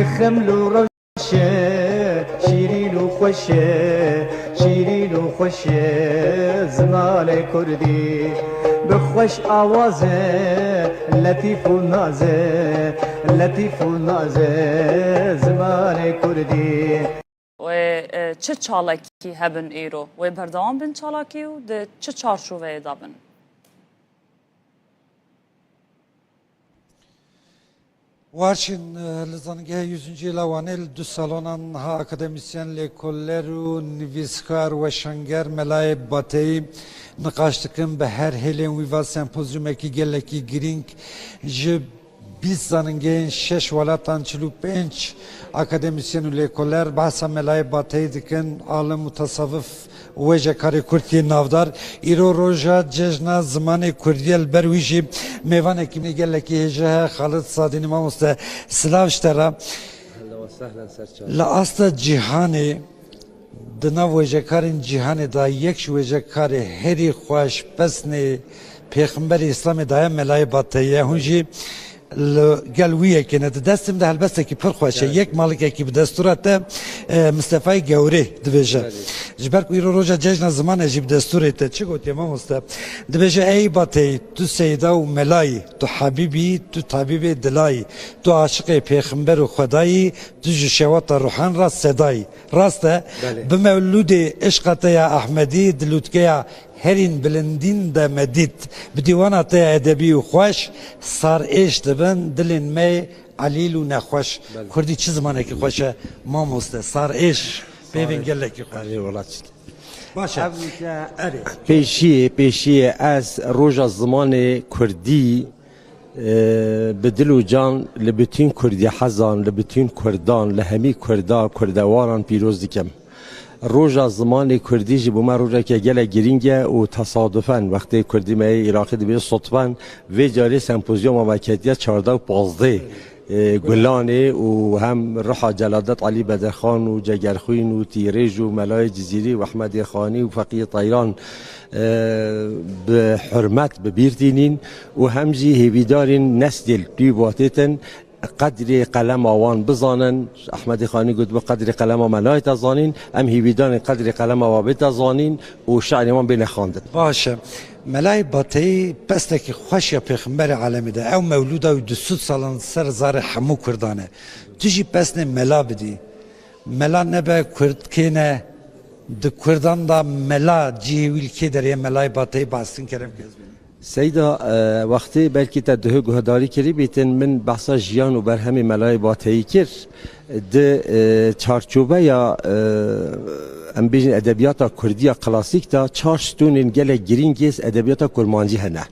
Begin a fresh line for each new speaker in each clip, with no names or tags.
خمل و روشه شیرین و خوشه شیرین و خوشه زمان کردی بخوش آوازه لطیف و نازه لطیف و نازه زمان کردی
و چه چالاکی هبن ایرو و بردوام بن چالاکی و ده چه چارچوبه دابن
وارشین لزانگه 100. لوانه دو سالانان ها اکادمیسین لیکولر و نویسکار و شنگر ملای باتی نقاش دکن به هر هیلین ویوا سمپوزیوم کی گلکی گرینگ ج 20 زنگین 6 ولاتان 45 اکادمیسین لیکولر بحث ملای باتی دکن عالم متصوف وجه کاری کردی نافدار ایرو روزا جشن زمان کردی البرویجی میوان کی میگه کی هجه خالد صادینی ما مست سلاوشترا لا اصل جهانی دنا وجه کارین جهانی دا یک وجه کاری هری خوش پسنی پیغمبر اسلام دایم ملای باتیه هنجی گلویه که نه دستم ده البته که پر خوشه یک مالک کی به دستورات مصطفی گوری دویجه جبر کوی روزا جشن زمان اجیب دستورت چی گفتی ما مصطفی دویجه ای باتی تو سیدا و ملای تو حبیبی تو طبیب دلای تو عاشق پیغمبر و خدایی تو جشوات روحان را صدای راسته به مولود عشقت یا احمدی دلوتکیا هرین بلندین ده مدید بدیوانات ادبی و خوش سار ایش دبن دلین می علیل و نخوش کردی چه زمانه که خوشه ما مسته سار ایش ببین گله که خوش باشه
پیشی از روز زمان کردی به دل و جان لبتین کردی حزان لبتین کردان لهمی کردواران پیروز دیکم روزا زمان کردی جی بوم روزا که گله گرینگه و تصادفاً وقتی کردی می عراقی دی صدفاً و جاری سمپوزیوم وکیتیه 14 و 15 گلانه و هم رحا جلادت علی بدرخان و جگرخوین و تیریج و ملای جزیری و احمد خانی و فقیه طیران به حرمت ببیردینین و همجی هیویدارین نسل دیواتتن قدر قلم آوان بزانن احمد خانی گفت به قدر قلم ملای تزانین ام هیویدان قدر قلم آوابه تزانین و شعر ما بین خواندن
باشه ملای باتی پس که خوش یا پیغمبر عالمی ده او مولوده و 200 سالان سر زار حمو کردانه تجی پس نه ملا بدی ملا نبه کرد که نه ده کردان دا ملا جیویل که در یه ملای باتی باستین کرم که
سیدا وقتی بلکی تا ده گهداری کردی بیتن من بحثا جیان و برهم ملای باتی کرد ده چارچوبه یا ام بیشتر ادبیات کردی کلاسیک تا چارچتون گله گرینگیس ادبیات کرمانجی هنه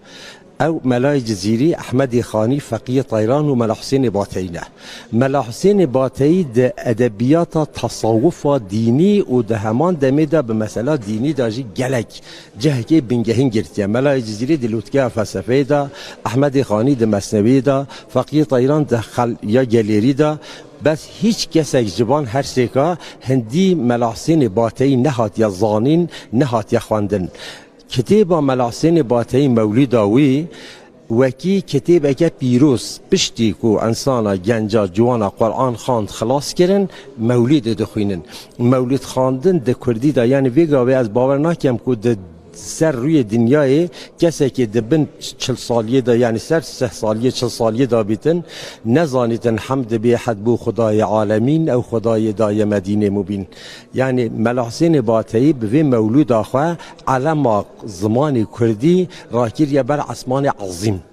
او ملای جزیری احمد خانی فقیه طیران و ملا حسین باتینه ملا حسین باتی ده ادبیات تصوف دینی و ده همان دمیده به مسئله دینی داجی گلک جهکی بنگهین گرتیه ملای جزیری دلوتکه فلسفه ده احمد خانی ده مثنوی ده فقیه طیران ده یا گلیری ده بس هیچ کسی جبان هر سیکا هندی ملا حسین باتی نهات یا زانین نهات یا خواندن کتاب ملا حسین باتی مولید آوی وکی کتاب اگه پیروز پشتی کو انسانا گنجا جوانا قرآن خواند خلاص کرن مولید دخوینن مولید خواندن ده کردی دا یعنی ویگاوی از باور ناکیم کو ده سر روی دنیای کسی که دبن 40 سالیه دا یعنی سر 3 سالیه 40 سالیه دا بیتن نزانیتن حمد به حد بو خدای عالمین او خدای دای مدینه مبین یعنی ملا حسین باتی به مولود آخوا علم زمان کردی راکیر بر اسمان عظیم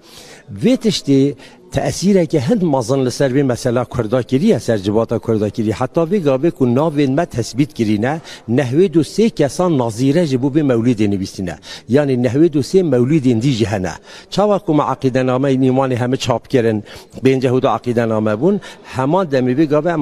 ویتشتی تأثیره که هند مازن لسر به مسئله کرداکیری سر جباتا کرداکیری حتی ویگابه که ناوین ما تثبیت کرینه نحوه دو سه کسان نظیره جبو به مولید نویسینه یعنی نحوه دو سه مولید دی جهنه چاوا که ما عقیده نامه نیمان همه چاپ کرن به اینجا هدو عقیده نامه بون همان دمی ویگابه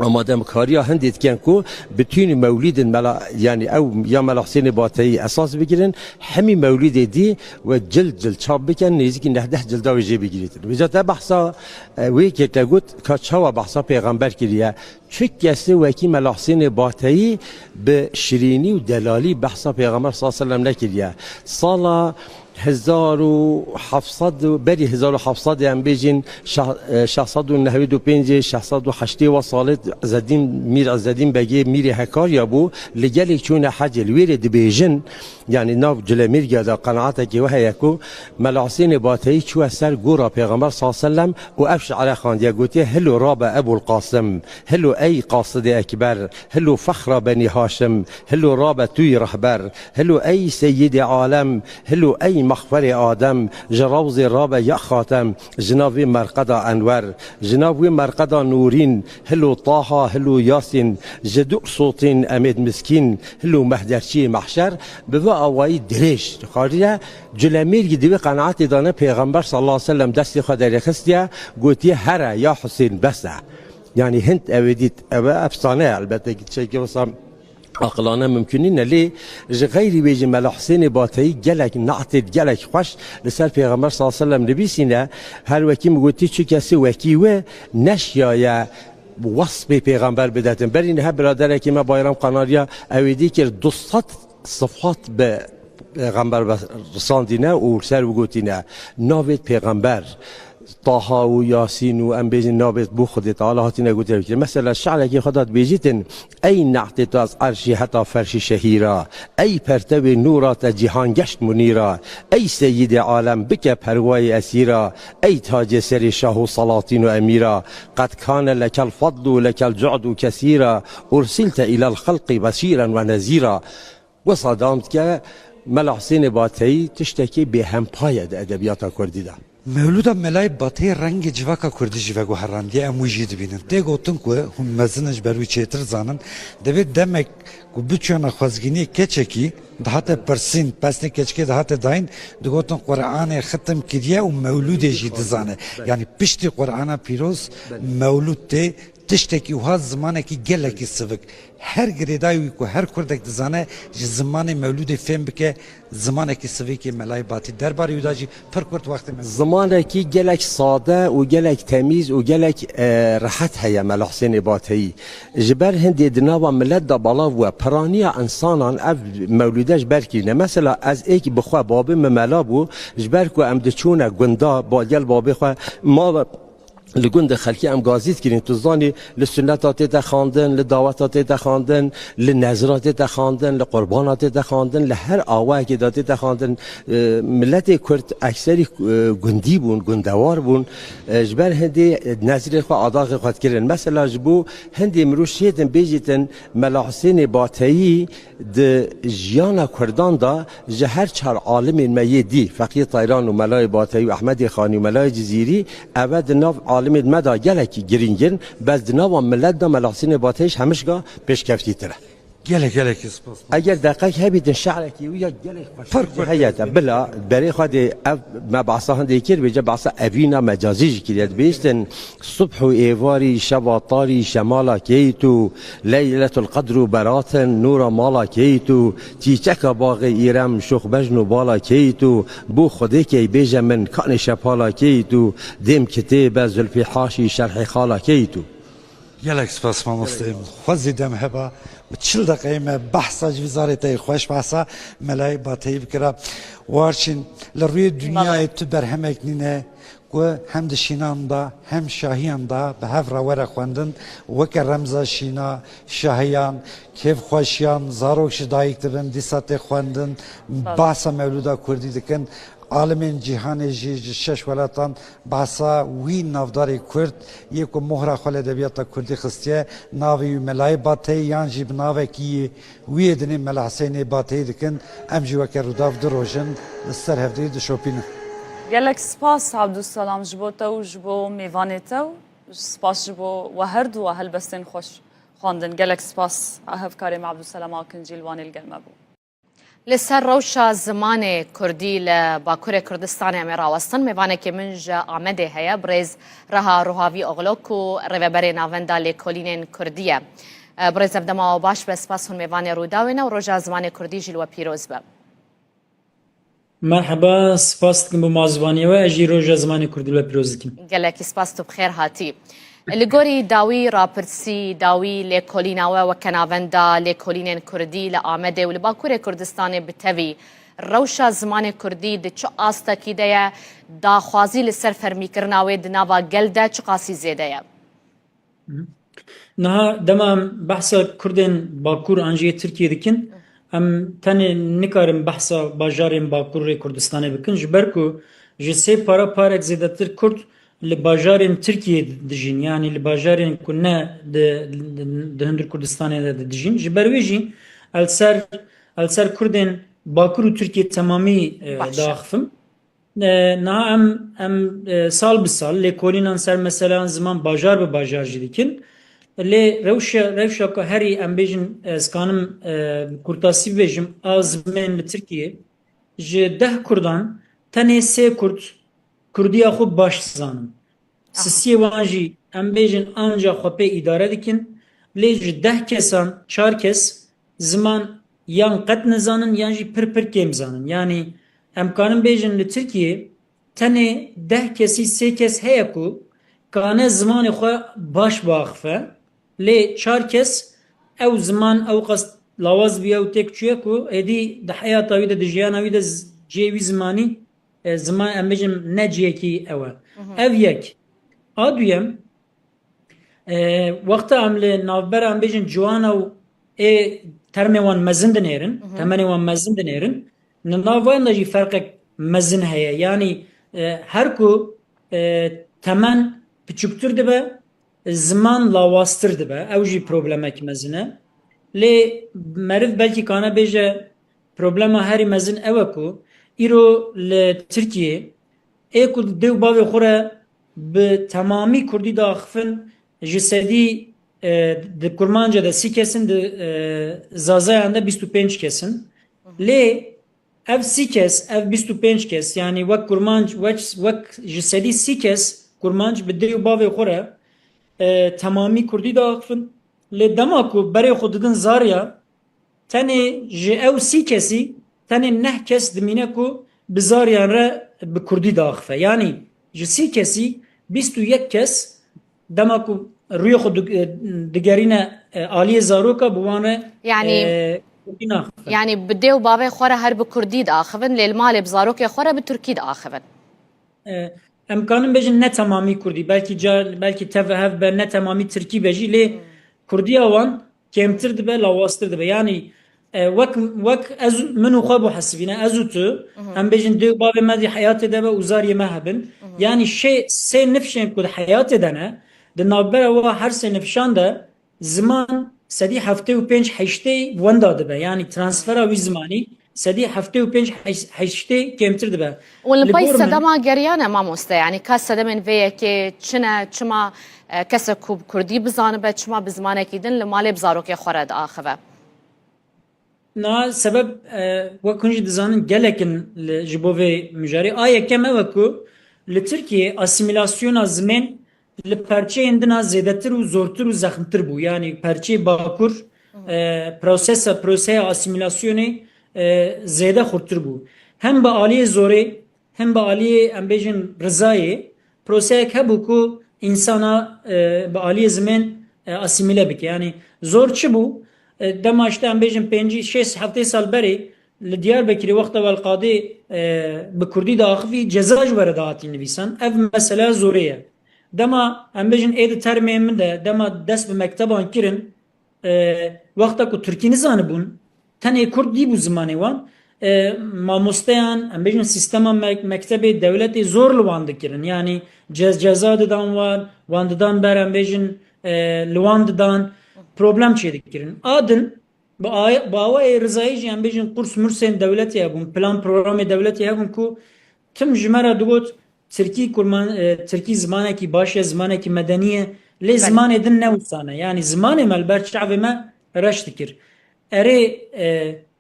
آماده کاری هندید کن کو بتونی مولید ملا یعنی او یا ملا حسین باتی اساس بگیرن همی مولید دی و جلد چاپ بکن نزدیک 19 جلد ویژه بگیرید وجا تا بحثا وی که تگوت کاچوا بحثا پیغمبر کریه چه کسی وکی ملا حسین باتی به شیرینی و دلالی بحثا پیغمبر صلی الله علیه و سلم نکریه سالا 1700 بری 1700 ام بیجین 695 608 و سالت زدین میر از زدین بگی میر هکاریا بو لگلی چون حج الویر دبیجن یعنی ناف جلمیر گدا قناعت کی وه یکو ملعسین باتی چو سر گورا پیغمبر صلی الله علیه و سلم و افش علی خاندیا گوتی هلو راب ابو القاسم هلو ای قاصد اکبر هلو فخر بني هاشم هلو راب توی رهبر هلو ای سید عالم هلو ای مغفر آدم جراوز راب یا خاتم جناب مرقد انور جناب مرقد نورین هلو طه هلو یاسین جدو صوتین امید مسکین هلو مهدرچی محشر بوا اوای درش خاریه جلمیر گیدی قناعت دانه پیغمبر صلی الله علیه و سلم دستی خدای خستیا گوتی هر یا حسین بسه يعني هنت أوديت أبا أفصانة البته شيء كوسام عقلانه ممکنه لی غیری بیج مل حسین باطی جلک نعتد جلک خوش لسر پیغمبر صلی الله علیه و سلم نبیسینه هر وکی مگوتی چه کسی وکی و نشیا یا وصف پیغمبر بداتن برین ها برادر که ما بایرام قناریا اویدی که 200 صفات به پیغمبر رساندینه و سر وگوتینه ناوید پیغمبر طه و یاسین و ام بیجن نابت بو خود تعالی هاتی نگوتر بکر مثلا شعر که خودت بیجیتن ای نعت تو از عرشی حتی فرشی شهیرا ای پرتو نورات جهان گشت منیرا ای سید عالم بک پروای اسیرا ای تاج سر شاه و سلاطین و امیرا قد کان لک الفضل و لک الجعد کثیرا ارسلت الى الخلق بشیرا و نذیرا و صدامت که ملا حسین باطی تشتکی به هم پاید ادبیات کردی ده
مولودا ملای باتی رنگ جواکا کردی جواگو هرندی اموجی دبینن ده گوتن که هم مزنش بروی چیتر زانن دوید دمک که بچونا خوزگینی کچکی دهات پرسین پسنی کچکی دهات داین ده گوتن قرآن ختم کریه و مولود جی دزانه یعنی پشتی قرآن پیروز مولود ته تشتکی و ها زمانه کی گله کی سوک هر گریدایی که هر کردک دزانه زمان مولود فهم بکه زمانه کی سوکی ملای باتی درباره یوداجی پر کرد وقت
زمانه کی گلک ساده و گلک تمیز و گلک راحت هیا ملا حسین باتی جبر هندی دناوا ملت دا بالا و پرانیا انسانان اف مولودش برکینه مثلا از ایک بخوا بابه ملا بو جبر کو ام دچونه گندا با گل بابه خو ما لگند خلکی ام گازیت کردن تو زانی لسنتات تخاندن لدعوتات تخاندن لنظرات تخاندن لقربانات تخاندن لهر آوایی که داده تخاندن ملت کرد اکثری گندی بون گندوار بون جبر هندی نظر خو عداق خود کردن مثلا جبو هندی مروشیتن بیجیتن ملا حسین باطی د جیانا کردان دا جهر چهار عالم میدی فقیه طیران و ملای باطی و احمد خانی و ملای جزیری اول ناف عالم مدا گلکی گرینگن بس دناوا ملت دا ملا حسین باطیش همشگاه پیشکفتی تره
گله اسپاس
اگر دقیق هبید شعرکی و یا گله فرق هیات بلا برای خود مبعثه هندی کر بجا بعثه اوینا مجازی کردید بیستن صبح و ایواری شب طاری شمالا کیتو لیلة القدر برات نور مالا کیتو چیچک باغ ایرم شخ بجن بالا کیتو بو خودی کی بیجا من کان شپالا کیتو دیم کتاب زلفی حاشی شرح خالا کیتو
گله اسپاس ما مستیم خوزی دم هبا چل دقیقه بحثا جوزارتی خوش بحثا ملای باتی بکره وارچین لروی دنیای تو برهمک نینه که هم دشینان دا هم شاهیان دا به هف راوره خوندن وک رمزا شینا شاهیان کیف خوشیان زاروکش دایک دبن دیسات خوندن بحثا مولودا کردی دکن عالم جهان جی شش ولاتان بحثا وی نافداری کرد یک مهر خال ادبیات کردی خستیه ناوی ملای باتی یان جیب ناوی کی وی دنی ملا حسین باتی دکن ام جوا که روداف دروژن سر هفته دشوپین
گلک سپاس عبدالسلام جبو تو جبو میوان تو سپاس جبو و هر دو هلبستن خوش خواندن گلک سپاس هفکاری عبدالسلام آکنجیل وانی الگلمه بو
لسر روشا زمان کردی لباکور کردستان امراوستان میوانه که منج آمده هیا بریز رها روحاوی اغلوکو روبر ناوندا لکولینین کردیه بریز ابدما و باش به سپاس هن میوانه روداوینه و روشا زمان کردی جلو پیروز به
مرحبا سپاس دکم بمازوانیه و اجی روشا زمان کردی لو پیروز دکم
گلکی سپاس تو بخیر هاتی لگوری داوی راپرسی داوی لکولیناوه و کناوندا لکولینین کردی لآمده و لباکور کردستان بتوی روشا زمان کردی د چه آستکی ده داخوازی لسر فرمیکرناوی دناوا گل ده چه قاسی زیده یا
نها دما بحثا کردن باکور انجی ترکیه دکن ام تنه نکارم بحثا باجارین باکور کردستانه بکن جبر کو جسه پارک زیادتر کرد لباجارین ترکیه دجین یعنی لباجارین کنه ده هندر کردستانه دجین جبر ویجی السر کردن باکور و ترکیه تمامی داخفم نه ام سال به سال لکولینان سر مثلا زمان باجار به باجار جدیکن لی روشا که هری ام بیجن از کانم کرتاسی بیجم از من لترکیه جه 10 کردان تنه 3 کردی خوب باش زانم سیسی وانجی ام بیجن آنجا خوبه اداره دکن لی جه 10 کسان 4 کس زمان یان قد نزانن یان جی پر کم زانن یعنی امکانم بیجن لترکیه تنه 10 کسی 3 کس هیا کو کانه زمان خو باش باخفه لی 4 کس او زمان او قصد لاواز بیا و تک چویه کو ادی ده حیات آوی ده جیان آوی ده جیوی زمانی زمان ام بیجم نجیه کی اوه او یک آدویم وقت عمل نافبر ام بیجن جوانا و ترمي وان مزن دنيرن تمني وان مزن دنيرن نافوان دجي فرق مزن هيا يعني هركو تمن بچوكتر دبا زمان لاواستر دبا او جي پروبلمك مزنه لي مرف بلكي كانا بيجا پروبلما هاري مزن اوكو ايرو لتركيه ايكو دو باوي خورا بتمامي كردي داخفن جسدي د کرمانجا ده 30 kesin de Zazayanda 25 kesin. Le ev 30 kes, ev 25 kes yani vak kurmanj vak jisedi 30 kes kurmanj bide bave xore tamami kurdi da akfın le damaku bere xududun zarya tane je ev 30 kesi tane neh kes dimine ku bizaryan re bi kurdi da akfe yani je 30 kesi 21 kes damaku روی خود دگرینه عالی زاروکا بوانه
يعني بديو بابي خورا هر بكردي داخفن للمال بزاروك خورا بتركي داخفن
امکانم بجن نه تمامی کردی بلکه تفهف به نه تمامی ترکی بجی لی کردی آوان کمتر دبه لاواستر دبه یعنی وک از منو خواب حسبینه ازو تو هم بجن دو بابي مدی حیات دبه وزاری مهبن یعنی شی سه نفشن کد حیات دنه دنابر و هر سه نفشان ده زمان سدی هفته و 5 هشته وندا دبه یعنی ترانسفر وی زمانی سدی هفته و 5 هشته کمتر دبه
والباي صدما جريانه ما مستا يعني كاس صدمن في كي چما كسا كوب كردي بزانبه چما بزمانه كيدن لمال بزاروك خورد اخبه
نا سبب وكنج دزانن گلکن جبوه مجاری آیا کم وکو لترکیه اسیمیلاسیون زمین لپرچه اندنا زیادتر و زورتر و زخمتر بو yani پرچه باکور پروسه اسیمیلاسیونی زیاده خورتر بو هم با آلی زوره هم با آلی امبیجن رضایی پروسه که بو کو insana با آلی زمین اسیمیله بک yani zor çi bu دماشته امبیجن 5-6 هفته سال بری لدياربكر وقت والقاضي بكردي داخفي جزاج ورداتي نبيسان اف مسألة زورية دما امبيجن ايد ترمي من دما دس بمكتبان كيرن وقتا كو تركي نزانبون تاني كردي بو زماني وان ما مستيان امبيجن سيستما مكتبي دولتي زور لواند كيرن يعني جزا دان وان دان بر امبيجن لواند دان problem çekirin. Adın bağay rızayı yani bejin kurs mürsen devleti yapın, plan programı devleti yapın ku tüm jmara dugot Türkiye kurman Türkiye zamanı ki başya zamanı ki medeniye le zaman edin ne usana yani zamanı melber şavime raştikir.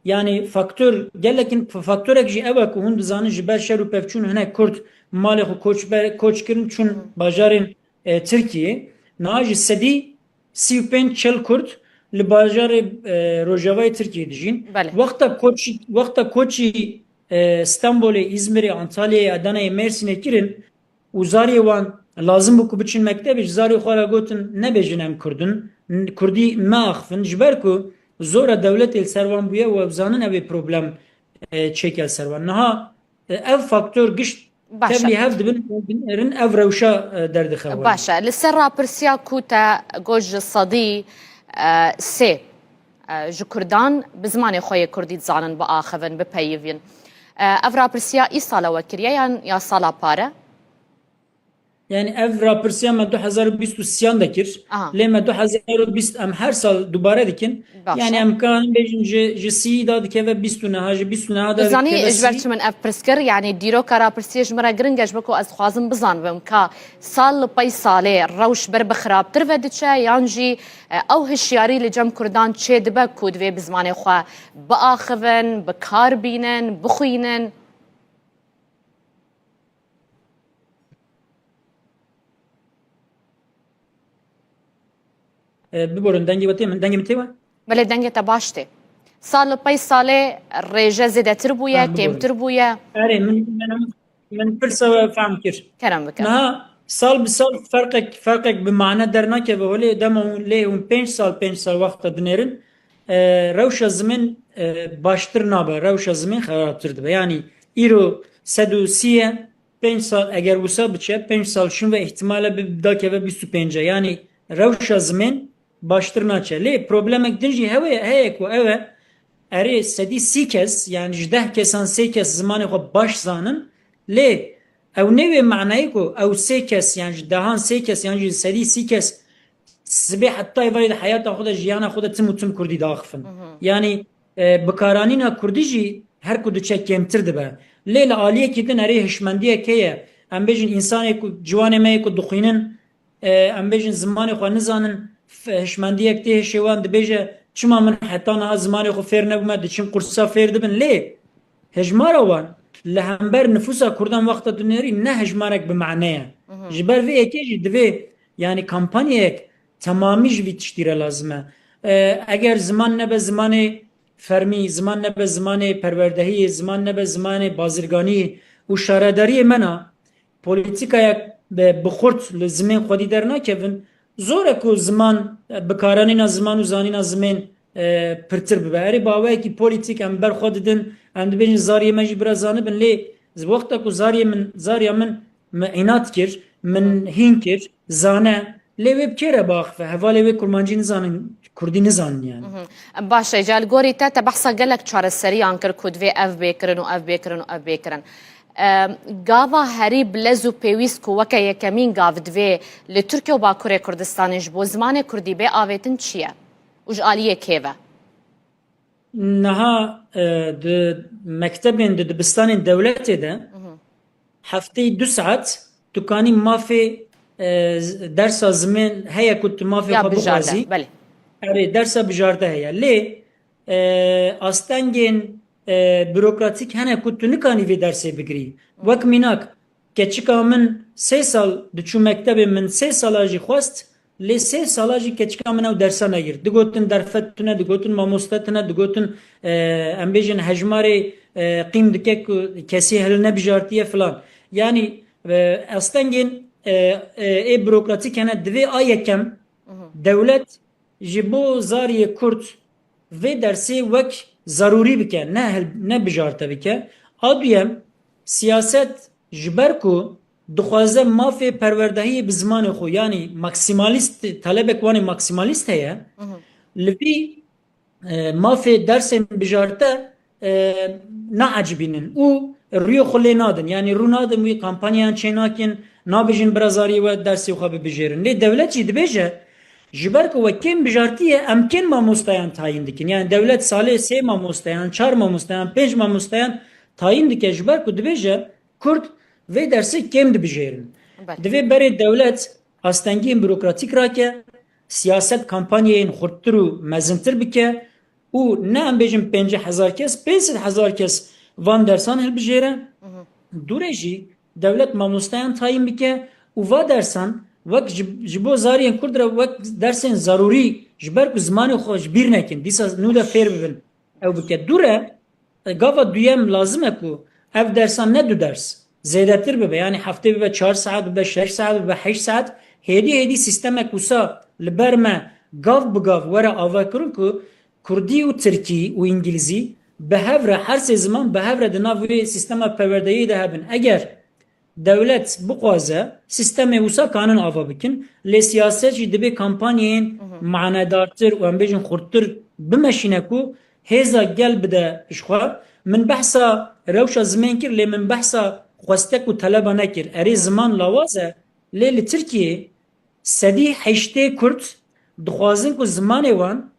Yani faktör gelekin faktör ekji eva ku hund zanı jiber şeru pevçun hene kurt mali koç kirin çun bajarın Türkiye naji sedi 35 Kurd li bajarê Rojavayê Tirkiyeyê dijîn. Wexta koçî Stenbolê, İzmirê, Antalyayê, Adanayê, Mêrsînê kirin û zariyê wan lazim bû ku biçin mektebê ji zarê xwe re gotin nebêjin em Kurdin. Kurdî me axivin ji ber ku zora dewletê li ser wan bûye û ew zanin ew ê problem çekel servan. Naha ev faktör gişt
Başa.
tevli hev dibin erin ev rewşa derdixewan.
باشە لەسەر راپرسیا کوتە گۆژ سەدی سێ ji Kurdan bi zimanê xwe yê Kurdî dizanin biaxivin bipeyivîn. Ev rapirsya îsala we kiriye ya sala pare?
Yani ev rapırsiya me 2023 dekir.
Aha.
Lê me 2020 em her sal dubare dikin.
Başa.
Yani em kan bejin ji sî da dikeve 29 ji 29 da
Bizanî
dikeve
ji ber çi min ev pirskir yani dîroka rapirsiya ji me re giring e ji bo ku ez dixwazim bizanibim ka sal li pey salê rewş ber bi xirabtir ve diçe yan jî ew hişyarî li cem Kurdan çê dibe ku divê bi zimanê xwe biaxivin, bi kar bînin, bixwînin.
biborun dengê wetê min dengê min tê we?
Belê dengê te baş tê. Sal li pey salê rêje zêdetir bûye, kêmtir bûye.
Erê min pirsa we fehm kir.
Kerem bike.
Niha sal bi sal ferqek bi mane dernakeve holê dema hûn lê hûn 5 sal wexta dinêrin rewşa zimên baştir nabe rewşa zimên xerabtir dibe. Yani îro 130 5 sal eger wisa biçe 5 sal şin ve ihtimale bi dakeve 25 yani rewşa zimên baştir naçe. Lê problemek din jî heye ku ew e erê sedî sî kes yani ji 10 kesan 3 kes zimanê xwe baş zanin lê ew nêvê manayê ku ew 3 kes yani ji dehan 3 kes yani ji sedî sî kes sibê heta evayê de heyata xwe de jiyana xwe de tim û tim Kurdî daxifin. Yani bikaranîna Kurdî jî her ku diçe kêmtir dibe. Lê li aliyekî din erê hişmendiyek heye em bêjin însanê ku ciwanê me yê ku dixwînin em bêjin zimanê xwe nizanin hişmendiyek tê hişê wan dibêje çima min heta niha zimanê xwe fêr nebûme diçin qursa fêr dibin lê hejmara wan li hember nüfusa Kurdan wexta dinêrî ne hejmarek bi maneye. Ji ber vê yekê jî divê yani kampanyayek tamamî ji vî tiştî re lazim e. Eger ziman nebe zimanê fermî, ziman nebe zimanê perwerdehiyê, ziman nebe zimanê bazirganî û şaredariyê me na polîtîkayek bi xurt li zimên xwedî dernakevin zor e ku ziman bikaranîna ziman û zanîna zimên pirtir bibe. Erê baweyekî polîtîk em berxwe didin em dibêjin zariyê me jî biraz zanibin lê ji wexta ku zariya min înat kir min hîn kir zane lê wê bikêre biaxive hevalê wê kurmancî nizanin Kurdî nizanin yani.
باشه جال گوری تا بحثا گلک چارەسەریان کرد کو دوێ ev bêkirin û ev bêkirin û ev bêkirin. Gava herî bilez û pêwîst ku weke yekemîn gav divê li Tirkiye û Bakurê Kurdistanê ji bo zimanê Kurdî bê avêtin çi ye? û ji aliyê kê ve?
Niha di mektebên di dibistanên dewletê de hefteyê 2 saat tu kanî mafê dersa zimên heye ku tu mafê
Ya
xwe bixwazî
bijarte, belê.
erê dersa bijarde heye lê astengên bürokratik hene ku tu nikanî vê dersê bigirî wek mînak keçika min 3 sal diçû mektebê min 3 sala jî xwest lê 3 sala jî keçika min ew dersa negir digotin derfet tune digotin mamoste tune digotin em bêjin hejmarê qîm dike ku kesî hil nebijartiye filan yani astengên bürokratik hene divê a yekem dewlet ji bo zariyê Kurd vê dersê wek zarûrî bike ne bijarte bike. A duyem siyaset ji ber ku dixwaze mafê perwerdehiyê bi zimanê xwe yani maksimalîst talebek wanê maksimalîst heye li vî mafê dersên bijarte neecibînin û rûyê xwe lê nadin yani rû nadin wî kampanyayan çê nakin nabêjin bira zariyê we dersê xwe bibijêrin lê dewlet jî dibêje ji ber ku we kêm bijartiye em kêm mamosteyan tayin dikin yani dewlet salê 3 mamosteyan 4 mamosteyan 5 mamosteyan tayin dike ji ber ku dibêje Kurd vê dersê kêm dibijêrin divê berê dewlet astengiyên bürokratik rake siyaset kampanyayên xurttir û mezintir bike û ne em bêjin 50,000 kes 500,000 kes van dersan hilbijêre dûrê jî dewlet mamosteyan tayin bike û va dersan wek ji bo zariyên Kurd re wek dersên zarûrî ji ber ku zimanê xwe ji bîr nekin dîsa nû de fêr bibin ew bike dûre gava duyem lazim e ku ev dersan ne du ders zêdetir bibe yani heftê bibe 4 saat bibe 6 saat bibe 8 saat hêdî sistemek wisa li ber me gav bi gav were avakirin ku Kurdî û Tirkî û İngilîzî بهevre her zaman behevre di nav vê sistema perwerdeyî de hebin. Eger devlet bixwaze sistemê wisa kanin ava bikin, lê siyaset jî dibe kampanyayên manedartir û em bêjin xurttir bimeşîne ku hêza gel bide pişxwe. Min behsa rewşa zimên kir lê min behsa xwestek û teleba nekir. Erê ziman lawaz e lê li Tirkiyê sedî heştê Kurd dixwazin ku zimanê wan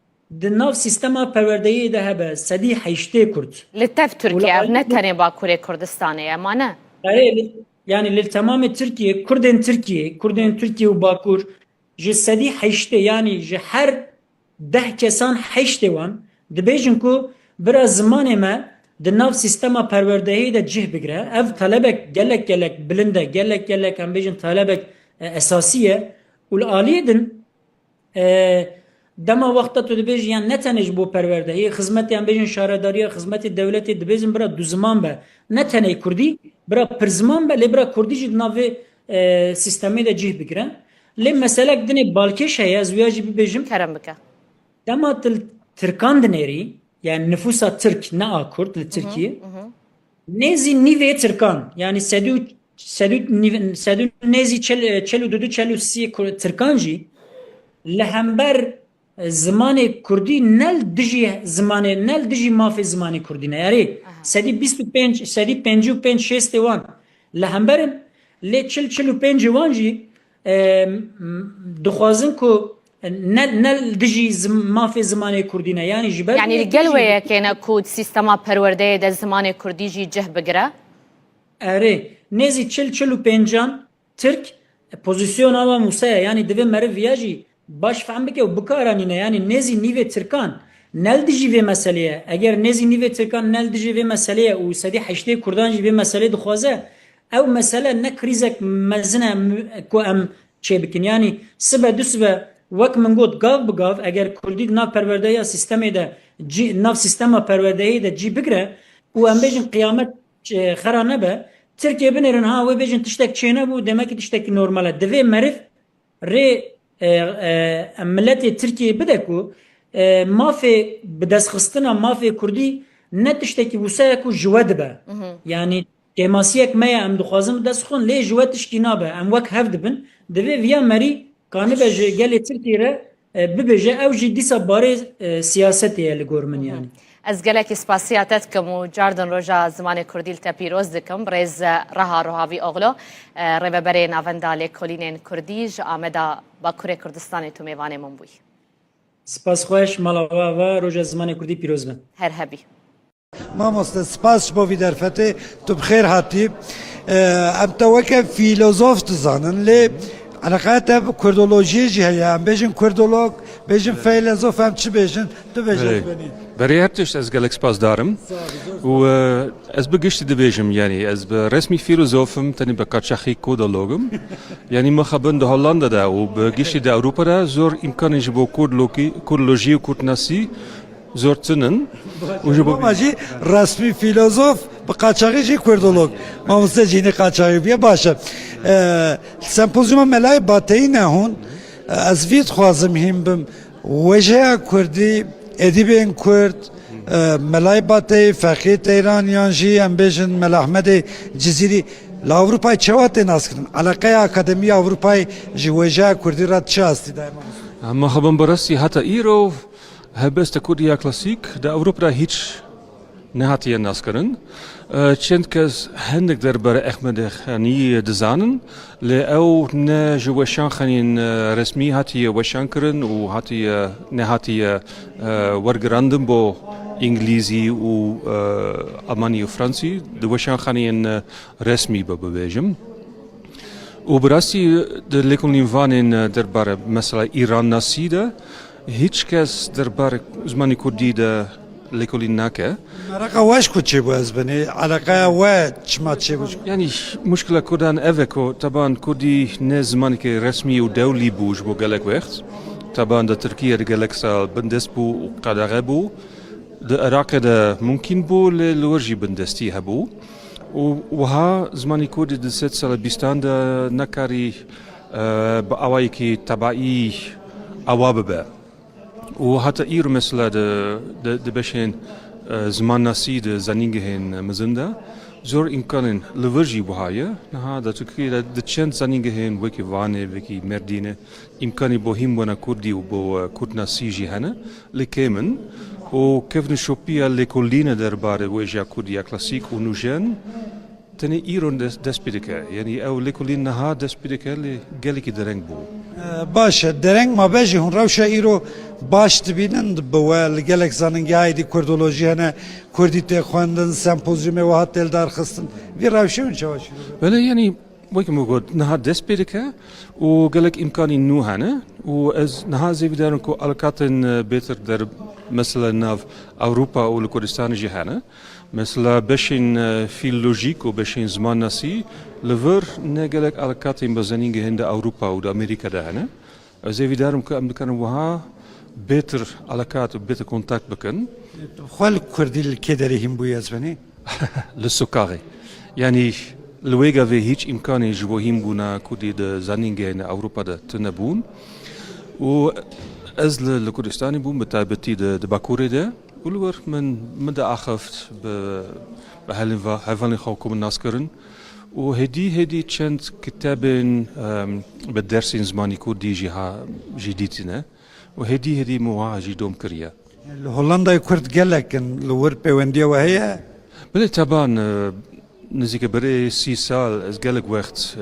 di nav sistema perwerdeyî de hebe. Sedî heştê Kurd.
Li tev Tirkiye ev ne tenê Bakurê Kurdistanê ye mane?
Erê yani li tamamê Tirkiye, Kurdên Tirkiye û Bakur ji sedî heştê yani ji her 10 kesan heştê wan dibêjin ku bira zimanê me di nav sistema perwerdeyî de cih bigire. Ev talebek gelek bilind e, gelek em bêjin talebek esasî ye û li aliyê din dema wexta tu dibêjî yan ne tenê ji bo perwerdehiyê xizmetê em bêjin şaredariya xizmetê dewletê dibêjin bira du ziman be. Ne tenê Kurdî bira pir ziman be lê bira Kurdî jî di navê sistemê de cih bigire. Lê meselek dinê balkêş heye ez wiya jî bibêjim
Kerem bike.
dema Tirkan dinêrî yani nüfusa Türk ne a Kurd li Tirkiye nêzî nîvê Tirkan yani sedû nêzî çel dudu çel sî Tirkan jî li hember zimanê Kurdî nel dijî mafê zimanê Kurdî ne erê sedî 25 sedî 55 şêstê wan li hemberin lê 45 wan jî dixwazin ku nel dijî mafê zimanê Kurdî ne yani ji ber
Yani li gel wêyekê ku sistema perwerdeyê de zimanê Kurdî jî cih bigire?
Erê nêzî 45 Türk pozisyona wa Musa'ya yani divê meriv ya jî baş fehm bike û bikaranîne yani nêzî nîvê Tirkan nel dijî vê meseleye eger nêzî nîvê Tirkan nel dijî vê meseleye û sedî heştê Kurdan jî vê meselê dixwaze ew mesele ne krîzek mezin e ku em çê bikin yani sibe du sibe wek min got gav bi gav eger Kurdî nav perwerdeya sistemê de nav sistema perwerdeyî de cî bigire û em bêjin qiyamet xera nebe Tirkiye binêrin ha wê bêjin tiştek çê nebû demek ki tiştekî normal e divê meriv rê milletê Tirkiye bide ku mafê bi destxistina mafê Kurdî ne tiştekî wisa ku ji we dibe yani kemasiyek me ye em dixwazin destxin lê ji we tişkî nabe em wek hev dibin divê viya merî kanîbe ji gelê Tirkiye re bibêje ew jî dîsa barê siyasetê ye li gor min yani.
Ez gelekî spasiya te dikim û cardin roja zimanê Kurdî li te pîroz dikim birêz Reha Rohavî Oxlo rêveberê navenda lêkolînên Kurdî ji Ameda Bakurê Kurdistanê tu mêvanê min bûyî.
Spasxweş malava ve roja zimanê Kurdî pîroz bin.
Her hebî.
Mamoste spas bo vî derfetê tu bi xêr hatî. Em te weke fîlozof dizanin lê Alaqaya te Kurdolojiyê jî heye em bêjin Kurdolog bêjin fîlozof em çi bêjin tu bêje benî.
Berê her tişt ez gelek spas darim û ez bi giştî dibêjim yani ez bi resmî fîlozofim tenê bi qaçaxî kodologim yani me xebin di Hollanda da û bi giştî di Ewropa da zor imkanê ji bo Kurdolojî û Kurdnasî zor tinin û ji bo
Ama jî resmî fîlozof bi qaçaxî jî Kurdolog mamoste jînî qaçaxî biye baş e. Sempozyuma melayê bateyî ne hûn ez vî dixwazim hîn bim wêjeya Kurdî edîbên Kurd melayê bateyî Fexî Teyraniyan jî em bêjin Mela Ahmedê Cizîrî li Ewropayê çawa tê naskirin alaqeya Akademiya Ewropayê ji wêjeya Kurdî re çi astî daye mamoste?
me xebin bi rastî heta îro helbesta Kurdiya klasîk di Ewropa da hiç nehatiye naskirin çend kes hindik derbere Ehmedê Xanî dizanin lê ew ne ji weşan xenên resmî hatiye weşan kirin û hatiye nehatiye wergirandin bo İngilîzî û Almanî û Fransî di weşan xenên resmî bibêjim û bi rastî di lêkolîn vanên derbare mesela Îran nasî de hiç kes derbare zimanê Kurdî de lêkolîn nake.
Meraqa weş ku çê bû ez binê alaqeya we çima çê bû?
Yani muşkila Kurdan ev ku taban Kurdî ne zimanekî resmî û dewlî bû ji bo gelek wext taban di Tirkiye de gelek sal bindest bû û qedexê bû di Iraqê de mumkîn bû lê li wir jî bindestî hebû û wiha zimanê Kurdî di sed sala bîstan de nekarî bi awayekî tebaî awa bibe û heta îro mesela di beşên زمان ناسی د زنینگهین مزنده زور امکان لورجی بهایه نه دا ترکیه د چند زنینگهین وکی وانه وکی مردینه امکانی بوهیم ونا کردی و بو کرد ناسی جهانه لکمن و کفن شوپیا لکولینه درباره وجه کردیا کلاسیک و نوجن تنی ایران دست پیدکه یعنی او لکولین نه دست پیدکه لگلی که درنگ بو
باشه درنگ ما بجی هون روشا ایرو باش دبینند بوا لگلک زننگی هایدی کردولوژی هنه کردی تی خواندن سمپوزیوم و هات دل در خستن وی روشا اون چواش
بله یعنی وکی موجود نه دست پیدکه و گلک امکانی نو هنه و از نه زیوی دارن که الکاتن بهتر در مثلا ناف اوروپا و لکردستان جهانه مثلا بشین فیلولوژیک و بشین زمان ناسی لور نگلک الکاتن بزنینگه هند اوروپا و امریکا دهنه از زیوی دارن که امریکان وها بهتر الکات و بهتر کنتاکت بکن
خال کردی لکدری هم بوی از بنی
لسوکاغی یعنی لویگا و هیچ امکانی جوهیم بونا کردی د زنینگه هند اوروپا ده تنبون و از لکردستانی بوم بتایبتی د باکوره ده ولور من ده آخفت به هفالین خواکم ناس کرن و هدی چند کتابین به درسین زمانی کردی جدیدینه و هدی مواجه دوم کریه
هولندا کرد گلکن لور پیوندی و هیا
بله طبعا نزدیک برای 30 سال از گلک وقت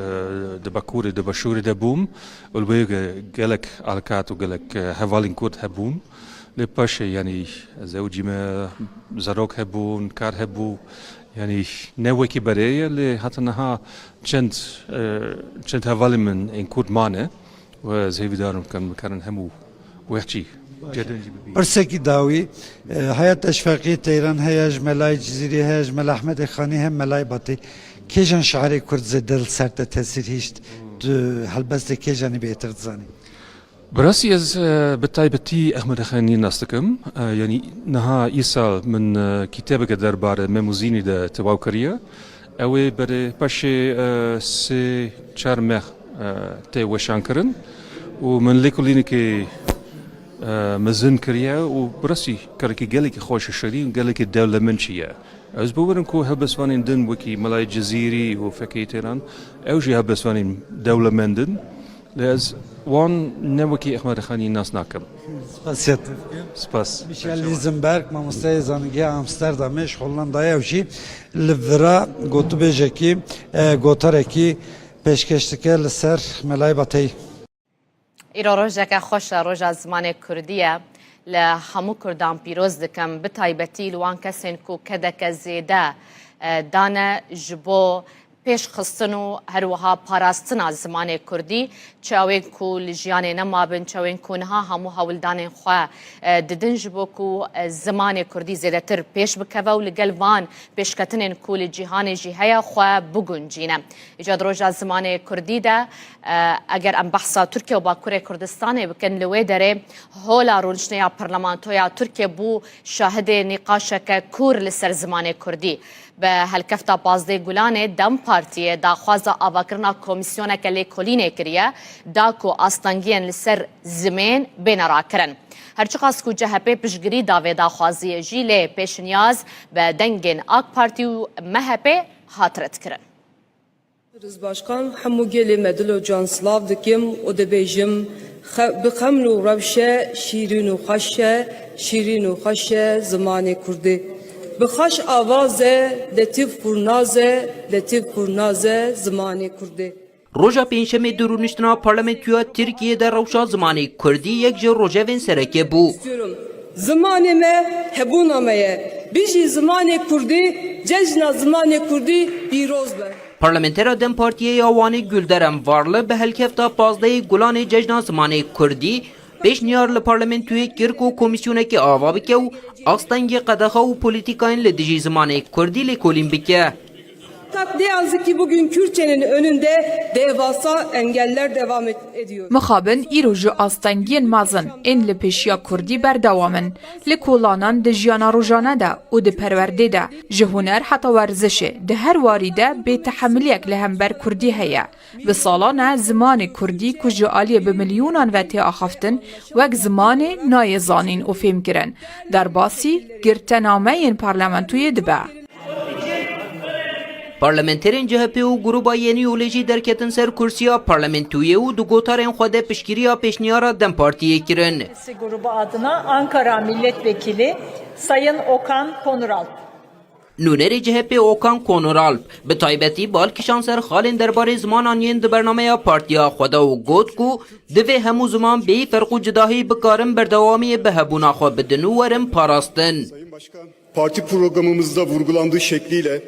د باکوره د باشوره ده بوم ولویگا گلک الکات و گلک هفالین کرد هبوم لپاشه یعنی زوجی ما زروک هبون کار هبو یعنی نوکی برای لی حتی نها چند هوالی من این کرد مانه و زهوی دارم کن همو وحچی
پرسکی داوی حیات اشفاقی تیران هیاج ملای جزیری هیاج مل احمد خانی هم ملای باتی کیجان شعر کرد زدل سرد تاثیر هیشت هلبست کیجانی بهتر زانی
براسي از بتايبتي احمد خاني ناستكم يعني نها يسال من كتابك دربار ميموزيني ده تواوكريا او بر باشي سي چارمخ تي وشانكرن ومن ليكوليني كي مزن كريا وبراسي كاركي قالك خوش الشرين قالك الدولة منشية از بورن كو هبسوانين دن وكي ملاي جزيري وفكي تيران اوجي هبسوانين دولة مندن لأز وان نوكي احمد خاني ناس ناكم
سپاسیت
سپاس
میشل لیزنبرگ مامۆستای زانینگەی ئامستەردامێش هۆڵندایە وشی لڤرا گوتوبێژێکی گۆتەرێکی پێشکەشتەکە لەسەر مەلای بەتەی
ئیرۆ ڕۆژێکە خۆشە ڕۆژە زمانی کوردیە لە هەموو کوردان پیرۆز دەکەم بتایبەتی لەوان کەسێن و کەدەکە زێدە دانە ji بۆ پێش خستن و هەروەها پاراستنا زمانی کوردی چاوێن کو لە ژیانێ نەمابن چاوێن کوونها هەموو هەوڵدانên xwe didin ji bo ku zimanê Kurdî zêdetir pêş bikeve û li gel van pêşketinên ku li cîhanê jî heye xwe biguncîne. Îca roja zimanê Kurdî de eger em behsa Tirkiye û Bakurê Kurdistanê bikin li wê derê hola rûniştneya parlamentoya Tirkiye bû şahidê nîqaşeke kûr li ser zimanê Kurdî. Bi helkefta Pazdê Gulanê Dem Partiyê daxwaza avakirina komîsyoneke lêkolînê kiriye da ku astangiyên li ser zimên bêne rakirin. Herçiqas ku CHP piştgirî da vê daxwaziyê jî lê pêşniyaz bi dengên AK Partî û MHP hatire dikirin.
Başkan hemû gelê me dilo can silav dikim û dibêjim bi xeml û rewşe şîrîn û xweş e şîrîn û xweş e zimanê Kurdî. Bi xweş avazê letîf kurnazê letîf kurnazê zimanê Kurdî.
Roja pênşemê di rûniştina parlamentoya Tirkiyeyê rewşa zimanê Kurdî yek ji rojevên sereke bû.
Zimanê me hebûna me ye. Bijî zimanê Kurdî cejna zimanê Kurdî pîroz be.
Parlamentera Dem Partiyê ya Wanê Gülderem Varlı bi helkefta Pazdeyê Gulanê cejna zimanê Kurdî pêşniyar li parlamentoyê kir ku komîsyonekî ava bike û astengê qedexa û polîtîkayên li dijî zimanê Kurdî lêkolîn bike.
Fakat ne yazık ki bugün Kürtçenin önünde devasa engeller devam ediyor.
Mixabin îro astengiyên mezin ên li pêşiya Kurdî berdewamin, li kolanan di jiyana rojane de û di perwerdê de, ji huner heta werzişê, di her warî de bêtehemiliyek li hember Kurdî heye. Bi salan e zimanê Kurdî ku ji aliyê bi milyûnan ve tê axaftin, wek zimanê nayê zanîn û fêmkirin. Derbasî girtenameyên parlamentoyê dibe.
Parlamenterên CHP û Grupa Yeni Yolê derketin ser kursiya parlamentoyê û du gotarên xwe de piştgiriya pêşniyara Dem Partiyê kirin.
Grubu adına Ankara Milletvekili Sayın Okan Konuralp.
Nûnerê CHP Okan Konuralp bi taybetî balkişan ser xalên derbarê zimanan yên di bernameya partiya xwe de û got ku divê hemû ziman bê ferq û cidahî bikarin berdewamiyê bi hebûna xwe bidin û werin parastin.
Sayın Başkan, parti programımızda vurgulandığı şekliyle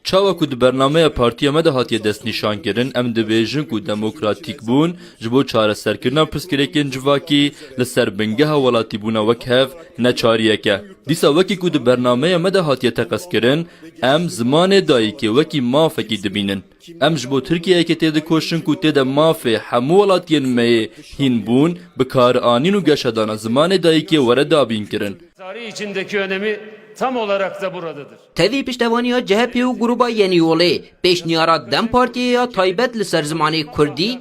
Çawa ku di bernameya partiya me de hatiye destnîşankirin em dibêjin ku demokratîk bûn ji bo çareserkirina pirsgirêkên civakî li ser bingeha welatîbûna wek hev ne çariyek e. Dîsa wekî ku di bernameya me de hatiye teqeskirin, em zimanê dayîkê wekî mafekî dibînin. Em ji bo Tirkiyeyekê tê dikoşin ku tê de mafê hemû welatiyên me yê hîn bûn, bi karianîn û geşedana zimanê dayîkê were dabîn kirin.
Tarih içindeki önemi tam olarak da buradadır.
Tevî piştevaniya CHP û Grupa Yeni Yolê pêşniyara Dem Partiyê ya taybet li ser zimanê Kurdî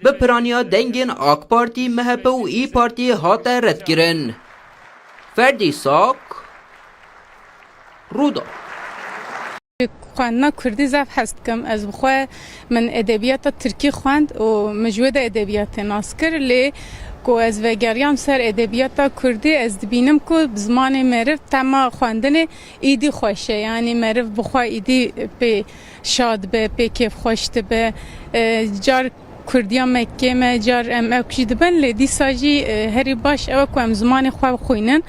bi piraniya dengên AK Parti, MHP û İYİ Partiyê hate redkirin. Ferdî Sak, Rûda.
Xwendina Kurdî zev hez dikim. Ez bixwe min edebiyata Tirkî xwend û min ji wê de edebiyatê nas kir lê ku ez vegeriyam ser edebiyata Kurdî ez dibînim ku bi zimanê meriv tema xwendinê îdî xweş e. Yani meriv bixwe îdî pê şad be, pê kêfxweş dibe. Car Kurdiya Mekkê me car em ew jî dibin lê dîsa jî herî baş ew e ku em zimanê xwe bixwînin.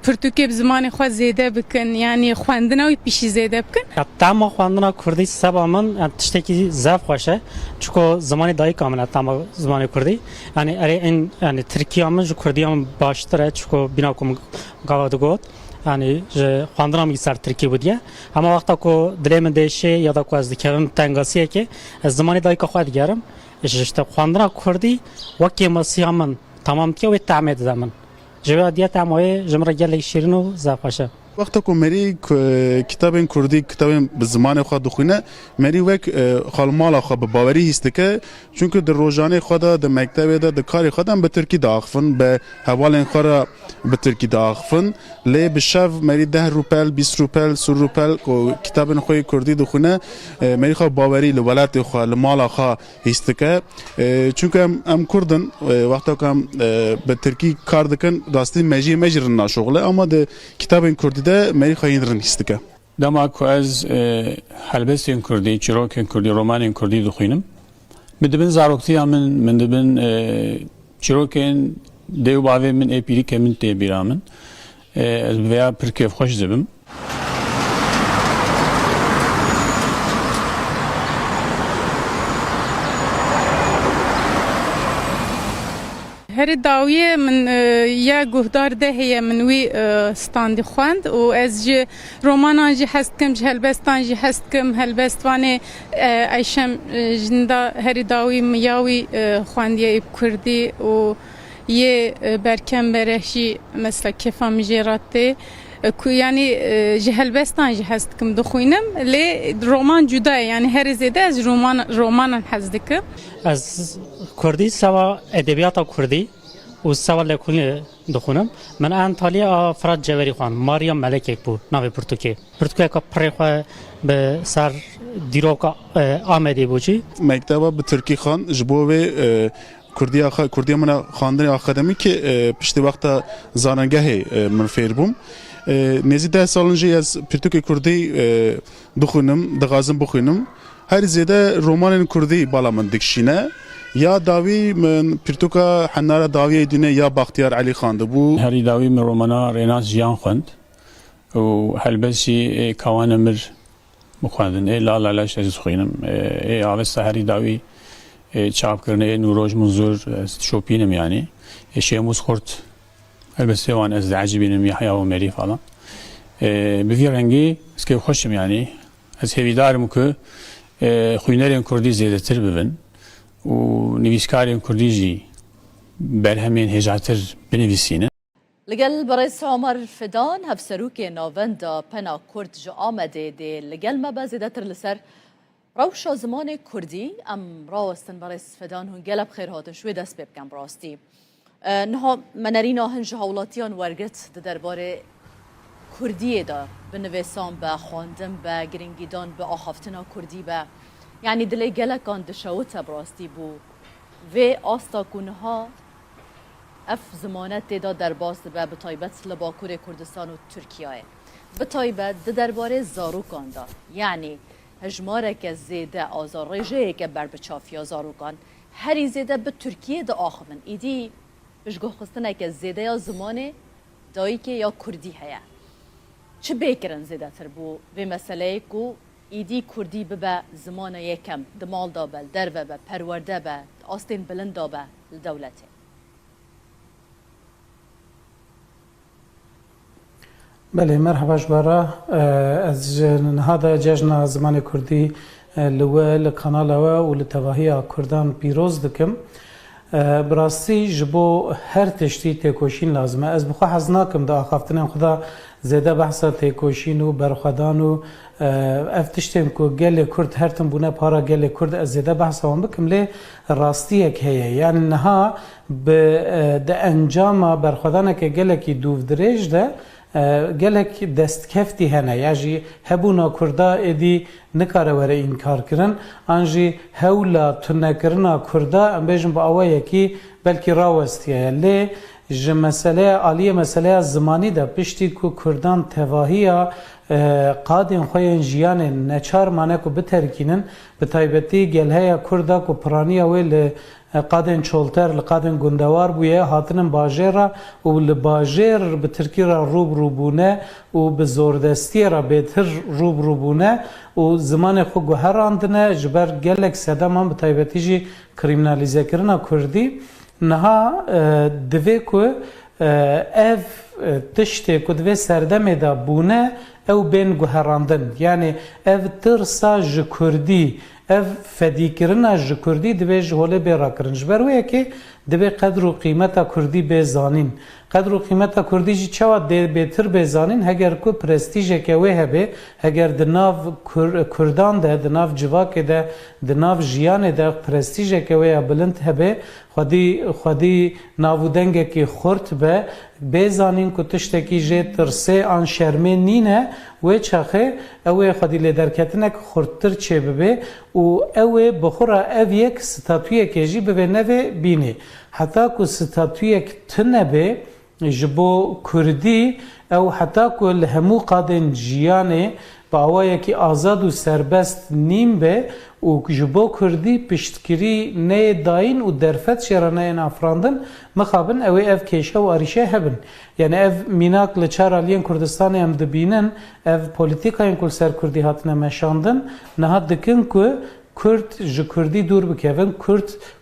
Pirtûkê bi zimanê xwe zêde bikin. Yani xwendina wî pîşî zêde bikin.
Tema xwendina Kurdî seba min tiştekî zev xweş e. Çuko zimanê dayîka min e tema zimanê Kurdî. Yani erê yani Tirkiya min ji Kurdiya min baştir e çuko bîna ku min gava digot. Yani ji xwendina min ser Tirkî bûdiye. Hema wexta ku dilê min deşê ya da ku ez dikevim tengasiyekê ez zimanê dayîka xwe digerim. İşte xwendina Kurdî wekî masiya min tamam diye wê temê dide min. Ji wê diye temayê ji min re gelekî şîrin û zev xweş e.
Wexta ku merî kitabên Kurdî kitabên bi zimanê xwe dixwîne, merî wek xalmala xwe bi bawerî hîs dike. Çünkü di rojanê xwe de, di mektebê de, di karê xwe de em bi Tirkî diaxivin, bi hevalên xwe re bi Tirkî diaxivin. Lê bi şev merî 10 rûpel, 20 rûpel, 100 rûpel ku kitabên xwe Kurdî dixwîne, merî xwe bawerî li welatê xwe, li mala xwe hîs dike. Çünkü em Kurdin, wexta ku em bi Tirkî kar dikin, rastî mejiyê me jî rina şoxle ama di kitabên Kurdî de merî xeyînrin hîs dike.
Dema ku ez helbestên Kurdî, çîrokên Kurdî, romanên Kurdî dixwînim. Min dibin zaroktiya min dibin çîrokên dêw bavê min ê pîrîkê min tê bîra min. Ez veya pir kêfxweş dibim.
Herî dawiyê min ya guhdar de heye min wî standî xwend û ez ji romanan jî hez dikim, ji helbestan jî hez dikim. Helbestvanê Eyşem jinda herî dawî min ya wî xwendiye ê Kurdî û yê berkemberê jî mesela kefa min jê ratê. Yani ji helbestan jî hez dikim dixwînim lê roman cuda ye. Yani herî zêde ez romanan hez dikim.
Ez Kurdî seva edebiyata Kurdî û seva lekulî dixwînim. Min Antalya Firat Ceverî xwand. Maryam Melekek bû navê Pirtûkê. Pirtûkeka pirê xwe bi ser dîroka Amedê bû jî.
Mekteba bi Tirkî xwand ji bo wê Kurdiya min xwandinê akademîkê piştî wexta zanengehê min fêr bûm. Nêzî 10 salin jî ez Pirtûkê Kurdî dixwînim, dixwazim bixwînim. Her zêde romanên Kurdî bala min dikişîne. Ya dawî min Pirtûka Henara dawiyê dîne ya Baxtiyar Elî Xan dibû.
Herî dawî min romana Rênaz Jiyan xwend û helbestî Kawan Emir bixwendin. Ê Lal Elaş ez dixwînim. Ê avesta herî dawî çapkirinê Nûroj Munzur ez şopînim yani. Şêmûz Xurt helbestî wan ez diecibînim Yahya û Merî falan. Bi vî rengî ez kêfxweşim yani. Ez hêvîdarim ku خوینەرێن کوردی زێدەتر ببن و نویسکارێن کوردی ژی بەرهەمێن هێژاتر بنویسینە.
لەگەل بەڕێز عومەر فدان هەفسەرۆکێ ناوەندا پەنا کورد ji Amedê dê لەگەل me be zêdetir li ser rewşa zimanê Kurdî em rawestin بەڕێز فدان hûn gelek xêr hatin şwê dest pê bikin bi rastî. Niha menerîna hin ji hewlatiyan wergirt di derbarê Kurdiyê de binivêsan be, xwandin be, giringîdan bi axaftina Kurdî be. Yani dilê gelekan dişewite bi rastî bû. Vê asta ku niha ev zimanet têda derbas dibe bi taybet li Bakurê Kurdistan û Tirkiyeyê. Bi taybet di derbarê zarokan da. Yani hejmareke zêde azarrêjeyeke ber bi çafiya zarokan herî zêde bi Tirkiyê de axivin. Îdî piştgoxistineke zêde ya zimanê dayîkê ya Kurdî heye. Çi bêkirin zêdetir bû vê meseleyê ku îdî Kurdî bibe zimana yekem di mal da be, derve be, perwerde be, astên bilind da be li dewletê.
بله مرحبا جبارا از هذا جشن زمان كردي لوا لقناة ولتواهي كردان بيروز دكم براسي جبو هر تشتي تيكوشين لازمه از بخوا حزناكم دا خافتنم خدا زيادة بحثا تيكوشين و برخدان و افتشتم كو گل كرد هرتم بونه پارا گل كرد از زيادة بحثا وان بكم لي راستيك هي يعني نها ده انجام برخدانك گلكي دوف دريج ده gelek destkefti hene ya jî hebûna Kurda êdî nikare were înkar kirin an jî hewla tunekirina Kurda em bêjin bi awayekî belkî rawestiye lê ji meseleya aliyê meseleya zimanî de piştî ku Kurdan tevahiya qadên xwe yên jiyanê neçar mane ku biterkînin bi taybetî gelheya Kurda ku piraniya wê li قادن چولتر لقادن گندوار بویه هاتنن باجره و لباجر به ترکی را روب روبونه و به زوردستی را بهتر روب روبونه و زمان خو گوهراندنه جبر گلک سدام هم به تایبتی جی کریمنالیزه کرنا کردی نها دوی که ev tiştê ku divê serdemê de bûne ew bên guherandin yani ev tirsa ji Kurdî ev fedîkirina ji Kurdî divê ji holê bê rakirin ji ber wê yekê divê qedr û qîmeta Kurdî bê zanîn qedr û qîmeta Kurdî jî çawa bêtir bê zanîn heger ku prestîjeke wê hebe heger di nav Kurdan de di nav civakê de di nav jiyanê de prestîjeke wê ya bilind hebe xwedî navûdengekî xurt be bê zanîn ku tiştekî jê tirsê an şermê nîne wê çaxê ew ê xwedî lê derketinek xurttir çê bibe û ew ê bixura ev yek statûyekê jî bi vê nevê bînê heta ku statûyek tune ji bo Kurdî ew heta ku li hemû qadên jiyanê bi awayekî azad û serbest nîm be û ji bo Kurdî piştkirî neyê dayîn û derfet şêraneyên afirandin mixabin ew ê ev kêşe û arîşe hebin yani ev mînak li çar aliyên Kurdistanê em dibînin ev polîtîkayên ku li ser Kurdî hatine meşandin niha dikin ku Kurd ji Kurdî dûr bikevin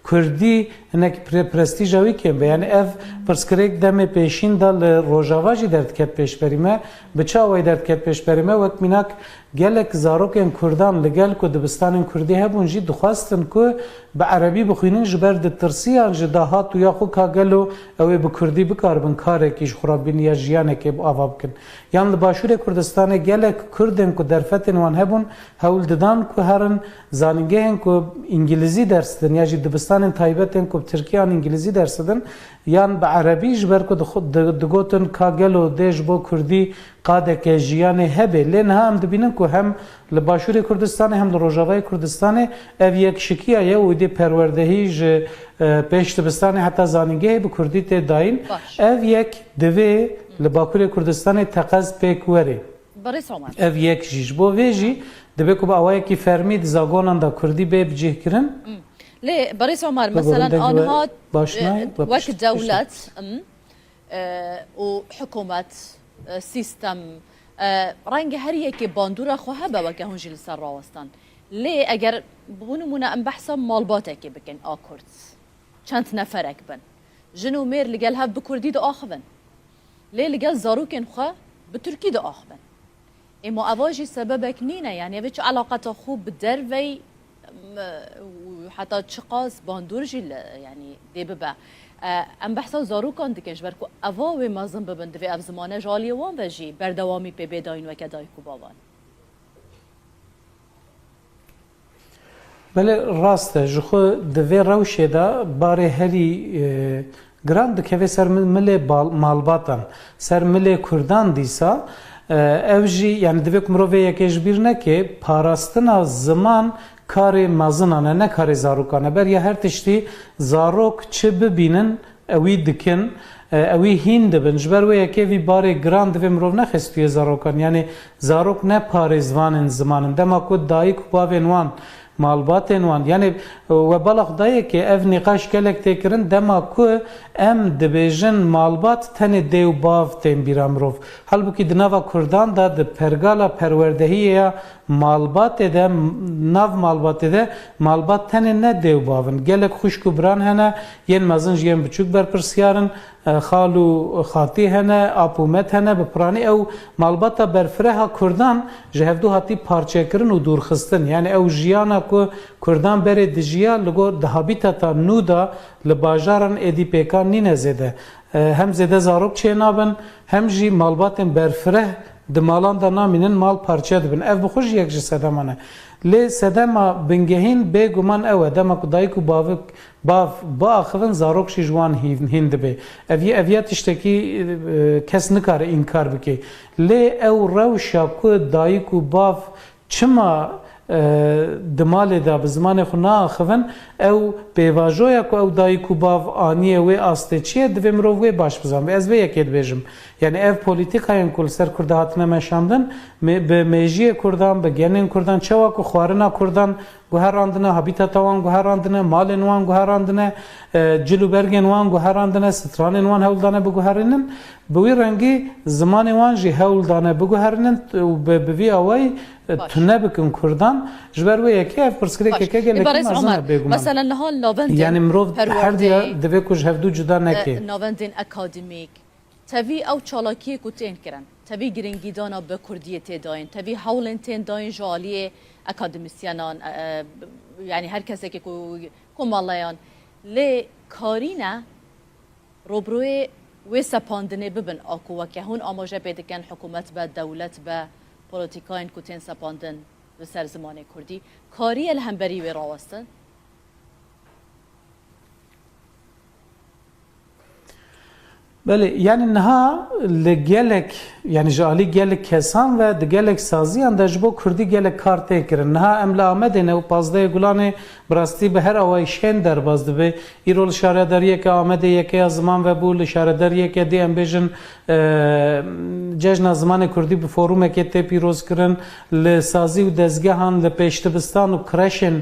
Kurdî hinek prestîja wî kêm be yani ev pirsgirêk demê pêşîn da li Rojava jî derdket pêşberî me bi çawayê derdket pêşberî me wek mînak gelek zarokên Kurdan li gel ku dibistanên Kurdî hebûn jî dixwastin ku bi erebî bixwînin ji ber di tirsiyan ji dahat û ya xwe ka gelo ew ê bi Kurdî bikaribin karekî ji xurabîniya jiyanekê ava bikin yan li Başûrê Kurdistanê gelek Kurdên ku derfetên wan hebûn hewl didan ku herin zanîngehên ku îngilîzî ders didin ya jî dibistanên taybetên ku Tirkiyan îngilîzî ders didin yan bi erebî ji ber ku digotin ka gelo dê ji bo Kurdî qadeke jiyanê hebe lê niha em dibînin ku hem li Başûrê Kurdistanê hem li Rojavayê Kurdistanê ev yekşikiya ye û dê perwerdehî ji pêş dibistanê heta zanîngehê bi Kurdî tê dayîn ev yek divê li Bakurê Kurdistanê teqez pêk were ev yek jî ji bo vê jî dibe ku bi awayekî fermî di zagonan da Kurdî bê bicihkirin
ليه بريس عمر مثلا أنها وقت دولة وحكومة سيستم رنگ هر یکی باندورا خواه با وکه هنجی لسر راوستان ليه اگر بونمونه ام بحثا مالباته که بکن آکورد چند نفرک بن جنو میر لگل هف بکردی دو آخبن ليه لگل زاروکن خواه بترکی دو آخبن اما اواجی سببک نینه یعنی اوچ علاقت خوب در وی حتى تشقاس باندورجي يعني دي ببا ام بحثا زاروکان دکش برکو اواوی مازن ببند و اف زمانه جالی وان بجی بردوامی پی بداین و کدای کو باوان
بله راسته جخو دوی روشه دا باره هری گراند که سر مل مالباتن سر مل کردان دیسا اوجی یعنی دوی کمروی یکیش بیر نکه پاراستنا زمان کار مازنانه نه کار زاروکانه بر یا هر تشتی زاروک چه ببینن اوی دکن اوی هین دبن جبر و یکی وی باره گراند دوی مروف نخستوی زاروکان یعنی زاروک نه پارزوانن زمانن دما کود دایی کباوین وان مالباتن وان یعنی و بلغ دایه که اف نقاش کلک تکرن دما کو ام دبیجن مالبات تن دیو باف تن بیرامروف halbuki dnava Kurdan da de pergala perwerdehiye malbat de nav malbat de malbat ten ne dev bavın gelek xuşku bran hene yen mazın yen buçuk ber persiyarın xalu xati hene apumet hene be prani ev malbata berfreha Kurdan jehevdu hati parçekirin u durxistin yani ev jiyana ku Kurdan bere dijiya lugo dahabitata nuda li bajaran edipekan nine zede hem zede zarok çenabın hem jî malbatên berfireh di malan da namînin mal parçe dibin ev bixwe jî yek ji sedemane lê sedema bingehîn bêguman ew e dema ku dayîk û bav biaxivin zarok jî ji wan hîn dibe ev ya tiştekî kes nikare înkar bike lê ew rewşa ku dayîk û bav çima di malê da bi zimanê xwe naaxivin ew pêvajoya ku ew dayîk û bav aniyê wê astêçiye divê mirov wê baş bizanbe ez vê yekê dibêjim yani ev polîtîkayên ku li ser Kurda hatine meşandin bi mejiyê Kurdan bi genên Kurdan çawa ku xwarina Kurdan guherandine habîtata wan guherandine malên wan guherandine cil û bergên wan guherandine stranên wan hewldane biguherînin bi wî rengî zimanê wan jî hewldane biguherînin û bi vî awayî tune bikin Kurdan ji ber wê yekê ev pirsgirêkeke gelekî mezin e bêguman
mesela nihal navendên
yani mirov her diya divê ku ji hevdû cuda neke
navendên akademîk tevî ew çalakiyê ku tên kirin tevî giringîdana bi Kurdiyê tê dayîn tevî hewlên tên dayîn ji aliyê akademisyenan yani her kesekê ku malayan lê karîne robroyê wê sepandinê bibin aku weke hûn amaje pê dikin hikûmet be dewlet be polîtîkayên ku tên sepandin li ser zimanê Kurdî kariye li hemberî wê rawestin
بله یعنی نها لگلک یعنی جالی گلک کسان و دگلک سازیان دجبو کردی گلک کارت کرن نها املا آمدن و پازده گلانه براستی به هر آوای شن در بازده به ایرول شارداریه که آمده یکی از زمان و بول شارداریه که دی امبیجن جشن زمان کردی به فوروم که تی پیروز کرن لسازی و دزگهان لپیشتبستان و کرشن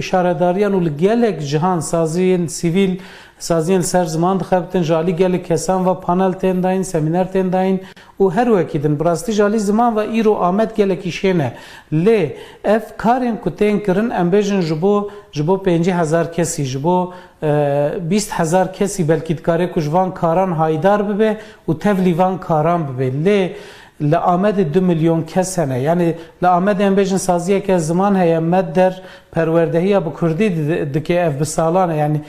شارداریان و لگلک جهان سازی سیویل سازین سر زمان دخبتن جالی گل کسان و پانل تن داین سمینار تن داین و هر وکیدن براستی جالی زمان و ایرو آمد گل کیشنه لی اف کارین کتین کرن امبیجن جبو 50,000 کسی جبو 20,000 کسی بلکه کاری کجوان کاران هایدار ببه و تولیوان کاران ببه لی لآمد 2 میلیون کس هنه یعنی لآمد امبیجن سازیه که زمان هیا مد در پروردهی با کردی دکه اف بسالانه یعنی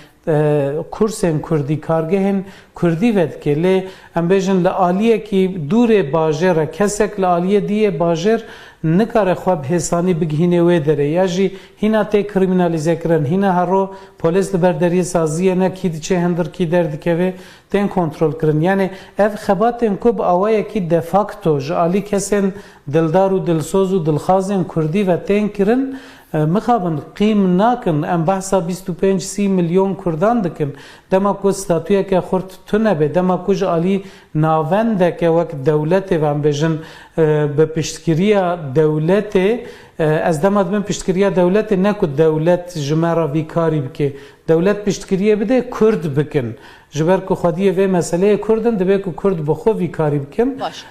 کورسن کردی کارگهن کردی ود که لی امبیجن لآلیه کی دور باجر کسک لآلیه دیه باجر نکاره خواب حسانی بگهینه و داره یا جی هینا تی کریمینالیزه کرن هینا هرو پولیس لبرداری سازیه نه کی چه هندر کی درد که و تن کنترل کرن یعنی اف خباتن کوب اوایه کی دفاکتو جالی کسن دلدار و دلسوز و دلخوازن کردی و تن کرن مخابن قیم ناکن ام بحثا 25-30 میلیون کردان دکن دما کو ستاتویا که خورد تونه به دما کو جالی ناونده که وقت دولت و ام بجن به پشتگیری دولت از دماد من پشتگیری دولت نکو دولت جمعه ویکاری بکه دولت پشتگیری بده کرد بکن جبر کو خودی و مسئله کردن دبی کو کرد بخو ویکاری بکن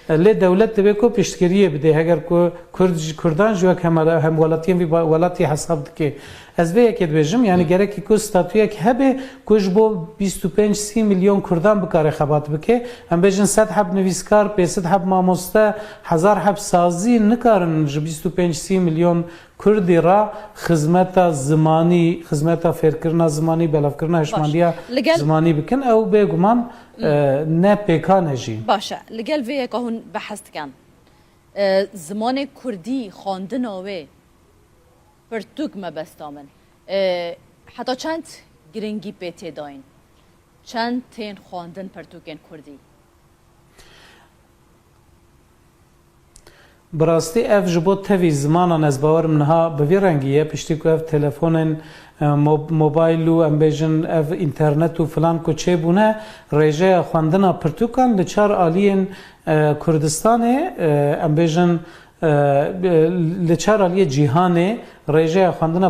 لی دولت دبی کو پشتگیری بده اگر کو کردان جو هم ولاتی حساب دکه از به یک دوجم یعنی گره کو استاتویا که هبه کوج بو 25-30 میلیون کردان بکاره خبات بکه ام بجن 100 حب نویسکار 500 حب ماموسته 1000 حب سازی نکارن 25-30 ملیون کردی را خدمت زمانی خدمت فکرنا زمانی بلافکرنا هشماندیا زمانی بکن او بگمان نه پیکانه جی
باشه لگل وی که هون بحث کن زمان کردی خواندن آوه پرتوک مبستامن حتی چند گرنگی پیتی داین چند تین خواندن پرتوکین کردی
براستی اف جبو تفی زمانان از باورم نها بوی رنگیه پشتی که اف تلفون موبایل و ام بیجن اف اینترنت و فلان کو چه بونه ریجه خواندن پرتوکان لچار آلین کردستان ام بیجن لچار آلی جیهانه ریجه خواندن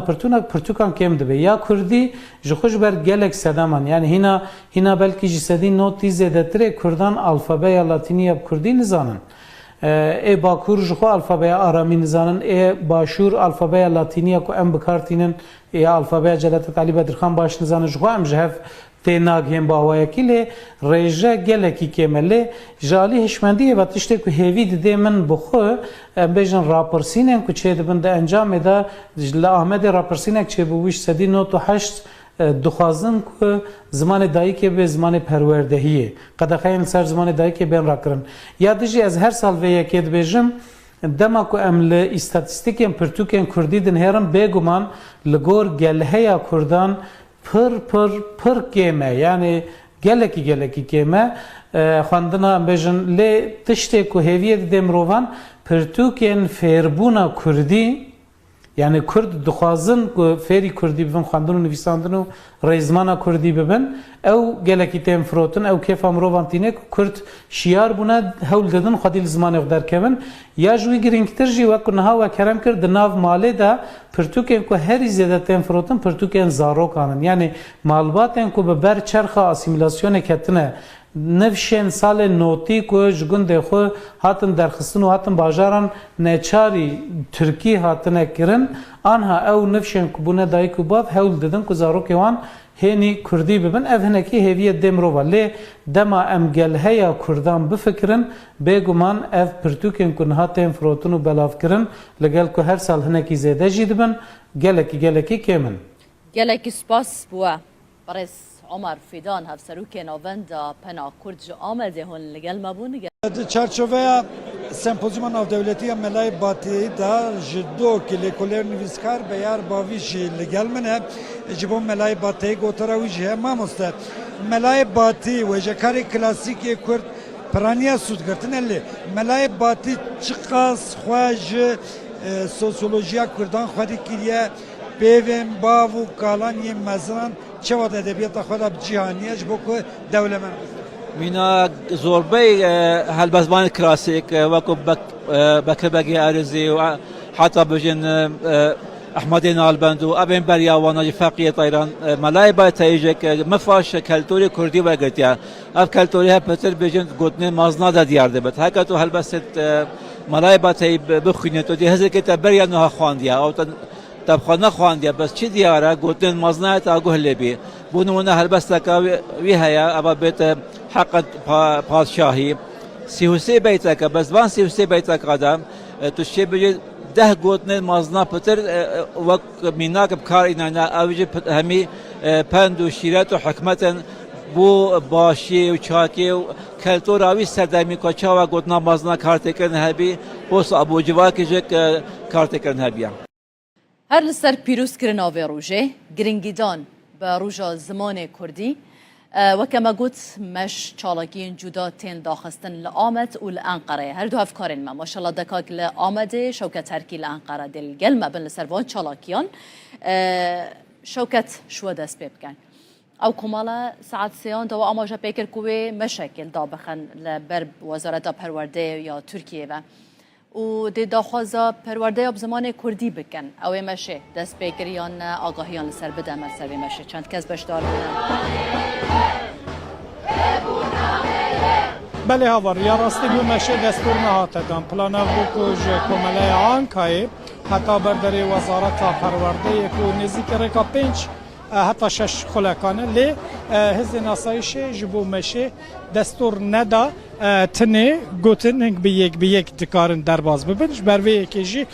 پرتوکان کم دبی یا کردی جخوش بر گلک سدامان یعنی هینا بلکی جسدی نوتی زیده تره کردان الفابه یا لاتینی اب کردی نزانن ای باکور جخو الفابه آرامی نزانن ای باشور الفابه لاتینی کو ام بکارتینن ای الفابه جلالت علی بدرخان باش نزانن جخو ام جهف تیناگ هم باوای کلی ریجه گلکی کمله جالی هشمندی و تشته که هیوی ده من بخو بیشتر راپرسینن که چه دبند انجام ده لآمد راپرسینک چه بویش سدی 98 دخوازن که زمان دایی که به زمان پروردهیه قد خیلی سر زمان دایی که بین را کرن یادشی از هر سال و یکید بیشم دما کو ام ل استاتستیکم پرتوکن کردی دن هرم بگمان لگور گلهیا کردان پر کمه یعنی گلکی کمه خواندنا بیشن ل تشته کو هویت دمروان پرتوکن فیربونا کردی یعنی کرد دخوازن که فری کردی ببن خواندن و نویساندن و ریزمانا کردی ببن او گلکی تیم فروتن او کیف امروان تینه که کرد شیار بونه هول دادن خودی زمان اقدر کبن یا جوی گرینگتر جی وکر نها و کرم کرد ناو ماله دا پرتوکن که هری زیده تیم فروتن پرتوکن زارو کانن یعنی مالباتن که به بر چرخ اسیمیلاسیون کتنه نفشن سال نوتی که جگن دخو هاتن درخستن و هاتن باجاران نچاری ترکی هاتن کرن آنها او نفشن کبونه دایی کباب هول دادن که زارو کهوان هنی کردی ببن اف هنکی هویت دمرو ولی دما ام گلهیا کردان بفکرن بگمان اف پرتوکن کنه هاتن فروتن و بلاف کرن لگل که هر سال هنکی زیده جیدبن گلکی کمن
گلکی سپاس بوا برس عمر فیدان هفسروک نووندا پنا کرد جو آمده هون لگل مبون
چارچوبه سمپوزیوم ناو دولتی ملای باتی دا جدو که لکولر نویسکار بیار باویش لگل منه جبو ملای باتی گوتراویش هم ماسته ملای باتی و جکاری کلاسیکی کرد پرانیا سود کردن لی ملای باتی چقاس خواج سوسیولوژیا کردان خودی کریه پیوین باو کالانی مزران چه وقت ادبیات خود جهانیش بکو دوله من
مینا زوربی هالبزبان کلاسیک وکو بکربگی ارزی و حتی بجن احمد نالبند و ابن بریاوانا فقیه ایران ملای باید تایجک مفاش کلتوری کردی و گرتیا اف کلتوری ها پتر بجن گوتنه مازنا دا دیار دبت هکا تو هالبست ملای باید بخوینه تو دی هزر که تبریا نها خواندیا او تبخانه خواندیا بس چی دیاره گوتنه مازنا تا گهلی بی بونونه هالبست که وی هیا ابا بیت حق پادشاهی 33 بیت که بس وان 33 بیت قدم تو چه بجی ده گوتنه مازنا پتر وک میناک بکار اینا اوجی همی پند و شیرت و حکمت بو باشی و چاکی و کلتوراوی سردمی کچا و گوتنا مازنا کارت کردن هبی بوس ابو جوا کجک کارت کردن هبیا
هر لسر پیروز کرن آوی روژه گرنگیدان به روژا زمان کردی وكما قلت مش چالاكين جدا تين داخستن لآمد و لأنقرة هر دو افكارين ما شاء الله دكاك لآمده شوكة تركي لأنقرة دل قلمة بن لسروان چالاكيان شوكة شو دست بيبكن او كمالا ساعت سيان دوا آماجا بيكر كوي مشاكل دابخن لبرب وزارة پرورده یا تركيا و دی داخوازا پرورده اب زمان کردی بکن او مشه دست بگیریان آگاهیان لسر بده مرسر مشه چند کس بشدار
بله هاور یا راستی بو مشه دستور نهاتدان پلانا بوکوش کماله آنکای حتی برداری وزارت پرورده یکو نزیک رکا 5 حتی 6 خلکانه لی هز ناسایش جبو مشه دستور ندا تنه گوتن هنگ به یک دکارن درباز ببین بر وی که جی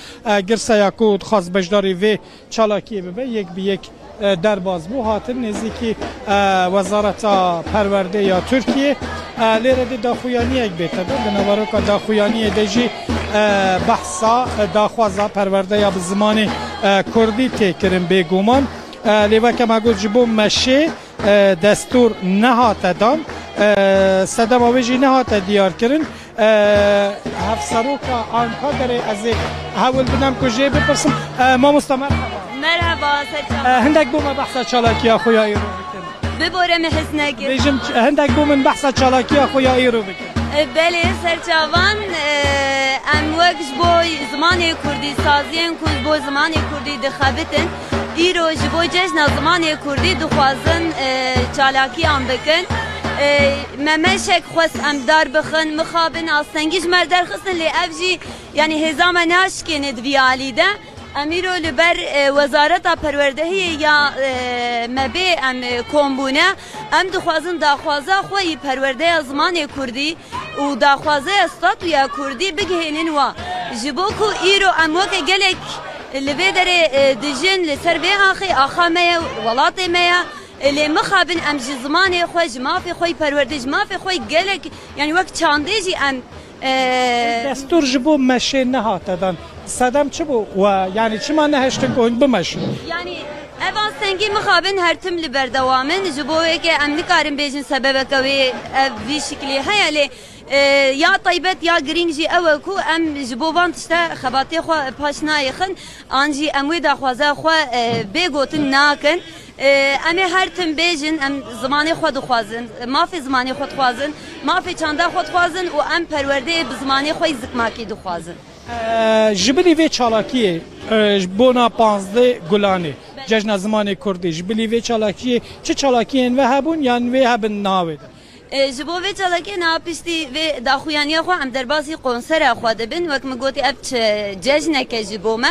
گرسا یاکود خاص بجداری و چالاکی ببین یک به یک درباز بو هاتن نزدیکی وزارت پرورده یا ترکیه لیره دی داخویانی یک بیته به نوارو که داخویانی دیجی بحثا داخوازا پرورده یا به زمان کردی تکرم بگومان لیوه که مگود جبو مشه دستور نهات دان صدم آویجی نهات دیار کرن هفسروکا آنکا داره از هول بنام کجه بپرسم ما مستمر
مرحبا سرچاوان
هندک بوم بحثا چالاکی خویا ایرو بکن
ببورم حسنگی
بیجم هندک بوم بحثا چالاکی خویا ایرو بکن
بله سرچاوان ام وقت بو زمان کردی سازین کن بو زمان کردی دخابتن ایرو جبو جشن زمان کردی دخوازن چالاکی آن بکن ممشک خواست ام دار بخن مخابن آستنگیش مردر خستن لی افجی یعنی هزام ناشکی ندویالی ده امیرو لبر وزارت پروردهی یا مبی ام کومبونه ام دخوازن داخوازه خوی پرورده زمان کردی و داخوازه استاتو یا کردی بگهینن و جبوکو ایرو ام وک گلک لبی داره دجن لسر بی آخا میا ولات میا اللي مخابن ام جي زماني خوش ما في خوي پروردش ما في خوي قالك يعني وقت چانديجي ام
دستور جبو مشه نهات دان صدم چه بو و يعني چما نهشتن كون بمشه
يعني اvan سنگی مخابن هر تم لبردوامن جبوه که ام نکارم بیجن سبب کوي في شكلي هيا یا طیبت یا گرینگی او کو ام جبوان تشتا خباتی خو پاشنای خن انجی اموی دا خوازه خو بگوتن ناکن امی هر تم بیجن ام زمانی خود خوازن ما فی زمانی خود خوازن ما فی چنده خود خوازن و ام پرورده بزمانی خو زکماکی دو خوازن
جبلی وی چالاکیه بونا 15 گلانه جشن زمان کردی جبلی وی چالاکیه چه چالاکیه و هبون یان و هبن ناوید
جبو وی چالاکی ناپشتی و داخویانی خو ام درباسی قنصر خو دبن وک مگوتی اب جشن که جبو ما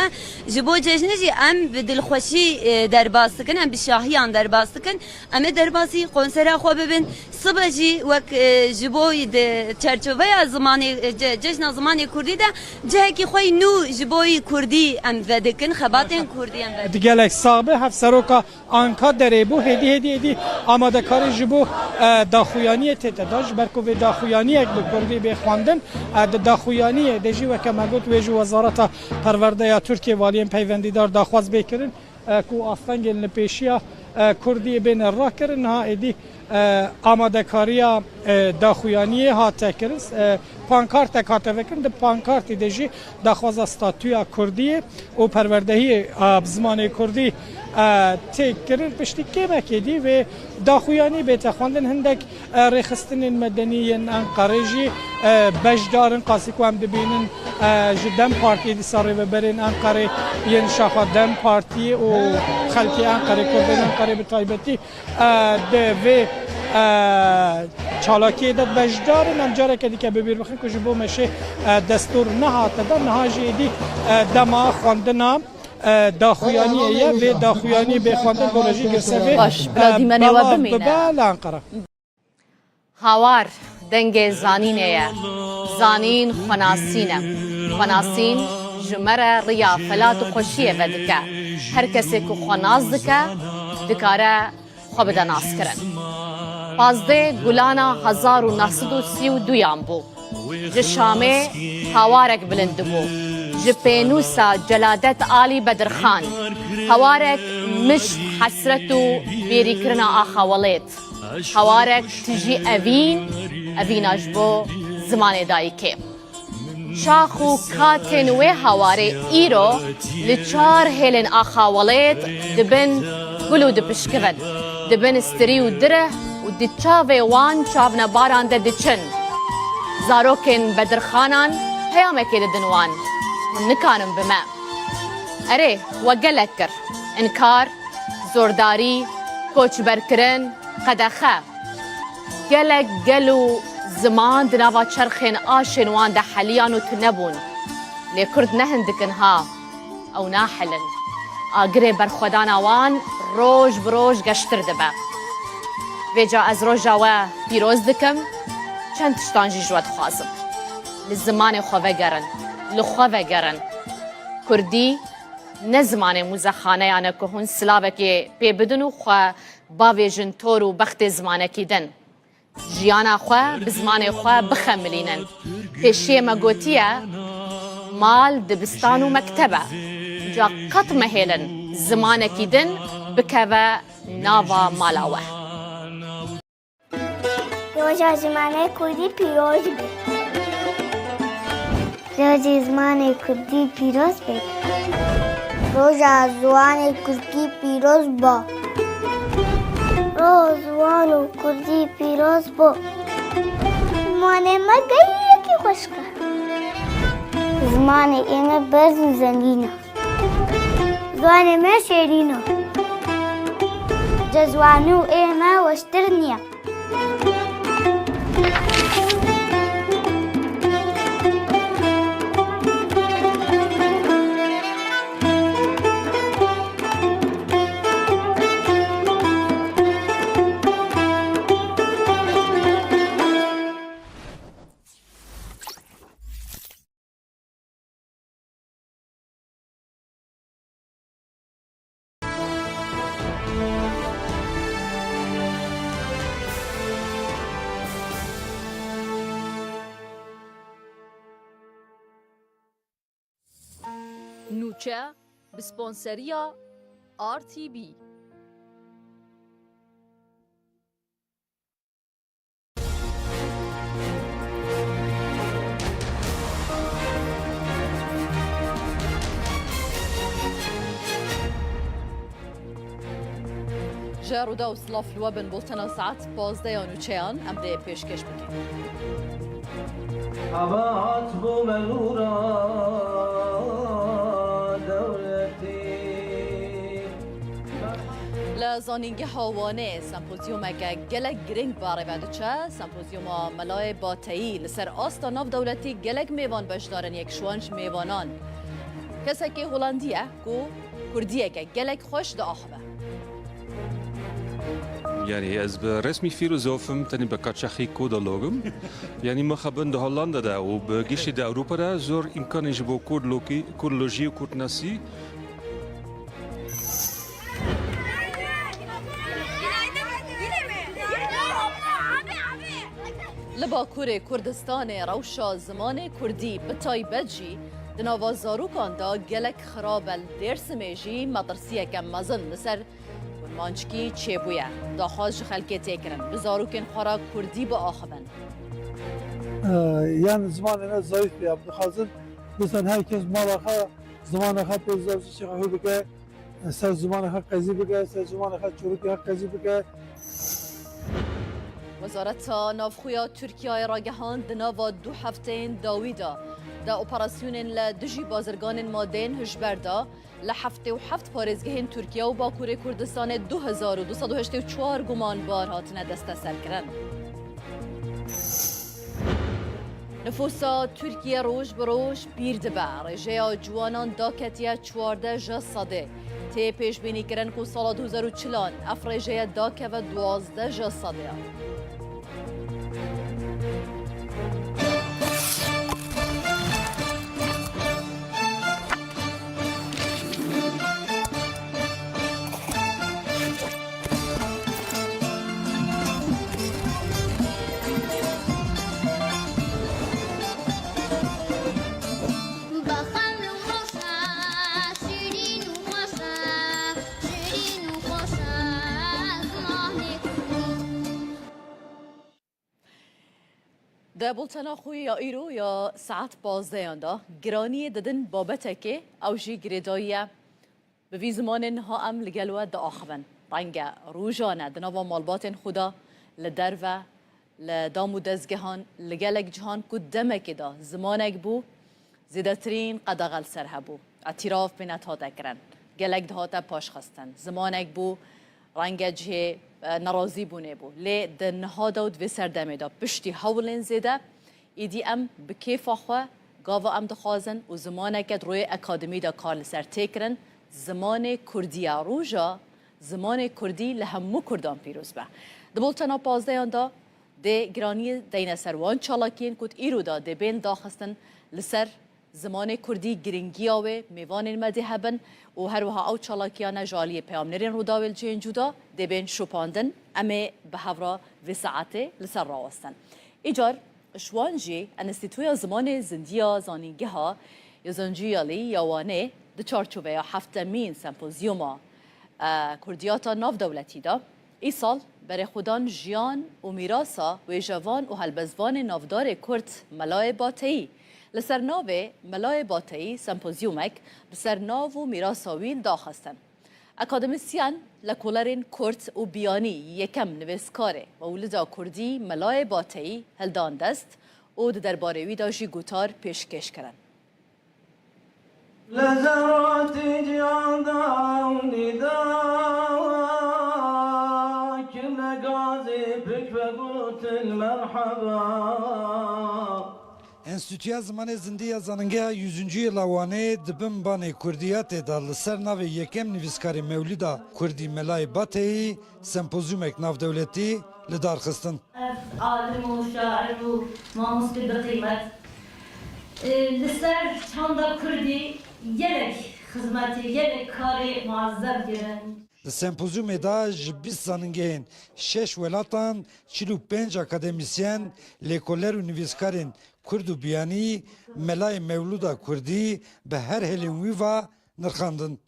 جبو جشنجی ام بدلخوشی درباس کن ام بشاهیان درباس کن ام درباسی قنصر خو ببن صبحی وک جبو چرچوبه زمانی جشن زمانی کردی ده جه کی خوی نو جبوی کردی ام ودکن خباتن کردی ام ود
دیگه صاحب هفسروکا آنکا دره بو هدی آماده کاری جبو داخویانی تداش برکو به داخویانی یک بکردی به خواندن داخویانی دجی و که مگوت ویجو وزارت پرورده یا ترکیه والیم پیوندیدار داخواز بکرن کو آستنگل نپیشیا کردی بین راه کرن ها ایدی آماده کاری داخویانی ها تکرس پانکارت کارت وکن د پانکارت دجی داخواز استاتویا کردی و پروردهی زمان کردی تکرر پشتی که مکیدی و داخویانی به تخواندن هندک رخصتن مدنی انقره جی بجدارن قاسی که هم دبینن جدم پارتی دی ساری و برین انقره ین شاخا دم پارتی و خلکی انقره کردن انقره به طایبتی و چالاکی داد بجدارن هم جاره کدی که ببیر بخین کجی بو مشه دستور نهات داد نهاجی دی دما خواندنام داخویانیه و داخویانی به خواندن بروژی گرسه
باش بلادی منه و بمینه
بله
هاوار دنگ زانینه زانین خناسین جمره ریا فلات و خوشیه ودکه هر کسی که خناز دکاره خو بده ناس کرن 15 گلانا 1932 یان بو جشامه هاوارک بلند بو جپینوسا جلادت آلی بدرخان هوارك مش حسرته بيريكرنا آخواليت هوارك تجي أبين أجبو زمان دايكي شاخو كاتن و هواري إيرو لچار هيلن آخواليت دبن قلو دبشكفن دبن استريو دره و دچاوه وان چاونا باران ده دچن زاروكن بدرخانان هيامكي ددنوان نكانم بما أري وقلكر إنكار زورداري كوچ بركرن قدخه قلق قلو زمان دناوا چرخين آشن وان ده حليان وتنبون لكرد نهندكن ها أو ناحلن آقري برخودانا وان روژ بروژ گشتر دبه ویجا از روژا و پیروز دکم چند تشتانجی جواد خوازم لزمان خواه گرن لخواه گرن کردی نه زمان موزخانه یعنی که هون سلاوه که پی بدن و خواه باویجن طور و بخت زمانه کی دن جیانا خواه بزمان خواه بخملینن پیشی مگوتیه مال دبستان و مکتبه جا قط مهیلن زمانه کی دن بکوه ناوا مالاوه
روژا زمانه کردی پیروز بید روژا زمانه کردی پیروز بید روژا زمانه کردی پیروز با روزوان کردی پیروز با زمانه ما گیه کی خوش کرد زمانه اینه برز زنگینه زمانه ما شیرینه جزوانو اینه وشتر نیه
نوچه بسپانسریا RTV جارودا و سلاف لوبن بولتنا ساعت 15 نوچهان ام ده پیشکش بکن
عبات بو منورا
لزانینگه هاوانه سمپوزیوم که گلک گرینگ باره ودچه سمپوزیوم ملای باتایی لسر آستا ناف دولتی گلک میوان بشدارن یک شوانج میوانان کسی که هلندیه کو کردیه که گلک خوش دا آخبه
يعني از برسمي فيلوزوفم تاني بكاتشاخي كودا لوغم يعني ما خبن ده هولندا ده وبجيش ده أوروبا ده زور إمكان يجيبوا كود لوكي كود لوجي وكود ناسي
لباکور کردستان روشا زمان کردی بتایبت جی دناوا زاروکان دا گلک خرابل درس میجی مدرسیه کم مزن لسر مانچکی چه بویه دا خواهش خلقه تکرن بزاروکن خورا کردی با آخبن
یعنی زمان اینا ضعیف بیاب بخواستن دوستان هر کس مالا خواه زمان خواه پیزدارسی چه خواهی بکه سر زمان خواه قضی بکه سر زمان خواه چروکی خواه قضی بکه
وزارت نافخویا ترکیه راگهان دناوا 2 هفته داویدا دا اپراسیون لدجی بازرگان مادین هجبردا لحفته و 7 پارێزگehên تورکیا و باکوور کوردستان 2284 گومانبار هاتنه دست سر کرن. نفوسا ترکیه روش بروش پیر دبه رژه جوانان داکتیه 14 جا صده تی پیش بینی کرن که سال 2040 اف رژه داکه و 12 جا صده ده بولتنا خوی یا ایرو یا ساعت 15 دا گرانی ددن بابته که او جی گریداییه به وی زمان ها ام لگلوه دا آخبن رنگ روژانه دناوا مالبات خدا لدرو لدامو دزگهان لگلک جهان که دمک دا زمانک بو زیدترین قدغل سره بو اعتراف بینت ها دکرن گلک دهاته پاش خستن زمانک بو رنگ جه نرازی بونه بو لی دنها داود و سردمه دا پشتی هولین زیده ایدی ام بکیف آخواه گاوا ام دخوازن و زمانه که روی اکادمی دا کار لسر تکرن زمان کردیا روژا زمان کردی لهمو کردان پیروز به دبولتنا 15 دا ده گرانی دین سروان چالاکین کد ایرو دا ده بین داخستن لسر زمان کردی گرینگیاوه میوان مذهبن و هر وها او چالاکیان جالی پیامنرین روداویل جنجودا ده بین شوپاندن اما به هورا و ساعته لسر راوستن ایجار شوانجی انستیتویا زمان زندیا زانینگه ها یا زنجیالی یوانه ده چارچوبه یا هفتمین سمپوزیوما کردیاتا ناف دولتی دا ای سال برای خودان جیان و میراسا و جوان و هلبزوان نافدار کرد ملای باتهی لسر ناو ملای باتهی سمپوزیومک بسر ناو و میراساوین داخستن اکادمیسیان لکولرین کرد و بیانی یکم نویسکاره و ولدا کردی ملای باتهی هلدان دست و درباره وی داجی گوتار پیشکش کرن
لزرات جیان داونی دا كل غازي بك بقوت المرحبا
Enstitüya Zamanê Zindiya Zanîngeha 100. yıla wanê dibin banê Kurdiyatê da li ser navê yekem nivîskarê Mewlida Kurdî Melayê Bateyî sempozyumek navdewletî li dar xistin.
Alim û şair û mamostê bi qîmet li ser çanda Kurdî gelek xizmetê gelek karê muazzeb girin.
Li sempozyumê da ji 20 zanîngehên 6 welatan 45 akademisyen, lêkoler û nivîskarên Kurd û biyanî Melayê Mewlûda Kurdî bi her helên wî ve nirxandin.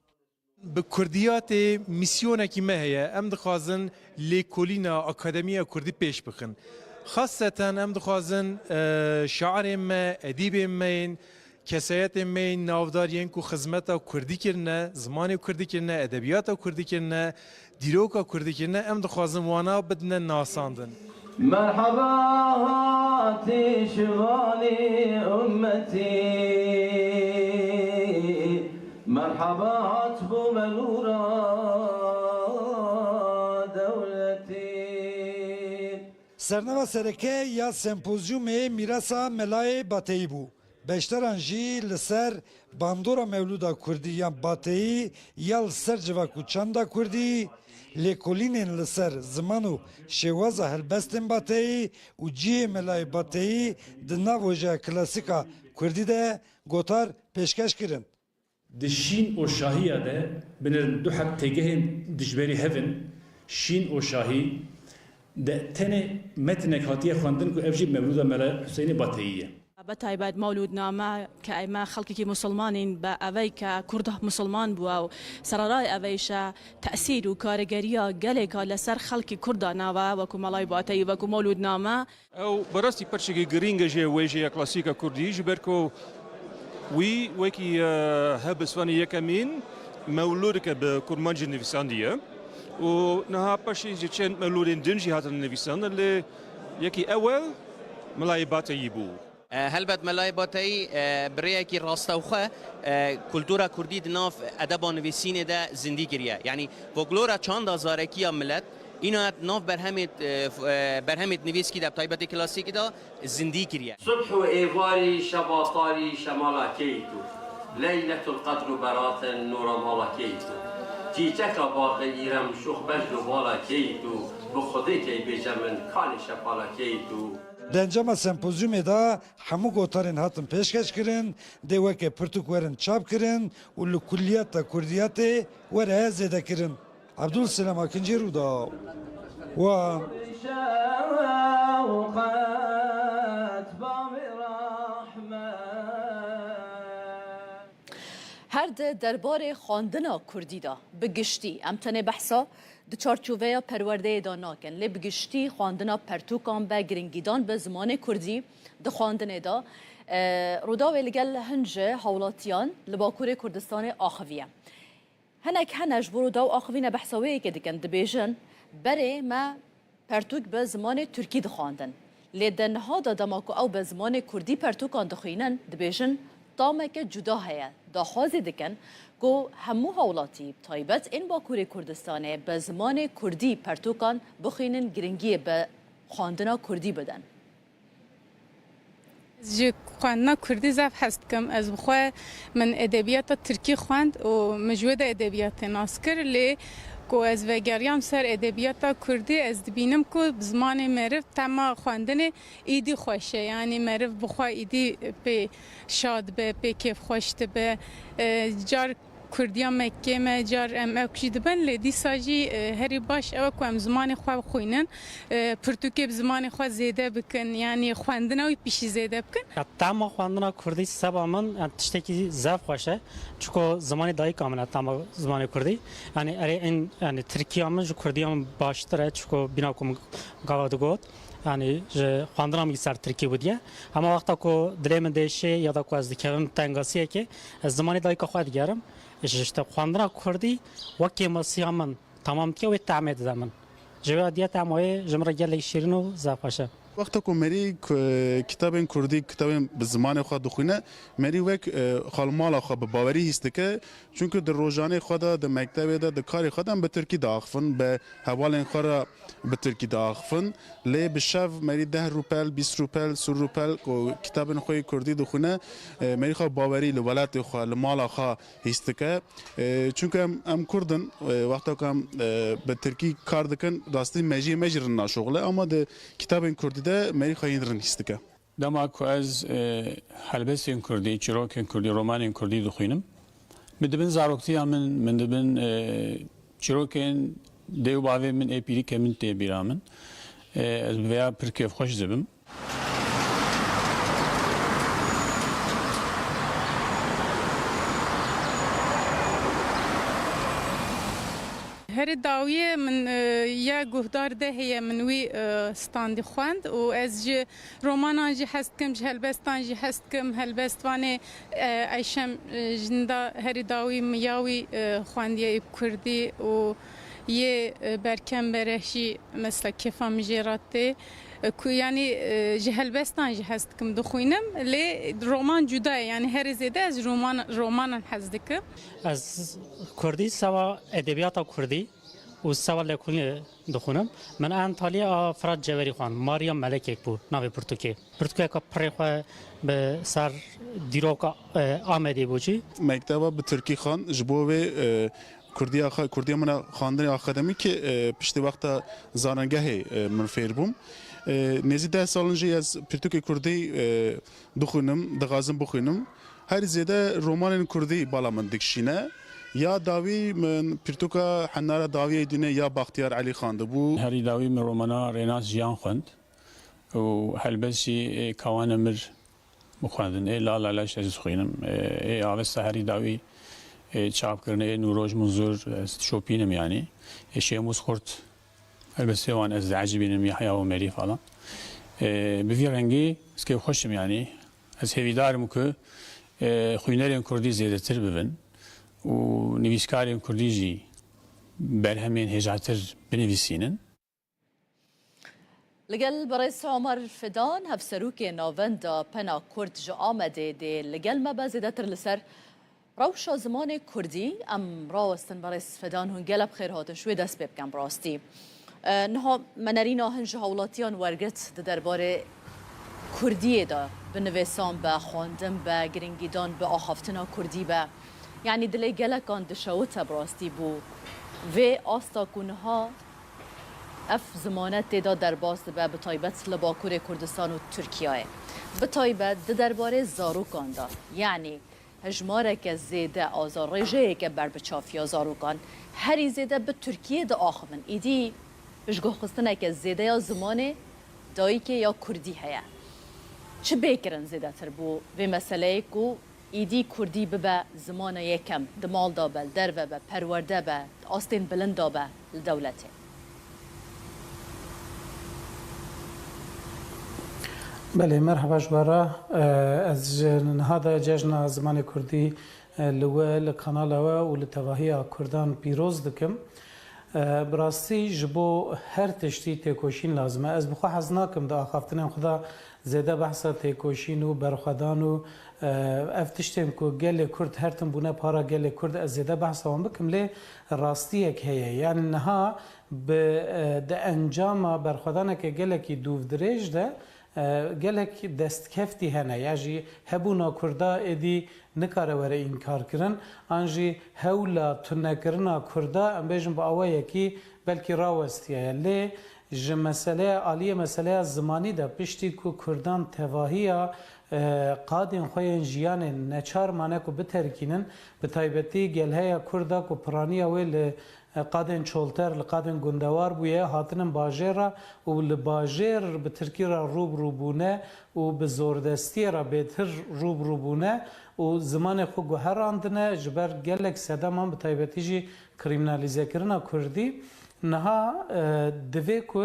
Bi Kurdiyatê misyonekî me heye em dixwazin lêkolîna Akademiya Kurdî pêş bixin. Xaseten em dixwazin şairên me, edîbên me yên kesayetên me yên navdariyên ku xizmeta Kurdî kirine, zimanê Kurdî kirine, edebiyata Kurdî kirine, dîroka Kurdî kirine em dixwazin wana bidine nasandin.
مرحبا هاتي شغالي أمتي مرحبا هاتبو منورا دولتي
Sernava sereke ya sempozyumê Mirasa Melayê Bateyî bû. Beşteran jî li ser bandora Mewlûda Kurdî yan Bateyî ya li ser civaku çanda Kurdî lêkolînên li ser ziman û şêwaza helbestên Bateyî û ciyê Melayê Bateyî di nav hojeya klasîka Kurdî de gotar pêşkeş kirin.
Di şîn û şahiya de binir du hek têgehên dijberî hevin şîn û şahî de tenê metinek hatiye xwendin ku ev jî Mewlûda Melayê Huseyinê Bateyî ye.
بەتایبەت مەولودنامە کە ئێمە خەڵکێکی مسلمانین بە ئەوەی کە کوردە مسلمان بووە و سەرڕای ئەوەیشە تەسیر و کارەگەریە گەلێکە لەسەر خەڵکی کوردە ناوە وەکو مەڵای باتەی وەکو مەولودنامە
ئەو بەڕاستی پەرچێکی گرینگە ژێ وێژەیە کلاسیکە کوردی ji ber ku wî wekî hebisvanî yekemîn mewlûdike bi kurmancê nivîsandiye û niha paşê ji çend mewlûdên din jî hatin nivîsandin lê yekî ewel Melayê Bateyî bû.
هلبت ملای باتایی برای کی راستوخه کلتورا کردی دناف ادب نویسینه ده زندگی کریه یعنی فولکلورا چند هزارکی ملت اینا ناف برهمت نویس کی ده تایبت کلاسیکی ده زندگی کریه
صبح و ایواری شباطاری شمالا کیتو لیلت القدر برات نور مالا کیتو چیچک باقی ایرم شوخ بجل بالا کیتو بخودی کی بجمن کانی شپالا کیتو
Dencama sempozyumê da hemû gotarên hatin pêşkeş kirin, dê weke pirtûk werin çap kirin û li kulliyata Kurdiyatê were zêde kirin. Abdul Selam Akıncı Rûda. Wan.
هر ده درباره خواندنا کردی دا بگشتی امتنه بحثا د چارچوبه پرورده دا ناکن لی بگشتی خواندنا پرتوکان به گرنگیدان به زمان کردی د خواندنه دا رودا و لگل هنج حولاتیان لباکور کردستان آخویه هنک هنج برو دا و آخوینه بحثاوی که دکن دبیجن بره ما پرتوک به زمان ترکی دخواندن لی دنها دا دماکو او به زمان کردی پرتوکان دخوینن دبیجن دامک جدا هیا داخوازی دکن گو همو حولاتی تایبت این باکور کردستانه به زمان کردی پرتوکان بخینن گرنگی به خواندنا کردی بدن
جي خواندنا كردي زاف حستكم از بخوا من ادبيات تركي خواند و مجوده ادبيات ناسكر لي کو از وگریام سر ادبیات کردی از دبینم کو زمان مرف تما خواندن ایدی خوشه یعنی مرف بخوا ایدی به شاد به کیف خوشت به جار کردیا مکه ما جار ام اکشید بن لدی ساجی هری باش او کو ام زمان خو خوینن پرتوکی زمان خو زیده بکن یعنی خواندن او پیش زیده بکن
تما خواندن کردی سبا من تشتکی زاف خوشه چون زمان دایی کاملا تما زمان کردی یعنی اره این یعنی ترکیه من جو کردی هم باشتره چون بنا کم گاواد گود یعنی خواندنم یک سر ترکی بودیه اما وقتا کو دلم دیشه یا دا کو از دکرم تنگاسیه که از زمان دایی که خواهد گرم işte خواندن کردی وقتی مسیحمن تمام که و تعمید زمان جواب دیت امای جمره گله شیرین و زافاشه
وقتا که مری کتاب کردی کتاب به زمان خود دخونه مری وک خالمال خود به باوری هست که چون که در روزانه خود در مکتب در کار خودم به ترکی داخفن به حوال خورا به ترکی داخفن لی به شب مری 10 روپل 20 روپل 30 روپل که کتاب خوی کردی دخونه مری خود باوری لولات خود لمال خود هست که چون که ام کردن وقتا که به ترکی کار دکن راستی مجرن شغله اما در کتاب کردی ده مری خواهی رنیست که
دما کو از هلبس کردی چروک کردی رومان کردی دخوینم مدبن زاروکتی من دبن چروک دیو باوی من اپیری کمن تی بیرامن از ویا پرکیف خوش زبم
هر داویه من یا گهدار ده هی منوی ستاندی خواند و از جه رومانان جه هست کم جه هلبستان جه هست کم هلبستوانه ایشم جندا هر داوی میاوی خواندیه کردی و یه برکم برشی مثل کفا مجراته یعنی جه هلبستان جه هست کم دخوینم لی رومان جدا یعنی هر زیده از رومان هست دکم
از کردی سوا ادبیات کردی و سوا لکونی دخونم من انطالیا فراد جوری خوان ماریا ملک بود ناوی پرتوکی که پری خو به سر دیروکا آمدی بودی
مکتب به ترکی خان جبوه کردی من خواندن آکادمی که پشت وقت زارنگه من فیر بوم نزدیک 10 سالنجی از پرتوک کردی دخونم دغازم بخونم هر زیاده رومان کردی بالا من دکشینه یا داوی من پرتوکا حناره داوی دونه یا بختیار علی خانده بو
هری داوی من رومانا ریناس جیان خوند و هلبسی کوان مر بخواندن لا لا لاش از خوینم آوست هری داوی چاپ کرنه نوروز منظور شوپینم یعنی شیموس خورد البته وان از عجیبینم یحیی و مری فلان به رنگی اسکی خوشم یعنی از هویدارم که خوینرین کردی زیاده تر ببین و نویسکارین کردی جی برهمین هجاتر بنویسینن
لگل برئیس عمر فدان هفسروک ناوندا پنا کرد جو آمده ده لگل ما بازیدتر لسر روش زمان کردی ام راستن برئیس فدان هنگل بخیر هاتن شوی دست بکن براستی نها منرینا هنج هولاتیان ورگت درباره کردی دا بنویسان با خواندن با گرینگیدان با آخافتنا کردی با یعنی دلی گلکان دشوت براستی بو و آستا کنها اف زمانت دا در باست با بطایبت لباکور کردستان و ترکیه بطایبت درباره زاروکان دا یعنی هجماره که زیده آزار رجه که بر بچافیا زاروکان هری زیده به ترکیه دا آخوان ایدی بشگاه خستنه که زیده یا زمان دایی که یا کردی هیا چه بیکرن زیده تر بو و مسئله که ایدی کردی ببه زمان یکم دمال دابل در و به پرورده به آستین بلند دابه لدولته
بله مرحبا جوارا از هذا جشن زمان كردي لو قناه و لتواهي كردان پیروز دکم براستی جبو هر تشتی تکوشین لازمه از بخوا حزناکم دا خافتنم خدا زیده بحثا تکوشین و برخدان و افتشتم که گل کرد هرتم بونه پارا گل کرد از زیده بحثا هم بکم لی راستی یک هیه یعنی نها به انجام برخدانه که گل کی دوف دریج ده gelek destkefti hene ya jî hebûna Kurda êdî nikare were înkar kirin an jî hewla tunekirina Kurda em bêjin bi awayekî belkî rawestiye lê ji meseleya aliyê meseleya zimanî de piştî ku Kurdan tevahiya qadên xwe yên jiyanê neçar mane ku biterkînin bi taybetî gelheya Kurda ku piraniya wê li qadên çolter li qadên gundewar bûye hatinin bajêra û li bajêr bi Tirkî re rûbrûbûne û bi zordestiyê re bêtir rûbrûbûne û zimanê xwe guherandine ji ber gelek sedeman bi taybetî jî krîminalîzekirina Kurdî niha divê ku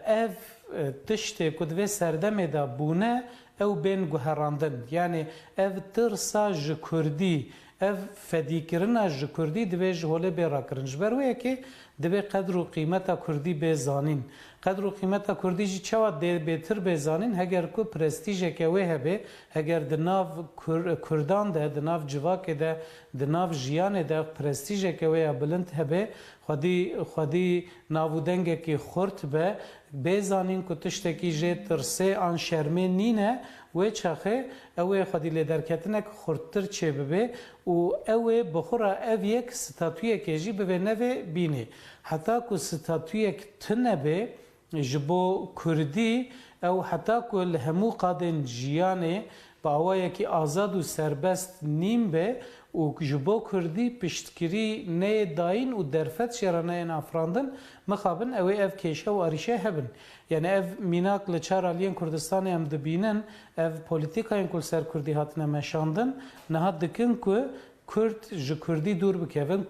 ev tiştê ku divê serdemê de bûne ew bên guherandin yani ev tirsa ji Kurdî ev fedîkirina ji Kurdî divê ji holê bê rakirin ji ber wê yekê divê qedr û qîmeta Kurdî bê zanîn qedr û qîmeta Kurdî jî çawa dê bêtir bê zanîn heger ku prestîjeke wê hebe heger di nav Kurdan de di nav civakê de di nav jiyanê de prestîjeke wê ya bilind hebe xwedî navûdengekî xurt be bê zanîn ku tiştekî jê tirsê an şermê nîne wê çaxê ew ê xwedî lê derketinek xurttir çê bibe û ew ê bixura ev yek statûyekê jî bi vê nevê bînê heta ku statûyek tune bê ji bo Kurdî ew heta ku li hemû qadên jiyanê bi awayekî azad û serbest nîm be û ji bo Kurdî piştkirî neyê dayîn û derfet şêraneyên afirandin mixabin ew ê ev kêşe û arîşe hebin yani ev mînak li çar aliyên Kurdistanê em dibînin ev polîtîkayên ku li ser Kurdî hatine meşandin niha dikin ku Kurd ji Kurdî dûr bikevin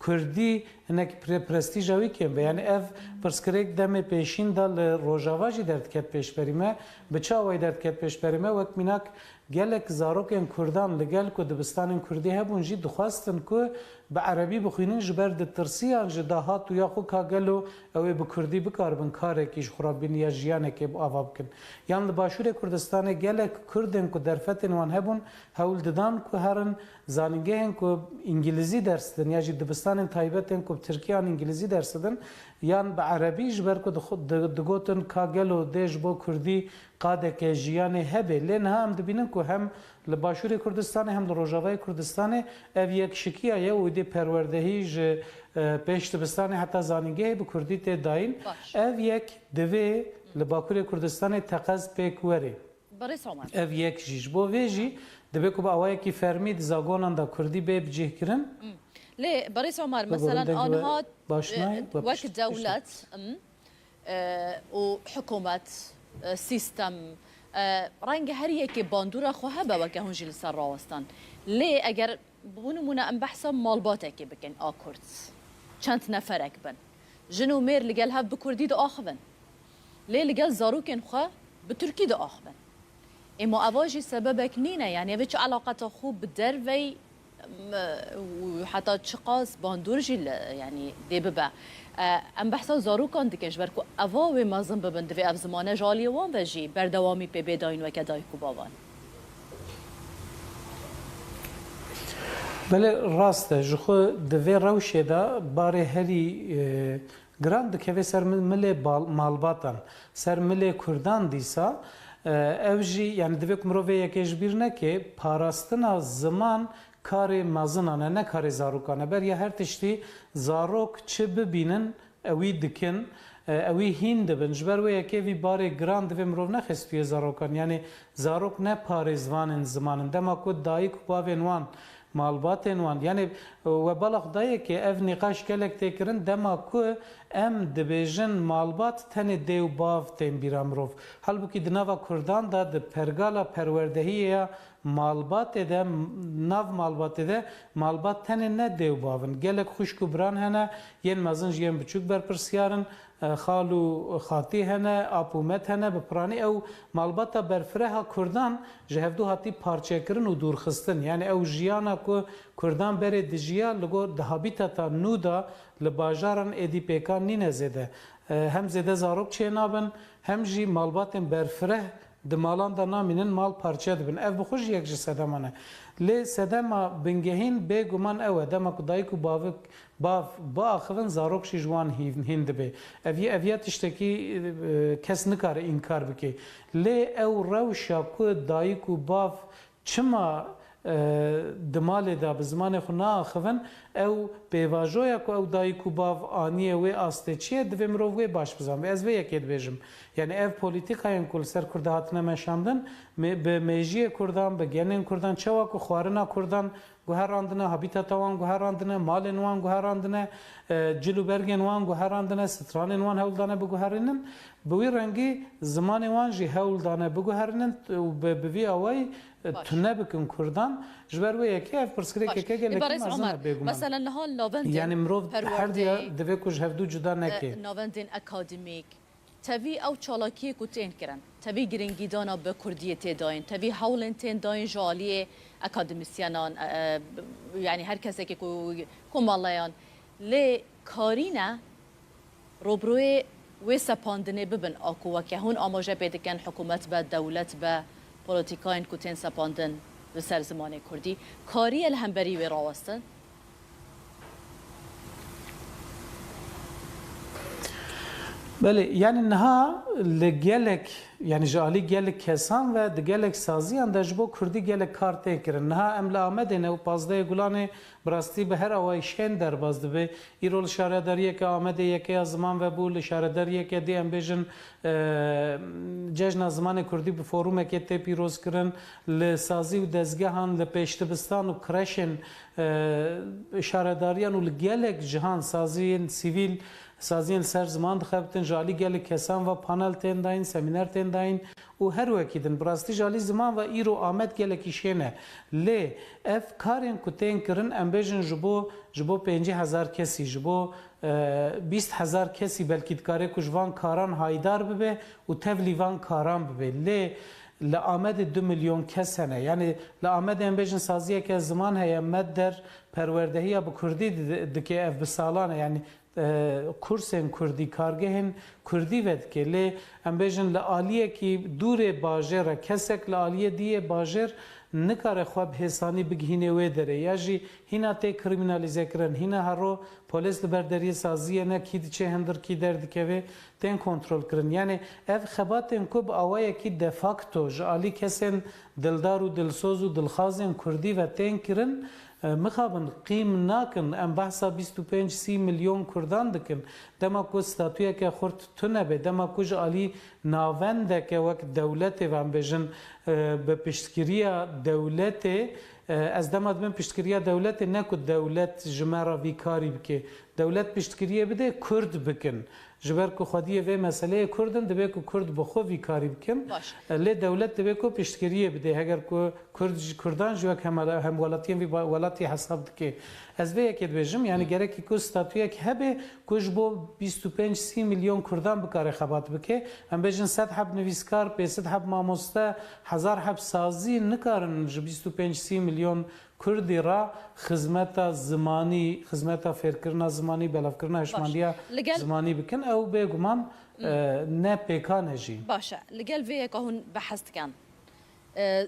Kurdî hinek prestîja wî kêm be yani ev pirsgirêk demê pêşîn da li Rojava jî derdket pêşberî me bi çawayê derdket pêşberî me wek mînak gelek zarokên Kurdan li gel ku dibistanên Kurdî hebûn jî dixwastin ku bi erebî bixwînin ji ber di tirsiyan ji dahat û ya xwe ka gelo ew ê bi Kurdî bikaribin karekî ji xurabîniya jiyanekê ava bikin yan li başûrê Kurdistanê gelek Kurdên ku derfetên wan hebûn hewl didan ku herin zanîngehên ku îngilîzî ders didin ya jî dibistanên taybetên ku Tirkiyan îngilîzî ders didin yan bi erebî ji ber ku digotin ka gelo dê ji bo Kurdî qadeke jiyanê hebe lê niha em dibînin ku hem li başûrê Kurdistanê hem li Rojavayê Kurdistanê ev yekşikiya ye û dê perwerdehî ji pêş dibistanê heta zanîngehê bi Kurdî tê dayîn ev yek divê li Bakurê Kurdistanê teqez pêk were ev yek jî ji bo vê jî dibe ku bi awayekî fermî di zagonan da Kurdî bê bicihkirin
ليه بريس عمر مثلا انها وقت دولة وحكومة سيستم رنگ هر یکی باندورا خواه با وکه هنجی لسر راوستان لی اگر بونمونه ام بحثا مالباته که بکن آکورد چند نفرک بن جنو میر لگل هب بکردی دو آخبن لی لگل زاروکن خواه بترکی دو آخبن اما اواجی سببک نینه یعنی وچ علاقت خوب بدر وی وحتى تشقاس باندور جيل يعني دي ببا ام بحثا زارو كان دكنج بركو اواوي ما زنب بند في اف زمانه جالي وان بجي بردوامي بي بداين وكداي كوباوان
بله راسته جخو دوی روشه دا باره هری گراند که سر مل مالباتن سر مل کردان دیسا اوجی یعنی دوی کمروی یکیش بیرنه که پاراستنا زمان کاری مازنانه نه کاری زاروکانه بر یا هر تشتی زاروک چه ببینن اوی دکن اوی هین دبن جبر و یکی وی باری گراند و مرو نخستوی زاروکان یعنی زاروک نه پاری زوانن زمانن دما کو دایی کو باوین وان مالباتن وان یعنی و بلغ دایی که اف نقاش کلک تکرن دما کو ام دبیجن مالبات تن دیو باف تن بیرامروف halbuki dnava Kurdan da de pergala perwerdehiye malbat de nav malbat de malbat tene ne dev bavın gelek xuşku bran hene yen mazın yen buçuk ber persiyarın xalu xati hene apumet hene be prani ev malbata berfreha Kurdan jehevdu hati parçekirin u durxistin yani ev jiyana ku Kurdan bere dijiya lego dahabitata nuda li bajaran edîpêkan nîne zêde hem zêde zarok çênabin hem jî malbatên berfireh دمالان دا نامینن مال پارچه دبن اف بخوش یک جی سدمانه لی سدما بنگهین بگومان اوه دما کدایی کو باوک با آخوان زاروک شیجوان هند به اویا تشتکی کس نکاره انکار بکی لی او روشا کو دایی کو باف چما دمالی دا بزمان خونا آخوان او پیواجویا کو او دایی کو باف آنیه وی آسته چیه دوی مرو وی باش بزن و از وی یکید بیجم یعنی اف پولیتیک هاین کل سر کرده هاتنه مشاندن به میجی کردان به گنین کردان چوا کو خوارنا کردان گوهراندنه هابیتات وان گوهراندنه مال وان گوهراندنه جلو برگن وان گوهراندنه ستران وان هولدانه بگوهرینن بوی رنگی زمان وان جی هولدانه بگوهرینن و به وی اوای تنه بکن کردان جبر وی یکی اف پرسکری که گله که مازن بگم
مثلا نهال ناوندین
یعنی مروف هر دیا دوی کج هفدو جدا نکی
ناوندین اکادمیک تبي او چالاکی کو تین کرن تبي گرنگی دانا به کردی تداین تبي هولن تین داین جالی اکادمیسیانان یعنی هر کسی که کو مالایان لی کارینا روبروی و سپاندنه ببن آکو و که هون آماجه بیدکن حکومت به دولت به پولیتیکاین کو تین سپاندن به سر زمان کردی کاری الهمبری و راوستن
بله یعنی نها لگلک یعنی جالی گلک کسان و دگلک سازیان دجبو کردی گلک کارته کرن نها املا آمدنه و پازده گلانه براستی به هر آوای شین در بازده به ایرول شارداریه که آمده یکی از زمان و بول شارداریه که دی ام بیجن جشن زمان کردی به فوروم که تی پیروز کرن لسازی و دزگهان لپیشتبستان و کرشن شارداریان و لگلک جهان سازی سیویل سازین سر زمان دخبتن جالی گل کسان و پانل تین داین سمینار تین داین و هر وکیدن براستی جالی زمان و ایرو آمد گل کیشینه لی اف کارین کتین کرن امبیجن جبو 50,000 کسی جبو 20,000 کسی بلکه کاری کجوان کاران هایدار ببه و تولیوان کاران ببه لی لآمد 2 میلیون کس هنه یعنی لآمد امبیجن سازیه که زمان هیا مد در پروردهی با کردی دکه اف بسالانه یعنی کورسن کردی کارگهن کردی ود که لی ام بیجن لآلیه کی دور باجر کسک لآلیه دیه باجر نکاره خواب حسانی بگهینه و داره یا جی هینا تی کریمینالیزه کرن هینا هرو پولیس لبرداری سازیه نه کی چه هندر کی درد که و تین کنترل کرن یعنی اف خباتن کوب آوای کی دفاکتو جالی کسن دلدار و دلسوز و دلخازن کردی و تین کرن مخابن قیم ناکن ام بحثا 25-30 میلیون کردان دکن دما کو ستاتویا که خورد تونه به دما کو جالی ناونده که وقت دولت و ام بجن به پشتگیری دولت از دماد من پشتگیری دولت نکو دولت جمعه ویکاری بکه دولت پشتگیری بده کرد بکن جبر کو خودی و مسئله کردن دبی کو کرد بخو ویکاری بکن لی دولت دبی کو پشتگیری بده اگر کو کردان جو هم ولاتیم وی ولاتی حساب دکه از وی اکید بجم یعنی گره کی کو استاتویا که هبه کوج بو 25-30 میلیون کردان بکاره خبات بکه هم بجن 100 حب نویسکار 500 حب ماموسته 1000 حب سازی نکارن 25-30 میلیون کردی را خدمت زمانی خدمت فکرنا زمانی بلاف کرنا هشماندیا زمانی بکن او بگمان نه پیکانه جی
باشه لگل وی که هون بحث کن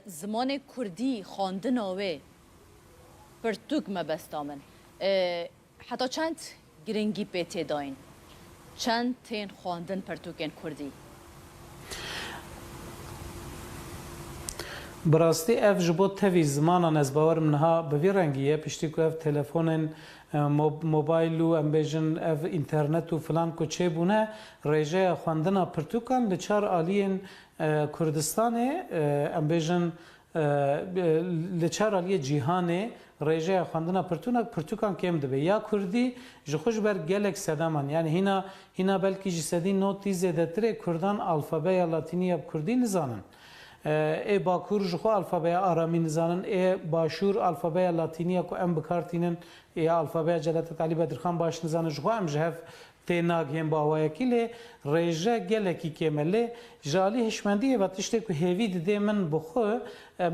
زمان کردی خواندن آوه پرتوک مبستامن حتی چند گرنگی پیتی داین چند تین خواندن پرتوکن کردی
براستی اف جبو تفی زمانان از باورم نها بوی رنگیه پشتی که اف تلفون موبایل و ام بیجن اف اینترنت و فلان کو چه بونه ریجه خواندن پرتوکان لچار آلین کردستان ام بیجن لچار آلی جیهانه ریجه خواندن پرتوکان کم دبی یا کردی جخوش بر گلک سدامان یعنی هینا بلکی جسدی نوتی زیده تره کردان الفابه لاتینی اب کردی نزانن ای باکور جخو الفابه آرامی نزانن ای باشور الفابه لاتینی کو ام بکارتینن ای الفابه جلالت علی بدرخان باش نزانن جخو ام جهف تیناگ هم باوای کلی ریجه گلکی کمله جالی هشمندی و تشته که هیوی ده من بخو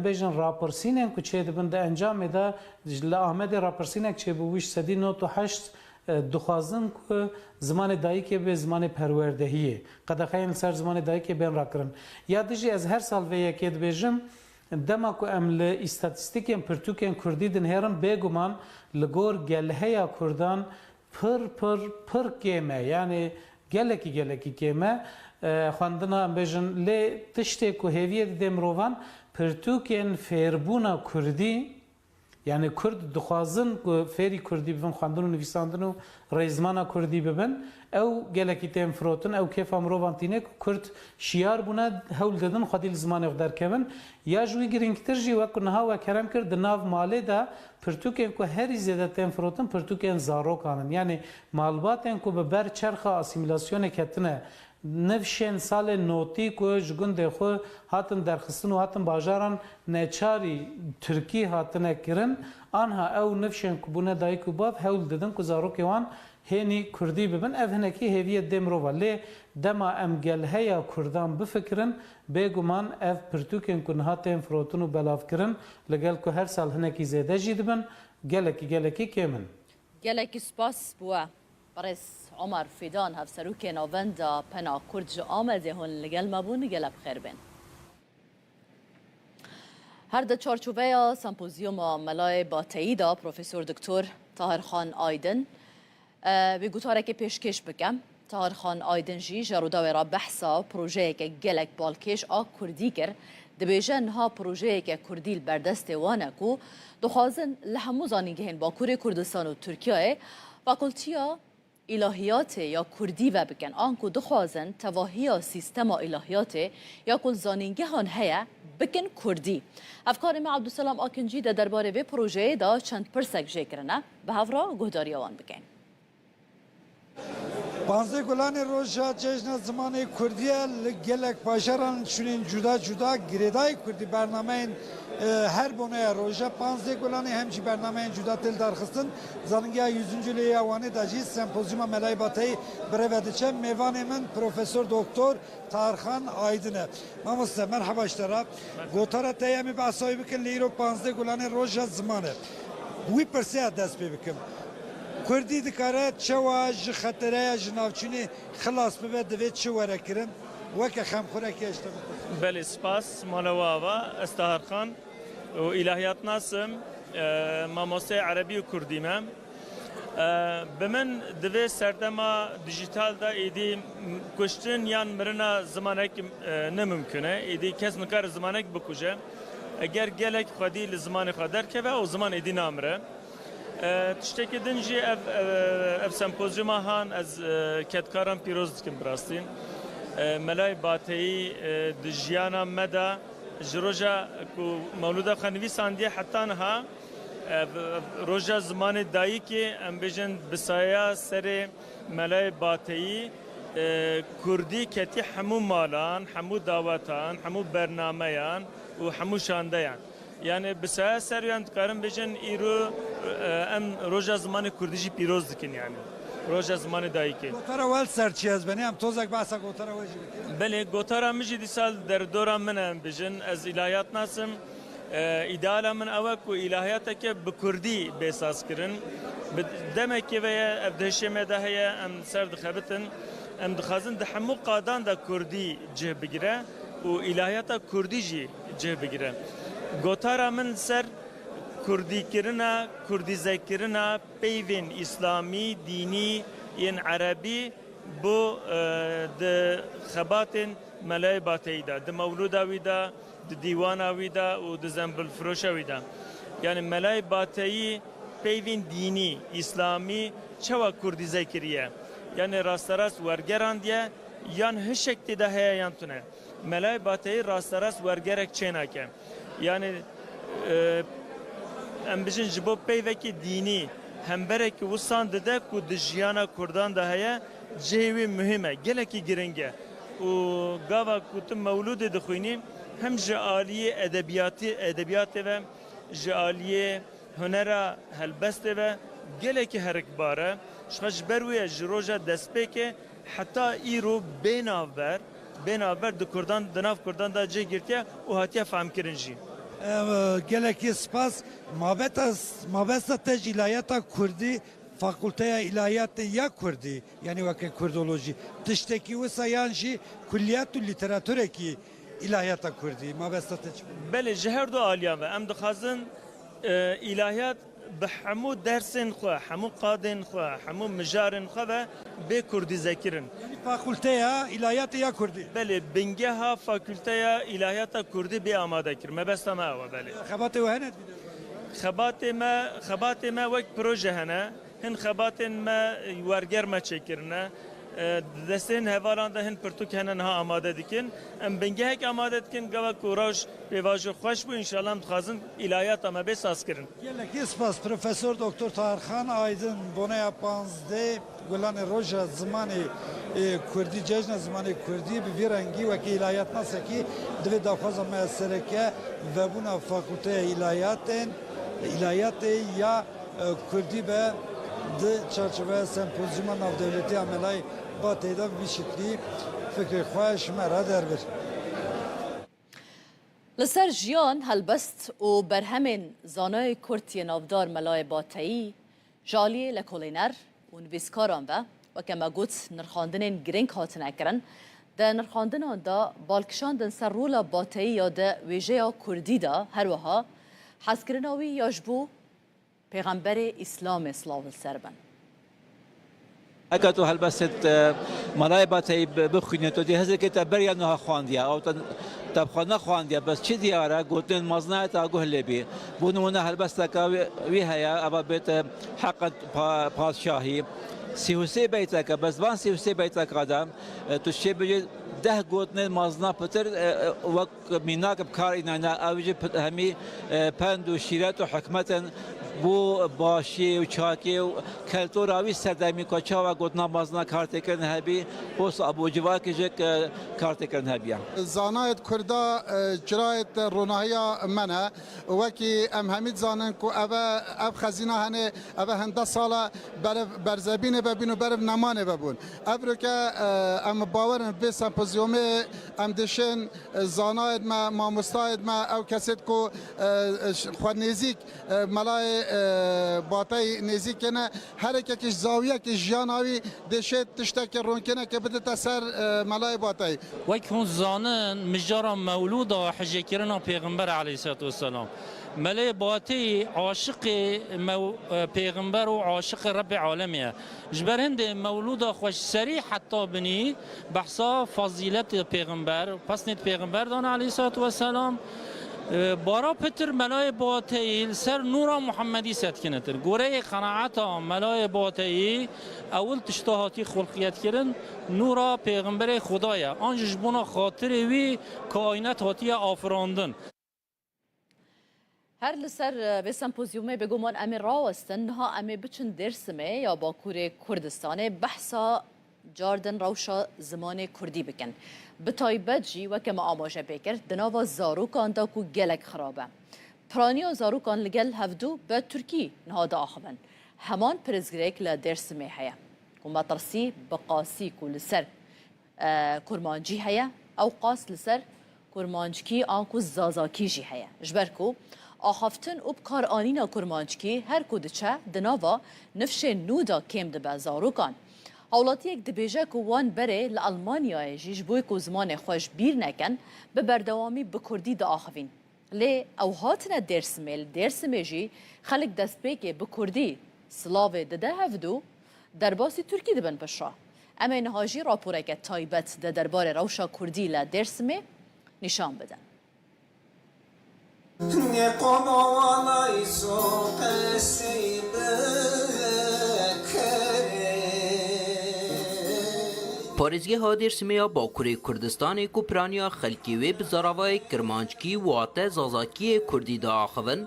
بیشتر راپرسینن که چه دبند انجام ده جل آمده راپرسینک چه بویش 198 دخوازن که زمان دایی که به زمان پروردهیه قدخین سر زمان دایی که بین را کرن یادجی از هر سال و یکید بیجم دما کو ام ل استاتستیکن پرتوکن کردی دن هرم بگومان لگور گلهیا کردان پر کمه یعنی گلکی کمه خواندنا ام بیجن ل تشته کو هویت دمروان پرتوکن فیربونا کردی yani Kurd dixwazin ku fêrî Kurdî bibin xwendin û nivîsandin û rêzmana Kurdî bibin ew gelekî tên firotin ew kêfa mirovan tîne ku Kurd şiyar bûne hewl didin xwedî li zimanê xwe derkevin ya ji wî girîngtir jî wek niha we kerem kir di nav malê de pirtûkên ku herî zêde tên firotin pirtûkên zarokan in yani malbatên ku bi ber çerxa asîmîlasyonê ketine nivşên salê notî ku ji gundê xwe hatin derxistin û hatin bajaran neçarî Tirkî hatine kirin anha ew nivşên ku bûne dayîk û bav hewl didin ku zarokê wan hênî Kurdî bibin ev hinekî hêviyet dê mirova lê dema em gelheya Kurdan bifikirin bêguman ev pirtûkên ku niha tên firotin û belavkirin li gel ku her sal hinekî zêde jî dibin gelekî kêmin.
gelekî spas bûye برس عمر فیدان هفسروک ناوندا پنا کرد جو آمده هون لگل مبون گلب خیر بین هر ده چارچوبه سمپوزیوم ملای باتایی دا پروفسور دکتر طاهرخان آیدن به گوتاره که پیشکش بکم طاهرخان آیدن جی جارودا و را بحثا پروژه که گلک بالکش آ کردی کر دبیجن ها پروژه که کردیل بردست وانکو دخوازن لحمو زانیگهن با کوری کردستان و ترکیه و کلتیا الهیات یا کردی و بکن آنکو دخوازن تواهی سیستم الهیات یا کل زانینگه هان هیا بکن کردی افکار ما عبدالسلام آکنجی در درباره به پروژه دا چند پرسک جکرنه به هفرا گهداری آوان بکن
Panzê Gulanê roja cejna zimanê Kurdiye li gelek bajaran şunên cuda girêdayê Kurdî bernameyên her boneya roja Panzê Gulanê hem jî bernameyên cuda têl darxistin zanîngeya 100. lêya wanê da jî sempozyuma Melayê Batayî birêve diçe mêvanê min Profesör Doktor Tarxan Aydin e. Mamoste merhaba iştera. Gotara te em ê behsayî bikin li îro Panzê Gulanê roja ziman e. Wî pirsiya dest pê bikim. Kurdî dikare çawa ji xetereya ji navçînê xilas bibe divê çi were kirin weke xemxurekê işte
Belê spas malawava ez Taharxan û ilahiyat nasim mamosteyê Erebî û Kurdî me bi min divê serdema dijîtal da êdî kuştin yan mirina zimanek nemimkün e êdî kes nikare zimanek bikuje eger gelek xwedî li zimanê xwe derkeve û ziman êdî namire tiştekî din jî ev sempozyuma han ez ketkaran pîroz dikim bi rastî Melayê Batayî di jiyana me de ji roja ku mewlûda xwe nivîsandiye heta niha roja zimanê dayîkê em bêjin bisaya serê Melayê Batayî Kurdî ketî hemû malan, hemû dawetan, hemû bernameyan û hemû şandeyan. Yani bisaya seryan dikarin bêjin îro em roja zimanê Kurdî jî pîroz dikin yani. Roja zimanê dayîkê.
Gotara wel serçî ez benê em tozek behsa gotara we jî bikin.
Belê gotara min jî dîsal derdora min em bêjin ez ilahiyat nasim îdeala min ew e ku ilahiyateke bi Kurdî bêsaz kirin. Demekê ve ye ev dihişê me de heye em ser dixebitin em dixwazin di hemû qadan da Kurdî cih bigire û ilahiyata Kurdî jî cih bigire. Gotara min ser Kurdîkirina, Kurdîzekirina peyvên İslamî, dînî yên Erebî bu di xebatên Melayê Batayî da, di mewlûda wî da, di dîwana wî da û di zembilfiroşa wî da. Yani Melayê Batayî peyvên dînî, İslamî çawa Kurdîze kiriye. Yani rasterast wergerandiye yan hişek tê de heye yan tune. Melayê Batayî rasterast wergerek çênake. Yani em bijin ji bo peyvekî dînî hemberekî wisan dide ku di jiyana Kurdan da heye cihê wî muhim e gelekî giring e û gava ku tu mewlûdê dixwînî hem ji aliyê edebiyatê ve ji aliyê hunera helbestê ve gelekî herikbar e ji ji ber wê ji roja destpêkê heta îro bênavber di Kurdan di nav Kurdan da cih girtiye û hatiye femkirin jî.
Gelekî spas mabesta te jî ilayeta Kurdî فاکولته الهیات یا کردی یعنی وک کردولوژی تشتکی و سیانجی کلیات و لیتراتوره کی الهیات کردی ما بستت
بله جهر دو عالیه و ام دخوازن الهیات به همو درسن خو همو قادن خو همو مجارن خو و به کردی ذکرن
یعنی فاکولته الهیات یا کردی
بله بنگه ها فاکولته الهیات کردی به آماده کرد ما بس ما و بله
خبات وهنت
خبات ما وقت پروژه هنه هن خبات ما ورگر ما چکرنه دستین هوالان ده هن پرتوک هنن ها آماده دکن ام بنگه هک آماده دکن گوه کوراج به واجه خوش بو انشالله متخازن الهیات ما به ساز کرن
گلکی سپاس پروفسور دکتر طاهرخان آیدن بونه 15 گلان روژا زمانی کردی جشن زمانی کردی به ویرنگی و که الهیات نسکی دوی داخوازم سرکه و بونا فاکولته الهیات یا کردی به ده چارچوبه سمپوزیوم ناو دولتی عملای با تعداد بیشتری فکر خواهش مرا در بر
لسر جیان هلبست و برهمین زانای کرتی نافدار ملای باتایی جالی لکولینر و نویسکاران و کما گوت نرخاندنین گرینگ هاتن اکرن ده نرخاندنان دا بالکشاندن سر رولا باتایی یا ده ویژه کردی دا هر وها حسکرناوی یاجبو پیغمبر اسلام سلاو سربن
اگر تو هلبست ملای باتایی بخونی تو دی هزر که تبریا نها خواندیا او تبخانه خواندیا بس چی دیاره گوتن مزنه تا گهلی بی بونمونه هلبست که وی هیا اما بیت حق پادشاهی 33 بیت که بس وان 33 بیت که آدم تو چی بجی 10 گوتن مزنه پتر وقت میناک بکار اینا اوجی همی پند و شیرت و حکمت بو باشی و چاکی و کلتوراوی سردمی کچا و گوتنا مازنا کارت کردن هبی بوس ابو جوا کجک کارت کردن هبیا
زانایت کردا جرایت روناهیا منه وکی ام همید زانن کو اب خزینه هنه اب هنده سالا برزبین ببینو برب نمانه ببون ابرو که ام باورن به سمپوزیوم ام دشن زانایت ما مستایت ما او کسید کو خود نزیک ملای باتای نزیک نه هر کیش زاویه که جاناوی دشت تشتک رونکنه که بده تسر ملای باتای
وک هون زانن مجارا مولود حجه کرنا پیغمبر علیه الصلاه و السلام ملای باتی عاشق پیغمبر و عاشق رب عالمیه جبرند مولود خوش سری حتی بنی بحثا فضیلت پیغمبر پس نیت پیغمبر دان علیه الصلاه و السلام بارا پتر ملای باتی سر نورا محمدی ست کنتر گوره قناعتا ملای باتی اول تشتهاتی خلقیت کردن نورا پیغمبر خدایا آنجش بنا خاطر وی کائنات هاتی آفراندن
هر لسر به سمپوزیومه بگومان امی راوستن ها امی بچن درسمه یا باکور کردستانه بحثا جاردن روشا زمان کردی بکن به تایبت جی و که ما آماجه بکر دناوا زاروکان دا کو گلک خرابه پرانی و زاروکان لگل هفدو به ترکی نهاده آخبن همان پرزگریک لدرس می هیا و مطرسی بقاسی کو لسر کرمانجی هیا او قاس لسر کرمانجکی آنکو زازاکی جی هیا جبرکو آخفتن او بکار آنینا کرمانجکی هر کودچه دناوا نفش نودا کم دبه زاروکان حالاتی یک دبیجه که وان بره لألمانیا جیش بوی که زمان خوش بیر نکن به بردوامی بکردی دا آخوین لی او هاتنا درسمه جی خلق دست بیگه بکردی سلاوه دده هفدو در باسی ترکی دبن پشا اما نهاجی راپوره که تایبت ده دربار روشا کردی لدرسمه نشان بدن
پارێزگای هادێرسمەیە باکوورê Kurdistanê ku piraniya xelkî wê bi zaravayê kirmanckî wate zazakiyê Kurdî de axivin,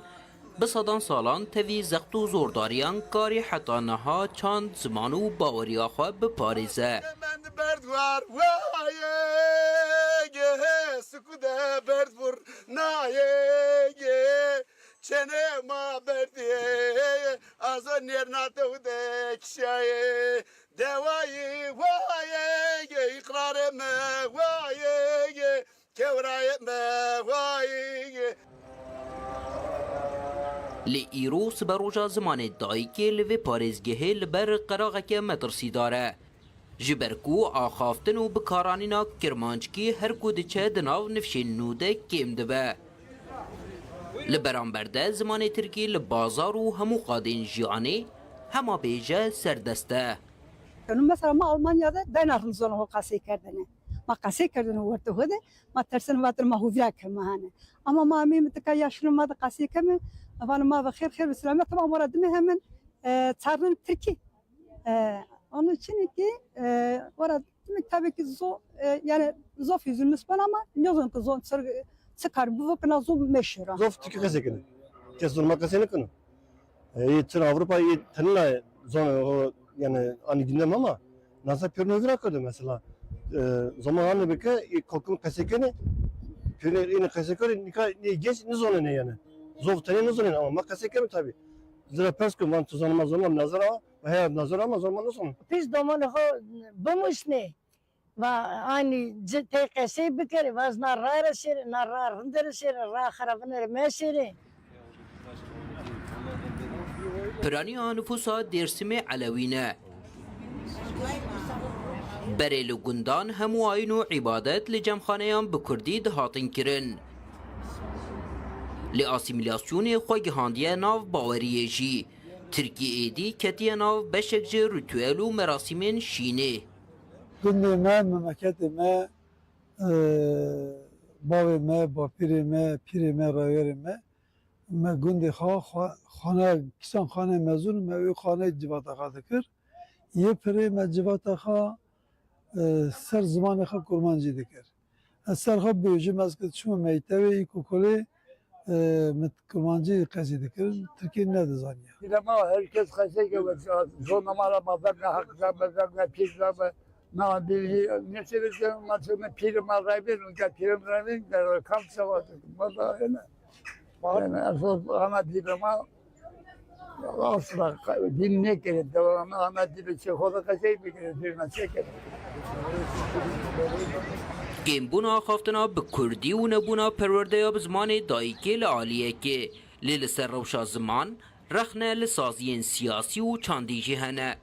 bi sedan salan tevî zext û zordariyan karê heta niha çand ziman û baweriya xwe biparêze.
Çene ma berdiye azan nernate ude kişaye devayı vaye ikrare me vaye kevraye me vaye
لی ایرو سبروجا زمان دایکی لوی پارێزگەهێ لەبەر قەراغێکە مەترسی دارە. جبرکو آخافتن و بکارانینا کرمانچکی هر کو دچه دناو نفشین نوده کم دبه. لبرانبرده زمان ترکی لبازار و همو قادین جیانی همه بیجه سردسته.
مثلا ما آلمانیادا دنارن زنها قصی کردنه. ما قصی کردن ورته هده ما ترسن واتر ما هویا کمانه. اما ما میم تکایشون ما قصی کمه. وان ما بخیر خیر بسلامت ما مراد مهمن ترن ترکی. Onun için ki orada tabii ki yani zof yüzün müsben ama yazın ki zon çıkar bu vakına zon meşhur.
Zof Türkiye kesekini. Kesin makasını konu. Tır Avrupa'yı tanıla zon o yani ani dinlem ama nasıl pürnövür kadar mesela zamanı beke kalkın kesekini pürnövür yine kesekini ne geç ne zonu ne yani. Zof tanı ne zonu ama makasekini tabii. Zira pesku man tuzanma zaman nazara veya nazara ama zaman nasıl?
Biz domanı bulmuş ne? Ve aynı tekesi bir kere vaz narar şeri narar hındır şeri raharabınır meşeri.
Piraniya nüfusa Dêrsimê Elewîne. Berê li gundan hemû ayîn û îbadet li cemxaneyan bi Kurdî dihatin kirin. Li asîmîlasyonê xwe gihandiye nav baweriyê jî. Tirkiyeyê dî ketiye nav beşek ji ritûel û merasîmên şînê.
Gundê me, memleketê me, bavê me, bapîrê me, pîrê me, rawerê me, me gundê xwe kîsan xanê mezûn me wê xaneyê civata xwe dikir. Yê pirê me civata xwe ser zimanê xwe kurmancî dikir. Ez ser xwe bêjim ez çûme meytevê îkokolê kurmancî qezî dikirin, Tirkiye ne dizaniye.
Ama herkes kaseke ve zonamara maberne hakza mezarne pizza na bir ne seveceğim maçını pirim arayın unka pirim arayın der kamsa var. Bana yani asıl ana dilema asla dinle kere devam ana dili çekoda kasey bir kere nasıl çeker.
Gêmbûna xaftina bi Kurdî û nebûna perwerdeya bi zimanê dayîkê li aliyekê. Lê li ser rewşa ziman, rexne li saziyên siyasî û çandî jî hene.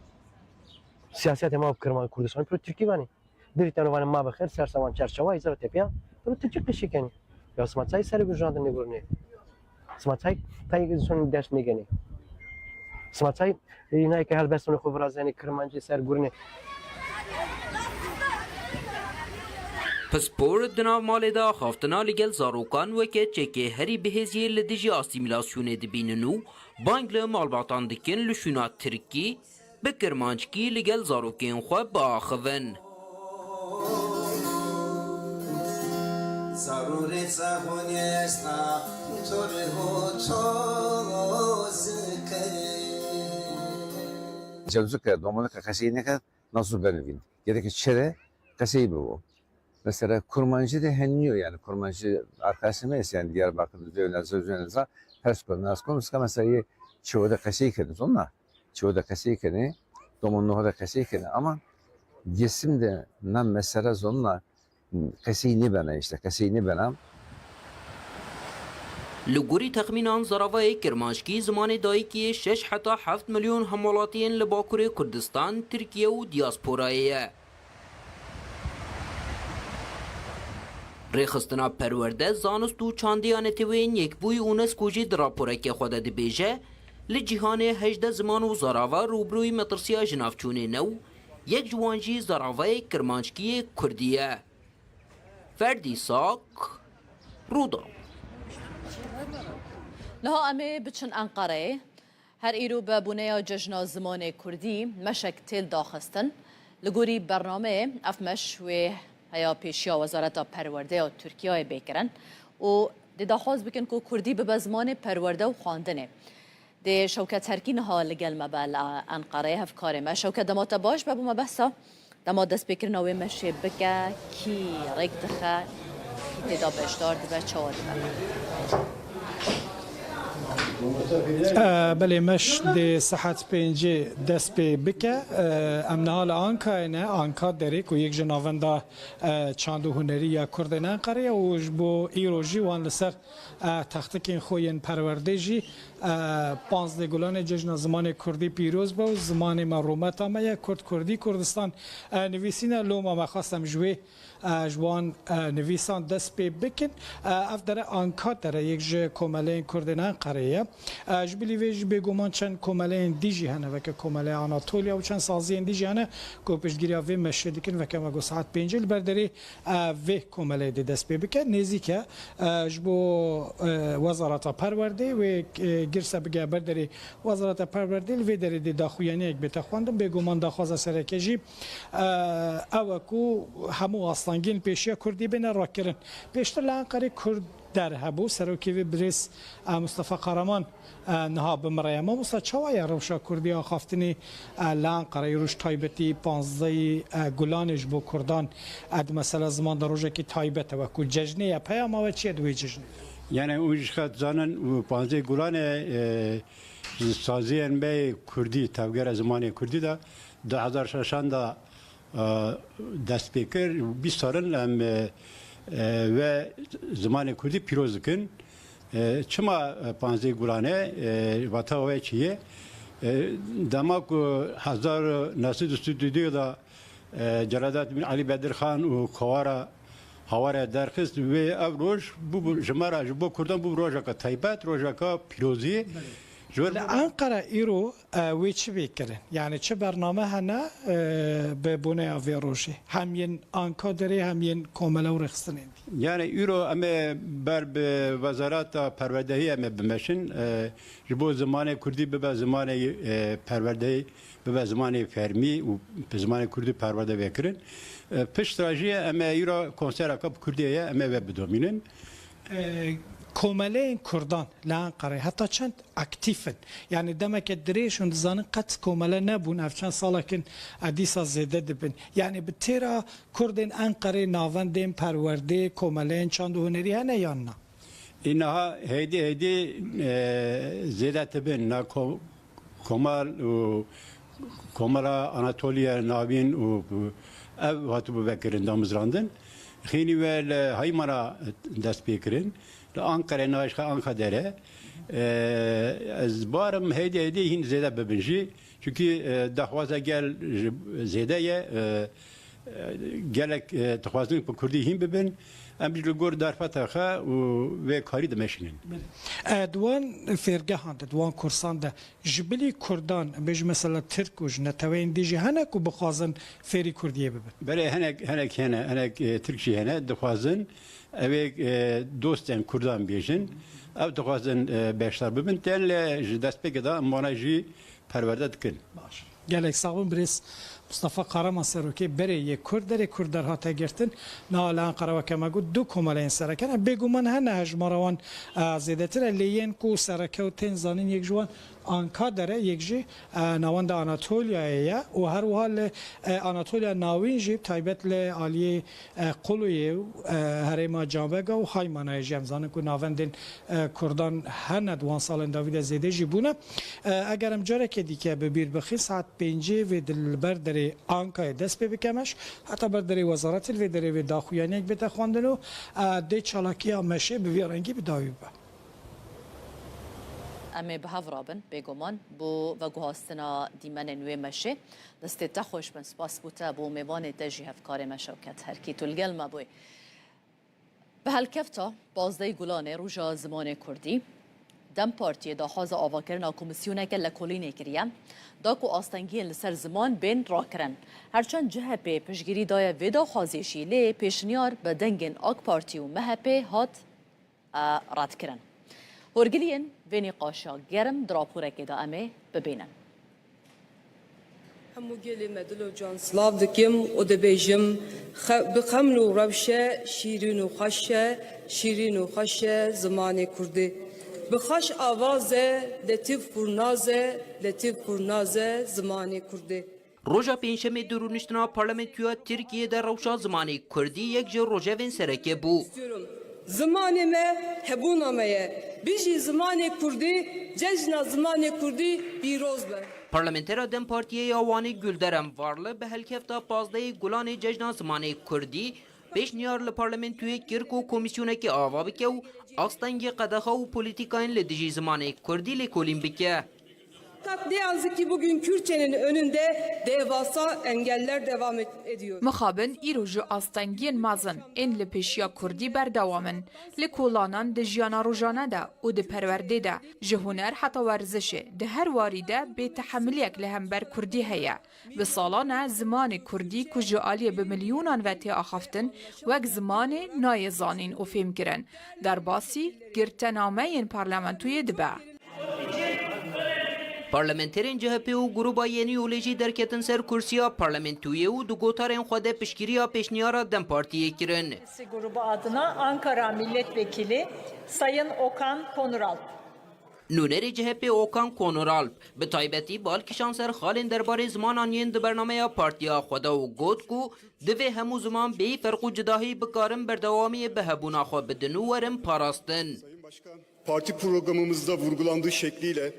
Siyasete ma Kırman Kurdistan pro Türkiye vani. Biritan vani ma bexer sersavan çerçeva izara tepiya. Pro Türkiye qişikeni. Ya smatsay ser gujandın ne gurne. Smatsay tay son ders negeni. Smatsay yine ki helbestonu xubrazani Kırmancı ser gurne.
Pispor di nav malê de xaftina li gel zarokan weke çekê herî bihêziyê li dijî asîmîlasyonê dibînin û bang li malbatan dikin li şûna Tirkî bi kirmanckî li gel zarokên xwe biaxivin.
Cevzuka, domalıka kasayı ne kadar nasıl benevin? Gerek çere kasayı bu. Mesela kurmancı da henliyor yani kurmancı arkadaşımız yani Diyarbakır'da Zöynez'e ters konusu mesela çoğu da kasayı kediniz onlar. Çoğu da kasayı kedini, domanlığı da kasayı kedini ama yesim de nam mesela zonla kasayı ne bana işte kasayı ne bana.
Li gorî texmînan zaravayê Kirmanckî zimanê dayîkê 6 heta 7 milyon hemalatiyên li Bakurê Kurdistan, Tirkiye û diasporayê ye. Rêxistina perwerde zanist û çandiya netewên Yekbûyî UNESCO jî di raporekê xwe de dibêje, li cîhanê 18 ziman û zarava rûbirûyî metirsiya jinavçûnê new, yek ji wan jî zaravayê Kirmanckiyê Kurdî ye. Ferdî Sak, Rûda.
لها أمي بتشن أنقرة هر إيرو ببنايا ججنا زمان كردي مشك تيل داخستن لغوري برنامه أفمش و هيا بيشيا وزارة پرورده و تركيا بكرن و دي داخواز بكن كو كردي ببزمان پرورده و خواندنه دي شوكة تركين ها لقل مبال أنقرة هف كارمه شوكة دماتا باش بابو مبسا دمات دست بكرنا و مشي بكا كي ريك دخا كي تدا بشدار دبا چوار دبا
بله مش دی صحت پنجه دست به بکه امنال آنکا نه آنکا دریک و یک جناوندا چاندو هنری یا کردن قریه و بو ایروجی وان لسر تختکین خوین پرورده جی 15 گلان جشن زمان کردی پیروز با زمان مرومت آمه کردی کردستان نویسین لوما ما خواستم جوان نویسان دست پی بکن اف در آنکات در یک کمالین کردنان قریه جبلی ویج بگومان چند کمالین دیجی هنه و که کمالین آناتولیا و چند سازین دیجی هنه که پشتگیری وی مشهد کن و که مگو ساعت 5 برداری وی کمالین دست پی بکن نیزی که جبو وزارت پرورده و گرسه بگه برداری وزارت پرورده وی داری داخویانی یک بتخواندم بگومان داخواز سرکجی او کو همو آستانگین پیشیا کردی بین را کرن پیشتر لانقره کرد در هبو سروکی و بریس مصطفى قهرمان نها بمرای ما مصطفى چوای روشا کردی آخافتنی لانقره روش تایبتی 15 گلانش بو کردان اد مثلا زمان در روزه که تایبت و کو ججنه پیام و چیه دوی ججنه
یعنی اونش خد زانن 15 گلان سازی به کردی تفگر زمان کردی دا 2006 دا دست بکر 20 سالن و زمان کردی پیروز کن چما 15 گلانه وطا و چیه دماغ 1932 دا جلادات بن علی بدر خان و خوارا هواره درخست و افروش بو جمارا جبو کردن بو روزا کا تایبت روزا کا پیروزی
انقره ایرو وی چی بیکرن یعنی چه برنامه هنه به بونه آوی روشی همین آنکا داری همین کامله و رخصتنین
یعنی ایرو اما بر به وزارت پروردهی اما بمشن جبو زمان کردی به زمان پروردهی به زمان فرمی و به زمان کردی پرورده بکرن پشت راجی اما ایرو کنسر اکاب کردیه اما و بدومینن
کومله کردان لانقره حتی چند اکتیفن یعنی دمک دریشون زانن قط کومله نبون اف چند ساله کن ادیسا زیده دبن یعنی به تیرا کردن انقره ناوندین پرورده کومله چند هنری هنه یا نه
اینها هیدی زیده تبن نا کومال و کوملا آناتولیا ناوین و او هاتو بکرن دامزراندن خیلی ول هایمارا دست بیکرن لأنقرة ناش خا داره از بارم هدی هین زیاده ببنجی چونکی دخوازه گل زیاده گلک دخوازن به کردی هین ببن ام بیل گور در فتاخه و کاری دمشینن
دوان فرقه هند دوان کورسان ده جبلی کردان بیش مثلا ترک و جنتوین دیجی هنک و بخوازن فری کردیه ببن
بله هنک ترکشی هنه دخوازن اوه دوستان کردان بیشن او دخوازن بیشتر ببن تل دست بگذار مانجی پرورده کن
گلک ساون بریس مصطفى قهرمان سروکی بره یک کرد در هاته گرتن نالان قرار که مگو دو کمالین سرکن بگو من هنه هجماروان زیده تر لیین کو سرکه و تین زانین یک جوان آنکا داره یک جی نواند آناتولیا و هر حال آناتولیا ناوین جی تایبت ل عالی قلوی هرما جامبگا و خایمانای جمزان کو نواندن کردان هنه دوان سال داوید زیده جی بونه اگرم جاره که دیگه ببیر بخیر ساعت 5 و دلبر در آنکای دست به بکمش حتی بر در وزارت و در و داخویانی یک بته خواندن و ده چالاکی همشه به ویرانگی بداوی با
امی به هفرابن بگمان بو و گوهاستنا دیمن نوی مشه دسته تخوش بن سپاس بوتا بو میوان تجی هفکار مشوکت هرکی تلگل ما بوی به هالکفتا بازده گلان روژا زمان کردی دم پارتی داخواز آواکرنا کمیسیونه که لکولینه کریه داکو آستنگی لسر زمان بین را کرن هرچند جهپی پشگیری دای ویدا خوازیشی لی پیشنیار به دنگن آک پارتی و مهپی هات رد کرن هرگلین وینی قاشا گرم دراپوره که دا امه ببینن
همو گلی مدلو جان سلاو دکیم و دبیجم بخمل و روشه شیرین و خشه زمان کرده بخش آوازه لطیف پرنازه زمان کرده
روژا پنجشنبه درونشتنا پارلمانتویا ترکیه در روشا زمان کردی یک جور روژا وین سرکه بو
زمان ما هبونامه بیشی زمان کردی جشن زمان کردی پیروز به
پارلمانتر دم پارتیه یاوانی گلدرم وارله به هلکفتا 15 گلان جشن زمان کردی پیشنیار لپارلمنتوی کرک و کمیسیونه که آوا بکه و آستنگ قدخه و پولیتیکاین لدیجی زمان کردی لکولین بکه.
Ne yazık ki bugün Kürtçenin önünde devasa engeller devam ediyor.
Mixabin îro astengiyên mezin ên li pêşiya Kurdî berdewamin, li kolanan di jiyana rojane de û di perwerdê de, ji huner heta werzişê, di her warî de bêtehemiliyek li hember Kurdî heye. Bi salan e zimanê Kurdî ku ji aliyê bi milyûnan ve tê axaftin, wek zimanê nayê zanîn û fêmkirin. Derbasî girtenameyên parlamentûyê dibe.
Parlamenterên CHP û gruba Yenî Yolêjî derketin ser kursiya parlamentûyê û di gotarên xwe de piştgiriya pêşniyara Dem Partiyê kirin.
Grubu adına Ankara Milletvekili Sayın Okan Konuralp.
Nûnerê CHP Okan Konuralp bi taybetî balkişan ser xalên derbarê zimanan yên di bernameya partiya xwe de û got ku divê hemû ziman bêyî ferq û cidahî bikarin berdewamiyê bi hebûna xwe bidin û werin parastin.
Parti programımızda vurgulandığı şekliyle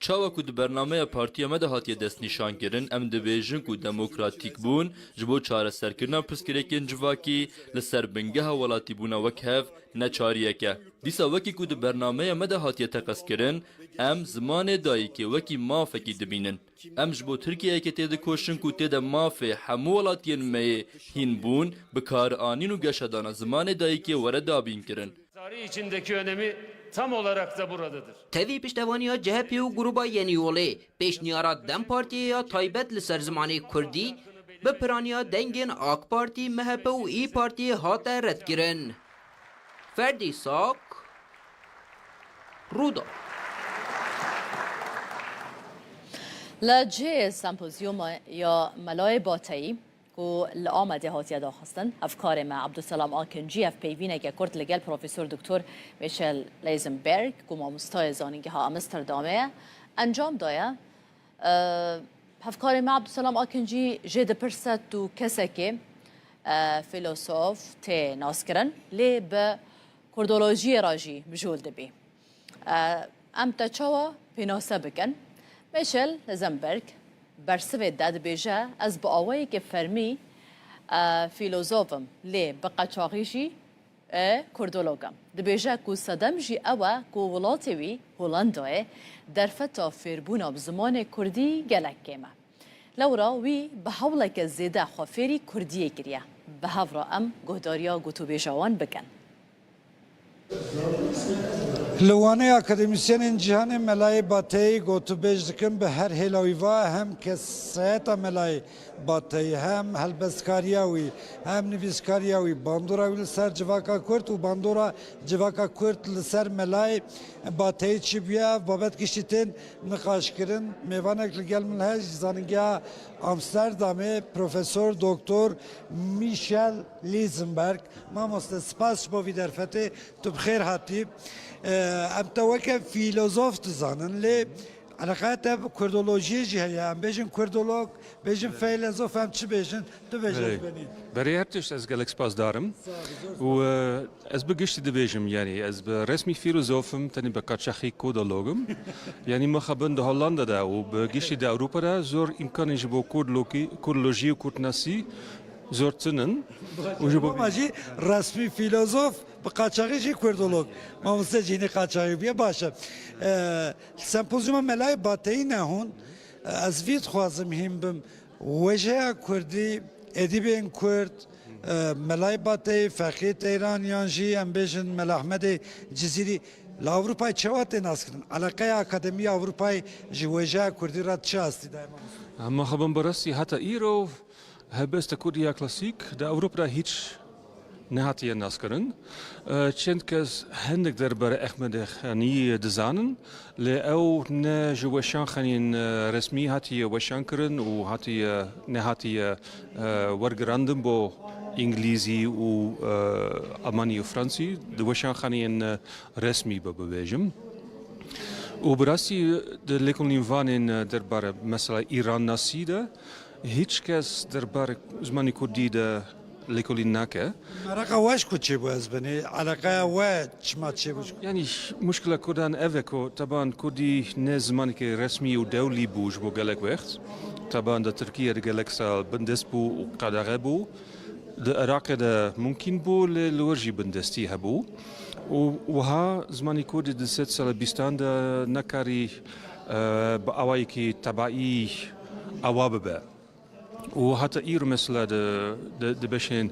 Çawa ku di bernameya partiya me de hatiye destnîşankirin em dibêjin ku demokratîk bûn ji bo çareserkirina pirsgirêkên civakî li ser bingeha welatîbûna wek hev ne çariyek e. Dîsa wekî ku di bernameya me de hatiye teqeskirin, em zimanê dayîkê wekî mafekî dibînin. Em ji bo Tirkiyeyekê tê dikoşin ku tê de mafê hemû welatiyên me yê hîn bûn, bi karianîn û geşedana zimanê dayîkê were dabîn kirin.
Tarih içindeki önemi tam olarak da buradadır.
Tevî piştevaniya CHP û gruba Yenî Yolê pêşniyara Dem Partiyê ya taybet li ser zimanê Kurdî bi piraniya dengên AK Partî, MHP û İYİ Partiyê hate redkirin. Ferdî Sak, Rûda.
لا جه سمپوزیوم یا ملای باتایی و لآمده هاتیه داخستن افکار ما عبدالسلام آکنجی اف پیوینه که کرد لگل پروفسور دکتر میشل لیزنبرگ که ما مستای زانینگه ها امستردامه انجام دایه افکار ما عبدالسلام آکنجی جد پرست تو کسی که فیلسوف تی ناسکرن لی به کردولوژی راجی بجول دبی ام تچاوا پیناسه بکن میشل لیزنبرگ برسوی داد بیجه از با آوایی که فرمی فیلوزوفم لی بقاچاقیشی کردولوگم دبیجه کو صدم جی اوه کو ولاتوی هولندای در فتا فیربونا بزمان کردی گلک کمه لورا وی به حوله که زیده خوافیری کردیه گریه به هفرا ام گهداریا گوتو بیجوان بکن
لوانه اکادمیسیان جهان ملای باتی گوتو بیج دکن به هر هلاویوا هم که سایت ملای باتی هم هلبسکاریاوی هم نویسکاریاوی باندوراوی لسر جواکا کرد و باندورا جواکا کرد لسر ملای باتی چی بیا بابت کشیتین نقاش کرن میوانک لگل ملهج زانگیا امستردامه پروفسور دکتر میشل لیزنبرگ ما مستسپاس با وی درفته تو بخیر هاتی ام توکه فیلسوف تزانن لی علاقات کردولوژی جهیه ام بیشن کردولوگ بیشن فیلسوف هم چی بیشن تو بیشن بینید
برای ارتش از گلکس پاس دارم و از بگشتی دبیجم یعنی از رسمی فیلسوفم تنی بکاتشخی کودولوگم یعنی مخابن ده هولندا دا و بگشتی ده اروپا دا زور امکانی جبو کردولوژی و کردناسی زور تنن و جبو
ماجی رسمی فیلسوف بقاچاقی جی کردولوگ ما مستجینی قاچاقی بیا باشه سمپوزیوم ملای باتی نهون از وید خوازم هم بم وجه کردی ادیبین کرد ملای باتی فقیت ایران یانجی ام بیشن مل احمد جزیری لاوروپای چوات ناس کردن علاقه اکادمی اروپای جوجه کردی رات چه هستی دائما
اما خبرم برسی حتی ایرو هبست کردیا کلاسیک در اروپا هیچ نهاتیه ناس کردن چند کس هندک درباره احمد خانی دزانن لی او نه جوشان خانین رسمی هاتیه وشان کردن و هاتیه نهاتیه ورگراندن با انگلیزی و آلمانی و فرانسی دوشان خانین رسمی ببیجم و براسی لیکن وانین درباره مثلا ایران ناسیده هیچ کس درباره زمانی کردی ده لیکولی نکه.
علاقه واش کچه باز بنی علاقه واش ما چه باش.
یعنی مشکل کردن اوکو طبعا کردی نه زمانی که رسمی و دولی بوج بو گلک وقت. طبعا در ترکیه گلک سال بندس بو و قدره بو. العراق ده ممكن بو لورجي بندستي هبو وها زماني كورد دست سال بيستان ده نكاري بأوايكي تبعي أواببه وحتى إيرو مثلا ده بشين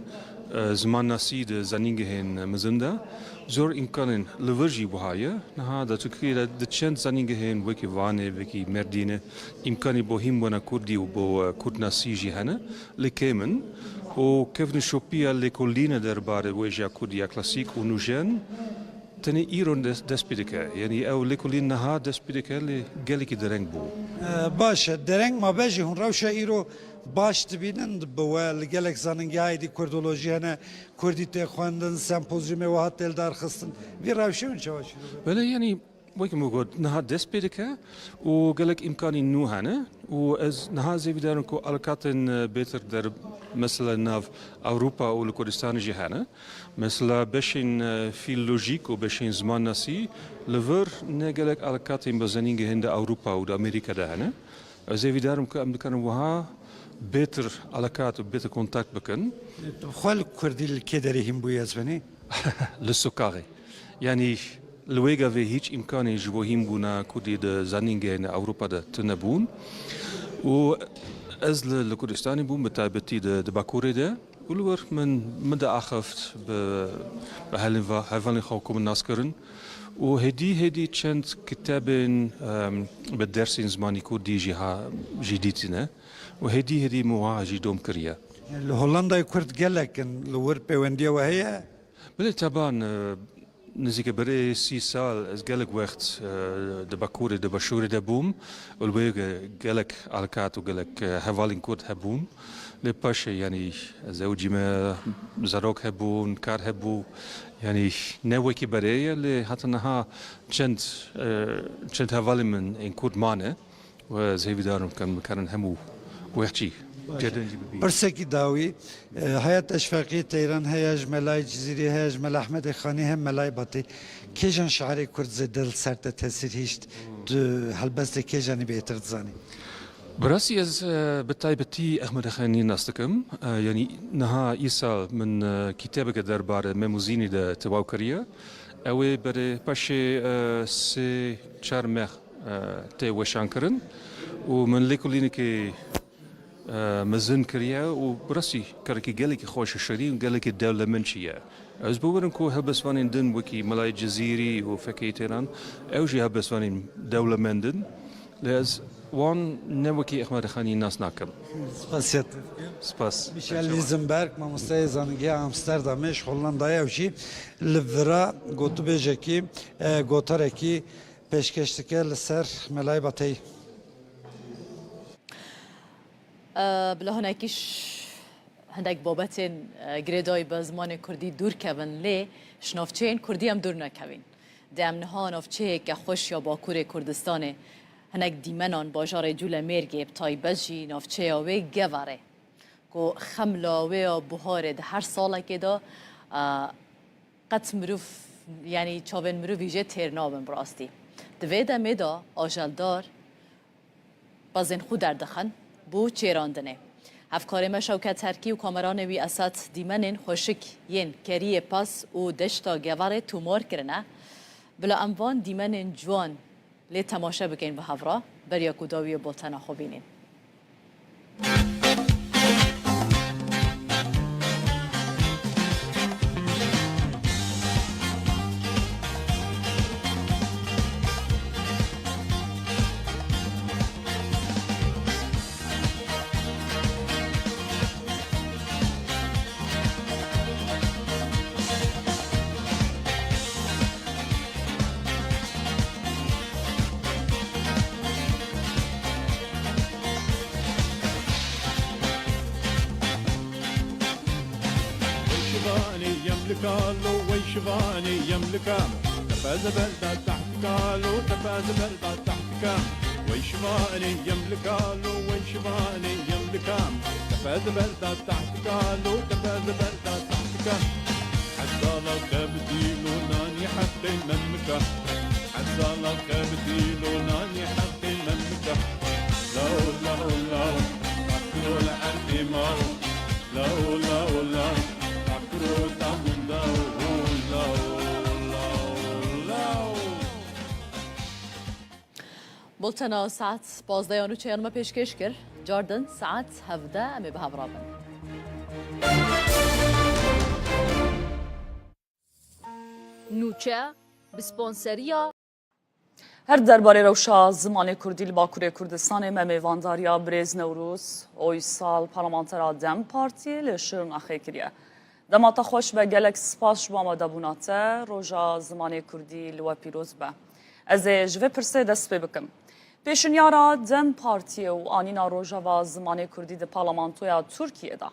زمان ناسي ده زنينجهن مزنده زور إمكانن لورجي بهايه نها ده تكيل ده تشند زنينجهن وكي وانه وكي مردينه إمكاني بوهم ونا كردي وبو كرد ناسي جهنه لكمن وكيف نشوفيها لكلنا درباره وجه كرديا كلاسيك ونوجن تاني إيرون دسبيدكه يعني أو لكلنا نها دسبيدكه لجالك درنگ بو
باشه درنگ ما بجی هون روشه ایرو باش تبینن بوا لگلک زننگی هایدی کردولوژی هنه کردی تخواندن سمپوزیوم و هات دلدار خستن وی روشه اون چه
بله يعني ويكم موجود نها دسبيدكا وقالك إمكاني نو هنا وإز نها زي بدارن كو ألكاتن بيتر در مثلا ناف أوروبا أو الكردستان جهانا مثلا بشين في لوجيك وبشين زمان ناسي لفر نقالك ألكاتن بزنين جهند أوروبا و أمريكا ده هنا زي بدارن كو أمريكان وها بيتر ألكات وبيتر كونتاكت بكن
خال كردي الكدري هم بيزبني
للسكاري يعني لويغا في هيج إمكاني جوهيم بونا كودي د زانينجين أوروبا د تنبون و أزل لكردستاني بون بتايبتي د باكوري ده ولور من دا أخفت بهالين خاكم الناس كرن وهدي چند كتابين بدرسين زماني كردي جيها جديدنا وهدي مواجه دوم كريا
هولندا كرد جلكن لور بيونديا وهي
بله طبعا نزيك بري 6 سال از قالك وقت د باكوري د بشوري د بوم والبيغ قالك الكات وقالك هوالين كود هبون لباش يعني زوجي ما زروك هبون كار هبو يعني نوكي بري اللي حتى نها چند هوالين من ان كود مانه وزي بدارم كان همو ويحكي
برسكي داوي هيا تشفاقي تيران هيا جملاي جزيري هيا جمال احمد خاني هم ملاي باتي كيجان شعري كرد زدل سرت تاثير هيشت هلبس كيجاني بيتر تزاني
براسي از بتايبتي احمد خاني ناستكم يعني نها ايسال من كتابك دربار ميموزيني دا تواوكريا او بري باشي سي چارمخ تي وشانكرن ومن ليكولينيكي مزن كريا وبرسي كركي قالك خوش الشرين قالك الدولة منشية از بورن كو هبس وانين دن وكي ملاي جزيري وفكي تيران اوجي هبس وانين دولة مندن لاز وان نوكي احمد خاني ناس ناكم
سپاسیت
سپاس
میشل لیزنبرگ مامۆستای زانینگی ئامستەردامش هۆڵندایە وشی لڤرا گوتو بێژێکی گۆتەرێکی پێشکەشتەکە لەسەر مەلای بەتەی
بلا هناكيش هندك بابتين جريداي بزمان كردي دور كون لي شنافتين كردي هم دور نكوين دم نها نافچه که خوش یا باکور کردستان هنک دیمنان باجار جول مرگ بتای بجی نافچه آوه گواره که خملاوه و بهاره ده هر ساله که دا قط مروف یعنی چاون مروف ویژه ترنابن براستی دوی دمه دا آجلدار بازن خود دردخن بو چیراندنه هفکار ما شوکت ترکی و کامران وی اسات دیمنین خوشک ین کری پاس و دشتا گواره تومار کرنه بلا اموان دیمنین جوان لی تماشا بکن به هفرا بریا کداوی بولتنا خوبینین
يملكالو ويشفاني يملكام تفاز بلدا تحت كالو تفاز بلدا تحت كام ويشفاني يملكالو ويشفاني يملكام تفاز بلدا تحت كالو تفاز بلدا تحت كام حتى لو كبديلو ناني حتى المملكة حتى لو كبديلو ناني حتى المملكة لو لو لو أكلوا العندي مو لو لو لو
بولتنا ساعت 12 چیان ما پیشکش کرد جاردن ساعت 17 امی به هفرابن
نوچه بسپانسریا
هر درباره روشا زمان کردی لباکوری کردستان ممیوانداریا بریز نوروز اوی سال پارلمانترا دم پارتی لشرن اخی کریه دماتا خوش به گلک سپاس جواما دابوناته روژا زمان کردی لوا پیروز به از جوه پرسه دست بکم پیشنیارا دم پارتی و آنینا روژا و زمان کردی ده پارلمانتویا ترکیه ده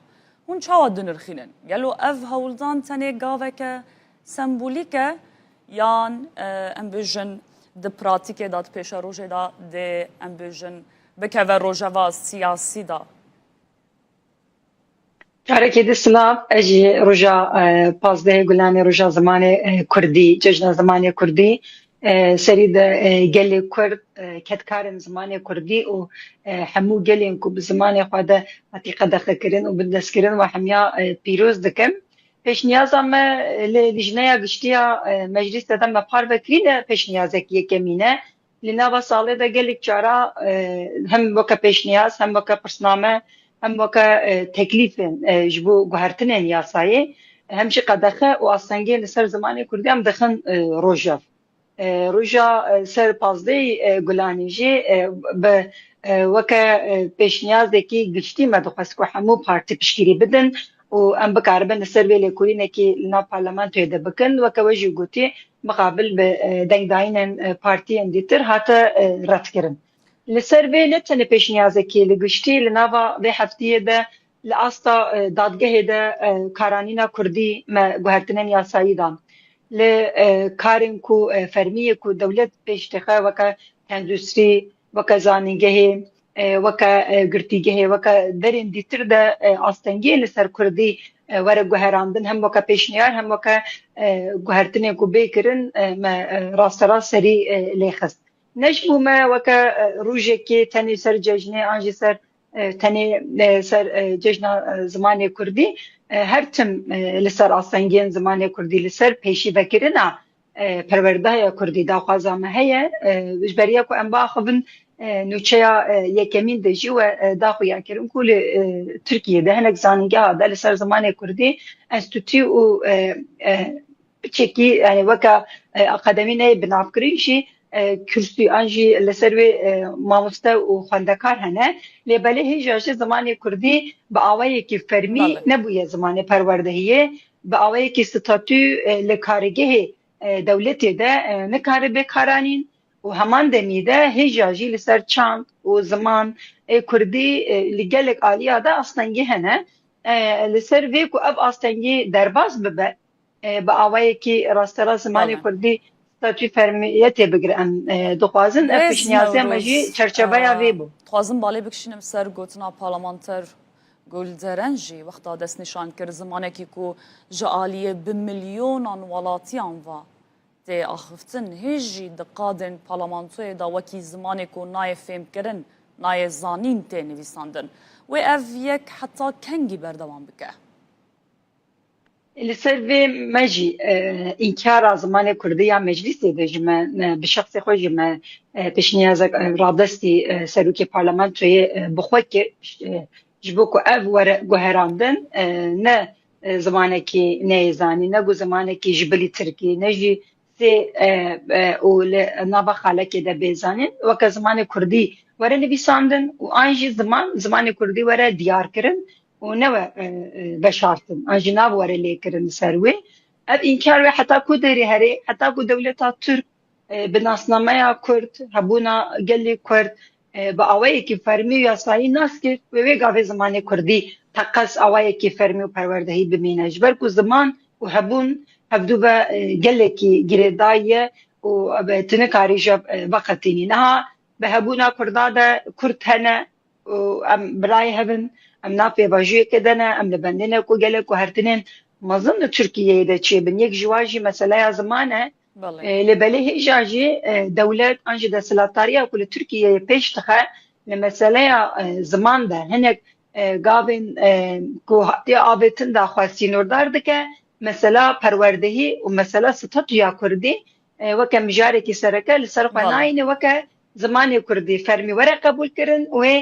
هون چاوا دنرخینن گلو اف هولدان تنه گاوه که سمبولیکه یان امبیژن د پراتیکه داد پیش روژه دا د امبیژن بکه و روژه و سیاسی دا
کارکی دسلا اجی روژا پازده گلانی روژا زمان کردی ججنا زمان کردی سری د گلی کرد کتکارن زمان کردی و همو گلین کو بزمان خود عتیقه دخل کرن و بدست کرن و همیا پیروز دکم پیش نیاز هم لجنه گشتیا مجلس دادم مپار بکرین پیش نیاز کی کمینه لنوا ساله ده گلیک چارا هم وکا پیش نیاز هم وکا پرسنامه هم وکا تکلیف جبو گوهرتن یاسایی همشی قدخه و اصلنگی لسر زمان کردی هم دخن روژا سر پازده گلانیجی به وکا پیش نیاز کی گشتی مدخواست که همو پارتی پشکیری بدن و ام بکاربن سر ویلی کورینه که لنا پارلمان توی ده بکن و که وجه گوتی مقابل به دنگ داینن پارتی اندیتر حتی رد کرن. لسر ویلی تنه پیش نیازه که لگشتی لناوا به هفتیه ده لاستا دادگه ده کارانینا کردی ما گوهرتنن یاسایی دان. لکارن کو فرمیه کو دولت پیشتخه وکا تندوسری وکا زانینگه وکا گرتیگه وکا درین دیتر ده آستنگی لسر کردی ورا گوهراندن هم وکا پیشنیار هم وکا گوهرتنه کو بیکرن ما راست سری لیخست نجبو ما وکا روژه که تنی سر ججنه آنجی سر تنی سر ججنه زمان کردی هر تم لسر آستنگین زمان کردی لسر پیشی بکرنا پرورده کردی داخوازا ما هیا اجبریا کو انبا خبن نوچه یکمین دجی و داخویا کرن کل ترکیه ده هنک زانگاه ده لسر زمان کردی انستوتی و بچکی یعنی وکا اقدمینه بنافکرینشی کرسی آنجی لسروی ماموسته و خواندکار هنه لیباله هیجاش زمان کردی با آوایی که فرمی نبویه زمان پروردهیه با آوایی که ستاتو لکارگه دولتی ده نکاره بکارانین و همان دمیده هیجاجی لسر چاند و زمان کردی لگلک آلیا ده اصلنگی هنه لسر وی که اب اصلنگی درباز ببه با آوایی که راسترا زمان کردی ستاتوی فرمیتی بگرن دخوازن پیشنیازی مجی چرچبه یا وی بو
خوازن بالی بکشینم سر گوتنا پارلمانتر گلدرنجی وقتا دست نشان کرد زمانه که کو جعالیه بملیونان ولاتیان و ده آخفتن هیجی دقادن پارلمانتوی دا وکی زمانه کو نای فهم کرن نای زانین ته نویساندن و اف یک حتی کنگی بردوان بکه
لسر في مجي إنكار زمان كردية مجلسي دجما بشخص خوجي ما بشنيازك رادستي سروكي برلمانتوي بخوكي جبوكو أف ورق جوهراندن نا زمانكي نيزاني نجو زمانكي جبلي تركي نجي سي أول نابا خالكي دا بيزانين وكا زمان كردي ورا نبيساندن وأنجي زمان كردي ورا ديار كرن ونوع بشارتن أجناب ورا كرن سروي أب إنكار حتى كودري هري حتى كو دولة ترك بناسنامة كرد هبونا قلي كرد بأوائي كي فرمي وياساي ناس كي ويقع في زمان كردي تقص أوائي كي فرمي وپروردهي بمينج بركو زمان وهبون هبدو قلي كي جريداية وبتنكاري جاب بقتيني نها بهبونا كردادا كرد هنا وأم براي هبن ام نافي باجي كدنا ام لبندنا كو قالك وهرتنين ما ظن تركيا ده شيء بن يك جواجي مثلا زمانه لبليه اجاجي دولات انجي ده سلطاريه كل تركيا بيش تخا لمثلا زمان ده هناك قابن كو حتى ابتن ده خاصين دردك مثلا پروردهي ومثلا ستاتو يا كردي وكم جاري كي سركه لسرقناين وك زمانی کردی فرمی وره قبول کرن و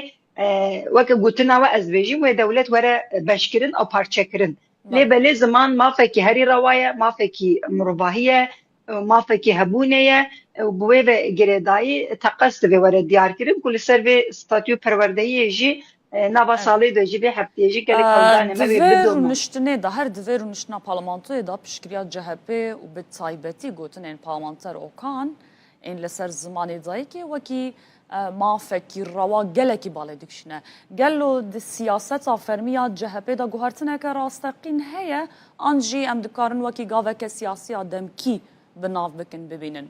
وکه گوتنا و از بیجیم و دولت وره بشکرن او پارچه کرن لبلی زمان ما فکی هری روایه ما فکی مرباهیه ما فکی هبونه بوی و گردایی تقصد و وره دیار کرن کل سر و ستاتیو پروردهی جی نوا سالی دو جی به هفته جی گلی کلدانه ما
دفر و نشتنه ده هر دفر و نشتنا پارلمانتوی ده پشکریات CHP و به تایبتی گوتن این پارلمانتر اوکان این لسر زمانی دایی که وکی ما فکر روا گلکی بالا دکشنه گلو د سیاست فرمیا CHP دا گوهرتنه که راستقین هیا آنجی ام دکارن وکی گاوه که سیاسی آدم کی بناف بکن ببینن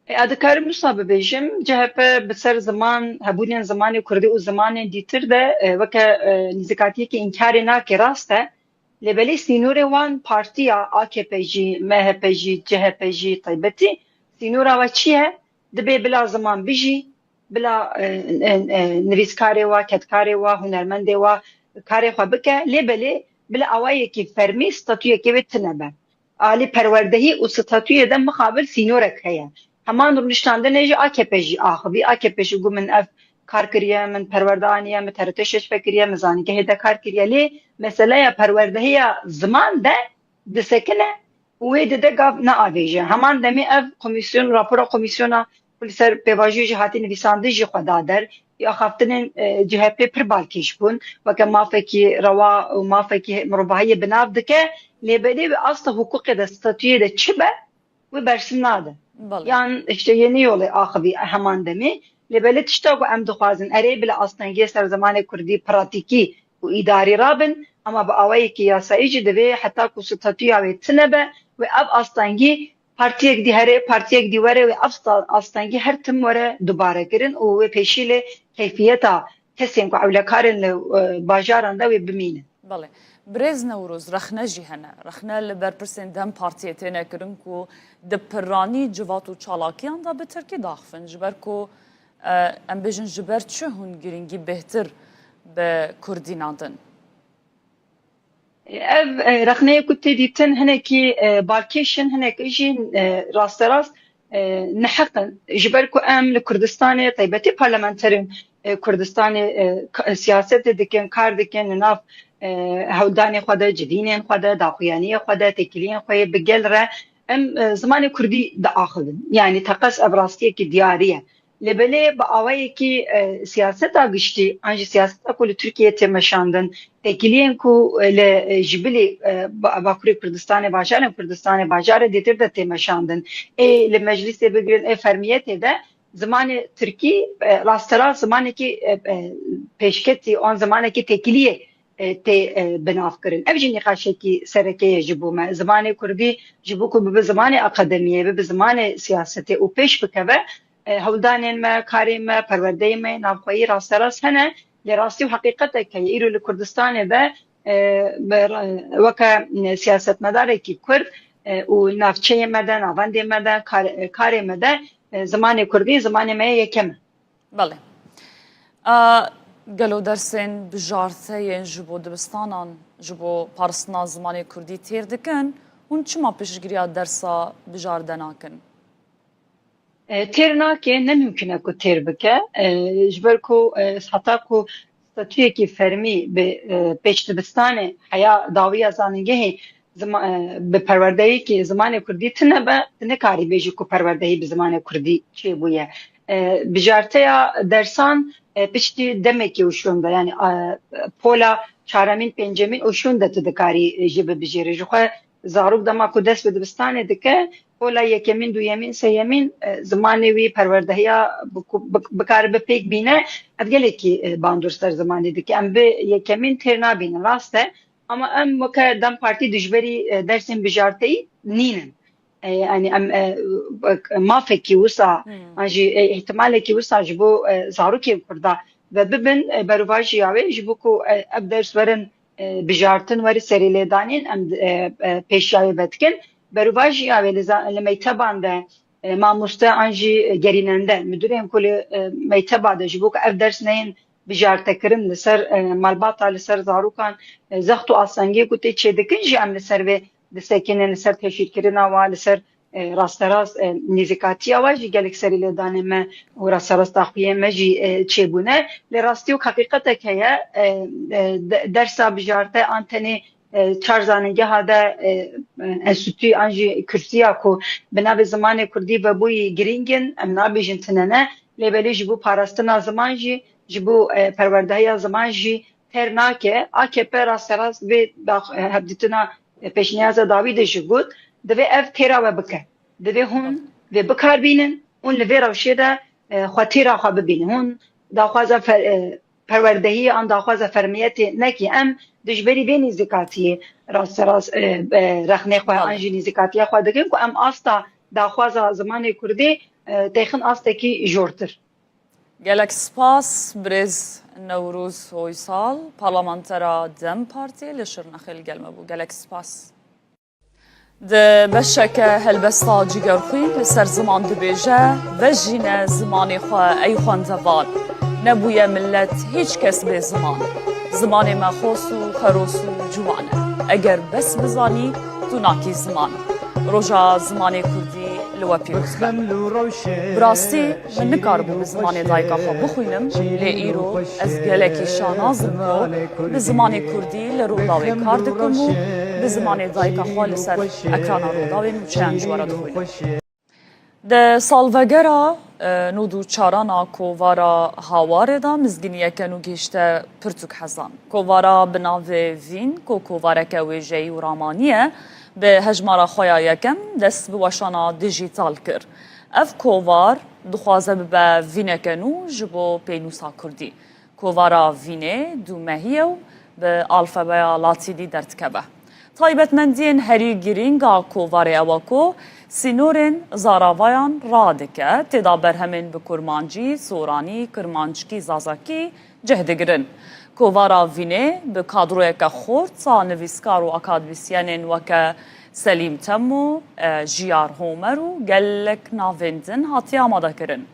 ادکارم نصاب بیشم CHP بسر زمان هبونین زمانی کردی و زمانی دیتر ده وکه نزدیکاتی که انکاری ناکی راسته لبلی سینور وان پارتیا AKP جی MHP جی CHP جی طیبتی سینورا و چیه دبی بلا زمان بیجی بلا نویسکاری و کتکاری و هنرمندی و کاری خواه بکه لبلی بلا اوایی که فرمی ستاتوی که تنبه آلی پروردهی و ستاتوی ده مقابل سینورک هیا همان رونشتانده نیجی AKP جی آخوی AKP جی گو من اف کار کریه من پروردهانیه من ترتشش فکریه مزانی که هده کار کریه لی مسئله پروردهی زمان ده دسکنه وی ده گاف نه آویجه همان دمی اف کمیسیون راپورا کمیسیونا پلیسر پیواجی جهاتی نویسانده جی خدا در یا خفتن CHP پر بالکیش بون و که مافکی روا و مافکی مرباهی بناف دکه لیبلی و اصلا حقوق ده ستاتوی ده چی به و برسم ناده yani işte yeni yolu akıbı hemen demi lebeli tişta bu em duxazin ere bile aslında ser zamanı kurdi pratiki bu idari rabin ama bu avayı ki yasayıcı de ve hatta ku statüya ve tınebe ve ab aslında partiye gidi her partiye gidi vere ve aslında her tüm vere dubare kirin o ve peşiyle keyfiyeta kesin ku avlakarın bajaranda ve bimine.
بله برز نوروز رخنه جهنه رخنه لبرپرسین دم پارتیه تینه کرن کو دپرانی جواتو چالاکیان دا به ترکی داخفن جبر کو ام بجن جبر چه هون گرینگی بهتر به کردی نادن
ev rexneyê ku tê dîtin hinekî balkêşin hinek jî rasterast neheqin ji ber ku em li Kurdistanê taybetî parlamenterên Kurdistanê siyasetê dikin kar dikin li nav hewldanê xwe de civînên xwe de daxuyaniyê xwe de têkiliyên xwe yê bi gel re em zimanê Kurdî diaxivin yani teqes ev rastiyekî diyarî ye لبلی با آوایی که سیاست آگشتی آنچه سیاست اکول ترکیه تماشاندن تکیلین کو لجبلی باکوری کردستان باجار دیتر ده تماشاندن لمجلس بگیرن فرمیت ده زمان ترکی راسترا زمانی که پیشکتی آن زمانی که تکیلیه تی بناف کرن اوجی نقاشه کی سرکه جبو ما زمان کردی جبو کو به زمان اکادمیه به زمان سیاست او پیش بکوه هولدانین ما کاری ما پرورده ما نافخوایی راستراست هنه لراستی و حقیقته که ایرو لکردستان به وکا سیاست مداره کی کرد و نافچه مده نافنده مده کاری مده زمان کردی زمان ما یکم
بله گلو درسین بجارته جبو دبستانان جبو پارسنا زمان کردی تیر دکن اون چما پیشگیری درسا بجارده ناکن
تیر ناکه نممکنه کو تیر بکه جبر کو حتی کو ستاتوی کی فرمی به پیش دبستان حیا داوی ازانگه به پروردهی که زمان کردی تنه کاری بیجی کو پروردهی به زمان کردی چی بویه بجارته درسان پشتی دمکی وشونده یعنی پولا چهارمین پنجمین وشونده تدکاری جبه بجیره جخوا زاروک دما کو دست به دبستان دکه پولا یکمین دویمین سیمین زمانی وی پروردهیا بکار به پیک بینه افگلی کی باندورستر زمانی دکه ام به یکمین ترنا بینه راسته اما ام وکه دم پارتی دجبری درسین بجارتی نینن yani ما فکی وسا انجی احتمال کی وسا جبو زاروکی کردا و ببین برواجی یاوی جبو کو اب درس ورن بجارتن وری سریله دانین ام پیشای بتکن برواجی یاوی لمیتبان ده ماموسته انجی گریننده مدیریم کلی میتباده جبو کو اب درس نین بجارت کرن لسر مالبات لسر زاروکان زختو آسانگی کو تی چه دکن جام لسر و دستکینن لسر تشکیل کرنا و لسر راستراست نزیکاتیا و جی گلک سری لدانه ما و راستراست تخویه ما جی چیبونه لراستی و حقیقت که درسا بجارته آنتنی چار زانگه هاده انستitüی انجی کرسیا کو بنابه زمان کردی و بوی گرینگن ام نابیجن تننه لیبلی جبو پاراستنا زمان جی جبو پروردهی زمان جی تر ناکه AKP راستراست و هبدیتنا پیشنیاز داوید جگود دوی اف تیرا و بکه دوی هون و بکار بینن اون لوی روشه ده خواه تیرا خواه ببینن هون داخوازه پروردهی آن داخوازه فرمیت نکی ام دجبری بین نزیکاتی راست رخنه خواه انجی نزیکاتی خواه دکن که ام آستا داخوازه زمان کردی تیخن آستا کی جورتر
گلک سپاس برز نوروز هویسال پارلمانترا دم پارتی لشرنخیل گلمه بو گلک سپاس ده بشک هلبستا جگرخوی لسر زمان دبیجه و جینه زمانی خواه ای خواندوان نبوی ملت هیچ کس به زمان مخوص و خروس و جوانه اگر بس بزانی تو ناکی زمان روژا زمان کردی لوا پیروز براستی من نکاربو به زمان دایکا خواه بخوینم لی ایرو از گلکی شانازم کو به زمان کردی لرولاوی کار دکم و به زمان دایکا خواه لسر اکران رولاوی نوچه جوارا دخوینم ده سالوگرا نودو چارانا کووارا هاواره دا مزگینیه که نو گیشته پرتوک حزان کووارا بناوه وین کوواره که ویجهی و رامانیه به هجمارا خویا یکم دست به وشانا دیجیتال کر اف کووار دخوازه به وینه که نو جبو پینوسا کردی کووارا وینه دو مهیه و به الفبایا لاتینی درتکبه تایبەتمەندیên herî girîng a kovarê ew ku sînorên zarawayan radike têda berhemên bi kurmancî, soranî, kirmanckî, zazakî cih digirin. Kovara vînê bi kadroyeke xort a nivîskar û akademîsyenên weke Selîm Temû, Jiyar Homer û gelek navên din hatiye amadekirin.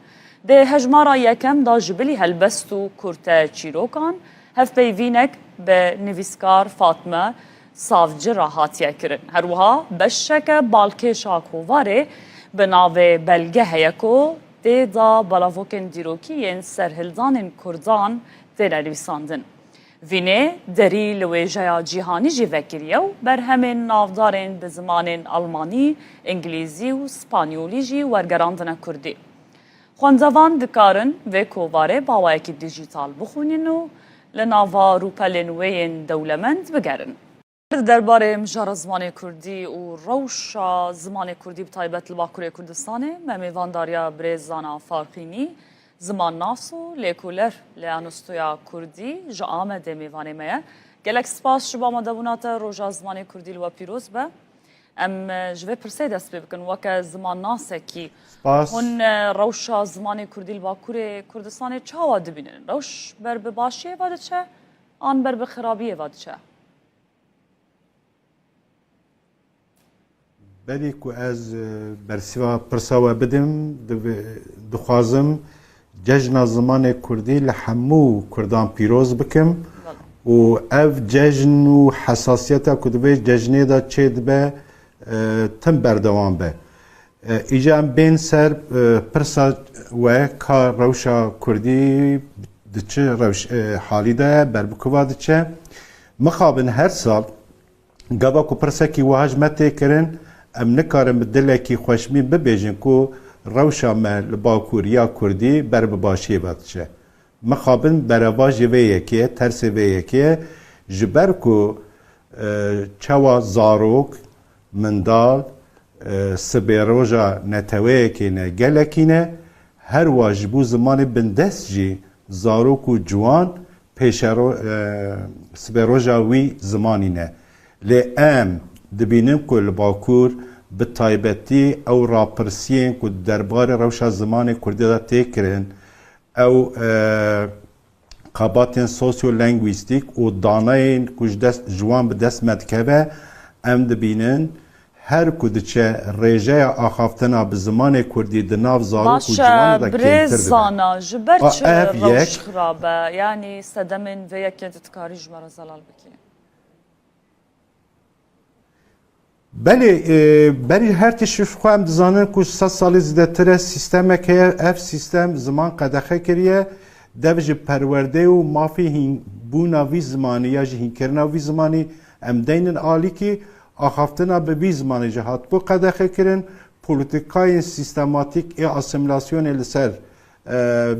Dê hejmara yekem da ji bilî helbest û kurte çîrokan hevpeyvînek bi nivîskar Fatme savcı rahatiye kirin. Her wiha beşeke balkêşa kovarê bi navê belge heye ku dê da balavokên dîrokî serhildanên Kurdan têne nivîsandin. Vînê derî li wêjeya cîhanî jî vekiriye û berhemên navdarên bi zimanên Almanî, İngilîzî û Spanyolî jî wergerandine Kurdî. Xwendevan dikarin vê kovarê bawayekî dijîtal bixwînin û li nava rûpelên wê yên dewlemend bigerin. درباره مجار زمان کردی و روش زمان کردی بتایبت لباکوری کردستانه ممیوانداریا بریزانا فارقینی زمان ناسو لیکولر لیانستویا کردی جا آمده میوانه میه گلک سپاس شبا مدبونات روژا زمان کردی لوا پیروز به ام جوه پرسه دست بکن وکه زمان ناسه کی هون روش زمان کردی لباکوری کردستانه چه ها دبینن؟ روش بر بباشیه واده چه؟ آن بر بخرابیه واده چه؟
بلی که از برسیوا پرساوا بدم دخوازم جشن زمان کردی لحمو کردان پیروز بکم و اف جشن و حساسیت کدوی جشنی دا چه دبه تم بردوان به ایجا بین سر پرسا و کار روشا کردی دچه روش حالی ده بربکوا دچه مخابن هر سال گابا کو پرسا کی واجمت کرن ام نکارم دلکی خوشمی ببیجن کو روشا ما لباکوریا کردی بر بباشی بادشه مخابن برواج ویکیه ترس ویکیه جبر کو چوا زاروک مندال سبیروژا نتویکینه گلکینه هر واجبو زمان بندست جی زاروک و جوان پیشرو سبیروژا وی زمانینه لی ام دبینم که لباکور به تایبتی او راپرسیین که دربار روشا زمان کردی دا تکرین او قاباتین سوسیو لنگویستیک و داناین کش دست جوان به دست مدکبه ام دبینن هر کدچه ریجه آخافتنا به زمان کردی دناف زارو که جوان دا
برز زانا جبر چه روش خرابه یعنی صدمن و یکی دتکاری جمعه زلال بکی
بله بری هر تشوف خواهم دزانن که 100 سال زیادتر سیستم که اف سیستم زمان قدخه کریه دوج پرورده و مافی هین بونا وی زمانی یا جهین کرنا وی زمانی ام دینن عالی که آخافتنا به وی زمانی جهات بو قدخه کرن پولیتیکای سیستماتیک ای اسیمیلاسیون لسر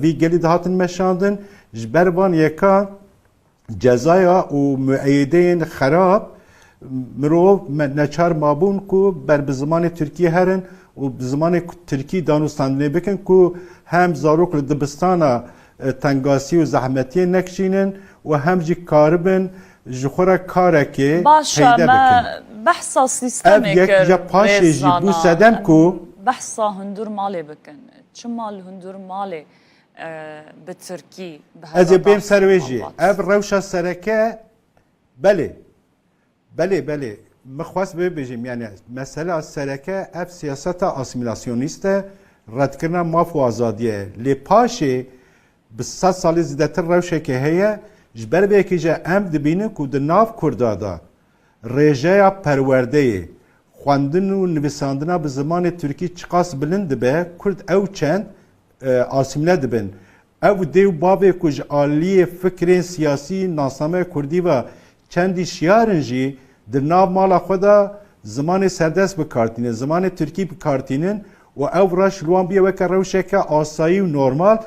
وی گلی دهاتن مشاندن جبروان یکا جزایا و معیدین خراب مرو نچار مابون کو بر به زمان ترکیه هرن و به زمان ترکیه دانستاندنی بکن کو هم زاروک لدبستانا تنگاسی و زحمتی نکشینن و هم جی کاربن جخورا کاره که
باشا ما بحثا سیستمی
کر
ریزانا
سدم کو
بحثا هندور مالی بکن چه مال هندور مالی به ترکی
از بیم سرویجی اف روشا سرکه بله مخواست ببیجیم یعنی مسئله از سرکه اف سیاست اسیمیلاسیونیسته رد کردن ماف و آزادیه لی پاشه به 100 سال زیادتر روشه که هیه جبر به که جا ام دبینه که در ناف کردادا رژه پرورده خواندن و نویساندن به زمان ترکی چقاس بلند به کرد او چند اسیمیله دبن او دیو بابه کج آلی فکر سیاسی ناسنامه کردی و چندی شیارنجی در ناو مالا خدا زمان سردست بکارتینه زمان ترکی بکارتینن و او راش روان بیه وکر روشه که آسایی و نورمال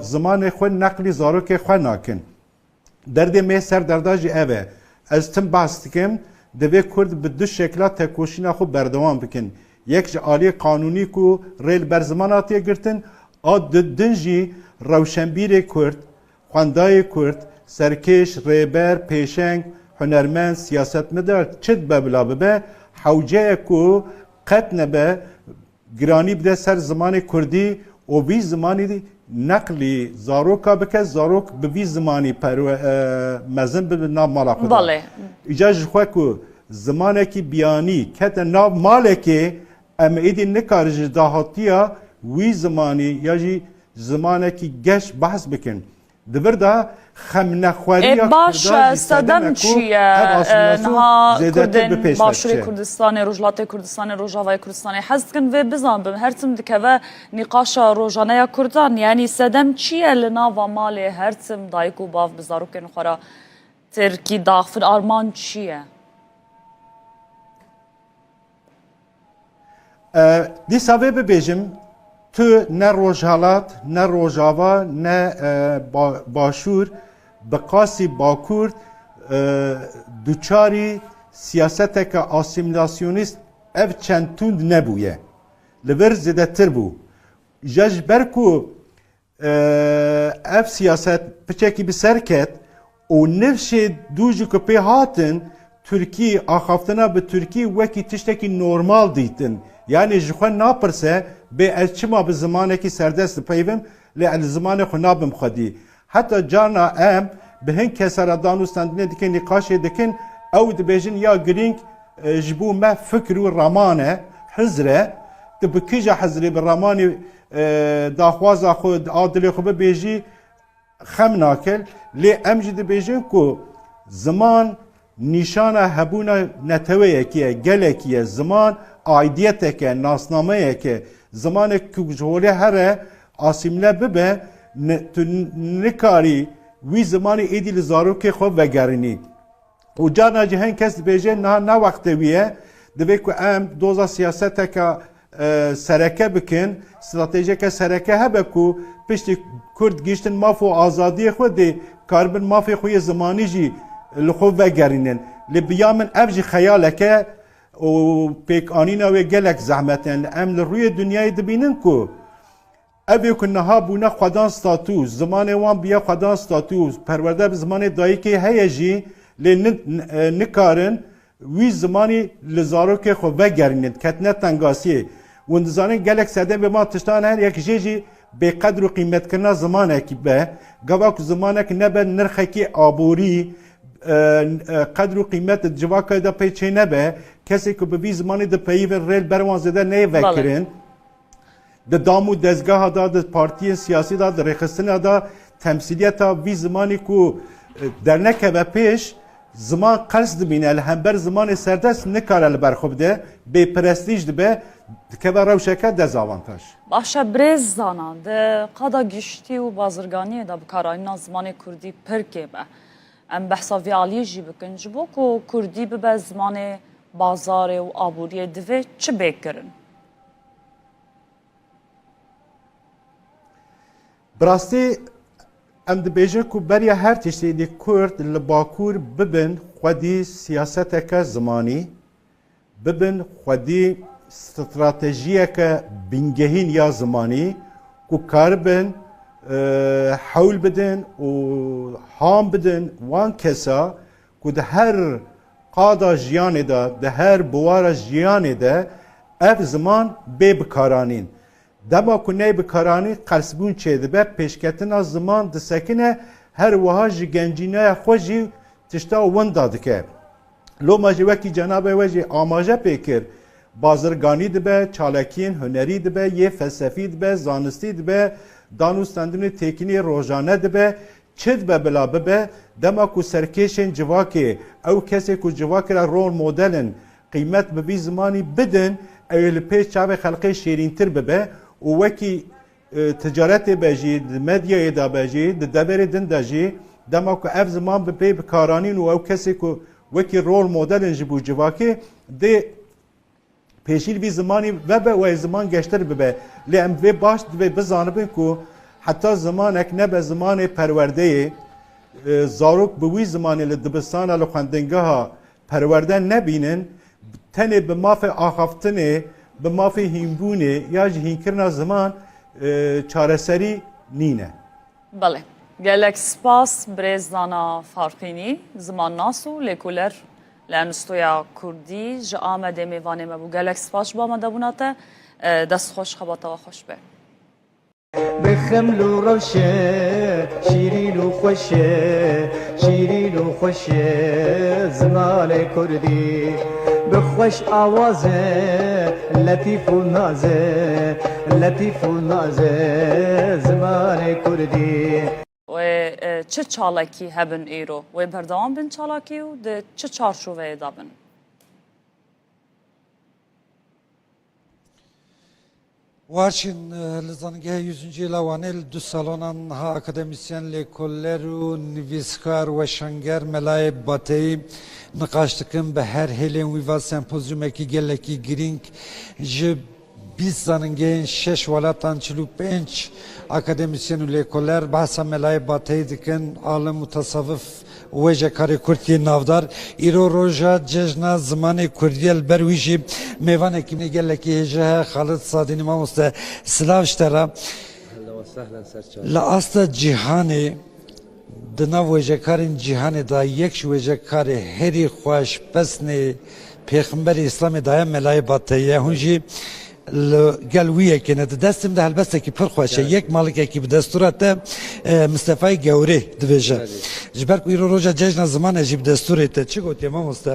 زمان خود نقلی زاروک خود ناکن درد می سر درداجی اوه از تم بحث کم دوی کرد به دو شکل تکوشینا خود بردوان بکن یک آلی قانونی کو ریل بر زماناتی گرتن دنجی روشنبیر کرد خواندای کرد سرکش ریبر پیشنگ هنرمند سیاست مدار چد ببلا به حوجه کو قطن به گرانی بده سر زمان کردی و وی زمانی نقلی زاروکا بکه زاروک به وی زمانی پر مزن به نام مالا خدا
بله
ایجاج خواه که زمانی که بیانی که نام ماله که ام ایدی نکارج داهاتیا وی زمانی یا جی زمانی که گش بحث بکن دبردا خم نخواری
باش صدم چیه نها کردن باشوری کردستان روجلات کردستان روجاوای کردستان حس کن و بزن به هرتم دکوه نقاش روزانه کردان یعنی صدم چیه لنا و مال هرتم دایکو باف بزارو کن خورا ترکی داخل آرمان چیه
دی ساوه ببیجم تو نه روجهالات نه روجاوا نه باشور بقاسی باکورد دوچاری سیاست که اسیمیلاسیونیست اف چند توند نبویه لبر زده تر بو جاج برکو اف سیاست پچکی بسر کت و نفش دوجو که پی هاتن ترکی آخافتنا به ترکی وکی تشتکی نورمال دیتن یعنی جخوان ناپرسه به الچما به زمانه که سردست پیوم لی زمان خو نابم خودی حتی جانا ام به هن کسر دانوستاندنه دکن نقاشه دکن او دبیجن یا گرینگ جبو ما فکر و رمانه حزره دبکیجا حزره بالرماني داخوازا خود عادل خو بيجي خم ناكل لي امجد بيجن كو زمان نشانه هبونا نتويه كي گلكيه زمان عيديتك ناسنامه كي زمان كوجوله هر اسيمله ببه نكاري وی زمانی ایدی لزارو که خوب وگرنی و جانا جهن کس بیجه نه وقت ویه دوی که ام دوزا سیاست که سرکه بکن استراتژی که سرکه هبه که پشت کرد گیشتن مافو آزادی خود دی کاربن مافی خوی زمانی جی لخوب وگرنن لبیامن افجی خیاله که و پیک آنینا و گلک زحمتن ام لروی دنیای دبینن که اوی که نها بونه خودان ستاتوس زمان وان بیا خودان ستاتوس پرورده به زمان دایی که هیجی نکارن وی زمانی لزارو که خو وگرنید کتنه تنگاسیه وندزانه گلک سده به ما تشتان هر یک جیجی به قدر و قیمت کرنا زمانه که به گواک زمانه که نبه نرخه که آبوری قدر و قیمت جواکه دا پیچه نبه کسی که به وی زمانی دا پیو ریل بروان زده نه وکرن د دامو دزگاه دا د پارتی سیاسی دا د رخصتن دا تمثیلیت وی زمانی کو در نکه و پیش زمان قرص دبینه لهمبر زمان سردست نکاره لبرخوب ده بی پرستیج دبه که بر روشکه دزاوانتاج
باشه برز زانان ده قدا گشتی و بازرگانی ده بکاراینا زمان کردی پر که به ام بحثا ویالی جی بکن جبو که کردی به زمان بازار و آبوری دوه چه بکرن؟
براستی ام دبیجن که بریا هر تشتی دی کرد لباکور ببن خودی سیاست که زمانی ببن خودی استراتژیه که بینگهین یا زمانی که کار بن حول بدن و هام بدن وان کسا که ده هر قادا جیانه ده هر بوار جیانه ده اف زمان بی بکارانین دما کنه بکارانی قرصبون چه دبه پیشکتنا زمان دسکنه هر وها جی گنجینه خوشی تشتا ون دادکه لو ماجی وکی جناب وجی آماجه پیکر بازرگانی دبه چالکین هنری دبه یه فلسفی دبه زانستی دبه دانوستندن تکنی روزانه دبه چد به بلا ببه دما کو سرکشن جواکی او کسی کو جواکی را رول مدلن قیمت به بی زمانی بدن اول پیش چاوه خلقی شیرین تر ببه و وکی تجارت بجی مدیا دا بجی دبر دن دجی دما کو اف زمان به پی بکارانین و او کسی کو وکی رول مدلن جبو جواکی ده پیشیر بی زمانی و به و زمان گشتر ببه لیم و باش دبی بزانبین کو حتی زمان اک نبه زمان پرورده زاروک بوی زمانی لدبستان لخوندنگه ها پرورده نبینن تنه به ماف آخافتنه به ماف هیمبونه یا هینکرنا زمان چارەسەری نینە.
بله. گەلێک سپاس برێزدانا فارقینی زمان ناس و لێکولەر لە نوستۆیا کوردی ji ئامادە mêvanê me bû gelek spas ji me debûnate destxweş xebatەوە xweş be.
بخمل و روشه شیرین و خوشه شیرین و خوشه زمان کردی بخوش آوازه لطیف و نازه لطیف و نازه زمان کردی
و چه چالاکی هبن ایرو و بردوام بن چالاکی و ده چه چارچوبه دابن
وارچین لزانگه 100. لوانه دو سالانان ها اکادمیسین لیکولر و نویسکار و شنگر ملای باتی نقاشتکن به هر هیلین ویوا سمپوزیوم اکی گلکی گرینگ جب 20 زنگین 6 ولاتان 45 اکادمیسین و لیکولر بحثا ملای باتی دکن عالم متصوف وجه کاری کردی نافدار ایرو روزا جشن زمان کردی البرویجی میوان کی نگل کی هجه خالد صادینی ما مست سلاوشترا لا است جهانی دنا وجه کارین جهانی دا یک وجه کاری هری خوش پسنی پیغمبر اسلام دایم ملای باطیه هنجی گلویه که نه دستم ده البته که پر خوشه یک مالک که به دستورات مصطفی گوری دویجه جبر کوی روزا جشن زمان جیب دستورات چی گفتی ما مست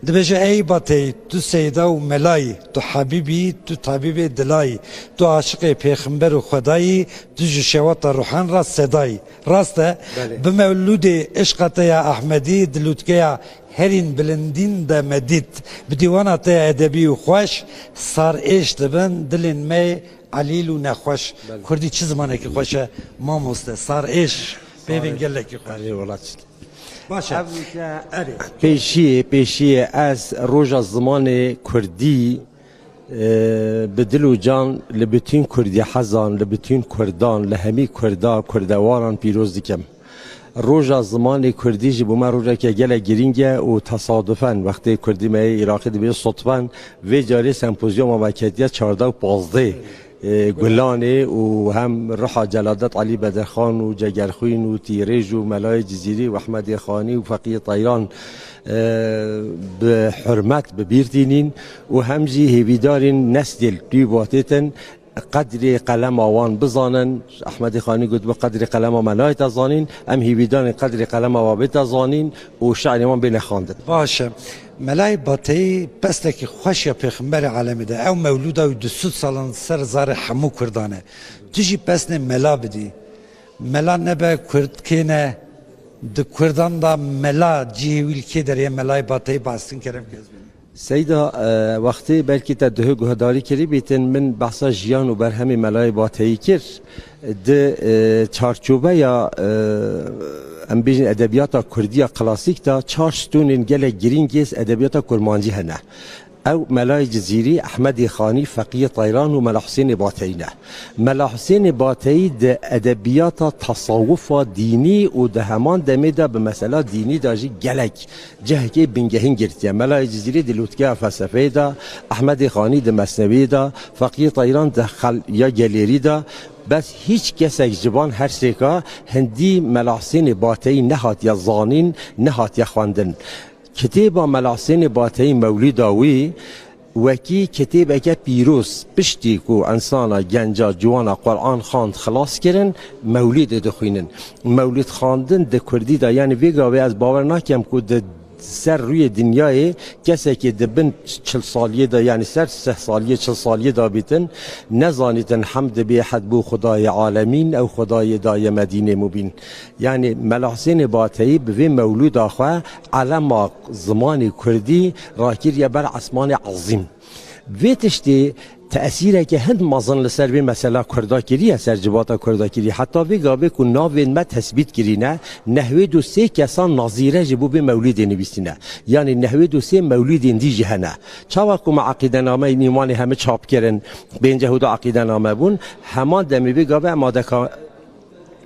دویجه ای باتی تو سیدا و ملای تو حبیبی تو طبیب دلای تو عاشق پیغمبر و خدایی تو جشوات روحان را صدای راسته به مولود عشقت یا احمدی دلوتکیا هرین بلندین دا مدید بدیوانات ادبی و خوش سار ایش دبن دلین می علیل و نخوش کردی چه زمانه که خوشه ما مسته سار ایش ببین گله که خوشه
ولات
باشه
پیشی از روزا زمان کردی بدل و جان لبتین کردی حزان لبتین کردان لهمی کردواران پیروز دیکم روزا زمان کردی جی بوم روزا که گله گرینگه و تصادفاً وقتی کردی می عراقی دی صدفاً و جاری سمپوزیوم وکیتیه 14 و 15 گلانه و هم رحا جلادت علی بدرخان و جگرخوین و تیریج و ملای جزیری و احمد خانی و فقیه طیران به حرمت ببیرتینین و همجی هیویدارین نسل بیواتیتن قدر قلم آوان بزانن احمد خانی گفت به قدر قلم ملای تزانین ام هیویدان قدر قلم آوا بتزانین و شعر ما بین خواندن
باشه ملای باتی پس که خوش یا پیغمبر عالم ده او مولود او 200 سالان سر زار حمو کردانه تجی پس نه ملا بدی ملا نبه کرد کنه د کردان دا ملا جیویل که در یه ملای باتی باستن کرم کزبین
سیدا وقتی بلکی تا ده گهداری کری بیتن من بحثا جیان و برهمی ملای باتهی کر ده چارچوبه یا ام بیجن ادبیات کردی کلاسیک تا چارشتونین گله گرینگیز ادبیات کرمانجی هنه او ملای جزیری احمد خانی فقیه طیران و ملا حسین باتینا ملا حسین باتی ده ادبیات تصوف دینی و ده همان دمیده به مسئله دینی داجی گلک جهکی بنگهین گرتیه ملای جزیری ده لوتکه فلسفه ده احمد خانی ده مثنوی ده فقیه طیران ده یا گلیری ده بس هیچ کسی جوان هر سیکا هندی ملا حسین باتی نهات یا زانین نهات یا خواندن کتاب ملا حسین باتی مولد آوی وکی کتاب اگه پیروز پشتی کو انسان گنجا جوانا قرآن خواند خلاص کرن مولد دخوینن مولد خواندن ده کردی دا یعنی ویگاوی از باور نکیم که ده سر روی دنیای کسی که دبن 40 سالیه دا یعنی سر 3 سالیه 40 سالیه دا بیتن نزانیتن حمد به حد بو خدای عالمین او خدای دای مدینه مبین یعنی ملا حسین باتی به مولود آخوا علم زمان کردی راکیر یا بر اسمان عظیم ویتشتی تأثیره که هند مازن لسر به مسئله کرداکیری سرجبات کرداکیری حتی ویگاوی که ناوین ما تثبیت کرینه نحوه دو سه کسان نظیره جبو به مولید نویسینه یعنی نحوه دو سه مولید دی جهنه چاوا که ما عقیده نامه نیمان همه چاپ کرن به اینجا هدو عقیده نامه بون همان دمی ویگاوی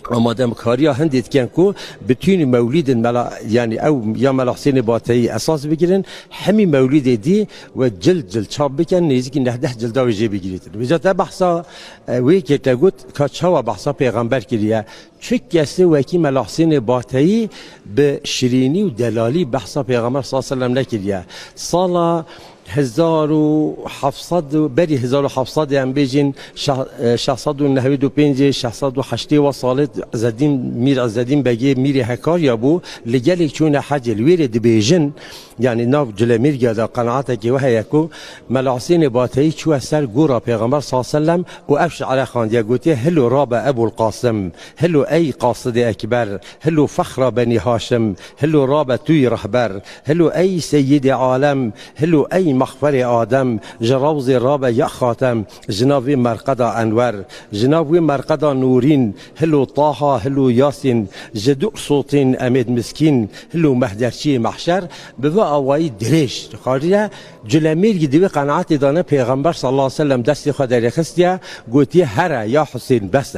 آماده کاری هندید کن کو بتونی مولید ملا یعنی او یا ملا حسین باتی اساس بگیرن همین مولید دی و جلد چاپ بکن نزدیک 19 جلد ویژه بگیرید وجات بحثا وی که تگوت که چوا بحثا پیغمبر کریه چه کسی وکی ملا حسین باتی به شیرینی و دلالی بحثا پیغمبر صلی الله علیه و سلم نکریه سال 1700 بری 1700 هم بیجین 695 608 و سالت زدیم میر از زدیم بگی میر هکار یا بو لگلی چون حج الویر دبیجن یعنی ناف جلمیر گدا قناعت کی وه یکو ملا حسین باتی چو سر گورا پیغمبر صلی الله علیه و سلم و افش علی خان یا گوتی هلو راب ابو القاسم هلو ای قاصد اکبر هلو فخر بنی هاشم هلو راب توی رهبر هلو ای سید عالم هلو ای مخفر آدم جراوز راب یا خاتم جناب مرقد انور جناب مرقد نورین هلو طه هلو یاسین جدو صوتین امید مسکین هلو مهدرچی محشر به اوای درش خاطر جلمیر گیدی قناعت دانه پیغمبر صلی الله علیه و سلم دست خدای خستیا گوتی هر یا حسین بس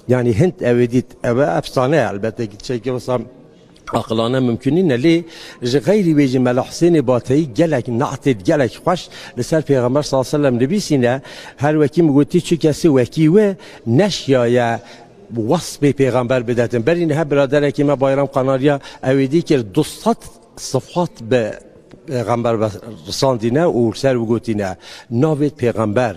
یعنی هند اودیت افسانه البته که واسه عقلانه ممکنین لی غیری بیج ملا حسین باتی گلک نعتد گلک خوش لسر پیغمبر صلی الله علیه و سلم نبیسینه هر وکی مگوتی چه کسی وکی و نشیایه وصف پیغمبر بداتن برین ها برادر که ما بایرام قناریا اویدی که 200 صفات به پیغمبر رساندینه و سر وگوتینه ناوید پیغمبر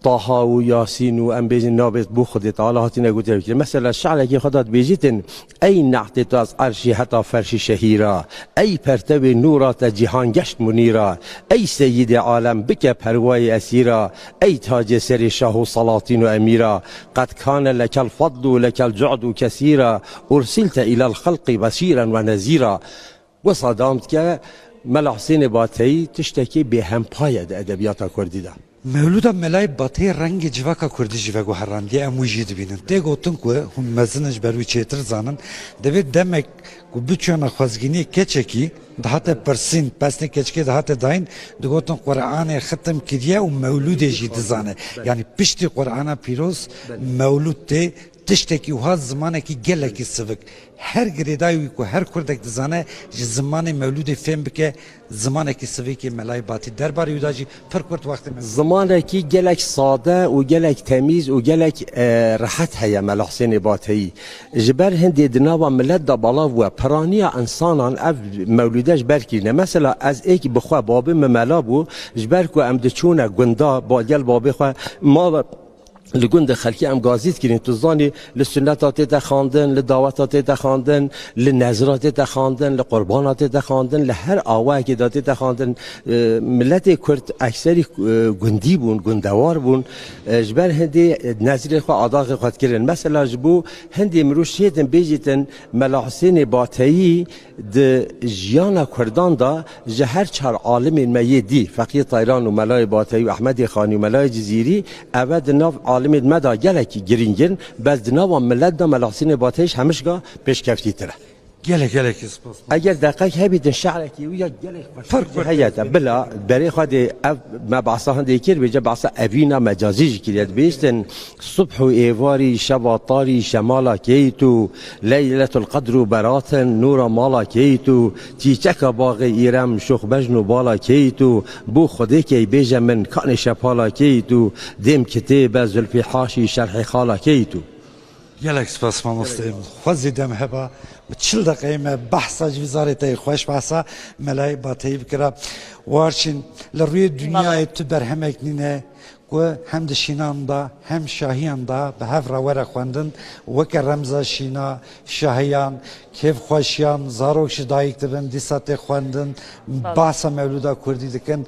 طه و یاسین و ام بیجن نابت بو خود تعالی هاتی نگوته بکر مثلا شعر که خودت بیجیتن ای نعتت از عرشی حتی فرشی شهیرا ای پرتب نورات جهان گشت منیرا ای سید عالم بک پروای اسیرا ای تاج سر شاه و سلاطین و امیرا قد کان لک الفضل و لک الجعد کثیرا ارسلت الى الخلق بشیرا و نذیرا و صدامت که ملا حسین باتی تشتکی به هم پاید ادبیات کردی ده
مولودا ملای باتی رنگ جواکا کردی جواگو هراندی امو جید بینن ده گوتن که هم مزنش بروی چیتر زانن دوید دمک که بچونا خوزگینی کچکی دهات پرسین پسنی کچکی دهات داین ده گوتن قرآن ختم کریه و مولود جید زانه یعنی پشتی قرآن پیروز مولود ده تشتکی و ها زمانه که گله که سوک هر گریدایوی که هر کردک دزانه زمان مولود فهم بکه زمانه که سوکی ملای باتی درباره یوداجی فرق کرد وقت
زمانه که گلک ساده و گلک تمیز و گلک راحت هیا ملا حسین باتی جبر هندی دناوا ملت دا بالا و پرانی انسانان اف مولودش برکینه مثلا از ایک بخوا بابه ملا بو جبر کو ام دچونه گندا با گل بابه خو ما لگند خلکی ام گازیت کردن تو زانی لسنتات تخاندن لدعوتات تخاندن لنظرات تخاندن لقربانات تخاندن لهر آواه که داده تخاندن ملت کرد اکثری گندی بون گندوار بون جبر هندی نظر خو عداق خود کردن مثلا جبو هندی مروش شیدن بیجیتن ملاحسین باتایی د جیانا کردان دا جهر چهار عالم میدی فقیه طایران و ملای باتایی و احمد خانی و ملای جزیری اول ناف عالم مدا گلکی گرینگن بس ناو ملت دا ملاحسین باتایش همشگاه پیشکفتی تره
گلک سپاس
اگر دقیق هبیدن شعرکی و یا گلک فرق هیاتا بلا برای خود مبعثا هنده کر بجا بعثا اوینا مجازی جکریت بیستن صبح و ایواری شبا طاری شمالا کیتو لیلت القدر و براتن نورا مالا کیتو تیچک باغ ایرم شخ بجنو بالا کیتو بو خوده کی بیجا من کان شپالا کیتو دیم کتیب زلفی حاشی شرح خالا کیتو
گلک سپاس مامۆستای من خوازی دەم هەبا بە 40 دقەیمە بەحسا ویزارەتەی خۆش باسا مەلای باتەیی بکرا وارچین لە ڕووی دنیای تو بەرهەمێک نینە و هەم دشیناندا هەم شاهیاندا بە هەڤڕە وەرە خوێندن وەکە ڕەمزە شینا شاهیان کێف خۆشیان زارۆکشی دایک دەبن دیسا تێ خوێندن باسە مەولودا کوردی دەکەن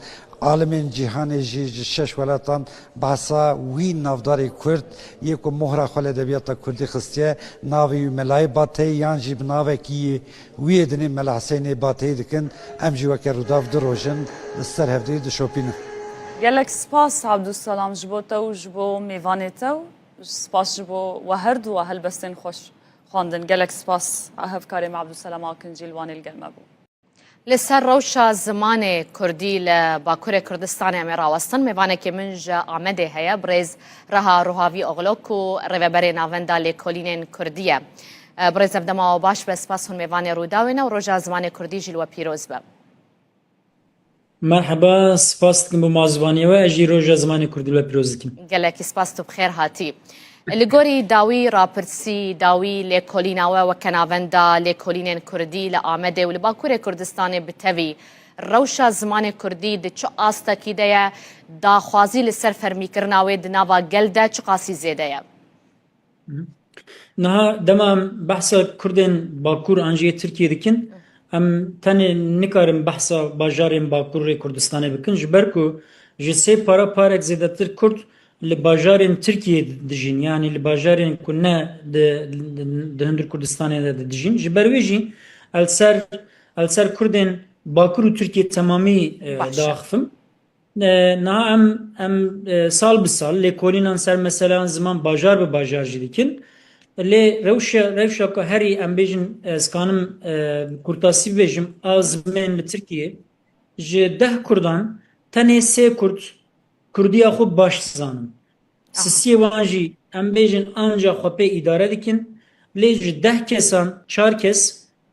عالمین جیهانی جی شش ولاتان باسا وی نافداری کرد یک مهره خال ادبیات کردی خستیه ناوی ملای باتی یان جیب ناوی کی وی دنی ملا حسین باتی دکن ام جی وکر روداف دروژن سر هفته دشوپین
گلک سپاس عبدالسلام جبو تو جبو میوان تو سپاس جبو و هر دو هل بستن خوش خواندن گلک سپاس اهف کاریم عبدالسلام آکنجی الوانی الگلمه بو
لسر روشا زمان کردی لباکور کردستان امیر آوستن میوانه که منج آمده هیا برز رها روحاوی اغلوک و روبر ناوندا لکولینین کردیه برز افدما و باش به سپاس هن میوانه روداوینه و روشا زمان کردی جلو پیروز به
مرحبا سپاس کن بمازوانی و اجی روشا زمان کردی لو پیروز کن
گلکی سپاس تو بخیر هاتی لگوری داوی راپرسی داوی لکولیناوه و کناوندا لکولینین کردی لآمده و لباکور کردستان بتوی روشا زمان کردی ده چو آستا کی ده دا خوازی لسر فرمی کرناوه ده ناوا گل ده چو قاسی زیده یا
نه دما بحثا کردن باکور انجی ترکیه دکن ام تنه نکارم بحثا باجارین باکور کردستان بکن جبرکو جسی پارک زیده تر کرد لباجارين تركيا دجين يعني لباجارين كنا دهندر كردستان دجين جبرويجي السر كردن باكر تركيا تمامي داخفم نا ام سال بسال لكولينان سر مثلا زمان باجار بباجار جديكن لي روشا هري ام بيجن اسكانم كرتاسي بيجم ازمن لتركيا جده كردان تنه سي كرد کردیا خوب باش زانم سیسی وانجی ام بیجن آنجا خوبه اداره دکن لیج 10 کسان 4 کس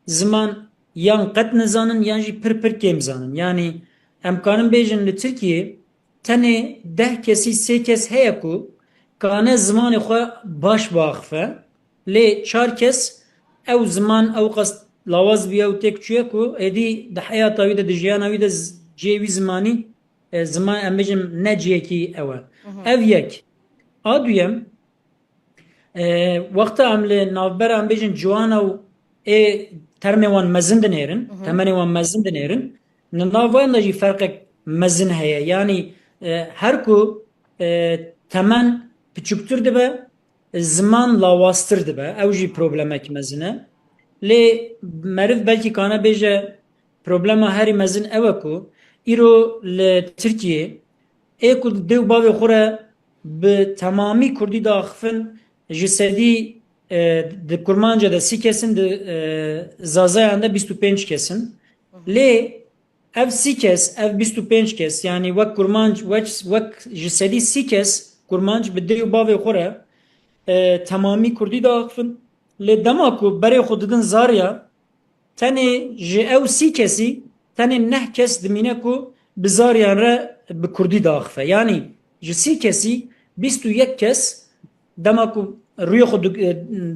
زمان یان قد نزانن یانجی پر کم زانن یعنی امکانم بیجن لترکیه تنه 10 کسی 3 کس هیا کو کانه زمان خو باش باخفه لی 4 کس او زمان او قصد لاواز بیا و تک چویا کو ادی ده حیاتا ویده ده جیانا ویده جیوی زمانی زمان امجم نجیه کی اوه او یک آدویم وقت عمل نافبر امجم جوانا و ترمي وان مزن دنيرن تمني وان مزن دنيرن نافوان نجي فرق مزن هيا يعني هركو تمن بچوكتر دبا زمان لاواستر دبا او جي پروبلمك مزنه لي مرف بلكي كانا بيجا پروبلما هاري مزن اوكو ایرو لترکیه ایکو دیو باوی خوره به تمامی کردی داخفن جسدی ده کرمانجا ده 30 kesin de zazayanda 25 kesin لی ev 30 kes ev 25 kes yani vak kurmanj vak jisedi 30 kes kurmanj bi دیو باوی خوره تمامی کردی داخفن لی دماکو برای خوددن زاریا تنی جه ev 30 kesi تنی نه کس دمینه کو بزاریان را به کردی داخفه یعنی جسی کسی 21 کس دما کو روی خود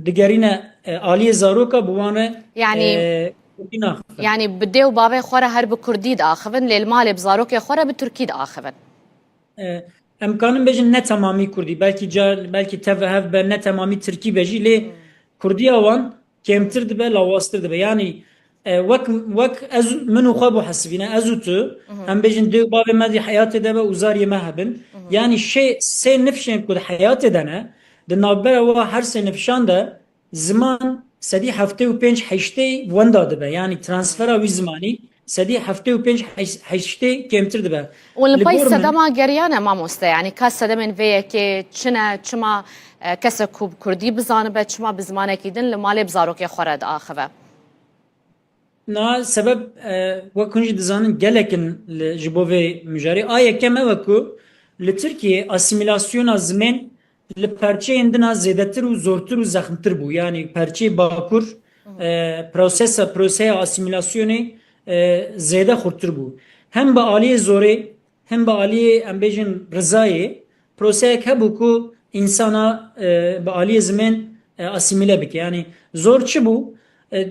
دگرینه عالی زاروکا بوانه
يعني بديو بابي خورا هر بكردي داخفن للمال بزاروك خورا بتركي داخفن
امکانم بجن نه تمامی کردی belki tevhev be ne tamamî Tirkî bejî lê Kurdiya wan kêmtir dibe lawastir dibe yani wek ez min û xwe bu hesibîne ez û tu em bêjin dê bavê me dî heyatê de be û zariyê me hebin yani sê nifşên ku di heyatê de ne di navbera wa her sê nifşan de ziman sedî heftê û pênc heştê wenda dibe yani transfera wî zimanî sedî heftê û pênc heştê kêmtir dibe.
والپای سدما گریانه ما مسته یعنی کس سدمن ویه که چنه چما کس کوب کردی بزانه به چما بزمانه کیدن لمالی بزارو که خورد آخوه
نا سبب وکنج دزانن گلکن جبوه مجاری آیا کم وکو لترکیه اسیمیلاسیون زمین لپرچه اندنا زیادتر و زورتر و زخمتر بو yani پرچه باکور پروسه اسیمیلاسیونی زیاده خورتر بو hem به عالی زوره hem به عالی امبیجن رضایی پروسه که بو کو insana به عالی زمین اسیمیله بک yani zor çi bu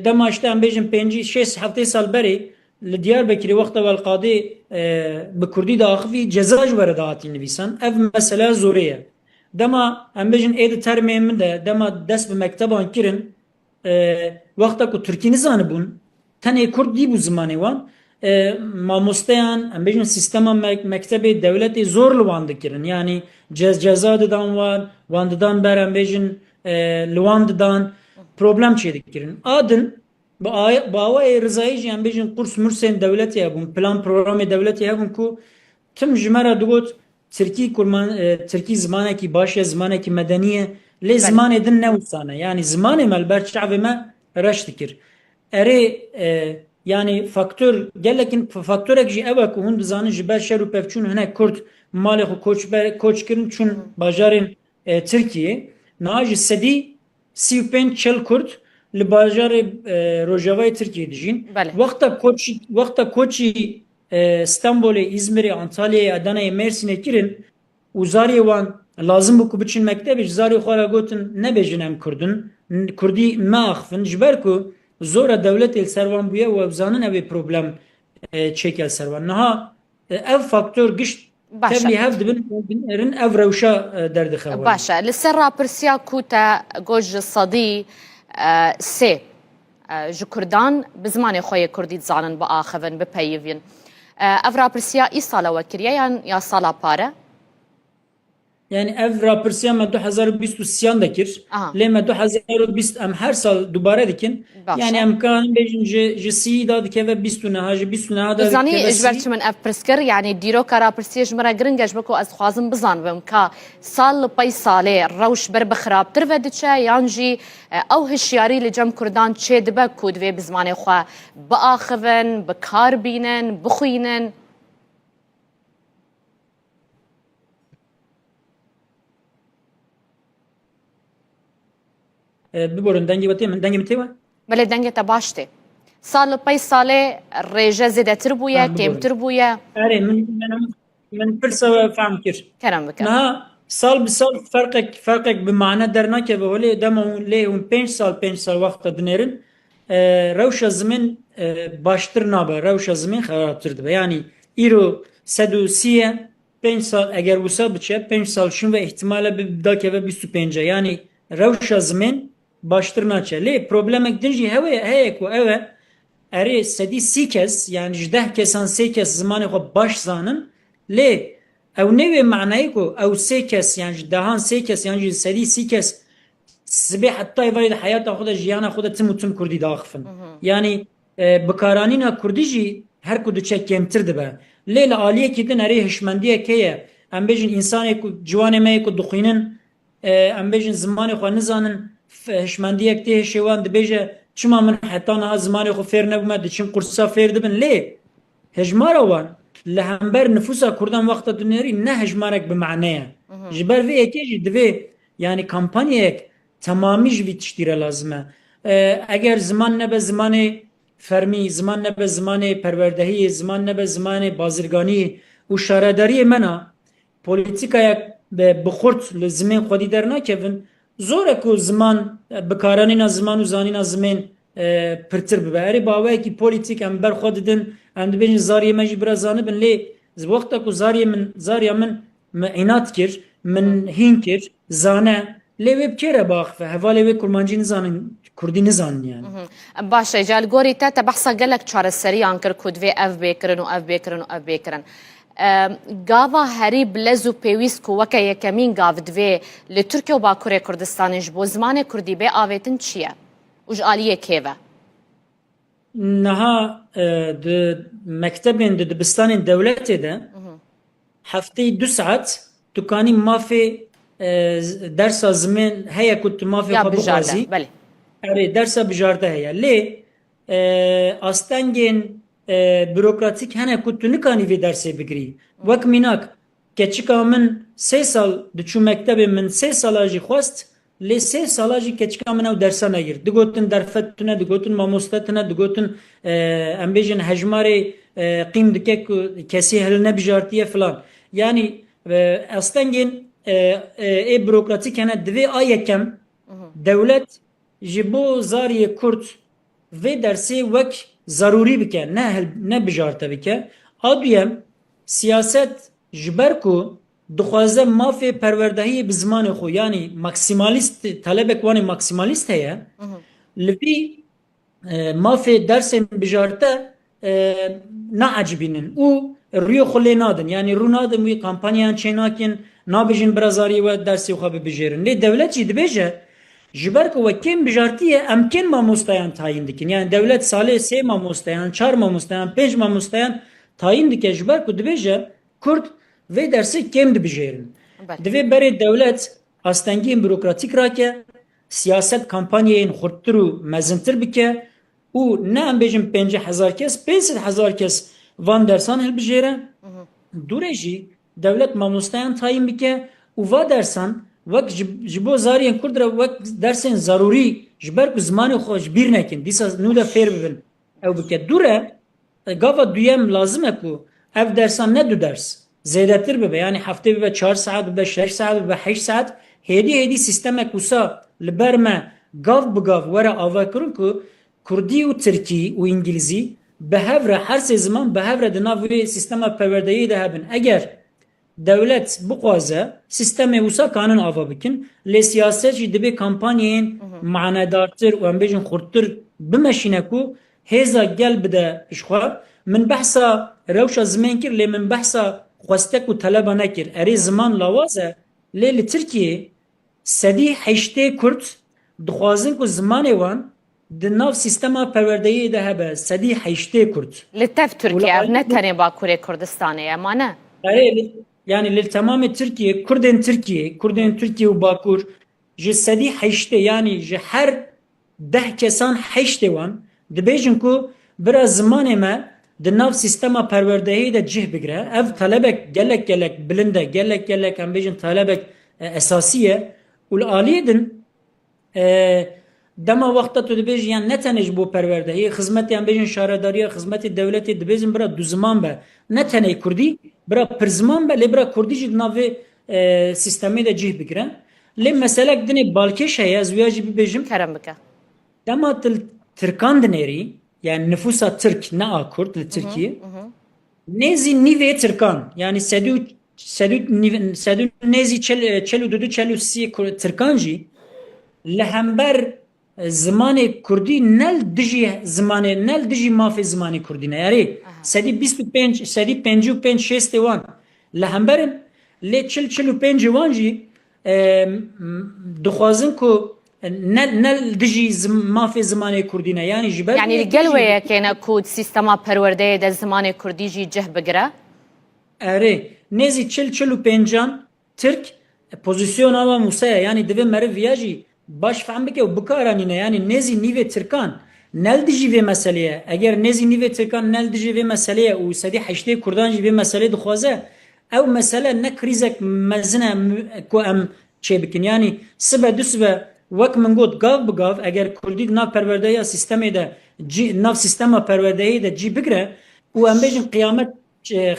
دما işte امبیجن 5-6 hafta sal beri لدياربكر وقت والقاضي بكردي داخفي جزاج ورد هاتي نويسان اف مسألة زورية دما امبيجن ايد ترمي من ده دما دس بمكتبان كيرن وقتا كو تركي نزاني بون تاني كرد دي بو زماني وان ماموستيان امبيجن سيستما مكتبي دولتي زور لوان دكيرن يعني جزا دان وان دان بر امبيجن لوان دان problem çe dikirin adın باوای رضایی جیان بیشن قرص مرسین دولتی هبون پلان پروگرام دولتی هبون کو تم جمره دوت ترکی زمانه کی باشه زمانه کی مدنیه لی زمانه دن نوسانه yani زمانه ملبر شعب ما رشت کر اره yani faktör gelekin faktörek ji eva ku hund zanı jiber şeru pevçun hene kurt mali xu koç kirin çun bajarın Türkiye naji sedi 35 kurt li bajarê Rojavayê Tirkiye dijîn wexta koçî Stenbolê, İzmirê, Antalyayê, Adanayê, Mêrsînê kirin û zariyê wan lazim bû ku biçin mektebê ji zariyê xwe re gotin nebêjin em Kurdin Kurdî me axivin ji ber ku zora dewletê li ser wan bûye û ew zanin ew ê problem çêke li ser wan niha ev faktör gişt tevlî hev dibin erin ev rewşa derdixewan
باشە لەسەر ڕاپرسیا کوتە گۆژ سەدی سێ ji Kurdan bi zimanê xwe yê Kurdî dizanin biaxivin bipeyivîn ev rapirsiya îsala we kiriye yan ya sala pare
yani ev rapirsiya me 2023 de kir lê me 2020 em her sal dubare dikin yani em kanin bêjin ji sî da dikeve 29 ji 29 da
bizanî ji ber çi min ev pirskir yani dîroka rapirsiya ji me re giring e ji ku ez dixwazim bizanibim ka sal li pey salê rewş ber bi xirabtir ve diçe yan jî ew hişyarî li cem Kurdan çê dibe ku divê bi zimanê xwe biaxivin bi kar bînin bixwînin
ببرن دنگی وتی من دنگی متیوه
بله دنگی تا باشته سال پی ساله رژه زیده تر بویه کم تر بویه
اره من فرصه فهم کر
کرم بکر
نه سال بسال فرقك بمعنى درنا که به ولی دمون لی اون 5 سال وقت دنیرن روش زمین باشتر نابه روش زمین خرابتر دبه yani ایرو 130 5 سال اگر وسا بچه 5 سال شون و احتمالا به دا که 25 yani روش زمین baştır naçe. Le problemek dinci heye ku eve eri sedi si kes yani jdeh kesan se kes zamanı xo baş zanın le ev nevi manayı ku ev se kes yani dahan se kes yani sedi si kes sibih hatta evayid hayata xuda jiyana xuda tim kurdi dağıfın. Yani bikaranina kurdici her kudu çek kemtirdi be. Le aliye kidin eri hişmendiye keye em bejin insanı ku ciwane me ku duxinin em bejin zamanı xo nizanın هشمندیک ته شوان دبیجه چما من حتی نه زمانی خو فیر نبومد چیم قرصا فیر دبن لی هجمار وان لهمبر نفوسا کردن وقت دنیاری نه هجمارک به معنیه جبر وی اکیجی دوی yani kampanyayek tamamı jvi tiştire lazıme eğer zaman nebe zamanı fermi zaman nebe zamanı perverdehi zaman nebe zamanı bazırgani u şaradari mena politikaya به بخورت لزمین خودی در نکردن زوره کو زمان بکارانی نزمان و زانی نزمین پرتر ببری باوی کی پولیتیک ام بر خود دن ام دبین زاری مجی برا زانه بن لی ز وقت کو زاری من من اینات کر من هین کر زانه لیوی بکره باخفه هوا لیوی کرمانجی نزانن کردی نزانن يعني
باشه جال گوری تا بحثا گلک چار سریان کر کود وی اف بیکرن و اف بیکرن و اف بیکرن گاوا هری بلزو پیویس کو وکه یکمین گاو دوی لترکیه و باکوره کردستانش بو زمان کردی به آویتن چیه؟ وج آلیه کیوه؟
نها مكتبين دبستان الدولة ده هفتي 2 ساعات تكاني ما في درس زمان هيا كنت ما في خبازي
بله
أري درس بجارده هيا ليه أستنجن بيروقراطيك هنا كنت نكاني في درس بقري وك مناك كتشكا من 3 سال دشو مكتب من 3 سال اجي خواست لی 3 سالاجی کچکا من او درس نگیر دگوتن درفتونه دگوتن ماموستتونه دگوتن ام بیجن هجماری قیم دکه کسی هل نبجارتیه فلان یعنی استنگین ای بروکراتی کنه دوی آیه کم دولت جبو زاری کرد و درسی وک ضروری بکه نه بجارته بکه آدویم سیاست جبرکو دخوازه مافی پروردهی بزمان خو یعنی ماکسیمالیست طلبک وانی ماکسیمالیست هیا لبی مافی درس بجارته نعجبینن او ریو خلی نادن یعنی رو نادن وی کامپانیان چیناکین نابجین برازاری و درسی خواب بجیرن لی دولت چی دبیجه جبر که وکیم بجارتیه امکن ما مستیان تاین دکن یعنی دولت ساله 3 ما مستیان 4 ما مستیان 5 ما مستیان تاین دکه جبر که دبیجه کرد و درسی کم دبیجیرن دوی برای دولت استنگی بروکراتیک را که سیاست کمپانیین خردتر و مزنتر بکه او نه ام بیجم 50,000 کس 500,000 کس وان درسان هل بجیره دورجی دولت ماموستایان تاین بکه او وا درسان وقت جبو زارین کرد را وقت درسین ضروری جبر که زمان خوش بیر نکن دیسا نودا فیر ببین او بکه دوره گاوا دویم لازمه که اف درسان نه دو درس زیادتر ببه یعنی هفته ببه 4 ساعت ببه 6 ساعت ببه 8 ساعت هیدی سیستم کوسا لبرمه گاو بگاو وره آوا کرن که کردی و ترکی و انگلیزی به هفره هر سه زمان به هفره دناوی سیستم پروردهی ده هبن اگر دولت بقوازه سیستم وسا کانون آوا بکن لی سیاست جی دبی کمپانیین معنادارتر و امبیجن خورتر بمشینه کو هزا گل بده اشخواب من بحثا روشا زمان کر لی من بحثا خواستک و طلبه نکر اری زمان لوازه لی ترکیه سدی حشته کرد دخوازن که زمان وان دناو سیستما پروردهی ده هبه سدی حشته کرد
لتف ترکیه نتنه باکوره کردستانه اما نه
yani للتمام Türkiye, Kurdin Türkiye ve Bakur, ji sedî heşte yani ji her 10 kesan heşte wan dibêjin ku bira zimanê me di nav sistema perwerdehiyê de cih bigire. Ev talebek gelek bilind e, gelek em bêjin talebek esasî ye û li aliyê din dema wexta tu dibêjî yan ne tenê ji bo perwerdehiyê xizmetê em bêjin şaredariya xizmetê dewletê dibêjin bira du ziman be ne tenê Kurdî bira pir ziman be lê bira Kurdî jî di navê sistemê de cih bigire. Lê meselek dinê balkêş heye ez wiya jî bibêjim
kerem bike.
Dema Tirkan dinêrî yani nüfusa Türk ne a Kurd li Tirkiye nêzî nîvê Tirkan yani sedû nêzî çelû dudu çelû sî Tirkan jî li hember zimanê Kurdî nel dijî zimanê nel dijî mafê zimanê Kurdî ne yarê sedî 25 sedî 55 şêstê wan li hemberin lê 45 wan jî dixwazin ku nel dijî mafê zimanê Kurdî ne yani ji ber
yani gel weyekêne ku sistema perwerdeyê de zimanê Kurdî jî cih bigire
erê nêzî 45 Türk pozisyona wa Musaya yani divê meriv ya jî baş fehm bike û bikaranîne yani nêzî nîvê Tirkan nel dijî vê meseleye eger nêzî nîvê Tirkan nel dijî vê meseleye û sedî heştê Kurdan jî vê meselê dixwaze ew mesele ne krîzek mezin e ku em çê bikin yani sibe du sibe wek min got gav bi gav eger Kurdî nav perwerdeya sistemê de nav sistema perwerdeyê de cî bigire û em bêjin qiyamet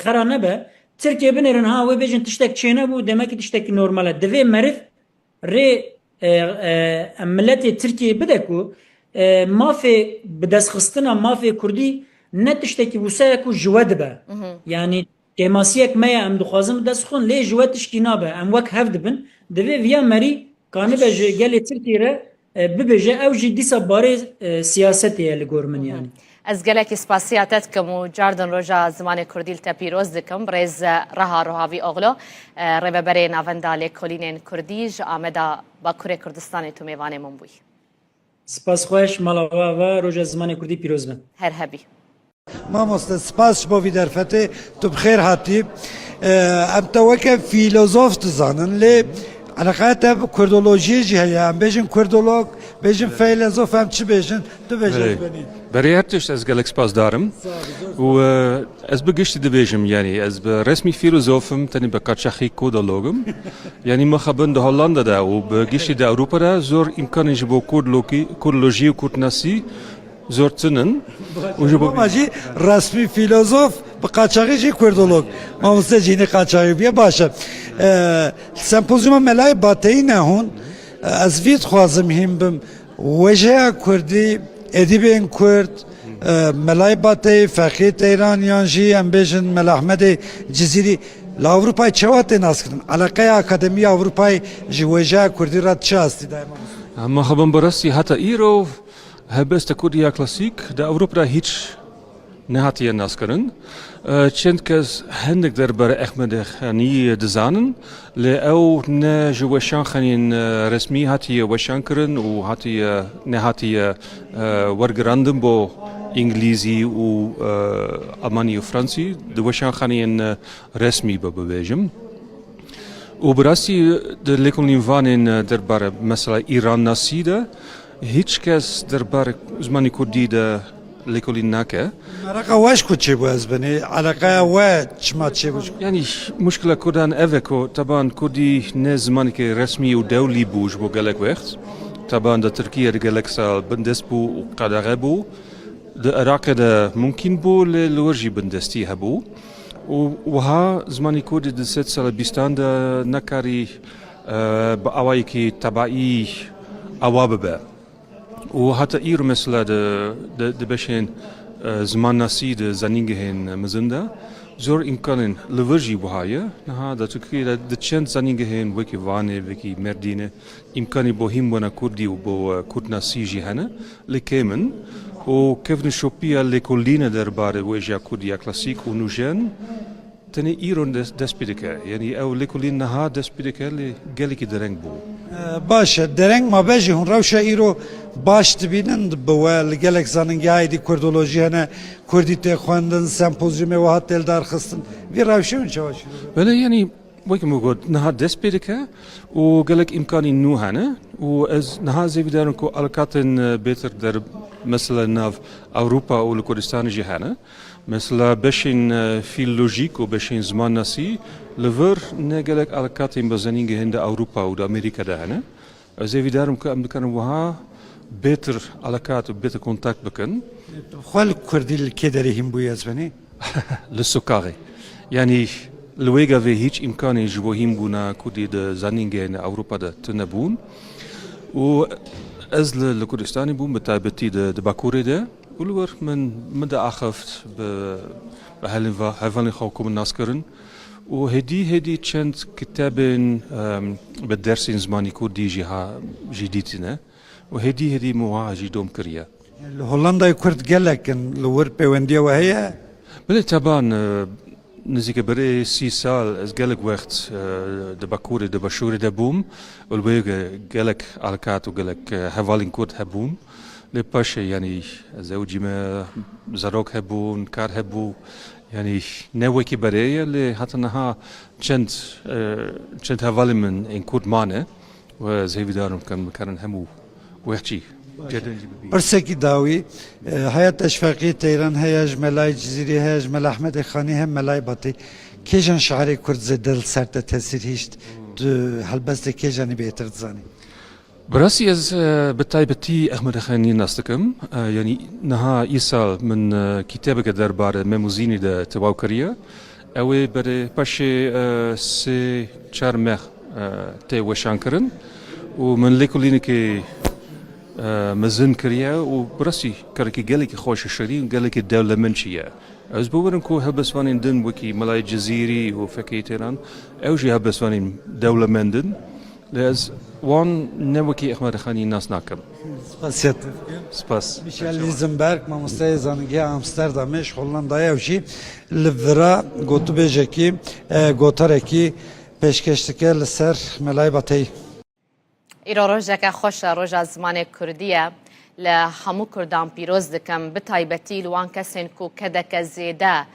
xera nebe Tirkiye binêrin ha wê bêjin tiştek çêne bû demekî tiştekî normal e divê meriv rê milletê Tirkiye bide ku mafê bi destxistina mafê Kurdî ne tiştekî wisa ku ji we dibe yani کماسیک میا ام دخوازم دست خون لی جواتش کی نابه ام وک هفت بن دوی ویا مری کانی به گلی ترکیه را ببیجه او جی دیسا باره سیاستی لگورمن یعنی
از گلک سپاسیاتت کم و جاردن روژا زمان کردیل تا پیروز دکم ریز رها روحاوی اغلو ریوبری ناوندال کلینین کردی جا آمده با کره کردستان تو میوانه من بوی
سپاس خوش مالاوا و روژا زمان کردی پیروز بن
هر هبی
مامۆستا سپاس بۆ ویدەرفەتێ تو بخێر هاتی ئەم تەوەکە فیلۆزۆف دزانن لێ علاقەتە کوردۆلۆژیەجی هەیە ئەم بێژن کوردۆلۆگ بێژن فەیلۆزۆف ئەم چ بێژن تو بێژن بنی
برای هرتش از گلک سپاس دارم و از بگشتی دبیجم یعنی از به رسمی فیلوزوفم تنی به کاتشاخی کودولوگم یعنی ما خبن ده هولندا ده و بگشتی ده اروپا ده زور امکانی جبو کوردلوژی و کوردناسی زور تنن
ماجی رسمی فیلۆزۆف بە قاچاقیجی کوردۆلۆگ مامۆستا جینی قاچاقی بیە باشە سەمپۆزیۆمە مەلای باتەیی نەهۆن ئەس ڤید خوازم هیم بم وەژەیە کوردی ئەدیبێن کورد مەلای باتەی فەقی تەیرانیان ژی ئەم بێژن مەلا ئەحمەدی جزیری لە ئەوروپای چەواتێ ناسکردن عەلاقەی ئاکادمی ئەوروپای ژی وەژەیە کوردی ڕات چ ئاستی دایما
ما خبن براستی حتی ایرو هبست کردیا کلاسیک در اروپا هیچ نهاتیه ناسکرن چند کس هندک درباره احمد خانی دزانن لی او نه جوشان خانین رسمی هاتیه وشان کرن و هاتیه نهاتیه ورگراندن با انگلیزی و آلمانی و فرانسی دوشان خانین رسمی ببیجم و براستی در لیکولین وانین درباره مثلا ایران ناسیده هیچ کس درباره زمانی کردی ده لیکولین نکه
علاقه واش کو چه باز بنی علاقه وا چما چه باش
یعنی مشکل کردن اوه کو طبعا کردی نه زمانی که رسمی و دولی بوش بو گلک وقت طبعا ده ترکیه ده گلک سال بندست بو و قدره بو ده عراق ده ممکن بو لورجی بندستی هبو و ها زمانی کردی ده ست سال بیستان ده نکاری با اوایی که تبعی اوابه به و حتی ایرو مثلا ده بشین زمان ناسی ده زنینگه هن مزنده زور امکانن لورجی بوهایه نه ده ترکیه ده چند زنینگه هن وکی وانه وکی مردینه امکانی با هم بنا کردی و با کرد ناسی جی هنه لکیمن و کفن شوپیا لکولینه درباره ویجا کردیا کلاسیک و نوجن تنی ایران دست پیدا کرد یعنی او لکولین نها دست پیدا کرد گلی که درنگ بود
باشه درنگ ما بجی هون روشا ایرو باش تبینن بوال گلک زننگی هایدی کردولوژی هنه کردی تخواندن سمپوزیوم و هات دلدار خستن وی روشا اون چواش
بله یعنی وکی موجود نها دست پیدا کرد و گلک امکانی نو هنه و از نها زیوی دارن که الکاتن بهتر در مثلا ناف اروپا و کردستان جی هنه مثلا بشین فیلولوژیک و بشین زمان ناسی لور نگلک علاقاتیم با زنینگه هند اروپا و امریکا ده هنه زیوی دارم که امریکان وها بهتر علاقات و بهتر کنتاکت بکن
خال کردی که داری هم بوی از بنی
لسوکاغی یعنی لویگا و هیچ امکانی جو هم بونا کردی ده زنینگه هند اروپا ده تنبون و از لکردستانی بون بتایبتی ده باکوری ده ولور من ده آخفت به هلوانی خواه ناس کرن و هدی چند کتابن به درسین زمانی کردی جی دیتینه و هدی موها جی دوم کریه
هولندا کرد گلکن لور پیوندی و هیا
بله طبعا نزدیک برای 30 سال از گلک وقت ده باکوری ده باشوری ده بوم ولویگه گلک علاقات و گلک هوالین کرد هبون لپاشه یعنی زوجی ما زروک هبون کار هبو یعنی نوعی که برای لی حتی نها چند حوالی من این کورد مانه و زهوی دارم کن همو وحچی
پرسکی داوی حیات اشفاقی تیران هیاج ملای جزیری هیاج مل احمد خانی هم ملای باتی کیجان شعر کرد زدل سرد تاثیر هیشت هلبست کیجانی بهتر زانی
براسي از بتايبتي احمد خاني ناستكم يعني نها يسال من كتابك درباره ميموزيني ده تواوكريا او بر باشي سي چار مخ تي وشانكرن ومن ليكوليني كي مزن کریه و برسی کاری که گلی که خوش شدی گلی که دولمنشیه از بورن کو هبسوانین دن وکی ملای جزیری و فکیتران اوجی هبسوانین دولمندن لاز وان نوکی احمد خانی ناس ناکم
Spasiyetle.
سپاس
Michel Lisenberg, mamostay zangi Amsterdam'eş Hollanda'ya evşi livra gotu bejeki gotareki peşkeştike liser melay batey.
ایرا روژه خوش روژه زمان کردیه لهمو کردان پیروز دکم بتایبتی لوان کسین کو کدک زیده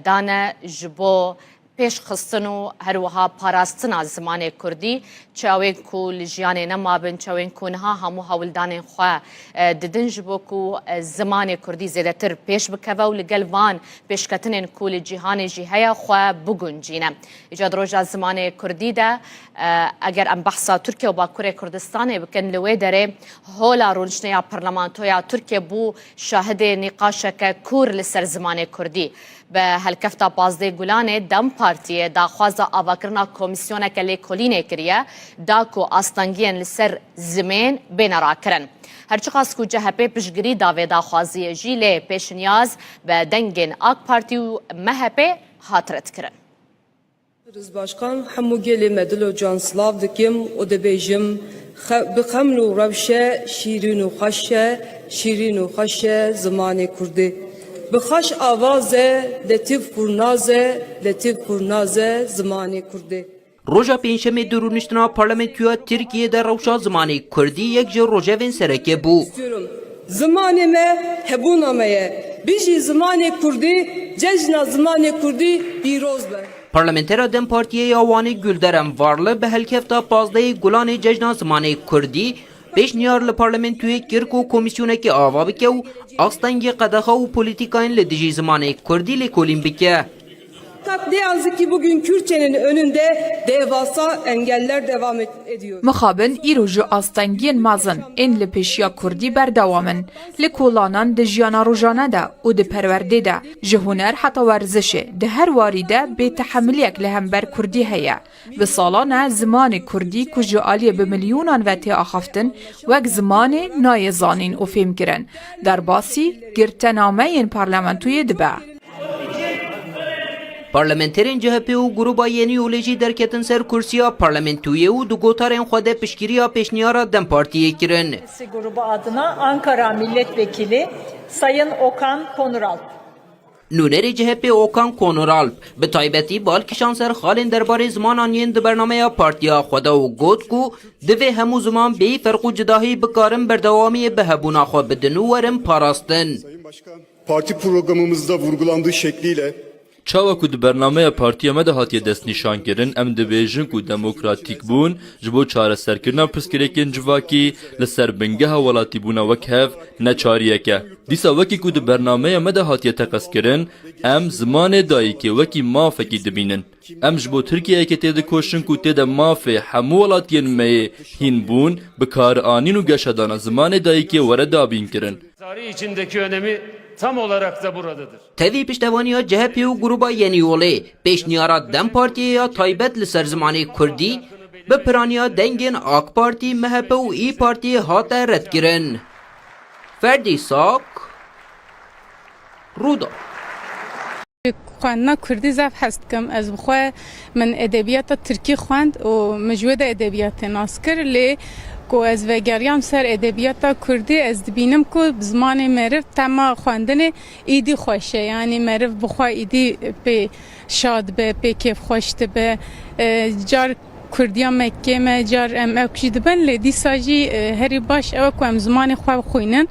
دانه جبو پیش خستن و هروها پاراستنا زمان کردی چاوین کو لجیان نمابن چاوین کو نها همو هولدان خواه ددن جبو کو زمان کردی زیده تر پیش بکوه و لگلوان پیشکتنین کو لجیهان جیهیا خواه بگنجینه ایجاد روژه زمان کردی ده اگر ام بحثا ترکیه و باکور کردستان بکن لوی داره هولا رونشنیا پرلمانتویا ترکیه بو شاهد نقاشک کور لسر زمان کردی به هلکفتا بازده گلانه دم پارتیه دا خوازا آواکرنا کمیسیونه که لیکولینه کریه دا کو آستانگین لسر زمین بین را کرن. هرچی خاص کو جهپه پشگری داوه دا خوازی جیله پیش نیاز به دنگین آک پارتی و مهپه حاطرت کرن.
Başkan hemû gelê me dilo can silav dikim û dibêjim bi xeml û rewşe şîrîn û xweş e şîrîn û xweş e zimanê Kurdî bi xweş avazê letîf pûrnaz e letîf pûrnaz e zimanê Kurdî
روژا پنجشنبه درونشتنا پارلمانتویا ترکیه در روشا زمان کردی یک جور روژاوین سرکه بو
zimanê me hebûna me ye bijî zimanê Kurdî cejna zimanê Kurdî pîroz be.
پارلمانترا دم پارتیه یاوانی گلدرم وارله به هلکفتا پازده گلان ججنا زمان کردی پیش نیار لپارلمانتوی کرک و کمیسیونه که آوا بکه و آستانگی قدخه و پولیتیکاین لدیجی زمان کردی لکولین بکه.
Ne yazık ki bugün Kürtçenin önünde devasa engeller devam ediyor.
Mixabin îroji astengiyên mezin ên li pêşiya Kurdî berdewamin li kolanan di jiyana rojane de û di perwerdê de ji huner heta werzişê di her warî de bêtehemiliyek li hember Kurdî heye. Bi salan e zimanê Kurdî ku ji aliyê bi milyonan ve tê axaftin wek zimanê nayê zanîn û fêmkirin. Derbasî girtenameyên parlamentoyê dibe.
پارلمانترین CHP و گروبا یعنی یولوژی درکتن سر کرسیا پارلمانتویه و دو گوتارین خود پشگیریا پیشنیارا دم پارتیه کرن.
Grubu adına Ankara Milletvekili Sayın Okan Konuralp.
نونری CHP اوکان کونورالپ به تایبتی بالکشان سر خالین درباره زمان آنین د برنامه پارتیا خدا و گوت کو دوی همو زمان بی فرق و جداهی بکارم بردوامی به هبونا خو بدنو ورم پاراستن.
Parti programımızda vurgulandığı şekliyle
Çawa ku di bernamaya partiya me de hatiye destnîşankirin em dibêjin ku demokratîk bûn ji bo çareserkirina pirsgirêkên civakî li ser bingeha welatîbûna wek hev neçariyek e. Dîsa wekî ku di bernamaya me de hatiye teqeskirin em zimanê dayîkê wekî mafekî dibînin. Em ji bo Tirkiyeyekê tê dikoşin ku tê de mafê hemû welatiyên me yê hîn bûn bi karianîn û geşedana zimanê dayîkê were dabîn kirin.
Tarih içindeki önemi tam olarak da buradadır.
Tevî piştevaniya CHP û gruba Yeni Yolê pêşniyara Dem Partiye ya taybet li ser zimanê Kurdî bi piraniya dengên AK Partî, MHP û İYİ Partiyê hate redkirin. Ferdî Sak, Rûda.
خواندنا کردی زف هست کم از بخواه من ادبیات ترکی خواند و مجود ادبیات ناسکر لی کو از وگریام سر ادبیات کردی از دبینم کو زمان مرف تما خواندن ایدی خوشه یعنی مرف بخواه ایدی به شاد به کیف خوشت به جار کردیا مکه ما جار ام اکشید بن لدی ساجی هری باش او کو ام زمان خو خوینن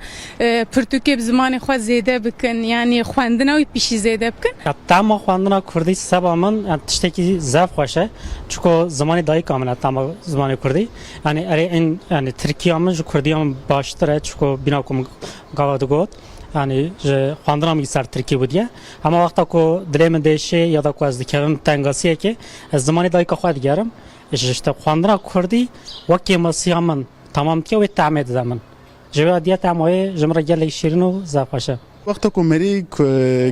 پرتوکی زمان خو زیده بکن یعنی خواندن او پیشی زیده بکن
تمام خواندن کردی سبامن تشتکی زف خوشه چون زمان دای کاملا تمام زمان کردی یعنی این یعنی ترکیه من کردی هم باشتره چون بنا کم گاودو گفت یعنی خواندن هم سر ترکیه بودیه اما وقتا کو دلم دیشه یا دا کو از دکرم تنگاسیه که از زمان دای که خواهد گرم işte خواندن کردی وکی مسیحمن تمام که و تعمید زمان جوادیت امای جمره گلی شیرین و زفاشه
وقتا که مری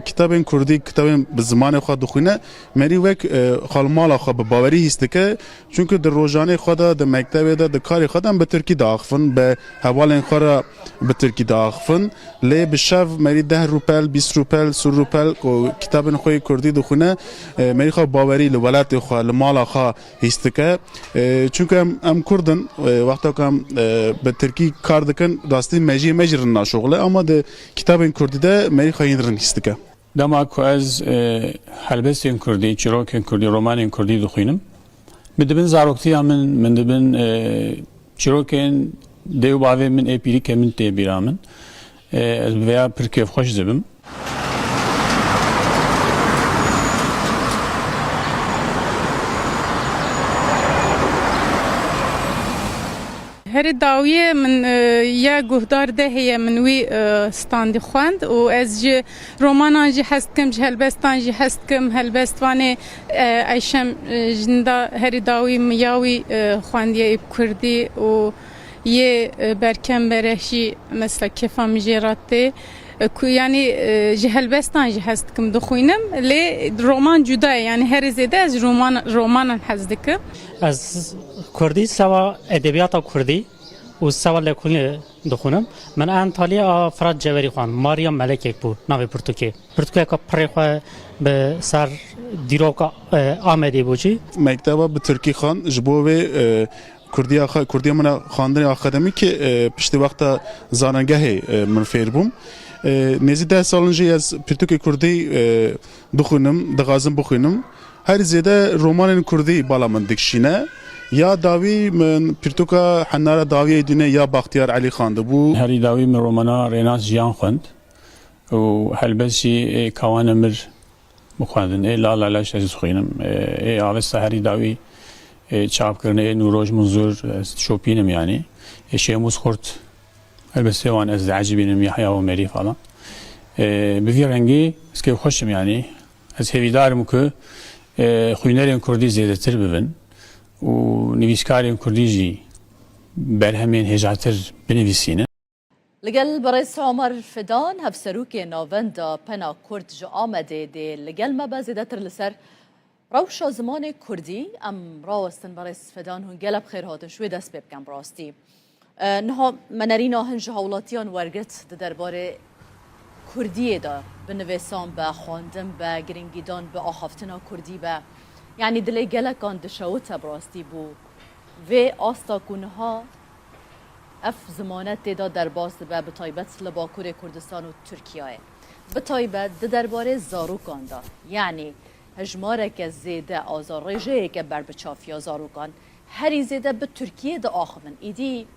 کتاب کردی کتاب به زمان خود دخونه مری وک خالمال خود به باوری هست که چون که در روزانه خود در مکتب در کار خودم به ترکی داخفن به حوال خورا به ترکی داخفن لی به شب مری 10 روپل 20 روپل 30 روپل که کتاب خوی کردی دخونه مری خود باوری لولات خود مال خود هست که چون که ام کردن وقتا که به ترکی کار دکن راستی مجرن ناشغله اما در کتاب کردی ده مری خواهی درن هست که
دما که از هلبستین کردی چیروکین کردی رومانین کردی دخوینم بدبن زاروکتی من دبن چیروکین دیو باوی من اپیری که من تی بیرامن از ویا پرکیف خوش زبم
هر داویه من یا گهدار ده هی منوی ستاندی خواند و از ج رومانان جی هست کم هلبستان جی هست کم هلبستوانه ایشم جندا هر داوی میاوی خواندی کردی و یه برکم برهشی مثل کفا مجراته یعنی جهلبستان جی هست کم دخوینم لی رومان جدا یعنی هر زیده از رومان هست که
از کردی سوا ادبیات کردی و سوا لکنی دخونم من انطالیا فراد جوری خوان ماریم ملک یک بود ناوی پرتوکی که پرخواه به سر دیروکا آمده بودی
مکتبا به ترکی خان جبوه کردی من خواندن آکادمی که پشت وقت زاننگه من فیر بوم نزدیک 10 سالنجی از پرتوک کردی دخونم دغازم بخونم هر زیاده رمان کردی بالا من دکشینه یا داوی من پرتوکا حناره داوی دونه یا بختیار علی خانده بو
هری داوی من رومانا ریناس جیان خوند و هلبسی کوان مر مخواندن لا لا لاش از خوینم آوستا هری داوی چاپ کرنه نوروج منظور شوپینم yani شیموز خورد البته وان از عجیبینم یحیی و مری falan به وی رنگی اسکی خوشم yani از هویدارم که خوینرین کردی زیاده تر ببین و نویسکارین کردی جی برهمین هجاتر بنویسینه
لگل برئیس عمر فدان هفسروک ناوندا پنا کرد جو آمده ده لگل ما بازیده تر لسر روش زمان کردی ام راستن برئیس فدان هون گلب خیر هاتن شوی دست ببکم راستی نها منرین هنج هولاتیان ورگت درباره کردی دا به نویسان به خواندن به گرینگیدان به آخافتنا کردی به یعنی دلی گلکان دشوت براستی بو و آستا کنها اف زمانت دا در باست به بطایبت لباکور کردستان و ترکیه به طایبت درباره زاروکان دا یعنی هجماره که زیده آزار رجه که بر بچافیا زاروکان هری زیده به ترکیه دا آخمن ایدی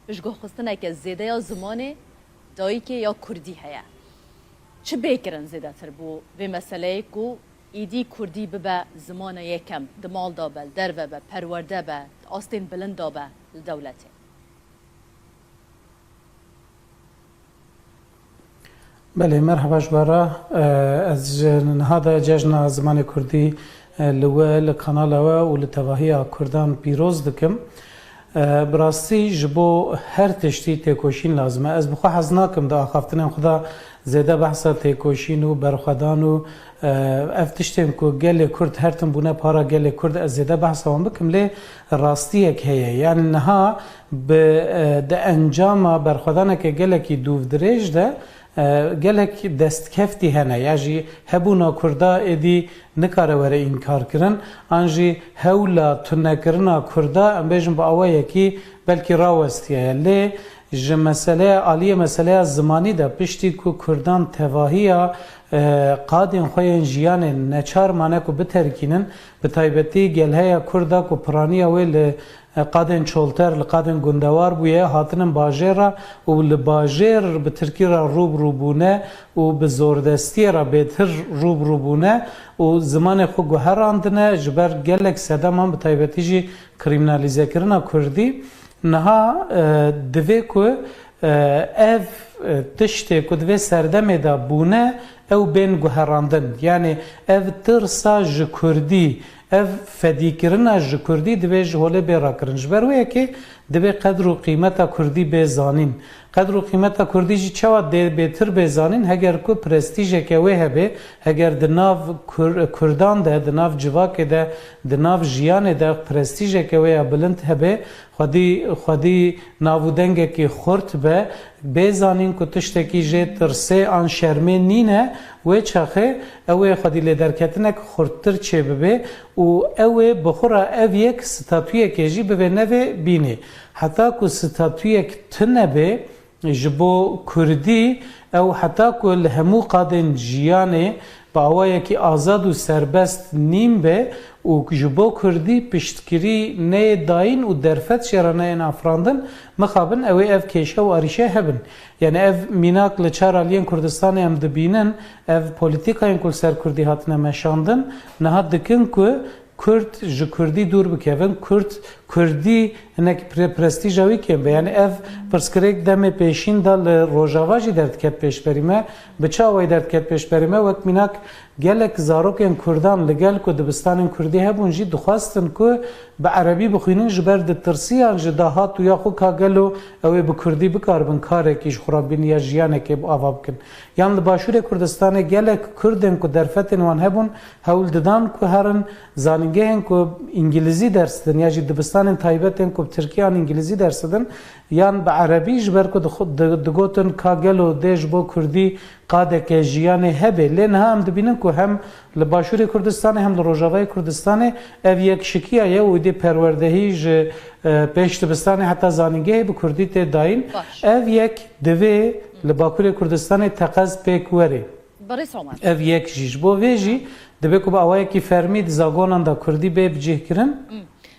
بشگاه خستنه که زیده یا زمان دایی که یا کردی هیا چه بیکرن زیده تر بو و مسئله که ایدی کردی به زمان یکم دمال دابل در و به پرورده به آستین بلند دابه دولته
بله مرحبا جبارا از هذا جشن زمان کردی لول کانال و لتواهی کردان پیروز دکم براستی جبو هر تشتی تکوشین لازمه از بخوا حزناکم دا آخافتنم خدا زیده بحثا تکوشین و برخدان و افتشتیم که گل کرد هرتم بونه پارا گل کرد از زیده بحثا هم بکم لی راستی یک هیه یعنی نها به انجام برخدانه که گل کی دوف دریج ده گلک دست کفتی هنه یعنی هبونا کردا ادی نکاره وره این کار کرن آنجی هولا تنکرنا کردا ام بیشم با آوایی کی بلکی راوستیه لی ج مسئله عالیه مسئله زمانی ده پشتی کو کردان تواهیا قادین خوین جیان نچار مانه کو بترکینن به تایبتی گلهیا کردا کو پرانی اویل قادن چولتر لقادن گندوار بویه هاتنم باجر و لباجر به ترکی را روب روبونه و به زوردستی را بهتر روب روبونه و زمان خو گوهراندنه جبر گلک سدام به تایبتی جی کریمینالیزه کرنا کردی نها دوی که اف تشتی که دوی سردمه دا بونه او بین گوهراندن یعنی اف ترسا جکردی اف فدیکرنا جکردی دوی جهوله بیرا کرن جبرویه که دبی قدر و قیمت کردی بزانین قدر و قیمت کردی جی چوا دی بهتر بزانین هگر کو پرستیژ که وی هبه هگر دناو کردان ده دناو جواک ده دناو جیان ده پرستیژ که وی بلند هبه خودی ناودنگ که خورت به بزانین کو تشتکی جه ترسه آن شرمه نینه و چخه اوه خودی لدرکتنک خورتر چه ببه و اوه بخورا او یک ستاتویه که جی ببه نوه بینه حتی که ستاتویه که تنبه جبو کردی او حتی که لهمو قادن جیانه با اوه که آزاد و سربست نیم به و جبو کردی پشتگیری نه داین و درفت شرانه این افراندن مخابن اوه اف کشه و آریشه هبن یعنی اف میناک لچار آلین کردستان هم دبینن اف پولیتیکاین کل سر کردی هاتنه مشاندن نهاد دکن که کرد ji Kurdî dûr bikevin Kurdî hinek prestîja wî kêm be yani ev pirsgirêk demê pêşîn da li Rojava jî derdket pêşberî me bi çawa wê derdket pêşberî me wek mînak gelek zarokên Kurdan li gel ku dibistanên Kurdî hebûn jî dixwastin ku bi Erebî bixwînin ji ber ditirsiyan ji dahat û ya xwe ka gelo ew ê bi Kurdî bikaribin karekî ji xurabîniya jiyanekê ava bikin yan li Başûrê Kurdistanê gelek Kurdên ku derfetên wan hebûn hewl didan ku herin zanîngehên ku İngilîzî ders didin ya jî dibistanên taybetên ku Tirkiyan İngilîzî ders didin yan bi Erebî ji ber ku digotin ka gelo dê ji bo Kurdî qadeke jiyanê hebe lê niha em dibînin ku hem li Başûrê Kurdistanê hem li Rojavayê Kurdistanê ev yekşikiya ye û dê perwerdehî ji pêş dibistanê heta zanîngehê bi Kurdî tê dayîn ev yek divê li Bakurê Kurdistanê teqez pêk were ev yek jî ji bo vê jî dibe ku bi awayekî fermî di zagonan da Kurdî bê bicihkirin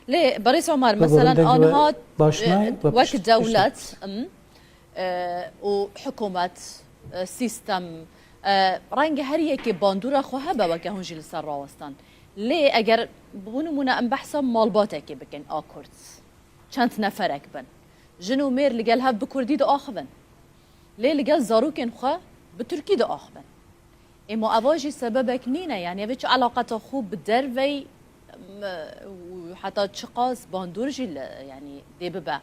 ليه بريس عمر مثلا انها وقت دولة وحكومة سيستم رنگ هر یکی باندورا خواه با وکه هنجی لسر راوستان ليه اگر بونمونا ام بحثا مالباته که بکن آکرد چند نفرک بن جنو مير لقال هب بكردي دا آخبن ليه لقال زاروكن خواه بتركي دا آخبن اما اواجي سببك نينه يعني اوچ علاقة خوب بدروي حتی چقاس باندورجی یعنی دی ببه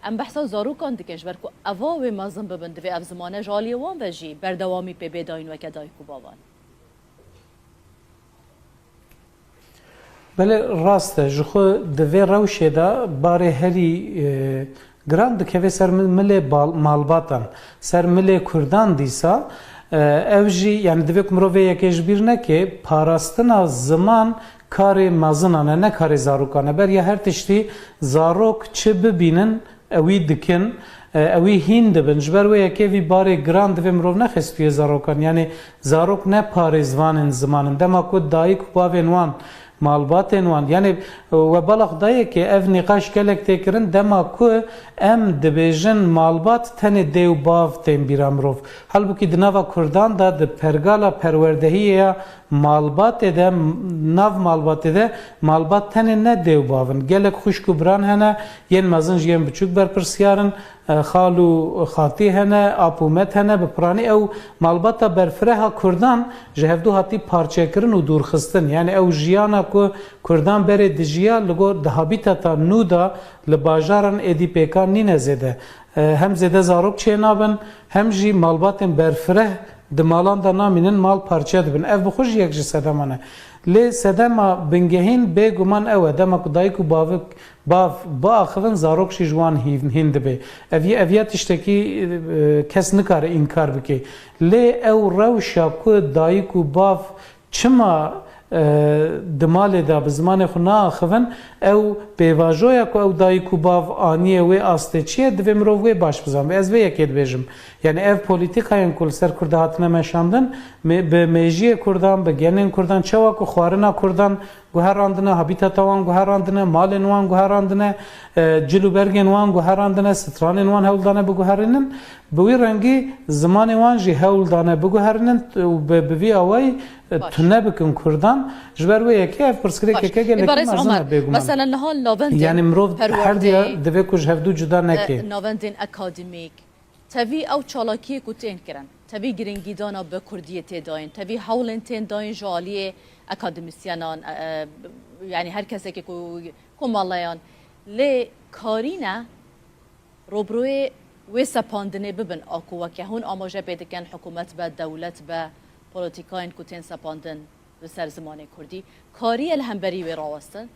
ام بحثا زاروکان دکش برکو اواوی مازن ببند و اف زمانه جالی وان وجی بردوامی پی بیداین و کدای کو باوان
بله راسته جخو دوی روشه دا باره هری گران دکوی سر مل مالباتان سر مل کردان دیسا اوجی یعنی دوی کمروی یکیش بیر نکه پاراستنا زمان کاری مازنانه نه کاری زاروکانه بر یا هر تشتی زاروک چه ببینن اوی دکن اوی هین دبن جبر و یکی وی باری گراند و مروف نخستوی زاروکان یعنی زاروک نه پاری زوانن زمانن دما کود دایی کباوین وان مالباتن وان یعنی و بلغ دایی که اف نقاش کلک تکرن دما کو ام دبیجن مالبات تنه دیو باو تیم بیرامروف halbuki dnava Kurdan da de pergala perwerdehiye malbat de nav malbat de malbat tane ne dev bavın gelek xuşku bran hene yen mazın yen buçuk ber persiyarın xalu xati hene apumet hene be prani ev malbata berfreha Kurdan jehevdu hati parçekirin u durxistin yani ev jiyana ku Kurdan bere dijiya ligo de habitata nuda li bajaran edipeka nine zede hem zede zarok çenabın hem jî malbatên berfireh di malan da namînin mal parça dibin ev bi xwe jî yek ji sedemane lê sedema bingehîn bêguman ew e dema ku dayîk û bavik bav biaxivin zarok jî ji wan hîn dibe ev ya tiştekî kes nikare înkar bike lê ew rewşa ku dayîk û bav çima di malê da bi zimanê xwe naaxivin ew pêvajoya ku ew dayîk û bav aniyê wê astê çi ye divê mirov wê baş bizanbe ez vê yekê dibêjim yani ev polîtîkayên ku li ser Kurda hatine meşandin bi mejiyê Kurdan bi genên Kurdan çawa ku xwarina Kurdan guherandine habitata wan guherandine malên wan guherandine cilûbergên wan guherandine stranên wan hewldane biguherînin bi wî rengî zimanê wan jî hewldane biguherînin bi vî awayî tune bikin Kurdan ji ber wê yekê ev pirsgirêkeke gelekî mezin e bêguman
مثلا نهال ناوندên
yani mirov her diya divê ku ji hevdû cuda neke
ناوندên akademîk tevî ew çalakiyê ku tên kirin tevî giringîdana bi Kurdiyê tê dayîn tevî hewlên tên dayîn ji aliyê akademisyenan yani her kesekê ku malayan لی کارینه روبروی و سپاندنه ببن آکو و که هون آماجه بیدکن حکومت به دولت به پولیتیکاین کتین سپاندن به سر زمان کردی کاری الهمبری و راوستن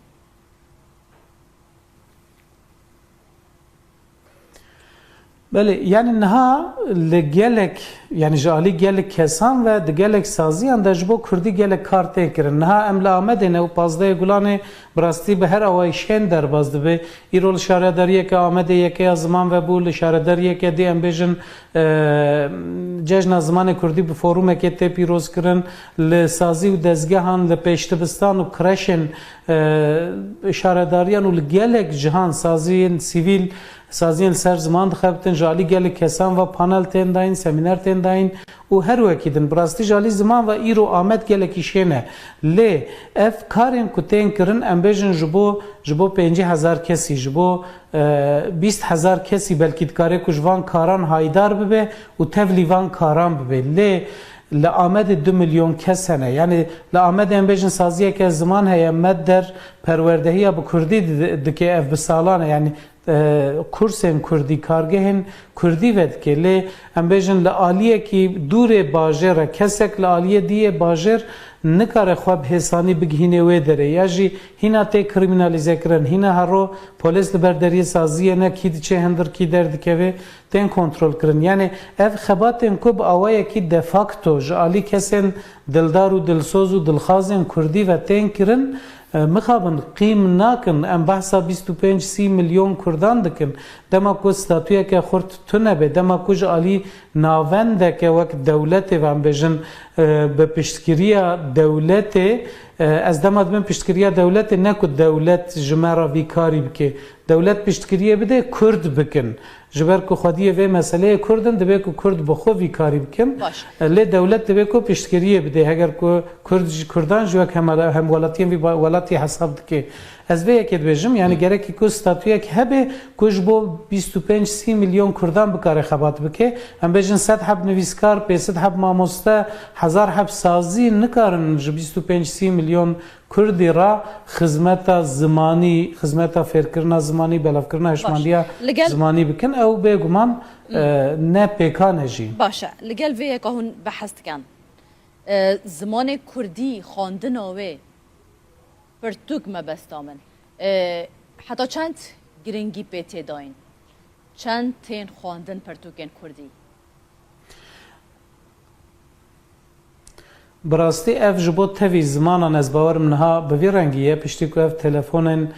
بله یعنی نها لگلک یعنی جالی گلک کسان و دگلک سازیان دجبو کردی گلک کار تکرن نها املا آمده نه و پازده گلانه براستی به هر آوایشین در بازده به ایرول شارداریه که آمده یکی از زمان و بول شارداریه که دی امبیجن جشن زمان کردی به فوروم که تی پیروز کرن لسازی و دزگهان لپیشتبستان و کرشن شارداریان و لگلک جهان سازی سیویل سازین سر زمان دخبتن جالی گل کسان و پانل تین داین سمینار تین داین و هر وکیدن براستی جالی زمان و ایرو آمد گل کیشینه لی اف کارین کتین کرن امبیجن جبو 50,000 کسی جبو 20,000 کسی بلکه کاری کجوان کاران هایدار ببه و تولیوان کاران ببه لی لآمد 2 میلیون کس هنه یعنی لآمد امبیجن سازیه که زمان هیا مد در پروردهی با کردی دکه اف بسالانه یعنی کورسن کردی کارگهن کردی ود که لی امبیجن لآلیه که دور باجر کسک لآلیه دیه باجر نکاره خواب حسانی بگهینه وی داره یا جی هینا تی کریمینالیزه کرن هینا هرو پولیس لبرداری سازیه نه کی چه هندر کی درد که تن کنترل کرن یعنی اف خباتن کوب اوایه کی دفاکتو جالی کسن دلدار و دلسوز و دلخوازن کردی و تن کرن مخابن قیم ناکن ام بحثا 25-30 میلیون کردان دکن دما کو ستاتویا که خورد تونه به دما کو جالی ناونده که وقت دولت و ام بجن به پشتگیری دولت از دما دم پشتگیری دولت نکو دولت جمعرا ویکاری بکه دولت پشتگیری بده کرد بکن جبر کو خودیه و مسئله کردن دبی کو کرد بخو ویکاری بکن لی دولت دبی کو پشتگیری بده اگر کو کردان جو هم ولاتی حساب دکه از به یکی بجم یعنی گرکی کو ستاتویا که هبه کوش بو 25-30 میلیون کردان بکاره خبات بکه ام بجن 100 حب نویسکار 500 حب ماموستا 1000 حب سازی نکارن 25-30 میلیون کردی را خدمت زمانی خدمت فکرنا زمانی بلاف کرنا هشماندیا زمانی بکن او بگمان نه پیکانه جی
باشه لگل وی که هون بحث کن زمان کردی خواندناوه پرتوک مبستامن حتی چند گرنگی پیتی داین چند تین خواندن پرتوکن کردی
براستی اف جبو تفی زمانان از باورم نها بوی رنگیه پشتی که اف تلفون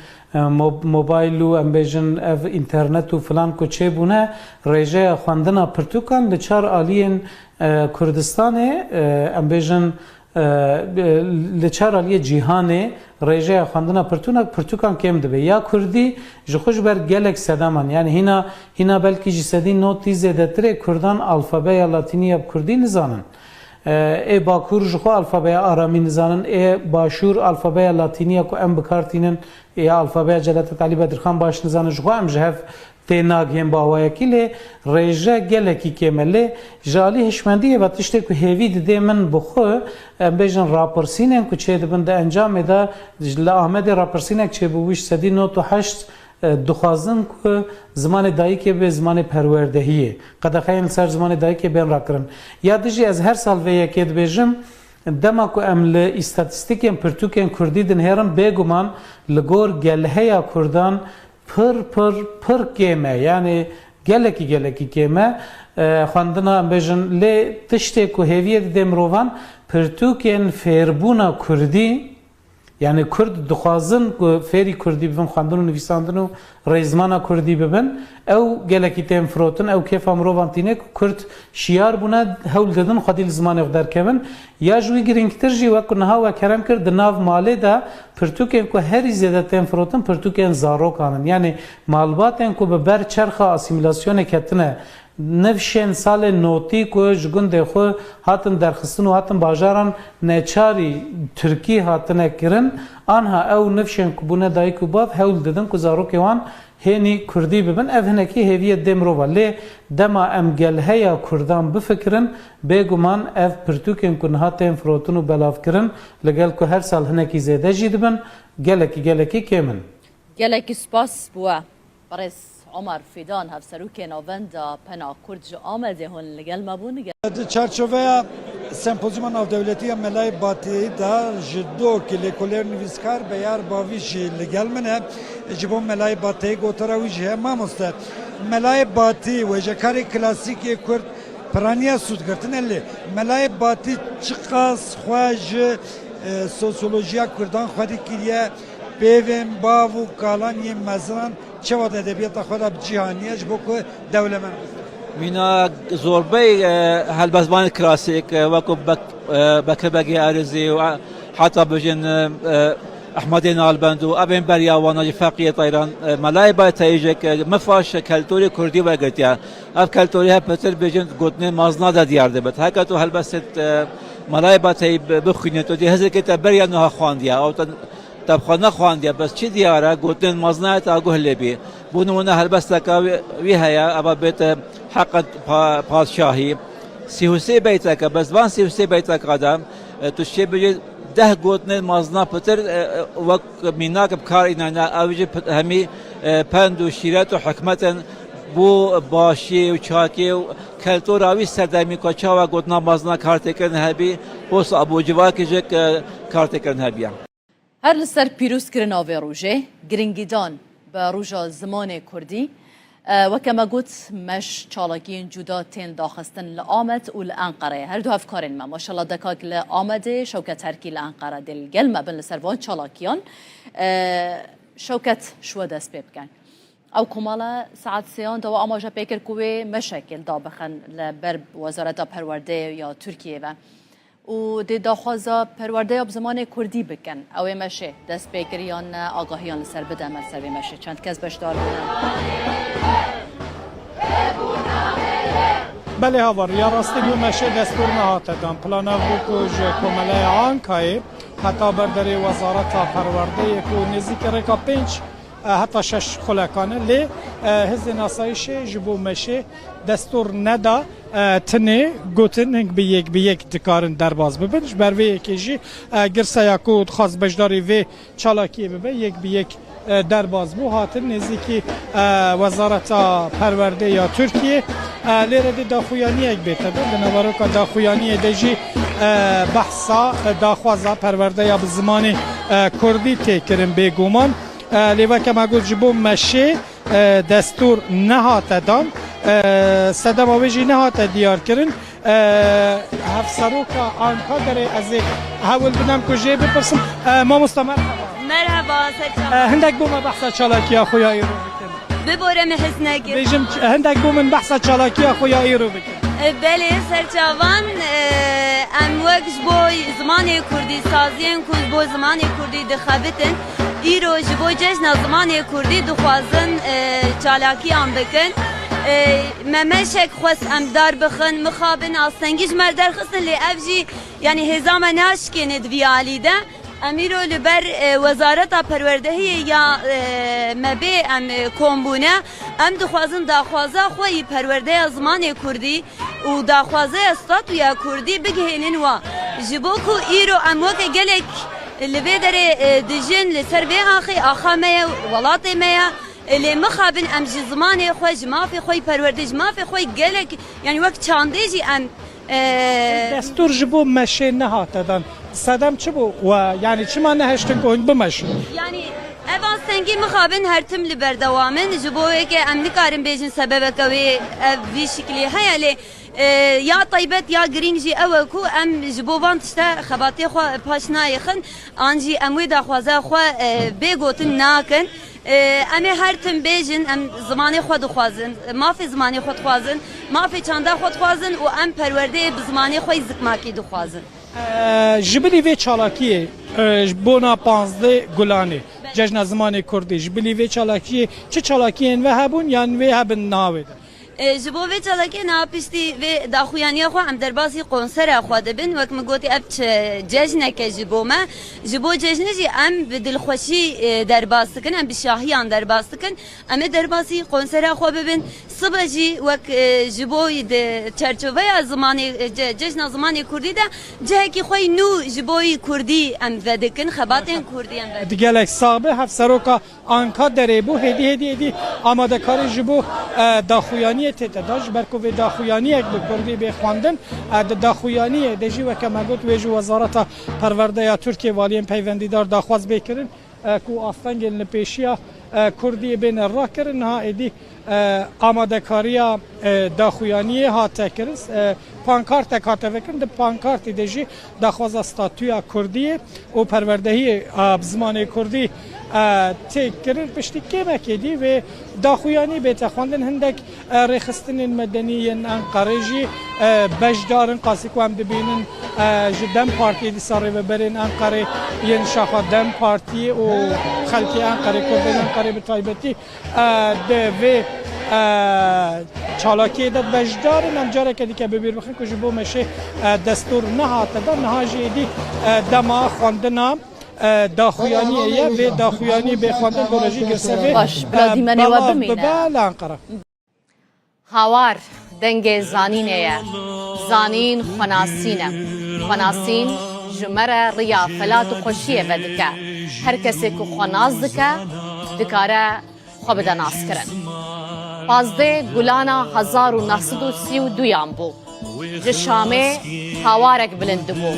موبایل و امبیجن اف اینترنت و فلان کو چه بونه ریجه خواندن پرتوکان لچار آلین کردستان امبیجن لچار آلی جیهانه ریجه خواندن پرتوکان کم دبه یا کردی جخوش بر گلک سدامان یعنی هینا بلکی جسدی نوتی زیده تره کردان الفابه یا لاتینی اب کردی نزانن ای باکور جخو الفابه آرامی نزانن ای باشور الفابه لاتینی کو ام بکارتینن یا الفابه جلالت علی بدرخان باش نزانن جخو ام جهف تناگ هم باویا کلی ریجه گلکی کمله جالی هشمندی و تشته که هیوی ده من بخو بیشتر راپرسینن که چه دبند انجام ده لآمد راپرسینک چه بویش سدی 98 دخوازن که زمان دایی که به زمان پروردهیه قد خیلی سر زمان دایی که بین را کرن یادجی از هر سال ویا که بیشم دما کو ام ل استاتستیکن پرتوکن کردی دن هرم بگمان لگور گلهیا کردان پر کمه یعنی گلکی کمه خواندنا بیشن ل تشته کو هویت دمروان پرتوکن فیربونا کردی یعنی کرد دخوازن که فری کردی ببن خواندن و نویساندن و ریزمانا کردی ببن او گلکی تیم فروتن او کیف امروان تینه کرد شیار بونه هول دادن خودی زمان اقدر کبن یا جوی گرینگتر جی وکر نها و کرم کرد ناو ماله دا پرتوکن که هری زیاده تیم فروتن پرتوکن زارو کانن یعنی مالباتن که به بر چرخ اسیمیلاسیون کتنه نفشن سال نوتی که جگن دخو هاتن درخستن و هاتن باجاران نچاری ترکی هاتن کرن آنها او نفشن کبونه دایی کباب هول دادن که زارو کهوان هنی کردی ببن افهنکی هویت دمرو ولی دما امگل هیا کردان بفکرن بگمان اف پرتوکن که هاتن فروتن و بلاف کرن لگل که هر سال هنکی زیده جید بن گلکی کمن
gelek spas bua برس عمر فیدان هفسروک نووندا پنا کرد جو آمده هون لگل مبون
چارچوبه سمپوزیوم ناو دولتی ملای باتی دا جدو که لیکولر نویسکار بیار باویش لگل منه جبو ملای باتی گوترا ویجه ما مسته ملای باتی و جکاری کلاسیکی کرد پرانیا سود گرتن الی ملای باتی چقاس خواج سوسیولوژیا کردان خودی کریه بیوین باو کالانی مزران چه وقت ادبیات خود جهانیش بکو دوله من
مینا زوربی هالبزبان کلاسیک وکو بکربگی ارزی و حتی بجن احمد نالبند و ابن بریاوانا فقیه طیران ملای باید تایجک مفاش کلتوری کردی و گرتیا اف کلتوری ها پتر بجن گوتنه مازنا دا دیار دبت هکا تو هالبست ملای باید تای بخینه تو دی هزر که تبریا نها خواندیا او تبخانه خواندیا بس چی دیاره گوتنه مازنا تا گهلی بی بونمونه هالبست که وی هیا ابا بیت حق پادشاهی 33 بیت که بس وان 33 بیت قدم تو چی بجی ده گوتنه مازنا پتر وک میناک بکار اینا اوجی همی پند و شیرت و حکمتن بو باشی و چاکی و کلتوراوی سردمی کچا و گوتنا مازنا کارت کردن هبی بوس ابو جوا کجک کارت کردن هبیا
هر لسر پیروز کرنا و روژه گرنگیدان به روژا زمان کردی وكما قلت مش چالاكين جدا تين داخستن لآمد و لأنقرة هر دو هفكارين ما شاء الله دكاك لآمده شوكة تركي لأنقرة دل قلمة بن لسروان چالاكيان شوكة شو دست بيبكن او كمالا ساعت سيان دو آماجا بيكر كوي مشاكل دابخن لبرب وزارة پرورده یا تركيا و دی داخوازا پرورده بزمان کردی بکن او مشه دست بگیریان آگاهیان لسر بده عمل سر مشه چند کس بشدار
بله هاور یا راستی بو مشه دستور نهاته دان پلانا بوکو جکومله آنکای حتی برداری وزارت پرورده یکو نزدیک رکا 5 حتی 6 خلکانه لی هز ناسایش جبو مشه دستور ندا تنه گوتن هنگ به یک دکارن درباز ببینش بر وی یکیجی گرسا یکود خاص بجداری وی چالاکی ببین یک به یک درباز بو هاتن نزدیکی وزارت پرورده یا ترکیه لیره دی داخویانی یک بیته به نوارو که داخویانی دیجی بحثا داخوازا پرورده یا به زمان کردی تکرن بگومان لیوه که ما گفت جبو مشه دستور نهاته دان صدام آویجی نهاته دیار کرن هفسروکا آنکا داره از حول بدم کجه بپرسم ما مستمر
مرحبا سرچاوان
هندک بوم بحثا چالاکی خویایی رو بکن
ببورم حسنگی
بیجم هندک بوم بحثا چالاکی خویایی رو بکن
بله سرچاوان ام وقت بو زمان کردی سازین کل بو زمان کردی دخابتن ایرو جبو جشن زمان کردی دخوازن چالاکی آن بکن ممشک خواست امدار بخن مخابن آستنگیش مردر خستن لی افجی یعنی هزام ناشکن دویالی ده امیرو لبر وزارت پروردهی یا مبی ام کمبونه ام دخوازن داخوازه خوی پرورده زمان کردی و داخوازه استاتویا کردی بگهینن و جبوکو ایرو ام وک گلک لبی داره دجن لسر به آخی آخامه ولات میا اللي مخابن ام جي زماني خوج ما في خوي پروردج ما في خوي گلك يعني وقت چانديجي ام
دستور جبو مشه نهاته دان صدم چه بو و يعني چه ما نهشتن كون بمشه
يعني اvan سنگی مخابن هر تم لبردوامن جبو که ام نکارن بیجن سبب کوي في شكلي هيا یا طیبت یا گرینجی او کو ام جبوان تشتا خباتی خو پاشنای خن انجی اموی دا خوازه خو بگوتن ناکن امی هر تم بیجن ام زمانی خود خوازن ما فی زمانی خود خوازن ما فی چنده خود خوازن و ام پرورده بزمانی خوی زکماکی دو خوازن
جبلی وی چالاکیه بونا 15 گلانه جشن زمان کردی جبلی وی چالاکیه چه چالاکیه و هبون یان وی هبن ناوید
جبو و چالکی ناپیشتی و داخویانی خو هم در باسی کنسر خو دبن وقت مگوتی اب جشن که جبو ما جبو جشن جی ام به دلخوشی در باس کن ام بشاهیان در باس کن ام در باسی کنسر خو ببین صبح جی وقت جبو چرچوبه زمان جشن زمان کردی ده جه کی خوی نو جبوی کردی ام ودکن خباتن کردی ام
دیگه صاحب هفت سروکا آنکا دره بو هدی آماده کاری جبو داخویانی تداش برکو و داخویانی یک بکردی بخواندن داخویانی دجی و کمگوت ویجو وزارت پرورده ترکیه والیم پیوندیدار داخواست بکرن کو آستنگ نپیشیا کردی بین راه کرن ها ایدی آماده کاری داخویانی ها تکرس پانکارت کارت وکن ده پانکارت دجی داخواست استاتویا کردی و پروردهی زمان کردی تکرر پشتی که مکیدی و داخویانی بیت خواندن هندک رخصتن مدنی انقره جی بجدارن قاسی که هم دبینن جدن پارتی دی ساره و برین انقره ین شاخا دم پارتی و خلکی انقره کردن انقره به طایبتی و چالاکی داد بجدارن امجاره که دیگه ببیر بخین که جبو مشه دستور نهاته دا نهاجی دی دما خواندن داخویانیه و داخویانی به خواندن گروژی گرسه
باش بلادی منی و بمینه
لانقره
هاوار دنگ زانینه زانین خناسینه خناسین جمره ریا فلات و خوشیه و دکه هر کسی که خناس دکه دکاره خواب دناس کرن 15 گلانا 1932 یان بو جشامه هاوارک بلند بو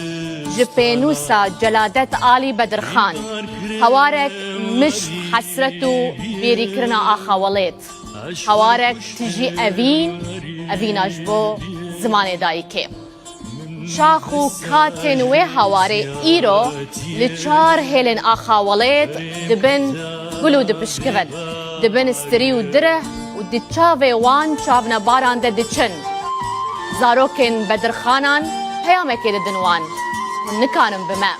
جپینوسا جلادت آلی بدرخان هوارك مش حسرته بيريكرنا آخواليت هوارك تجي أبين أجبو زمان دايكي شاخو كاتن و هواري إيرو لچار هيلن آخواليت دبن قلو دبشكفن دبن استريو دره و دچاوه وان چاونا باران ده دچن زاروكن بدرخانان هيامكي ددنوان نكانم بما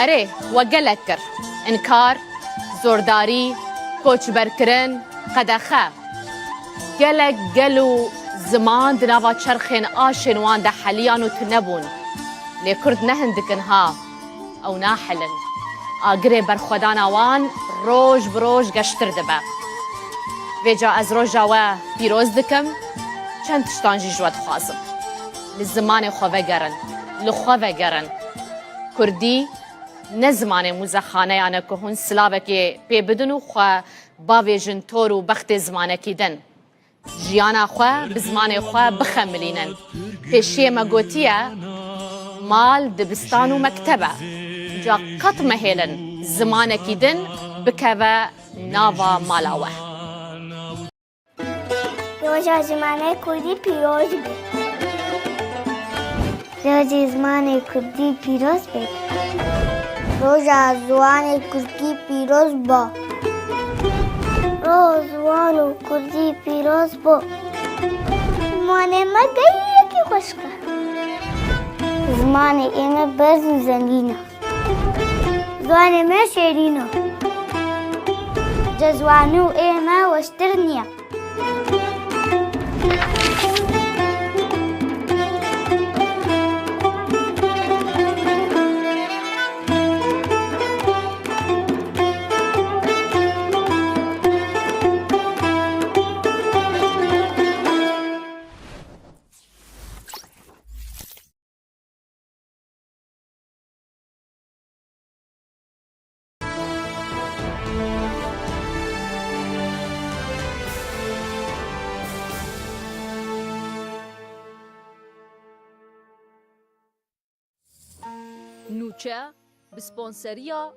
أري وقلت كر إنكار زورداري كوچ بركرن قدخه قلق قلو زمان دناوا چرخين آشن وان ده حليان و تنبون لكرد نهندكن ها أو ناحلن آقري برخودانا وان روج بروج قشتر دبا ويجا از روجا و بيروز دكم چند تشتانجي جواد خوازم للزمان خواه گرن لخواه گرن کردی نزمان موزخانه یانه که هون سلاوه که پی بدن و خواه باوی جنطور و بخت زمانه کی دن جیانا خواه بزمان خواه بخملینن پیشی مگوتیه مال دبستان و مکتبه جا قط مهیلن زمانه کی دن بکوه ناوا مالاوه
روژا زمانه کردی پیروز بود روژا زمان کردی پیروز بود روژا زمان کردی پیروز با روژا زمان کردی پیروز با زمان ما گیه کی خوش کرد زمان ایمه برز و زنگینه زمان ما شیرینه جزوانو ایمه وشتر نیه
نوچه بسپانسریا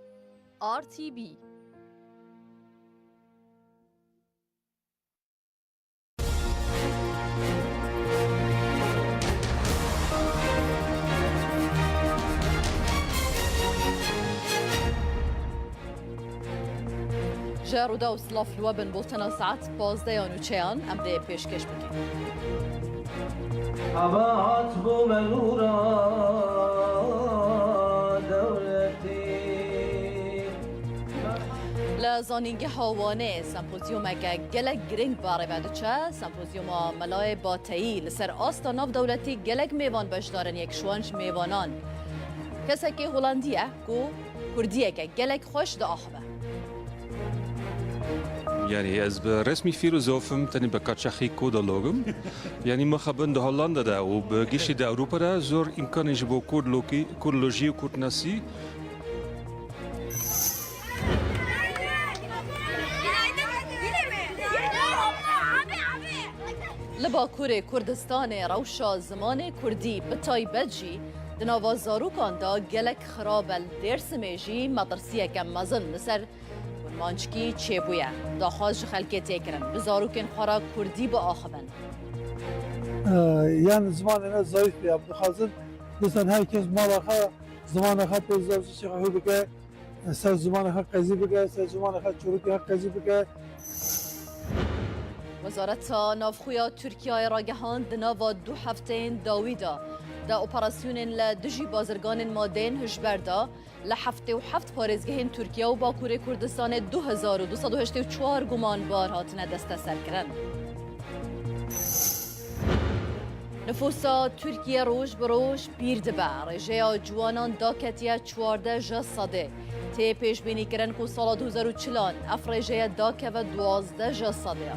RTV جارودا و سلاف لوبن بولتنا ساعت 15 نوچهان ام ده پیشکش بکن
عبات بو منورا دولتي
لزانینگه هاوانه سمپوزیوم که گلک گرینگ باره بدچه سمپوزیوم ملای باتایی لسر آستا ناف دولتی گلک میوان بشدارن یک شوانج میوانان کسی که هولندیه کو کردیه که گلک خوش دا آخوه
يعني از به رسمی فیلسوفم تنی به کچخی کودالوگم یعنی مخابن ده هلندا ده و به گیشی ده اروپا ده زور امکانش با کودلوژی و کودناسی
لباکور کردستان روشا زمان کردی به تایبت جی دناوا زاروکان دا گلک خرابل درس میجی مدرسیه که مزن لسر مانچکی چه بویه دا خواهش خلقی تکرن بزاروکن خورا کردی با آخبن
یعنی زمان اینا ضعیف بیا بخوازن دوستان هر کس مالا خواه زمان خواه پیزدارشی چه بگه سر زمان خواه قضی بگه سر زمان خواه چروکی خواه قضی بگه
وزارت نافخویا ترکیه را گهاند ناوا 2 هفته داویدا دا اپراسیون لدجی بازرگان مادین هجبردا لحفته و 7 پارێزگehên ترکیه و باکوور کردستان 2284 گمانبار هاتنه دست سر کرن. نفوسا ترکیه روش بروش پیر دبه رژه جوانان داکتیه 14 جسده تی پیش بینی کرن که سال 2040 افرژه داکه و 12 جسده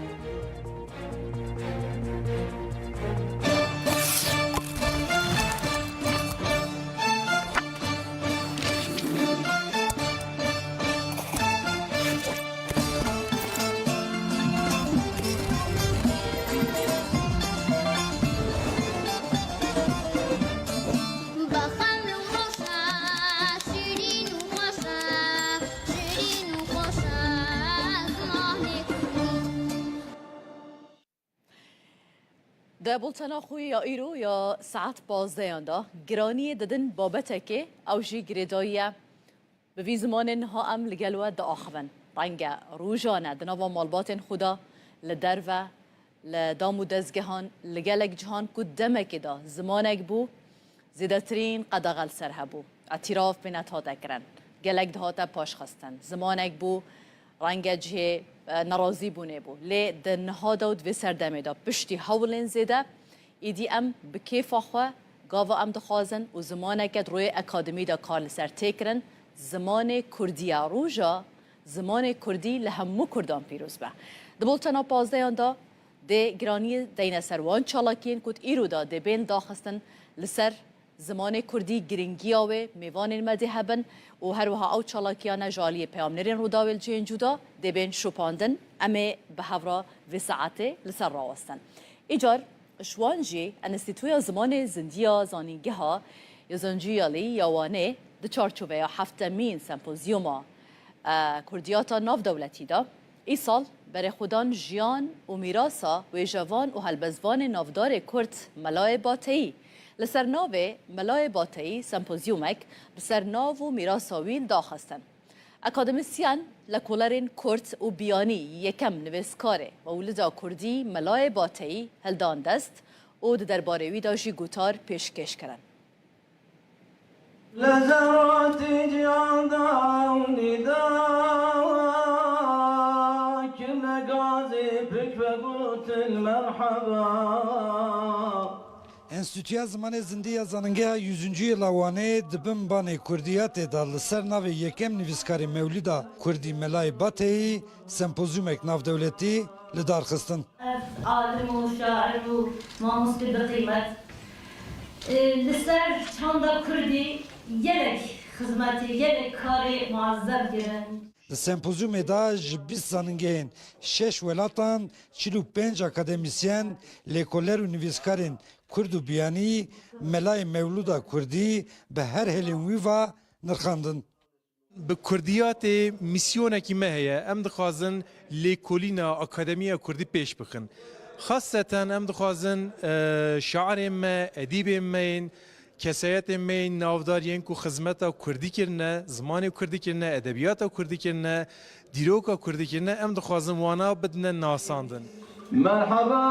ده بولتنا خوی یا ایرو یا ساعت 12 دا گرانی ددن بابته که او جی گریداییه به وی زمان ها ام لگلوه دا آخوان رنگ روژانه دناوا مالبات خدا لدرو لدامو دزگهان لگلک جهان که دمک دا زمانک بو زیدترین قدغل سر هبو اعتراف بینت ها دکرن گلک دهاتا پاش خستن زمانک بو رنگ جه نرازی بونه بو لی دنها داود و سردمه دا پشتی هولین زیده ایدی ام بکیف آخواه گاوا ام دخوازن و زمانه که روی اکادمی دا کار لسر تکرن زمان کردی روژا زمان کردی لهمو کردان پیروز به دبولتنا 15 دا ده گرانی دین سروان چالاکین کود ایرو دا ده بین داخستن لسر زمان کردی گرینگی آوه میوان المذهبن و هر وها او چالاکیان جالی پیامنرین رو داول جین جدا دبین شوپاندن اما به هورا و ساعته لسر راوستن ایجار شوانجی انستیتویا زمان زندیا زانینگه ها یا زنجیالی یاوانه ده چارچوبه یا 7مین سمپوزیوما کردیاتا ناف دولتی دا ای سال برای خودان جیان و میراسا و جوان و هلبزوان نافدار کرد ملای باتهی لسر ناو ملای باتایی سمپوزیومک لسر ناو و میراساویل داخستن. اکادمیسیان لکولرین کرد و بیانی یکم نویسکاره و ولدا کردی ملای باتایی هلدان دست و درباره وی داجی گوتار پیشکش کرن.
لزرات جیان داونی دا کل گازی پک و گوت المرحبا
Enstitüya Zamanê Zindiya Zanîngeha 100. yıl awanê dibin banê Kurdiyatê da li ser navê yekem nivîskarê Mewlîda Kurdî Melayê Bateyî sempozyumek navdewletî li dar xistin.
Alim û şair û mamostê bi qîmet li ser çanda Kurdî gelek xizmetê gelek karê muazzeb girin.
Li sempozyumê da ji 20 zanîngehên 6 welatan 45 akademisyen lêkoler û nivîskarên Kurd û biyanî Melayê Mewlûda Kurdî bi her helên wî ve nirxandin.
Bi Kurdiyatê misyonekî me heye em dixwazin lêkolîna Akademiya Kurdî pêş bixin. Xaseten em dixwazin şairên me, edîbên me yên, kesayetên me yên navdariyên ku xizmeta Kurdî kirine, zimanê Kurdî kirine, edebiyata Kurdî kirine, dîroka Kurdî kirine em dixwazin wana bidine nasandin.
مرحبا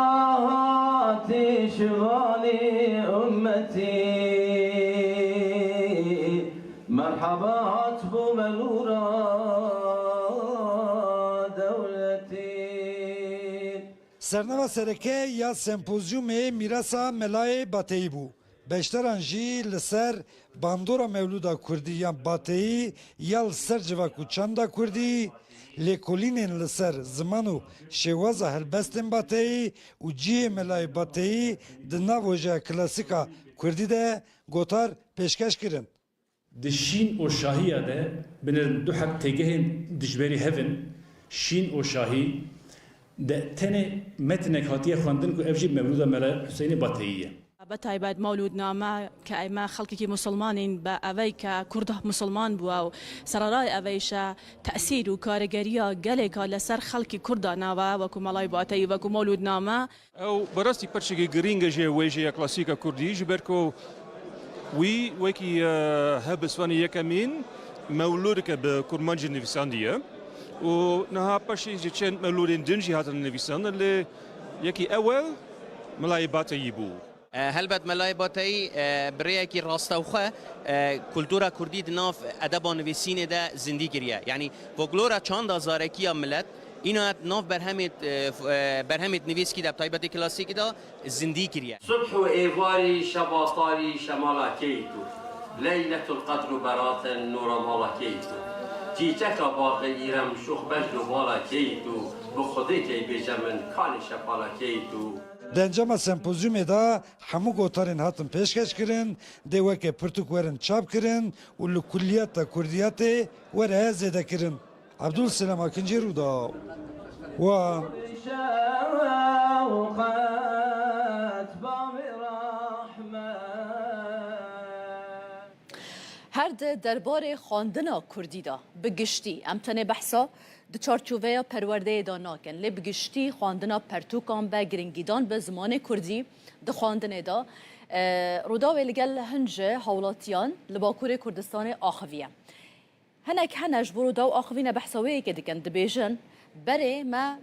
هاتي شغالي أمتي مرحبا هاتبو منورا
سرنوا سرکه یا سمپوزیوم میراسا ملای باتهی بو. بیشتران جی لسر باندورا مولودا کردی یا باتهی یا لسر جواکو چاندا کردی لیکولینین لسر زمانو شوازا هلبستن باتهی و جی ملای باتهی دناوجه کلاسیکا کردی ده گوتار پیشکش کرن.
دشین و شاهی ده بنر دو حق تگهن دجبری هفن شین و شاهی ده تنه متنک هاتیه خواندن که افجی مولودا ملای حسین باتهیه.
بتایبەت مەولودنامە کە ئەمە خەڵکێکی مسلمانین بە ئەوەی کە کوردە مسلمان بووە و سەرڕای ئەوەیشە تەسیر و کارەگەریە گەلێکە لەسەر خەڵکی کووردا ناوە وەکو مەڵای باتەی وەکو مەولودنامە
ئەو بەڕاستی پەرچێکی گرینگە ژێ وێژەیە کلاسیکە کوردی ji ber ku wî wekî hebisvanî yekemîn mewlûdike bi kurmancî nivîsandiye û niha paşê ji çend mewlûdên din jî hatin nivîsan lê yekî ewel Milayê Bateyî bû.
هلبت ملای باتایی برای کی راستوخه کلتورا کردی دناف ادب و نویسینه ده زندگی کریه یعنی فولکلورا چند هزارکی ملت اینو ناف برهمت نویس کی ده تایبت کلاسیکی ده زندگی کریه
صبح و ایواری شباطاری شمالا کیتو لیلة القدر برات نور مالا کیتو جیچک باقی ایرم شوخ بجد و بالا کیتو بخودی کی بجمن کانی شپالا کیتو
دنجام سمپوزیوم دا همو گوتارین هاتن پیشکش کرن دیوه که پرتوک ورن چاپ کرن و لکلیات کردیات وره زیده کرن عبدالسلام اکنجی رو دا و
هر ده درباره خواندنا کردی دا بگشتی امتنه بحثا د چارچوبه پرورده دا ناکن لی بگشتی خواندنا پرتوکان به گرنگیدان به زمان کردی د خواندنه دا رودا ویلگل هنجه حولاتیان لباکور کردستان آخویه هنک هنج برودا و آخوینه بحثاویه که دکن دبیجن بره ما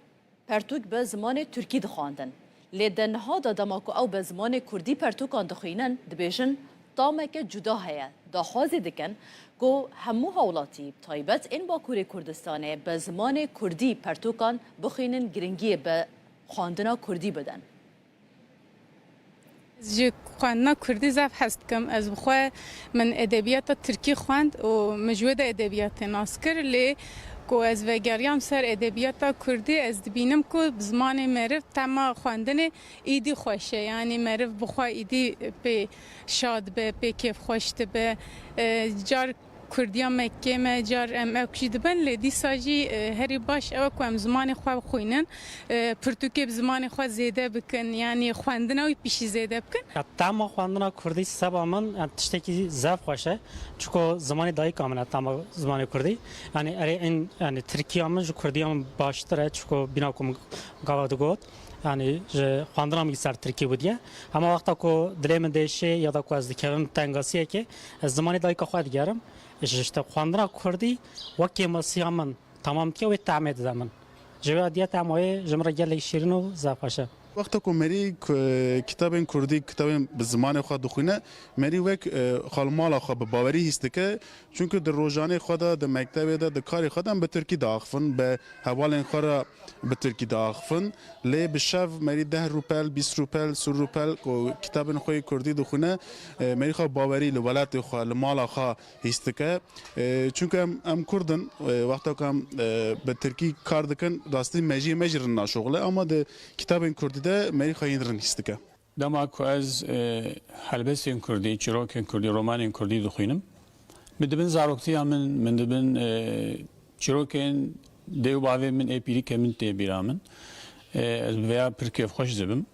پرتوک به زمان ترکی دخواندن لی دنها دا دماکو او به زمان کردی پرتوکان دخوینن دبیجن تامه که جدا هیا داخوازی دکن که همو حولاتی تایبت این باکور کردستانه به زمان کردی پرتوکان بخوینن گرنگی به خواندنا کردی بدن
جی خواندنا کردی زف هست کم از بخواه من ادبیات ترکی خواند و مجود ادبیات ناسکر لی کو از وگریام سر ادبیات کردی از دبینم کو زمان معرف تمام خواندن ایدی خوشه یعنی معرف بخواه ایدی به شاد به کیف خوشت به جار کردیا مکه ما جار ام اکشی دبن لدی ساجی هری باش او کوم زمان خو خوینن پرتوکی زمان خو زیده بکن یعنی خواندن و پیش زیده بکن
تمام خواندن کردی سبا من تشتکی زف خوشه چون زمان دای کاملا تمام زمان کردی یعنی این یعنی ترکیه هم جو کردی هم باشتره چون بنا کوم گاودگوت یعنی خواندن هم سر ترکیه بودیه اما وقتا کو دلم دیشه یا دا کو از دکرم تنگاسیه که زمان دای که خود گرم işte خواندن کردی وقتی مسیح من تمام که و تعمید زمان جوادیت امای جمره گلی شیرین و زفاشه
وقتا که مری کتاب کردی کتاب به زمان خود دخونه مری وک خالمال خود به باوری هست که چون که در روزانه خود در مکتب در کار خودم به ترکی داخفن به حوال خورا به ترکی داخفن لی به شب مری 10 روپل 20 روپل 30 روپل کتاب خوی کردی دخونه مری خود باوری لولات خود مال خود هست که چون که ام کردن وقتا که به ترکی کار دکن راستی مجرن ناشغله اما در کتاب کردی ده مری خواهید رنیست که
دما کو از هلبسین کردی چیروکین کردی رومانین کردی دخوینم مدبن زاروکتی من دبن چیروکین دیو باوی من اپیری کمن تی بیرامن از ویا پرکیف خوش زبم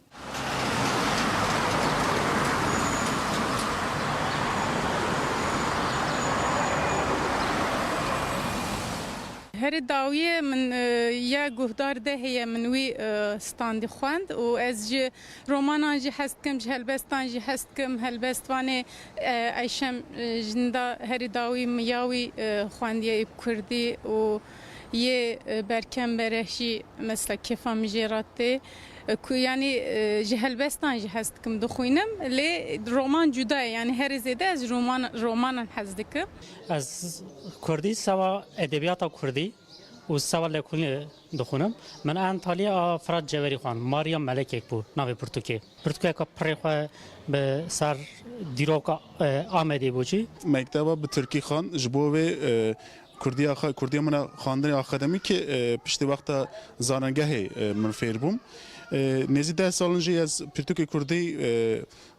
هر داویه من یا گهدار ده هی منوی استاندی خواند و از ج رومانان جی هست کم هلبستان جی هست کم هلبستوانه ایشم جندا هر داوی میاوی خواندی کردی و یه برکم برهشی مثل کفا مجراته کو یعنی جهلبستان جی هست کم دخوینم لی رومان جدا یعنی هر زیده از رومان هست که
از کردی سوا ادبیات کردی و سوال لکونی دخونم من انطالیا فراد جوری خوان ماریا ملکک بو ناوی پرتوکه که پری خواه به سر دیروکا آمده بوچی
مکتبا به ترکی خان جبوه کردی من خواندن آکادمی که پشت وقت زارنگه من فیر بوم نزدیک 10 سالنجی از پرتوک کردی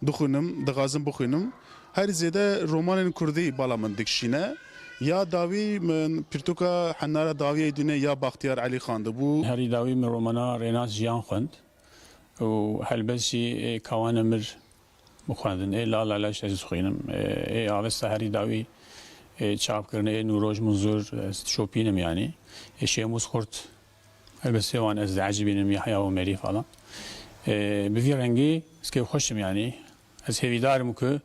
دخونم دغازم بخونم هر زیاده رمان کردی بالا من دکشینه یا داوی من پرتوکا حناره داوی دونه یا بختیار علی خان بو
هری داوی من رومانا ریناس جیان خوند و هلبسی کوان مر بخواندن لا لا لاش از خوینم آوست هری داوی چاپ کرنه نوروج منظور شوپینم yani شیموز خورد البته وان از عجیبینم یحیی و مری falan به وی رنگی اسکی خوشم yani از هویدارم که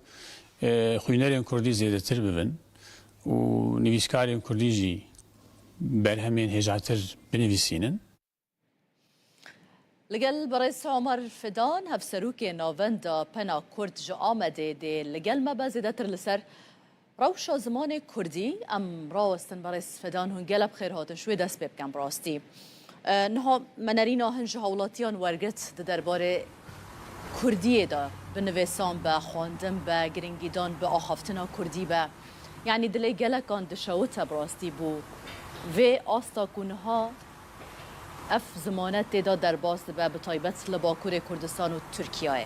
خوینرین کردی زیاده تر ببین و نویسکارین کردی جی برهمین هجاتر بنویسینن
لگل برئیس عمر فدان هفسروک ناوندا پنا کرد جا آمده ده لگل ما بازیده تر لسر روش زمان کردی ام راستن برئیس فدان هنگل بخیر هاتن شوی دست ببکن براستی نها منرینا هنج هولاتیان ورگت ده درباره کردیه دا بنویسان با خواندن با گرنگیدان با آخافتنا کردی با یعنی دلی گلکان دشاوتا براستی بو و آستا کنها اف زمانت دا در باز با بطایبت لباکور کردستان و ترکیه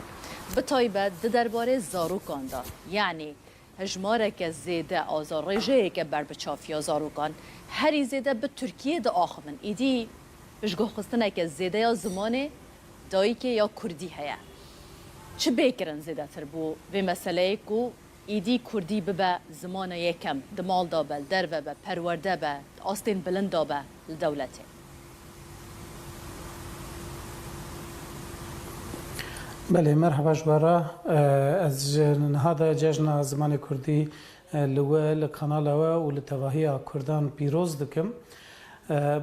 بطایبت ده درباره زاروکان دا یعنی هجماره که زیده آزار رجه که بر بچافیا زاروکان هری زیده به ترکیه دا آخوان ایدی بشگاه خستنه که زیده یا زمان دایی که یا کردی هیا چه بیکرن زیده تر بو و مسئله که ایدی کردی ببا زمان یکم دمال دا بل در و با پرورده با آستین بلند دا با لدولته
بله مرحبا جبارا از هذا جشن زمان كردي لقناة ولتواهي كردان بيروز دكم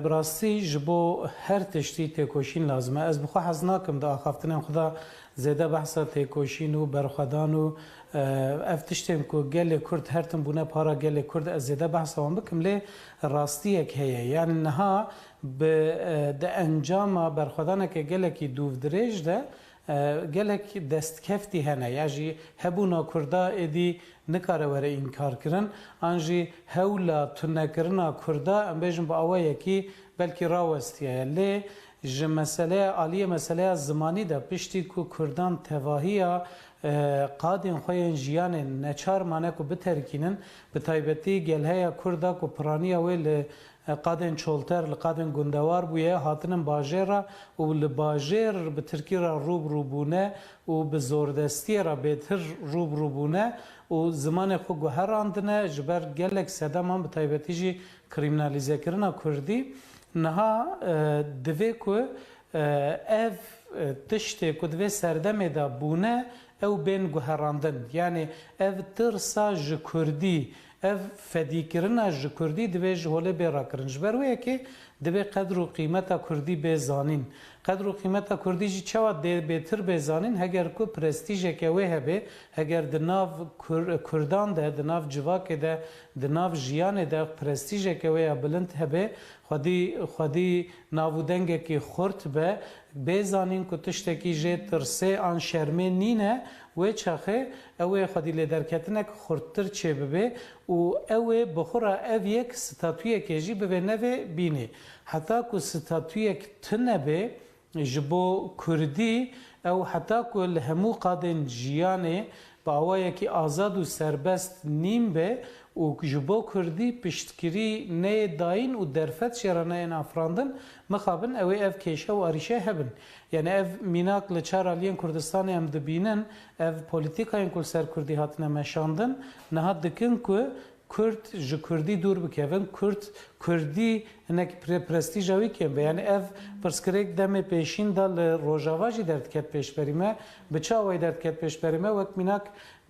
براستی جبو هر تشتی تکوشین لازمه از بخوا حزناکم دا خافتنم خدا زیده بحثا تکوشین و برخدان و افتشتم که گل کرد هرتم بونه پارا گل کرد از زیده بحثا وان بکم لی راستی یک هیه یعنی نها به انجام برخدانه که گل کی دوف دریج ده گلک دست کفتی هنه یعنی هبونا کردا ادی نکاره وره انکار کرن آنجی هولا تنکرنا کردا ام بیشم با آوایی کی بلکی راوستیه لی ج مسئله عالیه مسئله زمانی ده پشتی کو کردان تواهیه قادین خوین جیان نچار مانه کو بترکینن به تایبتی گلهیا کردا کو پرانیه ویل قادن چولتر لقادن گندوار بویه هاتنم باجرا و لباجر به ترکی را روبونه و به زوردستی را بهتر روبونه و زمان خو گوهراندنه جبر گلک سدام هم به تایبتی جی کریمنالیزه کرنا کردی نها دوی کو اف تشتی کو دوی سردمه دا بونه او بین گوهراندن یعنی اف ترسا ج کردی اف فدیکرنا ج کردی دوی جهوله بیرا کرنج برویه که دوی قدر و قیمت کردی بزانین قدر و قیمت کردی جی چوا بهتر بزانین هگر کو پرستیژ که وی هبه هگر دناو کردان ده دناو جواک ده دناو جیان ده پرستیژ که وی بلند هبه خودی ناودنگ که خورت به بزانین که تشتکی جه ترسه آن شرمه نینه و چخه اوه خودی لدرکتنه که خورتر چه ببه و اوه بخورا او یک ستاتویه که جی ببه نوه بینه حتی که ستاتویه که تنبه جبو کردی او حتی که لهمو قادن جیانه با اوه که آزاد و سربست نیم به و جبو کردی پشتگیری نه داین و درفت شرانه این افراندن مخابن اوه اف کیشه و آریشه هبن یعنی اف میناک لچار آلیان کردستانی هم دبینن اف پولیتیکاین کل سر کردی هاتنه مشاندن نهاد دکن که کرد ج کردی دور بکوین کردی هنک پرستیژ اوی کم یعنی اف پرسکریک دم پیشین دا روجاواجی درد کت پیش بریمه بچاوی درد کت پیش بریمه وقت میناک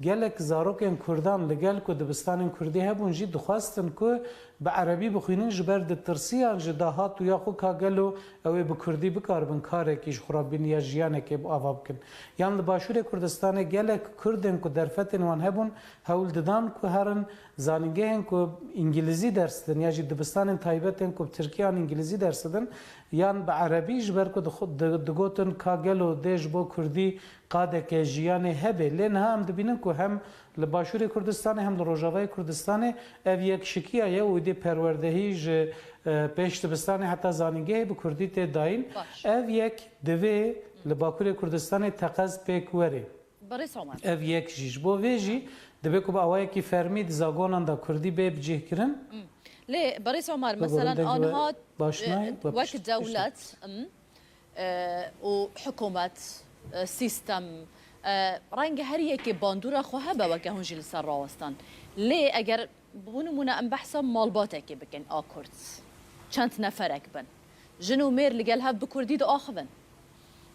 گلک زاروکن کردان لگل کو دبستان کردی هبون جی دخواستن کو به عربی بخوینن جبر د ترسیان جداهات و یا خو کاگلو او به کردی بکاربن کاره کیش خرابین یا جیانه که اواب کن یان باشور کردستان گلک کردن کو درفتن وان هبون هول ددان کو هرن زانینگهن کو انگلیزی درس دن یا جی دبستان تایبتن کو ترکیان انگلیزی درس دن یان به عربی جبر کو دگوتن کاگلو دیج بو کردی قاده که جیانه هبه لین هم دبینن کو هم لباشور کردستان هم لروجاوای کردستان اف یک شکیه یا ودی پروردهی ج پیش دبستان حتی زانینگه به کردی ته داین اف یک دوی لباکور کردستان تقاز پیکوری
برای سومر
اف یک جیش بو ویجی دبی کو با اوای کی فرمید زاگونان دا کردی به بجه کرن
لی برای سومر مثلا آنها وقت دولت و حکومت سیستم رنگ هر یکی باندورا خواه با وکه هنجی لسر راوستان لی اگر بونمونه ام بحثا مالباته که بکن آکرد چند نفرک بن جنو میر لگل هف بکردی دا آخبن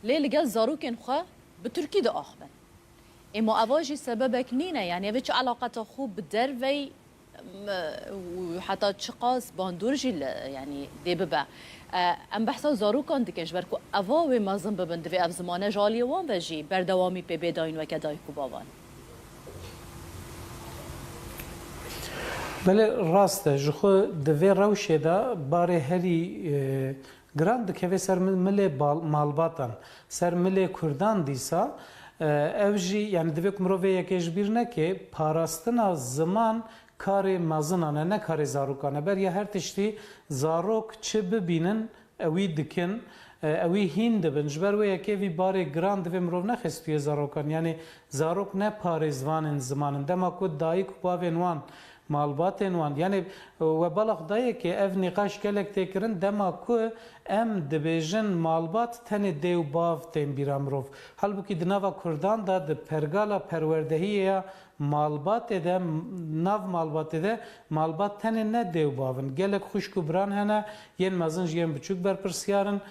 لی لگل زاروکن خواه بترکی دا آخبن اما اواجی سببک نینه یعنی اوه چه علاقات خوب در وی حتی چقاس باندور جی یعنی دی ببا ام بحثا زاروکان دکش برکو اواوی مازم ببند و اف زمانه جالی وان و جی بردوامی پی بیداین و کدای کو باوان
بله راسته جخو دوی روشه دا باره هری گراند که سر مل مالباتن سر مل کردان دیسا اوجی یعنی دوی کمروی یکیش بیر نکه پاراستنا زمان کار مازنانه نه کار زاروکانه بر یا هر تشتی زاروک چه ببینن اوی دکن اوی هین دبن جبر و یکی وی بار گراند و مرو نخستوی زاروکان یعنی زاروک نه پار زوانن زمانن دما کو دایک باوین وان مالباتن وان یعنی و بلغ دایه که اف نقاش کلک تکرن دما کو ام دبیجن مالبات تن دیو باو تن بیرامروف halbuki dnava Kurdan da de pergala perwerdehiye malbat de nav malbat de malbat tane ne dev bavın gelek xuşku bran hene yen mazın yen buçuk ber persiyarın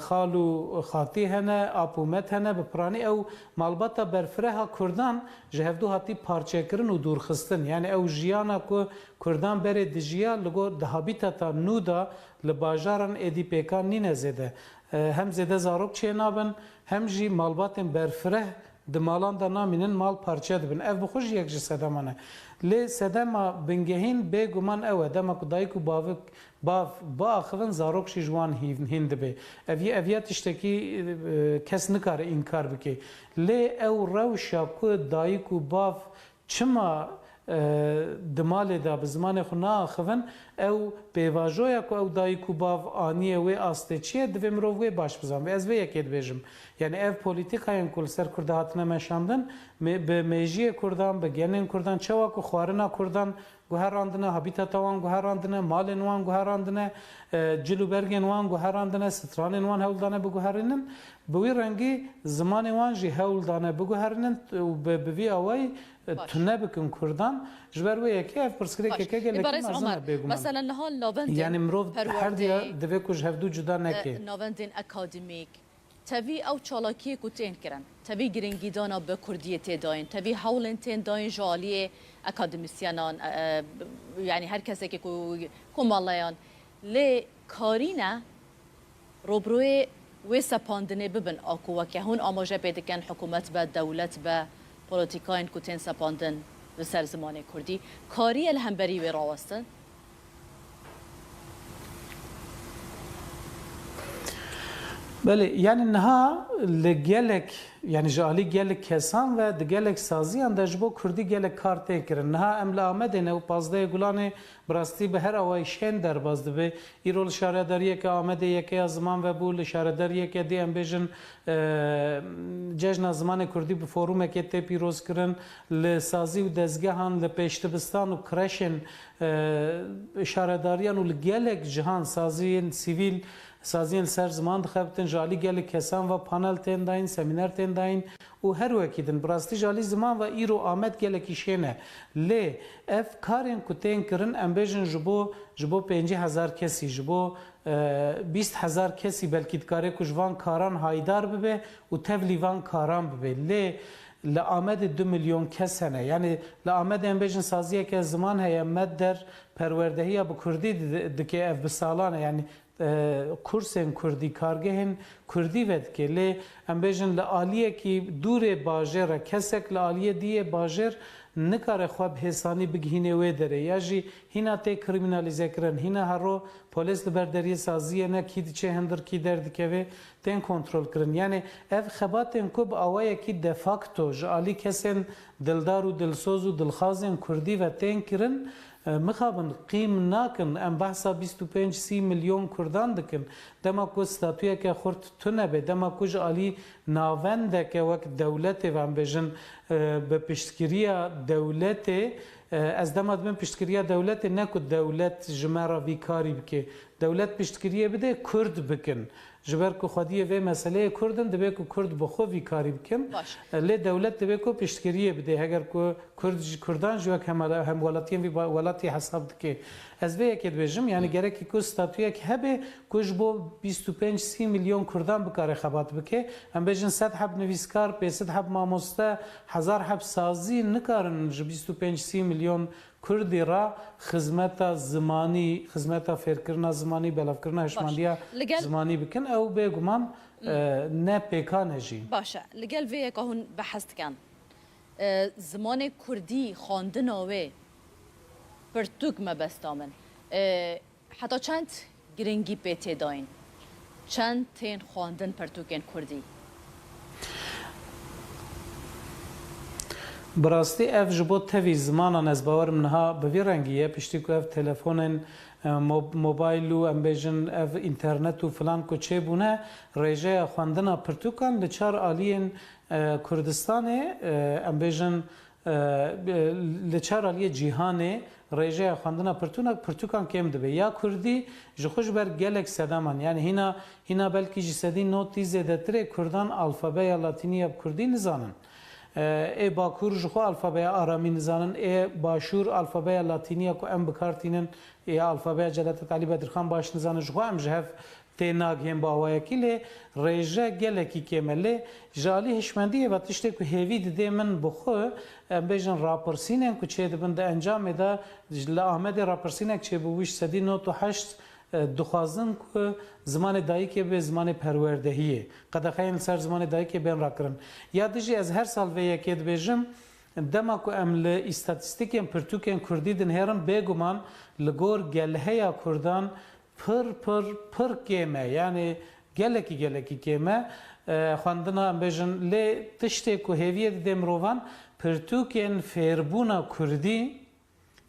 خالو خاطی هنه اپومت هنه به پرانی او مالباتا برفره کردان جهودو هاتی پارچه کرن و دورخستن یعنی او جیانا کو کردان بره دجیا لگو دهابیتا تا نودا لباجارن ادی پیکان نینه زده هم زده زاروک چه نابن هم جی مالباتن برفره دمالان دا نامینن مال پارچه دبن اف بخوش یک جی سدمانه لی سدما بنگهین بگومان اوه دما کدایکو باف با آخوان زاروک شی جوان هند به اویا تشتکی کس نکاره انکار بکی لی او روشا کو دایکو باف چما دمال دا بزمان خو نا آخوان او پیواجویا کو او دایکو باف آنیه و آسته چیه دوی مرو و باش بزن و از وی یکید بیجم یعنی اف پولیتیکاین کل سر کرده هاتنه مشاندن به میجی کردان به گنین کردان چوا کو خوارنا کردان گوهراندنه هابیتاتوان گوهراندنه مالن وان گوهراندنه جلوبرگن وان گوهراندنه سترالن وان هولدانه بگوهرنن بوی رنگی زمان وان جی هولدانه بگوهرنن و به وی اوای تنه بکن کردان جبروی یکی اف پرسکری که گله مازنه بگم
مثلا نهال نوندین
یعنی مرو هر دیا دوی کوش هفدو جدا نکی
نوندین اکادمیک تبي او چالاکی کوتین کرن تبي گرینگیدانا به کردی تداین تبي هولن تن داین جالی اکادمیسیانان یعنی هر کسی که کومالایان لی کارینا روبروی و سپاندنه ببن آکو که هون آماجه پیدکن حکومت به دولت به پولیتیکاین کوتین سپاندن به سر زمان کردی کاری الهمبری و راوستن
بله یعنی نها لگلک یعنی جالی گلک کسان و دگلک سازیان دجبو کردی گلک کارته کرن نها املا آمده و پازده گلانه براستی به هر آوای شین در بازده به ایرول شارداریه که آمده یکی از زمان و بول شارداریه که دی ام بیجن جشن زمان کردی به فوروم که تی پیروز کرن لسازی و دزگهان لپیشتبستان و کرشن شارداریان و لگلک جهان سازی سیویل سازین سر زمان دخبتن جالی گل کسان و پانل تن داین سمینار تن داین و هر وکیدن براستی جالی زمان و ایرو آمد گل کیشنه لی اف کارین کتین کرن امبیجن جبو 5000 کسی جبو 20,000 کسی بلکی دکاره که جوان کاران هایدار ببه و تفلیوان کاران ببه لی لآمد 2 میلیون کس هنه یعنی لآمد ام بیجن سازیه که زمان هیا مد در پروردهی با کردی دکه اف بسالانه یعنی کورسن کردی کارگهن کردی ود که لی ام بیجن لآلیه که دور باجر کسک لآلیه دیه باجر نکاره خواب حسانی بگهینه وی داره یا جی هینا تی کریمینالیزه کرن هینا هرو پولیس لبرداری سازیه نه کی چه هندر کی درد که تن کنترل کرن یعنی اف خباتن کوب اوای کی دفاکتو جالی کسن دلدار و دلسوز و دلخازن کردی و تن کرن مخابن قیم ناکن ام بحثا 25-30 میلیون کردان دکن دما کو ستاتویا که خورد تونه به دما کو جالی ناونده که وقت دولت و ام بجن به پشتگیری دولت از دما من پشتگیری دولت نکو دولت جمعه ویکاری بکه دولت پشتگیری بده کرد بکن جبر کو خودی و مسئله کردن دبی کو کرد بخو ویکاری بکن لی دولت دبی کو پشتگیری بده اگر کو کردان جو هم ولاتین و ولاتی حساب دکه از وی اکید بجم یعنی گره کو ستاتوی که هبه کوش بو 25-30 میلیون کردان بکاره خبات بکه ام بجن 100 حب نویسکار 500 حب ماموسته 1000 حب سازی نکارن 25-30 میلیون کردی را خدمت زمانی خدمت فکرنا زمانی بلافکرنا هشماندیا زمانی بکن او بگمان نه پیکانه جی
باشه لگل وی که هون بحث کن زمان کردی خواندن آوه پرتوک مبستامن حتی چند گرنگی پیته داین چند تین خواندن پرتوکن کردی
براستی اف جبو تفی زمانان از باور منها به رنگیه پشتی که اف تلفون موبایل و ام بیجن اف اینترنت و فلان کو چه بونه ریجه خواندن پرتوکان لچار آلین کردستان ام بیجن لچار آلی جهانه ریجه خواندن پرتوکان کم دبه یا کردی جخوش بر گلک سدامان یعنی هینا بلکی جسدی نوتی زده تره کردان الفابه یا لاتینی اب کردی نزانن ای باکور جخو الفابه آرامی نزانن ای باشور الفابه لاتینی کو ام بکارتینن ای الفابه جلالت علی بدرخان باش نزانن جخو ام جهف تناگ هم باوای کلی ریجه گلکی کمله جالی هشمندی و تشته که هیوی ده من بخو بیشتر راپرسینن که چه دبند انجام ده لآمد راپرسینک چه بویش سدی 98 دخوازن که زمان دایی که به زمان پروردهیه قد خیلی سر زمان دایی که بین را کرن یادجی از هر سال و یکید بیشم دما کو ام ل استاتستیکم پرتوکن کردی دن هرم بگمان لگور گلهیا کردان پر کمه یعنی گلکی کمه خواندنا ام بیشن ل تشته کو هویت دمروان پرتوکن فیربونا کردی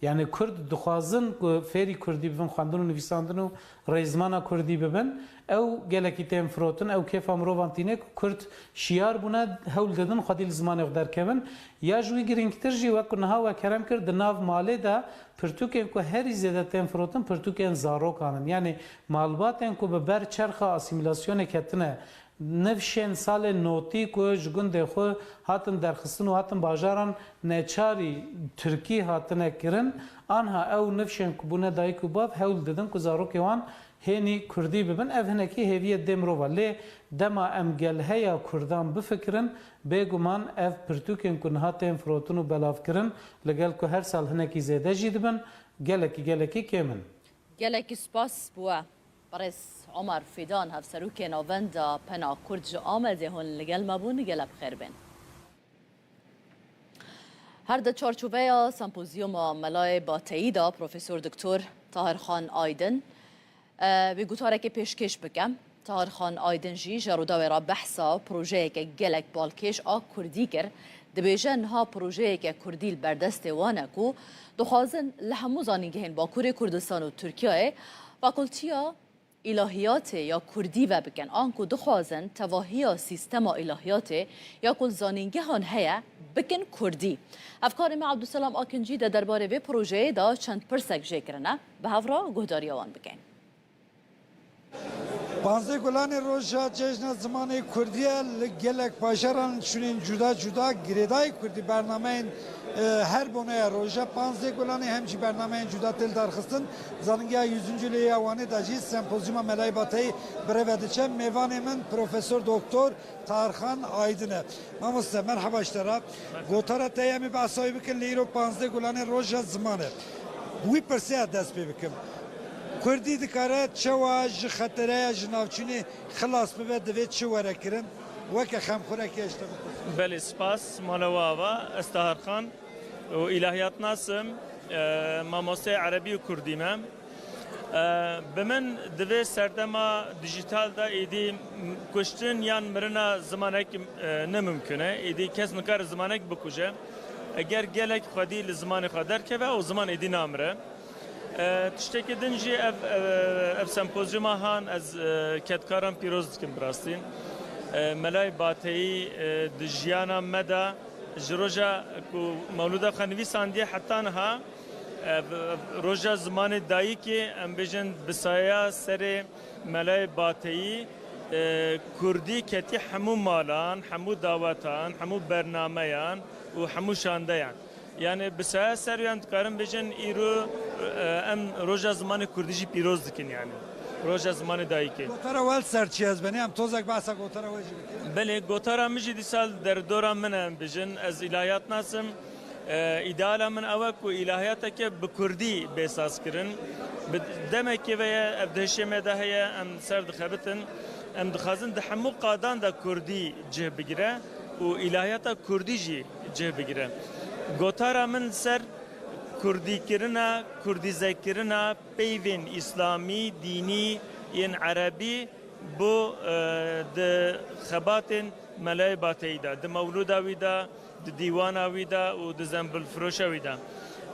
یعنی کرد دخوازن که فری کردی ببن خواندن و نویساندن و ریزمانا کردی ببن او گلکی تیم فروتن او کیف امروان تینه که کرد شیار بونه هول دادن خودی زمان اقدر کبن یا جوی گرینگتر جی وکر نها و کرم کرد ناو ماله دا پرتوکن که هری زیده تیم فروتن پرتوکن زارو کانن یعنی معلوماتن که به بر چرخ اسیمیلاسیون کتنه نفشن سال نوتی که جگون دخو هاتن درخستن و هاتن باجاران نچاری ترکی هاتن کرن آنها او نفشن که بونه دایی که باب هول دادن که زارو که وان هینی کردی ببن افهنکی هویت دمرو ولی دما ام گلهیا کردان بفکرن بگمان اف پرتوکن که هاتن فروتن و بلاف کرن لگل که هر سال هنکی زیده جیدبن گلکی کمن
گلکی سپاس بوا برس عمر فیدان هفسروک ناوندا پنا کرد آمده هون لگل مبون گل بخیر بین هر ده چارچوبه سمپوزیوم ملای با تاییدا پروفسور دکتر طاهر خان آیدن به گوتاره که پیشکش بکم طاهر خان آیدن جی جرودا را بحثا پروژه که گلک بالکش آ کردی کر دبیجن ها پروژه که کردی البردست وانه کو دخوازن لهمو زانیگهن با کوری کردستان و ترکیه فاکولتیا الهیات یا کردی و بکن آنکو دخوازن تواهی سیستم الهیات یا کل زانینگه هان هیا بکن کردی افکار ما عبدالسلام آکنجی در درباره به پروژه دا چند پرسک جکرنه به هفرا گهداری آوان بکن
بانزه گلان روژا جشن زمان کردی گلک پاشران شونین جدا گریدای کردی برنامه her bonaya roja 15 گلانی هم جی برنامه جدا تل درخستن زنگی 100. لیوانی داجی سمپوزیوم ملای باتی برودچه میوان من پروفسور دکتر طاهرخان آیدنه ماموسته مرحبا اشترا گوتارا تیمی بحثایی بکن لیرو 15 گلانی روژا زمانه وی پرسه دست پی بکم کردی دکاره چوا خطره جناوچونی خلاص ببه دوید چه وره کرن وکه خمخوره که اشتبه
بله سپاس مالواوا استهارخان و الهیات ناسم ماموسه عربی و کردی مم بمن دوی سردما دیجیتال دا ایدی کشتن یان مرنا زمانک نممکنه ایدی کس نکار زمانک بکوجه اگر گلک خودی لزمان خودر که و زمان ایدی نامره تشتکی دنجی اف سمپوزیوم هان از کتکاران پیروز دکم براستین ملای باتی دجیانا مدا جروجا کو مولودا خنوی ساندی حتی نها روجا زمان دایی که ام بیجن بسایا سر ملای باتی کردی کتی همو مالان همو دعوتان همو برنامهان و همو شاندهان yani بسیار سریان کارم بیشن ایرو ام روزا زمان کردیجی پیروز دکن yani روزا زمان دایی که.
گوتارا ول سرچی از بنی ام توزک بحثا گوتارا وجی بکی.
بله گوتارا میجی دی سال در دورم منم بیشن از الهیات ناسم ایدالا من اوک و الهیاتا که بکردی بساز کرن دمه که ویا ابدهشی مدهی ام سرد خبتن ام دخازن دحمو قادان دا کردی جه بگیره و الهیاتا کردی جه بگیره. گوتارا من سر کردی کرنا کردی ذکرنا پیوین اسلامی دینی این عربی بو د خباتن ملای باتیدا د مولودا ویدا د دیوانا ویدا و د زنبل فروشا ویدا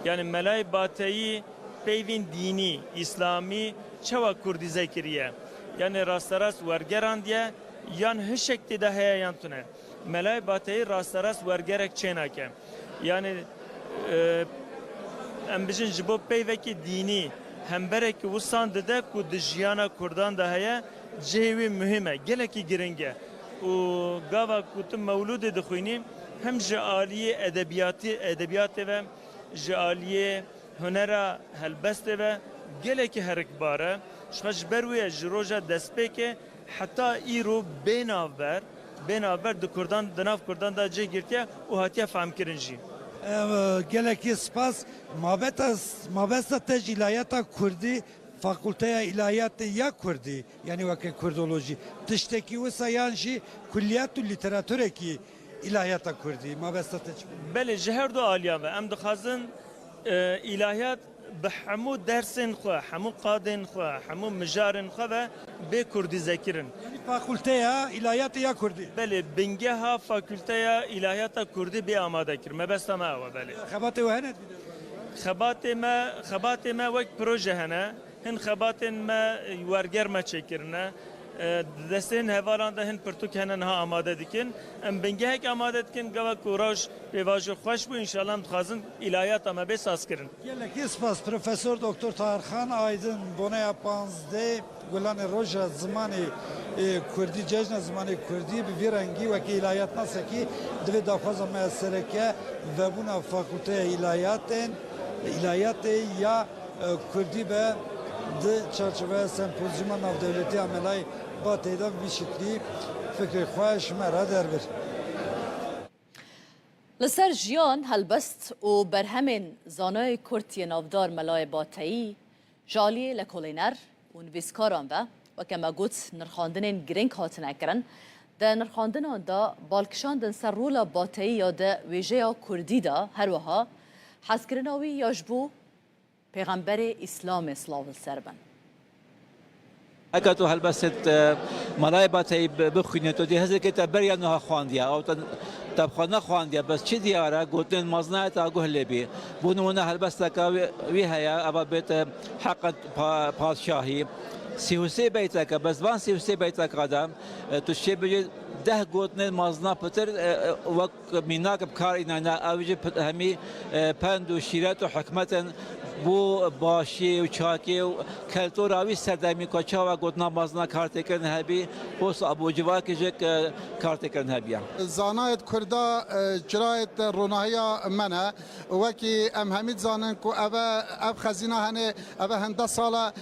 yani ملای باتی پیوین دینی اسلامی چوا کردی ذکریه yani راستراست ورگران دیه یان هشکتی ده هیا یانتونه ملای باتی راستراست ورگرک چیناکه yani ام بیشن جبو پیوکی دینی همبرک وسان دده کو دجیانا کردان ده هیا جهوی مهمه گلکی گرنگه و گاوا کوتم مولود دخوینی هم جالیه ادبیات و جالیه هنرا هلبست و گلکی هرکباره شخص بروی جروجا دسپیکه حتی ایرو بیناور د کردان دناف کردان دا جه گرتیه و هاتیه فهم کرنجی
geleki spas mabesta tej ilahiyata Kurdi fakülteye ilahiyatı ya Kurdi yani vakit Kurdoloji tişteki vesa yanji kulliyatü literatüre ki ilahiyata Kurdi mabesta tej
bele jehar do aliya ve em dixazin ilahiyat بحمو درسن خو حمو قادن خو حمو مجارن خو به کردی ذکرن
yani fakülteye ilahiyatı ya Kurdi
بله بنگها فاکولته الهیات کردی به آماده کر مبسته ما و بله
خبات و هند
خبات ما وقت پروژه هنه هن خبات ما ورگر ما چکرنه دستین هوالان ده هن پرتوک هنن ها آماده دکن ام بنگه هک آماده دکن گوا کوراج به واژه خوش بو انشالله هم خازن الهیات ما به ساز کرن
geleki spas profesör doktor Tarhan Aydın buna 15 گلان روژا زمانی کردی جشن زمانی کردی به ویرانگی و که الهیات نسکی دوی دافاز مسلکه و بنا فاکولته الهیات یا کردی به د چارچوبه سمپوزیوم نافدولتی عملای با تعداد بیشتری فکر خواهش مرا در بر
لسر جیان هلبست و برهمین زانای کرتی نافدار ملای باتایی جالی لکولینر و نویسکاران و کما گوت نرخاندنین گرینگ هاتن اکرن ده نرخاندنان دا بالکشاندن سر رولا باتایی یا ده ویژه کردی دا هر وها حسکرناوی یاجبو پیغمبر اسلام اسلام سربن
اگر تو هلبست ملای باتی بخونی تو دی هزار که تبریا نه خواندیا او تبخانه خواندیا بس چی دیاره گوتن مزنای تا گهلی بی بونونه هلبست که وی هیا ابا بیت حق پادشاهی سیوسی بیت که بس وان سیوسی بیت که آدم تو چی بجی ده گوتن مزنا پتر وقت میناک بکار اینا اوجی همی پند و شیرت و حکمت بو باشی و چاکی و کلتور آوی سردمی کچا و گوتنا بازنا کارت کردن هبی بوس ابو جوا که جک کارت کردن هبیان
زانایت کردا جرایت روناهیا منه وکی ام همید زانن کو اب خزینه هنه اب هنده سالا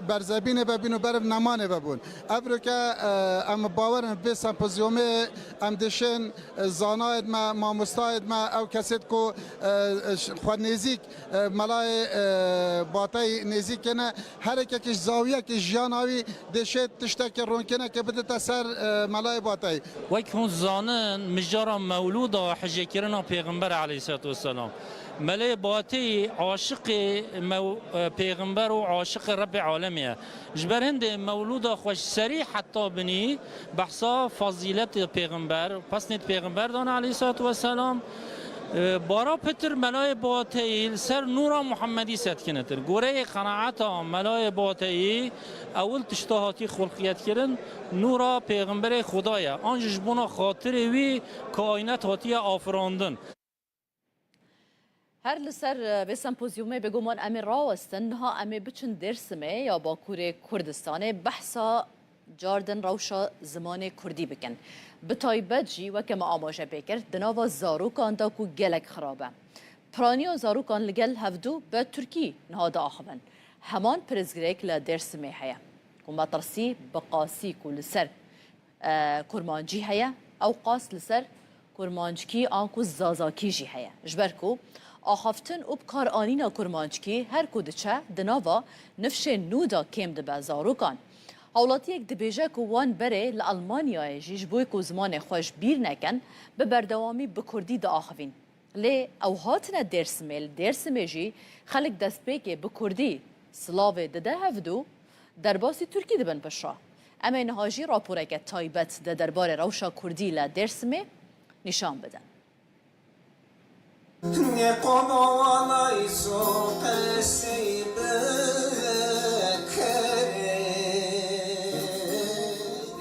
برزبینه ببینو برب نمانه ببون ابرو که ام باورن به سمپوزیوم ام دشن زانایت ما مستعد ما او کسید کو خود نزیک ملای باتای نزیک کنه هر یکیش زاویه که جاناوی دشت تشتک رون کنه که بده تسر ملای باتای
وک هون زانن مجرا مولود حجه کرنا پیغمبر علیه الصلاه و السلام ملای باتی عاشق پیغمبر و عاشق رب عالمیه جبر هند مولود خوش سری حتی بنی بحثا فضیلت پیغمبر پس نیت پیغمبر دان علیه الصلاه و السلام بارا پتر ملای باتی سر نورا محمدی ست کنتر گوره قناعتا ملای باتی اول تشتهاتی خلقیت کردن نورا پیغمبر خدایا آنجش بنا خاطر وی کائنات هاتی آفراندن
هر لسر به سمپوزیومه بگومان امی راوستن ها امی بچن درسمه یا باکور کردستانه بحثا جاردن روشا زمان کردی بکن به تایبت جی و که ما آماجه بکر دناوا زاروکان دا کو گلک خرابه پرانی و زاروکان لگل هفدو به ترکی نهاده آخبن همان پرزگریک لدرسمه هیا و مطرسی بقاسی کو لسر کرمانجی هیا او قاس لسر کرمانجکی آنکو زازاکی جی هیا جبرکو آخافتن او بکار آنینا کرمانجکی هر کودچه دناوا نفش نودا کم دبه زاروکان هولاتی یک دبیجه که وان بره لألمانیا جیش بوی که زمان خوش بیر نکن به بردوامی بکردی دا آخوین لی او هاتنا درسمه جی خلق دست بگه بکردی سلاوه دده هفدو در باسی ترکی دبن پشا اما اینها جی راپوره که تایبت ده دربار روشا کردی لدرسمه نشان بدن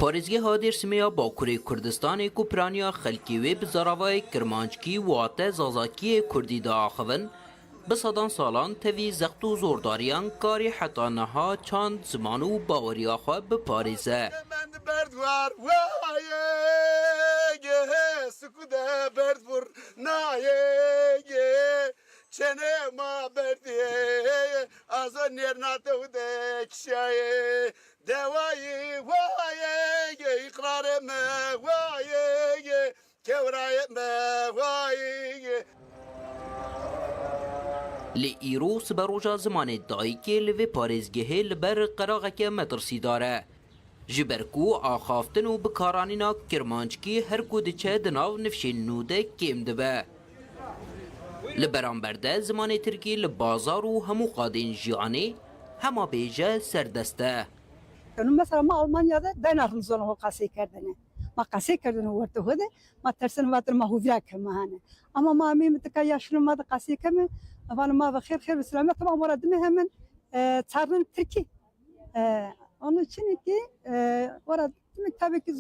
پارێزگە هادێرسمەیە باکوورê Kurdistanê ku piraniya xelkê wê bi zaravayê kirmanckî wate zazakiyê Kurdî de axivin, bi sedan salan tevî zext û zordariyan karê heta niha çand ziman û baweriya xwe biparêze.
Çene ma berdiye azan yernate ude kişaye devayı vaye ikrare me vaye kevraye me vaye
Li îro siberoja zimanê dayîkê li vê parêzgehê li ber qeraqeke metirsîdar e. Ji ber ku axaftin û bikaranîna kirmanckî her ku diçe di nav nifşên nû de kêm dibe. Li beramber de zimanê Tirkî li bazar û hemû qadên jiyanê hema bêje serdest e.
مثلا ما آلمانیاده دنارن زن ها قصه کردنه ما قصه کردن ورته هده ما ترسن واتر ما هویا کمانه اما ما می متکا یاشنو ما قصه کمه وانا ما بخیر خیر بسلامه tamam مراد hemen çarın Türkiye onun için ki orada tabii ki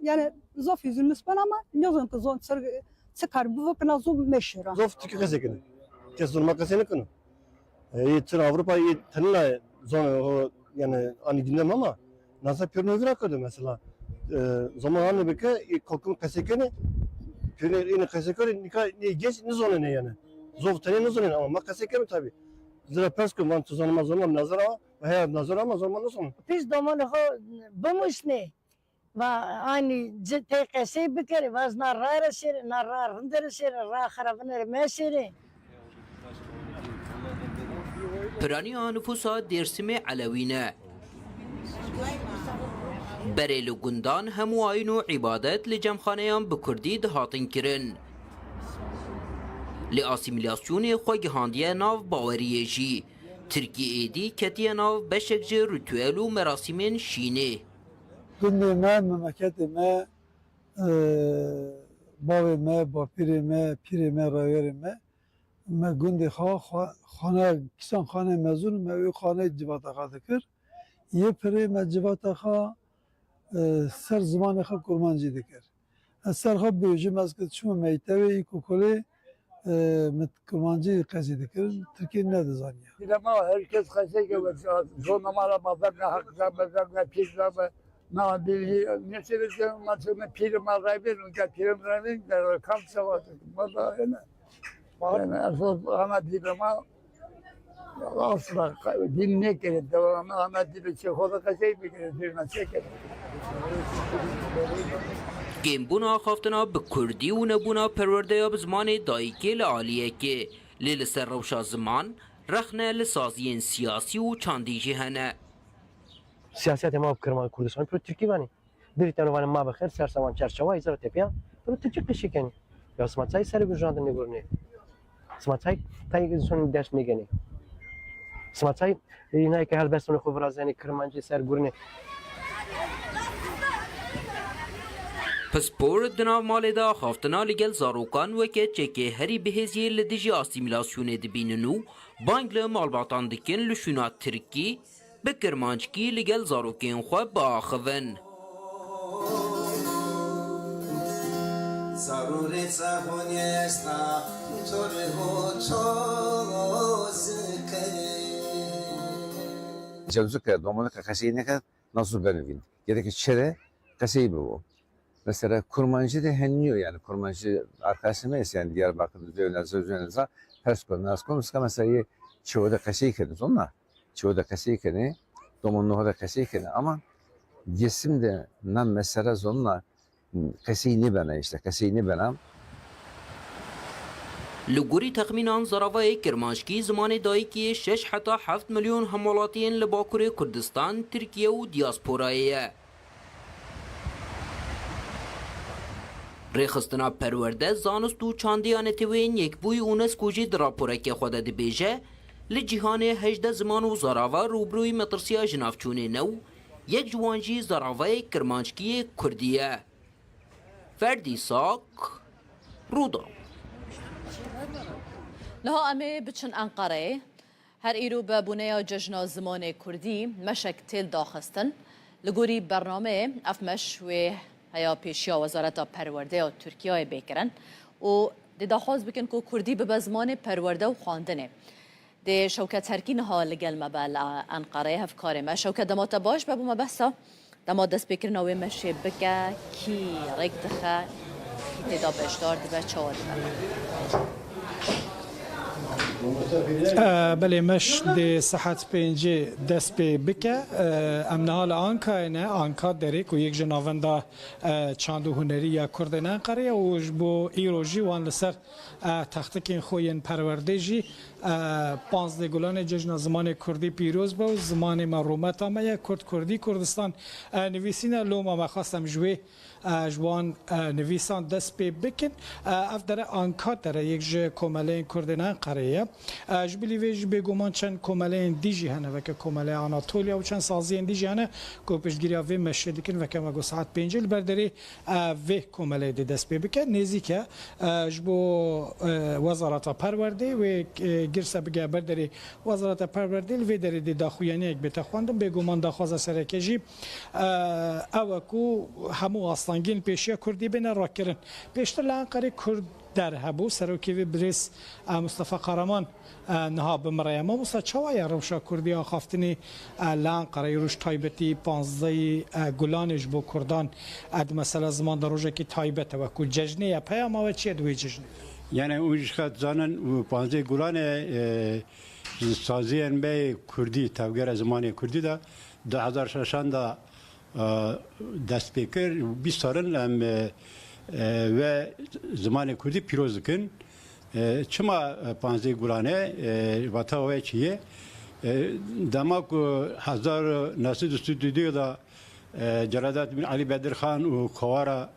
yani zof yüzümüz ben ama ne zaman ki zon çıkar bu vakna zo meşhur
zof Türkiye qase kene kes zon ma qase ne kene tır Avrupa tanla zon yani ani dinlemem ama nasıl pürnözür akıdı mesela zamanı beke kalkın kasekene pürnör yine kasekene ne geç ne zonu ne yani zor tane ne zonu ama kasekene tabi zira persko man tuzanma zaman nazara ve hayat nazara ama zaman nasıl
biz zamanı ha bulmuş ne ve aynı TKS bikeri vazna rara şeri narar hındır şeri ra xarabını meşeri
Piraniya nüfusa Dêrsimê Elewî ne. Berê li gundan hemû ayîn û îbadet li cemxaneyan bi Kurdî dihatin kirin. Li asîmîlasyonê xwe gihandiye nav baweriyê jî. Tirkiyê êdî ketiye nav beşek ji ritûel û merasîmên şînê.
Gundê me, memleketê me, bavê me, bapîrê me, pîrê me, rawerê me me gundê xane kisan xane mezûn me wê xane civata xwe dikir. Yê pirê me civata xwe ser zimanê xwe kurmancî dikir. Ez ser xwe bêjim ez çûme mektebê îkokolê مت کرمانجی قصی دکرن ترکی ندزانیا
لما herkes kaçacak sonra mala mazar ne haklar mazar ne pizza ne bir ne söyleyeceğim maçını piri mazar bir ne piri mazar ne kamp savaşı mazar ne bana asıl ana dilema asla dinle gerek devamlı ana dili çekoda kaçayım bir kere dirne çeker.
گیمبونا خافتنا به کردی و نبونا پرورده یا به زمان دایکی لعالیه که لیل سر روشا زمان رخنه لسازین سیاسی و چاندیجی هنه
سیاست ما بکرمان کردستان پر ترکی بانی دری تنوان ما بخیر سر سوان چرچوه ایزار تپیا پر ترکی قشی کنی یا سماعتای سر گرجاندن نگرنه سماعتای تایی سون دست میگنی سماعتای اینایی که هر بستون خوب رازنی کرمانجی سر گرنه
پسپور دناو مال دا خافتنا لگل زاروکان وکه چکه هری بهزیه لدیجی آسیمیلاسیون دبیننو بانگ لمالباتان دکن لشونا ترکی بکرمانچکی لگل زاروکین خواه باخون
ضروری سهونیستا توری هو چوز
جلوسو که دومونه که کسی نکرد nasıl benevin. Gerekli çere kasayı bu. Mesela kurmancı da henliyor yani kurmancı arkadaşımız yani Diyarbakır'da Zöynez'e ters konular konusu mesela çoğu da kasayı kendiniz onlar. Çoğu da kasayı kendini, domunluğu da kasayı kendini ama cisim de nam mesela zonla kasayı ne bana işte kasayı ne bana.
لگوری تخمینان زراوای کرمانشکی زمان دایکی 6 حتی 7 میلیون همولاتین لباکور کردستان ترکیه و دیاسپورایه ریخستنا پرورده زانست و چاندیان تیوین یک بوی اونسکو جی دراپوره که خود دبیجه لجیهان 18 زمان و زراوا روبروی مطرسیا جنافچون نو یک جوانجی زراوای کرمانشکی کردیه فردی ساک رودا
لها امي بچن انقره هر ایرو به بنیا جشن زمان کردی مشک تل داخستن لگوری برنامه افمش و هیا پیشیا وزارت پرورده و ترکیه بکرن و دی داخواست بکن که کردی به زمان پرورده و خواندنه دی شوکت هرکین ها لگل مبال انقره هفکار ما شوکت دمات باش بابو مبحثا دمات دست بکرن و مشه بکه کی ریک دخه کی تدا بشدار دی بچه ها
بله مش دی صحت پنجه دست به بکه امنها لآنکا اینه آنکا داره که یک جناونده چاندو هنری یا کردنه قریه و بو ایروژی وان لسر تختکین خوین پرورده جی 15 گلان جشن زمان کردی پیروز با زمان مرومت همه کرد کردی کردستان نویسینه لوما ما خواستم جوی جوان نویسان دست به بکن اف داره آنکا داره یک جه کماله کردنه قریه جبلی ویج بگومان چند کماله دیجی هنه و که کماله آناتولیا و چند سازی دیجی هنه که پشتگیری وی مشهد کن و که مگو ساعت 5 برداری وی کماله دی دست به بکن نزیکه جبو وزارت پرورده و گرسه بگه برداری وزارت پرورده وی داری دی داخویانی یک بتخواندم بگومان داخواز سرکجی او کو همو آستانگین پیشیا کردی بین را کرن پیشتر لانقره کرد در هبو سروکیوی بریس مصطفی قهرمان نها بمریم موسا چوای روشا کردی آخافتنی لانقره روش تایبتی 15 گلانش بو کردان اد مثلا زمان در روزه کی تایبت و کو جشنه پیام و چی دوی جشن
یعنی اوج خد زانن 15 گلان سازی ان به کردی تاگر زمان کردی دا 2006 دا دست پیکر 20 سالن و زمان کردی پیروز کن چما 15 گلانه واتاوی چیه دماغ هزار نسل استودیو دا جلادات بن علی بدر خان و خوارا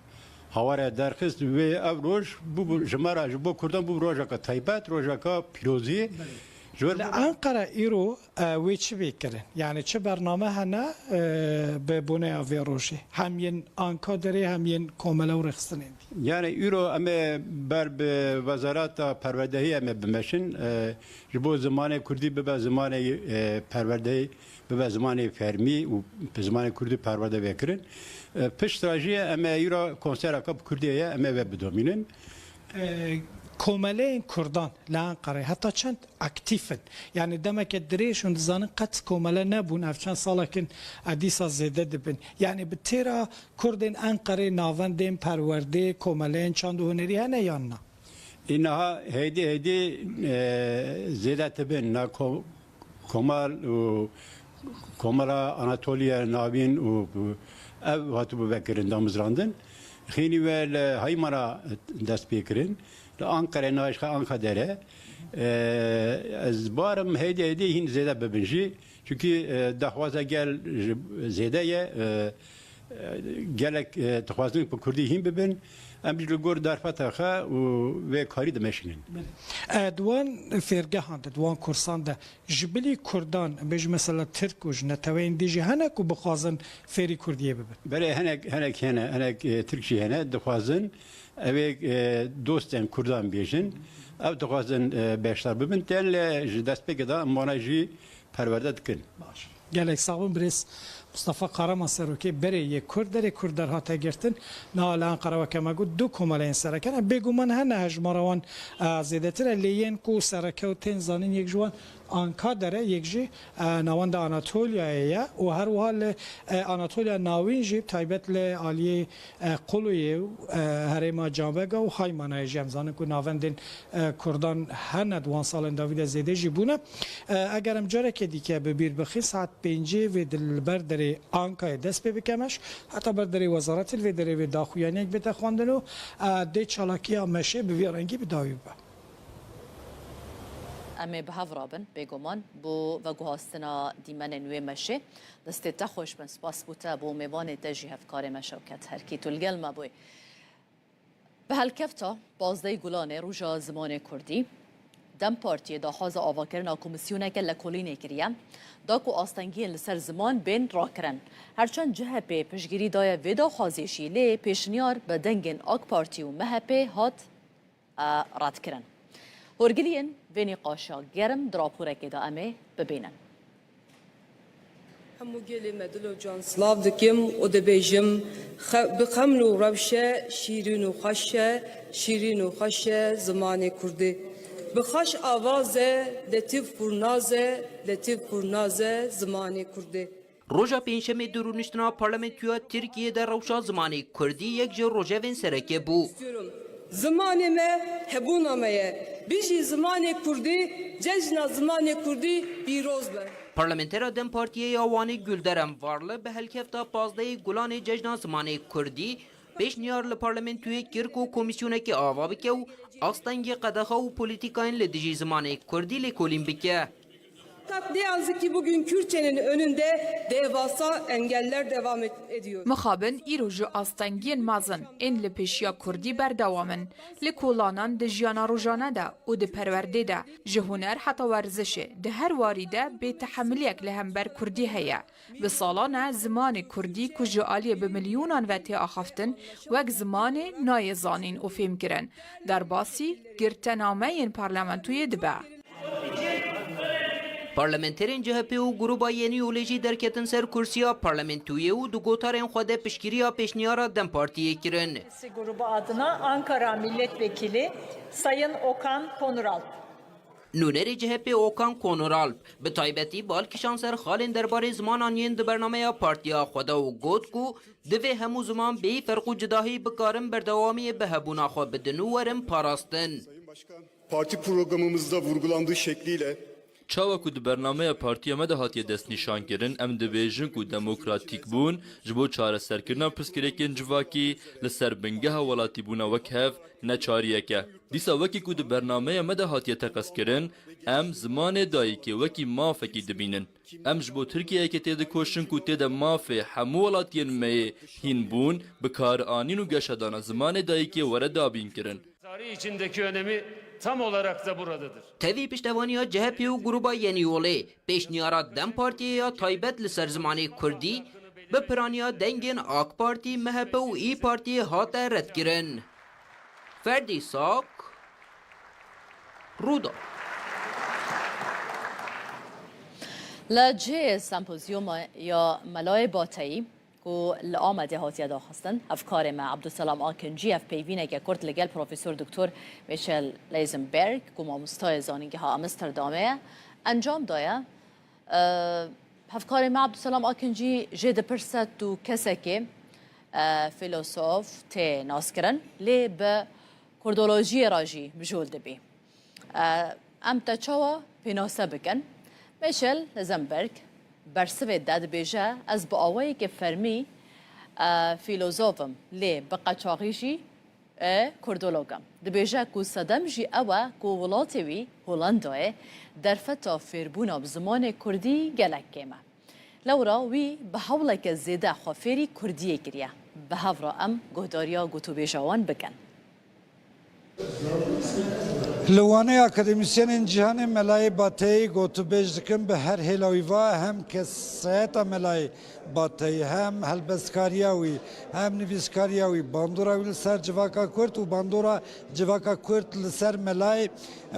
هواره درخست و ابروج بو جمارا بو کردن بو روزا کا تایبات روزا کا پیروزی
انقره ایرو وی چی بکرن یعنی چه برنامه هنه به بونه آوی روشی همین آنکا داره همین کاملا و رخصتنین
یعنی ایرو اما بر به وزارت پروردهی اما بمشن جبو زمان کردی به زمان پروردهی به زمان فرمی و به زمان کردی پرورده بکرن پشت راجیه اما ایرو کنسر اکاب کردیه اما و بدومینن
کومله کردان لانقره حتی چند اکتیفن یعنی دمک دریشون زنن قط کومله نبون افچند سالا کن ادیسا زیده دبن یعنی به تیرا کردن انقره ناوندین پرورده کومله چند هنری هنه یا نه
اینها هیدی زیده تبین نا کمال و کمالا آناتولیا نابین و او هاتو بکرین دامزراندن خیلی ول های مرا دست بیکرین لانقره نایش آنکا داره از بارم هیدی هین زیده ببینجی چونکی دخوازه گل زیده گلک دخوازن به کردی هین ببین ام بیل گور در فتاخه و کاری دمشنین
دوان فرقه هاند دوان کورسان ده جبلی کردان بج مثلا ترک و جنتوین دیجی هنک و بخوازن فری کردیه ببین
برای هنک ترکشی هنه دخوازن اوی دوستن کردان بیشن او دخوازن بیشتر ببین تن دست بگه دا مانجی پرورده دکن
گلک صاحبم برس مصطفى قرما سروكي بري كردر هاتا گرتن نالان قروا كما قلت دو كمالين سركن بيگو من هنه هجمروان زيادتر لين كو سركو تنزانين يك جوان آنکا داره یک جی نواند آناتولیا و هر وحال آناتولیا ناوین جیب تایبت ل عالی قلوی و هرما جامبگا و های منای جمزانه که نواندن کردان هند وان سال داوید زیده جیبونه اگرم جاره که دیگه ببیر بخی ساعت 5 و دل بردر آنکا دست بکمش حتی بردر وزارت و در و داخویانی یک بتخواندن و دی چالاکی مشه بویرنگی بداوی با
امي بهاف رابن بيغومان بو وگوهاستنا ديمن نوي مشي دست تخوش بن سپاس بوتا بو ميوان تجي هفكار مشوكت هركي تلقل ما بوي بهالكفتا بازدي گولانه روجا زمان كردي دم پارتي دا حاز آواکرنا کمیسیونه که لکولینه کریم دا کو آستنگین لسر زمان بین را کرن هرچند جهپی پشگیری دای ویدا خازیشی لی پیشنیار بدنگین آک پارتی و مهپی هات رد کرن هرگلین وینی قاشا گرم دراپوره که دا امه ببینن
همو گلی مدلو جان سلاف دکیم و دبیجم بخمل و روشه شیرین و خشه زمان کردی بخش آوازه لطیف پرنازه زمان کردی
روژا پنجشنبه درونشتنا پارلمانتویا ترکیه در روشا زمان کردی یک جور روژاوین سرکه بو
زمان ما هبونامه بیشی زمان کردی جشن زمان کردی بیروز بر
پارلمانتر دم پارتیه آوانی گلدرم وارله به هلکفتا پازده گلان جشن زمان کردی پیشنیار لپارلمانتوی کرک و کمیسیونه که آوا بکه و آستنگ قدخه و پولیتیکاین لدیجی زمان کردی لکولین بکه
Ne yazık ki bugün Kürtçenin önünde devasa engeller devam ediyor.
Mixabin îroju astengiyên mezin ên li pêşiya Kurdî berdewamin li kolanan di jiyana rojane de û di perwerdê de ji huner heta werzişê di her warî de bêtehemiliyek li hember Kurdî heye. Bi salan e zimanê Kurdî ku ji aliyê bi milyonan ve tê axaftin wek zimanê nayê zanîn û fêmkirin. Derbasî girtenameyên parlamentûyê dibe.
پارلمانترین CHP و گروبا یعنی اولیجی درکتن سر کرسیا پارلمانتویه و دو گوتارین خود پشگیریا پیشنیارا دم پارتیه کرن.
Grubu adına Ankara Milletvekili Sayın Okan Konuralp.
نونری CHP اوکان کونورالپ به تایبتی بالکشان سر خالین درباره زمان آنین د برنامه پارتیا خدا و گوت کو دوی همو زمان بی فرق و جداهی بکارم بردوامی به هبونا خو بدنو ورم پاراستن.
Parti programımızda vurgulandığı şekliyle
çawa ku di bernameya partiya me de hatiye destnîşankirin em dibêjin ku demokratîk bûn ji bo çareserkirina pirsgirêkên civakî li ser bingeha welatîbûna wek hev ne çariyek e. Dîsa wekî ku di bernameya me de hatiye teqeskirin em zimanê dayîkê wekî mafekî dibînin. Em ji bo Tirkiyeyekê tê dikoşin ku tê de mafê hemû welatiyên me yê hîn bûn bi karianîn û geşedana zimanê dayîkê were dabîn kirin.
Tarih içindeki önemi tam olarak da buradadır.
Tevi piştevaniya CHP و گروبا یعنی اولی پیشنیارا دم پارتیه یا تایبت لسر زمانی کردی به پرانیا دنگین آک پارتی مهپ و ای پارتی هات رد کرن. فردی ساک رودا
لجه سمپوزیوم یا ملای باتایی کو کو لآمده هاتیه داخستن افکار ما عبدالسلام آکنجی اف پیوینه که کرد لگل پروفسور دکتر میشل لیزنبرگ کو مامستای زانینگه ها امستردامه انجام دایا افکار ما عبدالسلام آکنجی جد پرسد تو کسی که فیلسوف تی ناسکرن لی به کردولوژی راجی بجول دبی ام تچوا پیناسه بکن میشل لیزنبرگ برسوی داد بیجه از با آوایی که فرمی فیلوزوفم لی بقاچاقیشی کردولوگم دی بیجه کو صدم جی اوه کو ولاتوی هولندوه در فتا فیربونا بزمان کردی گلک کمه لورا وی به حوله که زیده خوافیری کردیه گریه به هفرا ام گهداریا گوتو بیجوان بکن
لوانه اکادمیسین جهان ملای باتی گوتو بیج دکن به هر هلاویوا هم که سیتا ملای باتی هم هلبسکاریاوی هم نویسکاریاوی باندورا لسر جواکا کرد و باندورا جواکا کرد لسر ملای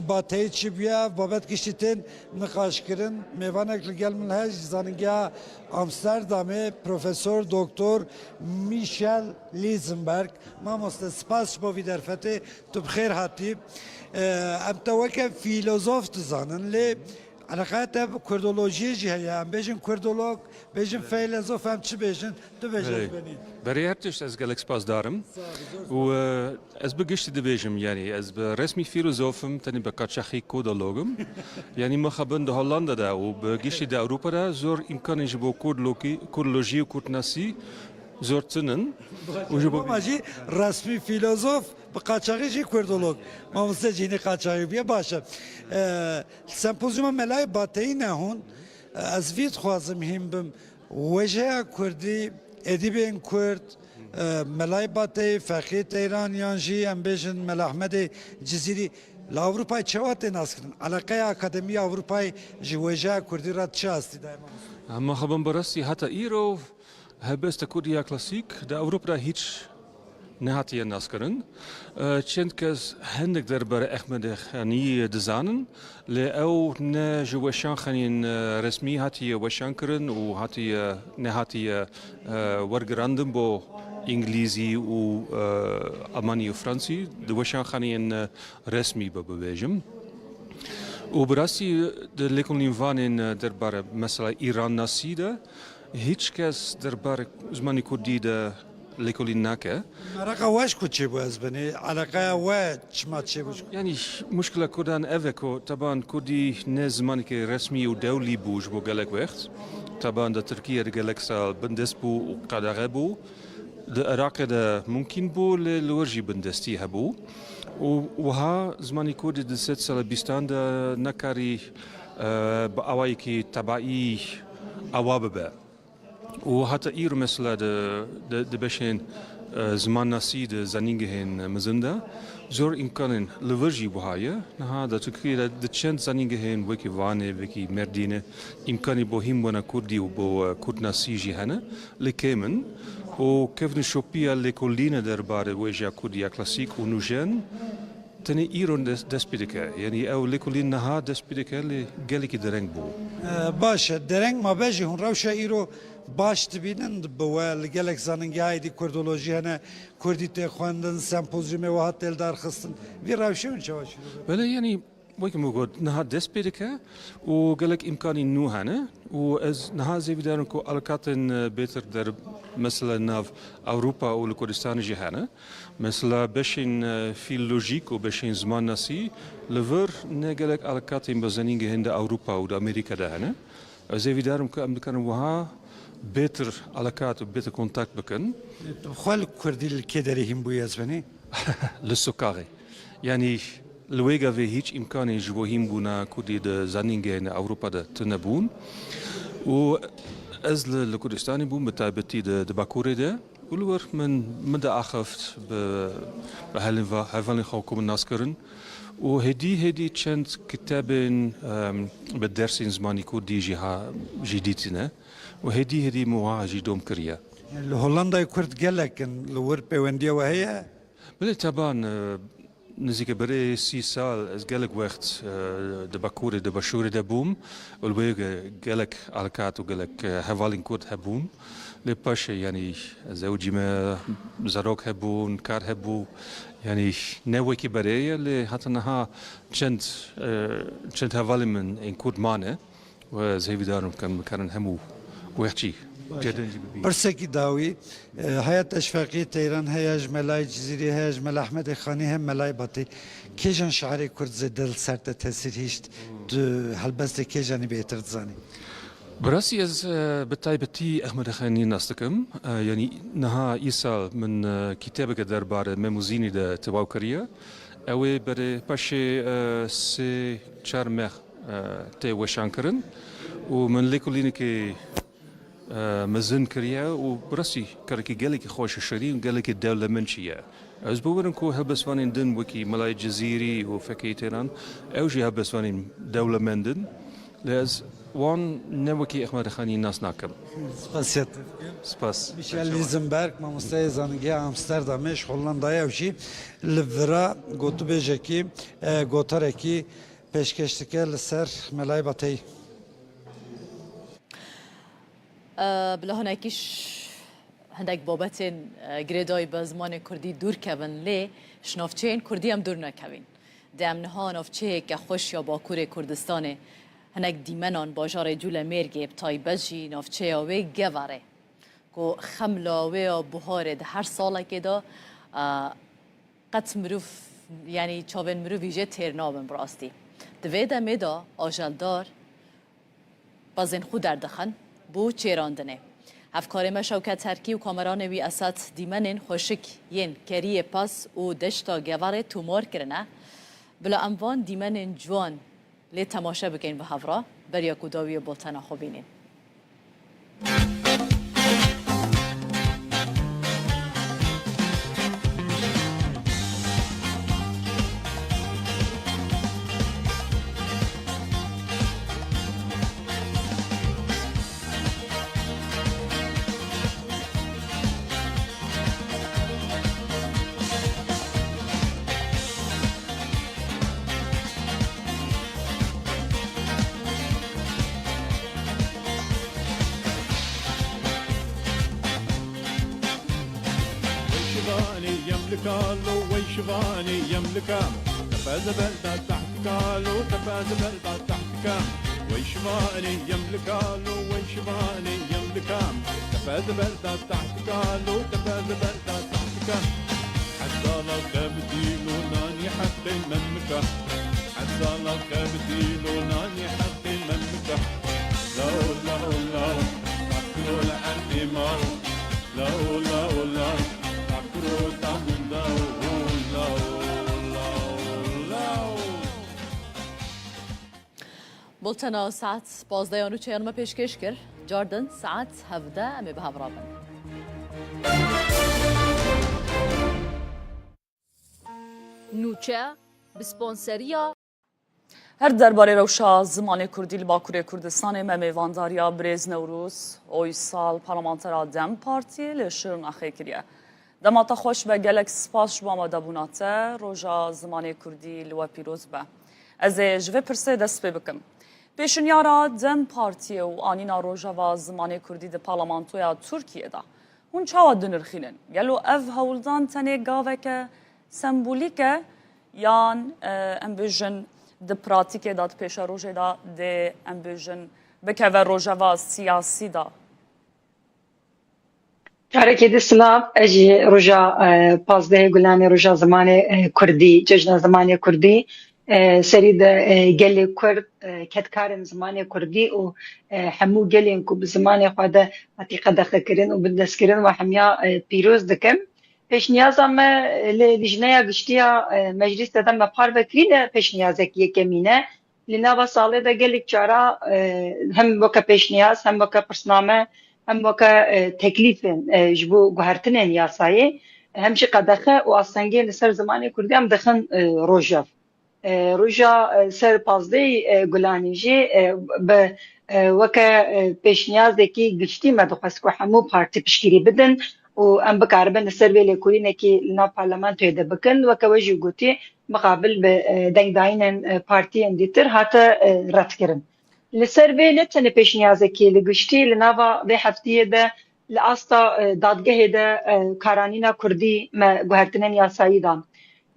باتی چی بیا بابت کشتین نقاش کرن میوانک لگل ملهج زانگیا امستردامه پروفسور دکتر میشل لیزنبرگ ما مستسپاس بوی درفته تو بخیر هاتی ام توکه فیلسوف تزانن لی علاقات کردولوژی جهیا ام بیشن کردولوگ بیشن فیلسوف هم چی بیشن تو بیشن بینی
برای هرچش از گلک سپاس دارم و از بگشت دبیجم یعنی از برسمی فیلسوفم تنی بکاتشخی کودولوگم یعنی مخابن ده هولندا دا و بگشت ده اروپا دا زور امکانی جبو کردولوژی و کردناسی زور تنن و جبو
ماجی رسمی فیلسوف بقاچاقی جی کردولوگ ما مستجینی قاچاقی بیا باشه سمپوزیوم ملای باتی نهون از وید خوازم هم بم وجه کردی ادیبین کرد ملای باتی فقیت ایرانیان جی ام بیشن مل احمد جزیری لاوروپای چوات ناس کردن علاقه اکادمی اروپای جی وجه کردی را چه هستی دائما
اما خبم براستی حتی ایرو هبست کردیا کلاسیک در اروپا هیچ نهاتیه ناسکرن چند کس هندک در بر احمد خانی دزانن لی او نه جوشان خانین رسمی هاتیه وشان کرن و هاتیه نهاتیه ورگراندن با انگلیزی و آلمانی و فرانسی دوشان خانین رسمی ببویجم و براستی لیکن وانین در بر مثلا ایران ناسیده هیچ کس در بر زمانی کردی ده لیکولی نکه.
مرا واش کچه باز بنی علاقه واش ما چه بوش.
یعنی مشکل کردن اوکو طبعا کردی نه زمانی که رسمی و دولی بوش بو گلک وقت. طبعا در ترکیه گلک سال بندست بو و قدره بو. در عراق ده ممکن بو لورجی بندستی هبو. و ها زمانی کردی ده 6 سال بیستان ده نکاری با آوایی که تبعی آواب به. و حتی ایر مثلا de بشین زمان ناسی de زنینگه هن مزنده زور امکانن لورجی بهایه نه دا ترکیه de چند زنینگه هن وکی وانه وکی مردینه امکانی با هم بنا کردی و با کرد ناسی جهانه لکمن و کفن شوپیا لکولینه در باره وجه کردیا کلاسیک و نوجن تنی ایران دست پیدکه یعنی او لکولین نه دست پیدکه لی گلی که درنگ بو
باشه درنگ ما بجی هون روشه ایرو باش تبینن بوال گلک زننگی هایدی کردولوژی هنه کردی تخواندن سمپوزیوم و هات دل در خستن وی روشه اون چه باشه
بله یعنی وقتی موجود نه دست پیدکه و گلک امکانی نو هنه و از نه زیادی دارن که علاقاتن بهتر در مثلا ناف اروپا و کردستان جهانه مثلا بشین فیلولوژیک و بشین زمان ناسی لور نه گلک علاقاتن بزنینگه هند اروپا و امریکا دهنه زیادی دارن که امریکان وها beter علاقات و beter contact بکن.
خال کردی الکدری هم بویز بنی؟
لسکاری. یعنی لویگا و هیچ امکانی جوهیم بونا کردی د زنینگه in اروپا ده تنبون. و از لکردستانی بون بتابتی د باکوری ده. ولور من مده آخفت به هلوانی خوکم ناسکرن. و هدی چند کتابین به درسین زمانی کردی جدیدینه. و هدی مواجه دوم کریا.
هولندا کرد گلکن لور پیوندیا و هیا.
بله طبعا نزدیک برای 30 سال از گلک وقت دباکوری دباشوری دبوم. ولبیگ گلک علاقات و گلک حوالین کرد هبوم. لپاش يعني زوجي ما زروك هبون كار هبو يعني نوكي بريه اللي حتى نها كنت هوالي من إن كود مانه وزي بدارم كان همو ويحكي جدا جببي
برسكي داوي حياة أشفاقية تيران هياج ملاي جزيري هياج ملا أحمد خاني هم ملاي باتي كيجان شعري كرد زدل سرت تأثير هيشت هالبست كيجاني بيتر تزاني
براسي از بتايبتي احمد خاني ناستكم يعني نها يسال من كتابك دربار ميموزيني دا تواوكريا اوي بري باشي سي چارمخ تي وشانكرن ومن ليكولينكي مزن كريا وبراسي كاركي قالك خوش الشريم قالك الدولة منشية از بورنكو هبسوانين دن وكي ملاي جزيري وفكي تيران اوجي هبسوانين دولة مندن لاز وان نوكي احمد خاني ناس ناكم
سپاسیت
سپاس
میشل لیزنبرگ مامۆستای زانینگی ئامستەردامێش هۆڵندایە وژی li vira gotûbêjekî gotarekî pêşkeş dike li ser Melay Bateyî.
بلا هناكيش هندك بابتين جريداي بزمان كردي دور كبن لي شنافچين كردي هم دور نكوين دم نها نافچه که خوش یا باکور کردستانه هنک دیمنان باجار جول مرگی بتای بجی نافچه آوی گواره که خملاوی و بهاره ده هر ساله که دا قط مروف یعنی چاون مروف ویژه ترنابن براستی دوی دمه دا آجلدار بازن خود دردخن بو چیراندنه افکار ما شوکت ترکی و کامران وی اسات دیمنن خوشک ین کریه پاس و دشتا گواره تومار کرنه بلا اموان دیمنن جوان لی تماشا بکن به هفرا بریا کداوی بولتنا خوبینین
قالوا ويشغاني يملكام تفاز بلدة تحت قالوا تفاز بلدة تحت كام ويشغاني يملك قالوا ويشغاني يملكام تفاز بلدة تحت قالوا تفاز بلدة تحت كام حتى لو كبديلو ناني حق المملكة حتى لو كبديلو ناني حق المملكة لو لو لو فكروا لعندي مو لو لو لو فكروا تمن
بولتنا ساعت 12 چهارم پیشکش کرد جاردن ساعت 17 امی به هفرابن نوچه بسپانسریا
هر درباره روشا زمان کردی لباکوری کردستان ممیوانداریا بریز نوروز اوی سال پارلمانترا دم پارتی لشرن اخی کریه دماتا خوش به گلک سپاس شما مدبوناته روژا زمان کردی لوا پیروز به از جوه پرسه دست بکم پیشنیارا دم پارتی و آنینا روژا و زمان کردی ده پارلمانتویا ترکیه دا هون چاوا دنرخینن گلو اف هولدان تنه گاوه که سمبولیکه یان امبیجن ده پراتیکه دا پیش روژه دا ده امبیجن بکه و روژا و سیاسی دا
تارك السلاف اجي رجا بازده گلاني رجا زمان كردي ججنا زمان كردي سريد قال كرد كتكارن زمان كردي و حمو قالين كو بزمان خواده عتيقه دخكرين وبدسكرين وحميا بيروز دكم پیش نیازم لجنه گشتیا مجلس دادم بپار بکرین پیش نیازک یکمینه لناوا ساله دا گلک جارا هم وکا پیش نیاز هم وکا پرسنامه هم وکا تکلیفن جبو گوهرتنین یاسایی همچی قدخه و آسنگی لسر زمانی کردی هم دخن روژاف روژا سر پازده گلانیجی به وکا پیش نیاز دکی گشتی مدخواست که همو پارتی پشکیری بدن و ام بکاربن سر ویل کورینه کی لنا پارلمان توی بکن و کوجی گوتی مقابل به دنگ داینن پارتی اندیتر هاتا رد کرن لسر ویل تن پیش نیازه کی لگشتی لنا و هفتیه ده لأستا دادگه ده کارانینا کردی ما گوهرتنین یاسایی دان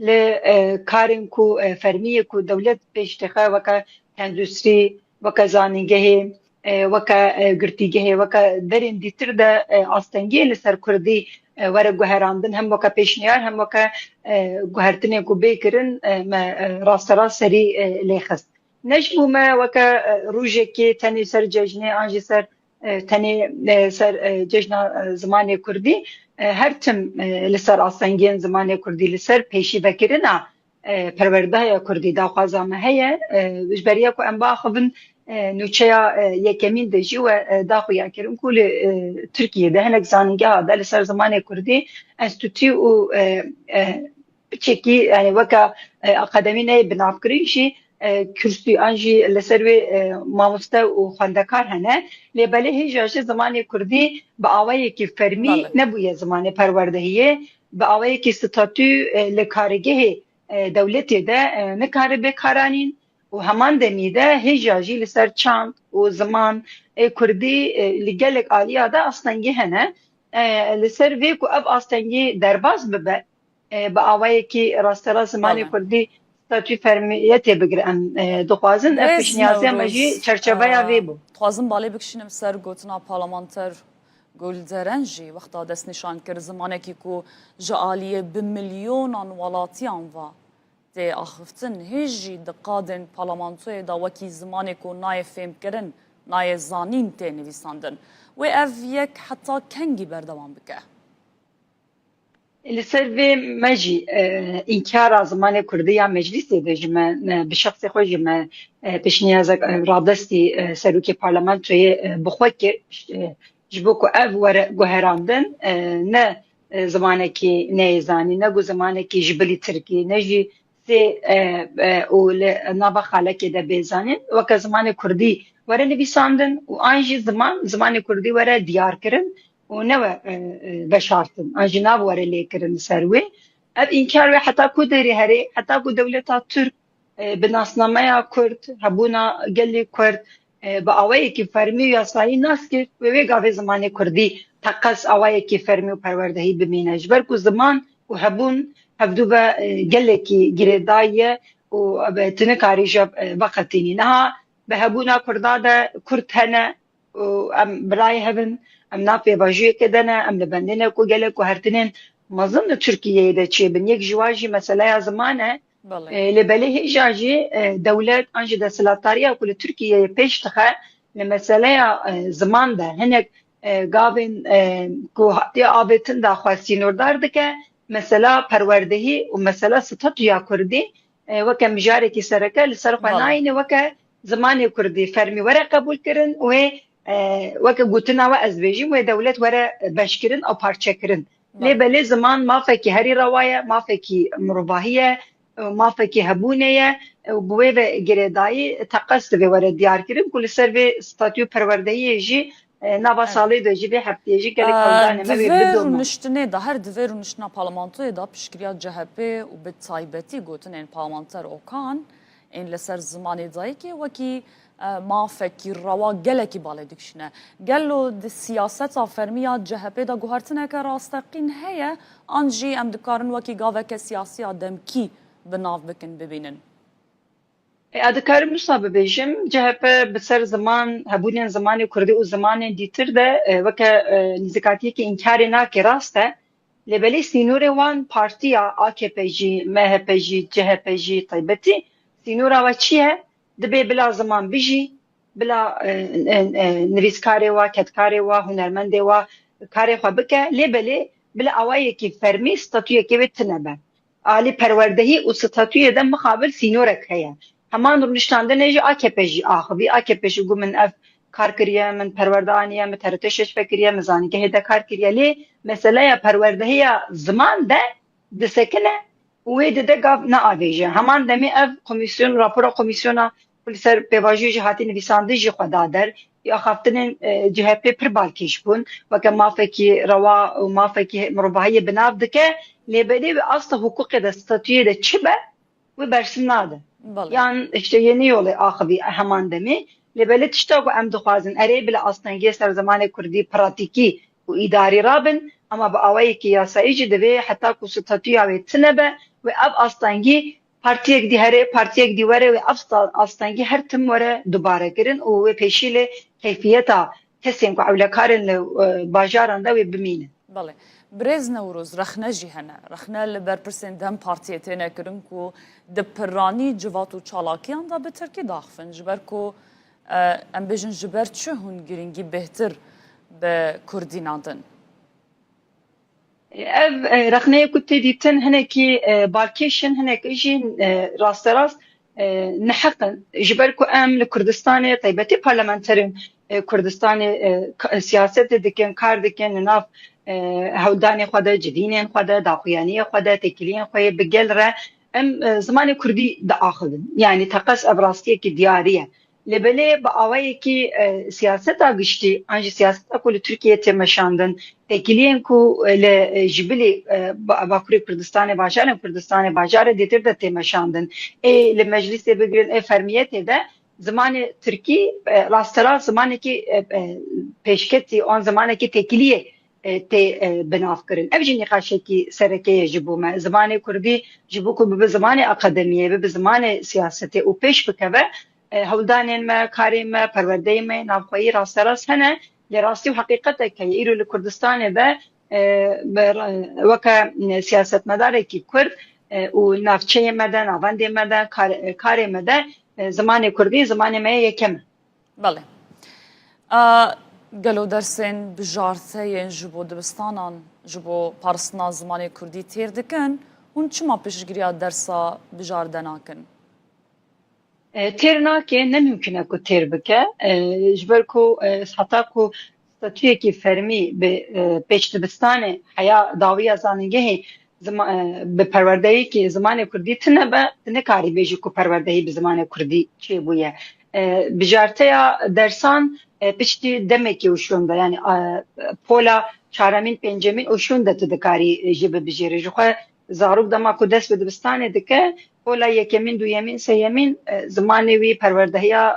لکارن کو فرمیه کو دولت پیشتخه وکا اندوستری وکا زانینگه وکا گرتیگه وکا درین دیتر ده آستنگی لسر کردی وره گوهراندن هم وکا پیشنیار هم وکا گوهرتنین کو بیکرن ما راست سری لیخست نجبو ما وکا روژه که تنی سر ججنه آنجی سر تنی سر ججنا زمان کردی هر تم لسر آسنگین زمان کردی لسر پیشی بکرنا پرورده کردی دا خوازامه هیا جبریه کو ام باخبن نوچه یکمین دجی و دا خویا کرم کل ترکیه ده هنک زانگه ها دا لسر زمان کردی انستوتی و چکی یعنی وکا اقدمی نه بنافکریشی کورسی آنجی لسروی ماموسته و خواندکار هنه لیبله هیچ زمان کردی با آوایی که فرمی نبویه زمان پروردهیه با آوایی که ستاتو لکارگه دولتی ده نکاره بکارانین و همان دمیده هیچ لسر چاند و زمان کردی لگلک آلیا ده اصلنگی هنه لسر وی که اب اصلنگی درباز ببه با آوایی که راسترا زمان کردی ستاتوی فرمیته بگیرن دخوازن افش نیازی مجی چرچبه یا وی بو
خوازم بالی بکشینم سر گوتنا پارلمانتر گلدرنجی وقتا دست نشان کرد زمانه که کو جعالیه بملیونان ولاتیان و ده آخفتن هیجی دقادن پارلمانتوی دا وکی زمانه کو نای فهم کرن نای زانین ته نویساندن و اف یک حتی کنگی بردوان بکه
لسر مجي إنكار زمان كردية مجلس دجمة بشخص خوجي ما بشنيازك رادستي سروكي برلمانتوي بخوكي جبوكو أف ورق جوهراندن نا زمانكي نيزاني نجو زمانكي جبلي تركي نجي سي ونابا خالكي دا بيزانين وكا زمان كردي ورا نبيساندن وأنجي زمان كردي ورا ديار كرن ونوى بشارتن أنجناب ورا ليكرن سروي أب إنكار حتى كو داري هري حتى كو دولتا ترك بناسناميا كرد هبونا قلي كرد بأوائي كي فرمي ياساي ناس كي ووي قافي زمان كردي تقص أوائي كي فرمي وپروردهي بمينج بركو زمان وهبون هبدو با قلي كي جريداية وبتنكاري جاب بقتيني نها بهبونا كردادا كرد هنا وأم براي هبن ام نافي باجي كدنا ام لبندنا كو قالك وهرتنين ما ظن تركيا ده شيء بن يك جواجي مساله زمانه لبليه جاجي دولات انجي ده سلطاريه كل تركيا بيش تخا لمساله زمان ده هنك قابن كو حتى ابتن ده خاصينور داردك مساله پروردهي ومساله ستاتيا كردي وكم جاركي سركه لسرقناين وك زمان كردي فرمي ورا قبول كرن و وکه گوتنا و از بیجیم و دولت وره بشکرین او پارچکرین لیبلی زمان ما فکی هری روایه ما فکی مرباهیه ما فکی هبونه و بوی و گردایی تقصد و وره دیار کریم کل سر و ستاتیو پروردهی جی نوا سالی دو جی به هفته جی کلی کلدانه موی بدوم
نشتنه ده هر دویر و نشتنا پارلمانتوی ده پشکریا جهبه و به تایبتی گوتن این پارلمانتر اوکان این لسر زمانی دایی که وکی ما فكر روا جلكي بالدكشنا قالوا السياسات فرمية جهبه دا جوهرتنا كراستقين هي أنجي أم دكارن وكي جاوا كسياسية دمكي بناف بكن ببينن
أذكر مصاب بيجم جهبه بسر زمان هبونين زمان كردي وزمان ديتر ده وكا نزكاتي كي إنكارنا كراسته لبلي سينوري وان بارتيا AKP'ci, MHP'ci, CHP'ci taybeti سينورا وچيه دبي بلا زمان بيجي بلا نريسكاري وا كتكاري وا هنرمندي وا كاري خو بك لبلي بلا اواي كي فرمي ستاتوي كي بتنبه علي پروردهي او ستاتوي ده مقابل سينورك هيا همان رونشتاندن نجي AKP'ci اخبي AKP'ci گو من اف کار کریه من پروردانیه من ترتشش فکریه مزانی که هدا کار کریه لی مثلا پروردهي زمان ده دسکنه ويد دقاف ناويجه همان دمي اف كوميسيون رابورا كوميسيونا بلسر بواجي جهاتي نفيساندي جي خدادر يا خافتن جهه بيبر بالكيش بون وكما فكي روا وما فكي مرباهيه بناف دكه لبدي اصلا حقوق ده ستاتيو ده تشبه وبرسناده يعني işte yeni yolu akhbi hemen demi لبلت تشتاق ام دخوازن اري بلا اصلا يسر زمان كردي براتيكي و اداری رابن اما با اوایی که یاسایی جی دوی حتی کو ستاتویا و تنبه و اب آستانگی پارتیک دی هره پارتیک دی وره و اب آستانگی هر تم وره دوباره کرن و پیشیل کیفیتا کسیم که اولکارن باجاران دا و بمینن.
بله. برز نوروز رخنه جهنه رخنه لبرپرسین دم پارتیه تینه کرن کو دپرانی جواتو چالاکیان دا به ترکی داخفن جبر کو ام بجن جبر چه هون گرینگی بهتر به کردینادن
رخنه كنت ديتن هناكي باركيشن هناك اجي راست راست نحقا جبركو ام لكردستان طيبتي بارلمانترين كردستان سياسات دكن كار دكن ناف هوداني خدا جدينين خدا داقيانيه خدا تكلين خوي بقلره ام زمان كردي دا اخذن يعني تقص ابراستيه كي دياريه لبله باوی کی سیاست آگشتی آنچه سیاست اکول ترکیه تماشاندن تکلیه کو لجبلی باکوری کردستان باجار دیتر ده تماشاندن لمجلس بگیرن فرمیت ده زمان ترکی راسترا زمانی کی پیشکتی آن زمانی کی تکلیه تی بناف کرن اوجی نقاشه کی سرکه جبو ما زمان کردی جبو کو به زمان اکادمیه به زمان سیاست او پیش بکوه هولدانين ما كاريم ما پرورده ما نافخوایی راست راست هنه لراستی و حقیقت که ایرو لکردستان به وکا سیاست مداره کی کرد و نافچه مده نافنده مده کار مده زمان کردی زمان ما یکم
بله گلو درسین بجارته جبو دبستانان جبو پارسنا زمان کردی تیر دکن اون چما پیشگیری درسا بجاردنا کن
تیر ناکه نممکنه که تیر بکه جبر کو حتی کو ستاتوی کی فرمی به پیش دبستان حیا داوی زانگه به پروردهی که زمان کردی تنه کاری بیجی کو پروردهی به زمان کردی چی بویه بجارته درسان پشتی دمکی وشونده یعنی پولا چهارمین پنجمین وشونده تدکاری جبه بجیره جخوا زاروک دما کو دست به دبستان دکه پولا یکمین دویمین سیمین زمانی وی پروردهیا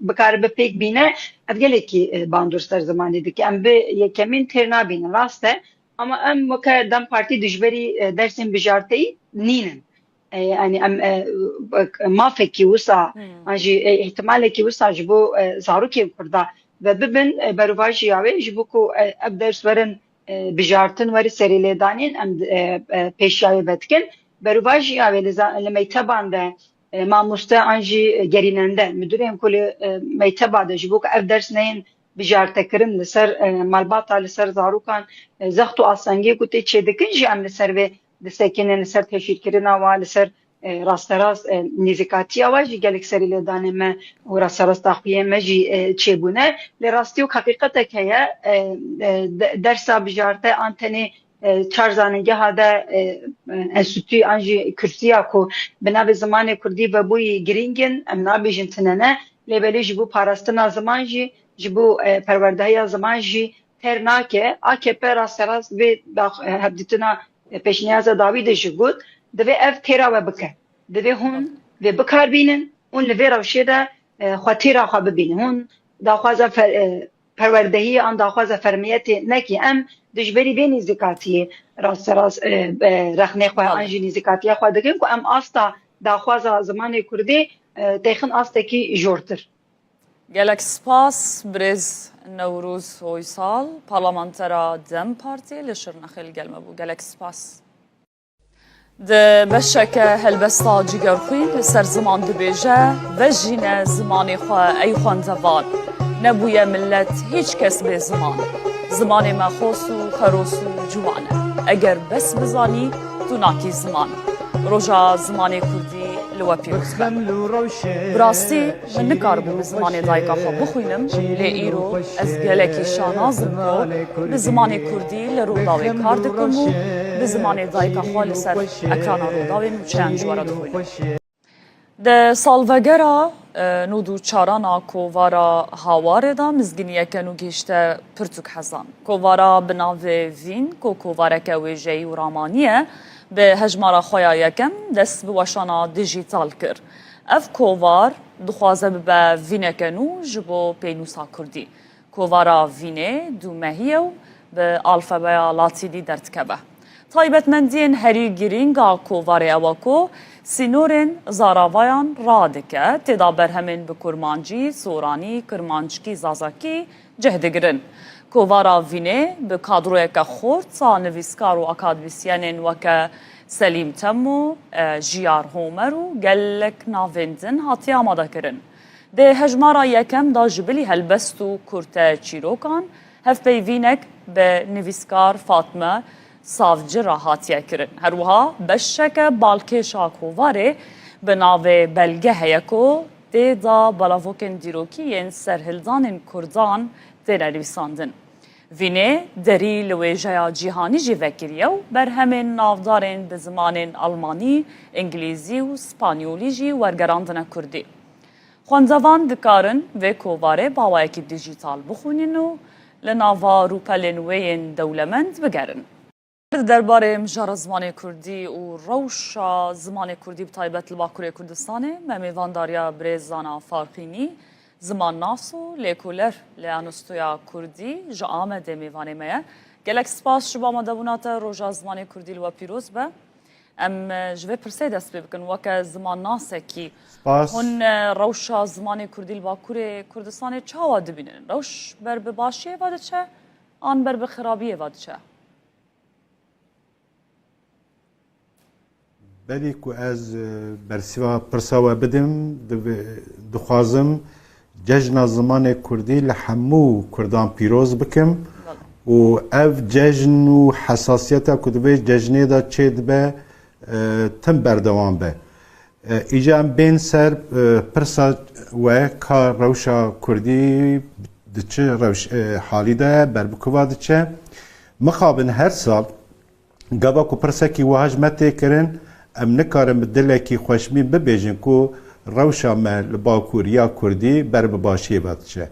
بکار به پیک بینه افگلی کی باندورستر زمانی دکه ام به یکمین ترنا بینه راسته اما ام وکا دم پارتی دجبری درسین بجارتی نینن يعني ما فكي وسع أجي احتمال كي وسع جبو زاروكي كردا وببن برواجي ياوي جبوكو أبدر سورن بجارتن وري سريلي دانين أم بيشاوي بتكن برواجي ياوي لما يتبان ده ما مستا أنجي جريننده مدريم كل ما يتبع ده جبوك أبدر سنين بجارتكرن لسر مالباطا لسر زاروكان زختو أصلاً كنت تشدكن جي أم لسر و دستکن لسر تشکیل کردن و لسر راست راست نزدیکاتی آواجی گلک سری لدانه ما و راست راست تخویه مجی چه بونه لراستی و حقیقت که درس بجارته آنتنی چهار زانگه هاده انستیتوی آنجی کرسیا کو بنا زمان کردی و بوی گرینگن ام نابیجن تننه لیبلی جبو پاراستنا زمان جی جبو پروردهی زمان جی ترناکه AKP راست راست به هبدیتنا پیشنیاز داوی دژگود دوی اف تیرا و بکه دوی هون و بکار بینن اون لوی روشیده خاطیرا خواب ببینن هون داخواز پروردهی آن داخواز فرمیت نکی ام دجبری بین نزدیکاتی راست راست رخنه خواه آنجی نزدیکاتی خواه دکن که ام آستا داخواز زمان کردی تیخن آستا کی جورتر
گلک سپاس برز نوروز هویسال پارلمانترا دم پارتی لشرنخیل گلمه بو گلک سپاس ده بشکه هلبستا جیگر خوین سر زمان دبیجه و جینه زمانی خواه ای خواندوان نبوی ملت هیچ کس به زمان مخوص و خروس و جوانه اگر بس بزانی تو ناکی زمان روژا زمان کردی لوا پیروز براستی من نکار بو بزمان دایکا خواه بخوینم لی ایرو از گلکی شانازم کو بزمان کردی لروداوی کار دکم و بزمان دایکا خواه لسر اکرانا روداوی نوچران جوارا دخوینم ده سالوگرا نودو چارانا کووارا هاواره دا مزگینیه که نو گیشته پرتوک حزان کووارا بناوه وین کوواره که ویجهی و رامانیه به هجمارا خویا یکم دست به وشانا دیجیتال کر اف کووار دخوازه به وینه کنو جبو پینوسا کردی کووارا وینه دو مهیه و به آلفابیا لاتینی درتکبه. تایبەتمەندیên herî girînga kovarê ew ku sînorên zaravayan radike têda berhemên bi kurmancî, soranî, kirmanckî, zazakî cih digirin. Kovara vînê bi kadroyeke xorta nivîskar û akademîsyenên weke Selîm Temû, Jiyar Homer û gelek navên din hatiye amadekirin. Dê hejmara yekem da ji bilî helbest û kurte çîrokan hevpeyvînek bi nivîskar Fatme Savcı hatiye kirin. Her wiha beşeke balkêşa kovarê bi navê belge heye ku dê da balavokên dîrokîyên serhildanên Kurdan têne nivîsandin. Vînê derî li wêjeya cîhanî jî vekiriye û berhemên navdarên bi zimanên Almanî, İngilîzî û Spanyolî jî wergerandine Kurdî. Xwendevan dikarin vê kovarê bawayekî dijîtal bixwînin û li nava rûpelên wê yên dewlemend bigerin. درباره مجار زمان کردی و روش زمان کردی به تایبەت li Bakurê Kurdistanê me mêvandariya Brêzana Farxînî ziman nas û lêkoler li Anostoya Kurdî ji Amedê mêvanê me ye. Gelek spas ji amadebûna te roja zimanê Kurdî li we pîroz be. Em ji vê pirsê dest pê bikin weke ziman nasekî hûn rewşa zimanê Kurdî li Bakurê Kurdistanê çawa dibînin? Rewş ber bi başiyê ve diçe an ber bi xirabiyê ve diçe?
بلی که از برسیوا پرساوا بدم دخوازم جشن زمان کردی لحمو کردان پیروز بکم و اف جشن و حساسیت کدوه جشنی دا چه دبه تم بردوان به ایجا بین سر پرسا و که روشا کردی دچه روش حالی ده بربکوا دچه مخابن هر سال گابا که پرسا کی واجمته کرن ام نکارم دلکی خوشمین ببیجن کو روشا ما لباکوریا کردی بر باشی بادشه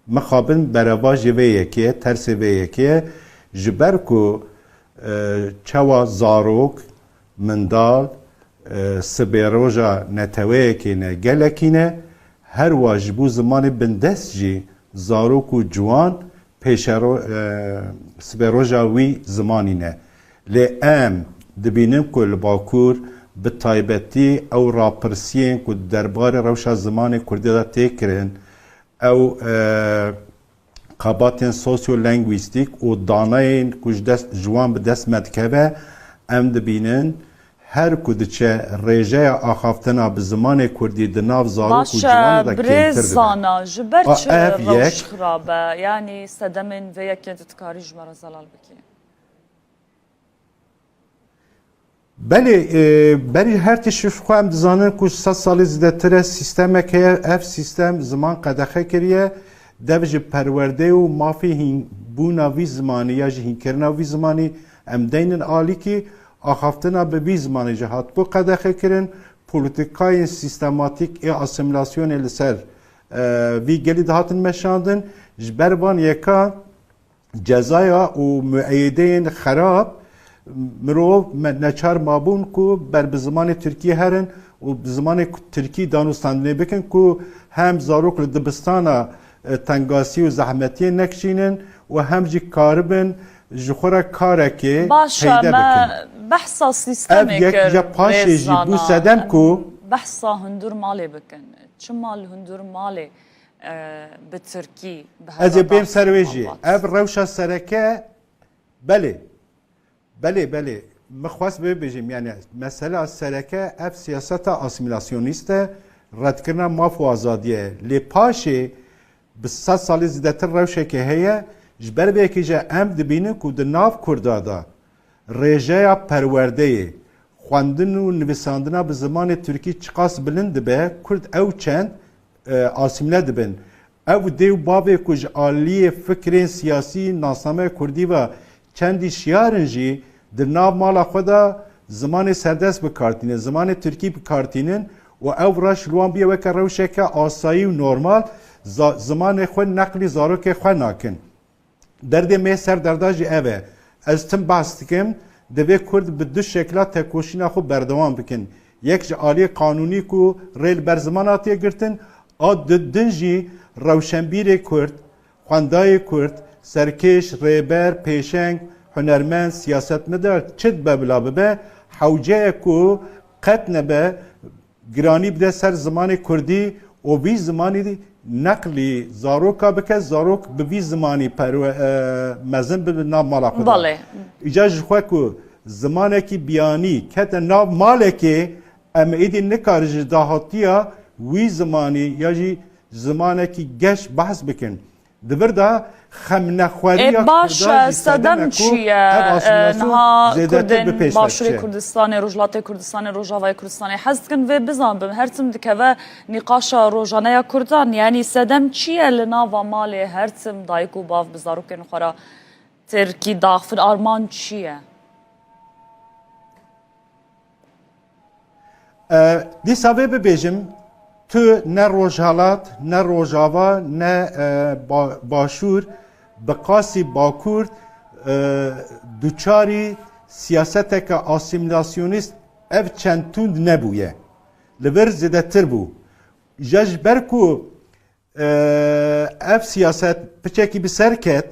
مخابن برابا جوه یکیه ترس وی یکیه جبر کو چوا زاروک مندال سبیروژا نتوه یکینه گلکینه هر واجبو زمان بندست جی زاروک و جوان پیش سبیروژا وی زمانینه لی ام دبینم که لباکور به تایبەتی ئەو راپرسیên ku derbarê rewşa zimanê Kurdî da tê kirin ew qabatên sosyo-lingwîstîk û danayên ku ji wan bi dest me dikeve em dibînin her ku diçe rêjeya axaftina bi zimanê Kurdî di nav zarok û ciwan da
Brêzana ji ber çi rewş xirabe yanî sedemên vê yekê tu dikarî ji me re zelal bikî
بله بری هر تشریف خواهم دزانن که 100 سالی زیادتر سیستم که اف سیستم زمان قدخه کریه دوج پرورده و مافی بونا وی زمانی یا جهین کرنا وی زمانی ام دینن عالی که آخافتنا به وی زمانی جهات بو قدخه کرن پولیتیکای سیستماتیک ای اسیمیلاسیون لسر وی گلی دهاتن مشاندن جبربان یکا جزایا و معیدین خراب مرو نچار مابون کو بر به زمان ترکیه هرن و به زمان ترکی دانستاندنی بکن کو هم زاروک لدبستانا تنگاسی و زحمتی نکشینن و هم جی کاربن جخورا کارکی
باشا ما بحثا سیستمی
کرد بو سدم کو
بحثا هندور مالی بکن چه مال هندور مالی به ترکی
از بیم سرویجی اف روشا سرکه بله مخواست ببیجیم یعنی مسئله سرکه اف سیاست اسیمیلاسیونیسته رد کردن ماف و آزادیه لی پاشه به 100 سالی زیادتر روشه که هیه جبر به که جا ام دبینه که در ناف کردادا رژه پرورده خواندن و نویساندن به زمان ترکی چقاس بلند به کرد او چند اسیمیله دبن او دیو بابه که آلی فکرین سیاسی ناسنامه کردی و چندی شیارنجی در ناو مالا خدا زمان سردست بکارتینه زمان ترکی بکارتینن و او راش لوان بیه وکر روشه که آسایی و نورمال زمان خود نقلی زاروک خود ناکن درده می سردرداجی اوه از تم باستکم دوی کرد به دو شکلات تکوشینا خود بردوان بکن یک جعالی قانونی کو ریل بر زمان آتیه گرتن آد دنجی روشنبیر کرد خواندای کرد سرکش ریبر پیشنگ هنرمند سیاستمدار چد ببلا ببه حوجه کو قط نبه گرانی بده سر زمان کردی و بی زمانی نقلی زاروکا بکه زاروک بی زمانی مزن به نام مالا خدا
بله
ایجاج خواه که زمانه کی بیانی کت ناو ماله که ام ایدی نکارج داهاتیا وی زمانی یا جی زمانه کی گش بحث بکن دبر دا خم نخواری
باش سدم چیه نها کردن باشوری کردستان روجلات کردستان روجاوای کردستان حس کن و بزن بم هرتم دکوه نقاش روجانه کردان یعنی سدم چیه لنا و مال هرتم دایکو باف بزارو کن خورا ترکی داخل آرمان چیه
دی ساوی ببیجم تو نه روجالات نه روجاوا نه باشور بقاسی باکورد دوچاری سیاستک آسیمیلاسیونیست اف چندتوند نبویه لبر زده تر بو جاج برکو اف سیاست پچکی بسر کت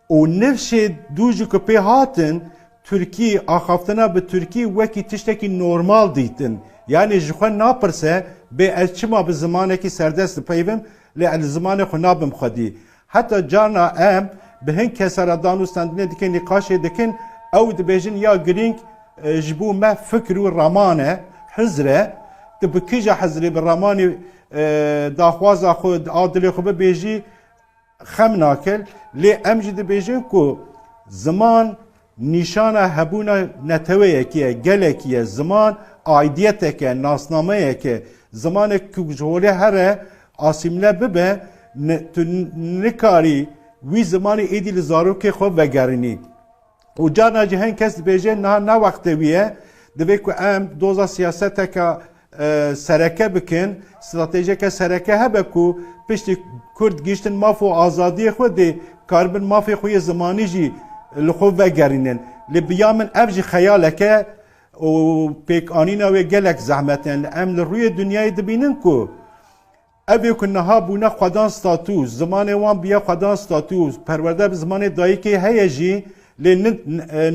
و نفش دوجو کپی هاتن ترکی آخافتنا به ترکی وکی تشتکی نورمال دیتن یعنی جخوان ناپرسه به اچما به زمانه کی سردست پیوم ل زمان خو نابم خدی حتی جانا ام به هن کسر دانوستاندنه دکن نقاش دکن او دبیجن یا گرینگ جبو ما فکر و رمانه حزره تبکیجا حزری بالرماني داخوازا خود عادل خو بيجي خم ناكل لي امجد بيجين كو زمان نشانه هبونا نتويه كي گلكيه زمان عيديتك ناسنامه كي زمان كوجوري هره آسیمله ببه نکاری وی زمانی ایدی لزارو که خوب وگرینی و جانا جهن کس بیجه نه وقت ویه دوی که ام دوزا سیاست که سرکه بکن استراتژی که سرکه هبه که پشت کرد گیشتن مافو آزادی خود دی کاربن مافی خوی زمانی جی لخوب وگرینن لبیامن افجی خیاله که و پیک آنینا و گلک زحمتن ام لروی دنیای دبینن که اوی کنها بونا خدان ستاتوس زمان وان بیا خدان ستاتوس پرورده به زمان دایی که هیجی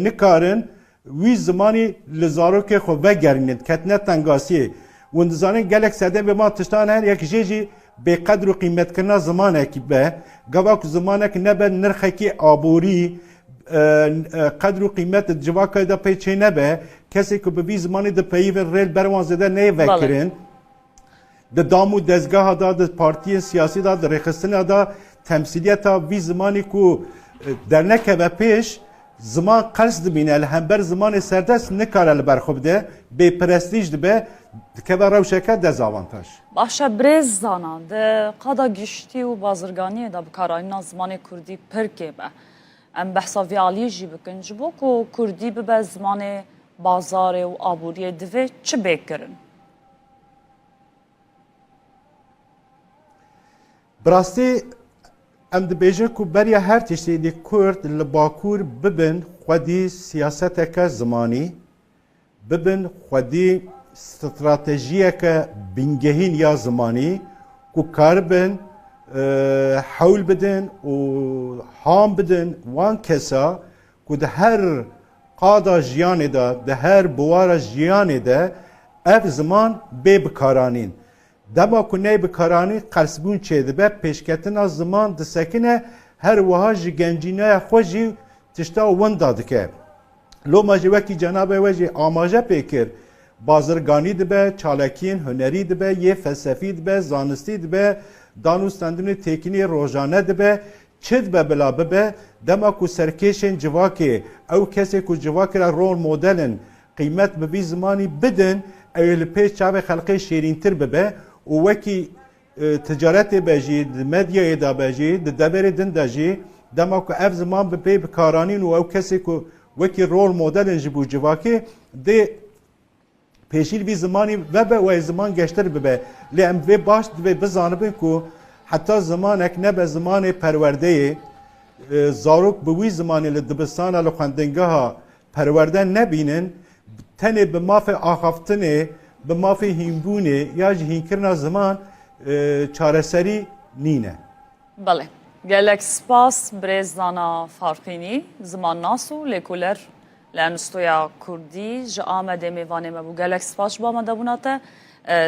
نکارن وی زمانی لزارو که خو وگرینند کتنه تنگاسیه وندزانه گلک سده به ما تشتان هر یک جیجی به قدر و قیمت کرنا زمانه که به گواک زمانه که نبه نرخه که آبوری قدر و قیمت جواکه دا پیچه نبه کسی که به وی زمانی دا پیوین ریل بروان زده نه وکرن د دامو دزگاه دا د پارتی سیاسی دا د رخصتن دا تمثیلیت وی زمانی کو در نکه پیش زمان قرص دبینه الهمبر زمان سردست نکاره برخوب ده به پرستیج ده که به روشکه دزاوانتاش
باشه برز زانان ده قدا گشتی و بازرگانی ده بکاراینا زمان کردی پرکه به ام بحثا ویالی جی بکن جبو که کردی به زمان بازار و آبوری دوه چه بکرن؟
براستی ام دبیجن کو بریا هر تشتی دی کرد لباکور ببن خودی سیاست که زمانی ببن خودی استراتژیه که بینگهین یا زمانی کو کار بن حول بدن و هام بدن وان کسا کو ده هر قادا جیانی ده هر بوار جیانی ده اف زمان به بکارانین دما کنه بکارانی قرصبون چه ده به پیشکتن از زمان دسکنه هر وها جگنجینه خوشی تشتا ون داده که لو ماجی وکی جناب وجی آماجه پیکر بازرگانی ده به چالکین هنری ده به یه فلسفی ده به زانستی ده به دانوستندون تکنی روزانه ده به چد به بلا به دما کو سرکشن جواکی او کسی کو جواکی را رول مدلن قیمت به بی زمانی بدن ایل پیش چاوه خلقی شیرین تر به و وکی تجارت بجی مدیا دا بجی دبر دن دجی دما کو اف زمان به پی بکارانین و او کسی کو وکی رول مدل جبو جواکی ده پیشیل بی زمانی و زمان گشتر به لیم و باش به بزانبن کو حتی زمان اک نه به زمان پرورده زاروک به وی زمانی لدبستان لخوندنگاه پرورده نبینن تنه به ماف آخافتنه به مافی هینبونه یا هینکرنا زمان چارەسەری نینه
بله gelek spas brezana farqini zaman nasu lekuler لانستویا کردی جا آمده میوانه مبو گلک سپاس با آمده بوناته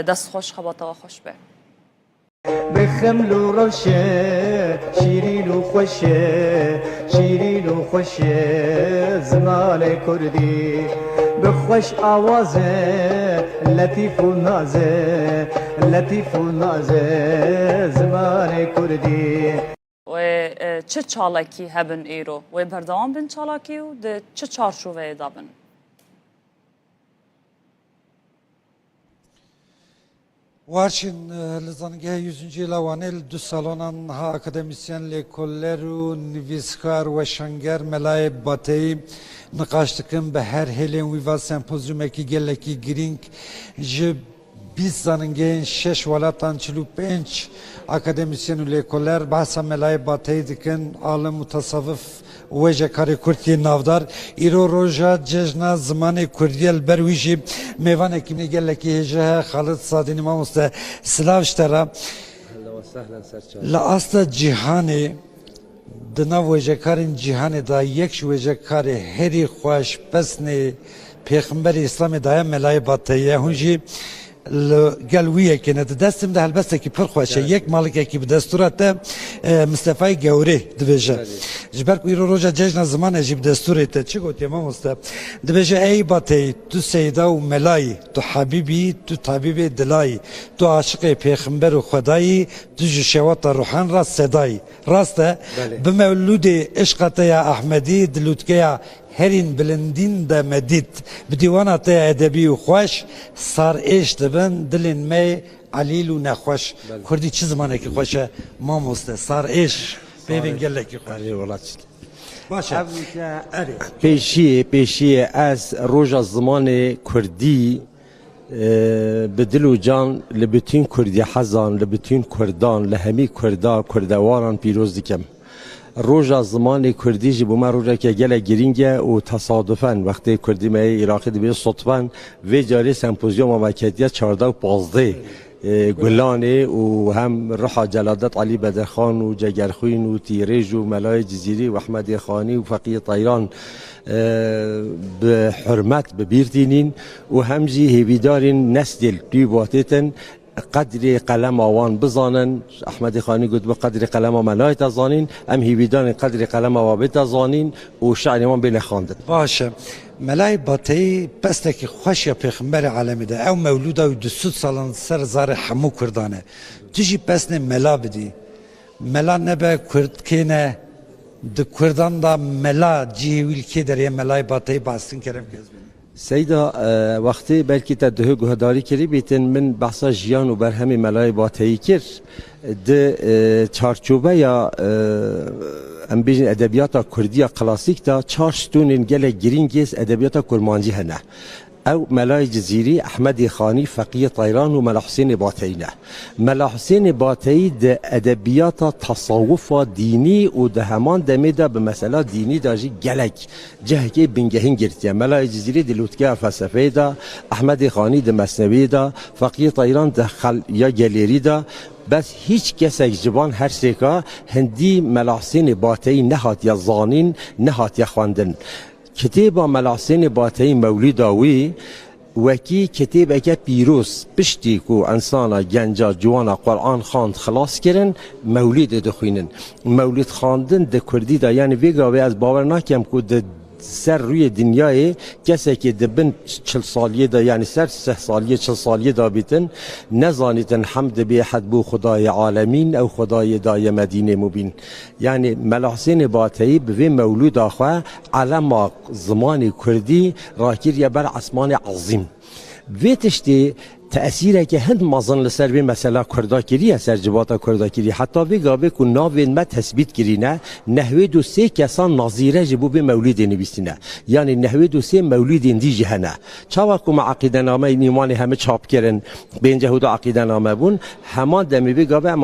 دست خوش خباتا و خوش به
بخمل و روشه شیرین و خوشه شیرین و خوشه زمان کردی بخوش آوازه لطیف و نازه لطیف و نازه زمان کردی
و چه چالاکی هبن ایرو و بردوام بین چالاکی و ده چه چارچوبه دابن
وارچین لزانگه 100. لوانه دو سالانان ها اکادمیسین لیکولر و نویسکار و شنگر ملای باتی نقاشتکن به هر هلین ویوا سمپوزیومکی گلکی گرینگ جب 20 زنگین 6 ولاتان 45 اکادمیسین و لیکولر بحثا ملای باتی دکن عالم متصوف وجه کاری کردی نافدار ایرو روزا جشن زمان کردی البرویجی میوان کی میگه کی هجه خالد صادینی ما مست سلاوشترا لا اصل جهانی دنا وجه کارین جهانی دا یک وجه کار هری خوش پسنی پیغمبر اسلام دایم ملای باطیه هنجی گلویه که نه دستم ده البته که پر خوشه یک مالک که به دستورات مصطفی گوری دویجه جبر کوی روزا جشن زمان اجیب دستورت چی گفتی ما مصطفی دویجه ای باتی تو سیدا و ملای تو حبیبی تو طبیب دلای تو عاشق پیغمبر و خدایی تو جشوات روحان را صدای راسته به مولود عشقت احمدی دلوتکه هرین بلندین دا مدید بدیوانا تا ادبی و خوش سار ایش دبن دلین می علیل و نخوش کردی چه زمانه که خوشه ما مسته سار ایش بیبین گله که خوش باشه
پیشی از روژا زمان کردی به دل و جان لبتین کردی حزان لبتین کردان لهمی کردواران پیروز دیکم روزا زمان کردی جبو ما روزا که گله گرینگه و تصادفاً وقتی کردی می عراقی دی صدفاً و جاری سمپوزیوم مملکتیه 14 و 15 گلانه و هم روح جلادت علی بدرخان و جگرخوین و تیریج و ملای جزیری و احمد خانی و فقیه طیران به حرمت ببیردینین و همجی هیویدارین نسل دیواتتن قدر قلم آوان بزانن احمد خانی گفت به قدر قلم ملای تزانین ام هیویدان قدر قلم آوان تزانین و شعر ما بین خواندن
باشه ملای باتی بسته که خوش یا پیغمبر عالمی ده او مولوده و 200 سالان سر زار حمو کردانه تجی پسنه ملا بدی ملا نبه کرد که نه ده کردان دا ملا جیویل که در یه ملای باتی باستین کرم که
سیدا وقتی بلکی تدهه گهداری کری بیتن من بحثا جیان و برهمی ملای باتهی کر ده چارچوبه یا ام بیجن ادبیات کردی کلاسیک دا چارشتونین گله گرینگیز ادبیات کرمانجی هنه او ملای جزیری احمد خانی فقیه طیران و ملا حسین باتینه ملا حسین باتی ده ادبیات تصوف دینی و ده همان دمیده به مسئله دینی داجی گلک جهکی بنگهین گرتیه ملای جزیری ده لوتکه فلسفه ده احمد خانی ده مثنوی ده فقیه طیران ده یا گلیری ده بس هیچ کسی جبان هر سیکا هندی ملا حسین باتی نهات یا زانین نهات یا خواندن کتاب ملا حسین باتی مولید آوی وکی کتاب اگه پیروز پشتی کو انسانا گنجا جوانا قرآن خواند خلاص کرن مولید دخوینن مولید خواندن ده کردی دا یعنی ویگاوی از باور ناکم کو ده سر روی دنیای کسی که دبن 40 سالیه دا یعنی سر 3 سالیه 40 سالیه دا بیتن نزانیتن حمد به حد بو خدای عالمین او خدای دای مدینه مبین یعنی ملا حسین باتی به مولود آخوا علم زمان کردی راکیر یا بر اسمان عظیم ویتشتی تأثیره که هند مازن لسر به مسئله کردا کریه سر جباتا کردا کریه حتی ویگا که ناوین ما تثبیت کرینه نحوه دو سه کسان نظیره جبو به مولید نویسینه یعنی نحوه دو سه مولید اندی جهنه چاوا که ما عقیده نامه نیمان همه چاپ کرن به اینجا هدو عقیده نامه بون همان دمی ویگا به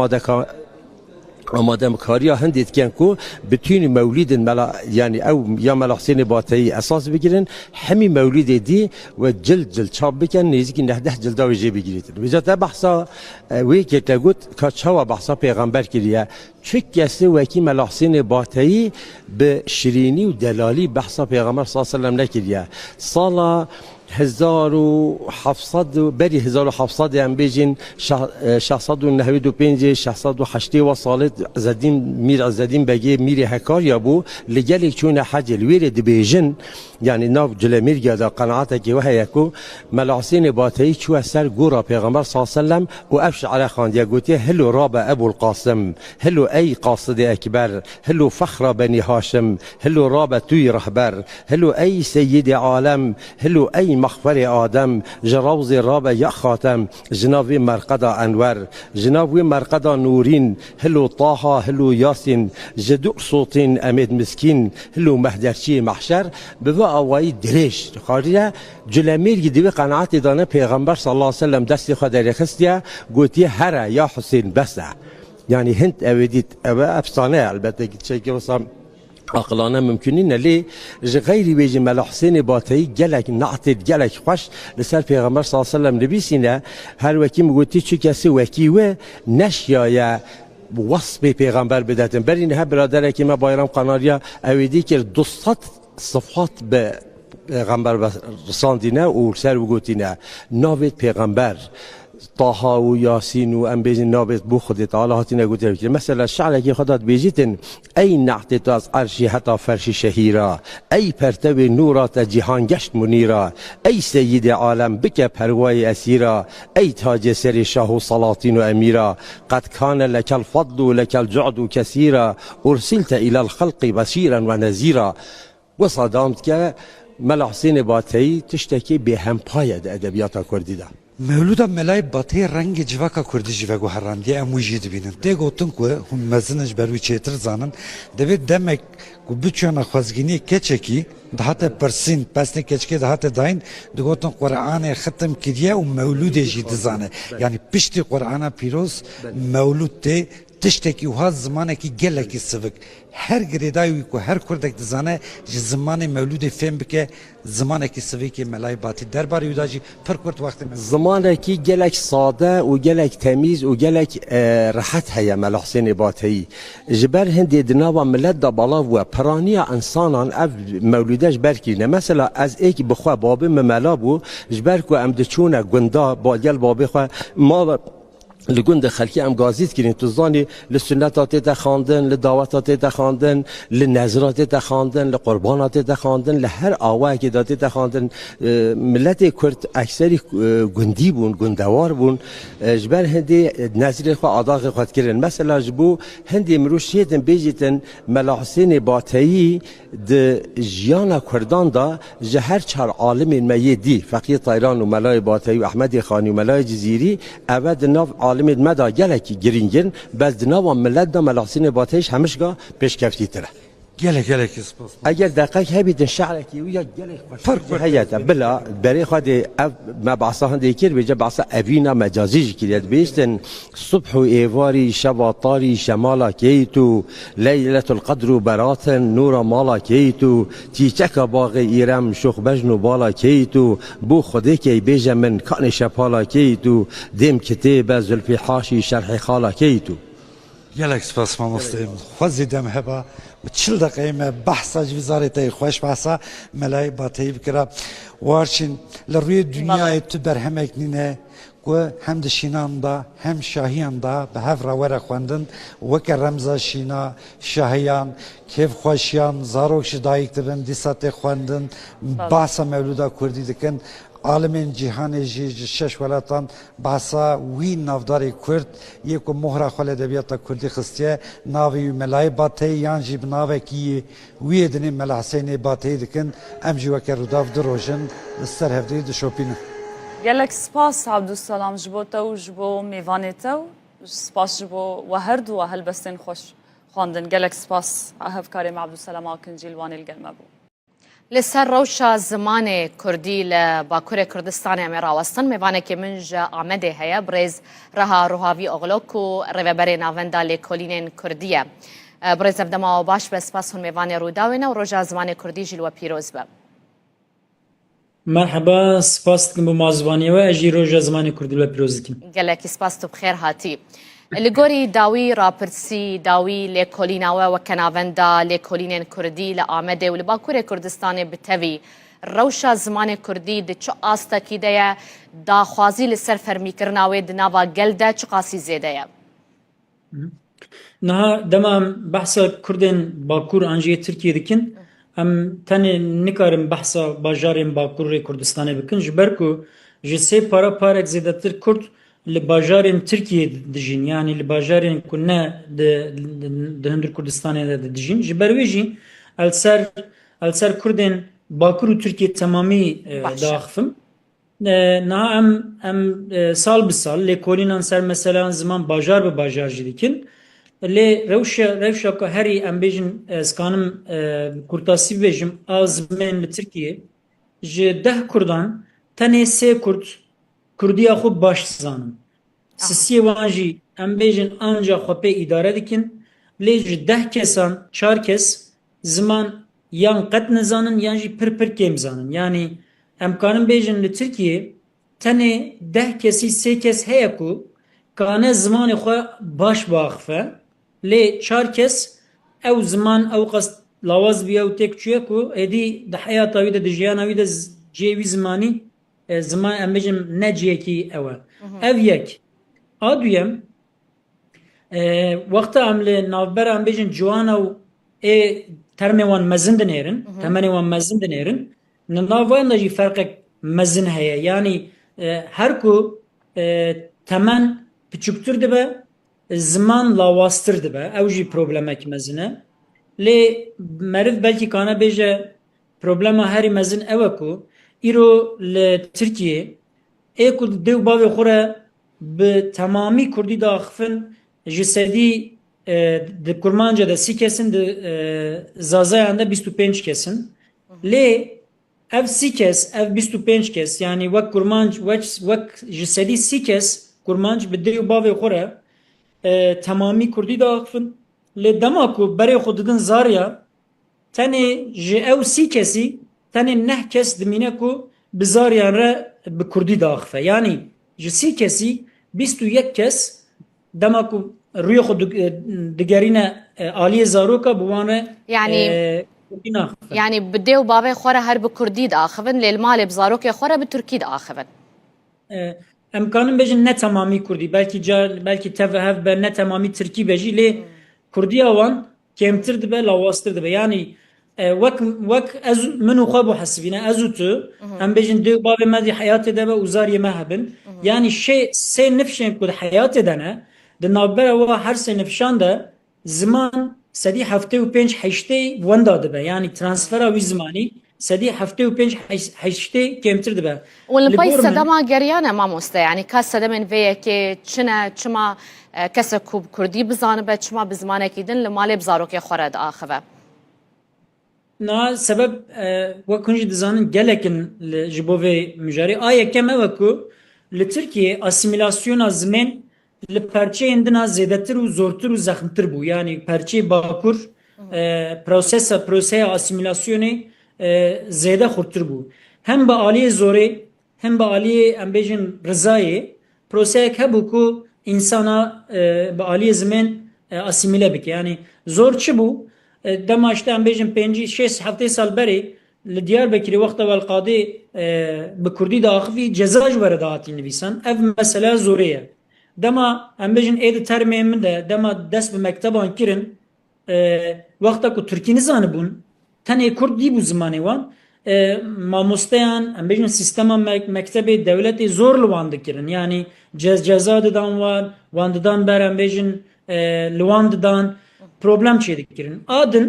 آماده مکاریا هندید کن کو بتونی مولید یعنی او یا ملا حسین باتایی اساس بگیرن همی مولید دی و جلد چاپ بکن نزدیک 19 جلد ویژه بگیرید وجات بحثا وی که تگوت کاچوا بحثا پیغمبر کلیه چه کسی وکی ملا حسین باتایی به شیرینی و دلالی بحثا پیغمبر صلی الله علیه و سلم نکلیه سال 1700 بری 1700 هم بیجین 695 608 و سال زدیم میر زدیم بگی میر هکار یا بو لجلی چون حج الویر دبیجن یعنی ناف جلمیر گدا قناعت کی وه یکو ملا حسین باتایی چو سر گورا پیغمبر صلی الله علیه و سلم و افش علی خان یا گوتی هلو راب ابو القاسم هلو ای قاصد اکبر هلو فخر بنی هاشم هلو راب توی رهبر هلو ای سید عالم هلو ای مخفر آدم جراوز راب یا خاتم جناب مرقد انور جناب مرقد نورین هلو طه هلو یاسین جدو صوتین امید مسکین هلو مهدرچی محشر به اوای درش خاطر جلمیر گیدی قناعت دانه پیغمبر صلی الله علیه و سلم دست خود در خستیا گوتی هر یا حسین بس یعنی هند اودیت او افسانه البته که مثلا عقلانه ممکنین لی غیری بیجی ملا حسین باتایی گلک نعتید گلک خوش لسر پیغمبر صلی الله علیه و سلم نبیسینه هر وکی مگوتی چی کسی وکی و نشیایه وصف پیغمبر بدهتن برین ها برادره که ما بایرام قناریا اویدی که 200 صفات به پیغمبر رساندینه و سر و گوتینه ناوید پیغمبر طه و یاسین و ام بیجین نابت بو خود تعالی هاتینه گوته بکر مثلا شعر که خودت بیجیتن ای نعت تو از عرشی حتی فرشی شهیرا ای پرتو نورات جهان گشت منیرا ای سید عالم بک پروای اسیرا ای تاج سر شاه و سلاطین و امیرا قد کان لک الفضل و لک الجعد کثیرا ارسلت الى الخلق بشیرا و نذیرا و صدامت که ملا حسین باتایی تشتکی به همپای ادبیات کردی ده
مولودا ملای باتی رنگ جواکا کردی جواگو هراندی اموجی دبینن ده گوتن که هم مزنش بروی چیتر زانن دوید دمک که بچونا خوزگینی کچکی دهات پرسین پسنی کچکی دهات داین ده گوتن قرآن ختم کریه و مولود جی دزانه یعنی پشتی قرآن پیروز مولود ته تشتکی و ها زمانه کی گله کی سوک هر گریدایی که هر کردک دزانه زمان مولود فهم بکه زمانه کی سوکی ملای باتی درباره یوداجی پر کرد وقت
زمانه کی گلک ساده و گلک تمیز و گلک راحت هیا ملا حسین باتایی جبر هندی دنوا ملت دا بالا و پرانیا انسانان اف مولودش برکینه مثلا از ایک بخوا بابه ملا بو جبر کو ام دچونه گندا با گل بابه خو ما لگوند خلکی ام گازیت کردن تو زانی لسنتات تخاندن لدعوتات تخاندن لنظرات تخاندن لقربانات تخاندن لهر آوای که داده تخاندن ملت کرد اکثری گندی بون گندوار بون جبر هندی نظر خو عداق خود کردن مثلا جبو هندی مروشیتن بیجیتن ملا حسین باتایی د جیانا کردان دا جهر چهار عالم میدی فقیه طیران و ملای باتایی و احمد خانی و ملای جزیری اود ناف عالم مدا گلکی گرینگن بس دنوا ملت دا ملا حسین باتایش همشگاه پیشکفتی تره
گلک اسپاس
اگر دقیق هبیدن شعرکی و یا گلک فرق هیاته بلا برای خود ما بعثا هندی کر بجا بعثا ابینا مجازی کلیت بیستن صبح و ایواری شب طاری شمالا کیتو لیلة القدر برات نور مالا کیتو تیچک باغ ایرم شخ بجن و بالا کیتو بو خودی که بیجا من کان شپالا کیتو دیم کتیب زلفی حاشی شرح خالا کیتو
گلک اسپاس مامستیم خوزی دم هبا چل دقیقه بحثا جوزارتی خوش بحثا ملای باتی بکرا وارچین لروی دنیای تو برهمک نینه که هم دشینان دا هم شاهیان دا به هف راوره خواندن وکر رمزا شینا شاهیان کیف خوشیان زاروکش دایک دبن دیسات خواندن بحثا مولودا کردی دکن عالم جهان جی شش ولاتان بحثا وی نافداری کرد یک مهره خال ادبیات کردی خستیه ناوی ملای باتی یان جی بناوه کی وی دنی ملا حسین باتی دکن ام جی وکر روداف دروژن سر هفته دشوپین
گلک سپاس عبدالسلام جبو تو جبو میوان تو سپاس جبو و هر دو هل بستن خوش خواندن گلک سپاس هفکاری عبدالسلام آکنجیل وانی الگرمه بو
لسر روشا زمان کردی لباکور کردستان راوستن میوانه که منج آمده هیا برز رها روحاوی اغلوک و روبر ناوندا لکولین کردیه برز افدما و باش بسپاس هن میوانه رو داوینه و روژا زمان کردی جلو پیروز به
مرحبا سپاس دکم بمازوانی و اجی روژا زمان کردی لو پیروز دکم
گلکی سپاس تو بخیر هاتی لگوری داوی راپرسی داوی لکولیناوه و کناوندا لکولین کردی لآمده و لباکور کردستان بتوی روشا زمان کردی ده چو آستا کی ده دا خوازی لسر فرمی کرناوه ده ناوا گل ده چو قاسی زیده یا
نه دما بحثا کردن باکور انجی ترکیه دکن ام تنه نکارم بحثا باجارم باکور کردستان بکن جبرکو جسه پارک زیدتر کرد لباجارن ترکیه دجین یعنی لباجارن کنه ده هندر کردستان دجین جبرویجی السر کردن باکور و ترکیه تمامی داخفم نه ام سال به سال لکولینان سر مثلا زمان باجار به باجار جدیکن لی روشا که هری ام بیجن سکانم کرتاسی بیجم از من لترکیه جه 10 کردان تنه 3 کرد کردیا خوب باش زانم سیسی وانجی ام بیجن آنجا خوبه اداره دکن لیج 10 کسان 4 کس زمان یان قد نزانن یانجی پر کم زانن یعنی امکانم بیجن لترکیه تنه 10 کسی 3 کس هیا کو کانه زمان خو باش باخفه لی 4 کس او زمان او قصد لاواز بیا و تک چوه کو ادی ده حیات اوی ده جیان اوی ده جیوی زمانی زمان ام بیجم نجیه کی اوه او یک آدویم وقتا عمل نافبر ام بیجن جوان او ترمي وان مزن دنيرن تمني وان مزن دنيرن نافوان نجي فرق مزن هيا يعني هركو تمن بچوكتر دبا زمان لاواستر دبا او جي پروبلمك مزنه لي مرف بلكي كانا بيجا پروبلما هاري مزن اوكو ايرو لتركيه ايكو ديو باوي خورا بتمامي كردي داخفن جسدي de kurmanca da 3 kesin de zazayanda 25 kesin le ev 3 kes ev 25 kes yani vak kurmanc vak jisedi 3 kes kurmanc bide bave khore tamami kurdi da akfın le damaku bere khudun zarya tane je ev 3 kesi tane neh kes dimine ku bizaryan re bi kurdi da akfe yani je 3 kesi 21 kes damaku روی خود دگرینه عالی زاروکا بوانه
يعني بديو بابي خورا هر بكردي داخفن للمال بزاروك خورا بتركي داخفن
امکانم بجن نه تمامی کردی بلکه تفهف به نه تمامی ترکی بجی لی کردی اوان کمتر دبه لاواستر دبه یعنی وک از منو خوابو حسبینه ازو تو هم بجن دیو بابي مدی حیات دبه وزاری مهبن یعنی شی سه نفشن کد حیات دنه دنابر و هر سنه فشانده زمان سدی هفته و 5 هشته وندا دبه یعنی ترانسفر وی زمانی سدی هفته و 5 هشته کمتر دبه
والباي صدما جريانه ما مستا يعني كاس صدمن فيا كي چما كاس كوب كردي بزانبه چما بزمانه كيدن لمال بزاروك خورد اخبه
نا سبب وكنج دزانن گلكن جبوي مجاري اي كم وكو لتركيا اسيميلاسيون زمن لپرچه اندنا زیادتر و زورتر و زخمتر بو یعنی پرچه باکور پروسه اسیمیلاسیونی زیاده خورتر بو هم با آلی زوره هم با آلی امبیجن رضایی پروسه که بو که انسانا با آلی زمین اسیمیله بکه یعنی زور چه بو دماشته امبیجن 5-6 هفته سال بری لدیار بکری وقت والقاضی بکردی داخفی جزاج ورده آتی نویسن اف مسئله زوره دما ام بجن اید ترمیم من ده دما دست به مکتبان کرن وقتا کو ترکی نزانه بون تنه کرد دی بو زمانه وان ماموستیان ام بجن سیستم مکتب دولت زور لواند کرن یعنی جزا دادن وان دادن بر ام بجن لواند دادن problem çedik kirin adın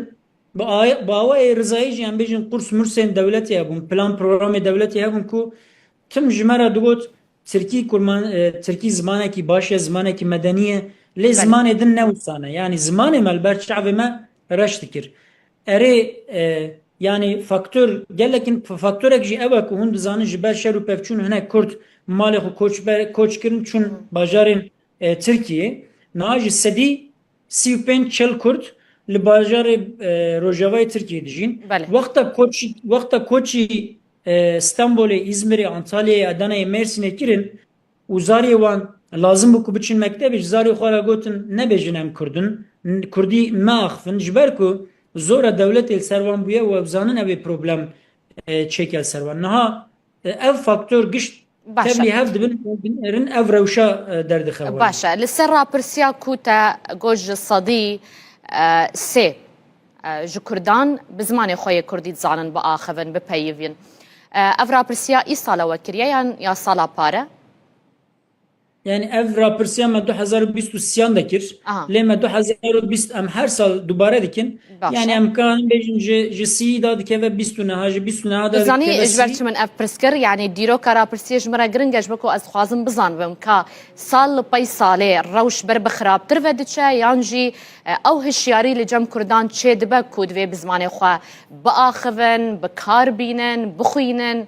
باوا رضایی ام بجن قرص مرسن دولتی هبون plan programı devleti هبون کو tüm jmera دوت ترکی زمانه کی باشه زمانه کی مدنیه لی زمانه دن نوسانه yani زمانه مل بر شعب ما رشت کر اره yani faktör gelekin faktörek jî ev ku hûn dizanin ji ber şer û pevçûn hene Kurd malê xwe koç kirin çûn bajarên Tirkiye niha ji sedî 35 Kurd li bajarê Rojavayê Tirkiye dijîn wexta koçî İstanbulê, İzmirê, Antalya'ya, Adana'ya, Mersin'e kirin û zariyê wan lazım bû ku biçin mektebê ji zariyê xwe re gotin nebêjin em Kurdin Kurdî me axivin ji ber ku zora dewletê li ser wan bûye û ew zanin ev ê problem çêke li ser wan niha ev faktör gişt tevlî hev dibin erin ev rewşa derdixewan.
باشە لەسەر ڕاپرسیا کوتە گۆژ سەدی سێ ji Kurdan bi zimanê xwe yê Kurdî dizanin biaxivin bipeyivîn. Ev rapirsiya îsala we kiriye ya sala pare?
Yani ev rapirsiya me 2023 de kir. Lê me 2020 em her sal dubare dikin. Yani em kan bêjin ji sî da dikeve 20 neha ji 20 neha da
Bizanî ji ber çi min ev pirskir yani dîroka rapirsiya ji me re giring e ji ber ku ez dixwazim bizanibim ka sal li pey salê rewş ber bi xirabtir ve diçe yan jî ew hişyarî li cem Kurdan çê dibe ku divê bi zimanê xwe biaxivin, bikar bînin, bixwînin.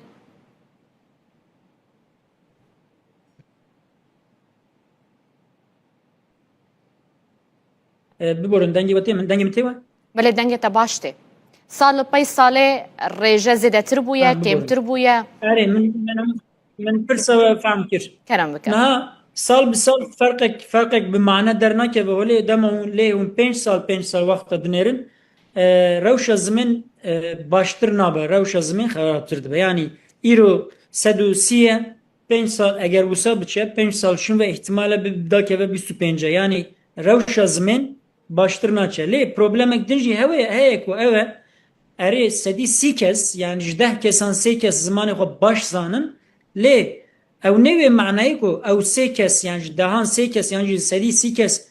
Biborin dengê wetê min dengê min tê we?
Belê dengê te baş tê. Sal li pey salê rêje zêdetir bûye, kêmtir bûye.
Erê min pirsa we fehm kir.
Kerem bikim.
Niha sal bi sal ferqek bi mane dernakeve holê dema lê hûn 5 sal wexta dinêrin rewşa zimên baştir nabe rewşa zimên xerabtir dibe yani îro 130 5 sal eger wisa biçe 5 sal şin ve ihtimale bi dakeve 25 yani rewşa zimên baştir naçe lê problemek din jî heye ku ew e erê sedî sî kes yani ji 10 kesan 3 kes zimanê xwe baş zanin lê ew nêvê manayê ku ew 3 kes yani ji dehan 3 kes yani ji sedî sî kes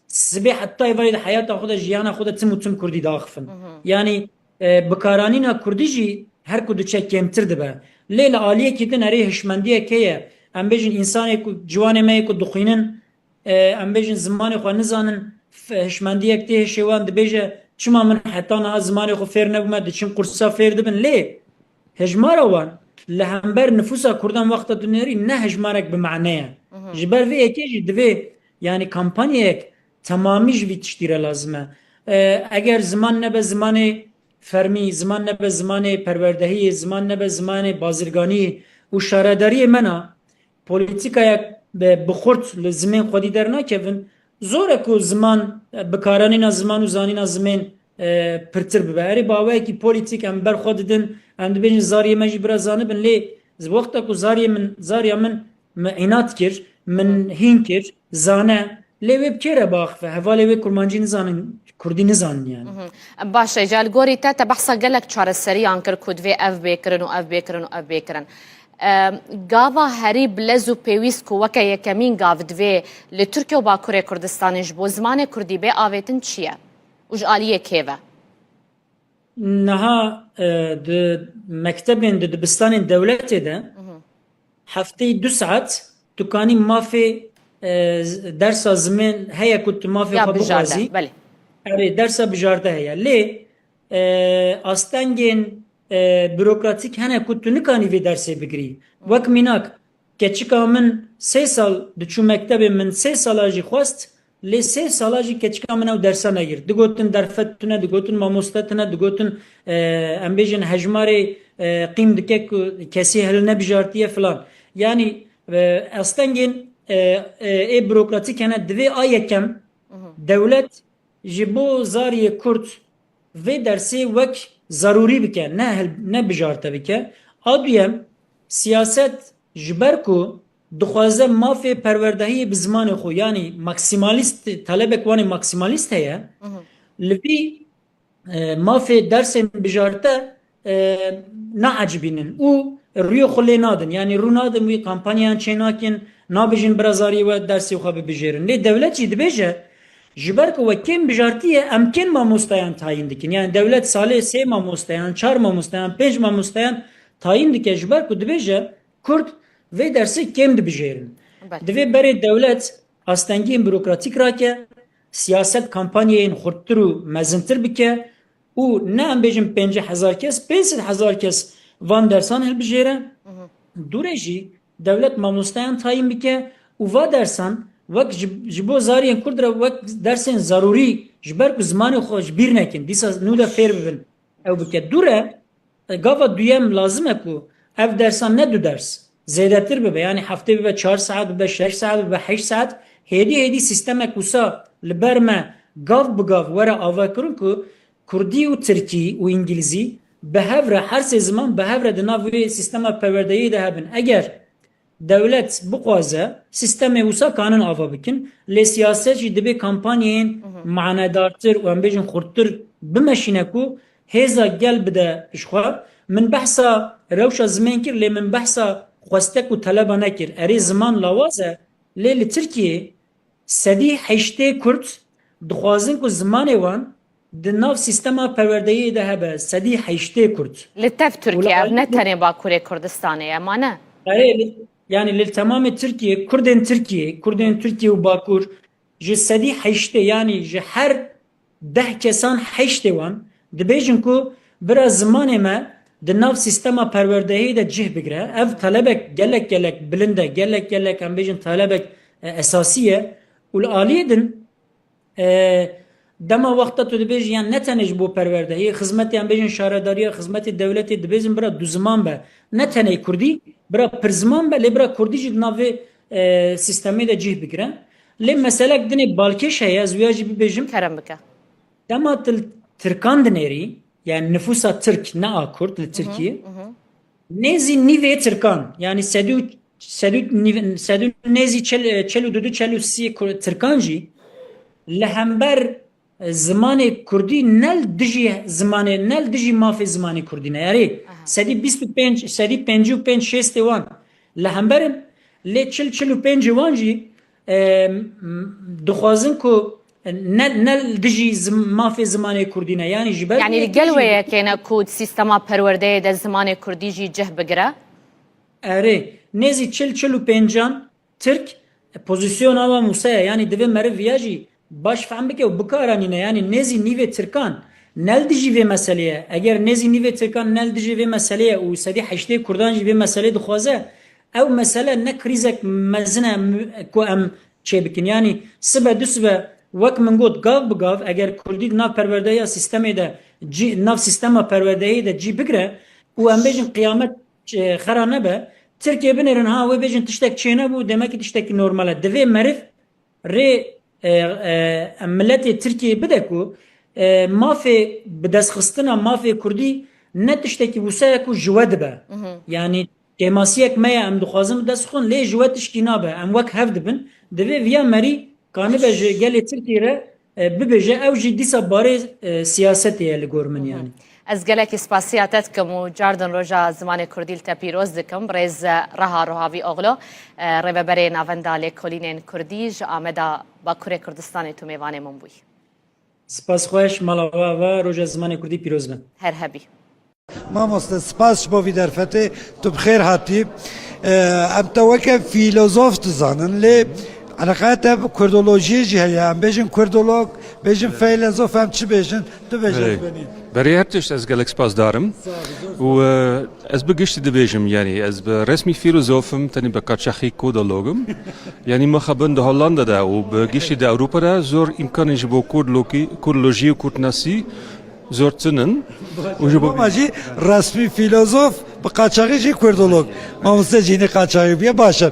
sibê heta evayê de hayata xwe de jiyana xwe de tim û tim Kurdî daxivin yani bikaranîna Kurdî jî her ku diçe kêmtir dibe lê li aliyekî din erê hişmendiyek heye em bêjin însanê ku ciwanê me yê ku dixwînin em bêjin zimanê xwe nizanin hişmendiyek tê hişê wan dibêje çima min heta niha zimanê xwe fêr nebûme diçin qursa fêr dibin lê hejmara wan li hember nüfusa Kurdan wexta dinêrî ne hejmarek bi mane ye ji ber vê yekê jî divê yani kampanyayek temamî ji vî tiştî re lazim e eger ziman nebe zimanê fermî ziman nebe zimanê perwerdehiyê ziman nebe zimanê bazirganî û şaredariyê me na polîtîkayek bi xurt li zimên xwedî dernakevin zor e ku ziman bikaranîna ziman û zanîna zimên pirtir bibe erê baweyekî polîtîk em ber xwe didin em dibêjin zariyê me jî biraz zanibin lê wexta ku zariya min înat kir min hîn kir zane lê wê bi kê re biaxive hevalê wê kurmancî nizanin Kurdî nizanin yani.
Başe ji algorî te behsa gelek çareseriyan kir ku divê ev bêkirin û ev bêkirin û ev bêkirin. Gava herî bilez û pêwîst ku weke yekemîn gav divê li Tirkiye û Bakurê Kurdistanê ji bo zimanê Kurdî bê avêtin çi ye? û ji aliyê kê ve?
Niha di mektebên di dibistanên dewletê de hefteyê 2 saat tu kanî mafê dersa zimên heye ku tu mafê xwe bixwazî erê dersa bijarde heye lê astengên bürokratik hene ku tu nikanî vê dersê bigirî wek mînak keçika min 3 sal diçû mektebê min 3 sala jî xwest lê 3 sala jî keçika min ew dersa negir digotin derfet tune digotin mamoste tune digotin em bêjin hejmarê qîm dike ku kesî hil nebijartiye filan yani astengên ê bürokratik hene divê a yekem dewlet ji bo zariyê Kurd vê dersê wek zarûrî bike ne bijarte bike a duyem siyaset ji ber ku dixwaze mafê perwerdehiyê bi zimanê xwe yani maksimalîst talebek wanê maksimalîst heye li vî mafê dersên bijarte neecibînin û rûyê xwe lê nadin yani rû nadin wî kampanyayan çê nakin nabêjin biraz zariyê we dersê xwe bibijêrin lê devlet jî dibêje ji ber ku we kêm bijartiye em kêm mamosteyan tayîn dikin yani devlet salê 3 mamosteyan 4 mamosteyan 5 mamosteyan tayîn dike ji ber ku dibêje Kurd vê dersê kêm dibijêrin divê berê devlet astengiyên bürokratik rake siyaset kampanyayên xurttir û mezintir bike û ne em bêjin 50,000 kes 500,000 kes van dersan hilbijêre dûrê jî devlet mamosteyan tayin bike û va dersan wek ji bo zariyên Kurd re wek dersên zarûrî ji ber ku zimanê xwe ji bîr nekin dîsa nû de fêr bibin ew bike dûre gava duyem lazim e ku ev dersan ne du ders zêdetir bibe yani heftê bibe 4 saat bibe 6 saat bibe 8 saat hêdî sistemek wisa li ber me gav bi gav were avakirin ku Kurdî û Tirkî û İngilîzî bi hev re her sê ziman bi hev re di nav wê sistema perwerdeyî de hebin eger devlet bixwaze sistemê wisa kanin ava bikin lê siyaset jî dibe kampanyayên manedartir û em bêjin xurttir bimeşîne ku hêza gel bide pişxwe min behsa rewşa zimên kir lê min behsa xwestek û teleba nekir erê ziman lawaz e lê li Tirkiyê sedî heştê Kurd dixwazin ku zimanê wan di nav sistema perwerdeyî de hebe sedî heştê Kurd
li tev Tirkiye ne tenê Bakurê Kurdistanê ye mane
yani li tamamê Tirkiye Kurdên Tirkiye û Bakur ji sedî heştê yani ji her 10 kesan heştê wan dibêjin ku bira zimanê me di nav sistema perwerdeyî de cih bigire ev talebek gelek bilind e gelek em bêjin talebek esasî ye û li aliyê din dema wexta tu dibêjî yan ne tenê ji bo perwerdehiyê xizmetê em bêjin şaredariya xizmetê dewletê dibêjin bira du ziman be ne tenê Kurdî bira pir ziman be lê bira Kurdî jî di navê sistemê de cih bigire lê meselek dinê balkêş heye ez wêya jî bibêjim
kerem bike
dema Tirkan dinêrî yani nüfusa Türk ne a Kurd li Tirkiye nêzî nîvê Tirkan yani sedû nêzî çelû dudu çelû sî Tirkan jî li hember zimanê Kurdî nel dijî zimanê nel dijî mafê zimanê Kurdî ne yarê sedî 25 sedî 55 şêstê wan li hemberin lê 45 wan jî dixwazin ku nel dijî mafê zimanê Kurdî ne yani ji ber
yani gel wêyekêne ku sistema perwerdeyê de zimanê Kurdî jî cih bigire
erê nêzî 45 Türk pozisyona wa Musa'ya yani divê meriv viya jî baş fehm bike û bikaranîne yani nêzî nîvê Tirkan nel dijî vê meseleye eger nêzî nîvê Tirkan nel dijî vê meseleye û sedî heştê Kurdan jî vê meselê dixwaze ew mesele ne krîzek mezin e ku em çê bikin yani sibe du sibe wek min got gav bi gav eger Kurdî nav perwerdeya sistemê de nav sistema perwerdeyî de cî bigire û em bêjin qiyamet xera nebe Tirkiye binêrin ha wê bêjin tiştek çê nebû demek ki tiştekî normal e divê meriv rê milletê Tirkiye bide ku mafê bi destxistina mafê Kurdî ne tiştekî wisa ku ji we dibe yani kemasiyek me ye em dixwazin destxin lê ji we tişkî nabe em wek hev dibin divê viya merî kanibe ji gelê Tirkiye re bibêje ew jî dîsa barê siyasetê ye li gor min yani
ez gelekî spasiya te dikim û cardin roja zimanê Kurdî li te pîroz dikim rêz Reha Rohavî Oğlo rêveberê navenda lêkolînên Kurdî ji Ameda Bakurê Kurdistanê tu mêvanê min bûyî
Spasxweş mala ve roja zimanê Kurdî pîroz bin
her hebî
Mamoste spas ji bo vî derfetê tu bi xêr hatî em te weke fîlozof dizanin lê Alaqaya te Kurdolojiyê jî heye em bêjin Kurdolog bêjin feylezof em çi bêjin tu bêjin
Berê her tişt ez gelek spas darim û ez bi giştî dibêjim yani ez bi resmî fîlozofim tenê bi qaçaxî kodologim yani me xebin di Hollanda de û bi giştî de Ewropa de zor imkanên ji bo Kurdolojî û Kurdnasî zor tinin
Ama jî resmî fîlozof bi qaçaxî jî Kurdolog mamoste jînî qaçaxî biye baş e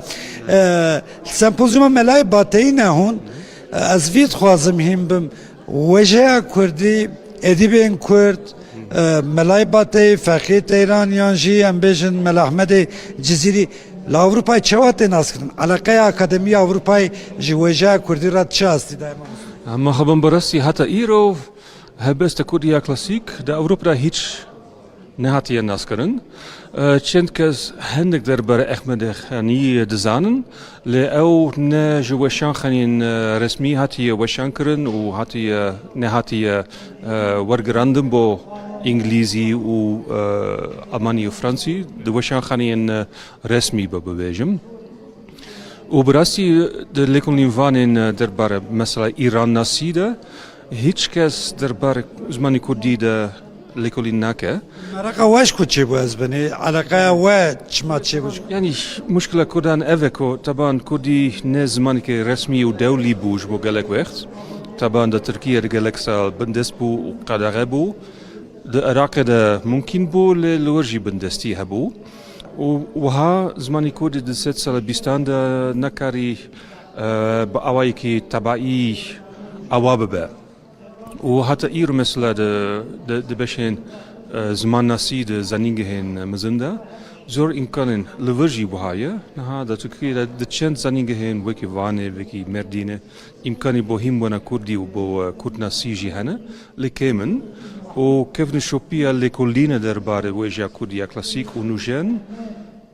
sempozyuma melayê bateyî ne hûn ez vî dixwazim hîn bim wêjeya Kurdî edîbên Kurd melayê bateyî Fexî Teyraniyan jî em bêjin Melahmedê Cizîrî li Ewropayê çawa tê naskirin alaqeya Akademiya Ewropayê ji wêjeya Kurdî re çi astî daye
me xebin bi rastî heta îro helbesta Kurdiya klasîk di Ewropa hiç nehatiye naskirin çend kes hindik derbere Ehmedê Xanî dizanin lê ew ne ji weşan xanîn resmî hatiye weşan kirin û hatiye nehatiye wergirandin bo İngilîzî û Almanî û Fransî di weşan xanîn resmî bibêjim û bi rastî di lêkolînvanên derbare mesela Îran nasî de هیچ کس درباره زمانی کردی ده لکولی نکه.
مرقه واش کچه بو از بنی علاقه و چما چه بو.
یعنی مشکل کردن اوکو طبعا کردی نه زمانی که رسمی و دولی بوش بو گلک وقت. طبعا ده ترکیه ده گلک سال بندست بو و قدره بو. ده عراق ده ممکن بو لورجی بندستی هبو. وها زمانی کردی ده 3 سال بیستان ده نکاری با اوایی که تبعی اوابه. وحتى إير مثل ده بشين زمان نسيد زنينجهن مزندا زور إمكانن لورجي بهاية نها ده تكير ده تشند زنينجهن وكي وانه وكي مردينه إمكاني بوهم ونا كردي وبو كرد نسيجي هنا لكمن وكيف نشوفيا لكلنا درباره وجا كرديا كلاسيك ونوجن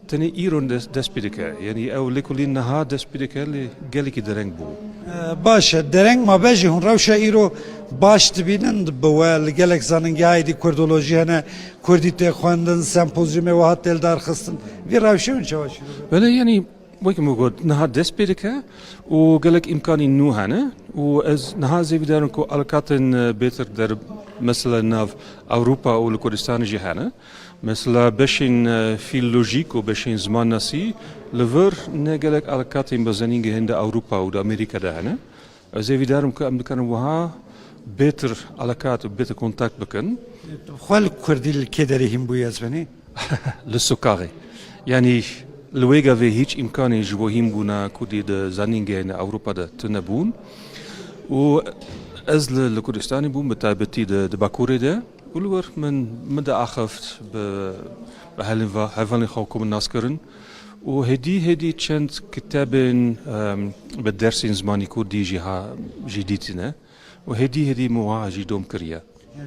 تاني إيرون دسبيدك يعني أو لكلنا ها دسبيدك اللي قالك درنج بو
باشه درنگ ما بجی هون روشه ایرو باش تبینن بوال گلک زننگی هایدی کردولوژی هنه کردی تخواندن سمپوزیوم و هات دلدار خستن وی روشه اون چه باشی؟
ولی یعنی ويكم يقول نها دسبيركا وقالك إمكاني نو هنا وإز نها زي بدارن كو ألقاتن بيتر در مثلا ناف أوروبا أو الكردستان جي هنا مثلا بشين فيلولوجيك وبشين زمان ناسي لفر نقالك ألقاتن بزنين هند أوروبا و أمريكا ده هنا زي بدارن كو أمريكان وها بيتر علاقات وبيتر كونتاكت بكن
خال كردي الكدري هم بوياز بني
للسكاري يعني لويغا في هيج إمكاني جوهيم بونا كودي د زانينجين أوروبا د تنبون و أزل لكردستاني بون بتايبتي د باكوري ده ولور من مدى أخفت بهالين خوكم الناس كرن وهدي تشند كتابين بالدرسين زماني كودي جيها جديدنا وهدي مواجي دوم كريا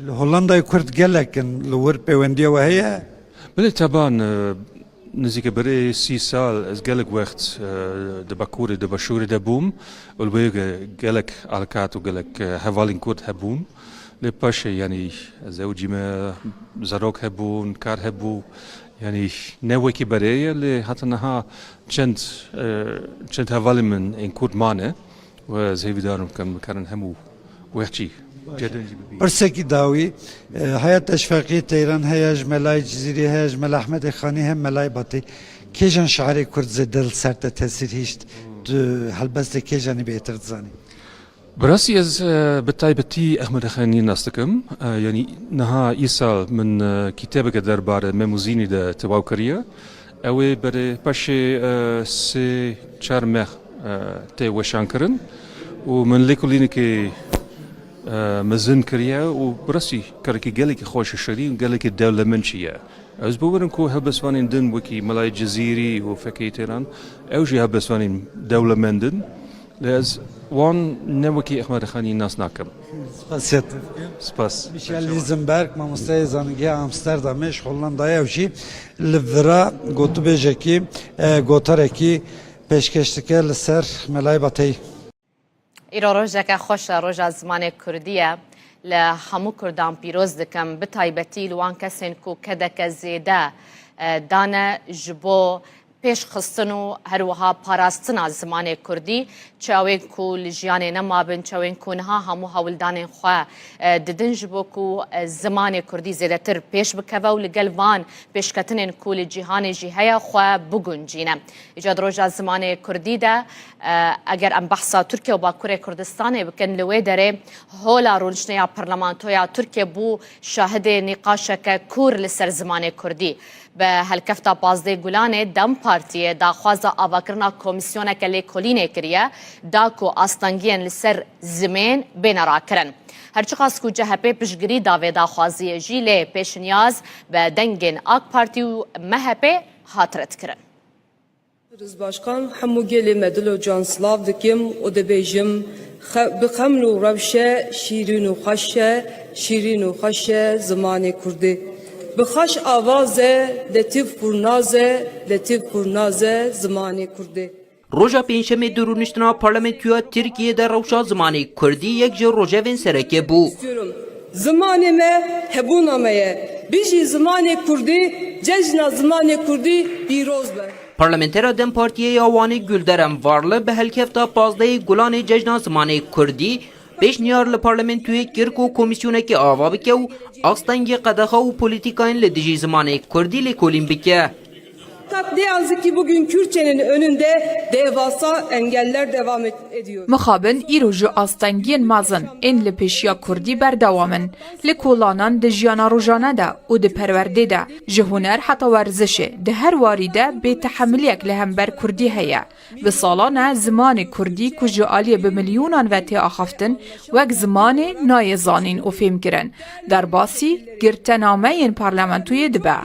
هولندا كرد قالك لور بيونديا وهي
بل طبعا نزيك بري 6 سال از قالك وقت د باكوري د بشوري د بوم والبيغ قالك علاقات وقالك هوالين كود هبون لباش يعني زوجي ما زروك هبون كار هبو يعني نوكي بري اللي حتى نها چند هوالين من ان كود مانه وزي بدارم كان همو وحشي
برسكي داوي هيا تشفاقية تيران هيا جملاي جزيري هيا جمال أحمد خاني هم ملاي باتي كيجان شعري كرد زدل سرت تأثير هيشت هل بس كيجاني بيتر تزاني
براسي از بتايبتي أحمد خاني ناستكم يعني نها إيسال من كتابك دربار ميموزيني دا تواوكريا أوي بري باشي سي چارمخ تي وشانكرن ومن ليكوليني كي مزن كريا وبرسي كركي قالك خوش شرين قالك الدولة منشية از بورن كو هبسوانين دن وكي ملاي جزيري وفكي تيران اوجي هبسوانين دولة مندن لاز وان نوكي احمد خاني ناس ناكم
سپاسیت
سپاس
میشل لیزنبرگ مامۆستای زانینگەی ئامستەردامێش هۆڵندایە وژی لڤرا گوتوبێژێکی گۆتەرێکی پێشکەشتەکە لەسەر مەلای بەتەی
ئیرۆ ڕۆژێکە خۆشە ڕۆژە زمانی کوردیە لە هەموو کوردان پیرۆز دەکەم بتایبەتی لەوان کەسێن و کەدەکە زێدە دانە ji بۆ پێشخستن و هەروەها پاراستنا زمانی کوردی چاوێن ku li jiyanê nemabin çawên ku niha hemû hewildanên xwe didin ji bo ku zimanê Kurdî zêdetir pêş bikeve û li gel van pêşketinên ku li cîhanê jî heye xwe biguncîne. Îca roja zimanê Kurdî de eger em behsa Tirkiye û Bakurê Kurdistanê bikin li wê derê hola rûniştneya parlamentoya Tirkiye bû şahidê nîqaşeke kûr li ser zimanê Kurdî. Bi helkefta Pazdê Gulanê Dem Partiyê daxwaza avakirina komîsyoneke lêkolînê kiriye da ku astangiyên li ser zimên bêne rakirin. Herçiqas ku CHP piştgirî da vê daxwaziyê jî lê pêşniyaz bi dengên AK Partî û MHP hat redkirin.
Başkan hemû gelê me dilo can silav dikim û dibêjim bi xeml û rewşe şîrîn û xweş e şîrîn û xweş e zimanê Kurdî. Bi xweş avazê letif pûrnaze letif pûrnaze zimanê Kurdî.
Roja pênşemê di rûniştina parlamentoya Tirkiyê de rewşa zimanê Kurdî yek ji rojevên serekê bû.
Zimanê me hebûna me ye. Bijî zimanê Kurdî, cejna zimanê Kurdî pîroz be.
Parlamentera Dem Partiyê ya Wanê Gülderem Varlı bi helkefta Pazdeyê Gulanê cejna zimanê Kurdî پیشنیار لپارلمنتوی کرک و کمیسیونکی آوا بکه و آستنگی قدخا و پولیتیکاین لدیجی زمان کردی لکولین بکه.
Ne yazık ki bugün Kürtçenin önünde devasa engeller devam ediyor.
مخابن ایرو جو آستنگین مازن این لپیشیا کردی بردوامن لکولانان ده جیانا روژانه ده و ده پرورده ده جهونر حتی ورزشه ده هر واریده به تحملیک لهمبر کردی هیا به سالانه زمان کردی کجا آلیه به میلیونان وقتی آخفتن وک زمان نایزانین و فهم کرن در باسی گرتنامه این پارلمانتوی دبه.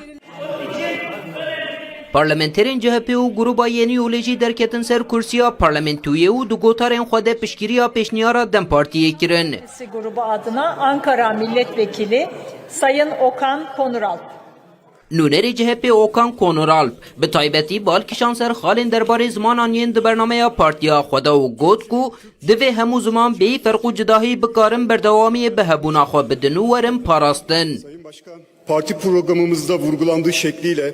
پارلمنترین CHP و گروبا یعنی اولیجی درکتن سر کرسیا پارلمنتویه و دو گوتارن خود پشگیریا پیشنیارا دم پارتیه کرن.
Grubu adına Ankara Milletvekili Sayın Okan Konuralp.
نونری CHP اوکان کونورالپ به تایبتی بالکشان سر خالین درباره زمان آنین ده برنامه پارتیا خدا و گوت کو دوی همو زمان بی فرق و جداهی بکارن بردوامی به هبونا خوا بدنو ورم پاراستن.
Parti programımızda vurgulandığı şekliyle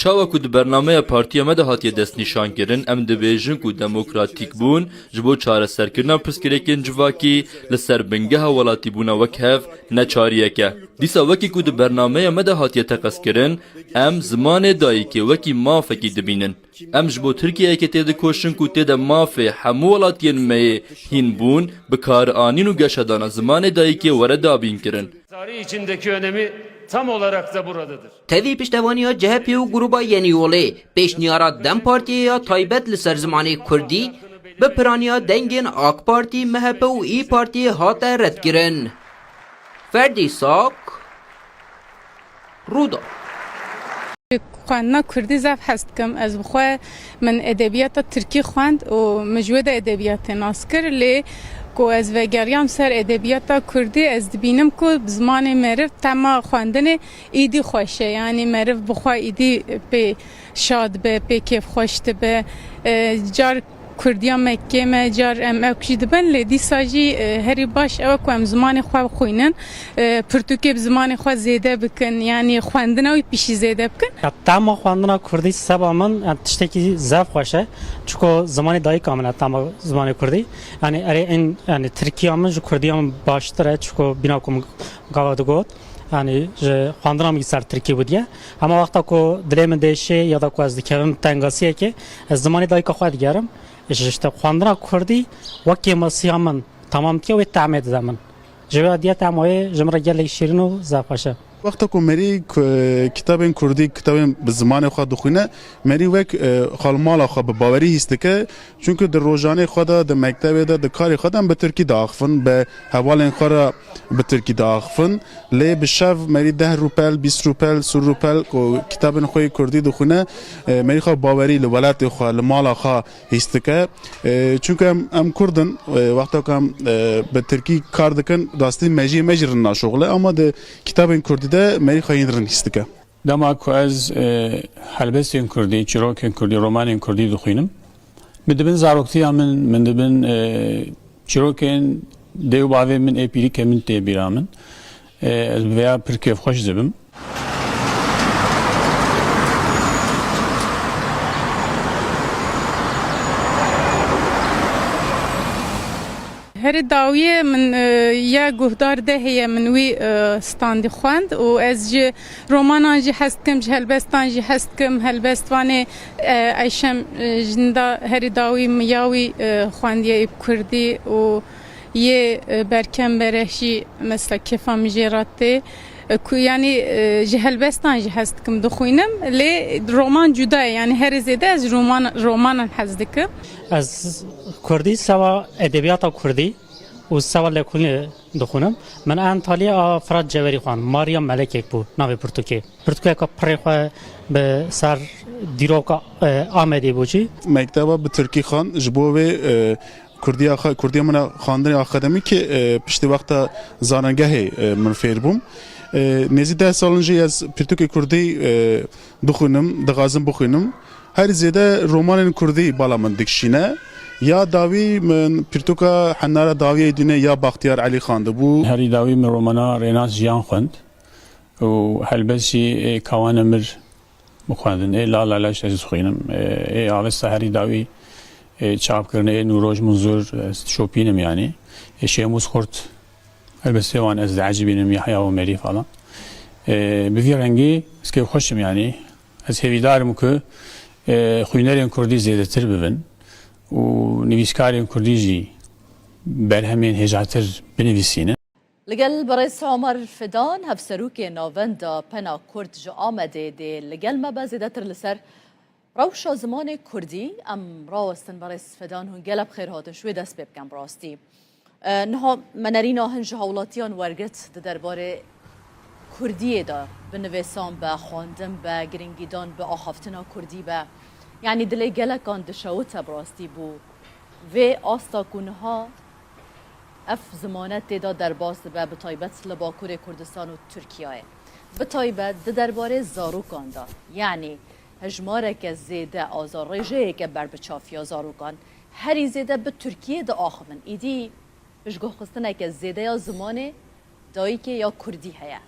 چاوا کو د برنامه پارتیا مده هاتیه دست نشان کرن ام دبیجن کو دموکراتیک بون جبو چاره سرکرنا پرسکریکن جواکی لسر بنگه ولاتی بونا وکهف نچاریه که دیسا وکی کو د برنامه مده هاتیه تقص کرن ام زمان دایی که وکی مافه کی دبینن ام جبو ترکیه که تید کوشن کو تید مافه همو ولاتین می هین بون بکار آنین و گشدانا زمان دایی که ورد آبین کرن
Tarih içindeki önemi tam olarak da buradadır.
تاوی پشتوانی ها CHP و گروبا یعنی اولی پیشنیارا دم پارتی یا تایبت لسر زمان کردی به پرانیا دنگین آک پارتی مهپ و ای پارتی هات رد کرن. فردی ساک رودا
خواندنا کردی زف هست کم از بخواه من ادبیات ترکی خواند و مجود ادبیات ناسکر لی کو از وگریام سر ادبیات کردی از دبینم کو زمان مرف تما خواندن ایدی خوشه یعنی مرف بخواه ایدی به شاد به کیف خوشت به جار کردیا مکه ما جار ام اکشی دبن لدی ساجی هری باش او کو ام زمان خو خوینن پرتوکی زمان خو زیده بکن یعنی خواندن او پیشی زیده بکن
تمام خواندن کردی سبا من تشتکی زف خوشه چون زمان دایی کاملا تمام زمان کردی یعنی این یعنی ترکیه من جو کردی هم باشتره چون بنا کم گاودگوت yani خواندنم سر ترکی بودیه اما وقتا کو دلم دیشه یا دا کو از دکم تنگاسیه که از زمانی دایی که خواهد گرم işte خواندن کردی وکی مسیح من تمام که و تعمید زمان جواد دیت تمایه جمره گلی شیرینو زفاشه
وقتا که مری کتاب کردی کتاب به زمان خود دخونه مری وک خالمال خود به باوری هست که چون که در روزانه خود در مکتب در کار خودم به ترکی داخفن به حوال خورا به ترکی داخفن لی به شب مری 10 روپل 20 روپل 30 روپل که کتاب خوی کردی دخونه مری خود باوری لولات خود مال خود هست که چون که ام کردن وقتا که به ترکی کار دکن داستی مجرن نشغله اما در کتاب کردی ده مری خواهید رنیست که
دما کو از هلبستین کردی چیروکین کردی رومانین کردی دخوینم مدبن زاروکتی من دبن چیروکین دیو باوی من اپیری کمن تی بیرامن از ویا پرکیف خوش زبم
هر داویه من یا گهدار ده هی منوی ستاندی خواند و از ج رومانان جی هست کم هلبستان جی هست کم هلبستوانه ایشم جندا هر داوی میاوی خواندی کردی و یه برکم برهشی مثل کفا مجراته یعنی جهلبستان جه هست کم دخوینم لی رومان جدا یعنی هر زیده از رومان هست دکم
از کردی سوا ادبیات کردی و سوا لکونی دخونم من انطالیا فراد جوری خوان ماریم ملک یک بود ناوی پرتوکی که پرخواه به سر دیروکا آمدی بودی
مکتبا به ترکی خان جبوه کردی من خواندن آکادمی که پشت وقت زاننگه من فیر بوم نزدیک 10 سالنجی از پرتوک کردی دخونم دغازم بخونم هر زیاده رمان کردی بالا من دکشینه یا داوی من پرتوک حناره داوی دونه یا بختیار علی خان دبو
هری داوی من رومانا ریناس جیان خوند و هلبسی کوان مر مخواندن لا لا لاش از خوینم آوسته هری داوی چاپ کرنه نوروج منظور شوپینم یعنی شیموز خورد البته وان از عجیبینم یحیی و مری فلان بفی رنگی اسکی خوشم یعنی از هویدارم که خوینرین کردی زیاده تر ببین و نویسکارین کردی جی بر همین هجاتر بنویسینه.
لەگەل بەڕێز عومەر فدان هەفسەرروکێ ناوەندا پەنا کورد ji ئامەدێ دێ لەگەل me be zêdetir li ser rewşa zimanê Kurdî em rawestin بەڕێز فدان hûn gelek xêr hatin şwê dest pê bikin bi rastî. Niha me nerîna hin ji hewlatiyan wergirt di derbarê Kurdiyê de binivêsan be, xwandin be, giringîdan bi axaftina Kurdî be. Yani dilê gelekan dişewite bi rastî bû vê asta ku niha ev zimanet têda derbas dibe bi taybet li Bakurê Kurdistan û Tirkiyeyê. Bi taybet di derbarê zarokan da yanî hejmareke zêde azarrêjeyeke ber bi çafiya zarokan herî zêde bi Tirkiyê de axivin. Îdî piştgoxistineke zêde ya zimanê dayîkê ya Kurdî heye.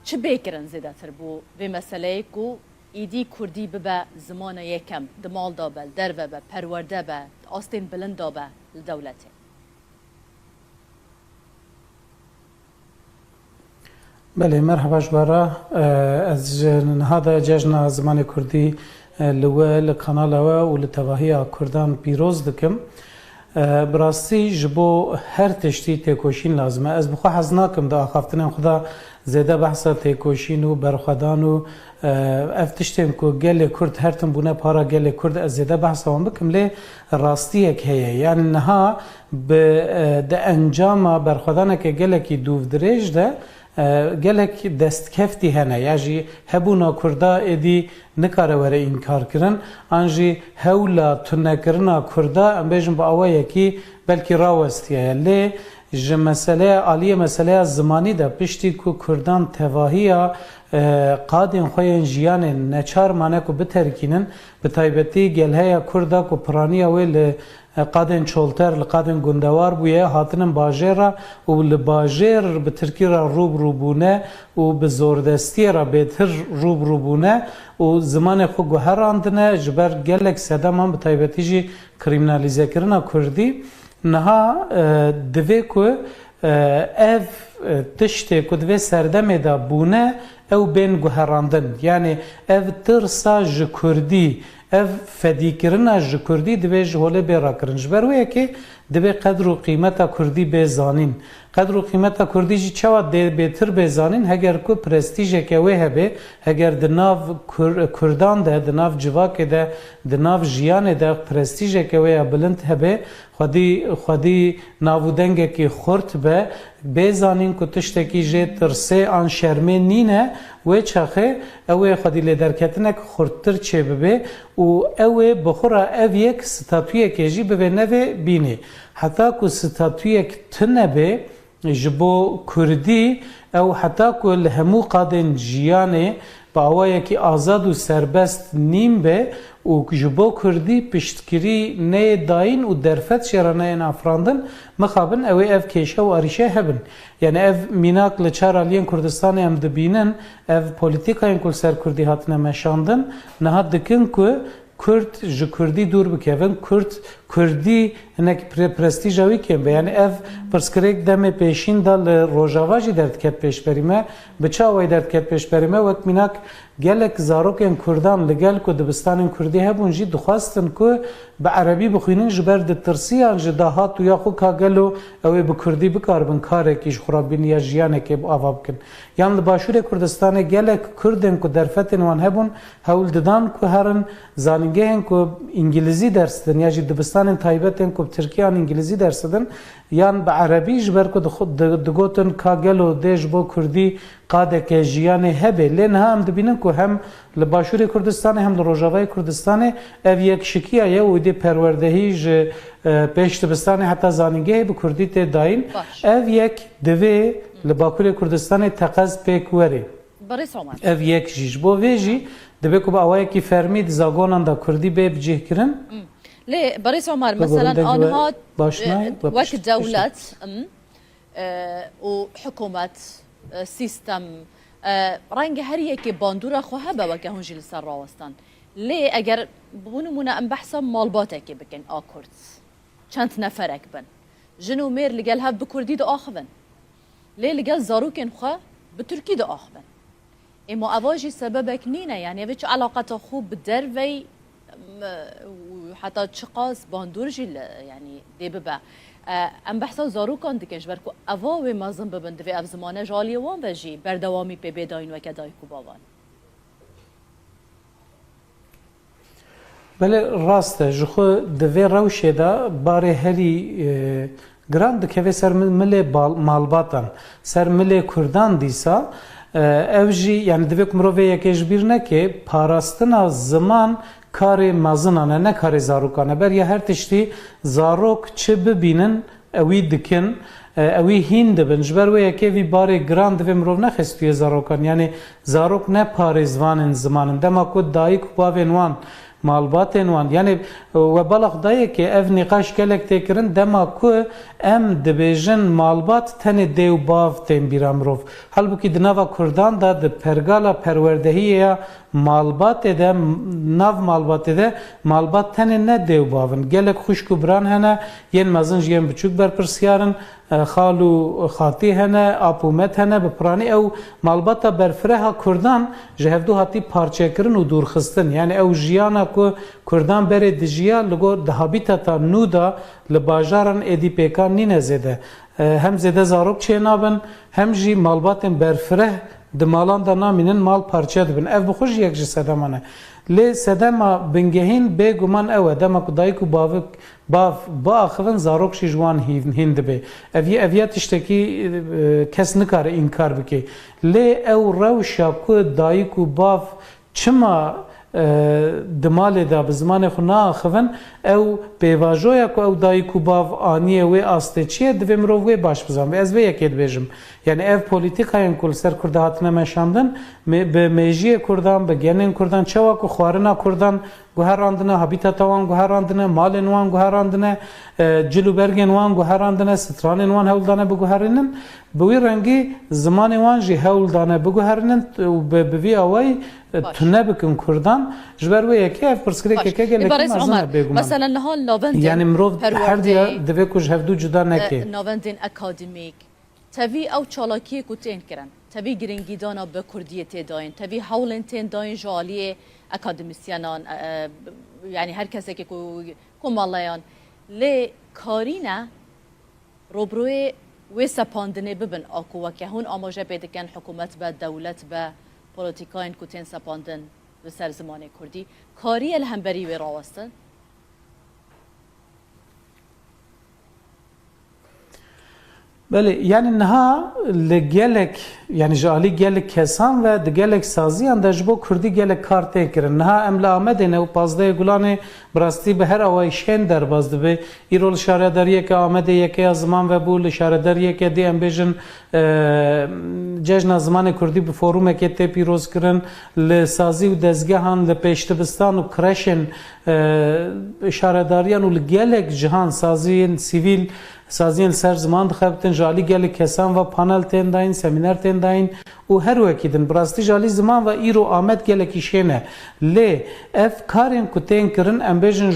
Çi bêkirin zêdetir bû vê meseleyê ku îdî Kurdî bibe zimana yekem di mal da be, derve be, perwerde be, astên bilind da be li dewletê.
بله مرحبا جبارا از هذا جشن زمان كردي لوا لقنالوا ولتواهي كردان بيروز دكم براستي جبو هر تشتي تكوشين لازمه از بخوا حزناكم دا خافتنا خدا زياده بحثا تكوشين و برخدان و افتشتم كو گل كرد هرتم بونه پارا گل كرد از زياده بحثا وان بكم لي راستيك هي يعني نها ب انجام برخدانك گلكي دوف دريج ده gelek destkefti hene ya jî hebûna Kurda êdî nikare were înkar kirin an jî hewla tunekirina Kurda em bêjin bi awayekî belkî rawestiye lê ji meseleya aliyê meseleya zimanî de piştî ku Kurdan tevahiya qadên xwe yên jiyanên neçar mane ku biterkînin bi taybetî gelheya Kurda ku piraniya wê li قادن چولتر لقادن گندوار بویه هاتنن باجره و لباجر به ترکی را روب روبونه و به زوردستی را بهتر روب روبونه و زمان خو گوهراندنه جبر گلک سدام هم به تایبتی جی کریمنالیزه کرنا کردی نها دوی که ev tiştê ku divê serdemê de bûne ew bên guherandin yani ev tirsa ji Kurdî ev fedîkirina ji Kurdî divê ji holê bê rakirin ji ber wê yekê divê qedr û qîmeta Kurdî bê zanîn qedr û qîmeta Kurdî jî çawa bêtir bê zanîn heger ku prestîjeke wê hebe heger di nav Kurdan de di nav civakê de di nav jiyanê de prestîjeke wê ya bilind hebe xwedî navûdengekî xurt be bê zanîn ku tiştekî jê tirsê an şermê nîne wê çaxê ew ê xwedî lê derketinek xurttir çê bibe û ew ê bixura ev yek statûyekê jî bi vê nevê bînê heta ku statûyek tune ji bo Kurdî ew heta ku li hemû qadên jiyanê bi awayekî azad û serbest nîm be û ji bo Kurdî piştkirî neyê dayîn û derfet şêraneyên afirandin mixabin ew ê ev kêşe û arîşe hebin yani ev mînak li çar aliyên Kurdistanê em dibînin ev polîtîkayên ku li ser Kurdî hatine meşandin niha dikin ku Kurd ji Kurdî dûr bikevin Kurdî hinek prestîja wî kêm be yani ev pirsgirêk demê pêşîn da li Rojava jî derdket pêşberî me bi çawayê derdket pêşberî me wek mînak gelek zarokên Kurdan li gel ku dibistanên Kurdî hebûn jî dixwastin ku bi erebî bixwînin ji ber di tirsiyan ji dahat û ya xwe ka gelo ew ê bi Kurdî bikaribin karekî ji xurabîniya jiyanekê bi ava bikin yan li Başûrê Kurdistanê gelek Kurdên ku derfetên wan hebûn hewl didan ku herin zanîngehên ku İngilîzî ders didin ya jî dibistanên taybetên ku Tirkiyan İngilîzî ders didin yan bi erebî ji ber ku digotin ka gelo dê ji bo Kurdî qadeke jiyanê hebe lê niha em dibînin ku hem li Başûrê Kurdistanê hem li Rojavayê Kurdistanê ev yekşikiya ye û dê perwerdehî ji pêş dibistanê heta zanîngehê bi Kurdî tê dayîn ev yek divê li Bakurê Kurdistanê teqez pêk were ev yek jî ji bo vê jî divê ku bi awayekî fermî di zagonan da Kurdî bê bicihkirin
ليه بريس عمر مثلا انها وقت دولة وحكومة سيستم رنگ هر یکی باندورا خو هبه وکه هون جیل سر راوستان لی اگر بونمونه ام بحثا مالباته که بکن آکورد چند نفرک بن جنو مير لقال هاف بكردي دا آخفن ليه لقال زاروكن خوا بتركي دا آخفن اما اواجي سببك نينا يعني اوش علاقة خو بدروي وحتى تشقاس باندورجي يعني دي ببا ام بحثا زاروكان دكنش بركو اواوي مازن ببن دوی اف زمانه جالی وان وجی بردوامی پی بیداین و کدای کوباوان
بله راسته جخو دوی روشه دا باره هری گران دکوی سر مل مالباتن سر مل کردان دیسا او جی یعنی دوی کمروی یکیش بیر نکه پاراستنا زمان کار مازنانه نه کار زاروکانه بر یا هر تشتی زاروک چه ببینن اوی دکن اوی هین دبن جبر و یکی وی باره گراند و مرو نخستوی زاروکان یعنی زاروک نه پارزوان زمانن دما کو دایک باوین وان مالباتن وان یعنی و بلغ دایه که اف نقاش کلک تکرن دما کو ام دبیجن مالبات تن دیو باو تن بیرامروف halbuki dnava Kurdan da de pergala perwerdehiye malbat de nav malbat de malbat tane ne dev bavın gelek xuşku bran hene yen mazın yen buçuk ber persiyarın xalu xati hene apumet hene be prani ev malbata berfreha Kurdan jehevdu hati parçekirin u durxistin yani ev jiyana ku Kurdan bere dijiya lugo da habitata nuda li bajaran edipekan nine zede hem zede zarok çenabın hem jî malbatên berfireh di malan da namînin mal parça dibin ev bixweş yek ji sedemane lê sedema bingehîn bêguman ew e dema ku dayîk û bav biaxivin zarok jî ji wan hîn dibe ev ya tiştekî kes nikare înkar bike lê ew rewşa ku dayîk û bav çima di malê da bi zimanê xwe naaxivin ew pêvajoya ku ew dayîk û bav aniyê wê astêçiye divê mirov wê baş bizan ve ez vê yekê dibêjim yani ev polîtîkayên ku li ser Kurda hatine meşandin bi mejiyê Kurdan bi genên Kurdan çawa ku xwarina Kurdan guherandine habitata wan guherandine malên wan guherandine cilûbergên wan guherandine stranên wan hewldane biguherînin bi wî rengî zimanê wan jî hewldane biguherînin û bi vî awayî tune bikin Kurdan ji ber wê yekê ev pirsgirêk yeke gelekî mezin e bêguman
mesela nihal navendên
yani mirov her diya divê ku ji hevdû cuda neke
navendên akademîk tevî ew çalakiyê ku tên kirin tevî giringîdana bi Kurdiyê tê dayîn tevî hewlên tên dayîn ji aliyê akademisyenan yani her kesekê ku malayan lê karîne robroyê wê sepandinê bibin aku weke hûn amaje pê dikin hikûmet be dewlet be polîtîkayên ku tên sepandin li ser zimanê Kurdî kariye li hemberî wê rawestin
بله یعنی نها لگلک یعنی جالی گلک کسان و دگلک سازیان دجبو کردی گلک کارت کرن نها املا آمده نه و پازده گلانه براستی به هر آوایشین در بازده به ایرول شارداریه که آمده یکی از زمان و بول شارداریه که دی ام بیجن جشن زمان کردی به فوروم که تی پیروز کرن لسازی و دزگهان لپیشتبستان و کرشن شارداریان و لگلک جهان سازیان سیویل سازین سر زمان دخبتن جالی گلی کسان و پانل تین داین سمینر تین داین و هر وکیدن براستی جالی زمان و ایرو آمد گلی کشینه لی اف کارین کتین کرن امبیجن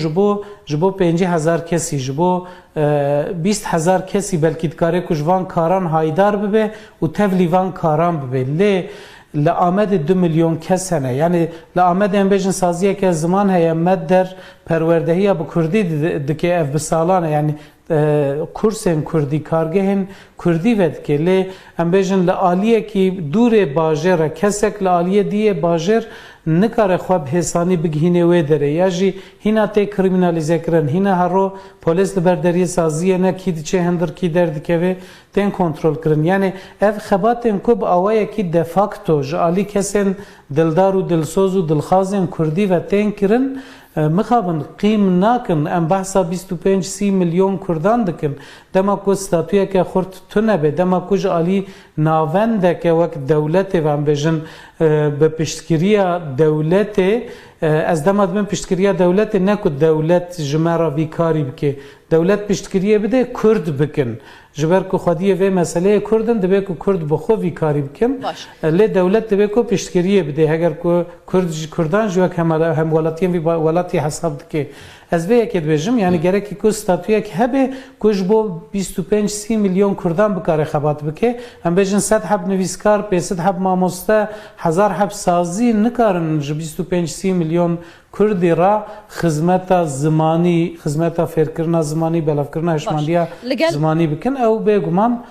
جبو 50,000 کسی جبو 20,000 کسی بلکی دکاره کجوان کاران هایدار ببه و تفلیوان کاران ببه لی لآمد 2 میلیون کس هنه یعنی لآمد امبیجن سازیه که زمان هیا مد در پروردهی با کردی دکه اف بسالانه یعنی کورسن کردی کارگهن کردی ود که لی امبیجن لآلیه کی دور باجر کسک لآلیه دیه باجر نکاره خواب حسانی بگهینه و داره یا جی هینا تی کریمینالیزه کرن هینا هرو پولیس لبرداری سازیه نه کی چه هندر کی درد که و تن کنترل کرن یعنی اف خباتن کوب اوایه کی دفاکتو جالی کسن دلدار و دلسوز و دلخوازن کردی و تن کرن مخابن قیم ناکن ام بحثا 25-30 میلیون کردان دکن دما کو ستاتویا که خورد تونه به دما کو جالی ناونده که وقت دولت و ام بجن به پشتگیریا دولت از دماد من پشتگیریا دولت نکو دولت جمعه ویکاری بکه دولت پشتگیریه بده کرد بکن جبر کو خودیه و مسئله کردن دبه کو کرد بخو ویکاری بکن لی دولت دبه کو پشتگیریه بده اگر کو کردان جو هم ولاتیم وی ولاتی حساب دکه از وی اکید بجم یعنی گره کی کو ستاتویا که هبه کوج بو 25-30 میلیون کردان بکاره خبات بکه ام بیجن 100 حب نویسکار 500 حب ماموسته 1000 حب سازی نکارن 25-30 میلیون کردی را خدمت زمانی خدمت فکرنا زمانی بلافکرنا هشماندیا زمانی بکن او بگمان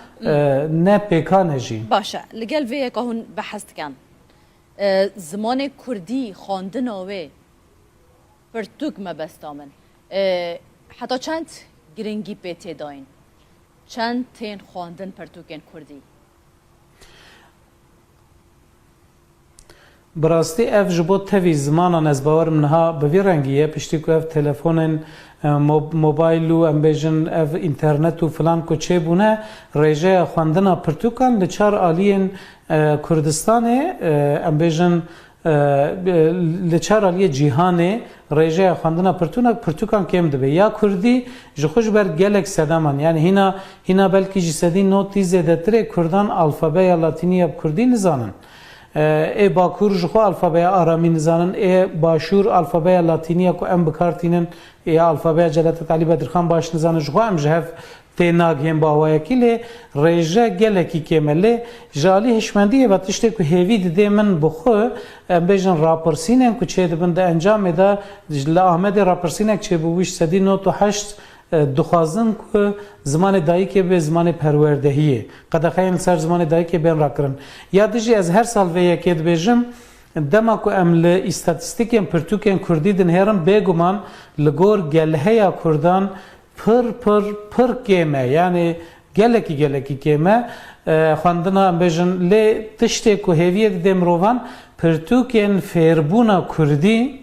نه پیکانه جی
باشه لگل وی که هون بحث کن زمان کردی خواندن آوه پرتوک مبستامن حتی چند گرنگی پیتی داین چند تین خواندن پرتوکن کردی
براستی اف جبو تفی زمانان از باور منها بوی رنگیه پشتی که اف تلفون موبایل و ام بیجن اف اینترنت و فلان کو چه بونه ریجه خواندن پرتوکان لچار آلین کردستان ام بیجن لچار آلی جیهانه ریجه خواندن پرتوکان کم دبه یا کردی جخوش بر گلک سدامان یعنی هینا بلکی جسدی نوتی زیده تره کردان الفابه یا لاتینی اب کردی نزانن ای باکور جخو الفابه آرامی نزانن ای باشور الفابه لاتینی کو ام بکارتینن ای الفابه جلالت علی بدرخان باش نزانن جخو ام جهف تیناگ هم باوای کلی ریجه گلکی کمله جالی هشمندی و تشته که هیوی دیده من بخو بیجن راپرسینن که چه دبنده انجام ده لآمد راپرسینک چه بویش سدی 98 دخوازن که زمان دایی که به زمان پروردهیه قد خیلی سر زمان دایی که بین را کرن یادجی از هر سال وی یکید بیجم دما کو ام ل استاتستیکن پرتوکن کردی دن هرم بگمان لگور گلهیا کردان پر کمه یعنی گلکی کمه خواندنا ام بیجن لی تشته که هیویت دمروان پرتوکن فیربونا کردی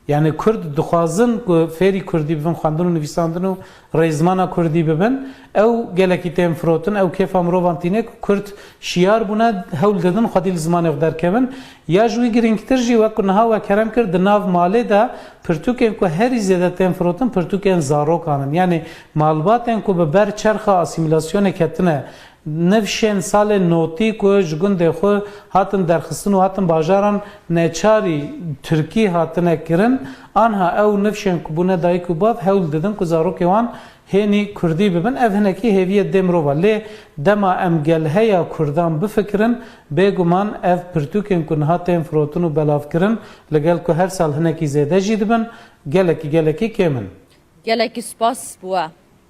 یعنی کرد دخوازن که فری کردی ببن خواندن و نویساندن و ریزمانا کردی ببن او گلکی تیم فروتن او کیف امروان تینه که کرد شیار بونا هول دادن خودی زمان اقدر کبن یا جوی گرینگتر جی وکر نها و کرم کرد ناو ماله دا پرتوکن که هری زیده تیم فروتن پرتوکن زارو کانن یعنی مالباتن که ببر چرخ اسیمیلاسیون کتنه نفشن سال نوتی که جگن دخو هاتن درخستن و هاتن باجاران نچاری ترکی هاتن کرن آنها او نفشن کبونه دایی که باف هول دادن که زارو که وان هینی کردی ببن اف هنکی هیویت دمرو ولی دما ام گلهیا کردان بفکرن بگمان اف پرتوکن که هاتن فروتن و بلاف کرن لگل که هر سال هنکی زیده جید بن گلکی کمن
گلکی سپاس بوا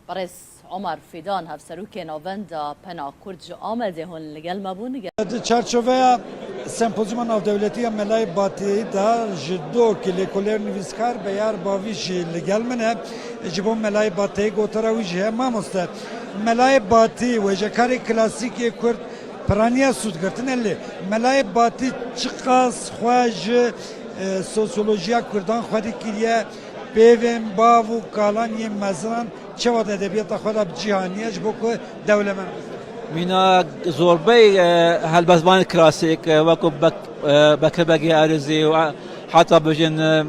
برس عمر فیدان هفسروک ناوند پنا کرد جو آمده هون لگل مبون
چارچوبه سمپوزیوم ناو دولتی ملای باتی دا جدو که لیکولر نویسکار بیار باویش لگل منه جبو ملای باتی گوتراوی جه ماموسته ملای باتی و جکاری کلاسیکی کرد پرانیا سود گرتن الی ملای باتی چقاس خواج سوسیولوژیا کردان خودی کریه بیوین باو کالانی مزران چه وقت ادبیات خود اب جهانیش بکو دوله من
مینا زوربی هالبزمان کلاسیک وکو بکر بگی ارزی و حتی بجن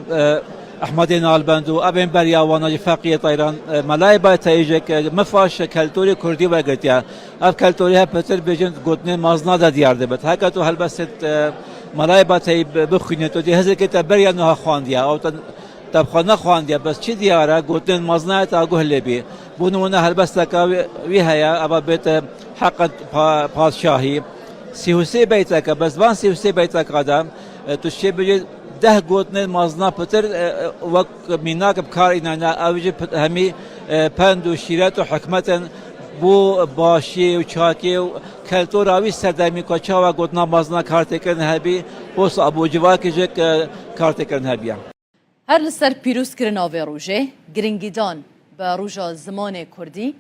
احمد نالبندو ابن بریاوانا فقیه ایران ملای با تایجک مفاش کلتوری کردی و گرتیا اب کلتوری ها پتر بجن گوتنه مازنا دا دیار دبت هکا تو هالبست ملای با تای بخوینه تو دی هزر که تبریا نها خواندیا او تبخانه خواندیا بس چی دیاره گوتن مازنا تا گهله بی بونونه هالبست کا وی هيا ابا بیت حق پادشاهی 33 بیت بس وان 33 بیت قدم تو شی بجه 10 گوتن مازنا پتر وک میناک بکار اینا اوج همی پند و شیرت و حکمت بو باشی و چاکی و کلتوراوی سردمی که چاوا گوتنا مازنا کارت کردن هبی بوس ابو جواکی جک کارت کردن هبیا
هر لسر پیروز کرن آوه روژه گرنگیدان به روژا زمان کردی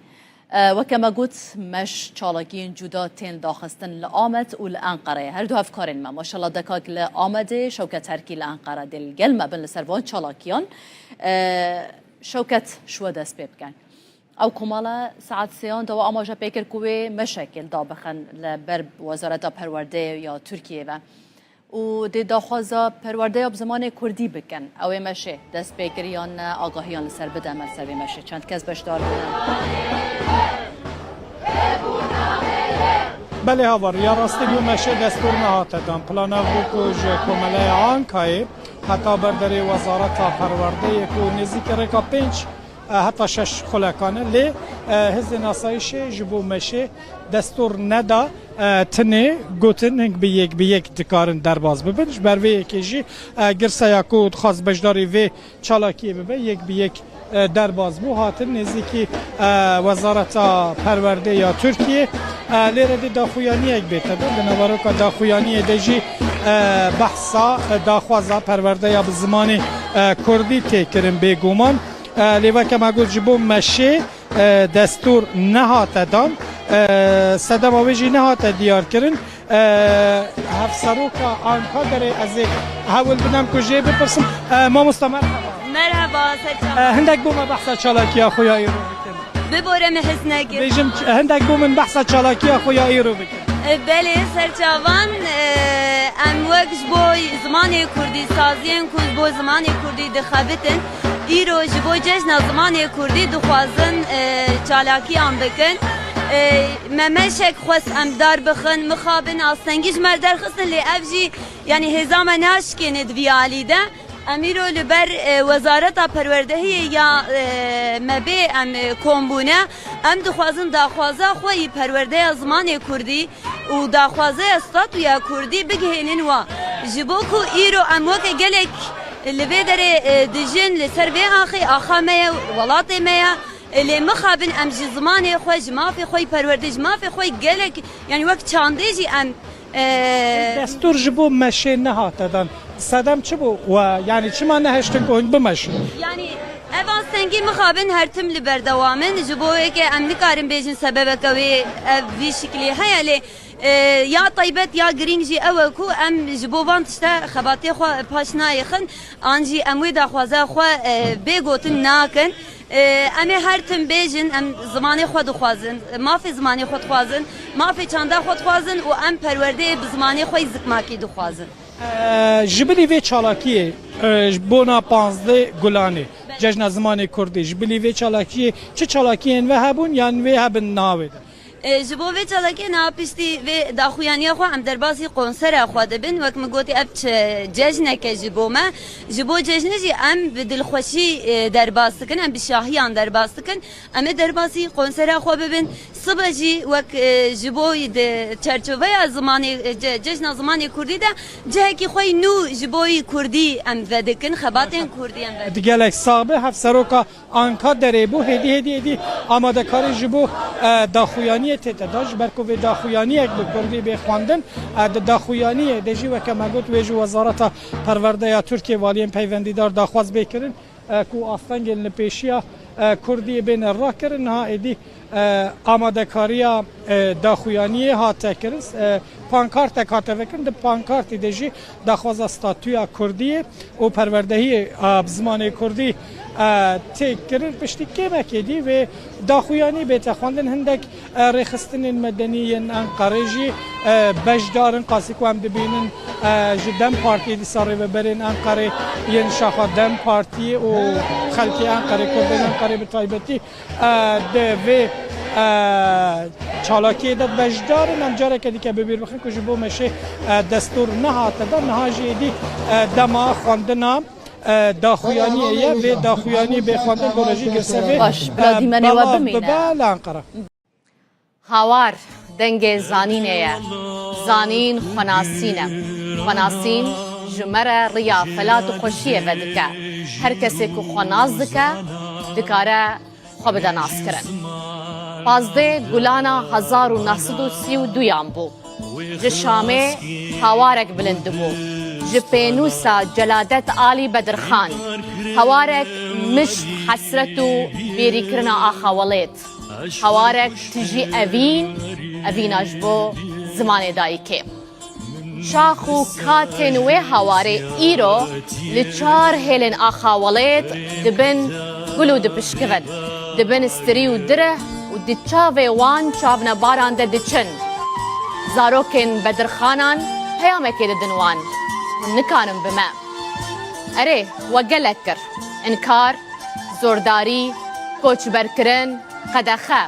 و کما گوت مش چالاکین جدا تین داخستن لآمد و لأنقره هر دو هفکارین ما ماشالله دکاک لآمده شوکت هرکی لأنقره دل گلمه بن لسروان چالاکیان شوکت شو دست بکن او کمالا ساعت سیان دو آماجه پیکر کوی مشکل دابخن لبر وزارت پرورده یا ترکیه و دی داخوازا پرورده اب زمان کردی بکن او مشه دست بگیریان آگاهیان لسر بده عمل سر مشه چند کس بشدار
بله هاور یا راستی بو مشه دستور نهاته دان پلانا بو کج کمله آنکای حتی برداری وزارت پرورده کو نزدیک رکا 5 حتی شش خلکانه لی هز ناسایش جبو مشه دستور ندا تنه گوتن هنگ به یک دکارن درباز ببینش بر وی که جی گرسا یاکود خاص بجداری وی چالاکی ببین یک به یک درباز بو هاتن نزدیکی وزارت پرورده یا ترکیه لیره دی داخویانی یک بیته بنابراین که داخویانی دیجی بحثا داخوازا پرورده یا به زمان کردی تکرم بگومان لیوه که ما گوت جبو مشه دستور نهات دان صدم آویجی نهات دیار کرن هفسروکا آنکا داره از هول بنام کجه بپرسم ما مستمر
مرحبا سرچاوان
هندک بوم بحثا چالاکی خویایی رو بکن
ببورم حس نکن
بیجم هندک بوم بحثا چالاکی خویایی رو بکن
بله سرچاوان ام وقت بو زمان کردی سازین کل بو زمان کردی دخابتن ایرو جبو جشن زمان کردی دخوازن چالاکی آن بکن ممشک خواست ام دار بخن مخابن آستنگیش مردر خستن لی افجی یعنی هزام ناشکن دویالی ده امیرو لبر وزارت پروردهی یا مبی ام کومبونه ام دخوازن داخوازه خوی پرورده زمان کردی و داخوازه استاتویا کردی بگهینن و جبوکو ایرو ام وک گلک لبی داره دجن لسر به آخی آخامه ولاتی میا اللي مخابن ام جي زماني خوش ما في خوي پروردش ما في خوي گلك يعني وقت چانديجي ام
دستور جبو مشه نهات دادن صدم چه بو و یعنی چه ما نهشتن کنگ بمشه
يعني اvan سنگی مخابن هر تم لبردوامن جبو که ام نکارم بیجن سبب کوي في شكلي هيا لي یا طيبت یا گرینجی او کو ام جبو وانتشتا خباتی خو پاشنای خن انجی اموی دا خوازه خو بگوتن ناکن امی هر تم بیجن ام زمانی خود خوازن ما في زمانی خود خوازن ما في چاندا خود خوازن و ام پرورده بزمانی خوی زکماکی دو خوازن
جبلی وی چالاکیه بونا 15 گلانه جشن زمان کردی جبلی وی چالاکیه چه چالاکیه و هبون یان و هبن ناوید
جبو وی چالاکی ناپشتی و داخویانی خو ام درباسی قنصر خو دبن وقت مگوتی اب جشن که جبو ما جبو جشن جی ام بدلخوشی درباس کن ام بشاهیان درباس کن ام درباسی قنصر خو ببن صبح جی وقت جبو چرچوبه زمانی جشن زمانی کردی ده جه کی خوی نو جبوی کردی ام ودکن خباتن کردی ام ود
دیگه صاحب هفسروکا آنکا داره بو هدی آماده کاری جبو داخویانی تداش برکو به داخویانی یک بکردی بخواندن داخویانی دجی و کما گفت ویجو وزارت پرورده یا ترکیه والیم پیوندیدار داخواست بکردن کو آستنگ لپیشیا کردی بین را کردن ها ادی آماده کاری داخویانی ها تکرس پانکارت کاته وکن ده پانکارت دجی داخواست استاتویا کردی و پروردهی زمان کردی تکرر پشتی که مکیدی و داخویانی بیت خواندن هندک رخصتن مدنی انقره جی بجدارن قاسی که هم دبینن جدن پارتی دی ساری و برین انقره ین شاخه دم پارتی و خلکی انقره کردن انقره بطایبتی و چالاکی داد بجدارن امجاره که دیگه ببیر بخین که جبو مشه دستور نهاته دا نهاجی دی دما خواندنام داخویانیه و داخویانی بخواندن گروژی گرسوی ببال انقره
هاوار دنگ زانینه زانین خناسین جمره ریا فلات و خوشیه ودکه هر کسی که خناز دکاره خو بده ناس کرن 15 گلانا 1932 یان بو جشامه هاوارک بلند بو جپینوسا جلادت آلی بدرخان هوارك مش حسرته بيريكرنا آخواليت هوارك تجي أبين أجبو زمان دايكي شاخو كاتن وي هواري إيرو لچار هيلن آخواليت دبن قلو دبشكفن دبن استريو دره ودچاوي وان چاونا باران دچن زاروكن بدرخانان هيامكي ددنوان نكانم بما أري وقلت كر إنكار زورداري كوچ بركرن قدخه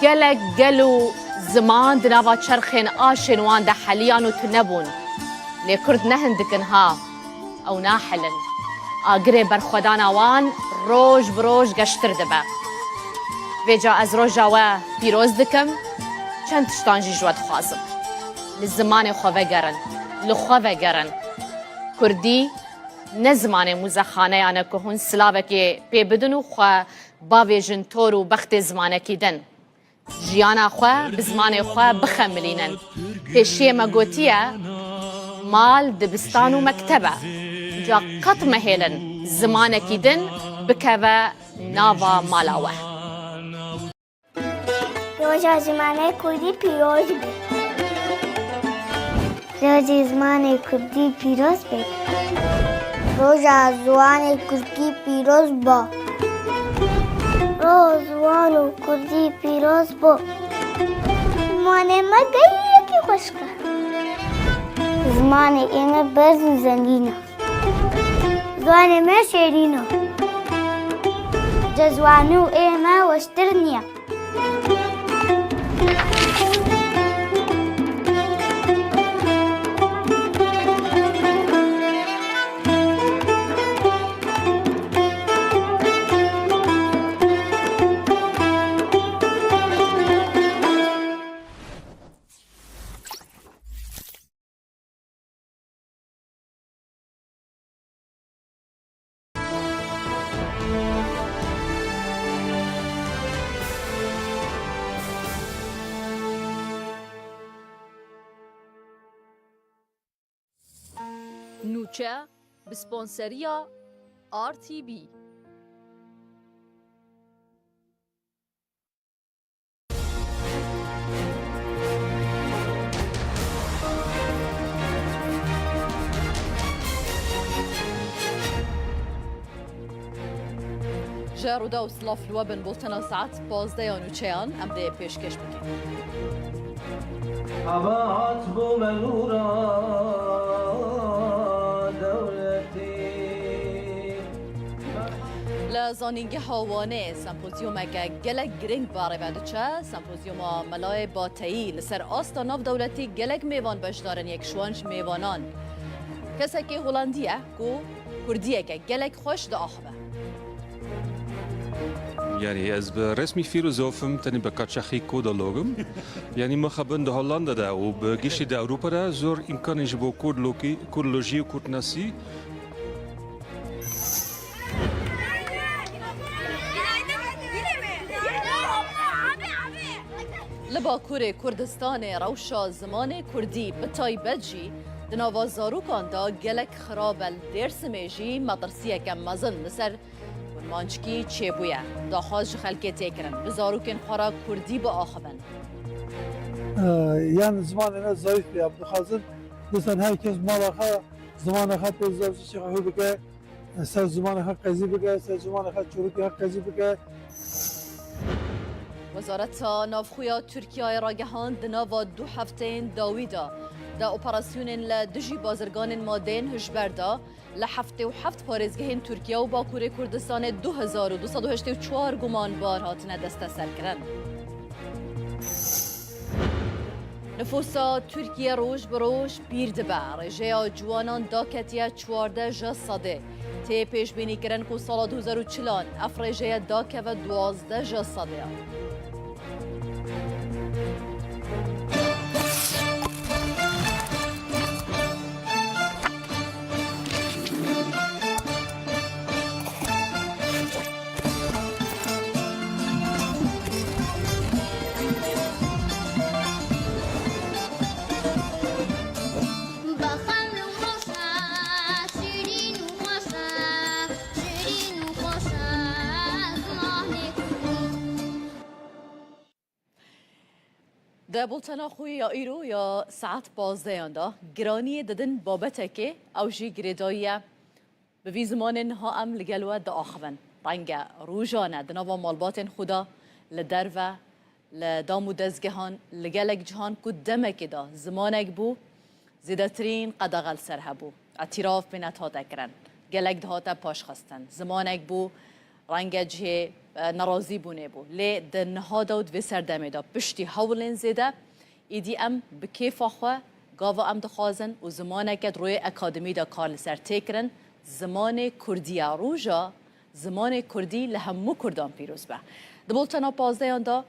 قلق قلو زمان دناوا چرخين آشن وان دا حليان وتنبون لكرد نهندكن ها أو ناحلن ئاگرێ بەرخۆداناوان ڕۆژ بڕۆژ گەشتر دەبە vêca ez roja we pîroz dikim çend tiştan jî ji we dixwazim li zimanê xwe vegerin li xwe vegerin Kurdî ne zimanê mûzexaneyan e ku hûn silavekê pê bidin û xwe bavêjin tor û bextê zimanekî din jiyana xwe bi zimanê xwe bixemilînin pêşiyê me gotiye mal dibistan û mekteb e ca qet mehêlin zimanekî din bikeve nava mala we
Roja zimanê Kurdî pîroz be. Roja zimanê Kurdî pîroz be. Roja zimanê Kurdî pîroz be. Roja zimanê Kurdî pîroz be. Zimanê me geyekî xweş e. Zimanê ême bez û zengîn e. Zimanê me şêrîn e. Ji ziwanî û ême weştir niye.
نوچه به سپانسریا RTV. جارودا و سلافلوه بن بولتنا ساعت 12 نوچهان ام ده پیشکش بکن.
عبات بو منورا دولتي
لزانینگه هاوانه سمپوزیوم که گلک گرینگ باره بدوچه سمپوزیوم ملای باتایی لسر آستا ناف دولتی گلک میوان بشدارن یک شوانج میوانان کسی که هلندیه کو کردیه که گلک خوش دا آخبه
يعني از برسمي فيلوزوفم تاني بكاتشاخي كودالوغم يعني ما خبن ده هولندا ده وبجيش ده أوروبا ده زور إمكان يجيبوا كودولوجي وكودناسي
لباکور کردستان روشا زمان کردی به تایبجی دناوا زاروکان دا گلک خرابل درس میجی مدرسیه که مزن لسر مانچکی چه بویه داخواز خلکه تکرن بزاروکن خورا کردی با آخبن
یعنی زمان اینا ضعیف بیاب دخوازن دوستان هر کس مالا خواه زمان خواه پیزارسی چه خواه بکه سر زمان خواه قضی بکه سر زمان خواه چروکی خواه قضی بکه
وزارت نافخویا ترکیه راگهان دناوا 2 هفته داویدا دا اپراسیون لدجی بازرگان مادین هجبردا لحفته و هفت پارێزگehên تورکیا و باکوور کوردستان 2284 گومانبار هاتنه دست سر کردن. نفوسا ترکیه روش بروش پیر دبه رژه جوانان داکتیه 14 صده تی پیش بینی کردن که سال 2040 اف رژه داکه و 12 صده ده بولتنا خوی یا ایرو یا ساعت 12 دا گرانی ددن بابته که اوجی گریداییه به وی زمان ها ام لگلوه دا آخوان رنگ روژانه دناوا مالبات خدا لدروه لدامو دزگهان لگلک جهان کد دمک دا زمانک بو زیدترین قدغل سره بو اعتراف بینت ها دکرن گلک دهاتا پاش خستن زمانک بو رنگ جه نرازی بونه بو لی دن ها داود و سردمه دا پشتی هولین زیده ایدی ام بکیف آخواه گاوا ام دخوازن و زمانه که روی اکادمی دا کار لسر تکرن زمان کردی روژا زمان کردی لهمو کردان پیروز به دبولتنا 15 دا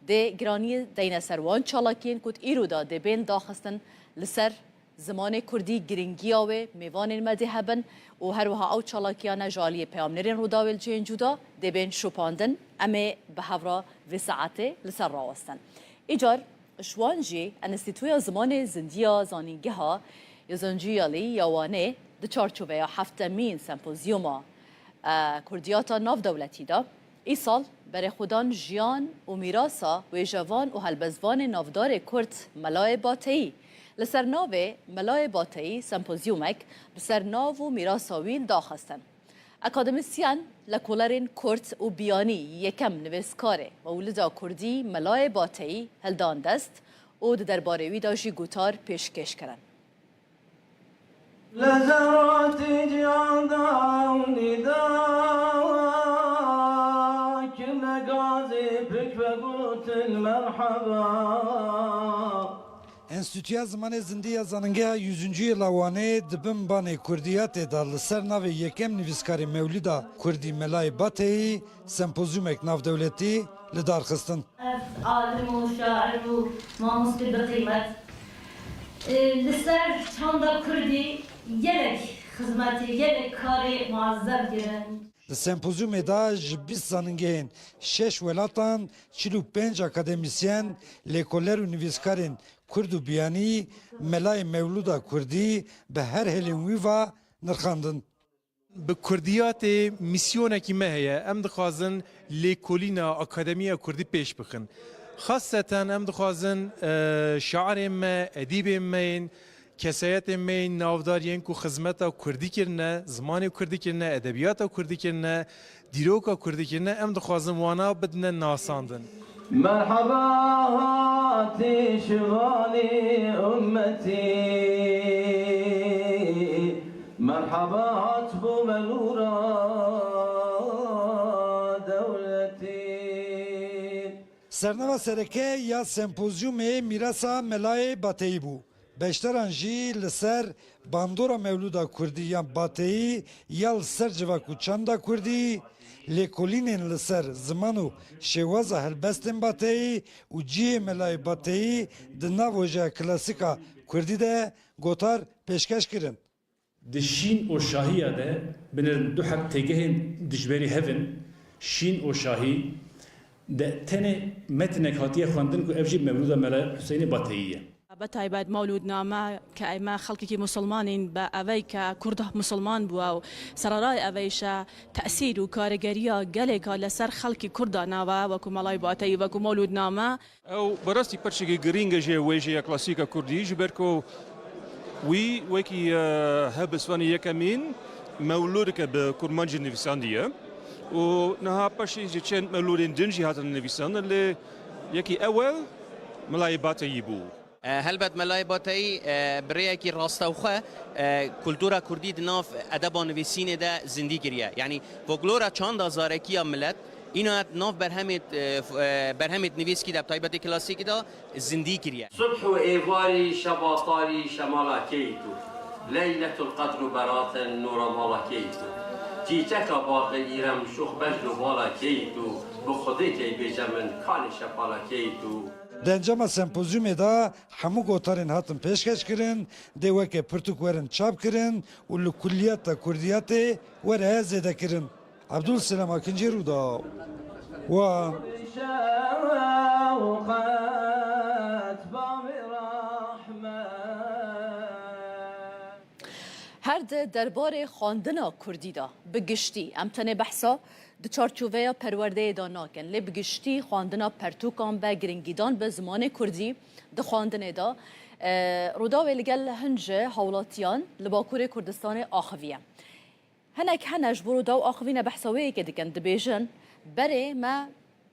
ده گرانی دین سروان چالاکین کد ایرو دا ده بین داخستن لسر زمان کردی گرینگیاوه میوان مذهبن و هر وها او چالاکیان جالی پیامنرین روداویل جین جودا ده بین شوپاندن اما به هفرا و ساعته لسر راوستن ایجار شوانجی انستیتویا زمان زندیا زانینگه ها یا زنجیالی یوانه ده چارچوبه یا هفتمین سمپوزیوما کردیاتا ناف دولتی دا ای سال برای خودان جیان و میراسا و جوان و هلبزوان نافدار کرد ملای باتهی لسر ناو ملای باتهی سمپوزیومک بسر ناو و میراساویل داخستن اکادمیسیان لکولرین کرد و بیانی یکم نویسکاره و ولدا کردی ملای باتهی هلدان دست و درباره وی داشی گوتار پیشکش کرن
لزرات جانداوني دا كنا غازي بك بقوت المرحبا
Enstitüya Zamanê Zindiya Zanîngeha 100. yıla wanê dibin banê Kurdiyatê da li ser navê yekem nivîskarê Mewlîda Kurdî Melayê Bateyî sempozyumek navdewletî li dar xistin.
Alim û şair û mamostê bi qîmet li ser çanda Kurdî gelek xizmetê gelek karê muazzeb girin.
Li sempozyumê da ji 20 zanîngehên 6 welatan 45 akademisyen, lêkoler û nivîskarên Kurd û biyanî Melayê Mewlûda Kurdî bi her helên wî ve nirxandin.
Bi Kurdiyatê misyonekî me heye em dixwazin lêkolîna Akademiya Kurdî pêş bixin. Xaseten em dixwazin şairên me, edîbên me yên, kesayetên me yên navdariyên ku xizmeta Kurdî kirine, zimanê Kurdî kirine, edebiyata Kurdî kirine, dîroka Kurdî kirine em dixwazin wana bidine nasandin.
مرحبا هاتي شغالي أمتي مرحبا هاتبو منورا دولتي
Sernava sereke ya sempozyumê Mirasa Melayê Bateyî bû. Beşteran jî li ser bandora Mewlûda Kurdî yan Bateyî ya li ser civaku çanda Kurdî lêkolînên li ser ziman û şêwaza helbestên Bateyî û ciyê Melayê Bateyî di nav hojeya klasîka Kurdî de gotar pêşkeş kirin.
Di şîn û şahiya de binir du hek têgehên dijberî hevin şîn û şahî de tenê metinek hatiye xwendin ku ev jî Mewlûda Melayê Hüseynê Bateyî ye.
بەتایبەت مەولودنامە کە ئێمە خەڵکێکی مسلمانین بە ئەوەی کە کوردە مسلمان بووە و سەرڕای ئەوەیشە تەسیر و کارەگەریە گەلێکە لەسەر خەڵکی کوردە ناوە وەکو مەڵای باتەی وەکو مەولودنامە
ئەو بەڕاستی پەرچێکی گرینگە ژێ وێژەیە کلاسیکە کوردی ji ber ku wî wekî hebisvanî yekemîn mewlûdike bi kurmancî nivîsandiye û niha paşê ji çend mewlûdên din jî hatin nivîsandin lê yekî ewel Melayê Bateyî bû.
هەلبەت مەلای باتایی برەیەکی ڕاستەوخە کولتورا کوردی دناف ئەدەبا نویسینێدا زیندی کردیە یعنی فۆکلۆرا چاندا زارەکیە ملەت اینات ناف بەرهەمێت نویسکی دا تایبەتی کلاسیکی دا زیندی کردیە
صبح و ئێواری شەباتاری شەماڵەکەیت و لەیلەت القەدر و بەراتن نوڕەماڵەکەیت و چیچەکە باقی ئیرەم شوخ بەجل و باڵەکەیت و بۆ خودێکی bêje min kanê şەپاڵەکەیت و
Dencama sempozyumê da hemû gotarên hatin pêşkeş kirin, dê weke pirtûk werin çap kirin û li kulliyeta Kurdiyatê were hezê de kirin. Abdul Selam Akıncı Rûda. Wa
هر ده درباره خواندنا کردی دا بگشتی امتنه بحثا د چارچوبه پرورده دا ناکن لی بگشتی خواندنا پرتوکان به گرنگیدان به زمان کردی د خواندنه دا رودا ویلگل هنج حولاتیان لباکور کردستان آخویه هنک هنج برودا و آخوینه بحثاوی که دکن دبیجن بره ما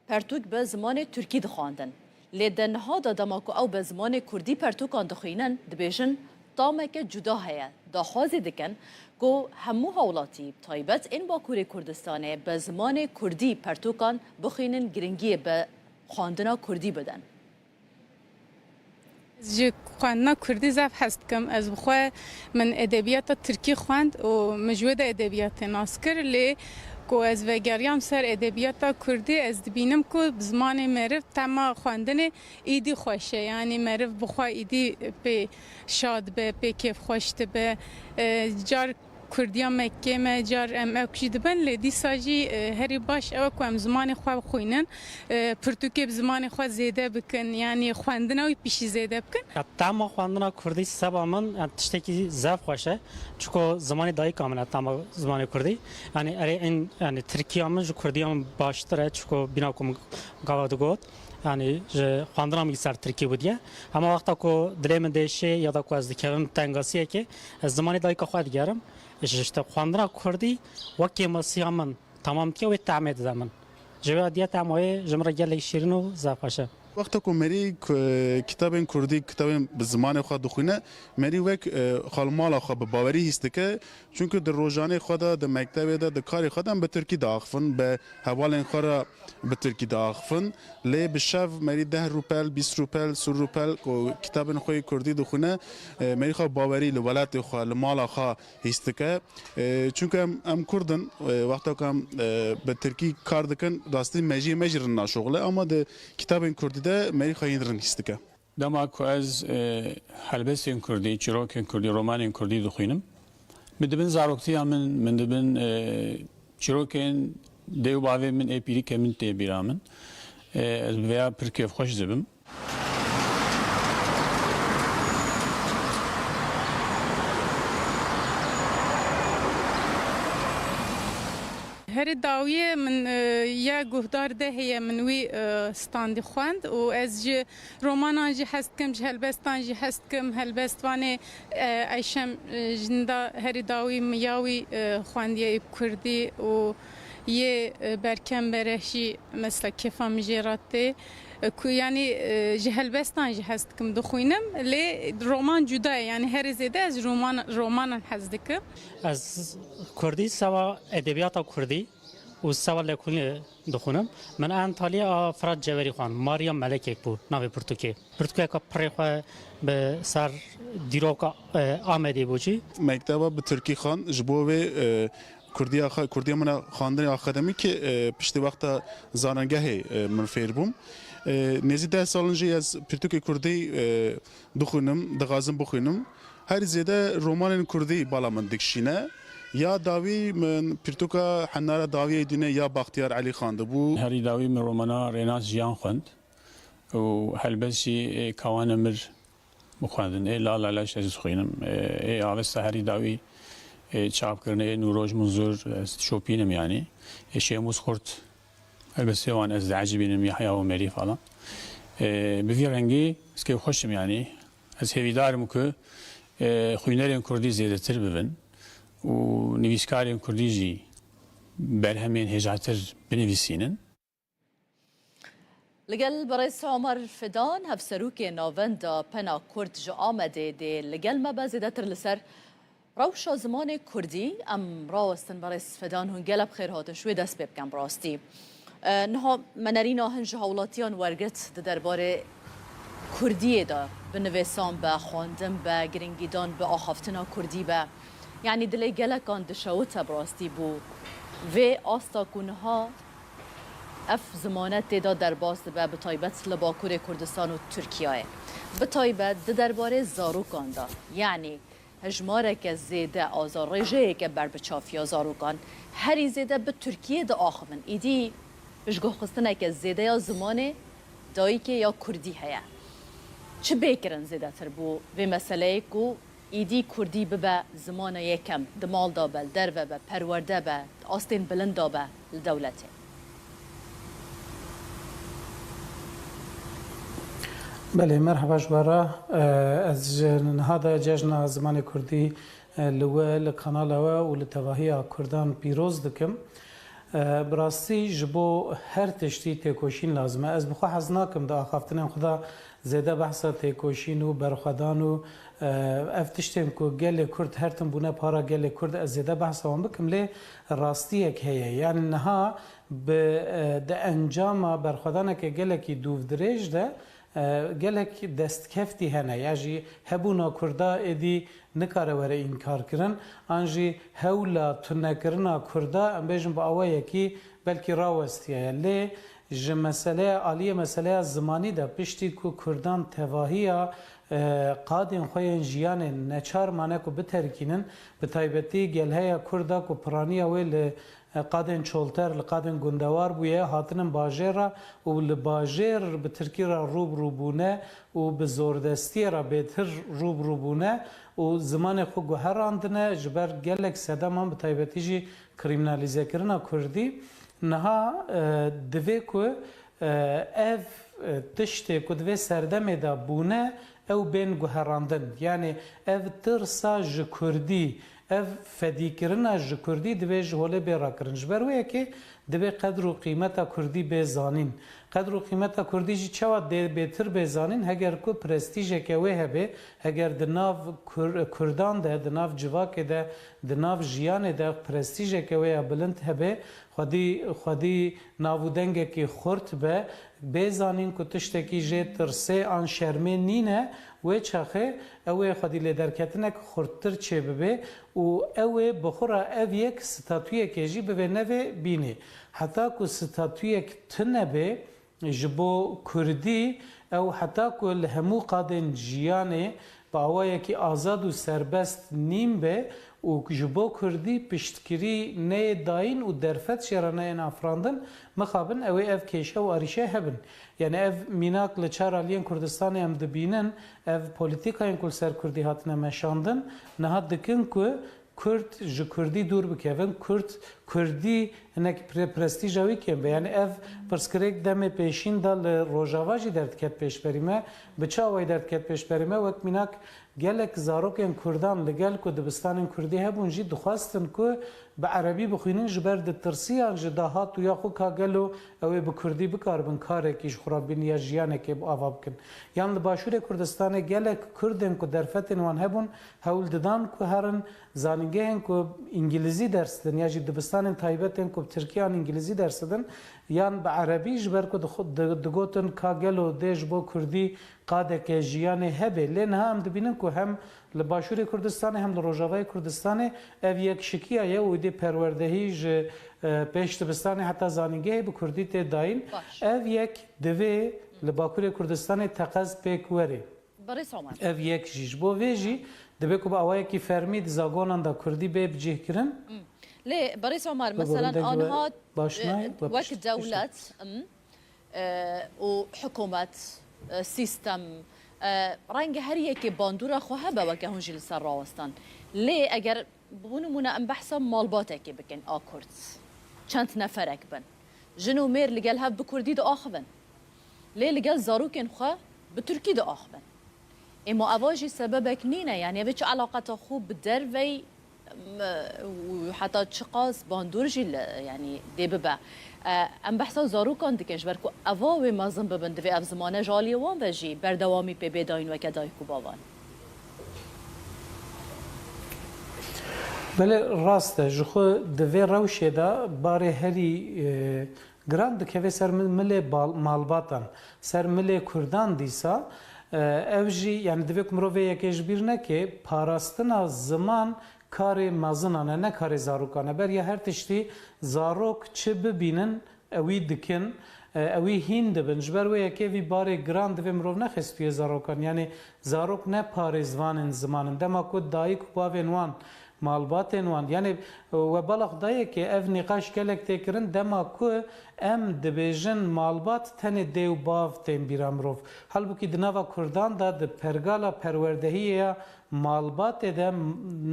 پرتوک به زمان ترکی دخواندن لی دنها دا دماکو او به زمان کردی پرتوکان دخوینن دبیجن دامک جدا هیا داخوازی دکن گو همو حولاتی تایبت این باکور کردستانه به زمان کردی پرتوکان بخینن گرنگی به خواندنا کردی بدن
جی خواندنا کردی زف هست کم از بخواه من ادبیات ترکی خواند و مجود ادبیات ناسکر لی کو از وگریام سر ادبیات کردی از دبینم کو بزمان معرف تما خواندن ایدی خوشه یعنی معرف بخواه ایدی به شاد به کیف خوشت به جار کردیا مکه ما جار ام اکشید بن لدی ساجی هری باش او کو ام زمان خو خوینن پرتوکی زمان خو زیاده بکن یعنی خواندن او پیش زیاده بکن
تمام خواندن کردی سبا من تشتکی زف خوشه چون زمان دایی کاملا تمام زمان کردی یعنی این یعنی ترکیه من جو کردی هم باشتره چون بینا کم گاواد گوت یعنی خواندن هم سر ترکیه بودیه اما وقتا کو دلم دیشه یا دا کو از دکم تنگاسیه که زمان دایی که خواهد گرم جشت خواندن کردی وقتی مسیح من تمام که و تعمید زمان جواد دیت امای جمره گلی شیرینو زفاشه
وقتا که مری کتاب کردی کتاب به زمان خود دخونه مری وک خالمال خود به باوری هست که چون که در روزانه خود در مکتب در کار خودم به ترکی داخفن به حوال خورا به ترکی داخفن لی به شب مری 10 روپل 20 روپل 30 روپل که کتاب خوی کردی دخونه مری خود باوری لولات خود لمال خود هست که چون که ام کردن وقتا که به ترکی کار دکن راستی مجرن ناشغله اما در کتاب کردی ده مری خواهید رنیست که
دما کو از هلبستین کردی چیروکین کردی رومانین کردی دخوینم مدبن زاروکتی من دبن چیروکین دیو باوی من اپیری کمن تی بیرامن از بیا پرکیف خوش زبم
هر داویه من یا گهدار ده هی منوی ستاندی خواند و از جه رومانان جه هست کم جه هلبستان جه هست کم هلبستوانه ایشم جندا هر داوی میاوی خواندیه کردی و یه برکم برشی مثل کفا مجراته یعنی جه هلبستان جه هست کم دخوینم لی رومان جدای یعنی هر زیده از رومان هست دکم
از کردی سوا ادبیات کردی و سوا لکونی دخونم من انطالیا فراد جوری خوان ماریا ملک بود ناوی پرتوکی که پری به سر دیروکا آمدی بودی
مکتبا به ترکی خان جبوه کردی من خواندن آکادمی که پشت وقت زارنگه من فیر بوم نزدیک 10 سالنجی از پرتوک کردی دخونم دغازم بخونم هر زیاده رومان کردی بالا من دکشینه یا داوی من پرتوکا حناره داوی دینه یا بختیار علی خانده بو
هری داوی من رومانا ریناس جیان خوند و هلبسی کوان مر بخواندن لا لاش از خوینم آوسته هری داوی چاپ کرنه نوروج منظور شوپینم یعنی شیموز خورد البته وان از عجیبینم یحیا و مری فلان به رنگی اسکی خوشم یعنی از هویدارم که خوینرین کردی زیاده تر ببین و نویسکارین کردی جی برهمین هجاتر بنویسینن
لگل برئیس عمر فدان هفسروک ناوندا پنا کرد جو آمده ده لگل مبازده تر لسر روشا زمان کردی ام راستن برئیس فدان هنگل بخیر هاتن شوی دست ببکن براستی نها منرین آهنج هولاتیان ورگت درباره کردی دا به نویسان به خواندن به گرنگیدان به آخافتنا کردی به یعنی دلی گلکان دشاوت براستی بو و آستا کنها اف زمانت دا در باست به بطایبت لباکور کردستان و ترکیه بطایبت درباره زاروکان دا یعنی هجماره که زیده آزار رجه که بر بچافیا زاروکان هری زیده به ترکیه دا آخمن ایدی بشگاه خستنه که زیده یا زمان دایی که یا کردی هیا چه بیکرن زیده تر بو و مسئله که ایدی کردی ببه زمان یکم دمال دا بل در و به پرورده به آستین بلند دا به لدولته
بله مرحبا جوارا از هذا جشن زمان كردي لول قناه و لتواهي كردان پیروز دکم براستی جبو هر تشتی تکوشین لازمه از بخوا حزناکم دا خافتنم خدا زیاده بحثا تکوشین و برخدان و افتشتم کو گل کرد هرتم بونه پارا گل کرد از زیاده بحثا وان بکم لی راستی یک هیه یعنی نها به انجام برخدان که گل کی دوف دریج ده gelek destkefti hene ya jî hebûna Kurda êdî nikare were înkar kirin an jî hewla tunekirina Kurda em bêjin bi awayekî belkî rawestiye lê ji meseleya aliyê meseleya zimanî de piştî ku Kurdan tevahiya qadên xwe yên jiyanê neçar mane ku biterkînin bi taybetî gelheya Kurda ku piraniya wê li qadên çolter li qadên gundewar bûye hatinin bajêra û li bajêr bi Tirkî re rûbrûbûne û bi zordestiyê re bêtir rûbrûbûne û zimanê xwe guherandine ji ber gelek sedeman bi taybetî jî krîminalîzekirina Kurdî niha divê ku ev tiştê ku divê serdemê de bûne ew bên guherandin yani ev tirsa ji Kurdî ev fedîkirina ji Kurdî divê ji holê bê rakirin ji ber wê yekê divê qedr û qîmeta Kurdî bê zanîn qedr û qîmeta Kurdî jî çawa bêtir bê zanîn heger ku prestîjeke wê hebe heger di nav Kurdan de di nav civakê de di nav jiyanê de prestîjeke wê ya bilind hebe xwedî navûdengekî xurt be bê zanîn ku tiştekî jê tirsê an şermê nîne wê çaxê ew ê xwedî lê derketinek xurttir çê bibe û ew ê bixura ev yek statûyekê jî bi vê nevê bînê heta ku statûyek tinebe ji bo Kurdî ew heta ku li hemû qadên jiyanê bi awayekî azad û serbest nîm be û ji bo Kurdî piştkirî neyê dayîn û derfet şêra neyên afirandin mixabin ew ê ev kêşe û arîşe hebin yani ev mînak li çar aliyên Kurdistanê em dibînin ev polîtîkayên ku li ser Kurdî hatine meşandin niha dikin ku Kurd ji Kurdî dûr bikevin Kurdî hinek prestîja wî kêm be yani ev pirsgirêk demê pêşîn da li Rojava jî derdket pêşberî me bi çawa derdket pêşberî me wek mînak gelek zarokên Kurdan li gel ku dibistanên Kurdî hebûn jî dixwastin ku bi erebî bixwînin ji ber ditirsiyan ji dahat û ya xwe ka gelo ew ê bi Kurdî bikaribin karekî ji xurabîniya jiyanekê ava bikin yan li Başûrê Kurdistanê gelek Kurdên ku derfetên wan hebûn hewl didan ku herin zanîngehên ku îngilîzî ders didin ya jî dibistanên taybetên ku Tirkiyan îngilîzî ders didin yan bi erebî ji ber ku digotin ka gelo dê ji bo Kurdî qadeke jiyanê hebe lê niha em dibînin ku hem li Başûrê Kurdistanê hem li Rojavayê Kurdistanê ev yekşikiya ye û êdî perwerdehî ji pêş dibistanê heta zanîngehê bi Kurdî tê dayîn ev yek divê li Bakurê Kurdistanê teqez pêk were ev yek jî ji bo vê jî dibe ku bi awayekî fermî di zagonan da Kurdî bê bicihkirin
ليه بريس عمر مثلا انها وقت دولة وحكومة سيستم رنگ هر یکی باندورا خواه با وکه هنجی لسر راوستان ليه اگر بونمونا ام بحثا مالباته که بکن آکورد چند نفرک بن جنو مير لقال هاب بكردي دو آخبن ليه لقال زاروكن خواه بتركي دو آخبن اما اواجي سببك نينه يعني بيش علاقة خوب بدروي وحتى تشقاس باندورجي يعني دي ببا ام بحثا زاروكان دكنش بركو اواوي مازن ببن دوی اف زمانه جالي وان بجي بردوامی پی بیداین و کدای کو باوان
بله راسته جخو دوی روشه دا باره هری گران دکوی سر ملی مالباتان سر ملی کردان دیسا اوجی یعنی دوی کمروی یکیش بیرنه که پاراستنا زمان کاری مازنانه نه کاری زاروکانه بر یا هر تشتی زاروک چه ببینن اوی دکن اوی هین دبن جبر و یکی وی باره گراند و مرو نخستوی زاروکان یعنی زاروک نه پاره زوانن زمانن دما کو دایی کو باوین وان مالباتن وان یعنی و بلغ دایی که اف نقاش کلک تکرن دما کو ام دبیجن مالبات تن دیو باو تن بیرامروف halbuki dnava Kurdan da de pergala perwerdehiye malbat de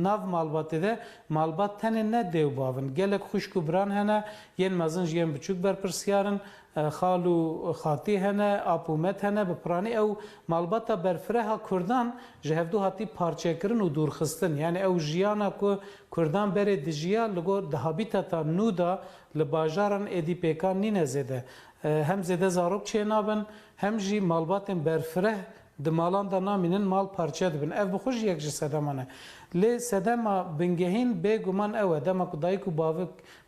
nav malbat de malbat tane ne dev bavın gelek xuşku bran hene yen mazın yen buçuk ber persiyarın xalu xati hene apumet hene be prani ev malbata berfreha Kurdan jehevdu hati parçekirin u durxistin yani ev jiyana ku Kurdan bere dijiya lugo de habitata nuda li bajaran edi pekan nine zede hem zede zarok çenabın hem jî malbatên berfireh دمالان دا نامینن مال پارچه دبن اف بخوش یک جی سدمانه لی سدما بنگهین بگومان اوه دما که دایکو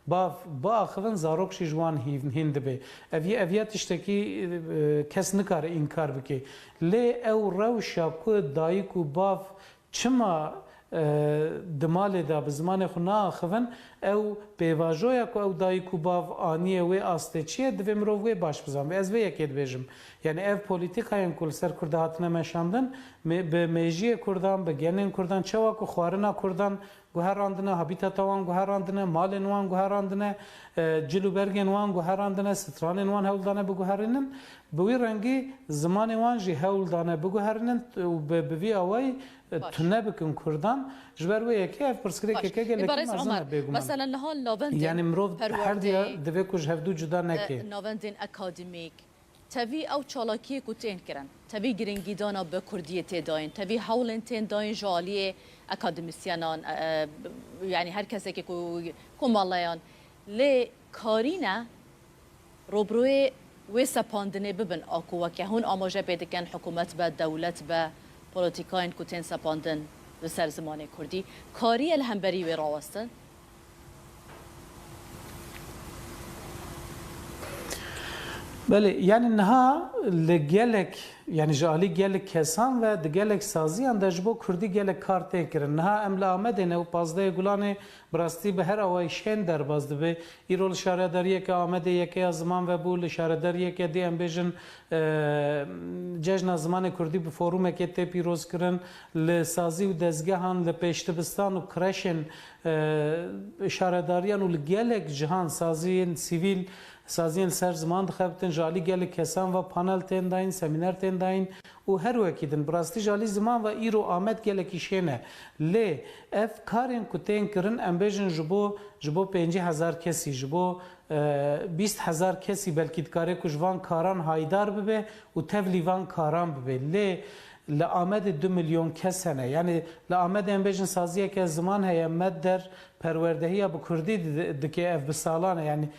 باف با آخوان زاروکشی جوان هین دبه اویا تشتکی کس نکاره انکار بکی لی او روشا که دایکو باف چما دمال دا به زمان خو ناخون او پیواژویا کو او دای کو باو انیه و استچیه د ومرو و باش بزام از و یکید بجم یعنی اف پولیتیکاین کول سر کرد هاتنه مشاندن به میجی کردان به گنن کردان چوا کو خوارنا کردان گوهراندنه هابیتات وان گوهراندنه مال نوان گوهراندنه جلو برگن وان گوهراندنه ستران وان هولدانه بگوهرنن بوی رنگی زمان وان جی هولدانه بگوهرنن به وی اوای تونه بکن کردان جبر و یکی اف پرسکری که گله
بارز عمر مثلا نهال ناوندین
یعنی مرو هر دیا دوی کج هفدو جدا نکی
ناوندین اکادمیک تبی او چالاکی کوتین کرن تبی گرینگی دانا به کردی تداین تبی حولن تن داین جالی اکادمیسیانان یعنی هر کسی که کومالایان لی کارینا روبروی و سپاندنه ببن آکو که هون آماجه بدکن حکومت به دولت به پولیتیکاین کوتین سپاندن به سر زمان کردی کاری الهمبری و راوستن
بله یعنی نها لگلک یعنی جالی گلک کسان و دگلک سازیان دجبو کردی گلک کار تکرن نها املا آمده و پازده گلانه براستی به هر آوایشین در بازده به ایرول شارداریه که آمده یکی از زمان و بول شارداریه که دی امبیجن جشن زمان کردی به فوروم که تی پیروز کرن لسازی و دزگهان لپیشتبستان و کرشن شارداریان و لگلک جهان سازی سیویل سازین سر زمان دخبتن جالی گل کسان و پانل تن داین سمینار تن داین و هر وکیدن براستی جالی زمان و ایرو آمد گل کیشینه لی اف کارین کتین کرن امبیجن جبو 50,000 کسی جبو 20,000 کسی بلکه کاری کجوان کاران هایدار ببه و تولیوان کاران ببه لی لآمد 2 میلیون کس هنه یعنی لآمد امبیجن سازیه که زمان هیا مد در پروردهی با کردی دکه اف بسالانه یعنی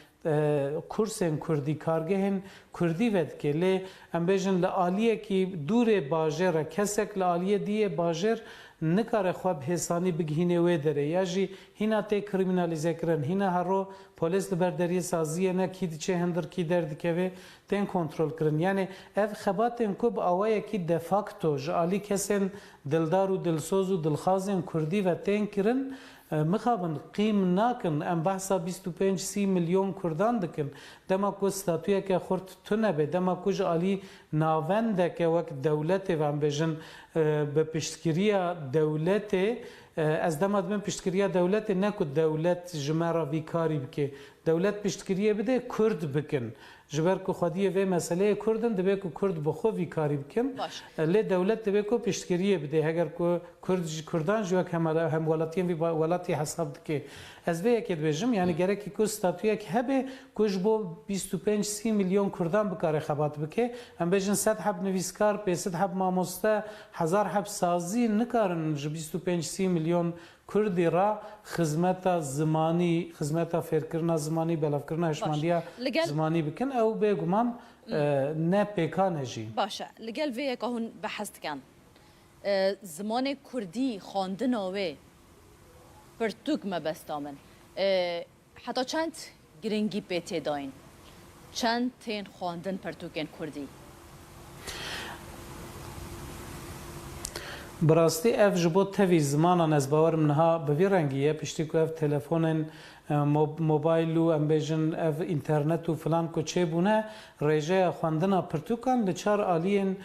کورسن کردی کارگهن کردی ود که لی امبیجن لآلیه که دور باجر کسک لآلیه دیه باجر نکاره خواب حسانی بگهینه و داره یا جی هینا تی کریمینالیزه کرن هینا هرو پولیس لبرداری سازیه نه کی چه هندر کی درد که و تن کنترل کرن یعنی اف خباتن کوب اوایه کی دفاکتو جالی کسن دلدار و دلسوز و دلخوازن کردی و تن کرن مخابن قیم ناکن ام بحثا 25-30 میلیون کردان دکن دما کو ستاتویا که خورد تونه به دما کو جالی ناونده که وقت دولت و ام بجن به پشتگیری دولت از دما دم پشتگیری دولت نکو دولت جمعه بیکاری بکه دولت پشتگیری بده کرد بکن جبر کو خودی و مسئله کردن دبی کو کرد بخو بیکاری بکن لی دولت دبی کو پشتگیری بده اگر کو کردان جو هم ولاتین و ولاتی حساب که از وی که بجم یعنی گره کی کو ستاتویا که هبه کوج بو 25-30 میلیون کردان بکاره خبات بکه هم بجن 100 حب نویسکار 500 حب ماموسته 1000 حب سازی نکارن 25-30 میلیون کردی را خدمت زمانی خدمت فکرنا زمانی بلاف کرنا هشماندیا زمانی بکن او بگمان نه پیکانه جی
باشه لگل وی که هون بحث کن زمان کردی خواندناوه پرتوک مبستامن حتی چند گرنگی پیتی داین چند تین خواندن پرتوکن کردی
براستی اف جبو تفی زمانان از باورم نها بوی رنگیه پشتی که اف تلفون موبایل و امبیجن اف اینترنت و فلان کو چه بونه ریجه خواندن پرتوکان لچار آلین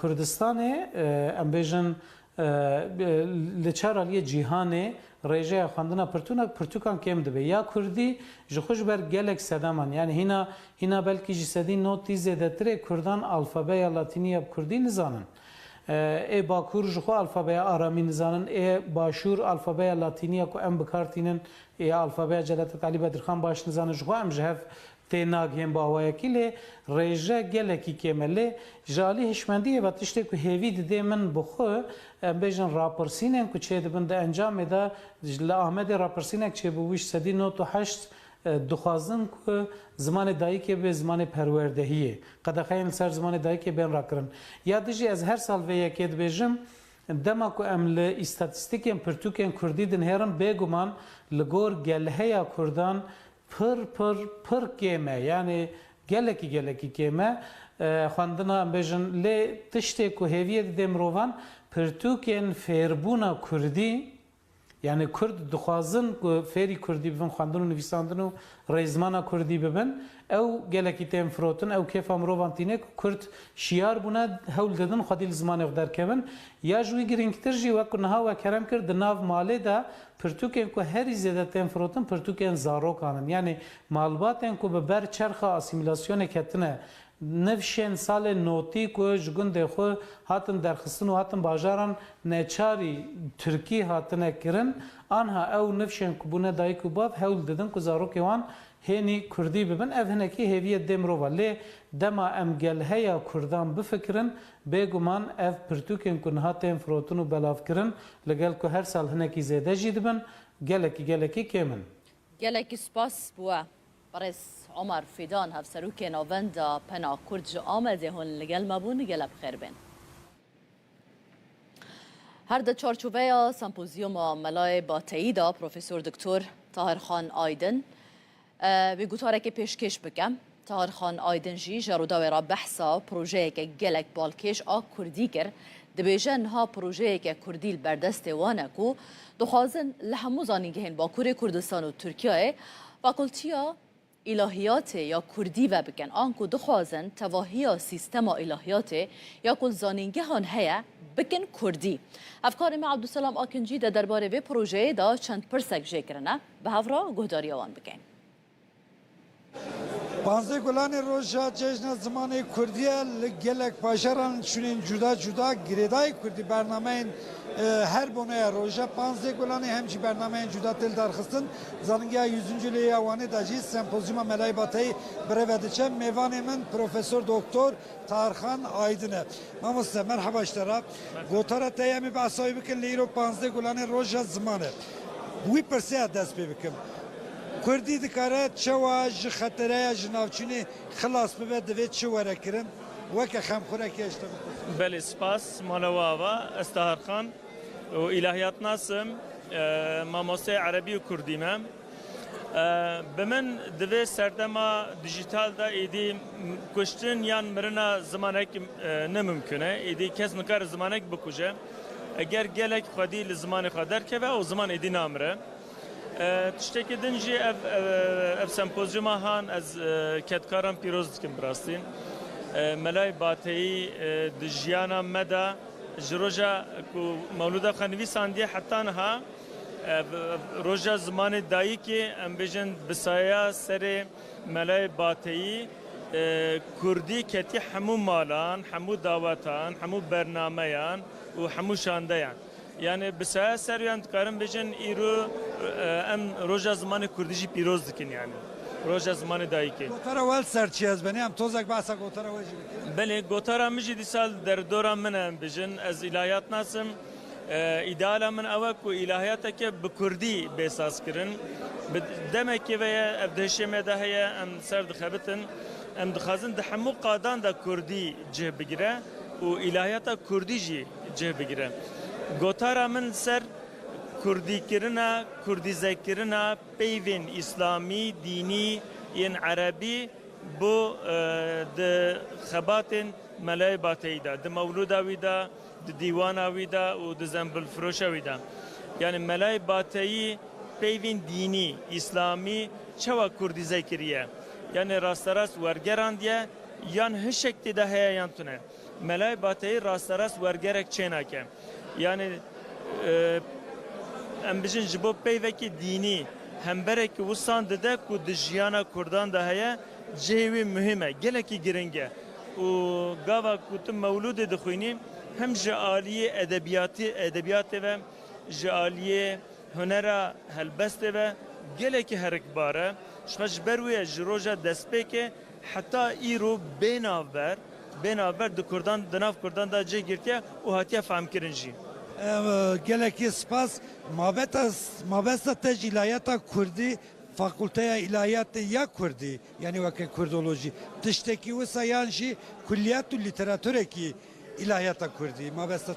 کردستان امبیجن لچار آلی جیهانه ریجه خواندن پرتوکان کم دبه یا کردی جخوش بر گلک سدمان یعنی هینا بلکی جسدی نوتی زیده تره کردان الفابه لاتینی کردی نزانن ای باکور جخو الفابه آرامی نزانن ای باشور الفابه لاتینی کو ام بکارتینن ای الفابه جلالت علی بدرخان باش نزانن جخو ام جهف تناگ هم باوای کلی ریجه گلکی کمله جالی هشمندی و تشته کو هیوی ده من بخو بیشن راپرسینن کو چه دبند انجام ده جل احمد راپرسینک چه بوش 198 دخوازن که زمان دایی که به زمان پروردهیه قدخین سر زمان دایی که بین را کرن یادجی از هر سال و یکید بیجم دما کو ام ل استاتستیکن پرتوکن کردی دن هرم بگومان لگور گلهیا کردان پر کمه یعنی گلکی کمه خواندنا ام بیجن ل تشته کو هویه دمروان پرتوکن فیربونا کردی yani Kurd dixwazin ku fêrî Kurdî bibin xwendin û nivîsandin û rêzmana Kurdî bibin ew gelekî tên firotin ew kêfa mirovan tîne ku Kurd şiyar bûne hewl didin xwedî li zimanê xwe derkevin ya ji wî girîngtir jî wek ku niha we kerem kir di nav malê de pirtûkên ku herî zêde tên firotin pirtûkên zarokan in yani malbatên ku bi ber çerxa asîmîlasyonê ketine nefşên salê notî ku ji gundê xwe hatin derxistin û hatin bajaran neçarî Tirkî hatine kirin anha ew nefşên ku bûne dayîk û bav hewl didin ku zarokê wan hênî Kurdî bibin ev hinekî hêviyê dê mirova lê dema em gelheya Kurdan bifikirin bêguman ev pirtûkên ku niha tên firotin û belavkirin li gel ku her sal hinekî zêde jî dibin gelekî kêmin.
gelekî spas bûye برز عمر فیدان هفسروک ناوند پنا کرد جو آمده هون لگل مبون گلب خیر بین هر ده چارچوبه سمپوزیوم ملای با تایید پروفسور دکتر طاهرخان آیدن به گوتاره که پیشکش بکم طاهرخان آیدن جی جرودا و را بحثا پروژه که گلک بالکش آ کردی کر دبیجن ها پروژه که کردیل بردست وانه کو دخوازن لحمو زانیگه هن با کوری کردستان و ترکیه فاکولتیا الهیات یا کردی و بکن آنکو دخوازن تواهی سیستم الهیات یا کل زانینگه هان هیا بکن کردی افکار ما عبدالسلام آکنجی در درباره به پروژه دا چند پرسک جکرنه به هفرا گهداری آوان بکن
پانزده گلان روژا جشن زمان کردیه لگلک باجران چونین جدا گریدای کردی برنامه her buna roja 15 gulani hemci bernameyen juda tel darxistin zanınga 100. liyavanı da jî sempozyuma melay batayı brevediçe mevanê min Profesör Doktor Tarxan Aydın'e. Mamoste merhaba iştara. Gotara teyemi basayı bikin lîro 15 gulani roja zamanı. Wî perseya dest pê bikim. Kurdî dikare çewa ji xetereya ji navçînê xilas bibe divê çi were kirin weke xemxurekê işte.
Belê spas malawava Tarxan و إلهيات ناسم ماموسي عربي وكردي ما بمن دوي سردما ديجيتال دا ايدي كشتن يان مرنا زمانك نممكنه ايدي كس نكار زمانك بكوجه اگر گلك خدي لزمان قدر كبا او زمان ايدي نامره تشتكي دنجي اف سمپوزيوم هان از كتكارم بيروز دكم براستين ملاي باتي دجيانا مدى جروجا کو مولودا خانوی ساندی حتی نها روجا زمان دایی که ام بیجن بسایا سر ملای باتی کردی کتی همو مالان همو دعوتان همو برنامهان و همو شاندهان yani بسایا سریان کارم بیجن ایرو ام روجا زمان کردیجی پیروز دکن yani روجا زمان دایی که
گوتارا ول سرچی از بنی هم توزک بحثا گوتارا وجی
بله گوتارا مجی دیسال در دوران منم بیجن از الهیات ناسم ایدالا من اوه کو الهیات که بکردی بساز کرن دمه که ویا ابدهشه مده هیا ام سر دخبتن ام دخازن دحمو قادان دا کردی جه بگیره و الهیات کردی جه بگیره گوتارا من سر کردی کرنا کردی ذکرنا پیوین اسلامی دینی این عربی بو د خباتن ملای باتیدا د مولودا ویدا د دیوانا ویدا او د زنبل فروشا ویدا یعنی ملای باتی پیوین دینی اسلامی چوا کردی ذکریه یعنی راستراست ورگراندیه یان هشکتی ده هیا یانتونه ملای باتی راستراست ورگرک چیناکه یعنی ام بجن جبو پیوکی دینی همبرک وسان دده کو دجیانا کردان ده هیا جهوی مهمه گلکی گرنگه و گاوا کوتم مولود دخوینی هم جعالی ادبیات و جعالی هنرا هلبست و گلکی هرکباره شخص بروی جروجا دسته که حتی ایرو بیناور د کردان دناف کردان دا جه گرتیه و هاتیه فهم کرنجی
geleki spas mabesta teciliyata Kurdi فاکولته الهیات یا کردی یعنی وک کردولوژی تشتکی و سیانشی کلیات و لیتراتوره کی الهیات کردی ما بستت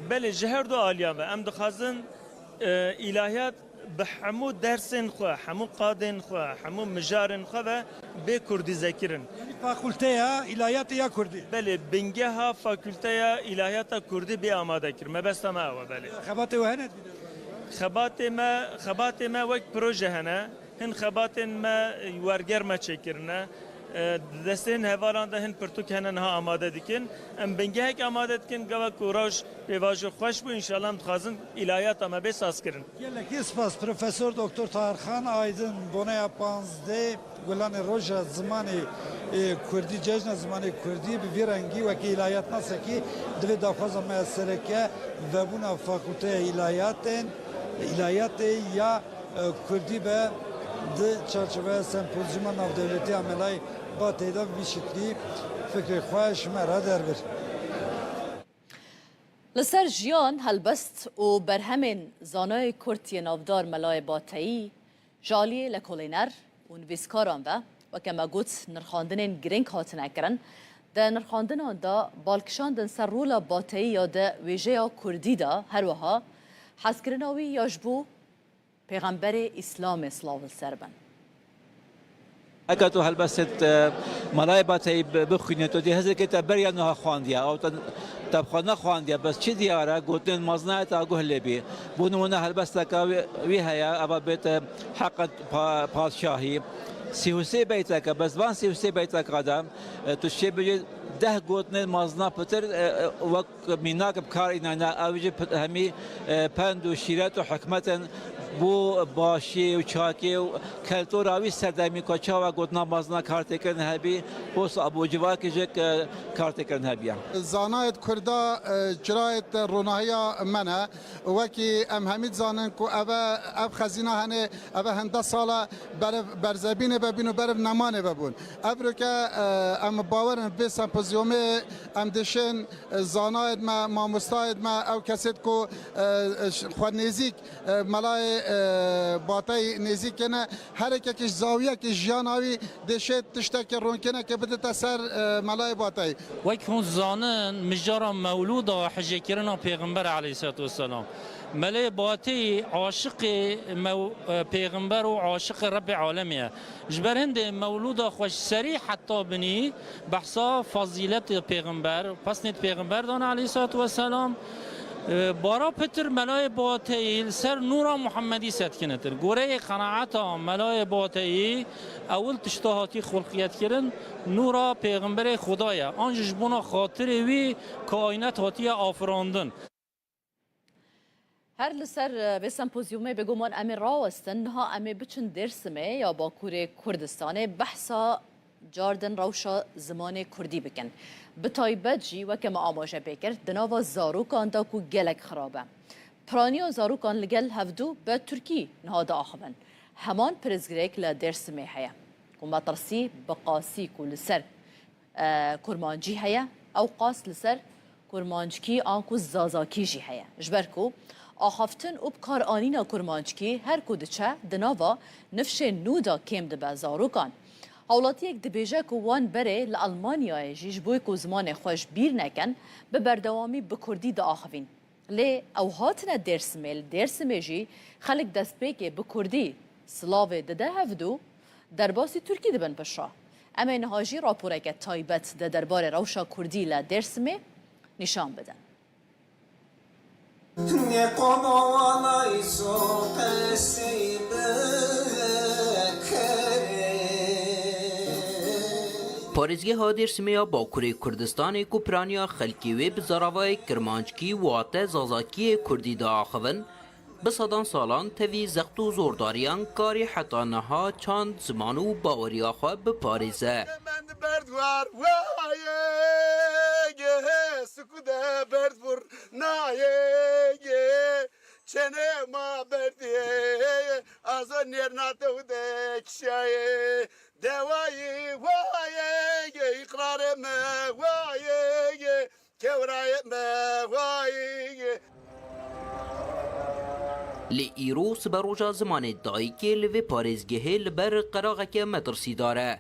بله جهر دو عالیا و ام دخازن الهیات به همو درسن خو همو قادن خو همو مجارن خو و به کردی ذکرن
یعنی فاکولته الهیات یا کردی
بله بنگه ها فاکولته الهیات کردی به آماده کرد ما بس ما و بله
خبات وهنت
خبات ما وقت پروژه هنه هن خبات ما ورگر ما چکرنه دستین هوالان ده هن پرتوک هنن ها آماده دیکن ام بنگه هک آماده دیکن گوه کوراش به واجه خوش بو انشالله هم تخوازن الهیات اما به ساز کرن
یلکی سپاس پروفسور دکتر طاهرخان آیدن بونه 15 گلان روژا زمانی کردی جشن زمانی کردی به ویرنگی و که الهیات نسکی دوی دافاز میسره که و بونا فاکولته الهیات یا کردی به ده چارچوبه سمپوزیوم ناودولتی عملای با تعداد به شکلی فکر خواهش مرا در بر
لسر جیان هلبست و برهمین زانای کرتی نافدار ملای باتایی جالی لکولینر و نویسکاران و کما گوت نرخاندن گرینگ هاتن اکرن ده نرخاندن دا بالکشاندن سر رولا باتایی یا ده ویژه کردی دا هر وها حسکرناوی یاجبو پیغمبر اسلام سلاو السربن
اگر تو هلبست ملای باتی بخونی تو دی هزار که تبریا نه خواندیا او تبخانه خواندیا بس چی دیاره گوتن مزنای تا گهلی بی بونمونه هلبست که وی هیا ابا بیت حق پادشاهی 33 بیت که بس وان 33 بیت قدم تو شی بجی 10 گوتن مزنا پتر وقت میناک بکار اینا اوجی همی پند و شیرت و حکمت بو باشی و چاکی و کلتوراوی سردمی کچا و گوتنا مازنا کارت کردن هبی بوس ابو جواکی جک کارت کردن هبی
زانایت کردا جرایت روناهیا منه وکی ام همید زانن کو اب خزینه هنه اب هنده سالا برزبین ببین و برب نمانه ببون ابرو که ام باورن به سمپوزیوم ام دشن زانایت ما مستاید ما او کسید کو خود نزیک ملای باتای نزیک نه هر کش زاویه که جاناوی دشت تشتک رونکنه که بده تسر ملای باتای
وقت هون زانن مجارا مولود و حجه کرنا پیغمبر علیه السلام ملای باتی عاشق پیغمبر و عاشق رب عالمیه جبرند مولود خوش سری حتی بنی بحثا فضیلت پیغمبر پس نیت پیغمبر دان علیه السلام بارا پتر ملای باتی سر نورا محمدی ست کنتر گوره قناعتا ملای باتی اول تشتهاتی خلقیت کردن نورا پیغمبر خدایا آنجش بنا خاطر وی کائنات هاتی آفراندن
هر لسر به سمپوزیومه بگومان امی راوستن نها امی بچن درسمه یا باکور کردستانه بحثا جاردن روشا زمان کردی بکن به تایبت جی و که ما آماجه بکر دناوا زاروکان دا کو گلک خرابه پرانیا زاروکان لگل هفدو به ترکی نهاده آخبن همان پرزگریک لدرسمه هیا کما ترسی بقاسی کو لسر کرمانجی هیا او قاس لسر کرمانجکی آنکو زازاکی جی هیا جبرکو آخافتن او بکار آنینا کرمانجکی هر کودچه دناوا نفش نودا کم دبه زاروکان حالاتی یک دبیجه که وان بره لألمانیا جیش بوی که زمان خوش بیر نکن به بردوامی بکردی دا آخوین لی او هاتنا درسمه جی خلق دست بگه بکردی سلاوه دده هفدو در باسی ترکی دبن پشا اما اینها جی راپوره که تایبت ده دربار روشا کردی لدرسمه نشان بدن
پارێزگە هادێرسمەیە باکوورê Kurdistanê ku piraniya xelkî wê bi zaravayek kirmanckî wate zazakiyê Kurdî de axivin, bi sedan salan tevî zext û zordariyan karî heta niha çand ziman û baweriya xwe biparêze.
Çene ma berdiye azan nernate ude kişaye devayı vaye ikrare me vaye kevraye me vaye
لی ایرو سبروجا زمان دایکی لوی پارێزگەهێ لەبەر قەراغێکە مەترسی داره.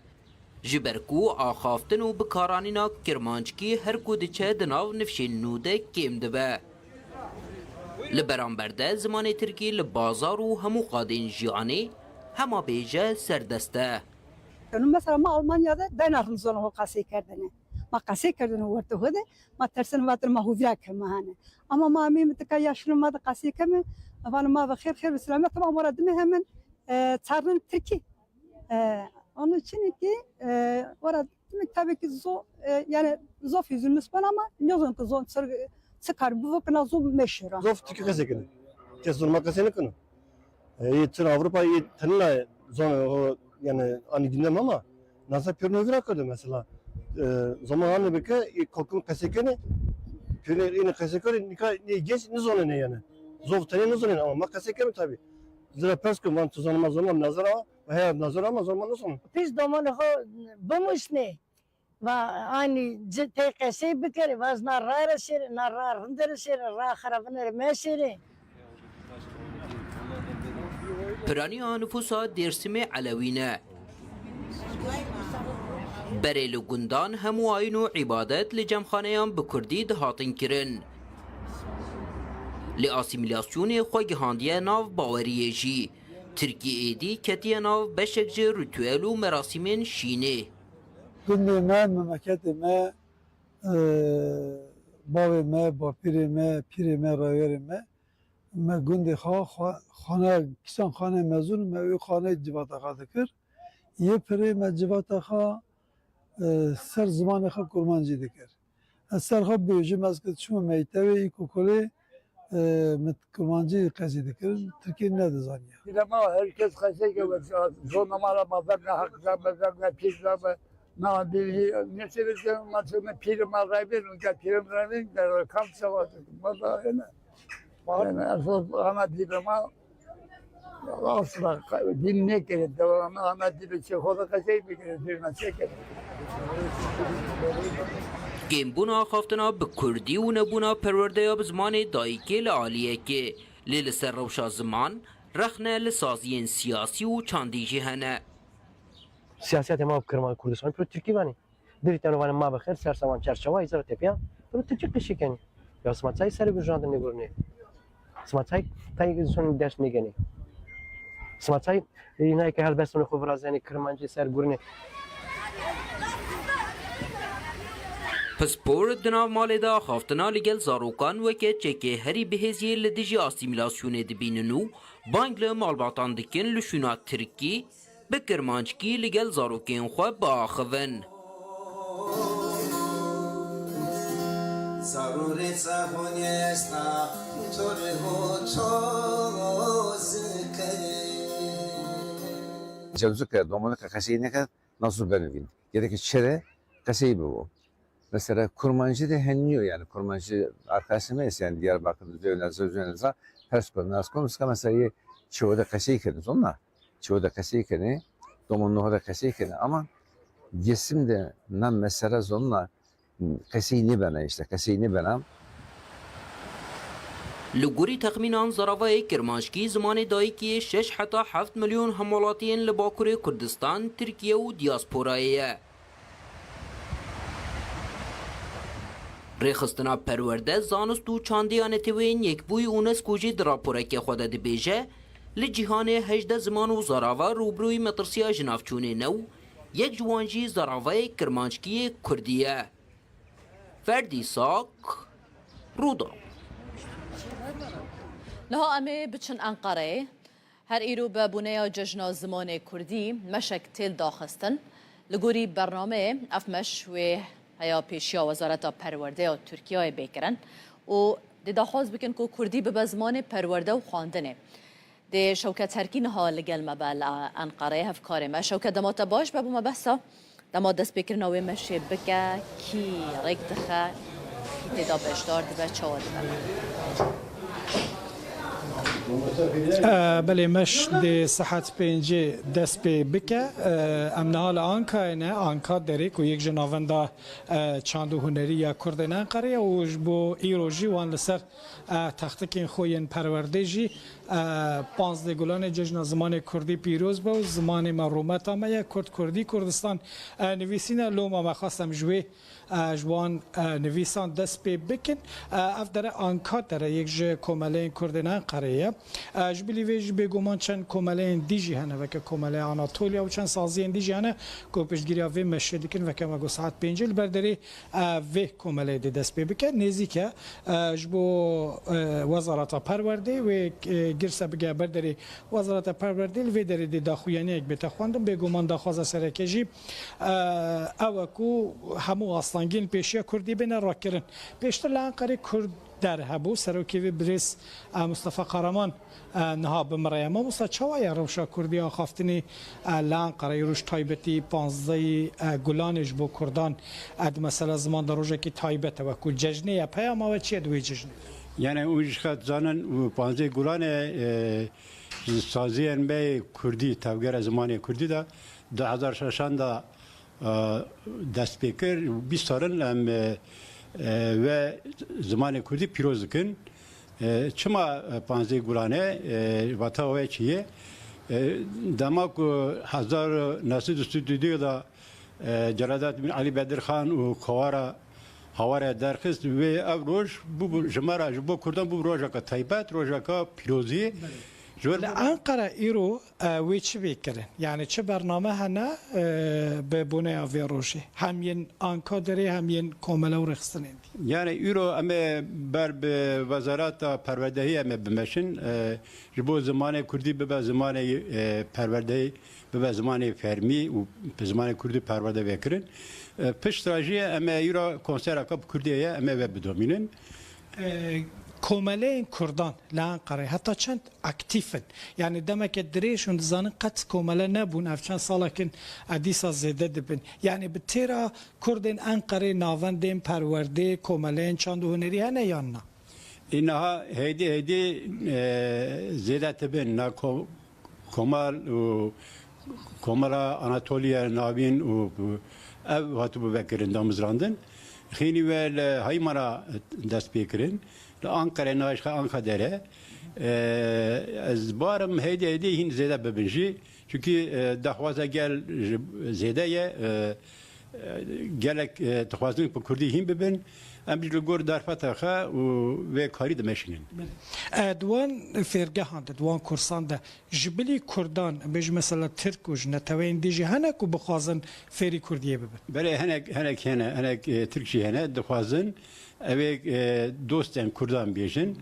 جبرکو آخافتن و بکارانینا کرمانچکی هر کو دچه دناو نفشین نوده کم دبه. لبرانبرده زمان ترکی لبازار و همو قادین جیانی همه بیجه سردسته.
مثلا ما آلمانیاده دینارن زنه قصی کردنه. ما قصی کردن ورته هده ما ترسن واتر ما هویرا کمهانه. اما ما میم تکا یاشون ما ده قصی کمه. وان ما بخیر خیر بسلامت ما مرادمه همین ترن ترکی. Onun için ki orada tabii ki yani zof yüzün nispen ama ne zaman ki zon çıkar bu vakına zon meşhur.
Zof Türkiye kesekini. Kes zorma keseni konu. Tür Avrupa tanına zon o yani ani dinlem ama nasıl pürnövira kadı mesela. Zamanı beke kalkın kesekini pürnövira kesekini ne geç ne zonu ne yani. Zof tanı ne zonu ama kesekini tabii. Zira perskü man tuzanma zonam nazara ve nazara ama zaman nasıl?
Biz domanı ho bamış ne? Ve aynı tekesi bikeri vaz narara şeri narar hındır şeri ra xarabınır meşeri.
Piraniya nüfusa Dêrsimê Elewîne. Berê li gundan hemû ayîn û îbadet li cemxaneyan bi Kurdî dihatin kirin. Li asîmîlasyonê xwe gihandiye nav baweriyê jî. Tirkiyeyê ketiye nav beşek ji ritûel û merasîmên şînê.
Gundê me, memleketê me, bavê me, bapîrê me, pîrê me, rawerê me, me gundê xane kîsan xane mezûn me wê xaneyê civata xwe dikir. Yê pirê me civata xwe ser zimanê xwe kurmancî dikir. Ez ser xwe bêjim ez çûme mektebê îkokolê kurmancî qezî dikirin, Tirkiye ne dizaniye.
Ama herkes qesek zonamara maberne hakza mezarne pîrame na dili ne sebeple maçme pîrme raybin ülke pîrme raybin der kam savaş maza yani. Yani asıl ana dilema asla dinle kere devamlı ana dili çekoda qesek bir kere çeker.
Gêmbûna xaftina bi Kurdî û nebûna perwerdeya bi zimanê dayîkê li aliyekê. Lê li ser rewşa ziman, rexne li saziyên siyasî û çandî jî hene.
Siyasetê ma bi Kurdistanê pir Tirkî vanî. Dirî tenovanê ma bi xêr sersevan çerçeva îzara tepiya pir Tirkî qişîkenî. Ya smaçayê serê bijandin negurînê. Smaçayê tayê son ders negenî. Smaçayê înayekê helbestonê xwe virazanî kirmancî ser gurînê.
Paspor di nav malê de xaftina li gel zarokan weke çekê herî bihêziyê li dijî asîmîlasyonê dibînin û bang li malbatan dikin li şûna Tirkî bi kirmanckî li gel zarokên xwe biaxivin.
Cevzuka domalıka kaseyi ne kadar nasıl benevin? Gerekli çere kaseyi bu. Mesela kurmancı da henliyor yani kurmancı arkadaşımız yani Diyarbakır'da Zöynel'e Perskol, Naskol, mesela çoğu da kaseyi kediniz onlar. Çoğu da kaseyi kedini, domanlığı da kaseyi kedini ama yesim de nam mesela zonla kaseyi ne bana işte kaseyi ne bana.
Li gorî texmînan zaravayê Kirmanckî zimanê dayîkiyê 6 heta 7 milyon hemalatiyên li Bakurê Kurdistan, Tirkiye û diyasporayê ye. Rêxistina perwerde zanist û çandiya netewên Yekbûyî UNESCO jî di raporekê xwe de dibêje, li cîhanê 18 ziman û zarava rûbirûyî metirsiya jinavçûnê new, yek ji wan jî zaravayê Kirmanckiyê Kurdî ye. Ferdî Sak, Rûda.
Niha em ê biçin Enqereyê, her îro bi bûneya cejna zimanê Kurdî meşek têl daxistin. Li gorî bernameyê ev meş wê heya pêşiya Wezareta Perwerdeya Tirkiyeyê bêkirin û dê daxwaz bikin ku Kurdî bibe zimanê perwerde û xwandinê. Dê Şewket Herkî niha li gel me be li Enqereyê hevkarê me. Şewket dema te baş be bûme behsa dema destpêkirina wê meşê bike, kî rêk dixe, kî têda beşdar dibe, çawa dibe.
بله مش دی صحت پنجه دست به بکه ام نهال آنکا نه آنکا داری که یک جناوندا چاندو هنری یا کردن قریه و بو ایروژی وان لسر تختکین خوین پرورده جی 15 گلان جشن زمان کردی پیروز با زمان مرومت آمه یا کردی کردستان نویسینه لوما مخواستم جوی جوان نویسان دست به بکن اف داره آنکا داره یک جه کمالین کردنان قریه جبلی ویج بگومان چند کمالین دیجی هنه وکه کمالین آناتولیا و چند سازی دیجی هنه که پشتگیری وی مشه دیکن وکه مگو ساعت پینجل برداری وی کمالین دی دست به بکن نیزی که جبو وزارت پرورده و گرسه بگه برداری وزارت پرورده وی داری دی داخویانی یک بتخواندم بگومان داخواز سرکجی اوکو همو آستانگین پیشیا کردی بین را کرن پیشتر لانقره کرد در هبو سروکی بریس مصطفی قهرمان نها بمرای ما مصطفی چوای روشا کردی آخافتنی لانقره روش تایبتی 15 گلانش بو کردان اد مثلا زمان در روزه کی تایبت و کو جشنه یا پیام و چی دوی جشن
یعنی اوج خد زانن 15 گلان سازی انبه کردی تاوگر زمان کردی دا 2006 دا دست بکر 20 سالن و زمان کردی پیروز کن چما 15 گلانه وطا و چیه دما کو 1932 دا جلالت بن علی بدر خان و خوارا هواره درخست و روز بو جمارا بو کردن بو روزا کا تایبت روزا کا پیروزی
لانقره ایرو وی چی بیکرن یعنی چه برنامه هنه به بونه آوی روشی همین آنکا داره همین کامله و رخصتنین
یعنی ایرو اما بر به وزارت پروردهی اما بمشن جبو زمان کردی به زمان پروردهی به زمان فرمی و به زمان کردی پرورده بکرن پشت راجی اما ایرو کنسر اکاب کردیه اما و بدومینن
کامله کردان لانقره حتی چند اکتیفن یعنی دمه که دریشون زانن قط کامله نبون افچند سالا کن ادیسا زیده دبن یعنی به تیرا کردن انقره ناوندین پرورده کامله چند هنری هنه یا نه
اینها هیدی زیده تبن نه کمال و کمالا آناتولیا ناوین و او هاتو ببکرن دامزراندن خیلی ول های مرا دست بیکرن لانقره ناشخه آنکا داره از بارم هیدی هین زیده ببنجی چونکی دخوازه گل زیده یه گلک تخوازنگ با کردی هین ببن ام بیشتر گور در فتاخه و کاری دمشینن
دوان فرقه هند دوان کورسان ده جبلی کردان بیش مثلا ترک و جنتوین دیجی هنه کو بخوازن فری کردیه ببن
بله هنک ترکشی هنه دخوازن اوه دوستان کردان بیشن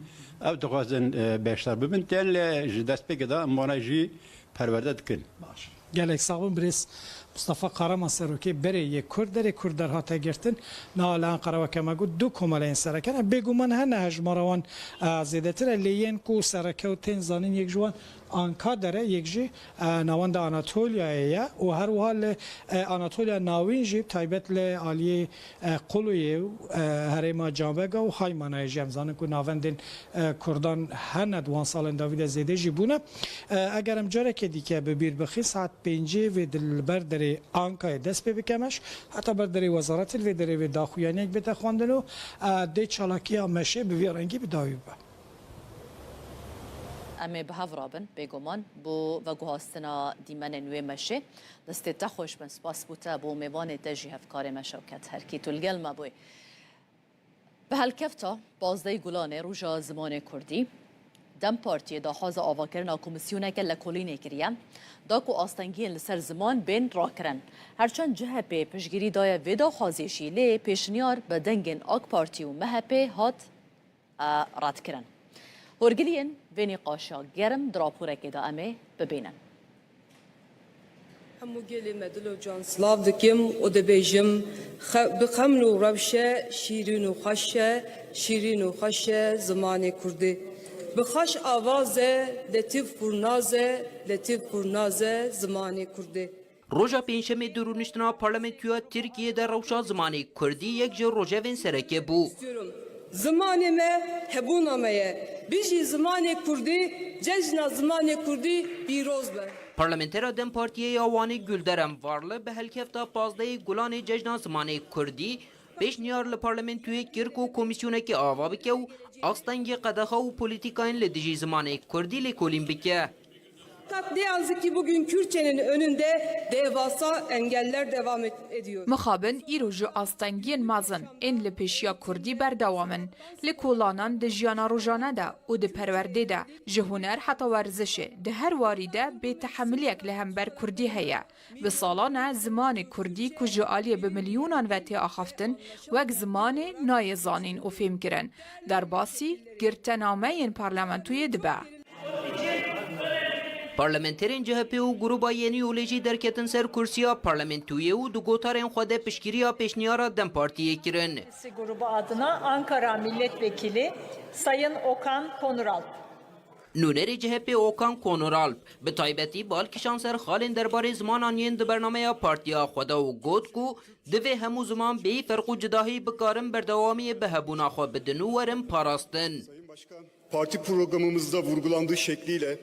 او دخوازن بیشتر ببن تل دست بگدا مانجی پرورده کن
گلک ساون بریس مصطفی قهرمان سروکی بره یک کرد در هاته گرتن نالان قرار که مگو دو کمالین سرکن بگومان هنه هجماروان زیده تر لیین کو سرکه و تین زانین یک جوان آنکا داره یک جی نواند آناتولیا و هر حال آناتولیا ناوین جی تایبت ل عالی قلوی هرما جامبگا و خایمانای جمزان کو نواندن کردان هنه دوان سالن داوید زیده جی بونه اگرم جاره که دیگه ببیر بخی ساعت 5 و دلبر داره آنکا دست بکمش حتی بر داره وزارت و داره و داخویانی یک بته خواندن و دی چالاکی مشه به ویرانگی بداوی با
امی به هفرابن بگمان بو و گوهاستنا دیمن نوی مشه دسته تخوش من سپاس بوده بو میوان تجی هفکار مشوکت هرکی تلگل ما بوی به هالکفتا 15 گلانه روژا زمان کردی دم پارتی داخواز آواکرنا کمیسیونه که لکولینه کریم دا کو آستنگی لسر زمان بین را کرن هرچند جهپی پشگیری دای ویدا خوازیشی لی پیشنیار به دنگن آک پارتی و مهپی هات رد کرن هرگلین وینی قاشا گرم دراپوره که دا امه ببینن
همو گلی مدلو جان سلاو دکم و دبیجم بخمل و روشه شیرین و خوشه زمان کرده بخش آوازه لطیف پرنازه زمان کرده
روژا پنجشنبه درونشتنا پارلمانتویا ترکیه در روشا زمان کردی یک جور روژا وین سرکه بو
زمان ما هبونامه بیشی زمان کردی جشن زمان کردی پیروز به.
پارلمانتر دم پارتیه آوانی گلدرم وارله به هلکفتا 15 گلان جشن زمان کردی پیشنیار لپارلمنتوی کرک و کمیسیونه که آوا بکه و آستنگ قدخه و پولیتیکاین لدیجی زمان کردی لکولین بکه.
Ne yazık ki bugün Kürtçenin önünde devasa engeller devam ediyor.
Mixabin îro astengiyên mezin ên li pêşiya Kurdî berdewamin li kolanan di jiyana rojane de û di perwerdê de ji huner heta werzişê di her warî de bêtehemiliyek li hember Kurdî heye. Bi salan e zimanê Kurdî ku ji aliyê bi milyûnan ve tê axaftin wek zimanê nayê zanîn û fêmkirin. Derbasî girtenameyên parlamentoyê dibe.
پارلمانترین CHP و گروپا یعنی اولجی درکتن سر کرسیا پارلمانتویه و دو گوتارین خود پشگیریا پیشنیارا دم پارتیه کرن.
Grubu adına Ankara Milletvekili Sayın Okan Konuralp.
نونری CHP اوکان کونورالپ به تایبتی بالکشان سر خالین درباره زمانان یین دو برنامه پارتیا خدا و گوت کو دوی همو زمان بی فرق و جداهی بکارن بردوامی به هبونا خو بدنو ورم پاراستن.
Parti programımızda vurgulandığı şekliyle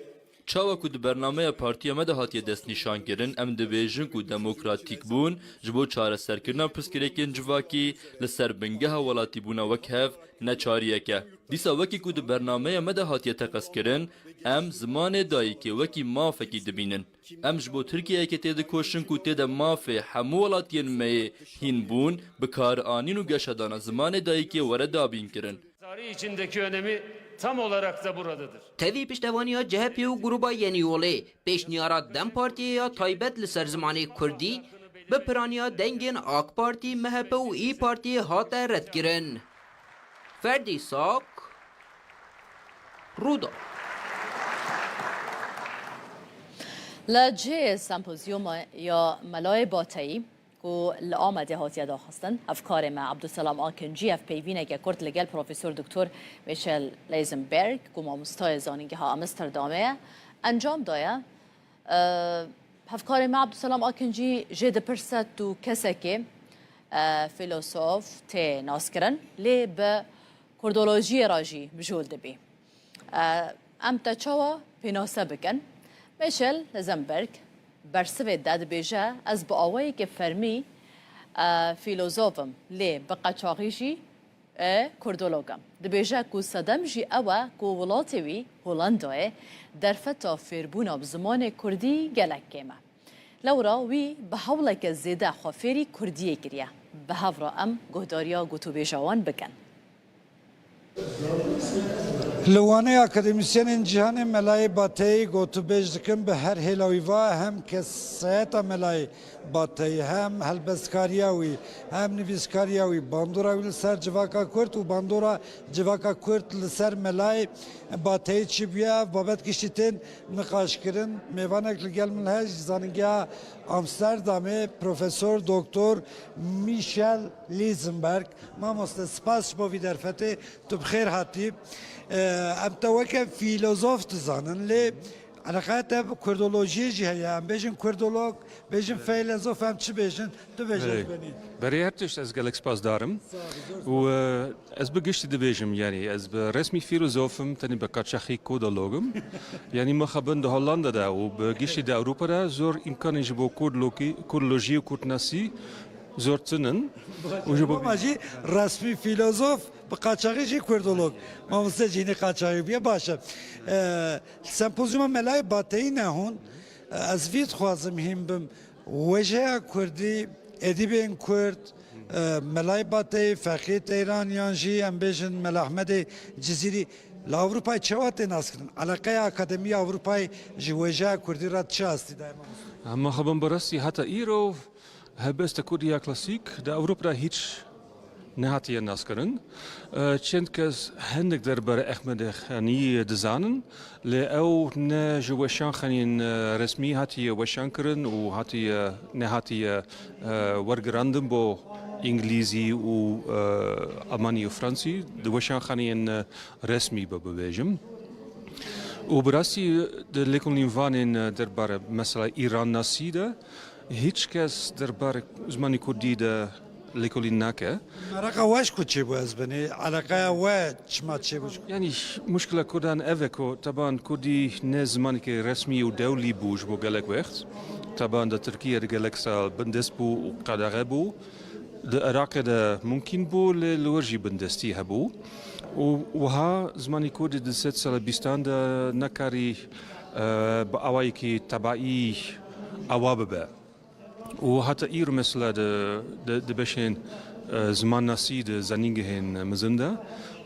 Çawa ku di bernameye partiya me de hatiye destnîşankirin em dibêjin ku demokratîk bûn ji bo çareserkirina pirsgirêkên civakî li ser bingeha welatîbûna wek hev ne çariyek e. Dîsa wekî ku di bernameye me de hatiye teqezkirin em zimanê dayîkê wekî mafekî dibînin. Em ji bo Tirkiyeyekê tê dikoşin ku tê de mafê hemû welatiyên me yê hîn bûn bi karanîn û geşedana zimanê dayîkê were dabîn kirin.
Tarih içindeki önemi tam olarak da buradadır.
Tevi piştevaniya CHP و گروپا یعنی اولی پیشنیارا دم پارتیه تایبت لسر زمانی کردی به پرانیا دنگین آک پارتی مهپ و ای پارتی هات رد کرن. فردی ساک رودا
لجه سمپوزیوم یا ملای باتایی کو لآمده هاتیه داخستن افکار ما عبدالسلام آکنجی اف پیوینه که کرد لگل پروفسور دکتر میشل لیزنبرگ کو ما مستای زانینگه ها امستردامه انجام دایه افکار ما عبدالسلام آکنجی جد پرست تو کسی که فیلسوف تی ناسکرن لی به کردولوژی راجی بجول دبی ام تچوا پیناسه بکن میشل لیزنبرگ برسوی داد بیجه از با آوایی که فرمی فیلوزوفم لی بقاچاقیجی کردولوگم دبیجه کو صدم جی اوه کو ولاتوی هولندای در فتا فیربونا بزمان کردی گلک کمه لورا وی به حوله که زیده خوافیری کردیه گریه به هفرا ام گهداریا گوتو بیجوان بکن
لوانه اکادمیسین جهان ملای باتی گوتو بیج دکن به هر هلاویوا هم که سایت ملای باتی هم هلبسکاریاوی هم نویسکاریاوی باندوراوی لسر جواکا کرد و باندورا جواکا کرد لسر ملای باتی چی بیا بابت کشیدن نقاش کردن میوانک لگل ملهج زانگیا آمستردامه پروفسور دکتر میشل لیزنبرگ ما مستسپاس بوی درفته تو بخیر هاتی ام توکه فیلسوف تزانن لی علاقات کردولوژی جهیه ام بیشن کردولوگ بیشن فیلسوف هم چی بیشن تو بیشن بینی
برای هرتش از گلکس پاس دارم و از بگشت دیویژم یعنی از رسمی فیلسوفم تنی بکاتشخی کودولوگم یعنی مخابن ده هولندا ده و بگشت ده اروپا ده زور امکانی جبو کردولوژی و کردناسی زور تنن و جبو
ماجی رسمی فیلسوف بقاچاقی جی کردولوگ ما مستجینی قاچاقی بیا باشه سمپوزیوم ملای باتی نهون از وید خوازم هم بم وجه کردی ادیبین کرد ملای باتی فقیت ایرانیان جی ام بیشن مل احمد جزیری لاوروپای چوات ناسکن علاقه اکادمی اروپای جی وجه کردی را چه هستی دائما
اما خبرم برسی حتی ایرو هبست کردیا کلاسیک در اروپا هیچ نهاتیه ناسکرن چند کس هندک درباره احمد خانی دزانن لی او نه جوشان خانین رسمی هاتیه وشان کرن و هاتیه نهاتیه ورگراندن با انگلیزی و آلمانی و فرانسی دوشان خانین رسمی ببیجم و براسی لیکن وانین درباره مثلا ایران ناسیده هیچ کس درباره زمانی کردی ليكولين ناكا
مرقة واش كوتشي بوازبني علاقة واش ما تشيبوش
يعني مشكلة كردان أفكو طبعا كردي نزمان كي رسمي ودولي بوش بو قالك وقت طبعا دا تركيا قالك سال بندسبو وقدغبو دا عراق دا ممكن بو لورجي بندستي هبو وها زماني كردي دا 6 سال بيستان دا نكاري بأوايكي تبعي أواببا وحتى إيرو مثلا د بشين زمان ناسي د زنينجهن مزندا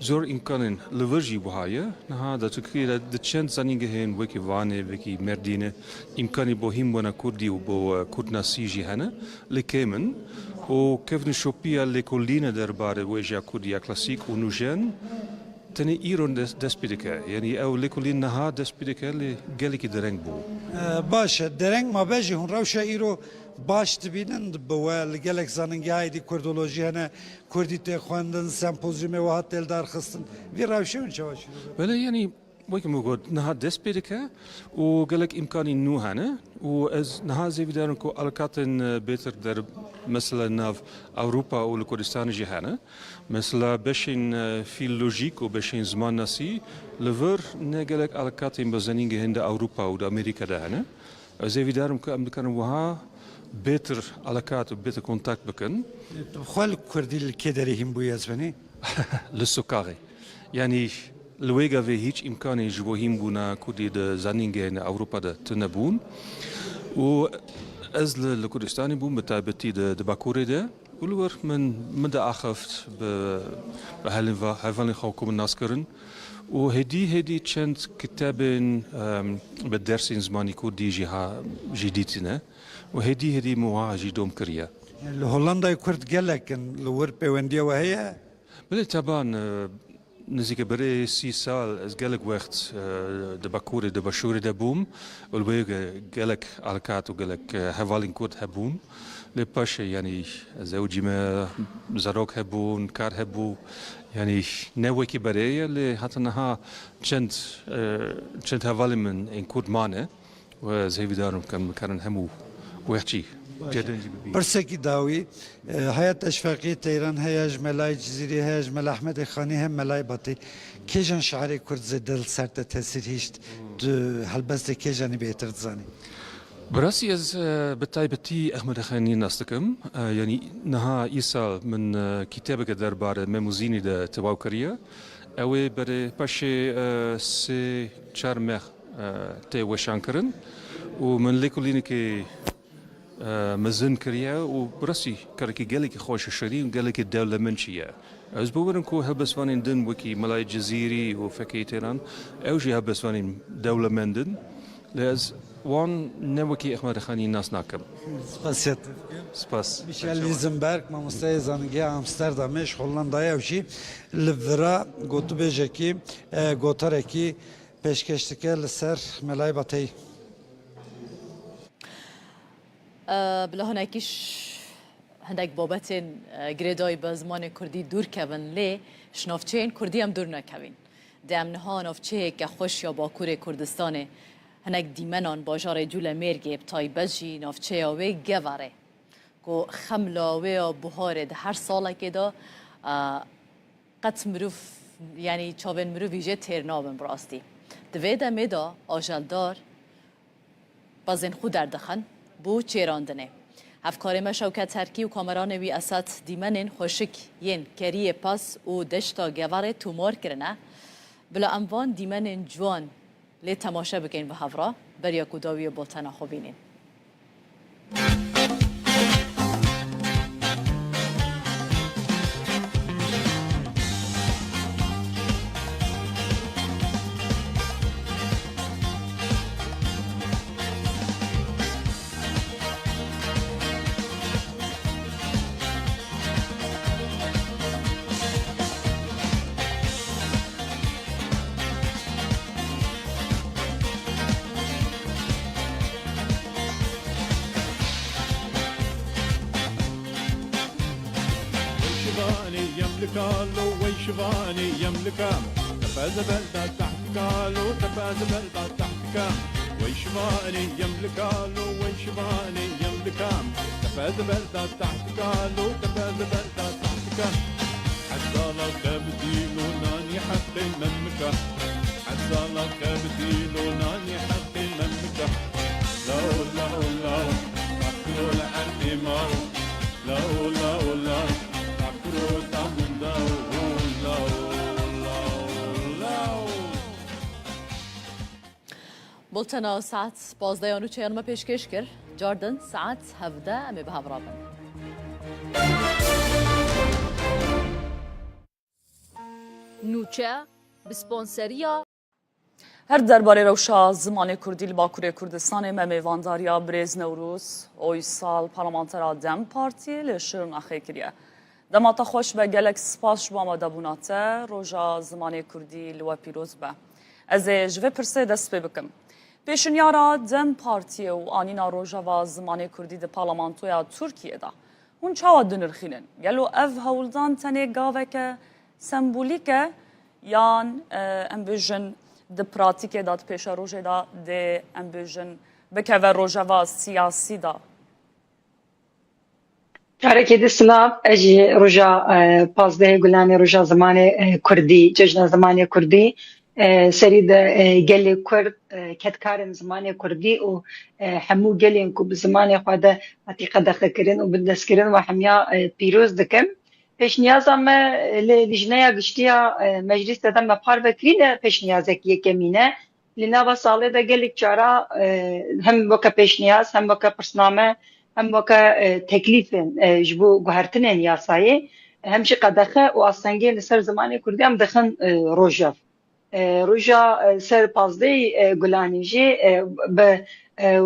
زور إمكانن لورجي بهاية نها دا تكري د تشند زنينجهن وكي وانه وكي مردينه إمكاني بوهم ونا كردي وبو كرد ناسي جهنه لكيمن وكيف نشوبيا لكلنا درباره وجا كرديا كلاسيك ونوجن تني إيرون دسبيدكا يعني أو لكلين نها دسبيدكا لجالك درنج بو
باش درنج ما باجي هون روشة إيرو باش تبينن بوا لجالك زاننجاي دي كردولوجي أنا كردي تخواندن سامبوزيوم وهات تلدار خصن في روشة من شواش
ولا يعني ويك موجود نها دسبيدكا وجالك إمكاني نو هنا وأز نها زي بدارنكو ألكاتن بيتر در مثلا ناف أوروبا أو الكردستان جهانا مثلا بشين في لوجيك وبشين زمان ناسي لفر نجالك ألكاتن بزنين جهند أوروبا أو أمريكا دهنا زي بدارنكو أمريكان وها بيتر ألكات وبيتر كونتاكت بكن
خال كردي الكدري هم بويازبني
للسكاري يعني لويغا في هيج إمكاني جوهيم بونا كودي د زانينجين أوروبا د تنبون و أزل الكردستاني بون بتابتي د باكوري ده ولور من دا أخفت بهالين خاوكم الناسكرن وهدي تشند كتابين بالدرسين زماني كودي جيها جديدنا وهدي مواجي دوم كريا
هولندا كرد قالك لور بيونديا وهي
بلي طبعا نزيك بري 6 سال از قالك وقت د باكوري د بشوري د بوم والبيغ قالك الكات وقالك هفالين كود هبون لباش يعني زوجي ما زروك هبون كار هبو يعني نوكي بري اللي حتى نها تشند هفالين من ان كود مانه وزي بدارم كان همو وحشي
برسكي داوي حياة أشفاقية تيران هياج ملاي جزيري هياج ملا أحمد خاني هم ملاي باطي كيجان شعري كرد زدل سرطة تأثير هيشت هالبس دي كيجاني بيتر تزاني
براسي از بتايبتي أحمد خاني ناستكم يعني نها إيسا من كتابك دربار ميموزيني دا تواوكريا أوي بري باشي سي چار تي وشانكرن ومن ليكوليني كي مزن كريا وبرسي كاركي قالك خوش الشريم قالك الدولة منشية از بورنكو هبس وانين دن وكي ملاي جزيري وفكي تيران اوجي هبس وانين دولة مندن لاز وان نوكي احمد خاني ناس ناكم
سپاسیت
سپاس
میشل لیزنبرگ ما مستعزانگی امستردامش هولندای اوشی لورا گوتو بجکی گوتارکی پیشکشتکه لسر ملای باتی
بلا هناكيش هندك بابتين جريداي بزمان كردي دور كون لي شنافتين كردي هم دور نكوين دم نها نافچه که خوش یا باکور کردستانه هنک دیمنان باجار جول مرگی بتای بجی نافچه آوه گواره که خملاوه و بهاره ده هر ساله که دا قط مروف یعنی چاون مروف ویژه ترنابن براستی دوی دمه دا آجلدار بازن خود دردخن بو چیراندنه هفکار ما شوکت ترکی و کامران وی اسات دیمنین خوشک ین کریه پاس و دشتا گواره تومار کرنه بلا اموان دیمنین جوان لی تماشا بکن و هفرا بریا کداوی بولتنا خوبینین
قالوا ويشباني يملكام تفاز بلدة تحت قالوا تفاز بلدة تحت كام ويشباني يملك قالوا ويشباني يملكام تفاز بردا تحتك لو تفاز بردا تحتك حزالة كابدين وناني حقي منك حزالة كابدين وناني حقي منك لو لو لو تقروا لأني مار لو لو لو تقروا تمن لو لو لو
بولتنا ساعت 12 ما پیشکش کرد جاردن ساعت 17 امی به هفرابن
نوچه بسپانسریا
هر درباره روشا زمان کردی باکوری کردستان میوانداریا برز نوروز اوی سال پارلمانترا دم پارتی لشرن اخی کریه دماتا خوش به گلک سپاس شما آماده بوناته روژا زمان کردی لو پیروز به از جوه پرسه دست بکم پیشنیارا دم پارتی و آنینا روژا و زمان کردی ده پارلمانتویا ترکیه ده هون چاوا دنرخینن گلو اف هولدان تنه گاوه که سمبولیکه یان امبیژن د پراتیکه داد پیش روژه دا د امبیژن بکوه روژه و سیاسی دا
کارکی دسلاف اجی روژا پازده گلانی روژا زمان کردی جشن زمان کردی سری د گلی کرد کتکارن زمان کردی و همو گلین کو زمان خود عتیقه دخل کردن و بدست کردن و همیا پیروز دکم پیش نیاز هم لجنه گشتیا مجلس دادن مپار بکرین پیش نیاز کی کمینه لناوا ساله دا گلیک چارا هم وکا پیش نیاز هم وکا پرسنامه هم وکا تکلیف جبو گوهرتن یاسایی همشی قدخه و آسنگی لسر زمان کردی هم دخن روژاف روژا سر پازده گلانیجی به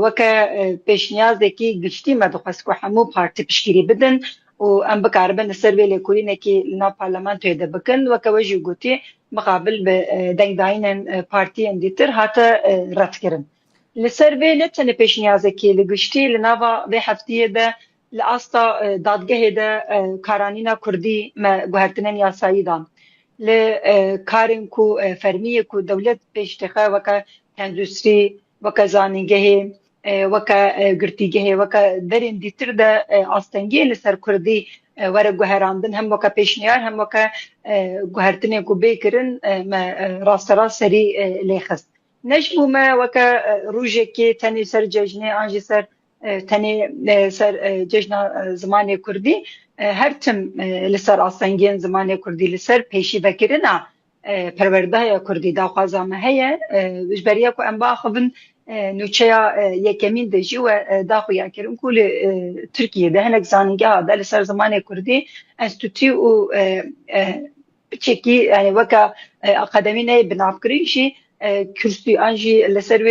وکا پیش نیاز کی گشتی مدخواست که همو پارتی پشکیری بدن و ام بکاربن سر ویل کورینه کی لنا پارلمان توی ده بکن و کوجی گوتی مقابل به دنگ داینن پارتی اندیتر هاتا رد کرن لسر ویل تنه پیش نیازه کی لگشتی لنا و هفتیه ده لاستا دادگه ده کارانینا کردی ما گوهرتنن یاسایی دان ل کارن کو فرمیه کو دولت پیش تخا وکا اندستری وکا زانینگه وکا گرتیگه وکا درین دیتر ده آستنگی لسر کردی ورا گوهراندن هم وکا پیشنیار هم وکا گوهرتنه کو بیکرن ما راست راست سری لیخست نجبو ما وکا روژه که تنی سر ججنه آنجی سر تنی سر ججنه زمان کردی هر تم لسر آستنگین زمان کردی لسر پیشی بکرنا پرورده کردی دا خوازامه هیا اجبریه کو انبا خوبن نوچیا یکمین دجی و داخو یاکرم کل ترکیه ده هنگ زانیگاه ده لسر زمان کردی انستوتی و چکی یعنی وکا اقادمینه بنافکرینشی کرسی آنجی لسر و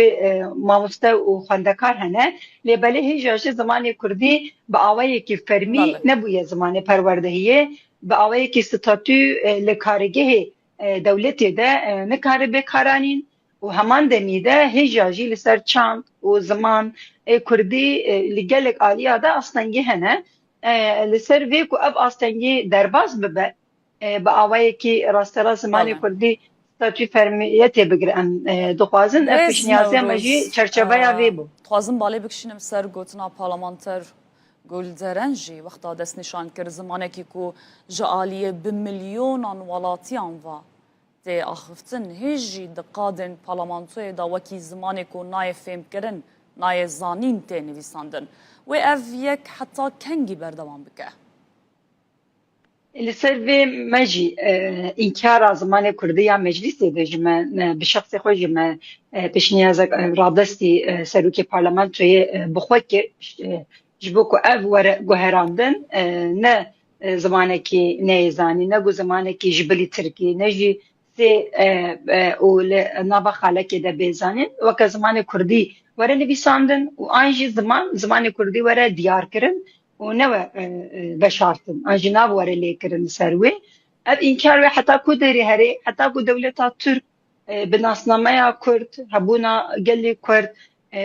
ماموسته و خواندکار هنه لیباله هیجاش زمان کردی با آوایی که فرمی نبویه زمان پروردهیه با آوایی که ستاتو لکارگه دولتی ده نکاره بکارانین و همان دمیده هیجاجی لسر چاند و زمان کردی لگلک آلیا ده آستنگی هنه لسر وی کو اب آستنگی درباز ببه با آوایی که راسترا زمان کردی ستاتوی فرمیت بگرن دخوازن پیش نیازی مجی چرچبه یا وی بو
خوازن بالی بکشینم سر گوتنا پارلمانتر گلدرنجی وقتا دست نشان کرد زمانه که کو جعالیه بملیونان ولاتیان و ده آخفتن هیچی دقادن پارلمانتوی دا وکی زمانه کو نای فهم کرن نای زانین ته نویساندن و اف یک حتی کنگی بردوان بکه
لسر و مجی انکار زمان کردی یا مجلسی ده جمع بشخص خود جمع پیش نیاز رادستی سروک پارلمانتوی بخواه که جبو کو اف ور گوهراندن نه زمانه که نیزانی نه گو زمانه که جبلی ترکی نه جی و نابا خالک ده بیزانین و که زمان کردی وره نویساندن و آنجی زمان کردی وره دیار کرن و نو بشارتن آنجی ناب وره لی کرن سروی اب اینکار و حتی کو داری هره حتی کو دولتا ترک بناسنامه کرد هبونا گلی کرد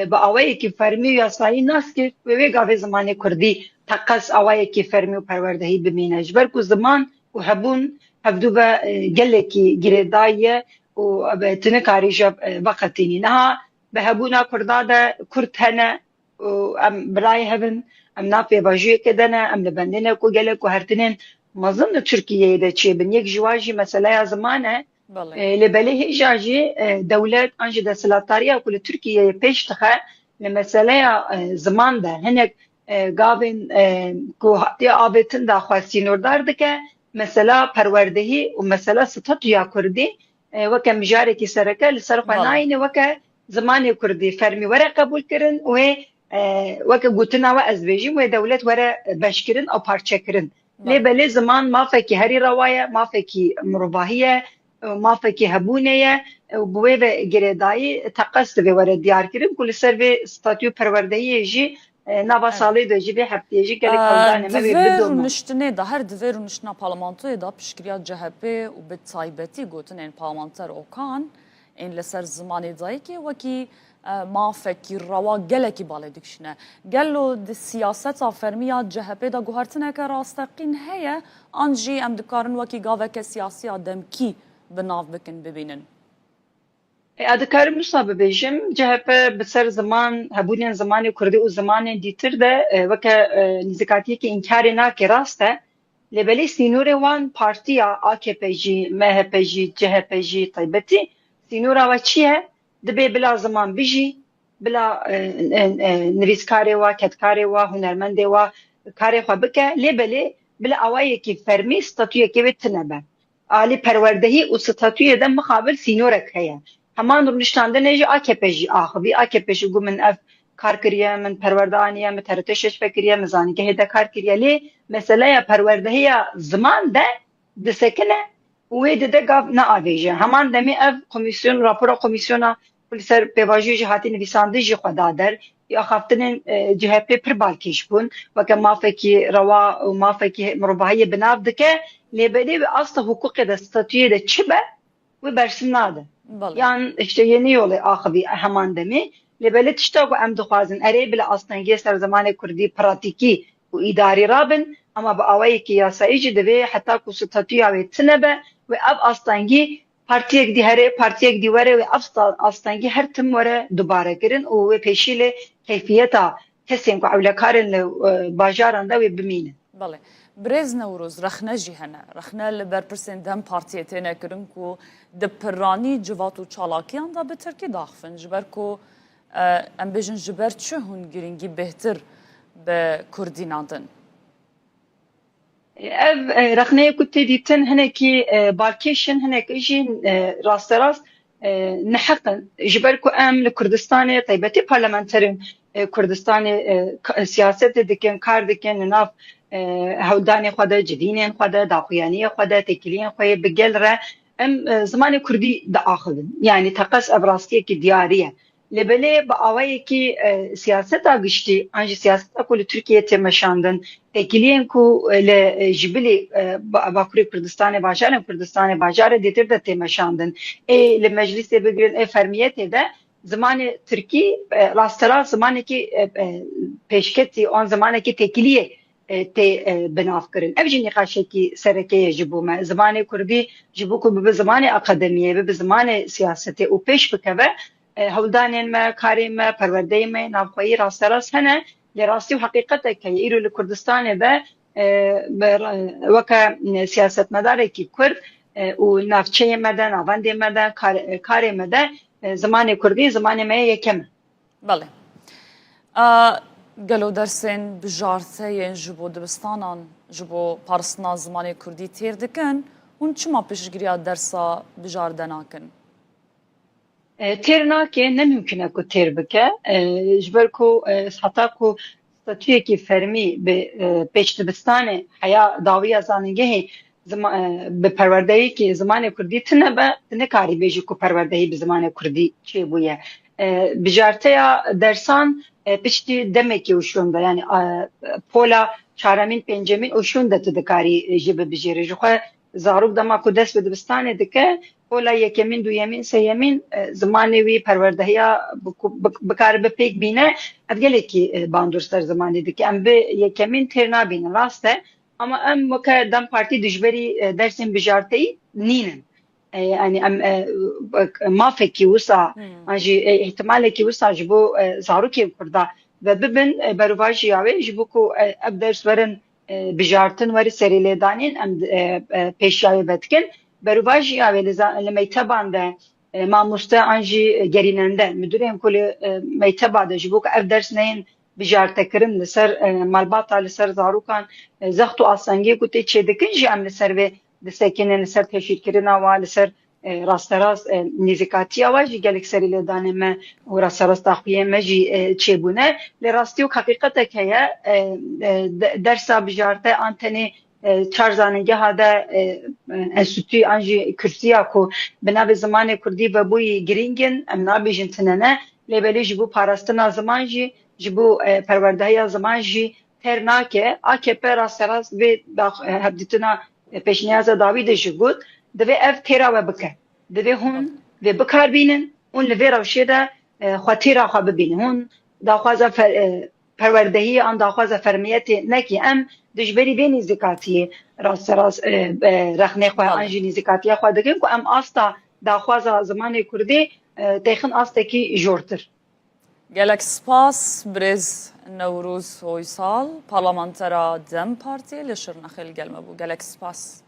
با آوایی که فرمی و یاسایی ناس کرد و وی گاوه زمان کردی تقص آوایی که فرمی و پروردهی بمینه جبر کو زمان و هبون هفدو با گلکی گریدایه و به تنکاری جب وقتینی نه به هبونا کرده ده کرد هنه و برای هبن ام نافێ باژوویەکە دەنە ئەم لە بەندێنە کو gelek ku hertinên mezin li Tirkiyeyê de çêbin yek ji wan jî meseleya ziman e lê belê hêja jî dewlet an ji desthilatdariya ku li Tirkiyeyê pêş dixe li meseleya ziman de hinek gavên ku hatiye avêtin da xwe sînordar dike mesela perwerdehî û mesela statuya Kurdî weke mijarekî sereke li ser xwe nayîne weke zimanê Kurdî fermî were qebûl kirin wê weke gotina we ez bêjim wê dewlet were beşkirin û parçekirin lê belê ziman mafekî herî rewa ye mafekî mirovahî ye mafekî hebûnê ye bi wê ve girêdayî teqes divê were diyar kirin ku li ser vê statû perwerdehiyê jî nava salê de jî vê hefteyê jî gelek hewldanê me wê bidome.
Niştinê de her divê û niştina parlamentoyê da piştgiriya CHP û bi taybetî gotinên parlamenter Okan ên li ser zimanê dayîkê wekî mafekî rewa gelekî balê dikişine. Gelo di siyaseta fermiya CHP da guhertineke rasteqîn heye an jî em dikarin wekî gaveke siyasiya demkî bi nav bikin bibînin.
Dikarim wisa bibêjim CHP bi ser ziman hebûnên zimanê Kurdî û zimanên dîtir de weke nîzîkatiyekî înkarê nake rast e lê belê sînorê wan partiya AKP jî MHP jî CHP jî taybetî sînora we çi ye dibe bila ziman bijî bila nivîskarê we ketkarê we hunermendê we karê xwe bike lê belê bila awayekî fermî statûyekê wê tinebe alî perwerdehî û statûyê de mixabil sînorek heye heman rûniştandinê jî AKP jî axivî AKP jî got min ev kar kiriye min perwerde aniye min TRT şeş vekiriye min zanîngehê de kar kiriye lê meseleya perwerdehiya ziman de disekine û wê dide gav neavêje heman demê ev komisyon rapora komisyona li ser pêvajiyê jî hatî nivîsandî jî xwe da der ya xaftinên CHP pir balkêş bûn weke mafekî rewa û mafekî mirovahiyê bi nav dike lê belê wê asta hukukê de statûyê de çi be wê bersin nade yan işte yeni yolê axivî heman demê lê belê tişta ku em dixwazin erê bile astengiyê ser zimanê Kurdî pratikî û îdarî rabin ama bi awayekî yasayî jî divê heta ku statûya wê tinebe wê ev astengî partiyek dî herê partiyek dî were wê ev astengî her tim were dubare kirin û wê pêşî lê keyfiyeta kesên ku ewlekarên li bajaran de wê bimînin.
Belê. Birêz Newroz rexne jî hene. Rexne li ber pirsên dem partiyê têne kirin ku di piranî civat û çalakiyan da bi Tirkî daxivin ji ber ku em bêjin ji ber çi hûn girîngî bêhtir bi Kurdî nadin.
Ev rexneyê ku tê dîtin hinekî balkêşin hinek jî rasterast neheqin ji ber ku em li Kurdistanê taybetî parlamenterên Kurdistanê siyasetê dikin kar dikin li nav hewldanê xwe de cidînên xwe de daxuyaniyê xwe de têkiliyên xwe yê bi gel re em zimanê Kurdî diaxivin yanî teqes ev rastiyekî diyarî ye lê belê bi awayekî siyaseta giştî an jî siyaseta ku li Tirkiyeyê tê meşandin têkiliyên ku li ji bilî Bakurê Kurdistanê bajarên Kurdistanê bajarê dîtir de tê meşandin ê li meclisê bigirin ê fermiyetê de zimanê Tirkî rasterast zimanekî pêşketî an zimanekî têkiliyê tê binav kirin ev jî nîqaşekî serekeyê ji bo me zimanê Kurdî ji bo ku bibe zimanê akademiyê bibe zimanê siyasetê û pêş bikeve hewldanên me karên me perwerdeyê me navxweyî rasterast hene lê rastî û heqîqetek heye îro li Kurdistanê de weke siyasetmedarekî Kurd û navçeyê me de navendê me de karê me de zimanê Kurdî zimanê me ye yekem e.
Belê. Gelo dersên bijarteyên ji bo dibistanan ji bo parstina zimanê Kurdî têr dikin hûn çima piştgiriya dersa bijarde nakin?
Têr nake ne mümkün e ku têr bike ji ber ku heta ku statûyekî fermî bi pêş dibistanê heya dawiya zanîngehê bi perwerdeyekî zimanê Kurdî tinebe tu nekarî bêjî ku perwerdehî bi zimanê Kurdî çêbûye bijarteya dersan piştî demekî ûşûn de yani pola çaremîn pêncemîn ûşûn de tu dikarî jî bibijêrî ji xwe zarok dema ku dest bi dibistanê dike pola yekemîn duyemîn seyemîn zimanê wî perwerdehiya bikaribe pêk bîne ev gelekî bandor ser zimanê dike em bi yekemîn têr nabînin rast e ama em weke dem partî dijberî dersên bijarteyî nînin yani em mafekî wisa an jî ihtimalekî wisa ji bo zarokên Kurda ve bibin beruvaji yawe ji bo ku ev ders werin bijartin weri serî lêdanîn em pêşiyayê vedikin beruvaji yawe li meyteban de mamoste an jî gerînende müdürên ku li mekteba de ji bo ku ev ders neyên bijartekirin li ser malbata li ser zarokan zext û asengiyê ku tê çêdikin jî em li ser vê disekinin li ser teşîrkirina wa li ser rasterast nêzîkatiya wa jî gelek serî lêdanê me û rasterast daxuyê me jî çêbûne lê rastî û heqîqetek heye dersa bijarte an tenê çar zanîngeha de enstitûyê an jî Kürtiya ku bi navê zimanê Kurdî vebûyî girîngin em nabêjin tinene lê belê ji bo parastina ziman jî ji bo perwerdehiya ziman jî têr nake AKP rasterast vê hevdîtina pêşniyaza dawî de jî got divê ev têra we bike divê hûn vê bikarbînin û li vê rewşê de xwe têra xwe bibînin hûn daxwaza perwerdehiyê an daxwaza fermiyetê nekî em dijberî vê nêzîkatiyê rasterast rexnê xwe an jî nêzîkatiya xwe dikin ku em asta daxwaza zimanê Kurdî têxin astekî jortir.
Gelek spas Brez Newruz Hoysal Parlamentera Dem Parti li Şirnexê gelme bû gelek spas.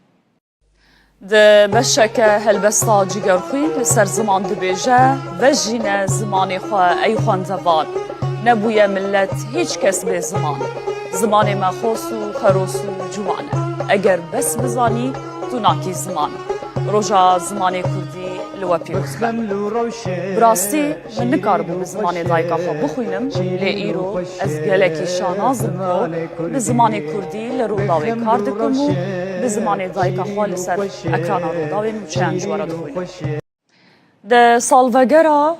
Di beşeke helbesta cîgerxwîn li ser ziman dibêje vejîne zimanê xwe ey xwendevan nebûye millet hiç kes bê ziman zimanê me xos û xeros û ciwan e eger bes bizanî tu nakî ziman roja zimanê Kurdî li we pîroz be. Bi rastî min nikaribû bi zimanê dayika xwe bixwînim lê îro ez gelekî şanazim ku bi zimanê Kurdî li rûdawê kar dikim û bi zimanê dayika xwe li ser ekrana rûdawê nûçeyan ji we re dixwînim. Di salvegera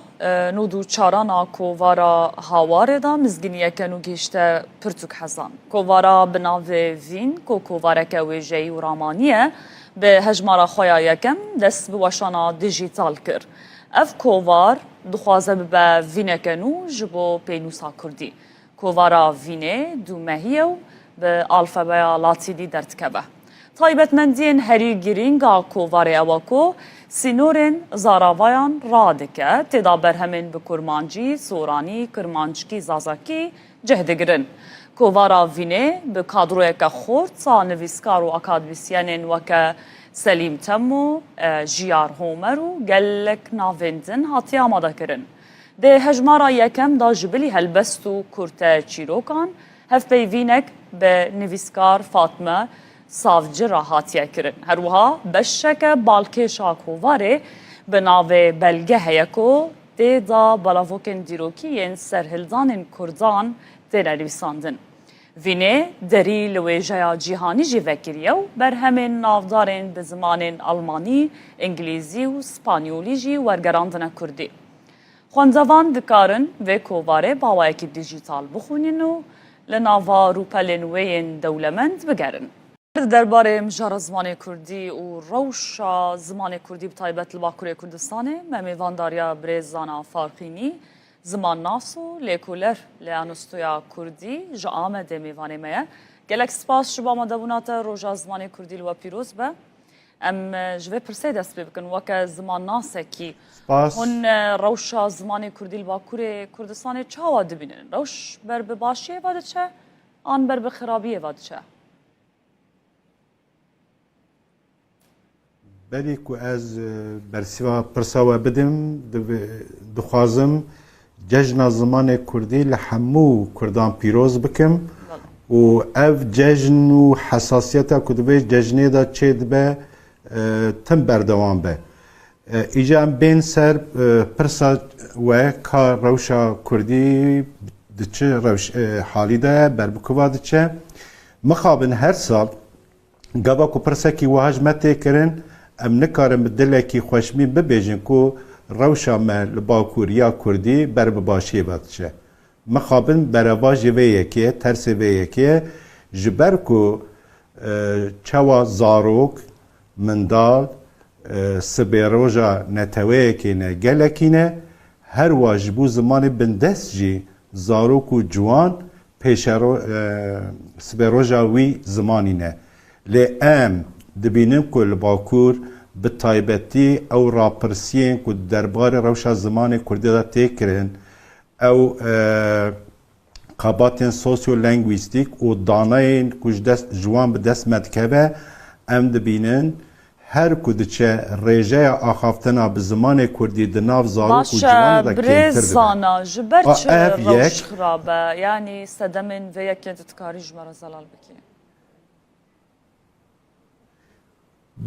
nû û çarana kovara hawarê da mizginiyeke nû gihîşte pirtûk hezan. Kovara bi navê Vîn ku kovareke wêjeyî û ramanî bi hejmara xwe ya yekem dest bi weşana dijîtal kir. Ev kovar dixwaze bibe vîneke nû ji bo pênûsa Kurdî. Kovara Vînê du mehî û bi alfebeya Latînî derdikeve. Taybetmendiyên herî girîng a kovarê ew ku sînorên zaravayan radike têda berhemên bi kurmancî, soranî, kirmanckî, zazakî cih digirin. Kovara Vînê bi kadroyeke xort a nivîskar û akademîsyenên weke Selîm Temû, Jiyar Homer û gelek navên din hatiye amadekirin. Dê hejmara yekem da ji bilî helbest û kurte çîrokan hevpeyvînek bi nivîskar Fatme Savcı ra hatiye kirin. Her wiha beşeke balkêşa kovarê bi navê belge heye ku tê da balavokên dîrokî yên serhildanên Kurdan têne nivîsandin. Vînê derî li wêjeya cîhanî jî vekiriye û berhemên navdarên bi zimanên Almanî, İngilîzî û Spanyolî jî wergerandine Kurdî. Xwendevan dikarin vê kovarê bawayekî dijîtal bixwînin û li nava rûpelên wê yên dewlemend bigerin. Derbarê mijara zimanê Kurdî û rewşa zimanê Kurdî bi taybet li Bakurê Kurdistanê me mêvandariya Brêzana Farxînî ziman nas û lêkolêr li Anostoya Kurdî ji Amedê mêvanê me ye. Gelek spas ji bo amadebûna te roja zimanê Kurdî li we pîroz be. Em ji vê pirsê dest pê bikin weke ziman nasekî hûn rewşa zimanê Kurdî li Bakurê Kurdistanê çawa dibînin? Rewş ber bi başiyê ve diçe an ber bi xirabiyê ve diçe?
Belê ku ez bersiva pirsa we bidim dixwazim cejna zimanê Kurdî li hemû Kurdan pîroz bikim û ev cejn û hesasiyeta ku divê cejnê de çê dibe tim berdewam be. Îja em bên ser pirsa we ka rewşa Kurdî di çi halî de berbikova diçe. Mixabin her sal gava ku pirsekî wiha ji me tê kirin em nikarin bi dilekî xweşmîn bibêjin ku rewşa me li Bakuriya Kurdî ber bi başiyê ve diçe. Mixabin bereva ji vê yekê tersê vê yekê ji ber ku çawa zarok, mindal, sibê roja neteweyekê ne gelekî ne her wa ji bo zimanê bindest jî zarok û ciwan sibê roja wî zimanî ne. Lê em dibînin ku li Bakur bi taybetî ew rapirsiyên ku derbarê rewşa zimanê Kurdî de tê kirin ew قاباتین سوسیو لنگویستیک و داناین کج دست جوان به دست مدکبه ام دبینن هر کدچه رژه آخافتنا به زمان کردی دناف زارو کو جوان دا
برز زانا جبر چه روش خرابه یعنی سدمن و یکی تکاری جمره زلال بکی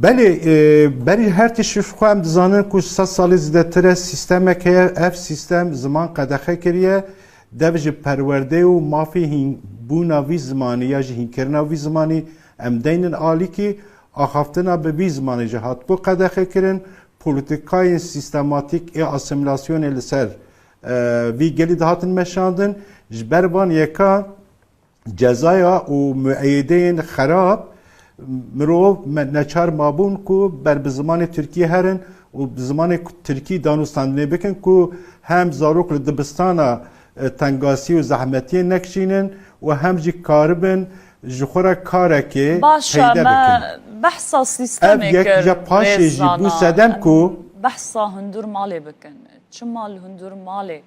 بله بری هر تشریف خواهم دزانن که 100 سال زیادتر سیستم که اف سیستم زمان قدخه کریه دوج پرورده و مافی هین بونا وی زمانی یا جهین کرنا وی زمانی ام دینن آلی که آخافتنا به وی زمانی جهات بو قدخه کرن پولیتیکای سیستماتیک ای اسیمیلاسیون لسر وی گلی دهاتن مشاندن جبربان یکا جزایا و معیدین خراب مرو نچار مابون کو بر به زمان ترکیه هرن و به زمان ترکیه دانستانه بکن کو هم زاروک لدبستانا تنگاسی و زحمتی نکشینن و هم جی کاربن جخورا کاره که پیدا بکن
بحثا سیستمی
که پاشه جی بو سدم کو
بحثا هندور مالی بکن چه مال هندور مالی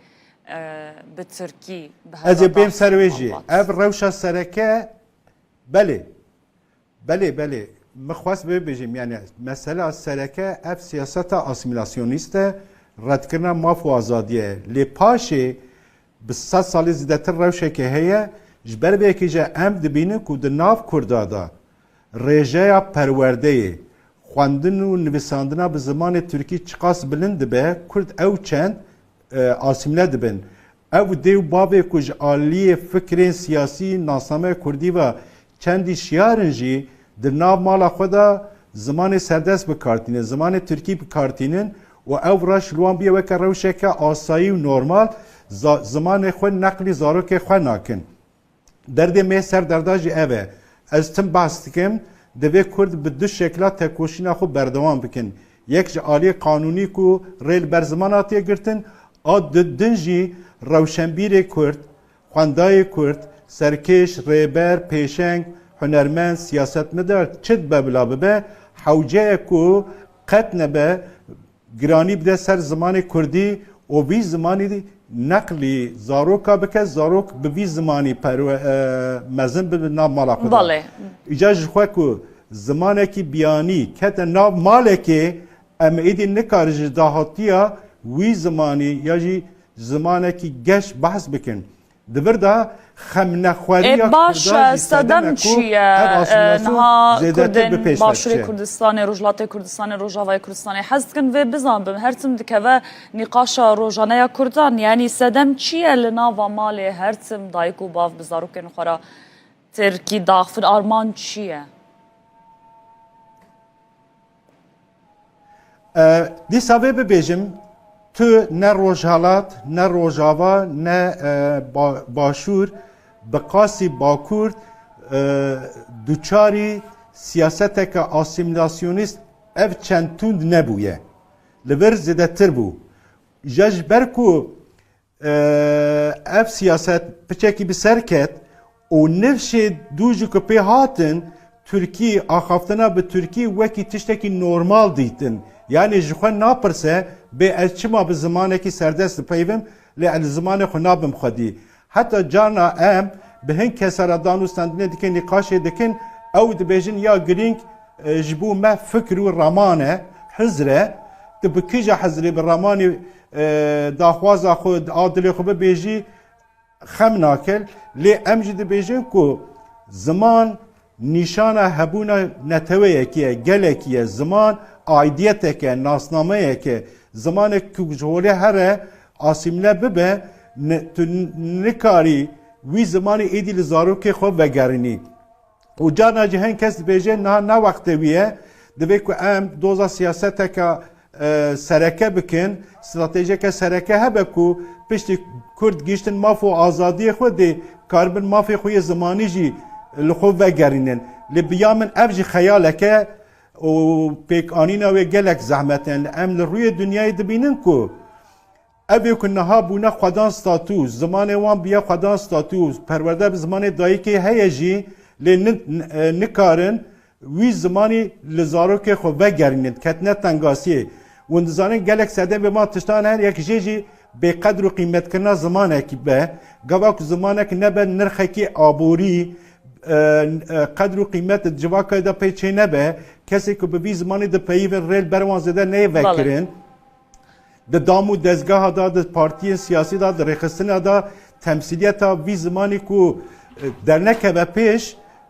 به ترکی
از بیم سرویجی اب روشا سرکه بله مخواست ببیجیم یعنی مسئله سرکه اف سیاست اسیمیلاسیونیسته رد کردن ماف و آزادیه لی پاشه به 100 سال زیادتر روشه که هیه جبر به که جا ام دبینه که در ناف کردادا رژه پرورده خواندن و نویساندن به زمان ترکی چقاس بلند به کرد او چند اسیمیله دبن او دیو بابه کج آلی فکرین سیاسی ناسنامه کردی و چندی شیارنجی در ناو مالا خدا زمان سردست بکارتینه زمان ترکی بکارتینن و او راش لوان بیه وکر روشه که آسایی و نورمال زمان خود نقلی زاروک خود ناکن درد می سر درداجی اوه از تم باستکم دوی کرد به دو شکلات تکوشینا خود بردوان بکن یک آلی قانونی کو ریل بر زماناتی گرتن دنجی روشنبیر کرد خواندای کرد سرکش ریبر پیشنگ هنرمند سیاست مدار چد ببلا به حوجه کو قطن به گرانی بده سر زمان کردی و وی زمانی نقلی زاروکا بکه زاروک به وی زمانی پر مزن به نام مالا خدا
بله
ایجاج خواه که زمانه کی بیانی کت نام ماله که ام ایدی نکارج داهاتیا وی زمانی یا جی زمانه کی گش بحث بکن دبر دا خم نخواری
باش سدم چیه نها کردن باشوری کردستان روجلات کردستان روجاوای کردستان حزد کن و بزن بم هرتم دکه و نقاش روجانه کردان یعنی سدم چیه لنا و مال هرتم دایکو باف بزارو کن خورا ترکی داخل آرمان چیه
دی ساوه ببیجم تو نه روجهالات نه روجاوا نه باشور بقاسی باکور دوچاری سیاست که اسیمیلاسیونیست اف چندتوند نبویه لور زده تر بو جاج برکو اف سیاست پچکی بسرکت و نفش دوجو که پی هاتن ترکی آخافتنا به ترکی وکی تشتکی نورمال دیتن یعنی جخوان ناپرسه به چما به زمانه کی سردست پیوم لی زمان خو نابم خودی حتی جانا ام به هن کسر دانوستاندنه دکن نقاش دکن او دبیجن یا گرینگ جبو ما فکر و رمانه حزره دبکیجا حزره بالرماني داخواز خود عادل خو بيجي خم ناكل لي امجد بيجن كو زمان نشانه هبونا نتويه كي گلكيه زمان عيديتك ناسنامه كي زمان كجوله هره اسيمله ببه نكاري وی زمانی ایدی لزارو که خوب وگرنی و جانا جهان کس بیجه نه وقت ویه دوی که ام دوزا سیاست که سرکه بکن استراتژی که سرکه هبه که پشتی کرد گیشتن مافو آزادی خود دی کاربن مافی خوی زمانی جی لخوب وگرنن لبیامن افجی خیاله که و پیک آنینا و گلک زحمتن ام لروی دنیای دبینن که اوی که نها بونه خودان ستاتوس زمان وان بیا خودان ستاتوس پرورده به زمان دایی که هیجی لی نکارن وی زمانی لزارو که خود وگرینید کتنه تنگاسیه وندزانه گلک سده به ما تشتان هر یک جیجی بقدر و قیمت کردن زمانێکی بە گەواک زمانێک نەبە نرخێکی ئابووری قدر و قیمت جواکەدا پێچێ نەبە کەسێک و ببی زمانی دپەیڤن ڕێل بەروان زێدە نەیڤەکردن د دام و دەستگاها دا د پارتیên siyasî da di rêxistina da temsîliyeta vî zimanî ku dernekeve pêş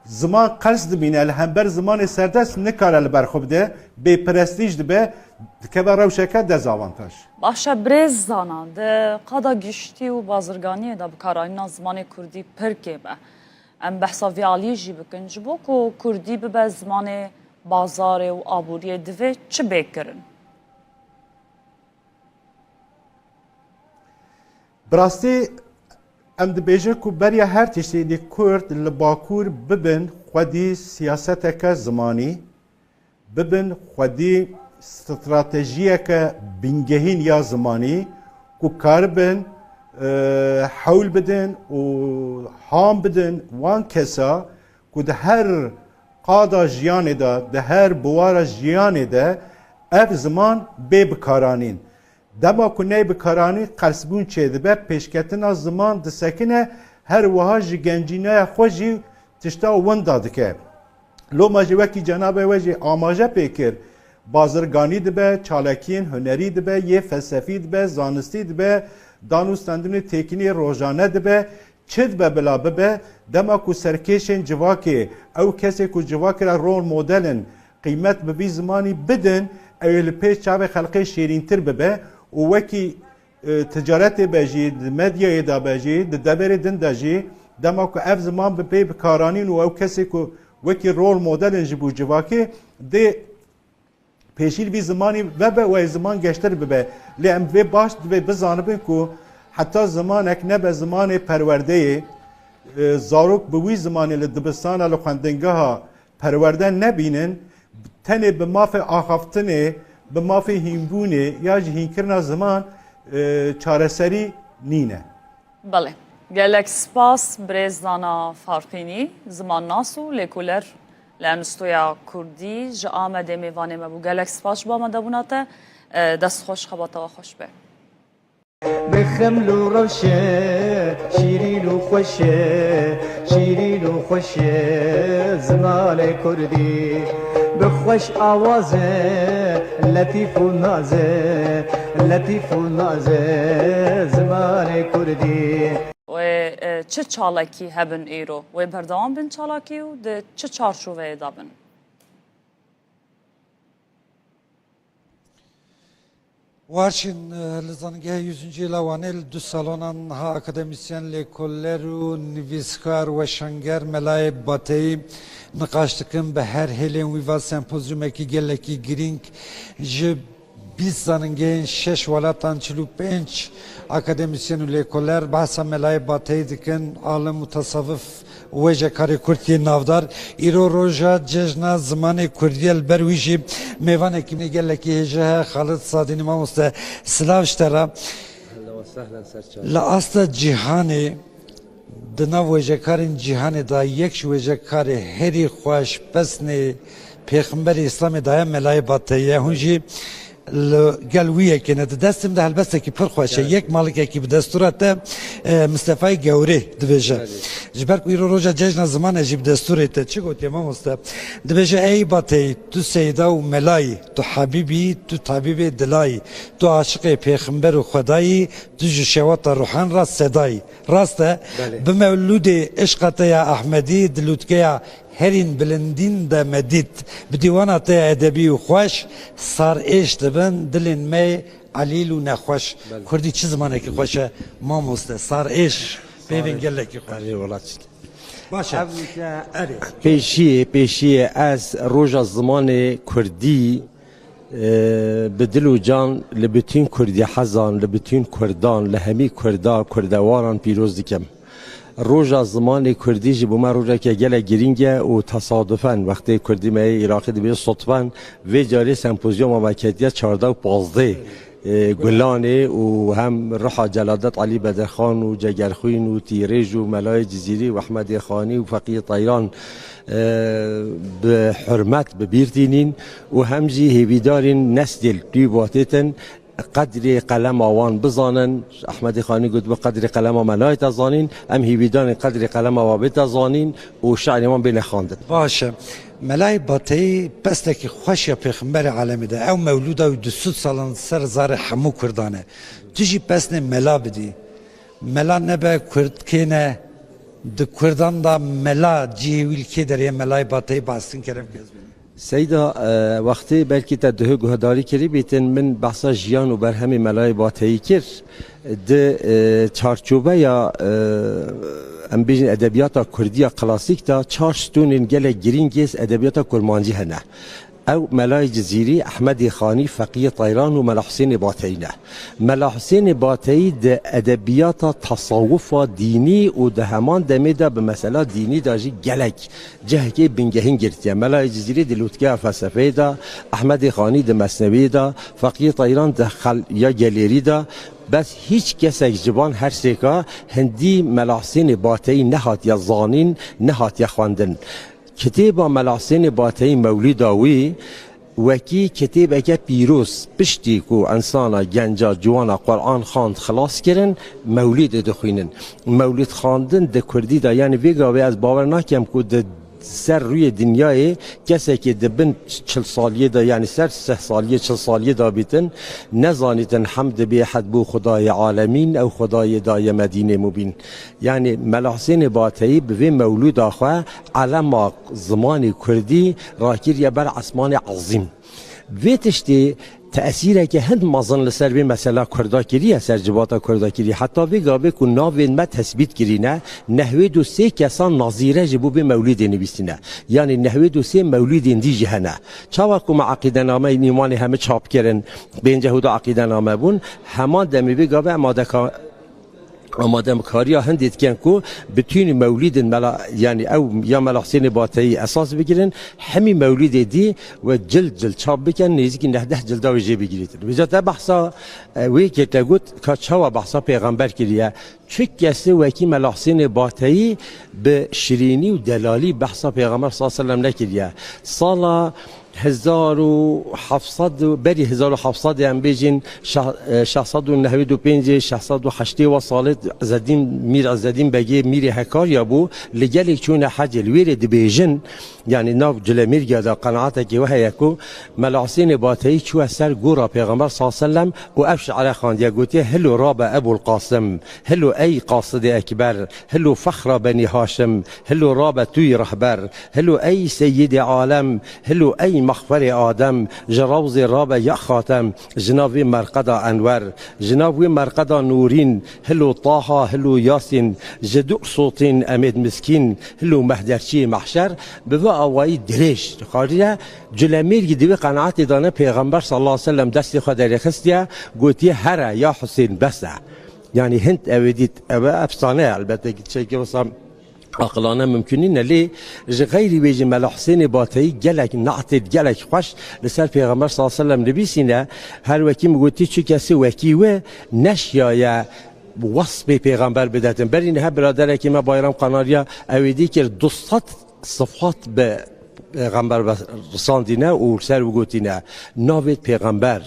ziman qers dibîne li hember zimanê serdest nikare li ber xwe bide bêprestîj dibe dikeve rewşeke dezavantaj.
Başa brêz zanan di qada giştî û bazirganiyê de bikaranîna zimanê Kurdî pir kêbe. Em behsa vê aliyê jî bikin ji bo ku Kurdî bibe zimanê bazarê û aboriyê divê çi bêkirin?
Birastî em dibêjin ku beriya her tiştê Kurd li Bakur bibin xwedî siyaseteke zimanî, bibin xwedî stratejiyeke bingehîn ya zimanî ku karibin hewl bidin û ham bidin wan kesa ku di her qada jiyanê de di her buwara jiyanê de ev ziman bê bikaranîn. Dema ku ney bikaranî qersbûn çêdibe pêşketina ziman disekine her wiha ji gencîneya xwe jî tişta winda dike. Loma jî wekî cenabê we jî amaje pêkir bazirganî dibe, çalakiyên hunerî dibe, yê felsefî dibe, zanistî dibe, danûstandinê têkînê rojane dibe, çi dibe bila bibe dema ku serkêşên civakê ew kesê ku civakê re rol modelin qîmet bi vî zimanî bidin ew li pêş çavê xelqê şêrîntir bibe û wekî ticaretê be jî di medyayê da be jî di deverê din de jî dema ku ev ziman bi pê bikaranîn û ew kesê ku wekî rol modelin ji bo civakê dê pêşîl vî zimanî vebe wê ziman geştir bibe lê em vê baş divê bizanibin ku heta zamanek nebe zimanê perwerdeyê zarok bi wî zimanê li dibistana li xwendingeha perwerde nebînin tenê bi mafê axaftinê bi mafê hînbûnê ya ji hînkirina ziman çareserî nîne.
Belê. Gelek spas brêzana farqînî ziman nas û lêkoler li Enstoya Kurdî ji Amedê mêvanê me bû. Gelek spas ji bo me debûna te destxweş xebata we xweş be.
بخمل و روشه شیرین و خوشه شیرین و خوشه زمان کردی بخوش آوازه لطیف و نازه لطیف و نازه زمان کردی
و چه چالکی هبن ایرو و بردوام بن چالکی و ده چه چارچوبه دابن؟
Varçin Lizange 100. lavanel du salonan ha akademisyen lekoller u nivîskar ve şanger melay batey nikaştıkın be her helen viva sempozyumeki geleki giring ji biz zanıngeyin 6 walatan 45 akademisyen u lekoller bahsa melay batey dikin alim mutasavvıf وجه کاری کردی نافدار ایرو روزا جشن زمان کردی البرویجی میوان کی میگه لکی هجه خالد صادینی ما مست سلاوشترا لا اصل جهانی دنا وجه کارین جهانی دا یک وجه کاری هری خوش پسنی پیغمبر اسلام دایم ملای باتیه هنجی گلویه که نه دستم ده البته کی پر خوشه یک مالک کی به دستورات مصطفی گوری دویجه جبر کو ایرو روزا جشن زمان جیب دستورت چی گوتی ما مست دویجه ای باتی تو سیدا و ملای تو حبیبی تو طبیب دلای تو عاشق پیغمبر و خدایی تو شوات روحان را صدای راسته به مولود عشقت یا احمدی دلوتکیا هرین بلندین ده مدید بدیوانات ادبی و خوش سار ایش دبن دلین می علیل و نخوش کردی چه زمانه که خوشه ما مسته سار ایش ببین گله که خوش باشه
پیشی از روز زمان کردی بدل و جان لبتین کردی حزان لبتین کردان لهمی کردواران پیروز دیکم روزا زمان کردی جبو ما روزا که گله گرینگه و تصادفاً وقتی کردی می عراقی دیگه صدفاً و جاری سمپوزیوم مملکتیت 14 و 15 گلانه و هم روح جلادت علی بدرخان و جگرخوین و تیریج و ملای جزیری و احمد خانی و فقیه طیران به حرمت ببیرتینین و همجی هیویدارین نسل دیواتتن قدر قلم آوان بزانن احمد خانی گفت به قدر قلم ملای تزانین ام هیویدان قدر قلم آوان تزانین و شعر ما بین خواندن
باشه ملای باتی پس لکی خوش یا پیغمبر عالم ده او مولوده و 200 سالان سر زار همو کردانه تجی پس نه ملا بدی ملا نبه کرد که نه د کردان دا ملا جیویل که در یه ملای باتی باستین کرم
سیدا وقتی بلکی تا ده گهداری کری بیتن من بحثا جیان و بر همه ملای باتهی کر ده چارچوبه یا ام بیجن ادبیات کردی کلاسیک تا چار ستون گله گرینگیز ادبیات کرمانجی هنه او ملای جزیری احمد خانی فقیه طیران و ملا حسین باتینه ملا حسین باتی ده ادبیات تصوف دینی و ده همان دمیده به مسئله دینی داجی گلک جه که بنگهین گرتیه ملای جزیری ده لوتکه فلسفه ده احمد خانی ده مثنوی ده فقیه طیران ده یا گلیری ده بس هیچ کسی جبان هر سیکا هندی ملا حسین باتی نهات یا زانین نهات یا خواندن کتاب ملا حسین باتی مولید آوی وکی کتاب اگه پیروز پشتی کو انسانا گنجا جوانا قرآن خواند خلاص کرن مولید دخوینن مولید خواندن ده کردی دا یعنی ویگاوی از باور نکم که ده سر روی دنیای کسی که دبن 40 سالیه دا یعنی سر 3 سالیه 40 سالیه دا بیتن نزانیتن حمد به حد بو خدای عالمین او خدای دای مدینه مبین یعنی ملا حسین باتی به مولود آخوا علم زمان کردی راکیر یا بر اسمان عظیم ویتشتی تأثیره که هند مازن لسر به مسئله کردا کریه سر جباتا کردا کریه حتی ویگا که ناوین ما تثبیت کرینه نحوه 2 کسان نظیره جبو به مولید نویسینه یعنی نحوه 2 مولید دی جهنه چاوا که ما عقیده نامه نیمان همه چاپ کرن بین جهود عقیده نامه بون همان دمی ویگا به آماده کاری هندید کن کو بتونی مولید ملا یعنی او یا ملا حسین باتی اساس بگیرن همین مولید دی و جلد چاپ بکن نزدیک 19 جلد و جی بگیرید وجات بحثا وی که تگوت که چوا بحثا پیغمبر کریه چه کسی وکی ملا حسین باتی به شیرینی و دلالی بحثا پیغمبر صلی الله علیه و سلم نکریه سال 1700 بری 1700 هم بیجین 695 608 و سال زدیم میر از زدیم بگی میر هکار یا بو لگلی چون حج الویر دی بیجن یعنی ناف جلمیر گدا قناعت کی وه یکو ملا حسین باتی چو سر گورا پیغمبر صلی الله علیه و سلم و افش علی خان یا گوتی هلو راب ابو القاسم هلو ای قاصد اکبر هلو فخر بنی هاشم هلو راب توی رهبر هلو ای سید عالم هلو ای مخفر آدم جراوز راب یا خاتم جناب مرقدا انور جناب مرقدا نورین هلو طه هلو یاسین جدو صوتین امید مسکین هلو مهدرچی محشر به اوای درش خاطر جلمیر گیدی قناعت دانه پیغمبر صلی الله علیه و سلم دست خود در خستیا گوتی هر یا حسین بس یعنی هند اودیت او افسانه البته چه که واسه عقلانه ممکنین لی غیری ویژه ملا حسین باتی گلک نعت گلک خوش لسر پیغمبر صلی الله علیه و سلم نبیسینه هر وکی مگوتی چه کسی وکی و نشیایه وصف پیغمبر بدهتن برین ها برادره که ما بایرام قناریا اویدی که 200 صفات به پیغمبر رساندینه و سر و گوتینه ناوید پیغمبر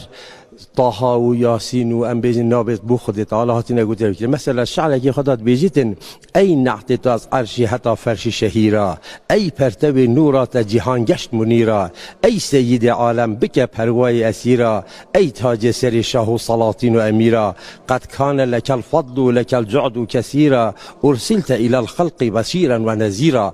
طه و یاسین و ام بیجن نابت بو خود تعالی هاتینه گوته بکره مثلا شعر که خودت بیجیتن ای نعت از عرشی حتی فرش شهیرا ای پرتو نورات جهان گشت منیرا ای سید عالم بک پروای اسیرا ای تاج سر شاه و سلاطین و امیرا قد کان لک الفضل و لک الجعد کثیرا ارسلت الى الخلق بشیرا و نذیرا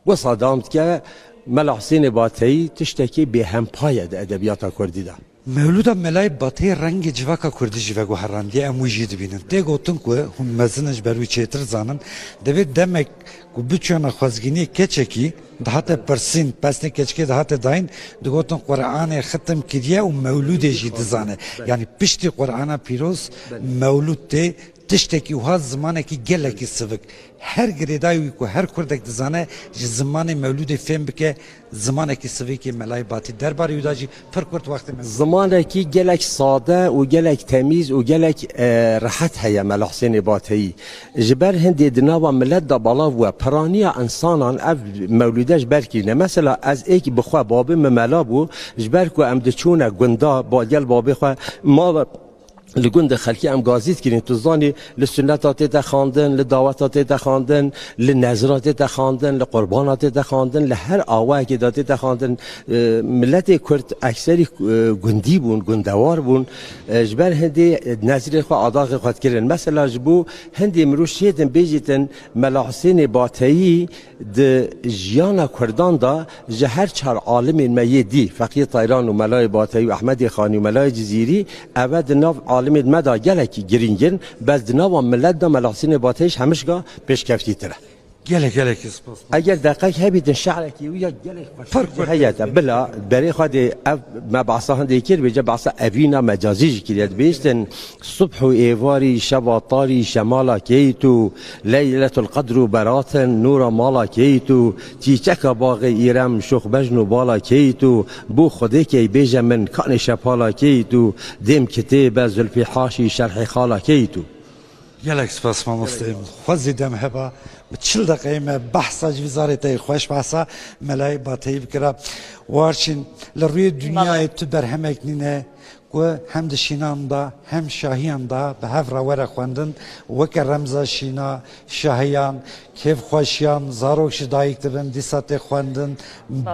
و صدامت که ملا حسین باتی تشتکی به هم پاید ادبیات کردی ده
مولود ملای باتی رنگ جواکا کردی جواگو هراندی اموجی دبینن ده گوتن که هم مزنش بروی چیتر زانن دوید دمک که بچونا خوزگینی کچکی دهات پرسین پسنی کچکی دهات داین ده گوتن قرآن ختم کریه و مولود جید زانه یعنی پشتی قرآن پیروز مولود ده تشتکی و ها زمانه که گله که سوک هر گریدایی که هر کردک دزانه زمان مولود فهم بکه زمانه که سوکی ملای باتی درباره یوداجی پر کرد وقت
زمانه که گلک ساده و گلک تمیز و گلک راحت هیا ملا حسین باتی جبر هندی دناوا ملت دا بالا و پرانیا انسانان اف مولودش برکینه مثلا از ایک بخوا بابه ملا بو جبر کو ام دچونه گندا با گل بابه خو ما لگند خلکی ام گازیت کنین تو زانی لسنتات تخاندن لدعوتات تخاندن لنظرات تخاندن لقربانات تخاندن لهر آواه که داده تخاندن ملت کرد اکثری گندی بون گندوار بون جبر هندی نظر خو عداق خود کردن مثلا جبو هندی مروشیتن بیجیتن ملاحسین باتایی د جیانا کردان دا جهر چهار عالم میدی فقیه طایران و ملای باتایی و احمد خانی و ملای جزیری اود ناف عالم مدا گلکی گرینگن بس ناو ملت دا ملاحسین باتایش همشگاه پیشکفتی تره
گلک سپاس
اگر دقیق هبیدن شعرکی ویا گلک فرق هیات بلا برای خود ما بعصا هندی کر بجا بعصا اوینا مجازی کریت بیستن صبح و ایواری شب طاری شمالا کیتو لیلة القدر براتن نور مالا کیتو تیچک باغ ایرم شخ بجنو بالا کیتو بو خودی کی بیجا من کان شپالا کیتو دیم کتاب زلفی حاشی شرح خالا کیتو
گلک سپاس مامستیم خوزی دم هبا بچل دقیقه بحثا جویزارتی خوش بحثا ملای باتایی بکرا وارچین لروی دنیای تو برهمک نینه و هم دشینان دا هم شاهیان دا به هف روره خوندن وک رمز شینا شاهیان کیف خوشیان زاروکش دایک دبن دیسات خوندن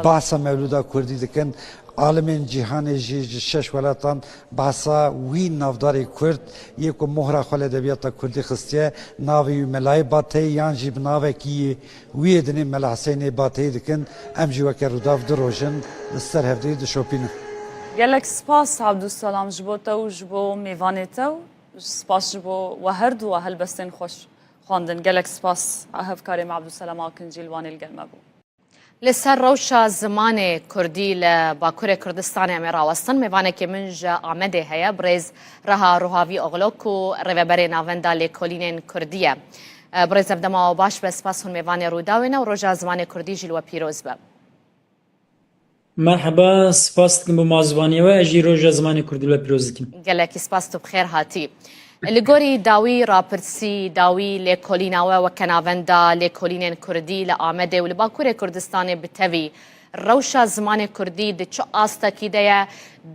بحثا مولودا کردی دکن عالمین جهان جی شش ولاتان بحثا وی نافداری کرد یکو مهره خال ادبیات کردی خستیه ناوی ملای باتی یان جیب ناوی کی وی دنی ملا حسین باتی دکن ام جوا که روداف دروژن لسر هفته دشوپین
گلک سپاس عبدالسلام جبو تو جبو میوان تو سپاس جبو و هر دو هل بستن خوش خواندن گلک سپاس هفکاری عبدالسلام آکنجیل وان الگلمه بو
لسر روشا زمان کردی لباکور کردستان امراوستان میوانه که منج آمده هیا برز رها روحاوی اغلوکو روبر ناوندا لکولینین کردیه برز ابدما باش به سپاس هون میوانه روداوینه و روشا زمان کردی جلو پیروز به
مرحبا سپاس دکم بمازوانیه و اجی روشا زمان کردی لو پیروز دکم
گلکی سپاس تو بخیر هاتی لگوری داوی راپرسی داوی لکولیناوه و کناوندا لکولینین کردی لآمده و لباکور کردستان بتوی روشا زمان کردی ده چو آستا کی ده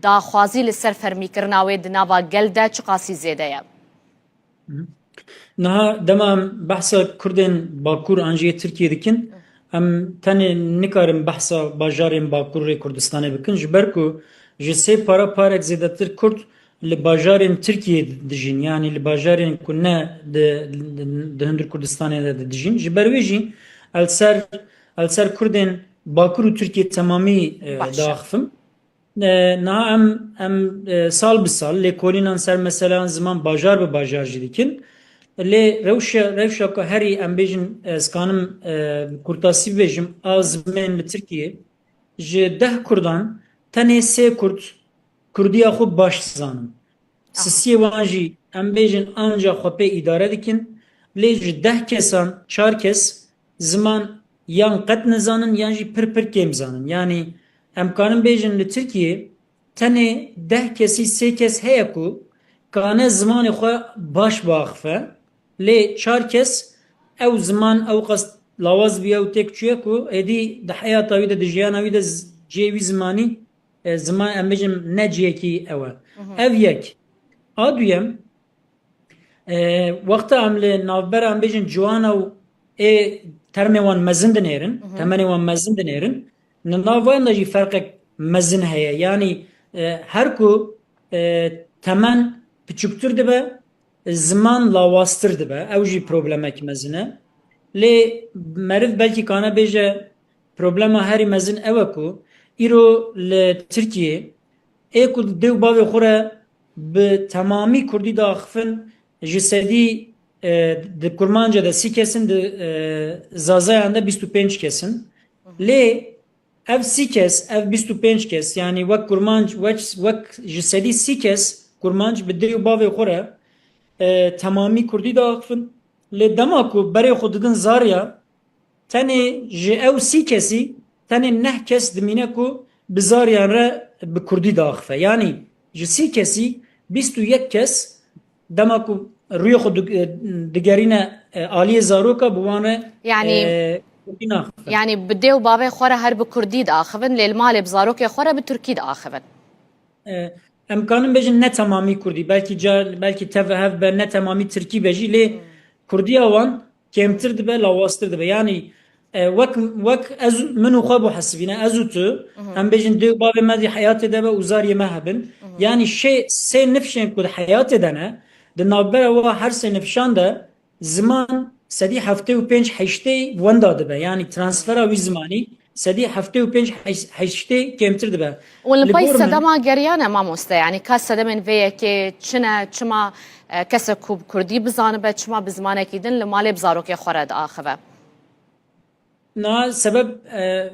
دا خوازی لسر فرمی کرناوه ده ناوا گل ده چو قاسی زیده یا
نه دما بحثا کردن باکور انجی ترکیه دکن ام تنه نکارم بحثا باجاریم باکور کردستان بکن جبرکو جسه پارک زیده تر کرد لباجارين تركيا دجين يعني لباجارين كنا دهندر كردستان دجين جبرويجي السر كردن باكر تركيا تمامي داخفم نا ام سال بسال لكولينان سر مثلا زمان باجار بباجار جديكن لي روشا كهري ام بيجن سكانم كورتاسي بيجم ازمن لتركيا جده كردان تنه سه كرد کردیا خوب باش زانم سیسی وانجی ام بیجن آنجا خوبه اداره دکن لیج 10 کسان 4 کس زمان یان قد نزانن یانجی پر کم زانن یعنی امکانم بیجن لترکیه تنه 10 کسی 3 کس هیا کو کانه زمان خو باش باخفه لی 4 کس او زمان او قصد لاواز بیا و تک چیه کو ادی ده حیات ویده ده جیان ویده جیوی زمانی زمان ام بجم نجیه کی اوه او یک آدویم وقت عمل نافبر ام بجم جوانا و ترمي وان مزن دنيرن تمني وان مزن دنيرن نافوان نجي فرق مزن هيا يعني هركو تمن بچوكتر دبا زمان لاواستر دبا او جي پروبلمك مزنه لي مرف بلكي كانا بيجا پروبلما هاري مزن اوكو ایرو لترکیه ایکو دیو باوی خوره به تمامی کردی داخفن جسدی ده کرمانجا ده 30 کسن ده زازای انده 25 کسن لی اف 30 کس اف 25 کس یعنی وک کرمانج وک جسدی 30 کس کرمانج به دیو باوی خوره تمامی کردی داخفن لی دماکو برای خوددن زاریا تنی جه او 30 کسی تنه 9 کس دمینه کو بزاریان را به کردی داخفه یعنی جسی کسی 21 کس دما کو روی خود دگرینه عالی زاروکا بوانه
يعني بديو بابي خورا هر بكردي داخفن للمال بزاروك خورا بتركي داخفن
امکانم بجن نه تمامی کردی belki tevhev be ne tamamî Tirkî bejî lê Kurdiya wan kêmtir dibe lawastir dibe yani wek ez min û xwe bû hesibîne ez û tu em bêjin dê bavê me dî heyatê de be û zariyê me hebin yani sê nifşên ku di heyatê de ne di navbera wa her sê nifşan de ziman sedî heftê û pênc heştê wenda dibe yani transfera wî zimanî sedî heftê û pênc heştê kêmtir dibe.
والپای سدما گریانه مامۆستا یعنی کا سدمن veyekê çine çima kesek ku Kurdî bizanibe çima bi zimanekî din li malê bi zarokê xwe re diaxive.
Na sebeb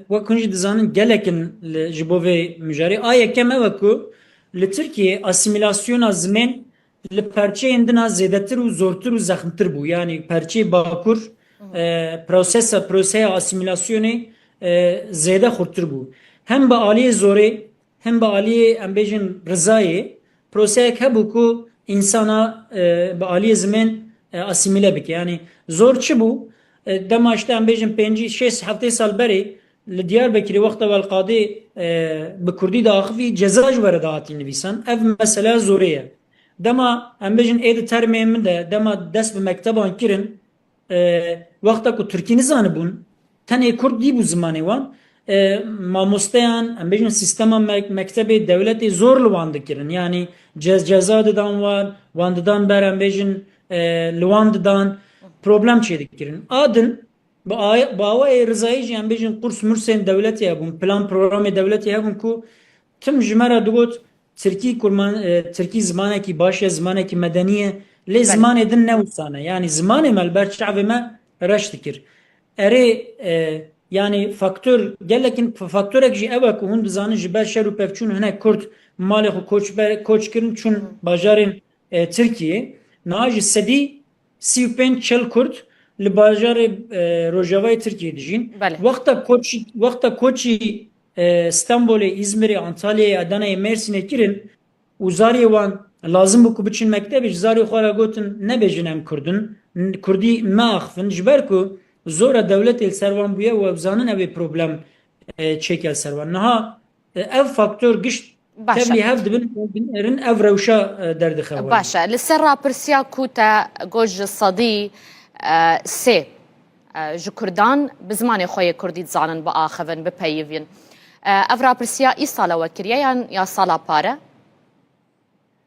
wek hûn jî dizanin gelekin ji bo vê mijarê a yekem ew e ku li Tirkiye asimilasyona zimên li perçeyên din a zêdetir û zortir û zexmtir bû yani perçeyê bakur proseya asimilasyonê zêde xurtir bû hem bi aliyê zorê hem bi aliyê em bêjin rizayê proseyek hebû ku insana bi aliyê zimên asimîle bike yani zor çi bû dema işte em bêjin pêncî şêst heftê sal berê li Diyarbekirê wexta welqadê bi Kurdî diaxivî ceza ji were dihatî nivîsan ev mesela zorê ye dema em bêjin ê di termê min de dema dest bi mekteban kirin wexta ku Tirkî nizanibûn tenê Kurd dî bû zimanê wan mamosteyan em bêjin sîstema mektebê devletê zor li wan dikirin yani ceza didan wan didan ber em bêjin li wan didan problem çê dikirin adin bi awayê rizayî jî em bêjin qurs mursên devletê hebûn plan programê devletê hebûn ku tim ji me re digot Tirkî zimanekî baş ye zimanekî medenî ye lê zimanê din newsane yani zimanê me li ber çavê me reş dikir erê yani faktör gelekin faktörek jî ew e ku hûn dizanin ji ber şer û pevçûn hinek Kurd malê xwe koç kirin çûn bajarên Tirkiye niha ji sedî 35 Kurd li bajarê Rojavayê Tirkiye dijîn wexta koçî Stenbolê İzmirê Antalyayê Adanayê Mêrsînê kirin û zariyê wan lazim bû ku biçin mektebê ji zariyê xwe re gotin nebêjin em Kurdin Kurdî me axivin ji ber ku zora devletê li ser wan bûye û ew zanin ew ê problem çêke ser wan niha ev faktör gişt tevlî hev dibin erin ev rewşa derdixewe
باشه لسر راپرسیا کو تا گوج صدی سه ji Kurdan bi zimanê xwe yê Kurdî dizanin bi axivin bipeyivîn ev rapirsya î sala we kiriye yan ya sala pare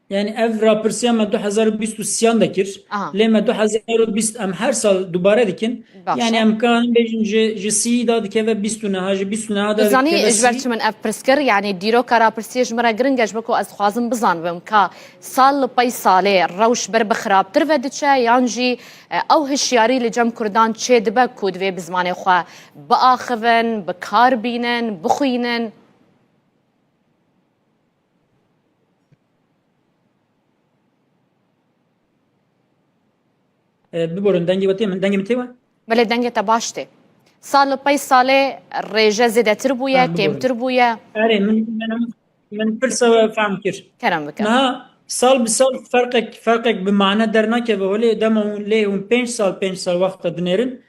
yani ev rapirsiya me 2023 de kir lê me 2020 em her sal dubare dikin yani em kanin bêjin ji sî da dikeve 20 neha ji 20 neha da
zanî ji ber çi min ev pirskir yani dîroka rapirsiyê ji me re giring e ji bo ku ez dixwazim bizanibim ka sal li pey salê rewş ber bi xirabtir ve diçe yan jî ew hişyarî li cem Kurdan çê dibe ku divê bi zimanê xwe biaxivin bi kar bînin bixwînin
biborin dengê wetê min dengê min tê we
belê dengê te baş tê sal li pey salê rêje zêdetir bûye kêmtir bûye
erê min pirsa we fehm kir
kerem bike
niha sal bi sal ferqek bi mane dernakeve holê dema lê hûn 5 sal wexta dinêrin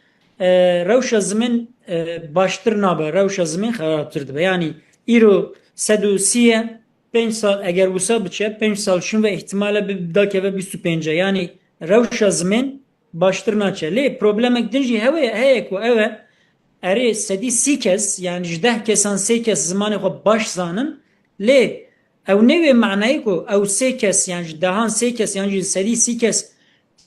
rewşa zimên baştir nabe rewşa zimên xerabtir dibe yani îro 130 5 sal eger wisa biçe 5 sal şin ve ihtimale bidakeve 25 yani rewşa zimên baştir naçe lê problemek din jî heye ku ew e erê sedî sî kes yani ji 10 kesan 3 kes zimanê xwe baş zanin lê ew nêvê manayê ku ew 3 kes yani ji dehan 3 kes yani ji sedî sî kes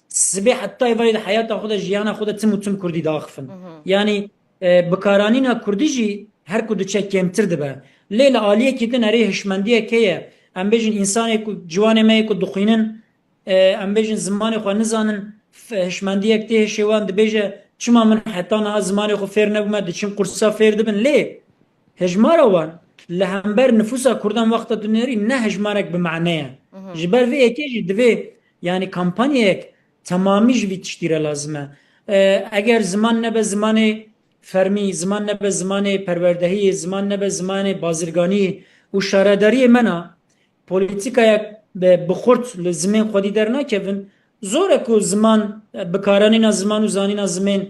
sibê heta evayê de heyata xwe de jiyana xwe de tim û tim Kurdî diaxivin yani bikaranîna Kurdî jî her ku diçe kêmtir dibe lê li aliyekî din erê hişmendiyek heye em bêjin însanê ku ciwanê me yê ku dixwînin em bêjin zimanê xwe nizanin hişmendiyek tê hêşê wan dibêje çima min heta niha zimanê xwe fêr nebûme diçin kursa fêr dibin lê hejmara wan li hember nüfusa Kurdan wexta dinêrî ne hejmarek bi mane ye ji ber vê yekê jî divê yani kampanyayek temamî ji vî tiştî re lazim e eger ziman nebe zimanê fermî ziman nebe zimanê perwerdehiyê ziman nebe zimanê bazirganiyê û şaredariyê me na polîtîkayek bi xurt li zimên xwedî dernakevin zor e ku ziman bikaranîna ziman û zanîna zimên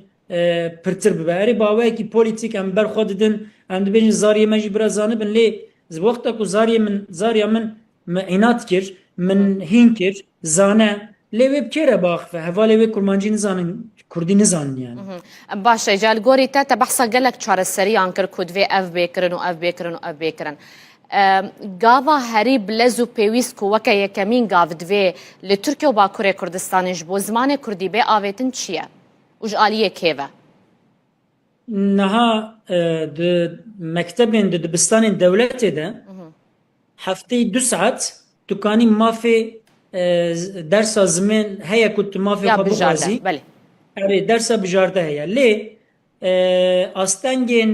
pirtir bibe erê baweyekî polîtîk em ber xwe didin em dibêjin zariyê me jî biraz zanibin lê wexta ku zariya min من اینات کر من هین کر زانه لیوی بکره باخفه هوا لیوی کرمانجی نزانن کردی نزانن yani.
باشه جالگوری تا بحثا گلک چاره سری آنکر کدوی اف بیکرن و اف بیکرن و اف بیکرن گاوا هری بلزو پیویس کو وکه یکمین گاو دوی لترکیه و باکوره کردستانش بو زمان کردی به آویتن چیه؟ وج آلیه کیوه؟
نها د مکتبین د دبستان دولتی ده هفته 2 ساعت تکانی مافی درس زمین هیا کت مافی خبر بازی
بله
اره درس بجارده هیا لی استانگین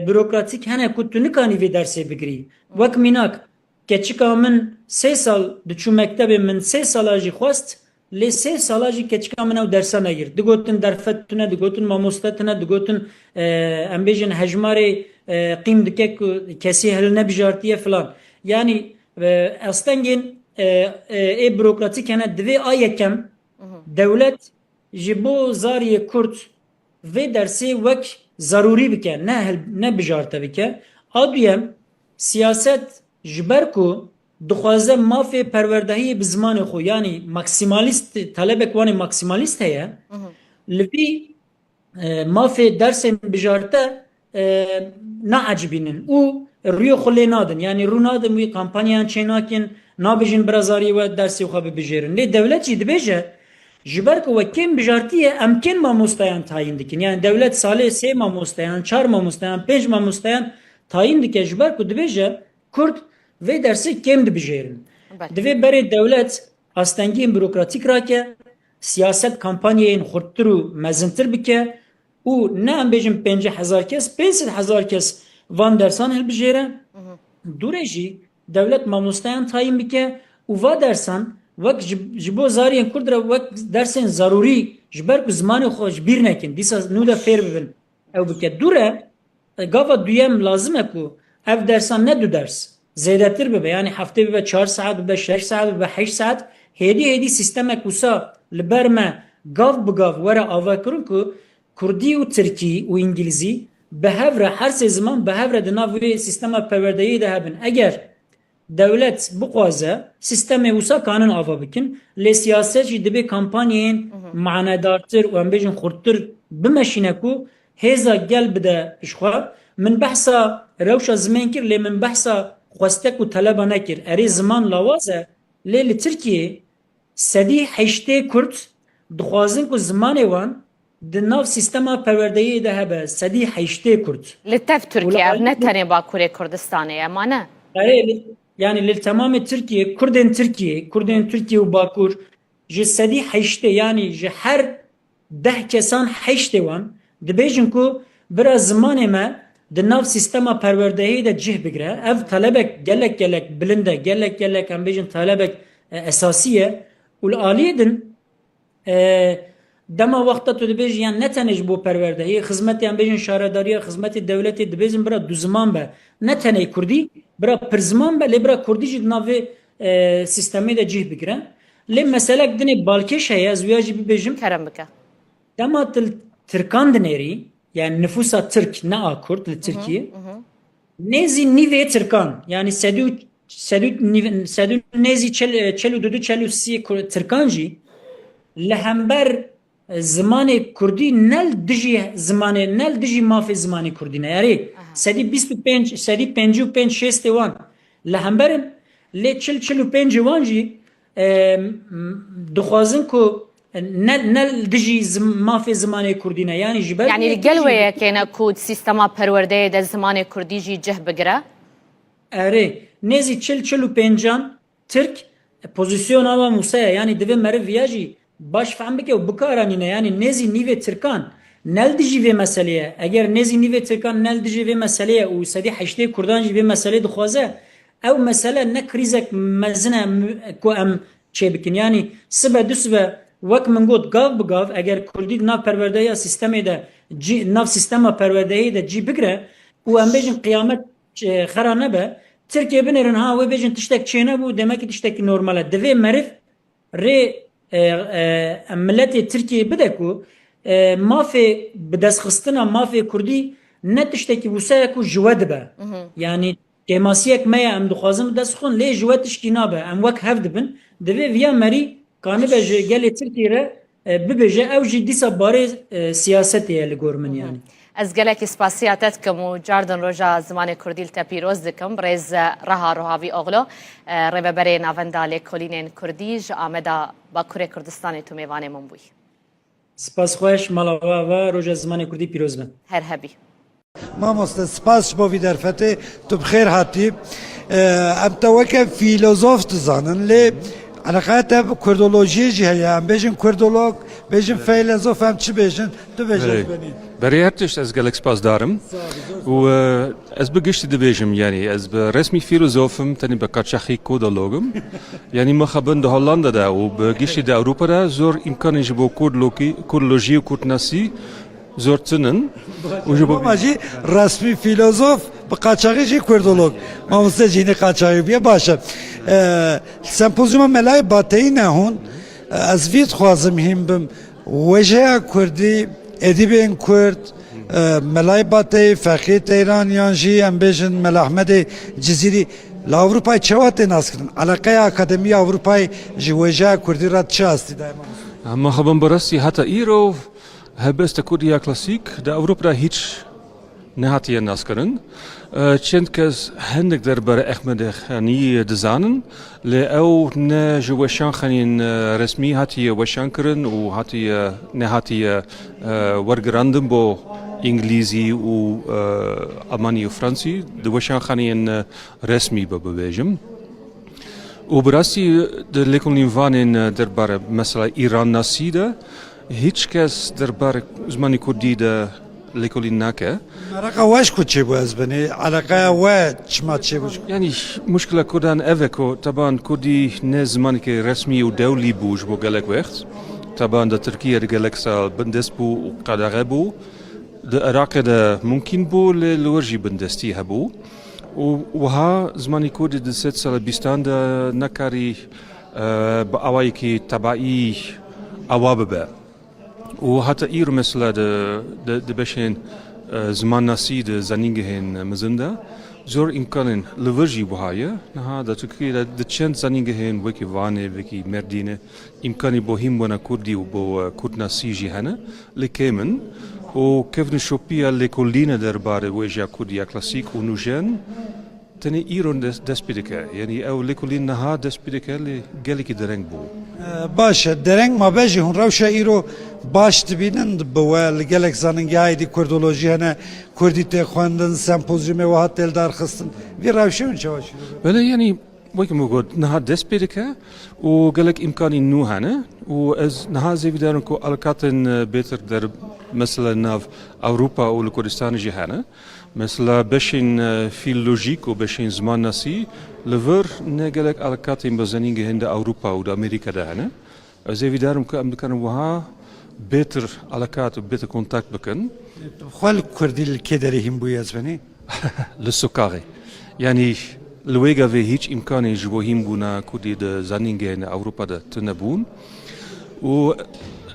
bürokratik hene kutu nikani ve derse bigri. Vak minak keçika min 3 sal diçu mektebe min 3 salajı xwast li 3 salajı keçika min ev dersa negir. Digotin derfetine, digotin mamostatine, digotin em bêjin hejmarê qîm dike ku kesî heline bijartiye filan. Yani astengên bürokratik hene divê a yekem devlet ji bo zariyê Kurd vê dersê wek zaruri bike ne bijarte bike. Aduyem siyaset jiber ku dixwaze mafê perwerdehiyê bi zimanê xwe yani maksimalist talebek wanê maksimalist heye li vî mafê dersên bijarte naecibînin û rûyê xwe lê nadin yani rû nadin wî kampanyayan çênakin nabêjin bira zariyê we dersê xwe bibijêrin. Lê devlet jî dibêje jiber ku wekên bijartiye em kên mamostayan tayin dikin. Yani devlet salê 3 mamostayan, 4 mamostayan, 5 mamostayan tayin dike jiber ku dibêje Kurd vê dersê kêm dibijêrin. Divê berê devlet astengiyên bürokratik rake, siyaset kampanyayên xurttir û mezintir bike û ne em bêjin 50,000 kes, 500,000 kes van dersan hilbijêre. Durê jî devlet mamostayan tayin bike û va dersan wek ji bo zariyên Kurd re wek dersên zarurî ji ber ku zimanê xwe ji bîr nekin. Dîsa nû de fêr bibin. Ew bike. Dure gava duyem lazim e ku ev dersan ne du ders. Zêdetir bibe. Yani heftê bibe 4 saat bibe 6 saat bibe 8 saat. Hêdî sistemek wisa li ber me gav bi gav were avakirin ku Kurdî û Tirkî û İngilîzî bi hev re her sê ziman bi hev re di nav vê sistema perwerdeyî de hebin. Eger devlet bixwaze sistemê wisa kanin ava bikin lê siyaset jî dibe kampanyayên manedartir û em bêjin xurttir bimeşîne ku hêza gel bide pişxwe. Min behsa rewşa zimên kir lê min behsa xwestek û teleba nekir. Erê ziman lawaz e lê li Tirkiyê sedî heştê Kurd dixwazin ku zimanê wan di nav sistema perwerdeyî de hebe. Sedî heştê Kurd.
Li tev Tirkiye ne tenê Bakurê Kurdistanê ye ma ne?
Yani li tamamı Türkiye, Kurdên Türkiye û Bakur ji sedî heştê yani ji her 10 kesan heştê wan dibêjin ku bira zimanê me di nav sistema perwerdehiyê de cih bigire. Ev talebek gelek bilind e, gelek em bêjin talebek esasî ye û li aliyê din dema wexta tu dibêjî yan ne tenê ji bo perwerdehiyê xizmetê em bêjin şaredariya xizmetê devletê dibêjin bira du ziman be ne tenê Kurdî bira pirziman be lê bira Kurdî jî di navê sistemê de cih bigire. Lê meselek dinê balkêş heye ez wêya jî bibêjim
kerem bike.
Dema Tirkan dinêrî yani nüfusa Türk ne a Kurd li Tirkiye nêzî nîvê Tirkan yani sedû nêzî çelû dudu çelû sî Tirkan jî li hember zimanê Kurdî nel dijî zimanê nel dijî mafê zimanê Kurdî ne yarê sedî 25 sedî 55 şêstê wan li hemberin lê 45 wan jî dixwazin ku nel dijî mafê zimanê Kurdî ne yani ji ber
yani li gel wêyekê ku sistema perwerdeyê de zimanê Kurdî jî cih bigire
erê nêzî 45 Türk pozisyona wa Musa'ya yani divê meriv viya jî baş fehm bike û bikaranîne yani nêzî nîvê Tirkan nel dijî vê meseleye eger nêzî nîvê Tirkan nel dijî vê meseleye û sedî heştê Kurdan jî vê meselê dixwaze ew mesele ne krîzek mezin e ku em çê bikin yani sibe du sibe wek min got gav bi gav eger Kurdî nav perwerdeya sistemê de nav sistema perwerdeyê de cî bigire û em bêjin qiyamet xera nebe Tirkiye binêrin ha wê bêjin tiştek çê nebû demek ki tiştekî normal e divê meriv rê milletê Tirkiye bide ku mafê bi destxistina mafê Kurdî ne tiştekî wisa ku ji we dibe yani کماسیک ما ام دخوازم دست خون لی جواتش کی نابه ام وک هفت بن دوی ویا مری کانه بجه گل ترکیه را ببجه او جی دیسا باره سیاستی لگورمن یعنی
از گلک سپاسیاتت کم و جاردن روژا زمان کردیل تپیروز دکم ریز رها روحاوی اغلو ریببری ناوندا لکولینین کردیج آمدا باکوری کردستان تو میوان منبوی
سپاس خوش مالاوا و روژا زمان کردی پیروز بن
هر هبی
مامۆستا سپاس بۆ ویدەرفەتێ تو بخێر هاتی ئەم تەوەکە فیلۆزۆف دزانن لێ علاقاتە کوردۆلۆژیەژی هەیە ئەم بێژن کوردۆلۆگ بێژن فەیلۆزۆف ئەم چ بێژن تو بێژن بنی
برایتش از گلک سپاس دارم و از بگشت دبیجم یعنی از به رسمی فیلوزوفم تنی به کاتشاخی کودولوگم یعنی ما خبرند هولندا دا و بگشت دا اروپا دا زور امکانی جبو کودلوژی و کودناسی زور تنن و جبو
ماجی رسمی فیلۆزۆف بە قاچاقیژی کوردۆلۆگ مامۆستا جینی قاچاقی بیە باشە سەمپۆزیۆمە مەلای باتەیی نەهون ئەس ڤید خوازم هیم بم وەژەیە کوردی ئەدیبێن کورد مەلای باتەی فەقی تەیرانیان ژی ئەم بێژن مەلا ئەحمەدی جزیری لە ئەوروپای چەوا تێ ناسکردن عەلاقەی ئاکادمی ئەوروپای ژی وێژەیە کوردی ڕات چ ئاستی دایما
اما خبرم براستی حتی ایرو هبست کردیا کلاسیک دا اروپا هیچ نهاتیه ناسکرن چند کس هندک درباره احمد خانی دزانن لی او نه جوشان خانین رسمی هاتیه وشان کرن و هاتیه نهاتیه ورگراندن با انگلیزی و آلمانی و فرانسی دوشان خانین رسمی ببیجم و براستی در لیکولین درباره مثلا ایران ناسیده هیچ کس درباره زمانی کردی ده لیکولین نکه
علاقه واش کو چه بو از بنی علاقه وا چما چه بو
یعنی مشکل کردن اوکو طبعا کردی نه زمانی که رسمی و دولی بوش بو گلک وقت طبعا ده ترکیه ده گلک سال بندس بو و قدغه بو ده عراق ده ممکن بو لورجی بندستی هبو و ها زمانی کردی ده 6 سال بیستان ده نکاری با اوایی که طبعی اوابه و حتی ایرو مثلا ده بشین زمان ناسی ده زنینگهن مزنده زور امکانن لورجی بوهایه نه ده ترکیه ده چند زنینگهن وکی وانه وکی مردینه امکانی بوهیم بنا کردی و بو کرد ناسی جهنه لکیمن و کفن شوپیا لکولینه درباره ویجا کردیا کلاسیک و نوجن تنی ایران دست پیدا کرد یعنی او لیکولین نها دست پیدا کرد لی گلی که درنگ بود
باشه درنگ ما بجی هون روشه ایرو باش تبینن بوا لگلک زننگی هایدی کردولوژی هنه کردی تخواندن سمپوزیوم و هات دل دار خستن وی روشه اون چه باشی
بله یعنی وقتی موجود نها دست پیدا کرد و گلک امکانی نو هنه و از نها زیادن کو علاقاتن بهتر در مثلا ناف اروپا و لکردستان جهانه مثلا بشین فیلولوژیک و بشین زمان ناسی لور نگلک علاقات این بزنینگه هند اروپا و امریکا دهنه از ایدارم که امکان وها بهتر علاقات و بهتر کنتاکت بکن
خال کردی که داری هم بوی از بنی
لسکاری یعنی لویگا و هیچ امکانی جوهیم بونا کردی د زنینگه هند اروپا ده تنبون و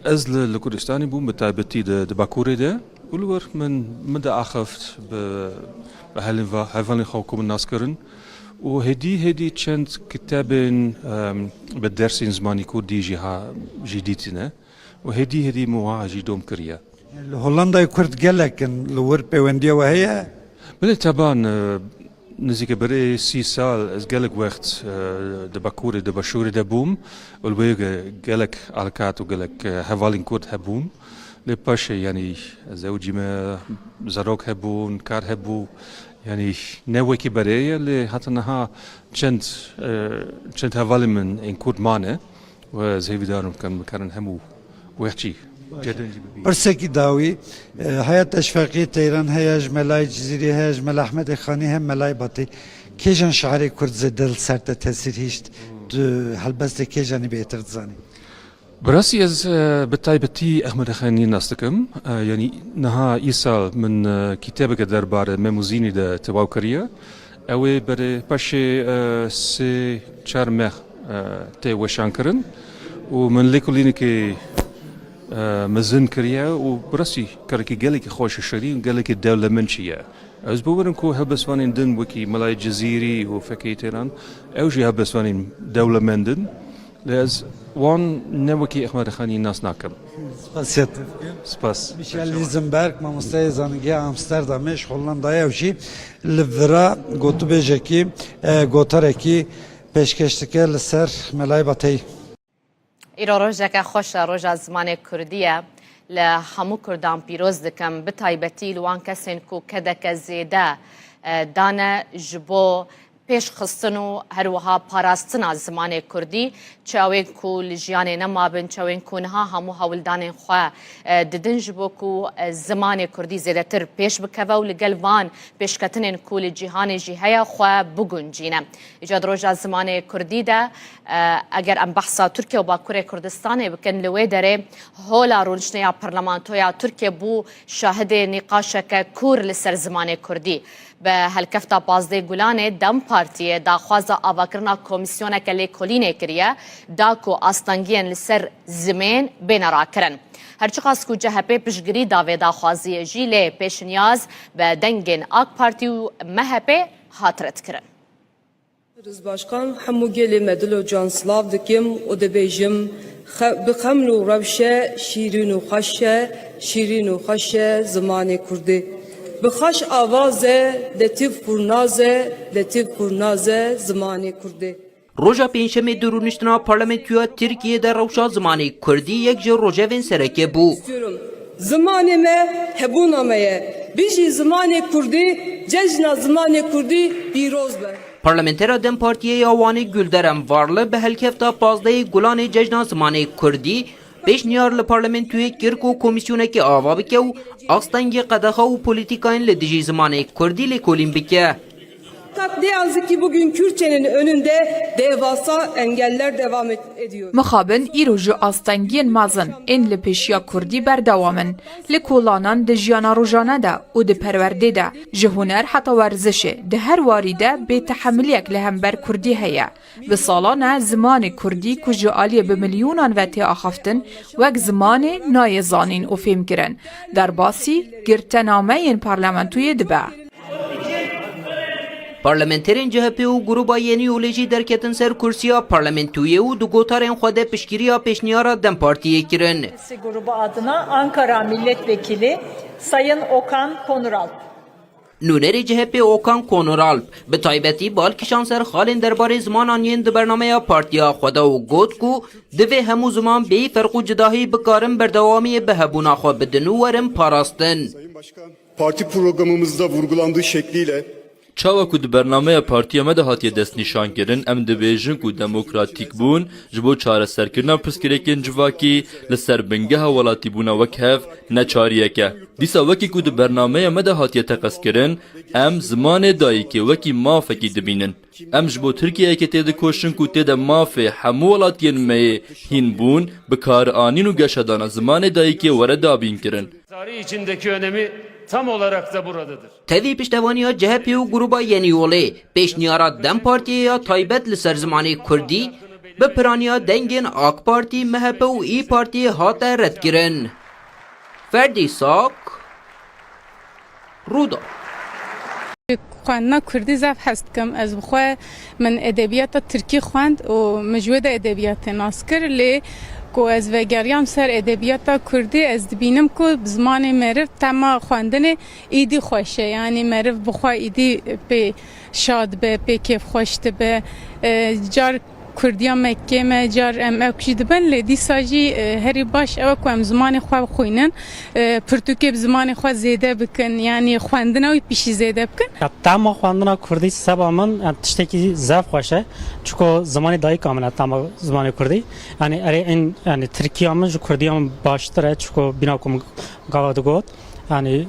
از لکردستانی بون بتایبتی د باکوری ده ولور من ده آخفت به هلوانی خوکم ناسکرن و هدی چند کتابن به درسین زمانی کردی جدیدینه و هدی مواجه دوم کریا.
هولندا کرد گلکن لور پیوندی و هیا؟
بله طبعا نزدیک برای 30 سال از گلک وقت د باکوری د بشوری د بوم ولبیگ گلک علاقات و گلک هوالین کرد هبون. لپاشه یعنی زوجی ما زراق هبون کار هبو یعنی نوعی که برای لی حتی نها چند حوالی من این کود مانه و زیادی دارم کن همو وقتی
برسکی داوی حیات اشفاقی تیران هیاج ملای جزیری هیاج مل احمد خانی هم ملای باتی کیجان شعری کرد زدل سرت تاثیر هیشت هلبست کیجانی بهتر زانی
براسي از بتايبتي احمد خاني ناستكم يعني نها ايسال من كتابك دربار ميموزيني دا تواوكريا اوي بري باشي سي چارمخ تي وشانكرن ومن ليكوليني كي مزن كريا وبراسي كاركي قالك خوش الشرين قالك الدولة منشية از بورن کو هبسوانین دن وکی ملای جزیری و فکیتران اوجی هبسوانین دولمندن لاز وان نوکی احمد خانی ناس ناکم سپاس
میشل لیزنبرگ مامۆستای زانینگەی ئامستەردامێش هۆڵندای ئەوژی لڤرا گوتو بێژێکی گۆتەرێکی پێشکەشتەکە لەسەر مەلای بەتەی
ئیرۆ ڕۆژێکە خۆشە ڕۆژە زمانی کوردیە لە هەموو کوردان پیرۆز دەکەم بتایبەتی لەوان کەسێن و کەدەکە زێدە دانە ji بۆ پێشخستن و هەروەها پاراستنا زمانی کوردی چاوێن کو لە ژیانێ نەمابن چاوێن کونها هەموو هەوڵدانên خوا ددن ji بۆ ku زمانی کوردی زێدەتر پێش بکەوە و لەگەل وان پێشکەتنên ku li cîhanê jî heye xwe bigûncîne. Îca roja zimanê Kurdî de eger em behsa Tirkiye û Bakurê Kurdistanê bikin li wê derê hola rûniştneya parlamentoya Tirkiye bû şahidê nîqaşeke kûr li ser zimanê Kurdî. Bi helkefta Bazdê Gulanê Dem Partiyê daxwaza avakirina komisyoneke lêkolînê kiriye da ku astangiyên li ser zimên bêne rakirin. Herçiqas ku CHP piştgirî da vê daxwaziyê jî lê pêşniyaz bi dengên AK Parti û MHP hat redkirin.
Başkan hemû gelê me dilo can silav dikim û dibêjim bi xeml û rewşe şîrîn û xweş e şîrîn û xweş e zimanê Kurdî. Bi xweş avazê letîf pûrnazê letîf pûrnazê zimanê Kurdî.
Roja pênşemê di rûniştina parlamentoya Tirkiyê de rewşa zimanê Kurdî yek ji rojevên sereke bû.
Zimanê me hebûna me ye. Bijî zimanê Kurdî cejna zimanê Kurdî pîroz be.
Parlamentera Dem Partiyê ya Wanê Gülderem Varlı bi helkefta Pazdeyê Gulanê cejna zimanê Kurdî pêşniyar li parlamentoyê kir ku komisyonekî ava bike û astengê qedexa û polîtîkayên li dijî zimanê Kurdî lêkolîn bike.
Ne yazık ki bugün Kürtçenin önünde devasa engeller devam ediyor.
Mixabin îro ji astengiyên mezin ên li pêşiya Kurdî berdewamin li kolanan di jiyana rojane de û di perwerdê de ji huner heta werzişê di her warî de bêtehemiliyek li hember Kurdî heye. Bi salan e zimanê Kurdî ku ji aliyê bi milyonan ve tê axaftin wek zimanê nayê zanîn û fêmkirin. Derbasî girtenameyên parlamentoyê dibe.
Parlamenterên CHP û Grupa Yeni Yolê jî derketin ser kursiya parlamentoyê û di gotarên xwe de piştgiriya pêşniyara Dem Partiyê kirin.
Grubu adına Ankara Milletvekili Sayın Okan Konuralp.
Nûnerê CHP Okan Konuralp bi taybetî balkişan ser xalên derbarê zimanan yên di bernameya partiya xwe de û got ku divê hemû ziman bêyî ferq û cidahî bikarin berdewamiyê bi hebûna xwe bidin û werin parastin.
Parti programımızda vurgulandığı şekliyle
Çawa ku di bernameya partiya me de hatiye destnîşankirin em dibêjin ku demokratîk bûn ji bo çareserkirina pirsgirêkên civakî li ser bingeha welatîbûna wek hev ne çariyek e. Dîsa wekî ku di bernameya me de hatiye teqeskirin em zimanê dayîkê wekî mafekî dibînin. Em ji bo Tirkiyeyekê tê dikoşin ku tê de mafê hemû welatiyên me yê hîn bûn bi karianîn û geşedana zimanê dayîkê were dabîn kirin.
Tarih içindeki önemi tam olarak da buradadır.
Tevî piştevaniya CHP û Grupa Yeni Yolê pêşniyara Dem Partiyê ya taybet li ser zimanê Kurdî bi piraniya dengên AK Parti, MHP û İYİ Partiyê hate redkirin. Ferdî Sak, Rûda.
خواندنا کردی زف هست کم از بخواه من ادبیات ترکی خواند و مجود ادبیات ناسکر لی کو از وگریام سر ادبیات کردی از دبینم کو بزمان مرف تما خواندن ایدی خوشه یعنی مرف بخواه ایدی به شاد به کیف خوشت به جار کردیا مکه ما جار ام اکشی دبن لی ساجی هری باش او کو ام زمان خو خوینن پرتوکی زمان خو زیاده بکن یعنی خواندن او پیش زیاده بکن
تمام خواندن کردی سبا من تشتکی زف خوشه چون زمان دای کاملا تمام زمان کردی یعنی اره این یعنی ترکیه من جو کردی هم باشتره چون بنا کم گاواد گفت یعنی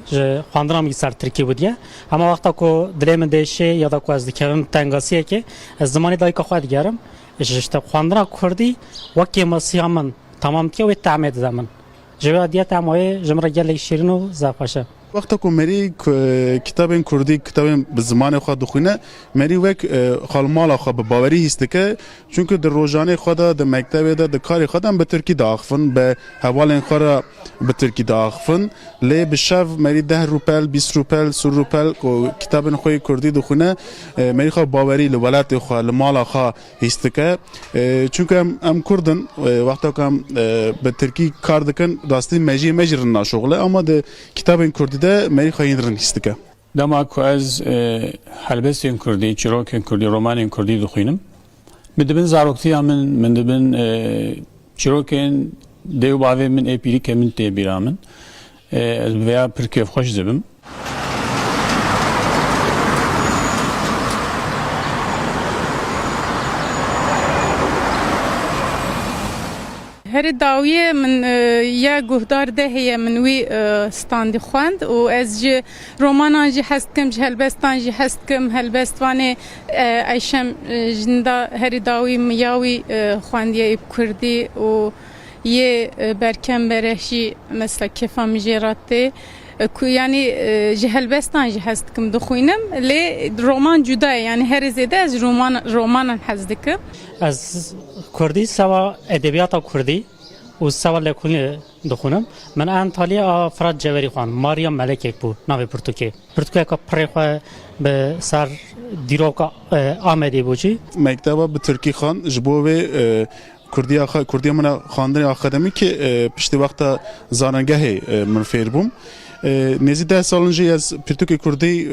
خواندن هم سر ترکیه بودیه اما وقتا کو دلم دیشه یا دا کو از دکم تنگاسیه که از زمان دای که خود گرم işte خواندن کردی وقتی مسیحمن تمام که و تعمید زمان جوادیت امای جمره گلی شیرین و زفاشه
وقتا کو مری کتاب کردی کتاب به زمان خود دخونه مری وک خالمال خو به باوری هستکه چونکه در روزانه خود در مکتب در کار خودم به ترکی داخفن به حوالن خورا به ترکی داخفن لی به شب مری 10 روپل 20 روپل 30 روپل کو کتاب خو کردی دخونه مری خو باوری لولات خو لمال خو هستکه چونکه ام کردن وقتا کم به ترکی کار دکن راستی مجرن شغله اما د کتاب کردی ده مری خواهید رن هستکه
دما کو از هلبستین کردی چیروکین کردی رومانین کردی دخوینم بدبن زاروکتی من دبن چیروکین دیو باوی من اپیری که من تی بیرامن از بیا پرکیف خوش زبم
هر داویه من یا گهدار ده هی من وی ستاندی خواند و از جه رومانان جه هست کم جه هلبستان جه هست کم هلبستوانه ایشم جندا هر داوی میاوی خواندیه ایب کردی و یه برکم برشی مثلا کفا مجراته یعنی جه هلبستان جه هست کم دخوینم لی رومان جدای یعنی هر زیده از رومانان هست دکم
از کردی سوا ادبیات کردی و سوا لکونی دخونم من انطالیا فراد جوری خوان ماریا ملک بو ناوی پرتوکی که پری خو به سر دیروکا آمدی بوچی
مکتبا به ترکی خان جبوه کردی من خواندن آکادمی که پشت وقت زاننگه من فیر بوم نزدیک 10 سالنجی از پرتوک کردی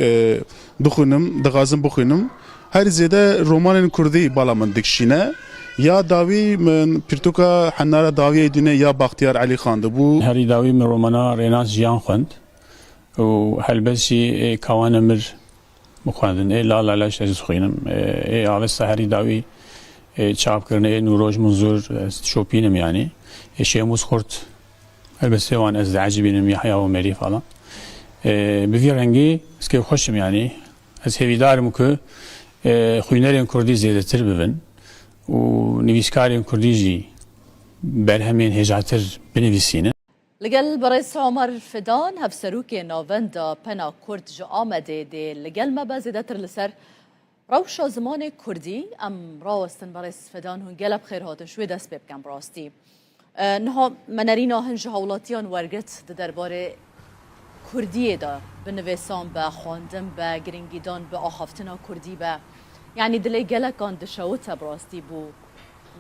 دخونم دغازم بخونم هر زیاده رومان کردی بالا من دکشینه یا داوی من پرتوکا حناره داوی دونه یا بختیار علی خان دبو
هری داوی من رومانا ریناس جیان خوند و هلبسی کوان مر مخواندن لا لا لاش از خوینم آوستا هری داوی چاپ کرنه نوروج منظور شوپینم یعنی شیموز خورد البته وان از عجیبینم یحیا و مری فلان به رنگی اسکی خوشم یعنی از هیویدارم که خوینرین کردی زیاده تر ببین و نویسکارین کردی جی برهمین هجاتر بنویسینه
لگل برئیس عمر فدان هفسروک ناوندا پنا کرد جو آمده ده لگل ما بازیده تر لسر روش زمان کردی ام راستن برئیس فدان هون گلب خیر هاتن شوی دست بکن براستی نها منرینا هنج هولاتیان ورگت ده درباره کردیه دا بنویسان با خواندن با گرینگیدان با آخافتنا کردی با یعنی دلی گلکان دشوت براستی بو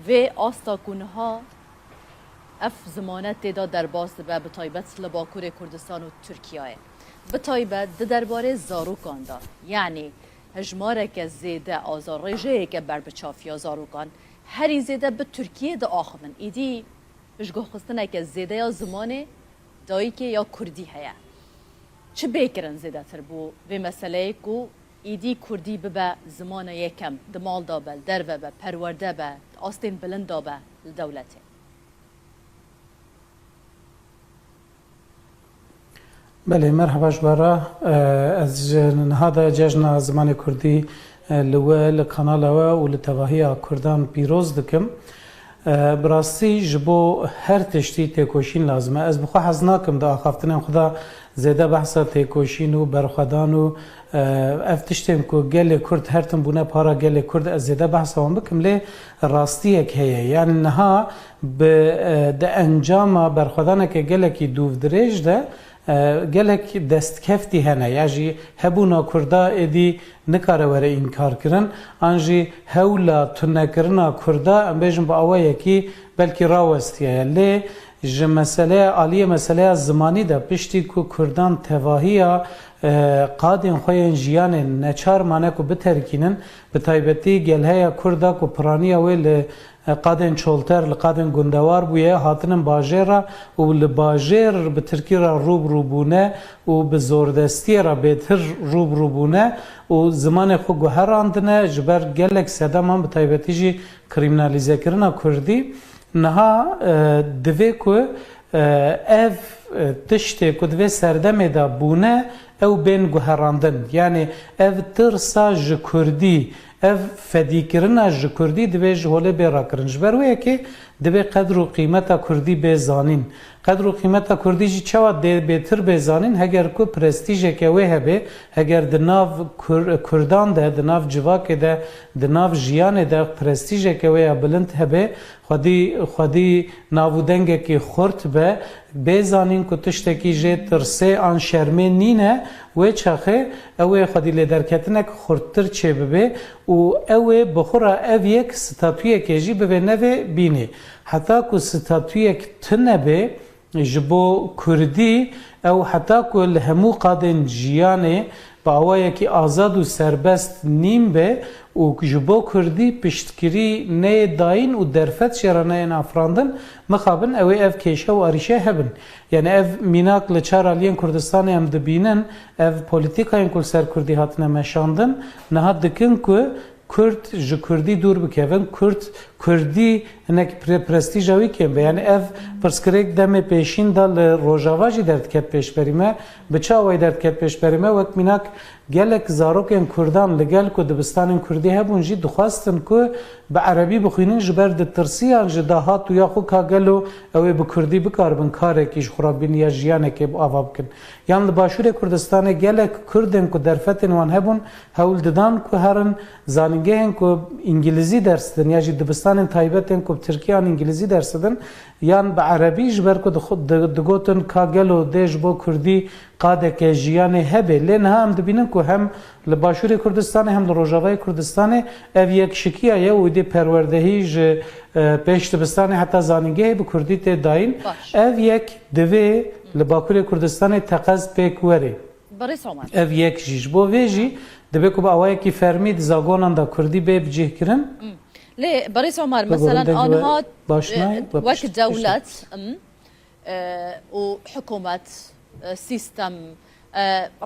و آستا کنها اف زمانت دا در باست با بطایبت لباکور کردستان و ترکیه بطایبت ده درباره زاروکان دا یعنی هجماره که زیده آزار رجه که بر بچافیا زاروکان هری زیده به ترکیه دا آخوان ایدی بشگاه خستنه که زیده یا زمانه دایی که یا کردی هیا چه بیکرن زیده تر بو و مسئله که ایدی کردی ببه زمان یکم دمال دابل در و به پرورده به آستین بلند دابه لدولته
بله مرحبا جبارا از هذا جشن زمان کردی لول کانال و لتواهی کردان پیروز دکم براستی جبو هر تشتی تکوشین لازمه از بخوا حزناکم دا خافتنم خدا زیده بحثا تکوشین و برخدان و افتشتم که گل کرد هرتم بونه پارا گل کرد از زیده بحثا هم بکم لی راستی یک هیه یعنی نها به ده انجام برخدانه که گل کی دوف دریج ده گلک دست کفتی هنه یعنی هبونا کردا ادی نکاره وره انکار کرن آنجی هولا تنکرنا کردا ام بیشم با آوایی کی بلکی راوستیه لی ج مسئله عالیه مسئله زمانی ده پشتی کو کردان تواهیا قادین خوین جیان نچار مانه کو بترکینن به تایبتی گلهیا کردا کو پرانیا ویل قادن چولتر لقادن گندوار بویه هاتنن باجر و لباجر به ترکی را روب روبونه و به زوردستی را بهتر روب روبونه و زمان خو گوهراندنه جبر گلک سدام هم به تایبتی جی کریمنالیزه کرنا کردی نها دوی کو اف تشته کو دوی سردمه دا بونه او بین گوهراندن یعنی اف ترسا ج کردی اف فدیکرنا ج کردی دوی جهوله بیرا کرن جبروی که دوی قدر و قیمت کردی بزانین قدر و قیمت کردی جی چوا دی بهتر بزانین هگر کو پرستیژ که وی هبه هگر دناو کردان ده دناو جواک ده دناو جیان ده پرستیژ که وی بلند هبه خودی ناودنگ که خورت به بزانین که تشتکی جه ترسه آن شرمه نینه و چخه اوه خودی لیدرکتنک خورتر چه ببه و اوه بخورا او یک ستاتویه که جی ببه نوه بینه حتی که ستاتویه که تنبه جبو کردی او حتی که لهمو قادن جیانه با اوه که آزاد و سربست نیم به و جبو کردی پشتگیری نه داین و درفت شرانه این افراندن مخابن اوه اف کیشه و آریشه هبن یعنی اف میناک لچار آلین کردستان هم دبینن اف پولیتیکاین کل سر کردی هاتنه مشاندن نه دکن که کرد ج کردی دور بکوین کردی انک پرستیژاوی کم یعنی اف پرسکریک دم پیشین دال روجاواجی درد کت پیش بریمه بچه وای درد کت پیش بریمه وقت میناک گلک زاروکن کردان لگل کو دبستان کردی هبون جی دخواستن کو به عربی بخوینن جبر د ترسیان جداهات یا خو کاگلو او به کردی بکاربن کاره کیش خرابین یا جیانه که اواب کن یان باشور کردستان گلک کردن کو درفتن وان هبون هول ددان کو هرن زانینگهن کو انگلیزی درس دن یا جی دبستان تایبتن کو ترکیان انگلیزی درس دن یان به عربی جبر کو خود دگوتن کاگلو دیج بو کردی قاده که جیانه هبه لین هم دبینن کو هم لباشور کردستان هم لروجاوای کردستان او یک شکیه یا و دی پروردهی ج پیش دبستان حتی زانینگه به کردی ته داین او یک دوی لباکور کردستان تقاز پیک وری
بریس عمر
او یک جیش بو ویجی دبی کو با اوای کی فرمید زاگونان دا کردی به بجه کرن
لی بریس عمر مثلا آنها وقت دولت و حکومت سیستم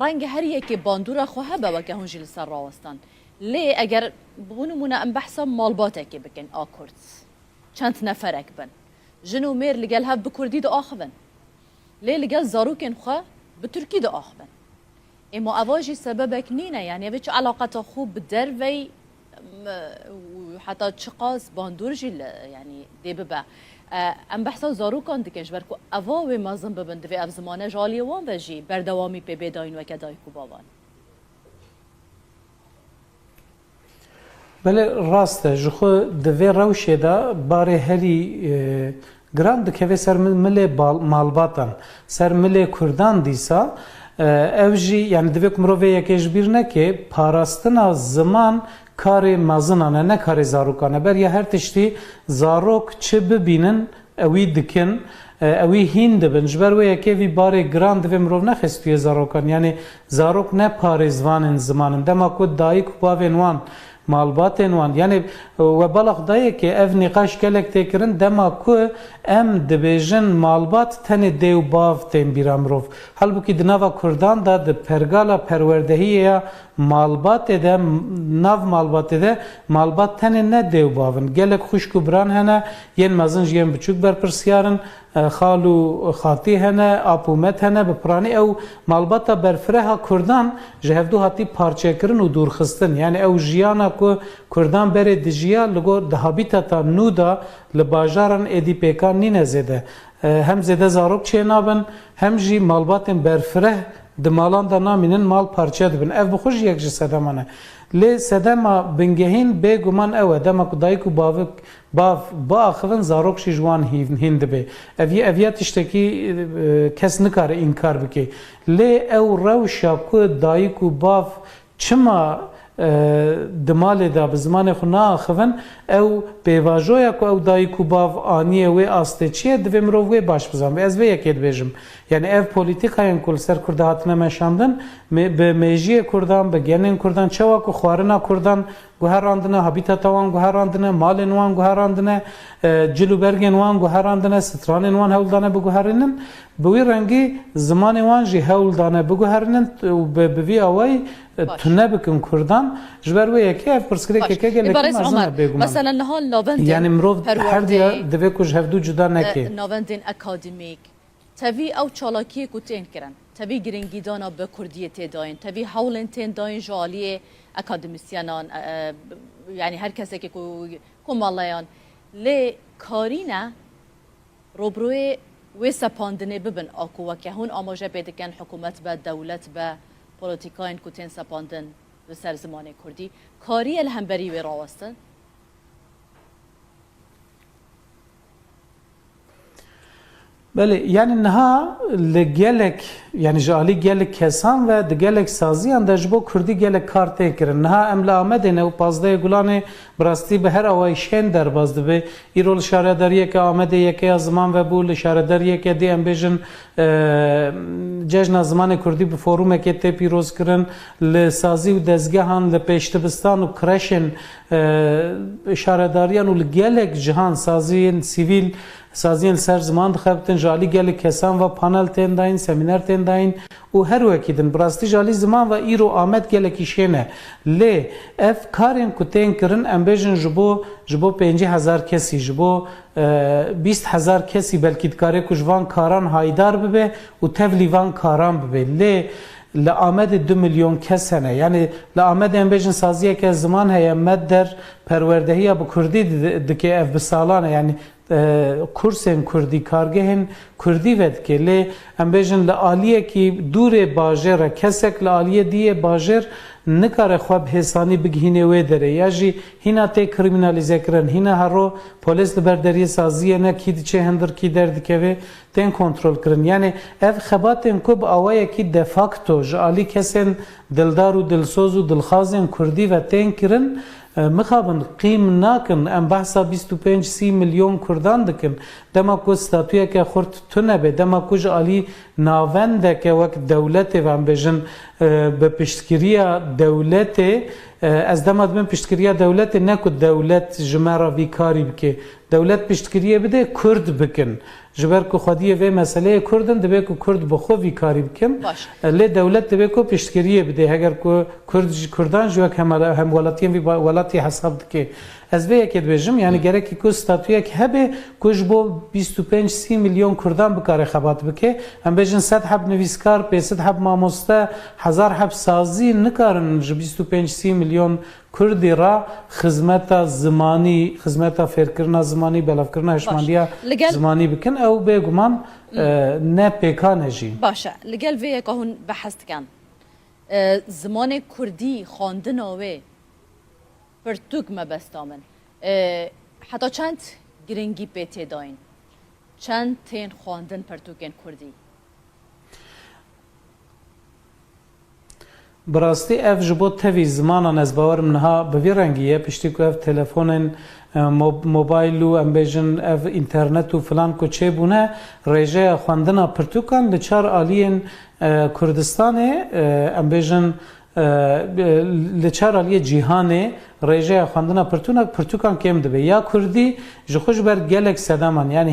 رنگ هر یکی باندورا خواه با وکه هنجی لسر راوستان لی اگر بونمونه ام بحثا مالباته که بکن آکرد چند نفرک بن جنو میر لگل هف بکردی دو آخبن لی لگل زاروکن خواه بترکی دو آخبن اما اواجی سببک نینه یعنی اوچ علاقت خوب در وی حتی چقاس باندور جیل یعنی دی ببا ام بحثا زاروکان دکنش برکو اواوی مازن ببند و اف زمانه جالی وان بجی بردوامی پی بیداین و کدای کو باوان
بله راسته جخو دوی روشه دا باره هری گران دکوی سر مل مالباتان سر مل کردان دیسا اوجی یعنی دوی کمروی یکیش بیر نکه پاراستنا زمان کار مازنانه نه کار زاروکانه بر یا هر تشتی زاروک چه ببینن اوی دکن اوی هین دبن جبر و یکی وی باره گران دوی مرو نخستوی زاروکان یعنی زاروک نه پارزوان زمانن دما کود دایی کباوین وان مالبات وان یعنی و بلغ دایی که اف نقاش کلک تکرن دما کو ام دبیجن مالبات تن دیو باف تن بیرامروف halbuki dnava Kurdan da de pergala perwerdehiye malbat de nav malbat de malbat tane ne dev bavın gelek xuşku bran hene yen mazın jen biçuk ber persiyarın xalu xati hene apumet hene be prani ev malbata berfreha Kurdan jehevdu hati parçekirin u durxistin yani ev jiyana ku Kurdan bere dijiya lugo de habitata nuda li bajaran edipekan nine zede hem zede zarok çenabın hem jî malbatên berfireh di malan da namînin mal parçe dibin ev bi xwe jî yek ji sedemane lê sedema bingehîn bêguman ew e dema ku dayîk û bavik bav biaxivin zarok jî ji wan hîn dibe ev ya tiştekî kes nikare înkar bike lê ew rewşa ku dayîk û bav çima di malê da bi zimanê xwe naaxivin ew pêvajoya ku ew dayîk û bav aniyê wê astêçiye divê mirov wê baş bizanbe ez vê yekê dibêjim yani ev polîtîkayên ku li ser Kurda hatine meşandin bi mejiyê Kurdan bi genên Kurdan çawa ku xwarina Kurdan guherandine habitata wan guherandine malên wan guherandine cil û bergên wan guherandine stranên wan hewldane biguherînin bi wî rengî zimanê wan jî hewldane biguherînin bi vî awayî tune bikin Kurdan ji ber wê yekê ev pirsgirêkeke gelekî mezin e bêguman
mesela nihal navendên
yani mirov her diya divê ku ji hevdû cuda neke
navendên akademîk tevî ew çalakiyê ku tên kirin تبي گرنگی دانا به کردیه تداین تبي حولن تن داین جالیه اکادمیسیانان يعني هر کسی که کمالایان لی کارینا روبروی و سپاندنه ببن آکو و که هون آماجه بیدکن حکومت به دولت به پولیتیکاین کتن سپاندن به سر زمان کردی کاری الهمبری و راوستن
بله يعني نها لجلك يعني جالي جلك كسان و دجلك سازيان دجبو كردي جلك كارتي كرن نها املا آمدنه و پازده گلانه براستی به هر آوایشین در بازده به ایرول شارداریه که آمده یکی زمان و بول شارداریه که دی امبیجن جشن زمان کردی به فوروم که تی پیروز کرن لسازی و دزگهان لپیشتبستان و کرشن شارداریان و لگلک جهان سازی سیویل سازین سر زمان دخبتن جالی گل کسان و پانل تن داین سمینار تن داین و هر وکیدن براستی جالی زمان و ایرو آمد گل کیشینه لی اف کارین کتین کرن امبیجن جبو 50,000 کسی جبو 20,000 کسی بلکه کاری کجوان کاران هایدار ببه و تولیوان کاران ببه لی لآمد 2 میلیون کس هنه یعنی لآمد امبیجن سازیه که زمان هیا مد در پروردهی با کردی دکه اف بسالانه یعنی کورسن کردی کارگهن کردی ود که لی امبیجن لآلیه که دور باجر کسک لآلیه دیه باجر نکاره خواب حسانی بگهینه و داره یا جی هینا تی کریمینالیزه کرن هینا هرو پولیس لبرداری سازیه نه کی چه هندر کی درد که تن کنترل کرن یعنی اف خباتن کوب اوایه کی دفاکتو جالی کسن دلدار و دلسوز و دلخوازن کردی و تن کرن مخابن قیم ناکن ام بحثا 25-30 میلیون کردان دکن دما کو ستاتویه که خورد تونه به دما کو جالی ناونده که وقت دولت و ام بجن به پشتگیری دولت از دما دم پشتگیری دولت نکو دولت جمعه ویکاری بکه دولت پشتگیری بده کرد بکن جبر کو خودی و مسئله کردن دبی کو کرد بخو ویکاری بکن لی دولت دبی کو پشتگیری بده اگر کو کردان جو هم ولاتیم وی ولاتی حساب دکه از به یک بجم یعنی گره کی کو استاتوی که هبه کوج بو 25-30 میلیون کردان بکاره خبات بکه هم بجن 100 حب نویسکار 500 حب ماموسته 1000 حب سازی نکارن 25-30 میلیون کردی را خدمت زمانی خدمت فکرنا زمانی بلاف کرنا هشماندیا زمانی بکن او بگمان نه پیکانه جی
باشه لگل وی که هون بحث کن زمان کردی خواندن اوه پرتوک مبستامن حتی چند گرنگی پیتی داین چند تین خواندن پرتوکن کردی
براستی اف جبو تفی زمانان از باورم نها به رنگیه پشتی که اف تلفون موبایل و امبیجن اف اینترنت و فلان کو چه بونه رژه خواندن پرتوکان لچار آلین کردستان امبیجن لچار آلی جهانه رژه خواندن پرتوکان کم دبی یا کردی جخوش بر گلک سدامان یعنی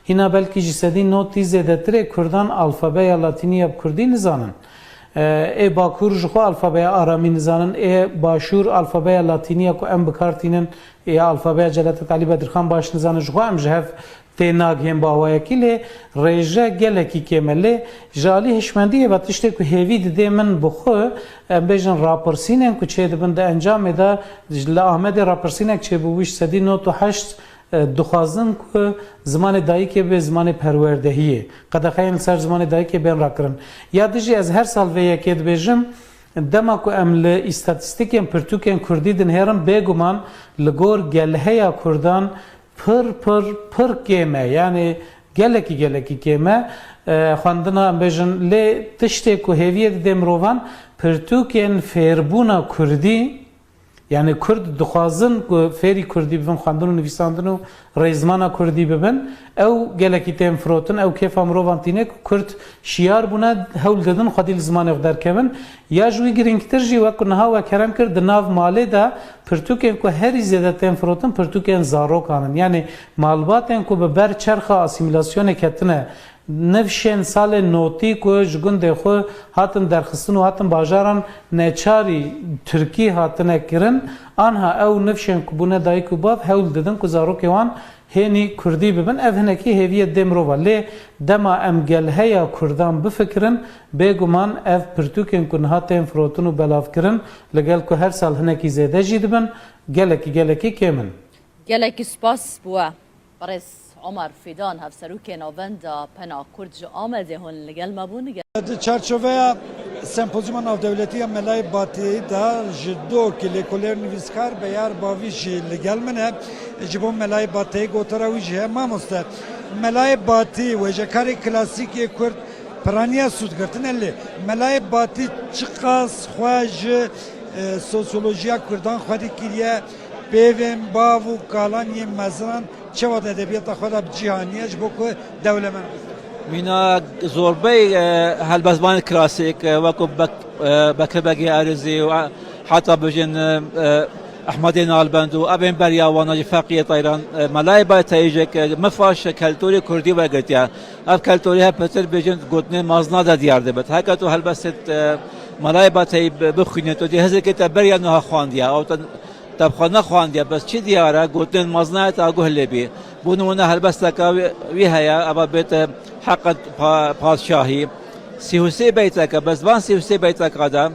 هینا بلکی جسدی نوتی زده تره کردان الفابه لاتینی اب کردی نزانن ای باکور جخو الفابه آرامی نزانن ای باشور الفابه لاتینی کو ام بکارتینن ای الفابه جلالت علی بدرخان باش نزانن جخو ام جهف تناگ هم باوای کلی رژه گلکی کمله جالی هشمندی و تشته که هیوید دی من بخو بیشتر راپرسینن که چه دبند انجام ده لآمد راپرسینک چه بویش سدی 98 دخوازن که زمان دایی که به زمان پروردهیه قد خیلی سر زمان دایی که بین را کرن یادجی از هر سال و یکید بیشم دما کو ام ل استاتستیکن پرتوکن کردی دن هرم بگمان لگور گلهیا کردان پر کمه یعنی گلکی کمه خواندنا بیشن ل تشته کو هویت دمروان پرتوکن فربونا کردی یعنی کرد دخوازن که فری کردی ببن خواندن و نویساندن و ریزمانا کردی ببن او گلکی تیم فروتن او کیف امروان تینه که کرد شیار بونه هول دادن خودی زمان اقدر کبن یا جوی گرینگتر جی وکر نها و کرم کرد ناو ماله دا پرتوکن که هری زیده تیم فروتن پرتوکن زارو کانن یعنی مالباتن که به بر چرخ اسیمیلاسیون کتنه نفشین سال نوتی که جگند خو هاتن درخستن و هاتن باجاران نچاری ترکی هاتن کرن آنها او نفشین کبونه دایی کباب هول دادن که زارو کهوان هنی کردی ببن اف هنکی هویت دمرو ولی دما امگل هیا کردان بفکرن بگمان اف پرتوکن کنه هاتن فروتن و بلاف کرن لگل که هر سال هنکی زیده جید بن گلکی کمن
گلکی سپاس بوا برس عمر فیدان هفسروک نوند پنا کرد جو آمده هون لگل مبون
چارچوبه سمپوزیوم ناو دولتی ملای باتی دا جدو که لیکولر نویسکار بیار باویش لگل منه جبو ملای باتی گوتراوی جه ما مستر ملای باتی و جکاری کلاسیکی کرد پرانیا سود کرتن الی ملای باتی چقاس خواج سوسیولوژیا کردان خودی کریه بیوین باو کالانی مزران چه وقت ادبیات خود جهانیش بکو دوله من
مینا زوربی هالبزبان کلاسیک وکو بکربگی ارزی و حتی بجن احمد نالبند و ابن بریاوانا فقیه طیران ملای باید تایجک مفاش کلتوری کردی و گرتیا اف کلتوری ها پتر بجن گوتنه مازنا دا دیار دبت هکا تو هالبست ملای باید بخوینه تو دی هزر که تبریا نها خواندیا او تبخانه خواندیا بس چی دیاره گوتنه مازنا تا گهلی بی بونونه هالبست وی هیا ابا بیت حق پادشاهی سیوسی بیت که بس وان سیوسی بیت قدم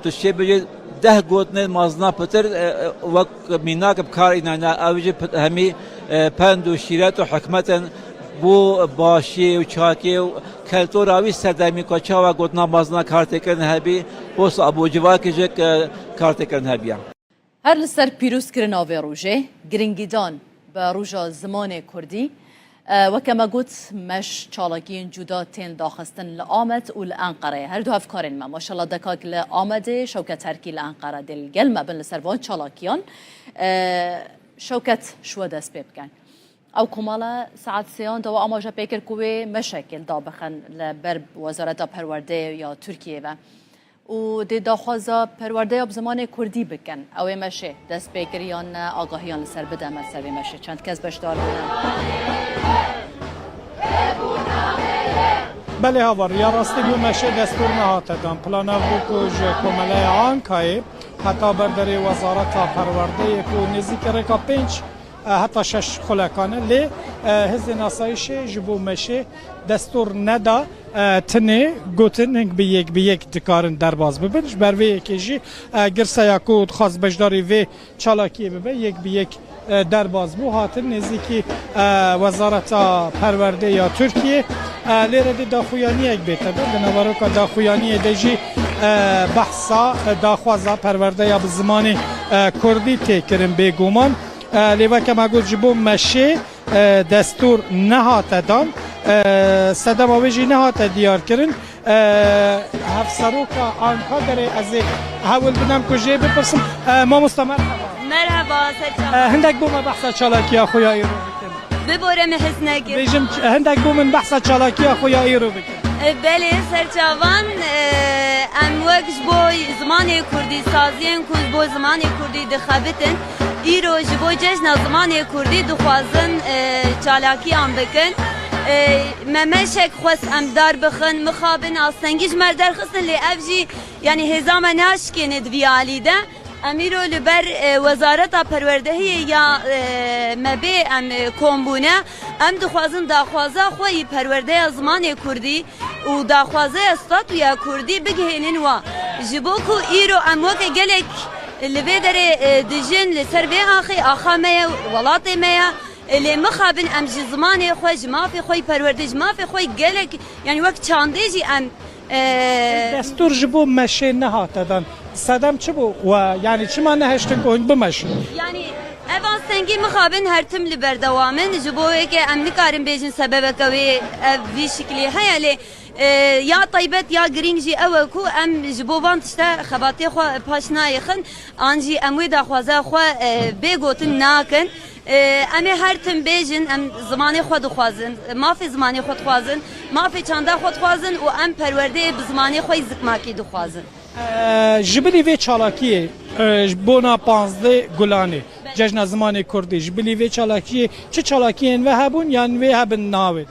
توشی بجی ده گوتنه مازنا پتر وق میناک بکار اینا اوجی همی پند و شیرت و حکمتن بو باشی و چاکی و کلتوراوی سردمی کچا و گوتنا مازنا کارت کردن هبی بوس ابو جوا که کارت کردن هبیا
هر لسر پیروز کرن آوه روژه گرنگیدان به روژا زمان کردی وكما قلت مش چالاكين جدا تين داخستن لآمد و لأنقرة هر دو هفكارين ما شاء الله دكاك لآمده شوكة تركي لأنقرة دل قلمة بن لسروان چالاكيان شوكة شو دست بيبكن او كمالا ساعت سيان دوا اماجا بيكر كوي مشاكل دابخن لبرب وزارة پرورده یا تركيا و دی داخوازا پرورده اب زمان کردی بکن او مشه دست بگیریان آگاهیان لسر بده عمل سر مشه چند کس بشدار
بله هاور یا راستی بو مشه دستور نهاته دان پلانا بوکوش کماله آنکای حتی برداری وزارت پرورده که نزدیک رکا 5 حتی 6 خلکانه لی حزب ناسایش جبو مشه دستور ندا تنه گوتن هنگ به یک دکارن درباز ببینش بر وی یکیجی گرسا یاکود خاص بجداری وی چالاکی ببین یک به یک درباز بو هاتن نزدیکی وزارت پرورده یا ترکیه لیره دی داخویانی یک بیته بود بنابرای که داخویانی دیجی بحثا داخوازا پرورده یا به زمان کردی تکرم بگومان لیوه که مگود جبو مشه دستور نهات دان صدم آویجی نهات دیار کرن هفسروکا آنکا داره از حول بدم کجه بپرسم ما مستمر
مرحبا سرچاوان
هندک بوم بحثا چالاکی خویا ایرو بکن
ببورم حسنگی
بیجم هندک بوم بحثا چالاکی خویا ایرو بکن
بله سرچاوان ام وقت بو زمان کردی سازین کود بو زمان کردی دخابتن ایرو جبو جشن زمان کردی دخوازن چالاکی آن بکن ممشک خواست امدار بخن مخابن آستنگیش مردر خستن لی افجی یعنی هزام ناش که ندوی آلیده امیرو لبر وزارت پروردهی یا مبی ام کمبونه ام دخوازن داخوازه خوی پرورده زمان کردی و داخوازه استاتویا کردی بگهینن و جبوکو ایرو ام وک گلک لبی داره دجن لسر به آخا میا ولات میا اللي مخابن ام زمان خوش ما في خوي پروردش ما في خوي گلك يعني وقت چانديجي ام
دستور جبو مشه نهات دادن صدم چه بو و يعني چه ما نهشتن كون بمش
يعني اvan سنگی مخابن هر تم لبردوامن جبو که ام نکارم بیجن سبب کوي في شكلي هيا لي یا طیبت یا گرینجی او کو ام جبوان تشتا خباتی خو پاشنای خن انجی اموی دا خوازه خو بگوتن ناکن ام هر تم بیجن ام زمانی خود خوازن ما فی زمانی خود خوازن ما فی چنده خود خوازن و ام پرورده بزمانی خو زکماکی دو خوازن
جبلی وی چالاکی بونا 15 گلانه جشن زمان کردی جبلی وی چالاکی چه چالاکی و هبون یان وی هبن ناوید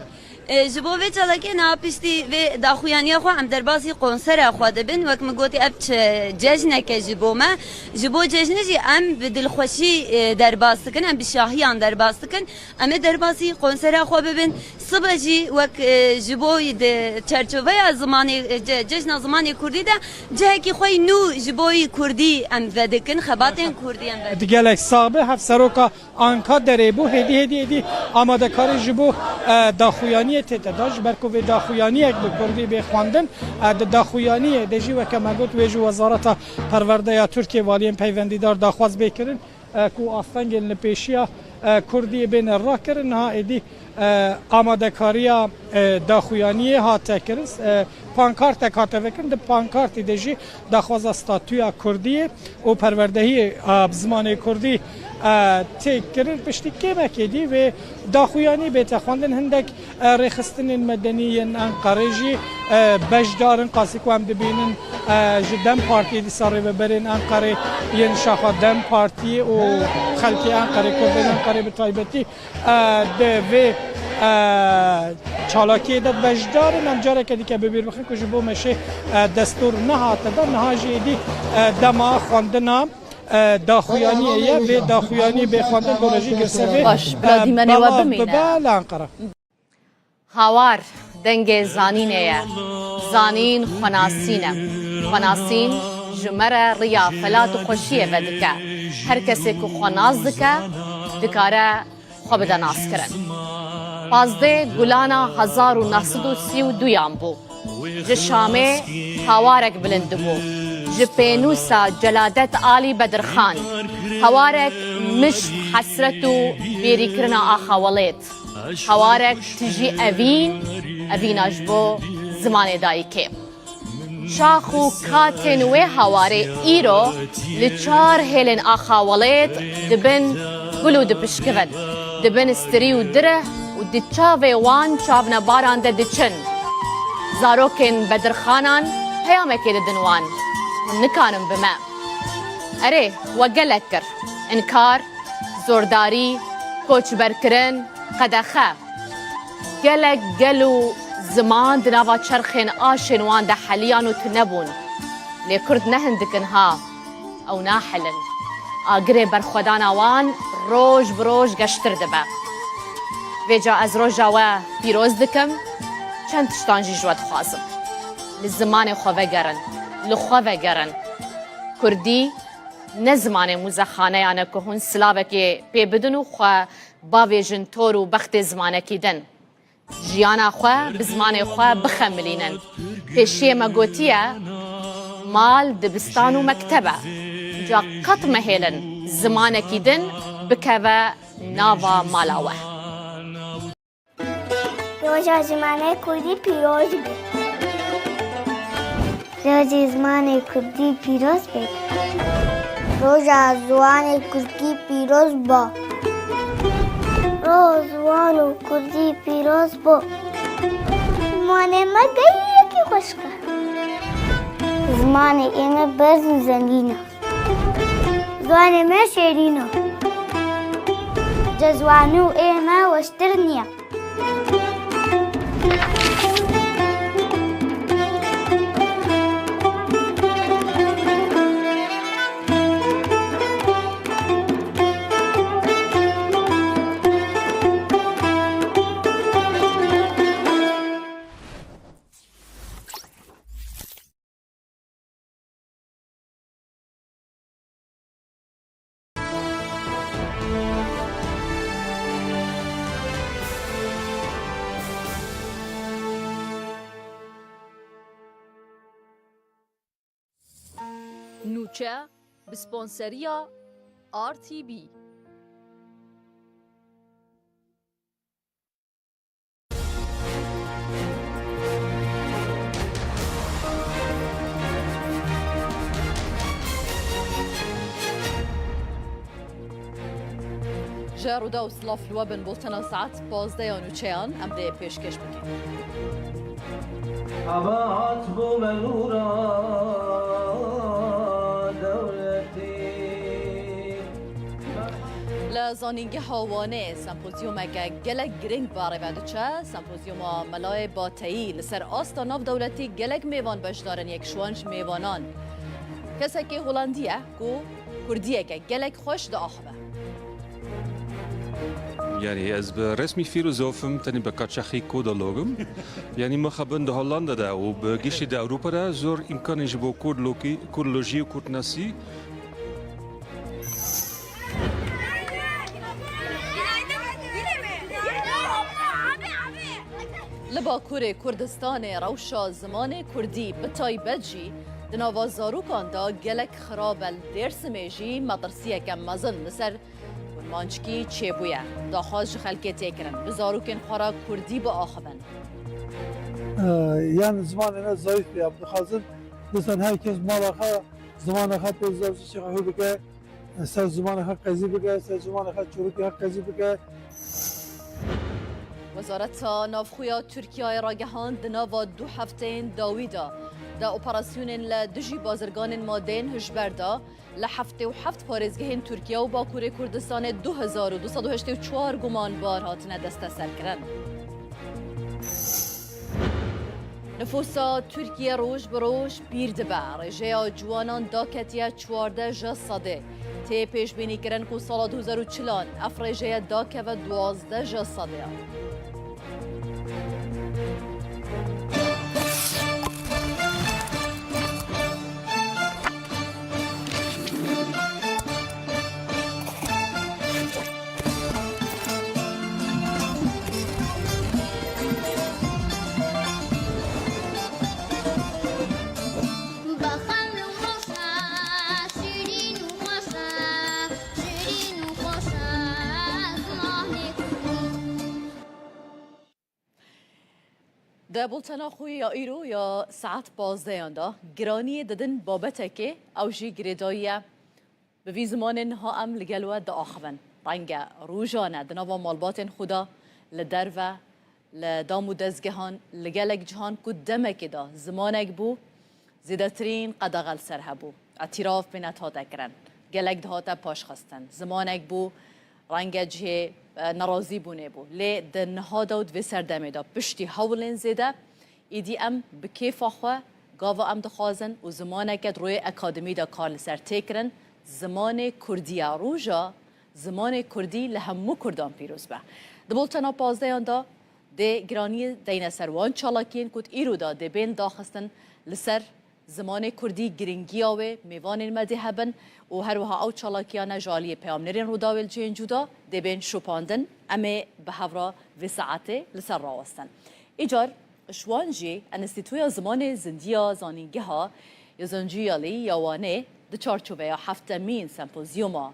ji bo vê çalakê napiştî vê daxuyaniya xwe em derbasî konsera xwe dibin wek min gotî ev cejneke ji bo me ji bo cejnê jî em bi dilxweşî derbas dikin em bi şahiyan derbas dikin em ê derbasî konsera xwe bibin sibe jî wek ji bo çerçeveya zimanê cejna zimanê Kurdî de cihekî xwe nû ji bo Kurdî em vedikin xebatên Kurdî em vedikin
gelek sabe hev seroka anka derê bû hêdî amadekarî ji bo daxuyaniyê tête da ji ber ku vê daxuyaniyek bi Kurdî bê xwandin di daxuyaniyê de jî weke me got wê ji Wezareta Perwerdeya Tirkiye valiyên peywendîdar daxwaz bê kirin ku astengên li pêşiya Kurdiyê bêne rakirin niha êdî amadekariya daxuyaniyê hate kirin pankartek hate vekirin di pankartê de jî daxwaza statûya Kurdiyê û perwerdehiyê zimanê Kurdî têk kirin piştî kêmekê dî vê daxuyanî bête xwandin hindek rêxistinên medenî yên Enqerê jî beşdarin qasî ku em dibînin ji Dem Partiyê dîsa rêveberên Enqerê yên şaxa Dem Partiyê û xelkê Enqerê Kurdên Enqerê bi taybetî di vê çalakiyê de beşdarin em careke dîke bibîr bixin ku ji bo meşê destûr nehate da niha jî êdî dema xwandina daxuyaniyê ye vê daxuyanî bê xwandin dole jî girsevê bibe li Enqere
هاوار دنگ زانینه یه زانین خوناسینه خوناسین جمره ریا فلات و خوشیه و دکه هر کسی که خوناز دکه دکاره خواب ده ناس کرن 15 گلانا 1932 یان بو جه شامه هاوارک بلند بو جه پینوسا جلادت آلی بدرخان هاوارک مشت حسرت و بیری کرنا آخاولیت هوارك تجي أبين أجبو زمان دايكي شاخو كاتن وي هواري إيرو لچار هيلن آخاوليت دبن قلو دبشكفن دبن استريو دره ودچاوي وان چاونا باران ده دچن زاروكن بدرخانان هيامكي ددنوان ونكانن بما أري وقلكر إنكار زورداري كوچ بركرن قدخه گلک گلو زمان دنوا چرخین آشن وان ده حلیان و تنبون لی کرد نهندکن ها او ناحلن آگره برخودان وان روش بروش گشتر دبه ویجا از روژا و پیروز دکم چند تشتانجی جواد خوازم لزمان خواه گرن لخواه گرن کردی نه زمان موزخانه یانه که هون سلاوه که پی بدن و خواه باویجن تور و بخت زمانه کیدن جیانا خواه بزمان خواه بخملینن پیشی مگوتیه مال دبستان و مکتبه جا قط مهیلن زمانه کیدن بکوه ناوا مالاوه
روژا زمانه کردی پیروز بید روژا زمانه کردی پیروز بید روژا زمانه کردی پیروز با روزوان و کردی پیروز با زمان ما گیه کی خوش کرد زمان ایمه برز زنگینه زمان ما شیرینه جزوانو ایمه وشترنیه
نوچه بسپانسریا RTV جارودا و سلاف لوبن بولتنا ساعت 12 نوچهان ام ده پیشکش بکن
عبات بو منورا
زانینگه هاوانه سمپوزیوم که گلک گرینگ باره بدوچه سمپوزیوم ملای باتایی لسر آستا ناف دولتی گلک میوان بشدارن یک شوانج میوانان کسی که هلندیه کو کردیه که گلک خوش دا آخوه
يعني از به رسمی فیلوزوفم تنی به کاتشخی کودالوگم یعنی مخابن ده هلندا ده و به گیشی ده اروپا ده زور امکانی جبو کودلوژی و کودناسی
لباکور کردستان روشا زمان کردی به تایبت جی دناوا زاروکان دا گلک خرابل درس میجی مدرسیه که مزن لسر مانچکی چه بویه دا خواست خلکه تکرن به زاروکن خورا کردی با آخبن
یعنی زمان اینا ضعیف بیا بخوازن دوستان هر کس مال خواه زمان خواه پیزدارسی چه خواه بکه سر زمان خواه قضی بکه سر زمان خواه چروکی خواه قضی بکه
وزارت نافخویا ترکیه را گهاند ناوا 2 هفته داویدا دا اپراسیون لدجی بازرگان مادین هجبردا لحفته و 7 پارێزگehên ترکیه و باکوور کردستان 2284 گمانبار هاتنه دست سر کرن. نفوسا ترکیه روش بروش پیر دبه رژه جوانان داکتیه 14 جسده تی پیش بینی کرن که سال 2040 افرژه داکه و 12 جسده ده بولتنا خوی یا ایرو یا ساعت 12 دا گرانی ددن بابته که اوجی گریداییه به وی زمان ها ام لگلوه دا آخوان رنگ روژانه دناوا مالبات خدا لدرو لدامو دزگهان لگلک جهان که دمک دا زمانک بو زیدترین قدغل سر هبو اعتراف بینت ها دکرن گلک دهاتا پاش خستن زمانک بو رنگ جه نرازی بونه بو لی دنها داود و سردمه دا پشتی هولین زیده ایدی ام بکیف آخواه گاوا ام دخوازن و زمانه که روی اکادمی دا کار لسر تکرن زمان کردی روژا زمان کردی لهمو کردان پیروز به دبولتنا 15 دا ده گرانی دین سروان چالاکین کد ایرو دا ده بین داخستن لسر زمان کردی گرینگی آوه میوان المذهبن و هر وها او چالاکیان جالی پیامنرین رو داول جین جدا دبین شپاندن اما به هورا و ساعته لسر راوستن ایجار شوانجی انستیتویا زمان زندیا زانینگه ها یا زنجیالی یاوانه ده چارچوبه یا 7مین سمپوزیوما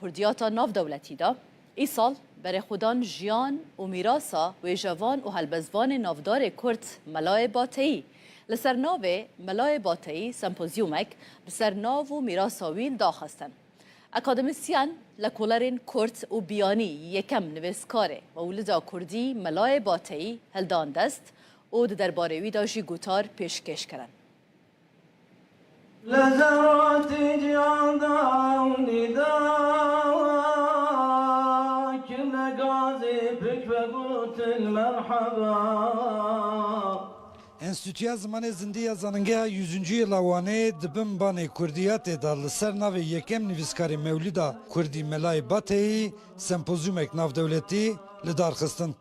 کردیاتا ناف دولتی دا ای سال برای خودان جیان و میراسا و جوان و هلبزوان نافدار کرد ملای باتهی لسر ناو ملای باتهی سمپوزیومک بسر ناو و میراساویل داخستن اکادمیسیان لکولرین کرد و بیانی یکم نویسکاره و ولدا کردی ملای باتهی هلدان دست و درباره وی داشی گوتار پیشکش کرن
لزرات جیان داونی دا کل گازی پک بگوت المرحبا
Enstitüya Zamanê Zindiya Zanîngeha 100. yıl awanê dibin banê Kurdiyatê da li ser navê yekem nivîskarê Mewlida Kurdî Melayê Bateyî sempozyumek navdewletî li dar xistin.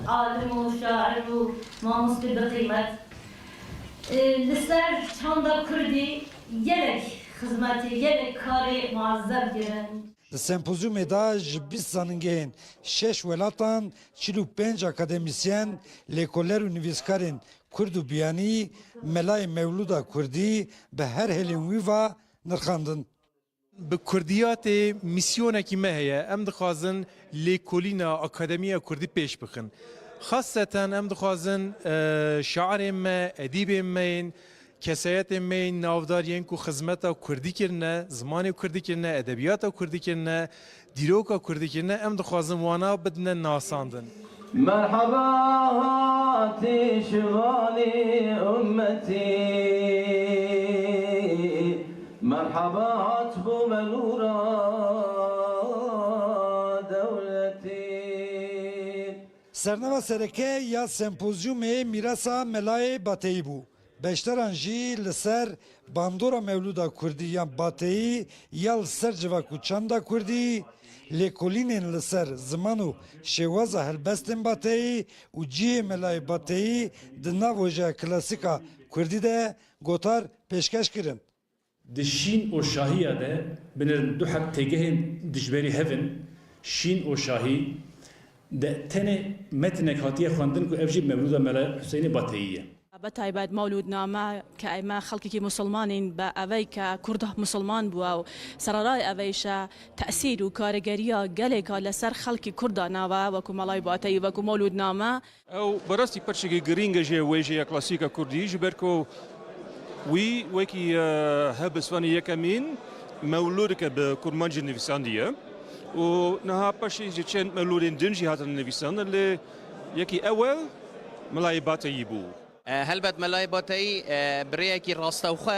Alim û şair û mamostê bi qîmet li ser çanda Kurdî gelek xizmetê gelek karê muazzeb girin.
Li sempozyumê da ji 20 zanîngehên 6 welatan 45 akademisyen lêkoler û nivîskarên Kurd û biyanî Melayê Mewlûda Kurdî bi her helên wî ve nirxandin.
Bi Kurdiyatê misyonekî me heye em dixwazin lêkolîna Akademiya Kurdî pêş bixin. Xaseten em dixwazin şairên me, edîbên me yên, kesayetên me yên navdariyên ku xizmeta Kurdî kirine, zimanê Kurdî kirine, edebiyata Kurdî kirine, dîroka Kurdî kirine em dixwazin wana bidine nasandin.
مرحبا هاتي شغالي أمتي مرحبا هات بو منورا
سرنوا سرکه یا سمپوزیوم میراسا ملای باتهی بو. بیشتران جی لسر باندورا مولودا کردی یا باتهی یا لسر جواکو چاندا کردی لیکولینین لسر زمانو شوازا هلبستن باتهی و جی ملای باتهی دناوجه کلاسیکا کردی ده گوتار پیشکش کرن.
دشین و شاهی ده بنر دو حق تگهن دجبری هفن شین و شاهی ده تنه متنک هاتیه خواندن که افجی مولودا ملای حسین باتهیه.
بەتایبەت مەولود نامە کە ئێمە خەڵکێکی مسلمانین بە ئەوەی کە کوورد مسلمان بووە و سەرڕای ئەوەیشە تەسیر و کارەگەریە گەلێکە لەسەر خەڵکی کووردا ناوە وەکو مەڵای باتەی وەکو مەولود نامە
ئەو بەڕاستی پەرچێکی گرینگە ژێ وێژەیە کلاسیکە کوردی ji ber ku wî wekî hebisvanî yekemîn mewlûdike bi kurmancî nivîsandiye û niha paşê ji çend mewlûdên din jî hatin nivîsan lê yekî ewel Milayê Bateyî bû.
هەلبەت مەلای باتایی برەیەکی ڕاستەوخە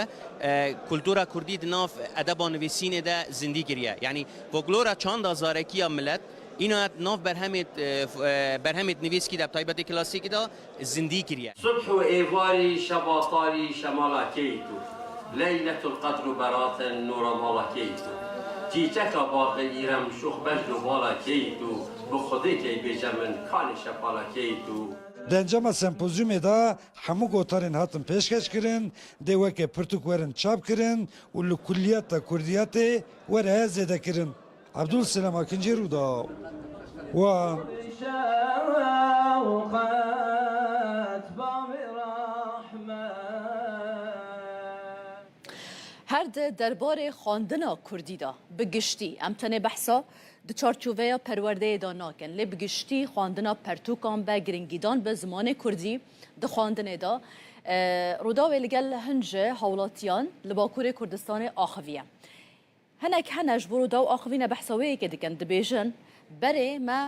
کولتورا کوردی دناف ئەدەبا نووسینێدا زیندی کردە یعنی فۆکلۆرا چاندا زارەکیە ملەت اینە ناف بەرهەمێت نویسکیدا تایبەتی کلاسیکیدا زیندی کردە
صبح و ئێواری شەباتاری شەماڵەکەیت و لەیلەت القەدر و بەراتن نۆرەماڵەکەیت و جیجەکە باقی ئیرەم شوخ بەجد و باڵەکەیت و بۆ خودێکی بێجە من کانی شەپاڵەکەیت و
دنجام سمپوزیوم دا همو گوتارین هاتن پیشکش کرن دیوه که پرتوک ورن چاپ کرن و لکلیات کردیات وره زیده کرن عبدالسلام اکنجی رو دا و
هر ده درباره خواندنا کردی دا بگشتی امتنه بحثا د چارچوبه پرورده دا ناکن لی بگشتی خواندنا پرتوکان به گرنگیدان به زمان کردی د خواندنه دا روداوی لگل هنج حولاتیان لباکور کردستان آخویه هنک هنج برو دا و آخوینه بحثاوی که دیگن دبیجن بره ما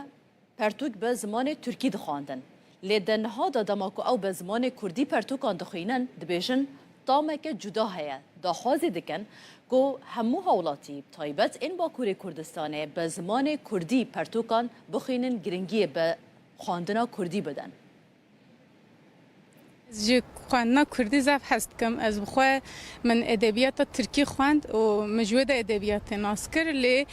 پرتوک به زمان ترکی دخواندن لی دنها دا دماکو او به زمان کردی پرتوکان دخوینن دبیجن تامه که جدا هیا داخوازی دکن که همو حولاتی تایبت این باکور کردستانه به زمان کردی پرتوکان بخینن گرنگی به خواندنا کردی بدن
از خواندنا کردی زف هست کم از بخواه من ادبیات ترکی خواند و مجود ادبیات ناسکر لی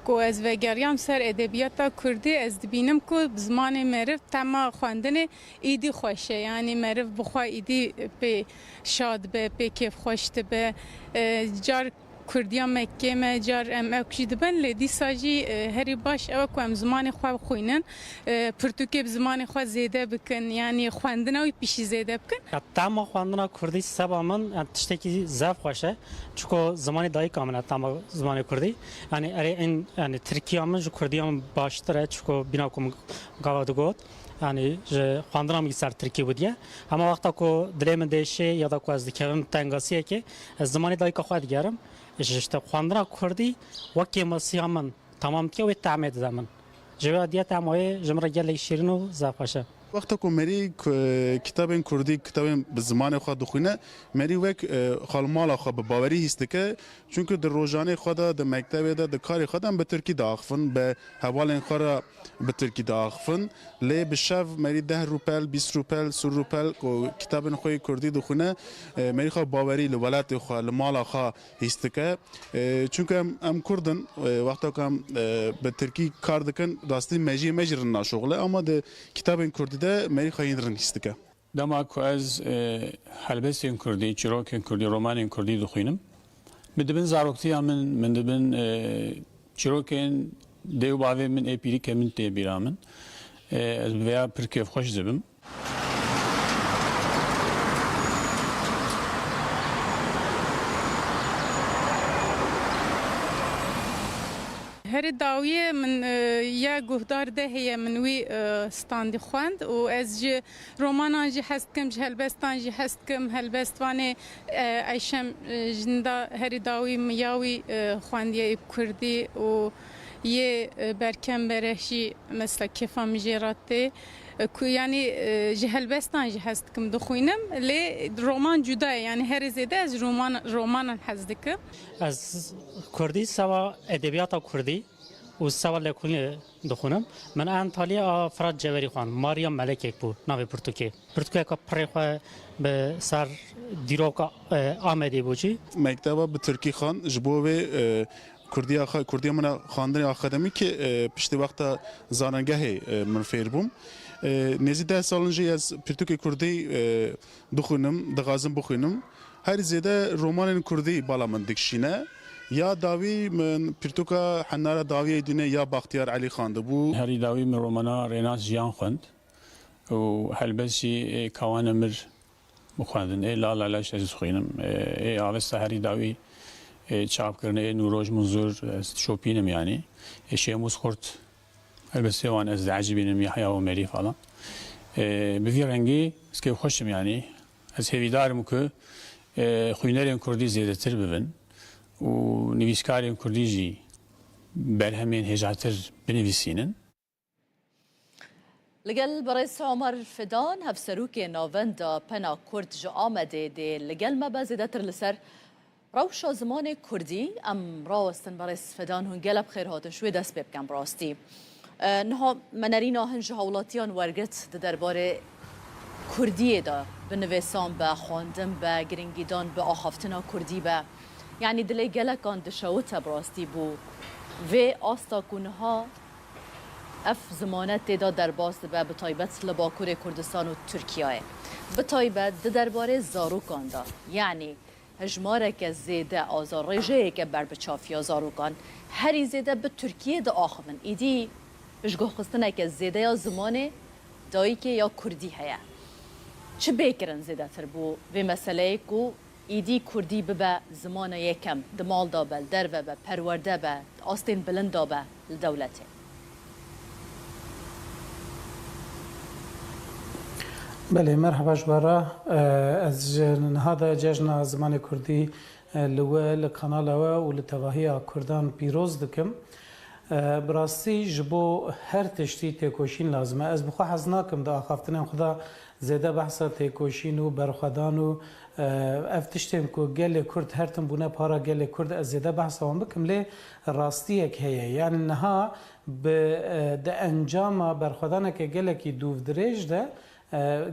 که از وگریام سر ادبیات کردی از بینم که زمان معرف تمام خواندن ایدی خوشه یعنی معرف بخواه ایدی به شاد به کیف خوشت به جار کردیا مکه ما جار اکشید بن لیدی ساجی هری باش او که زمان خواه خوینن پرتوکی زمان خواه زیده بکن یعنی خواندن اوی پیشی زیده بکن
تمام خواندن کردی سبا من تشتکی زف خوشه چون زمان دایی کاملا تمام زمان کردی یعنی این یعنی ترکیه من جو کردی هم باشتره چون بینا کم گاودگوت یعنی خواندن هم سر ترکیه بودیه اما وقتا که دلم دیشه یا دا که از دکیم تنگاسیه که از زمان دایی که خواه دیگرم işte خواندن کردی وکی مسیح من تمام که و تعمید زمان جوادیت امای جمره گلی شیرین و زفاشه
وقتا که مری کتاب کردی کتاب به زمان خود دخونه مری وک خالمال خود به باوری هست که چون که در روزانه خود در مکتب در کار خودم به ترکی داخفن به حوال خورا به ترکی داخفن لی به شب مری 10 روپل 20 روپل 30 روپل که کتاب خود کردی دخونه مری خود باوری لولات خود لمال خود هست که چون که ام کردن وقتا که به ترکی کار دکن راستی مجرن ناشغله اما در کتاب کردی مری خواهید رنگیست که
دما که از هلبسین کردی چیروکین کردی رومانین کردی دخوینم بدبن زاروکتی من دبن چیروکین دیو باوی من ایپیری که من تی بیرامن از بیا پرکیف خوش زبم
هر داویه من یا گهدار ده هی منوی استاندی خواند و از ج رومانان جی هست کم هلبستان جی هست کم هلبستوانه ایشم جندا هر داوی میاوی خواندی کردی و یه برکم برشی مثل کفام جراته که یعنی جهلبستان جی هست کم دخوینم لی رومان جدای یعنی هر زیده از رومان هست که
از کردی سوا ادبیات کردی و سوال کلی دخونم من انطالیا فراد جوری خان ماریا ملک یک بود ناو پرتوکی که پرخواه به سر دیروکا آمده بودی
مکتبا به ترکی خان جبوه کردی من خواندن آکادمی که پشت وقت زاننگه من فیر بوم نزدیک 10 سالنجی از پرتوک کردی دخونم دغازم بخونم هر زیاده رمان کردی بالا من دکشینه یا داوی من پرتوکا حنارا داوی دونه یا بختیار علی خانده بو
هری داوی من رومانا ریناس جیان خوند و هلبسی کوان مر بخواندن لا لا لاش از خوینم آوست هری داوی چاپ کرنه نوروج منظور شوپینم یعنی شیموز خورد البته وان از عجیبینم یحیی و مری فلان به رنگی اسکی خوشم یعنی از هویدارم که خوینرین کردی زیاده تر ببین و نویسکارین کردی جی برهمین هجاتر بنویسینن
لگل برئیس عمر فدان هفسروک ناوندا پنا کرد جو آمده ده لگل ما بازیده تر لسر روش زمان کردی ام راستن برئیس فدان هنگل بخیر هاتن شوی دست بکن براستی نها منرینا هنج هولاتیان ورگت درباره کردی دا به نویسان به خواندن به گرنگیدان به آخافتنا کردی به یعنی دلی گلکان دشوت براستی بو و آستا کنها اف زمانت دا در باز به بطایبت لباکور کردستان و ترکیه بطایبت درباره زاروکان دا یعنی هجماره که زیده آزار رژه که بر بچافیا زاروکان هری زیده به ترکیه دا آخوان ایدی بشگاه خستنه که زیده یا زمان دایی که یا کردی هیا چه بیکرن زیده تر بو به مسئله که ایدی کردی ببه زمان یکم دمال دابل در به پرورده به آستین بلند دابه لدولته
بله مرحبا جبارا از هذا جشن زمان کردی لول قنال و لتواهی کردان پیروز دکم براستی جبو هر تشتی تکوشین لازمه از بخوا حزناکم دا آخافتنم خدا زیده بحثا تکوشین و برخدان و افتشتیم که گل کرد هرتم بونه پارا گل کرد از زیده بحثا هم بکم لی راستی یک هیه یعنی نها به انجام برخدانه که گل کی دوف دریج ده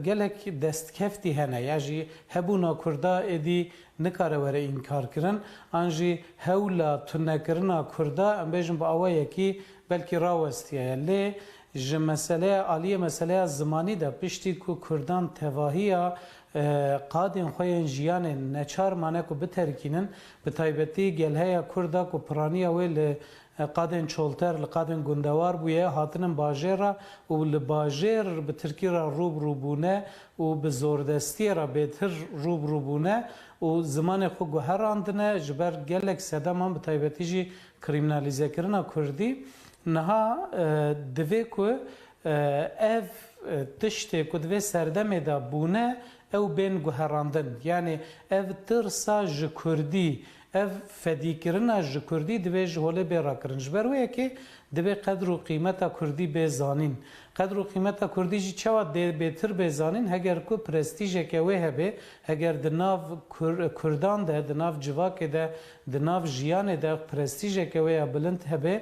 گلک دست کفتی هنه یعنی هبونا کردا ادی نکاره وره این کار کرن آنجی هولا تنکرنا کردا ام بیشم با آوایی کی بلکی راوستیه لی ج مسئله عالیه مسئله زمانی ده پشتی کو کردان تواهیا قادن خوین جیان نچار مانه کو بترکینن به تایبتی گلهیا کردا کو پرانیا ویل قادن چولتر لقادن گندوار بویه هاتنم باجر و لباجر به ترکی را روبونه و به زوردستی را بهتر روبونه و زمان خو گوهراندنه جبر گلک سدام به تایبتی جی کریمینالیزه کردن کردی نها دوی کو اف تشتی کو دوی سردمه دا بونه او بین گوهراندن یعنی اف ترسا ج کردی اف فدیکرنا ج کردی دوی جهوله بیرا کرن جبرویه که دوی قدر و قیمتا کردی بزانین قدر و قیمتا کردی جی چوا بهتر بزانین هگر کو پرستیژه که وی هبه هگر دناو کردان ده دناو جواک ده دناو جیان ده پرستیژه که وی بلند هبه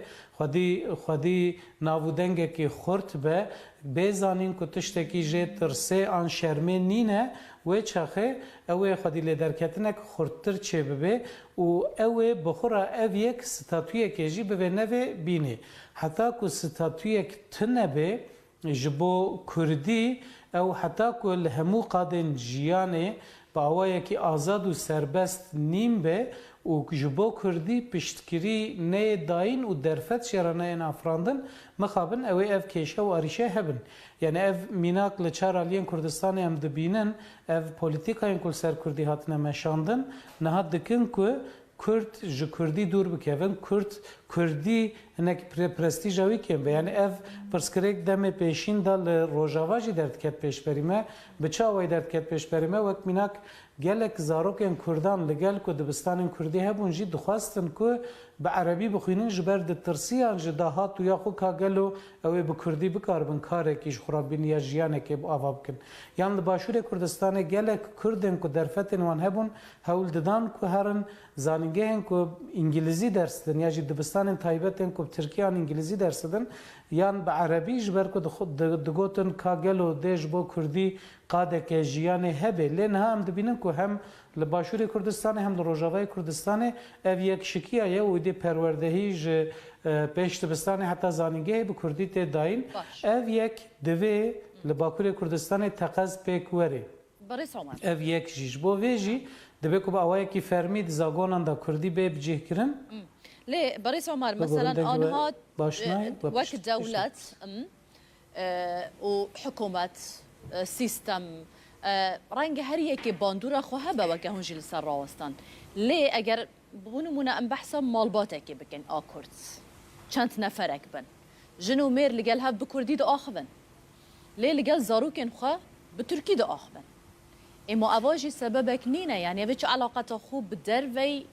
خودی ناودنگه که خورت به بزانین که تشتکی جه ترسه آن شرمه نینه و چخه اوه خودی لیدرکتنه که خورتر چه ببه و اوه بخورا او یک ستاتویه که جی ببه نوه بینه حتی که ستاتویه که تنبه جبو کردی او حتی که لهمو قادن جیانه با اوه که آزاد و سربست نیم به و جبو کردی پشتگیری نه داین و درفت شرانه این افراندن مخابن اوه اف کشه و آریشه هبن یعنی اف میناک لچار آلیان کردستان هم دبینن اف پولیتیکاین کل سر کردی هاتنه مشاندن نه دکن که کرد ج کردی دور بکوین کردی هنک پرستیژاوی کم به یعنی اف پرسکریک دم پیشین دال روجاواجی درد کت پیش بریمه بچه آوای درد کت پیش بریمه وقت میناک gelek zarokên Kurdan li gel ku dibistanên Kurdî hebûn jî dixwastin ku bi Erebî bixwînin ji ber tirsiyan ji dahat û ya xwe ka gelo ew ê bi Kurdî bikarbin karekî ji xurabîniya jiyanekê bi ava bikin. Yan li Başûrê Kurdistanê gelek Kurdên ku derfetên wan hebûn hewl didan ku herin zanîngehên ku îngilîzî ders didin ya jî dibistanên taybetên ku Tirkiyan îngilîzî ders didin yan bi Erebî ji ber ku digotin ka gelo dê ji bo Kurdî qadeke jiyanê hebe lê niha em dibînin ku hem li Başûrê Kurdistanê hem li Rojavayê Kurdistanê ev yekşikiya ye û dê perwerdehî ji pêş dibistanê heta zanîngehê bi Kurdî tê dayîn ev yek divê li Bakurê Kurdistanê teqez pêk were. Ev yek jî ji bo vê jî dibe ku bi awayekî fermî di zagonan da Kurdî bê bicihkirin.
ليه بريس عمر مثلا انها وقت دولة وحكومة سيستم رنگ هر یکی باندورا خواه با وکه هنجی لسر راوستان لی اگر بونمونه ام بحثا مالباته که بکن آکورد چند نفرک بن جنو میر لگل هف بکردی دا آخوان لی لگل زاروکن خواه بترکی دا آخوان اما اواجی سببک نینه یعنی اوه چه علاقات خوب بدر وی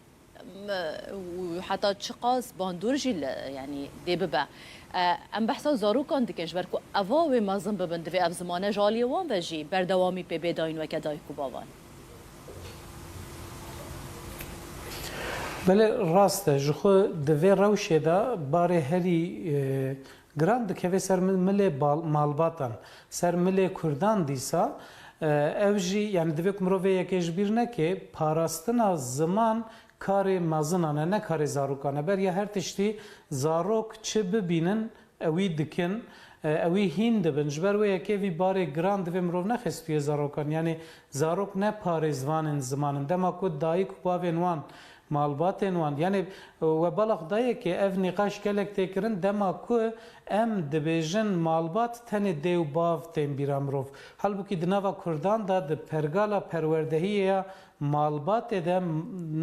وحتى تشقاس باندورجي يعني دي ببا ام بحثا زاروكان دكنج بركو اواوي مازن ببند في ابزمانه جالي وان بجي بردوامي بي بداين وكداي كوباوان
بله راسته جخو دوی روشه دا باره هری گران دکوی سر ملی مالباتان سر ملی کردان دیسا اوجی یعنی دوی کمروی یکیش بیرنه که پاراستنا زمان کاری مازنانه نه کاری زاروکانه بر یا هر تشتی زاروک چه ببینن اوی دکن اوی هین دبن جبر و یکی وی بار گراند و مروف نخستوی زاروکان یعنی زاروک نه پاری زوانن زمانن دما کود دایی کباوین وان مالباتن وان یعنی و بالغ دایی که اف نقاش کلک تکرن دما کو ام دبیجن مالبات تنه دیو باف تیم بیرامروف halbuki dnava Kurdan da de pergala perwerdehiye malbat de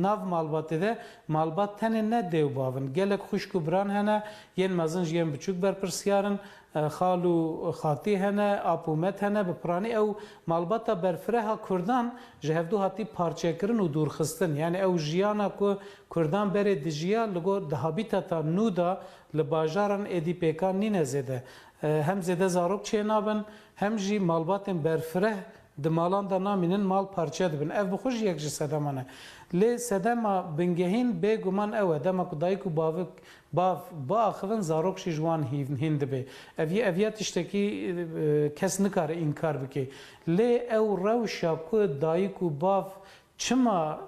nav malbat de malbat tene ne dev bavın gelek xuşku bran hene yen mazın yen buçuk ber persiyarın xalu xati hene apumet hene be prani ev malbata berfreha Kurdan jehevdu hati parçekirin u durxistin yani ev jiyana ku Kurdan bere dijiya lugo de habitata nuda li bajaran edi pekan nine zede hem zede zarok çenabın hem jî malbatên berfireh di malan da namînin mal parçe dibin ev bixwe jî yek ji sedemane lê sedema bingehîn bêguman ew e dema ku dayîk û bavik bav biaxivin zarok jî ji wan hîn dibe ev ya tiştekî kes nikare înkar bike lê ew rewşa ku dayîk û bav çima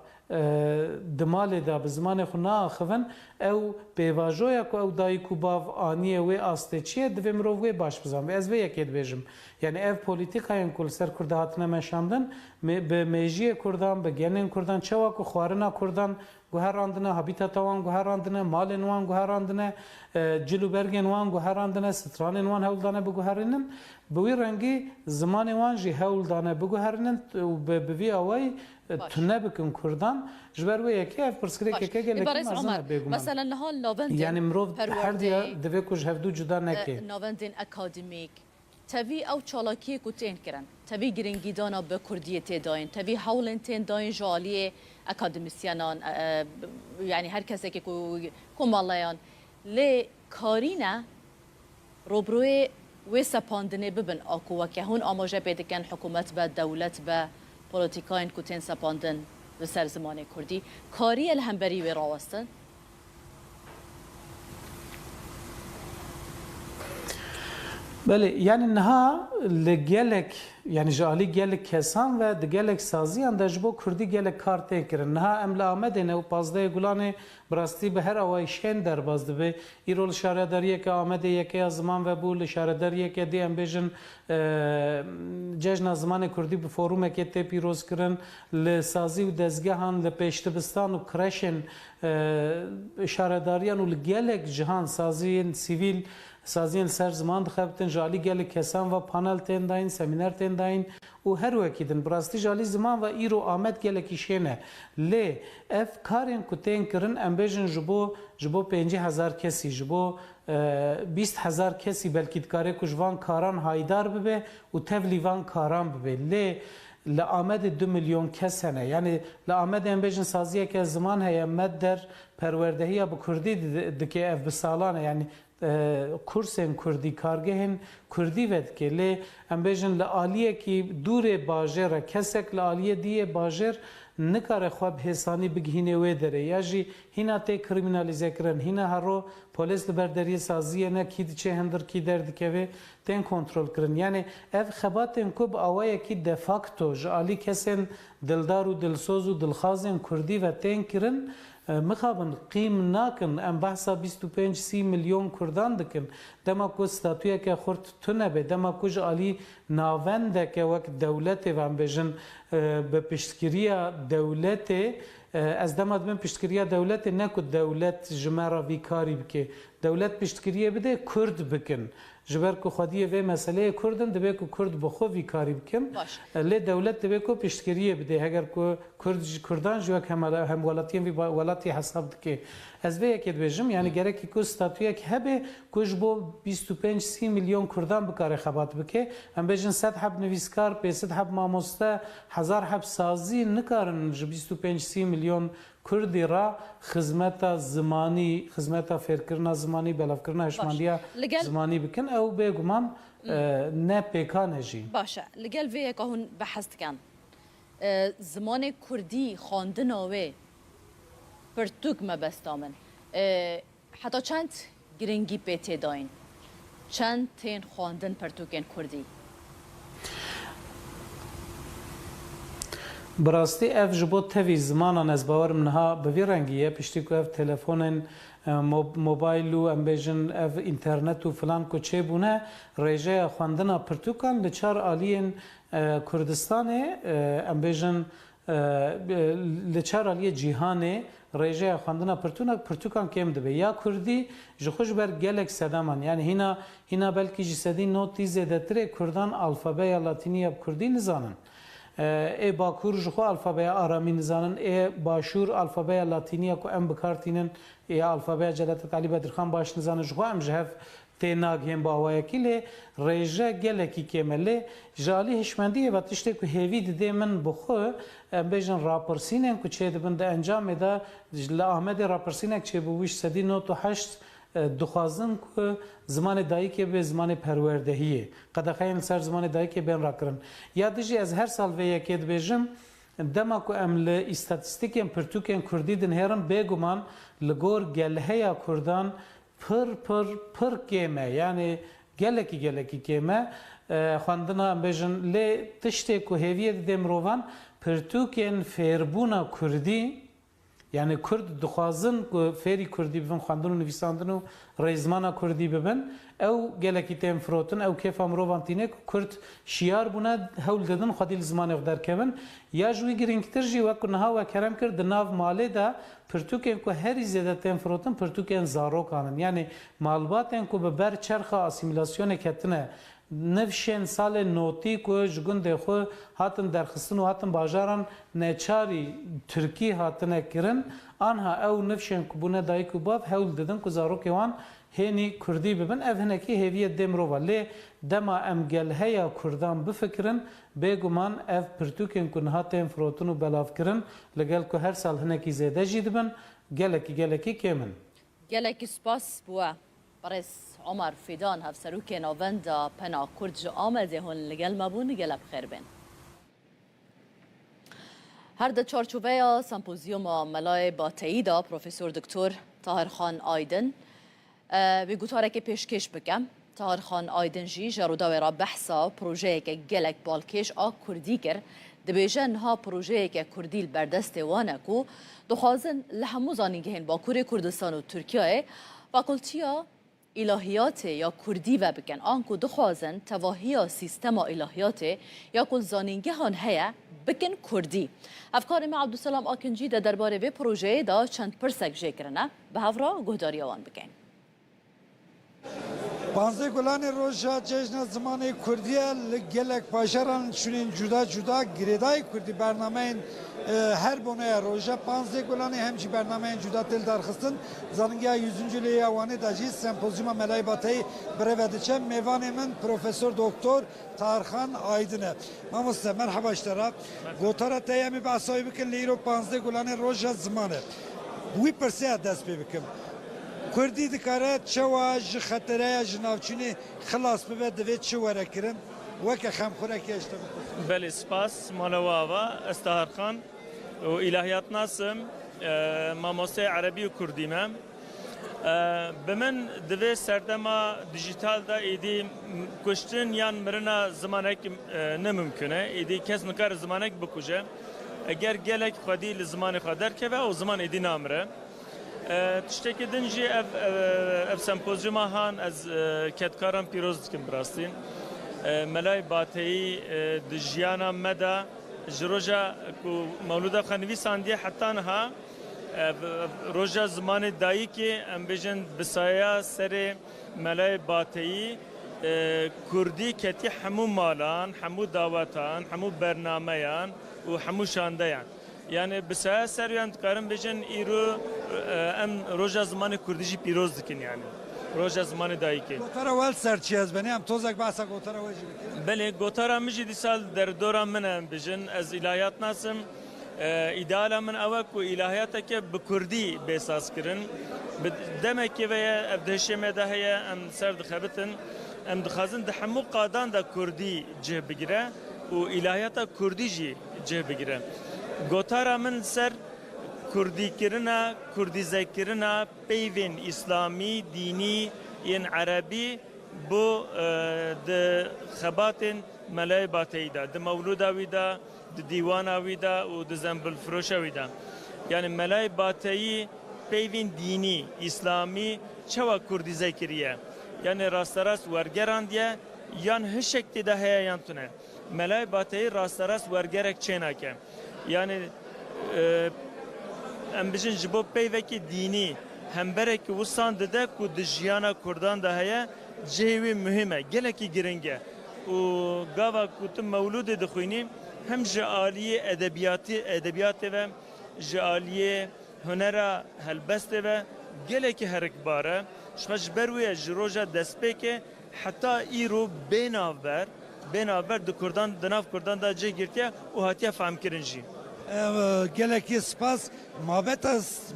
دمالی دا به زمان خو ناخوان او پیواژویا کو او دای کو باو انیه و استچیه د ومرو و باش بزام از وی یکید بجم یعنی اف پولیتیکاین کول سر کرده هاتنه مشاندن به میجی کردان به گنن کردان چوا کو خوارنا کردان گوهراندنه هابیتاتوان گوهراندنه مالن وان گوهراندنه جلوبرگن وان گوهراندنه سترانن وان هولدانه بگوهرنن بوی رنگی زمان وان جی هولدانه بگوهرنن به وی اوای تنه بکن کردان جبر و یکی اف پرسکری که گله مازن بگم
مثلا نهال نوبندین
یعنی مرو هر دیا دوی کوج هفدو جدا نکی
نوبندین اکادمیک تبی او چالاکی کوتین کرن تبی گرینگی دانا به کردیه تداین تبی حولن تن داین جالیه اکادمیسیانان یعنی هر کسی که کومالایان لی کارینا روبروی و سپاندنه ببن آکو و که هون آماجه بدکن حکومت به دولت به پولیتیکاین کوتین سپاندن به سر زمان کردی کاری الهمبری و راوستن
بله یعنی نها لگلک یعنی جالی گلک کسان و دگلک سازیان دجبو کردی گلک کارته کرن نها املا آمده نه و پازده گلانه براستی به هر آوایشین در بازده به ایرول شارداریه که آمده یکی از زمان و بول شارداریه که دی امبیجن جشن زمان کردی به فوروم که تی پیروز کرن لسازی و دزگهان لپیشتبستان و کرشن شارداریان و لگلک جهان سازین سیویل سازین سر زمان دخبتن جالی گلی کسان و پانل تن داین سمینر تن داین و هر وکیدن براستی جالی زمان و ایرو آمد گلی کشینه لی اف کارین کتین کرن امبیجن جبو 50,000 کسی جبو 20,000 کسی بلکه کاری کجوان کاران هایدار ببه و تولیوان کاران ببه لی لآمد 2 میلیون کس هنه یعنی لآمد ام بیجن سازیه که زمان هیا مد در پروردهی با کردی دکه اف بسالانه یعنی کورسن کردی کارگهن کردی ود که لی ام بیجن لآلیه کی دور باجر کسک لآلیه دیه باجر نکاره خواب حسانی بگهینه وی داره یا جی هینا تی کریمینالیزه کرن هینا هرو پولیس لبرداری سازیه نه کی چه هندر کی درد که تن کنترل کرن یعنی اف خباتن کوب اوای کی دفاکتو جالی کسن دلدار و دلسوز و دلخوازن کردی و تن کرن مخابن قیم ناکن ام بحثا 25-30 میلیون کردان دکن دما کو ستاتویا که خورد تونه به دما کو جالی ناونده که وقت دولت و ام بجن به پشتگیری دولت از دما من پشتگیری دولت نکو دولت جمعه ویکاری بکه دولت پشتگیری بده کرد بکن جبر کو خودی و مسئله کردن دبی کو کرد بخو ویکاری بکن لی دولت دبی کو پشتگیری بده اگر کو کردان جو هم ولاتین و ولاتی حساب که از وی اکید بجم یعنی گره کی کو ستاتویا که هبه کوش بو 25-30 میلیون کردان بکاره خبات بکه هم بجن 100 حب نویسکار 500 حب ماموسته 1000 حب سازی نکارن 25-30 میلیون کردی را خدمت زمانی خدمت فکرنا زمانی بلافکرنا هشماندیا زمانی بکن او بگم نه پیکانه جی
باشه لگل وی که هون بحث کن زمان کردی خواندناوه پرتوک مبستامن حتی چند گرنگی پیتی داین چند تین خواندن پرتوکن کردی
براستی اف جبو تفی زمانان از باورم نها به وی رنگیه پشتی که اف تلفون موبایل و ام بیجن اف اینترنت و فلان کو چه بونه ریجه خواندن پرتوکان لچار آلین کردستان ام بیجن لچار آلی جهان ریجه خواندن پرتوکان کم دبی یا کردی جخوش بر گلک سدامان یعنی هینا بلکی جسدی نوتی زیده تره کردان الفابه لاتینی اب کردی نزانن ای باکور جخو الفابه آرامی نزانن ای باشور الفابه لاتینی کو ام بکارتینن ای الفابه جلالت علی بدرخان باش نزانن جخو ام جهف تیناگ هم با وای کلی ریجه گلکی کمله جالی هشمندی و تشته کو هیوی ده من بخو بیجن راپرسینن کو چه دبند انجام ده لا احمد راپرسینک چه بوش سدی 98 دخوازن که زمان دایی که به زمان پروردهیه قد خیلی سر زمان دایی که بین را کرن یادجی از هر سال و یکید بیجم دما کو ام ل استاتستیکم پرتوکن کردی دن هرم بگمان لگور گلهه یا کردان پر کمه یعنی گلکی کمه خواندنا بیجن ل تشته کو هویه دمروان پرتوکن فیربونا کردی یعنی کرد دخوازن که فری کردی ببین خواندن و نویساندن و ریزمانا کردی ببین او گلکی تیم فروتن او کیف امرو وانتینه کرد شیار بونه هول دادن خودی زمان اقدار کبن یا جوی گرینگتر جی وکر نها و کرم کرد ناو ماله دا پرتوکن که هری زیاده تیم فروتن پرتوکن زارو کانن یعنی معلوماتن که به بر چرخ اسیمیلاسیون کتنه نفشن سال نوتی که جگون دخو هاتن درخستن و هاتن باجاران نچاری ترکی هاتن کرن آنها او نفشن کبونه دایی که باب هول دادن که زارو که وان هینی کردی ببن اف هنکی هیویت دم رو ولی دما ام گلهه یا کردان بفکرن بگمان اف پرتوکن که نهاتن فروتن و بلاف کرن لگل که هر سال هنکی زیده جید بن گلکی کمن
گلکی سپاس بوا برس عمر فیدان هفسروک ناوند پنا کرد آمده هون لگل مبون گل بخیر بین هر ده چارچوبه سمپوزیوم ملای با تاییدا پروفسور دکتر طاهر خان آیدن به گوتاره که پیشکش بکم طاهر خان آیدن جی جروداوی را بحثا پروژه که گلک بالکش کردی کر دبیجن ها پروژه که کردی البردست وانکو دخوازن لحمو زانینگهن با کوری کردستان و ترکیه فاکولتیا الهیات یا کردی و بکن آنکو دخوازن تواهی سیستم الهیات یا کل زانینگه هان هیا بکن کردی افکار ما عبدالسلام آکنجی در درباره به پروژه دا چند پرسک جه کرنه به هفرا گهداری آوان بکن
بانزه گلان روژا جشن زمان کردیه لگلک پاشران چونین جدا گریدای کردی برنامه هر بونه روژه 15 گلانی همچی برنامه جدا تل درخستن زنگی 100. لیوانی داجی سمپوزیوم ملای باتی برودچه میوان من پروفسور دکتر طاهرخان آیدنه ماموسته مرحبا اشترا گوتارا تیمی بحثایی بکن لیرو 15 گلانی روژه زمانه وی پرسه دست پی بکن کردی دکاره چواج خطره جناوچینی خلاص ببه دوید چه وره کرن وکه خمخوره که اشتبه
بله سپاس مالواوا استهارخان و الهیات ناسم ماموسه عربی و کردی من بمن دوی سردما دیجیتال دا ایدی کشتن یان مرنا زمانک نممکنه ایدی کس نکار زمانک بکوجه اگر گلک خودی لزمان خودر که و زمان ایدی نامره تشتکی دنجی اف سمپوزیوم هان از کتکاران پیروز دکم براستین ملای باتی دجیانا مدا جروجا کو مولودا خانوی ساندیه حتی نها روجا زمان دایی که ام بجن بسایا سر ملای باتی کردی کتی همو مالان همو دعوتان همو برنامهان و همو شاندهان yani بسیار سریان کارم بجن ایرو ام روزا زمان کردیجی پیروز دکن yani روزا زمان دایی که
گوتارا ول سرچی از بنی هم توزک بحثا گوتارا وجی بکنم
بله گوتارا مجی دی سال در دوران منم بجن از الهیات ناسم ایدالا من اوک و الهیات که بکردی بساز کرن دمه که ویا افدهشه مده هیا ام سرد خبتن ام دخازن دحمو قادان دا کردی جه بگیره و الهیات کردی جه بگیره گوتارا من سر کردی کرنا کردی ذکرنا پیوین اسلامی دینی این عربی بو د خباتن ملای باتیدا د مولودا ویدا د دیوانا ویدا و د زنبل فروشا ویدا yani ملای باتی پیوین دینی اسلامی چوا کردی ذکریه yani راستراست ورگران دیه یان هشکتی ده هیا یانتونه ملای باتی راستراست ورگرک چیناکه yani ام بجن جبو پیوکی دینی همبرکی وسان دده کو دجیانا کردان ده هیا جهوی مهمه گلکی گرنگه و گاوا کوتم مولود دخوینی هم جعالیه ادبیات و جعالیه هنرا هلبست و گلکی هرکباره شخص بروی جروجا دسپیکه حتی ایرو بیناور د کردان دناف کردان دا جه گرتیه و هاتیه فهم کرنجی
geleki spas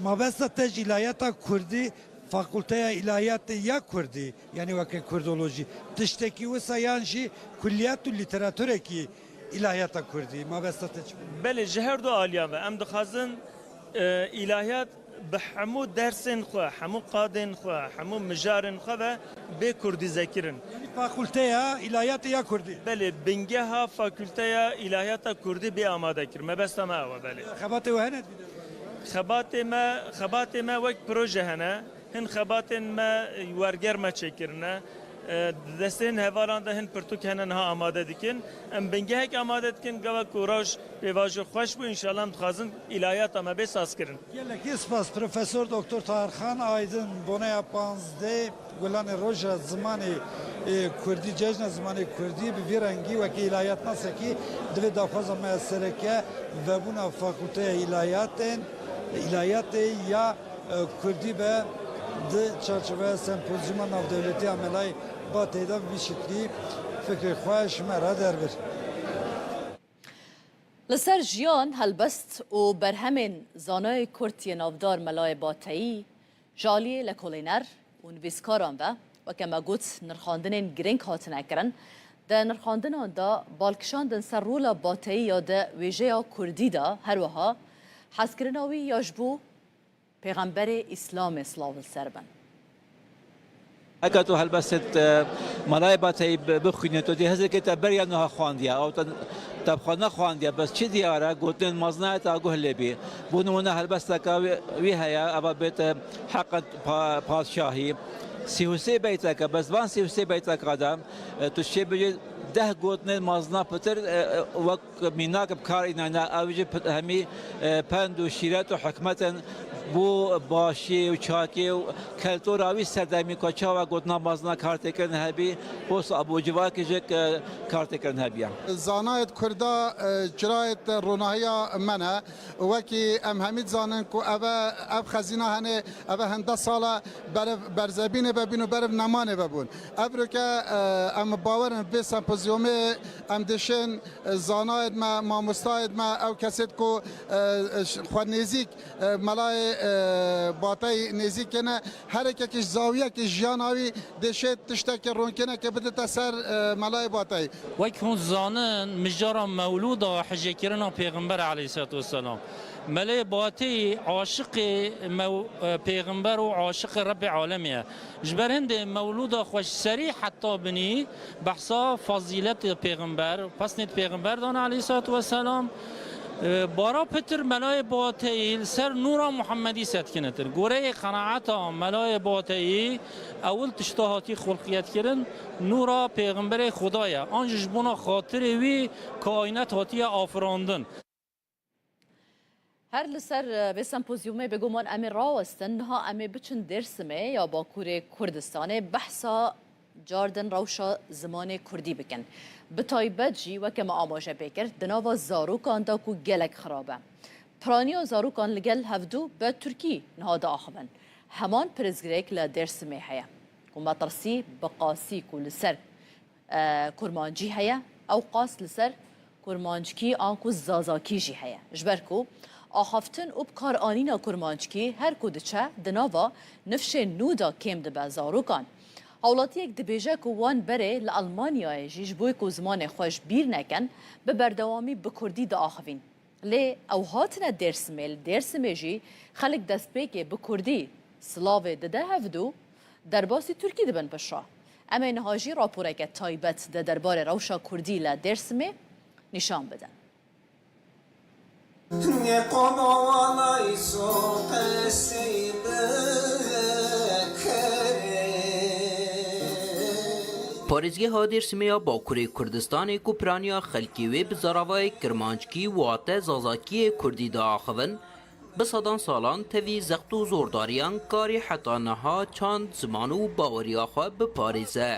mabesta tej ilahiyata Kurdi fakülteye ilahiyatı ya Kurdi yani vakit Kurdoloji tişteki ve sayanji kulliyatü literatüre ki ilahiyata Kurdi mabesta tej
beli jehar do aliyam em dixazin ilahiyat بحمو درسن خو حمو قادن خو حمو مجارن خو به کردی ذکرن
yani fakülteye ilahiyatı ya Kurdi
بله بنگها فاکولته الهیات کردی به آماده کر مبسته ما و بله
خباته و هند
خبات ما وقت پروژه هنه هن خبات ما ورگر ما چکرنه دستین هوالان ده هن پرتوک هنن ها آماده دکن ام بنگه هک آماده دکن گوا کوراج به واژه خوش بو انشالله ام خازن الهیات ما به ساز کرن
geleki spas Profesör Doktor Tarhan Aydın Bonaya 15 گلان روژا زمانی کردی جشن زمانی کردی به ویرانگی و که الهیات نسکی دوی دافاز مسرکه و بنا فاکولته الهیات یا کردی به د چارچوبه سمپوزیوم ناو دولتی عملای با تعداد بیشتری فکر خواهش مرا در بر
لسر جیان هلبست و برهمین زانای کرتی نافدار ملای باتایی جالی لکولینر و نویسکاران و کما گوت نرخاندن گرینگ هاتن اکرن ده نرخاندن آن دا بالکشاندن سر رولا باتایی یا ده ویژه کردی دا هر وها حسکرناوی یاجبو پیغمبر اسلام اسلام سربن
اگر تو هلبست ملای باتی بخونی تو دی هزار که تبریا نها خواندیا او تبخانه خواندیا بس چی دیاره گوتن مزنای تا گوه لبی بونونه هلبست که وی هیا ابا بیت حق پادشاهی سیوسی بیت که بس وان سیوسی بیت کادم تو چی بجی ده گوتن مزنا پتر وق میناک بکار اینا اوجی همی پند و شیرت و حکمت بو باشی و چاکی و کلتور آوی سردمی کچا و گوتنا بازنا کارت کردن هبی بوس ابو جوا که کارت کردن هبیان
زانایت کردا جرایت روناهیا منه وکی ام همید زانن کو اب خزینه هنه اب هنده سالا برزبینه ببینو برب نمانه ببون ابرو که ام باورن به سمپوزیوم ام دشن زانایت ما مستاید ما او کسید کو خود نزیک ملای باتای نزیک کنه هر یکیش زاویه که جیاناوی دشت تشتک رون کنه که بده تسر ملای باتای
وەک هون زانن مژارا مولودا حجێکردنا پێغمبەر عەلەیهی سەلاتو وەسەلام مەلەی باتی عاشق پێغمبەر و عاشق رب عالمیه ji ber hindê mewlûda xweşserî heta binî behsa fazîletê pêغمبەر pesnê pêغمبەر dana aleyhî salatu vesselam bara pitir melayê bateyî li ser nûra Muhammedî setkinetir. Goreyê qenaeta melayê bateyî ewil tişta hatî xulqiyetkirin nûra pêغمبەrê Xuda ye. An ji bona xatirê wî kaînet hatiye afirandin.
هر لسر به سمپوزیومه بگومان امی راوستن نها امی بچن درسمه یا باکور کردستانه بحثا جاردن روشا زمان کردی بکن به تایبت جی و که ما آماجه بکر دناوا زاروکان دا کو گلک خرابه پرانیا زاروکان لگل هفدو به ترکی نها دا آخبن همان پرزگریک لدرسمه هیا کو مطرسی بقاسی کو لسر کرمانجی هیا او قاس لسر کرمانجکی آنکو زازاکی جی هیا جبرکو آخافتن و بکار آنینا کرمانچکی هر کودچه دناوا نفش نودا کم دبه زاروکان. حولاتی یک دبیجه که وان بره لألمانیای جیش بوی که زمان خوش بیر نکن به بردوامی بکردی دا آخوین. لی او هاتنا درسمه جی خلق دست بگه بکردی سلاوه دده هفدو درباسی ترکی دبن بشرا. اما اینها جی راپوره که تایبت ده دربار روشا کردی لدرسمه نشان بدن.
پارێزگەی هادێرسمەیە باکوورê Kurdistanê ku piraniya xelkî wê bi zaravayê kirmanckî wate zazakiyê Kurdî de axivin, bi sedan salan tevî zext û zordariyan karî heta niha çand ziman û baweriya xwe biparêze.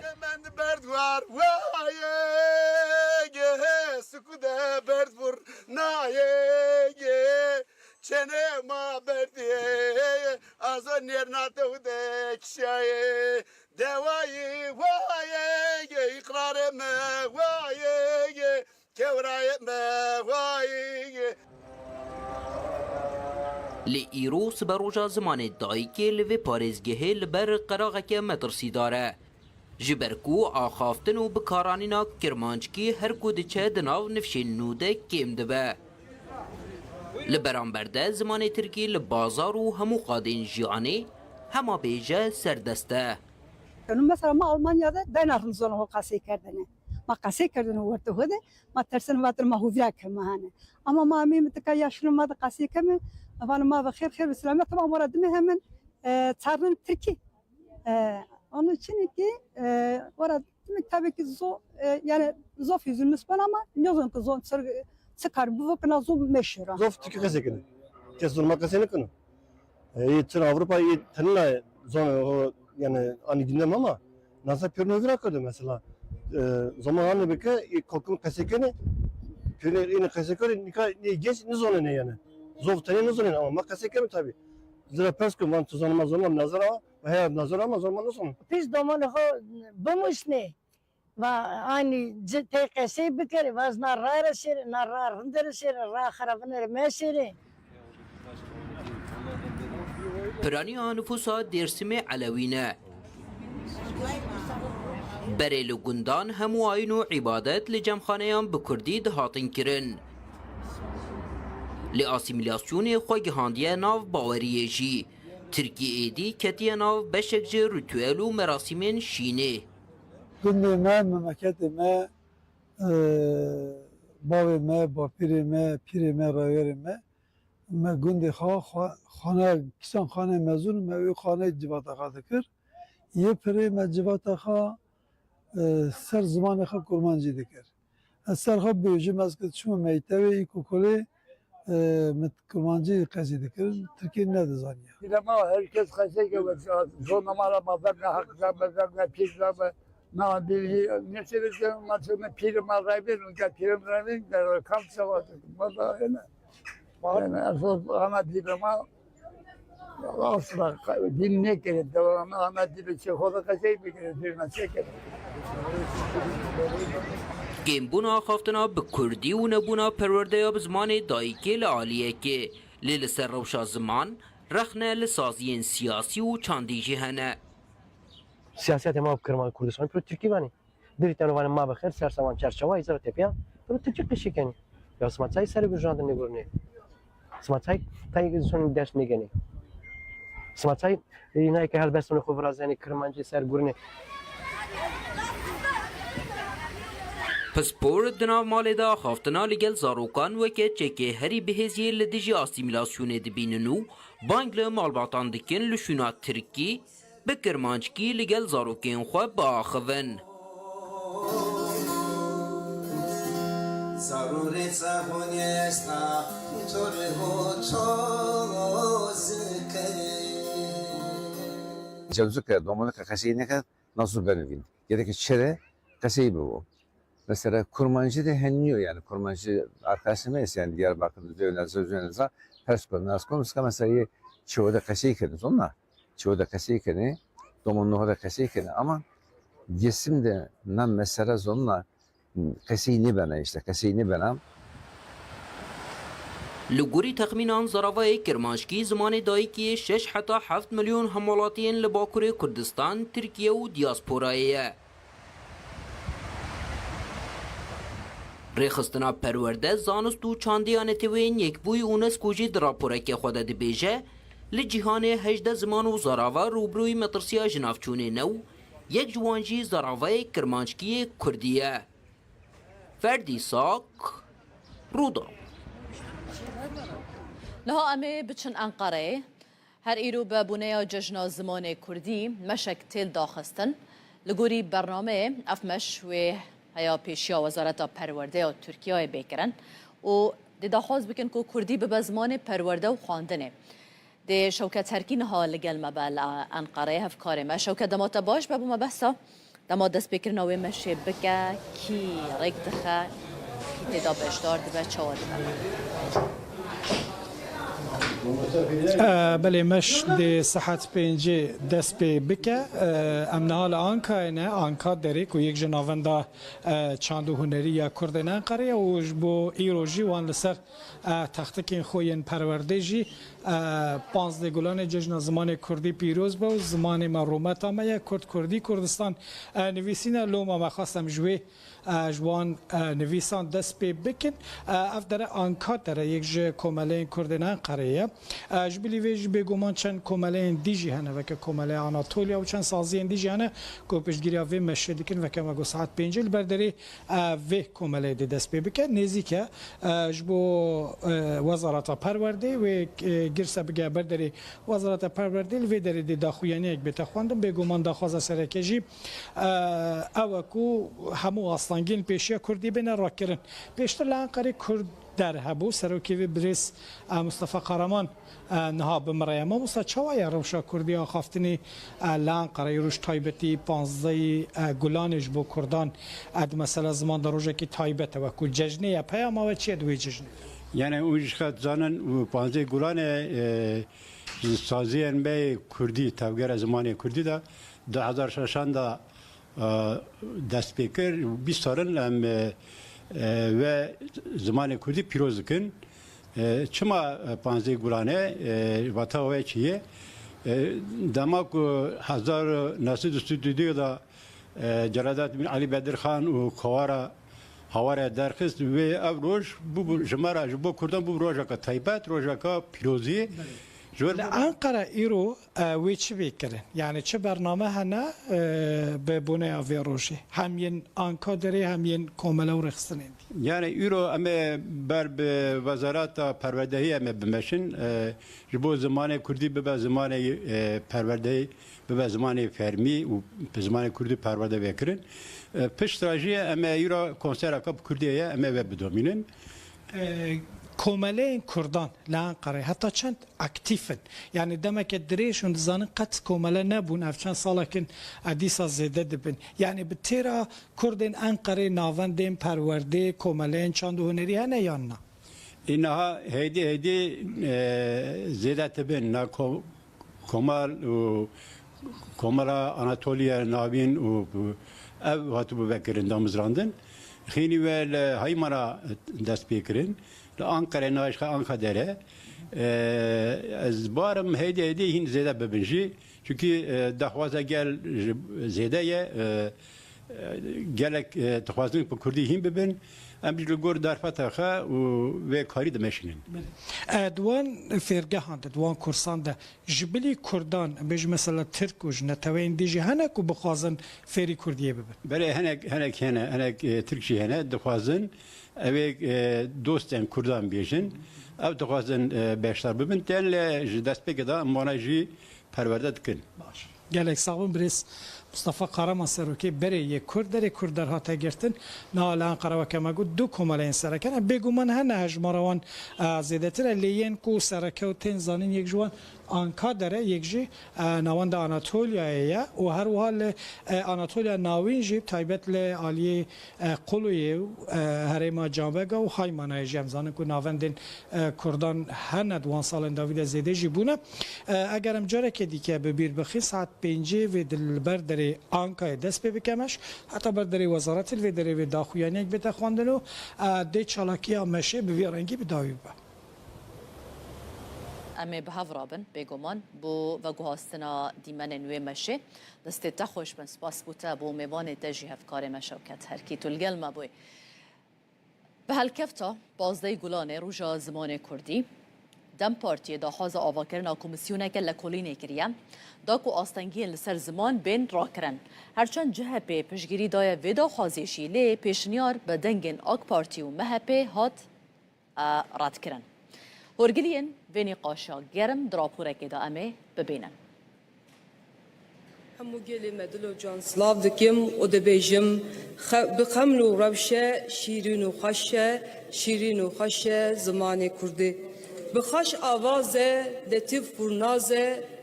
Çene ma berdiye azan yernate ude kişaye devayı vaye ikrare me vaye kevraye me vaye
Li îro siberoja zimanê dayîkê li vê parêzgehê li ber qeraqeke metirsîdar e. Ji ber ku axaftin û bikaranîna kirmanckî her ku diçe di nav nifşên nû de kêm dibe. Li beramber de zimanê Tirkî li bazar û hemû qadên jiyanê hema bêje serdest e.
Mesela ma Almanya'da ben aklımızdan o kasayı kerdene. Ma kasayı kerdene orta hode. Ma tersen vatır ma huvya kemahane. Ama ma mi mtıka yaşlı ma da kasayı keme. Avan ma ve xeyr selamet tamam orada mi hemen çarın Tirki. Onun için ki orada tabii ki yani zof yüzümüz var ama ne zaman ki zon çıkar bu vakına zof meşhur.
Zof Türkiye kasayı kes durma kasayı kını. Tır Avrupa'yı tanıyla zon o yani ani dinlem ama nasıl pürnövür akıdı mesela zamanı beke kalkın kasayı pürnör yine kasayı ne genç ne zonu ne yani zof tanı ne zonu ama kasayı tabii. Zira perskü van tuzanma zaman nazara veya nazara ama zaman nasıl?
Biz domanı ho bulmuş ne? و آنی جت قصه بکری واز نرار سر نرار هندر سر را خرابنر مسیره
Piraniya nüfusa Dêrsimê Elewî ne. Berê li gundan hemû ayîn û îbadet li cemxaneyan bi Kurdî dihatin kirin. Li asîmîlasyonê xwe gihandiye nav baweriyê jî. Tirkiyeyê ketiye nav beşek ji ritûel û merasîmên şînê.
Gundê me, memleketê me, bavê me, bapîrê me, pîrê me, rawerê me, me gundê xane, kîsan xane mezûn me wê xane civata xwe dikir. Yê pirê me civata xwe ser zimanê xwe kurmancî dikir. Ez ser xwe bêjim ez çûme mektebê îkokolê mit kurmancı qezi dikirin Türkiye ne dizaniye.
Ama herkes kaçacak ya. Sonra mala ben hakla ben pizza na dili ne seviyorsun maçını pirim arayın unka pirim arayın der kamp savaşı. Bana yani asıl ana dilima asla dinle gerek devamlı ana dili çekoda kaçayım bir kere dirna çeker.
گیمبونا خافتنا به کردی و نبونا پرورده به زمان دایکی لعالیه که لیل سر روشا زمان رخنه لسازین سیاسی و چاندیجی هنه
سیاست ما کرمان کردستان پر ترکی بانی دریتن وان ما بخیر سرسوان چرچوای زر تپیا پر ترکی قشی کنی یا سماعتای سر گوجاندن نگورنی سماعتای تای زون درس میگنی سماعتای اینایی که هر بستون خوب رازنی کرمانجی سر گورنی
پسپور دناو مالی دا خافتنا لگل زاروکان وکه چکه هری بهزیه لدیجی آسیمیلاسیون دبیننو بانگ لمالباتان دکن لشونا ترکی به کرمانچکی لگل زاروکین خواه با آخوون
ضروری صحونیستا طوری هو توز
جوزو که دومونه که کسی نکرد nasıl benevin. Gerek çere kasiyi bu. Mesela kurmancı da henniyor yani kurmancı arkadaşımız yani Diyarbakır'da dövler sözlerinize ters konular mesela çoğu da kasiyi kendiniz onlar. Çoğu da kasiyi kendini domunluğu da kasiyi kendini ama yesim de nam mesela zonla kasiyi ne bana işte kasiyi ne bana
لگوری تخمینان زراوای کرمانشکی زمان دایکی 6 حتی 7 میلیون همولاتین لباکوری کردستان ترکیه و دیاسپورایه ریخستنا پرورده زانست و چاندیان تیوین یک بوی اونسکو جی دراپوره که خود دی بیجه لجیهان 18 زمان و زراوا روبروی مطرسیا جنافچون نو یک جوانجی زراوای کرمانشکی کردیه فردی ساک رودا
لها امي بچن انقره هر ایرو به بنیا جشن زمان کردی مشک تیل داخستن لگوری برنامه افمش و هیا پیشیا وزارت پرورده و ترکیه بکرن و دی داخواست بکن که کردی به زمان پرورده و خواندنه دی شوکت ترکین ها لگل مبال انقره هف کاره ما شوکت دمات باش بابو مبسا دمات دست بکرن و مشه بکه کی ریک دخه کی دا بشدار دی به چواد
بله مش د صحت پنجه دست به بکه امنال آنکا نه آنکا داری که یک جناوندا چاندو هنری یا کردن قریه و جبو ایروجی وان لسر تختکین خوین پرورده جی 15 گلان جشن زمان کردی پیروز با زمان مرومت آمه کرد کردی کردستان نویسین لوما ما خواستم جوی جوان نویسان دست به بکن اف داره آنکا داره یک جه کمالین کردن قریه جبلی ویج بگومان چند کمالین دیجی هنه وکه کمالین آناتولیا و چند سازین دیجی هنه که پشتگیری وی مشه دیکن وکه مگو ساعت پینجل برداری وی کمالین دی دست به بکن نیزی که جبو وزارت پرورده و گرسه بگه برداری وزارت پرورده وی داری دی داخویانی یک بتخواندم بگومان داخواز سرکجی اوکو همو اصلانگین پیشیا کردی بین را کرن پیشتر لانقره کرد در هبو سروکی بریس مصطفى قهرمان نها بمریا ما مصطفى چوای روشا کردی آخافتنی لانقره روش تایبتی 15 گلانش بو کردان اد مثلا زمان دروجه کی تایبت و کو ججنه پیام و چه دوی ججنه
یعنی اوج خد زانن و 15 گلان سازیان به کردی تاگر زمان کردی دا 2006 دا دست پیکر 20 سالن و زمان کردی پیروز کن چما 15 گلانه واتاوی چیه دماغ هزار ناسد استودیو دا جلادات بن علی بدر خان و خوارا هواره درخست و افروش بو جمارا جبو کردن بو روزا کا تایبات روزا کا پیروزی
انقره ایرو وی چی بیکرن یعنی چه برنامه هنه به بونه آوی روشی همین آنکا داری همین کاملا و رخصتنین
یعنی ایرو اما بر به وزارت پروردهی اما بمشن جبو زمان کردی به زمان پروردهی به زمان فرمی و به زمان کردی پرورده بکرن پشت راجی اما ایرو کنسر اکاب کردیه اما و بدومینن
کومله کردان لانقره حتی چند اکتیفن یعنی دمک دریشون زن قط کومله نبون افچند سالا کن ادیسا زیده دبن یعنی به تیرا کردن انقره ناوندین پرورده کومله چند هنری هنه یا نه
اینها هیدی زیده تبین نا کمال و کمالا آناتولیا نابین و او هاتو ببکرین دامزراندن خیلی ول های مرا دست بیکرین لانقره ناشخه آنقدره از بارم هیدی هین زیده ببینجی çünkü دخوازه گل زیده گلک دخوازن په کردی هین ببین ام بیل گور در فتاخه و کاری دمشینن
دوان فرقه هاند دوان کورسان ده جبلی کردان بج مثلا ترک و جنتوین دیجی هنک و بخوازن فری کردیه ببین
بله هنک ترکشی هنه دخوازن اوی دوستن کردان بیشن او دخوازن بیشتر ببین تل دست بگه دا مانجی پرورده دکن
گلک ساقون بریس مصطفى قرما سروكي بري يكردر كردر هاتا گرتن نالان قروا كما قلت دو كمالين سركن بيقو من هنا هجمروان زيدتر اللي كو سركو تنزانين يكجوان آنکا داره یکجی نواند آناتولیا و هر حال آناتولیا ناوین جیب تایبت ل عالی قلوی و هرما جامبگا و های منای جمزانه کو نواندن کردان هند وان سال داوید زیده جیبونه اگرم جاره که دیگه ببیر بخی ساعت 5 و دلبر داره آنکا دست بکمش حتی بر داره وزارت و داره و داخویانی بده خواندنو دی چالاکی مشه به ویرانگی بداوی با
امي بهافرابن بيغومان بو وگوهاستنا دیمن نوی مشه دست تخوش بن سپاس بوتا بو میوان تجی هفکار مشوکت هرکی تلگل ما بوی به هالکفتا بازده گلانه روژا زمان کردی دم پارتی دا حاز آواکرنا کمیسیونه که لکولینه کریم دا کو آستنگی لسر زمان بین را کرن هرچند جهپی پشگیری دای ویدا خوازیشی لی پیشنیار به دنگن آک پارتی و مهپی هات رد کرن هرگلین و نقاشا گرم دراپوره که دا امه ببینن
همو گلی مدلو جان سلاو دکیم و دبیجم بخمل و روشه شیرین و خشه زمان کرده بخش آوازه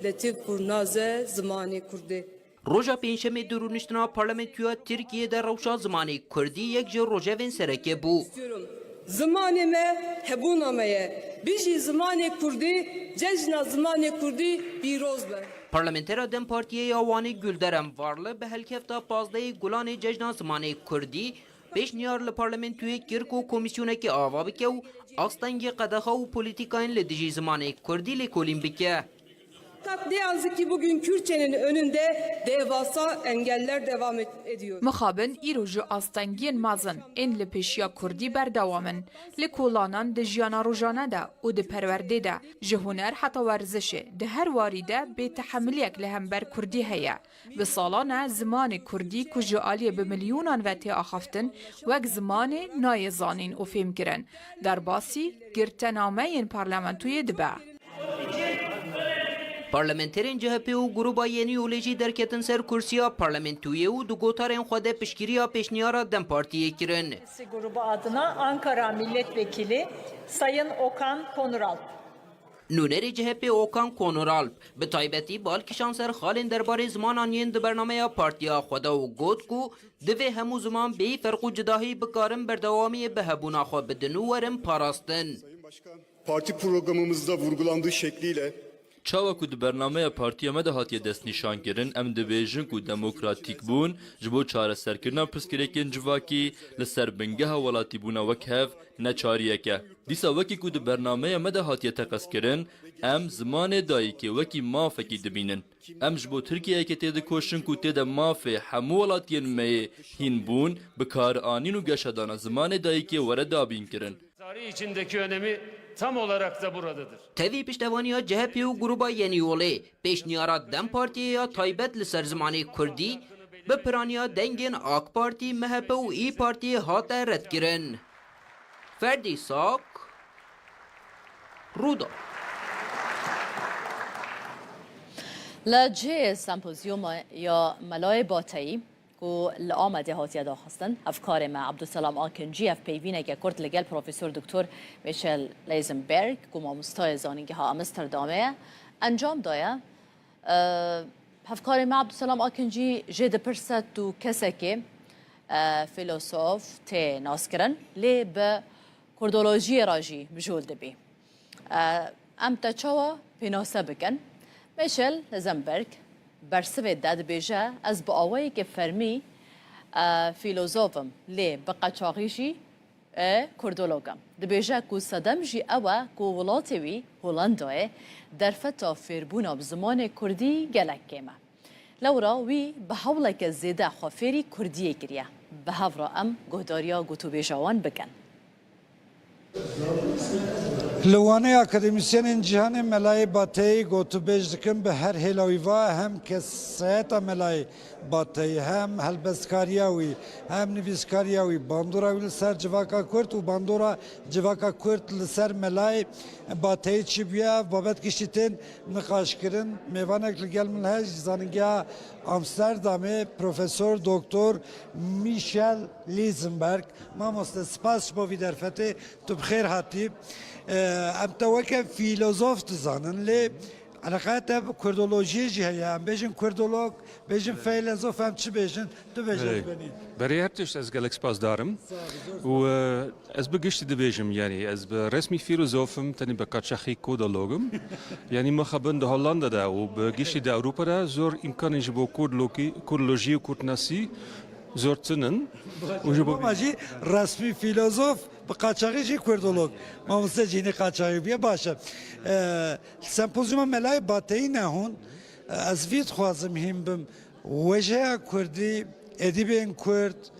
لطیف پرنازه زمان کرده
روژا پینشم درونشتنا پارلمنتویا ترکیه در روشا زمانی کردی یک جو روژا وین سرکه بو
زمانی me hebunameye بیشی زمان کردی جشن زمان کردی پیروز به
پارلمنتر دم پارتیه آوانی گلدرم وارله به هلکفتا پازده گلان جشن زمان کردی پیش نیار لپارلمنتوی کرک و کمیسیونه که آوا بکه و آستنگ قدخه و پولیتیکاین لدیجی زمان کردی لکولین بکه
katliamı ki bugün Kürtçenin önünde devasa engeller devam ediyor.
Mixabin îroji astengiyên mezin ên li pêşiya Kurdî berdewamın li kolanan di jiyana rojane de û di perwerdê de ji huner heta werzişê di her warî de bêtehemiliyek li hember Kurdî heye. Bi salan e zimanê Kurdî ku ji aliyê bi milyonan ve tê axaftin wek zimanê nayê zanîn û fêmkirin. Derbasî girtenameyên parlamentoyê dibe.
پارلمنترین CHP و گروبا یعنی اولیجی درکتن سر کرسیا پارلمنتویه و دو گوتارین خود پشگیریا پیشنیارا دم پارتیه کرن.
Grubu adına Ankara Milletvekili Sayın Okan Konuralp.
نونری CHP اوکان کونورالپ به تایبتی بالکشان سر خالین درباره زمانان یند برنامه پارتیا خدا و گوت کو دوی همو زمان بی فرق و جداهی بکارن بردوامی به هبونا خود بدنو ورم پاراستن.
Parti programımızda vurgulandığı şekliyle
çawa ku di bernameye partiya me de hatiye destnîşankirin em dibêjin ku demokratîk bûn ji bo çareserkirina pirsgirêkên civakî li ser bingeha welatîbûna wek hev ne çariyek e. Dîsa wekî ku di bernameye me de hatiye teqezkirin em zimanê dayîkê wekî mafekî dibînin. Em ji bo Tirkiyeyekê tê dikoşin ku tê de mafê hemû welatiyên me yê hîn bûn bi karianîn û geşedana zimanê dayîkê were dabîn kirin.
Tarih içindeki önemi tam olarak da buradadır.
Tevî piştevaniya CHP û gruba Yenîolê pêşniyara Dem Partiye ya taybet li ser zimanê Kurdî bi piraniya dengên AK Partî, MHP û İYİ Partiyê hate redkirin. Ferdî Sak, Rûda.
لجه سمپوزیوم یا ملای باتایی کو لآمده هاتیه داخستن افکار ما عبدالسلام آکنجی اف پیوینه که کرد لگل پروفسور دکتر میشل لیزنبرگ کو مامستای زانینگه ها امستردامه انجام دایا افکار ما عبدالسلام آکنجی جد پرسد تو کسی که فیلسوف تی ناسکرن لی به کردولوژی راجی بجول دبی ام تچوا پیناسه بکن میشل لیزنبرگ برسوی داد بیجه از با آوایی که فرمی فیلوزوفم لی بقاچاقیشی کردولوگم دبیجه کو صدم جی اوه کو ولاتوی هولندای در فتا فیربونا بزمان کردی گلک کمه لورا وی به حوله که زیده خوافیری کردیه گریه به هفرا ام گهداریا گوتو بیجوان بکن
لوانه اکادمیسین جهان ملای باتی گوتو بیج دکن به هر هلاویوا هم که سیتا ملای باتی هم هلبسکاریاوی هم نویسکاریاوی باندوراوی لسر جواکا کرد و باندورا جواکا کرد لسر ملای باتی چی بیا بابت کشیتین نقاش کرن میوانک لگل ملهج زانگیا امستردامه پروفسور دکتر میشل لیزنبرگ ما مستسپاس بو درفته تو بخیر هاتی ام توکه فیلسوف تزانن لی علاقات کردولوژی جهیا ام بیشن کردولوگ بیشن فیلسوف ام چی بیشن تو بیشن بنی
برای هرتش از گلک سپاس دارم و از بگشتی دبیجم یعنی از رسمی فیلسوفم تنی بکاتشخی کودولوگم یعنی مخابن ده هولندا دا و بگشتی ده اروپا دا زور امکانی جبو کردولوژی و کردناسی زور تنن و جبو
ماجی رسمی فیلسوف بقاچاقی جی کردولوگ ما مستجینی قاچاقی بیا باشه سمپوزیوم ملای باتی نهون از وید خوازم هم بم وجه کردی ادیبین کرد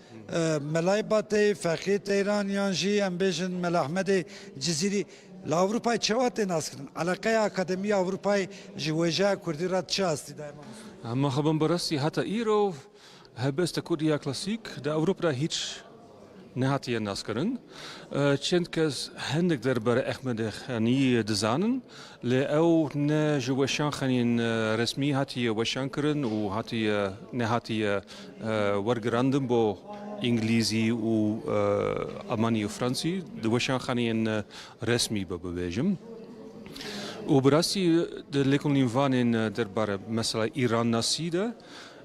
ملای باتی فقیت ایرانیان جی ام بیشن مل احمد جزیری لاوروپای چوات ناس کردن علاقه اکادمی اروپای جی وجه کردی رد چه هستی دائما
اما خبن براستی حتی ایرو هبست کردیا کلاسیک ده اروپا هیچ نهاتیه ناسکرن چند کس هندک درباره احمد خانی دزانن لأو نه جوشان خانین رسمی هاتیه وشان کرن و هاتیه نهاتیه ورگراندن با انگلیزی و آلمانی و فرانسی دوشان خانین رسمی ببیجم و براستی در لیکن وانین درباره مثلا ایران ناسیده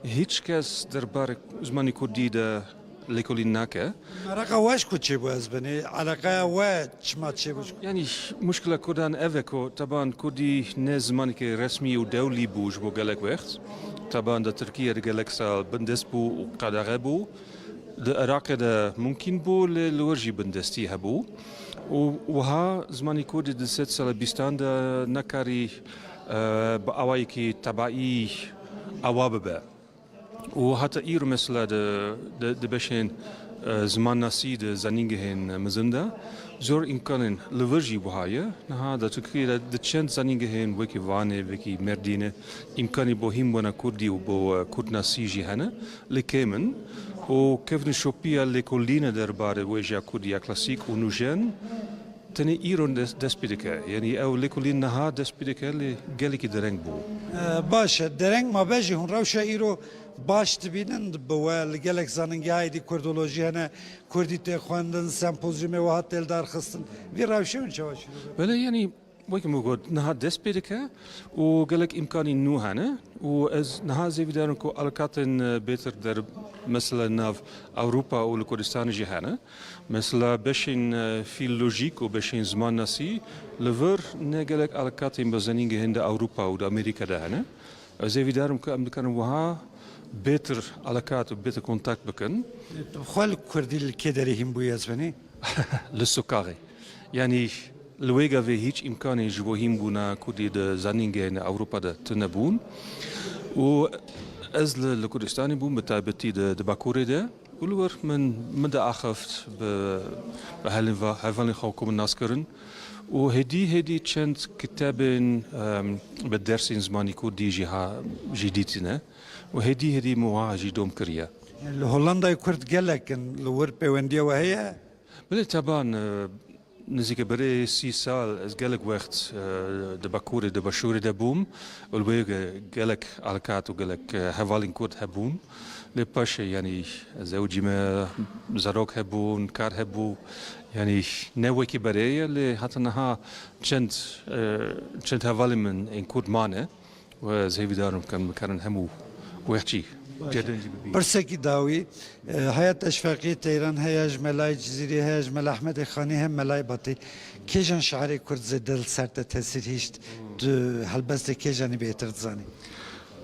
هیچ کس درباره زمانی کردی ده لیکولی نکه.
علاقه واش کچه باز بنی علاقه واش ما چه باش.
یعنی مشکل کردن اوکو طبعا کردی نه زمانی که رسمی و دولی بوج بو گلک وقت. طبعا در ترکیه گلک سال بندست بو و قدره بو. در عراق ده ممکن بو لورجی بندستی هبو. و ها زمانی کردی در 3 سال بیستان ده نکاری با آوایی که تبعی آواب به. و حتی ایرو مثلا د بشین زمان ناسی د زنینگه هن مزنده زور امکانن لورجی بوهایه نه دا ترکیه د چند زنینگه هن وکی وانه وکی مردینه امکانی با هم بنا کردی و با کرد ناسی جی هنه لکیمن و کفن شوپیا لکولینه درباره ویجا کردیا کلاسیک و نوجن تنی ایران دست پیدکه یعنی او لکولین نه دست پیدکه لگلی که درنگ بو
باشه درنگ ما بجی هون روشه ایرو باش تبینن بوال گلک زننگی هایدی کردولوژی هنه کردی تخواندن سمپوزیوم و هات دل دار خستن وی روشه اون چواش
بله یعنی وقتی موجود نه دست پیدکه و گلک امکانی نو هنه و از نه زیوی دارن که علاقاتن بهتر در مثلا ناف اروپا و کردستان جی هنه مثلا بشین فیلولوژیک و بشین زمان ناسی لور نه گلک علاقاتن بزنینگه هنده اروپا و امریکا ده هنه زیوی دارن که امریکان وها بهتر علاقات و بهتر کنتاکت بکن.
خال کردی الکدری هم بویاز بنی؟
لسوکاری. یعنی لویگا و هیچ امکانی جوهیم بونا کردی د زنینگه نه اروپا ده تنبون. و از لکردستانی بون بتایبتی د باکوره ده. ولور من ده آخفت به هلوانی خوکم ناس کرن. و هدی چند کتابن به درسین زمانی کردی جدیدینه. و هدی مواجه دوم کریا.
هولندا کرد گلکن لور پیوندی و هیا.
بله طبعا نزدیک برای 30 سال از گلک وقت دباکوره دباشوره دبوم. ولوی گلک علاقات و گلک حوالین کرد هبون. لپاش يعني زوجي ما زروك هبون كار هبو يعني نوكي بريه اللي حتى انها كنت هوالي من ان كود مانه وزي بدارم كان همو ويحكي
برسكي داوي حياة أشفاقية تيران هياج ملاي جزيري هياج ملا أحمد خاني هم ملاي باتي كيجان شعري كرد زدل سرت تأثير هيشت هالبست كيجاني بيتر تزاني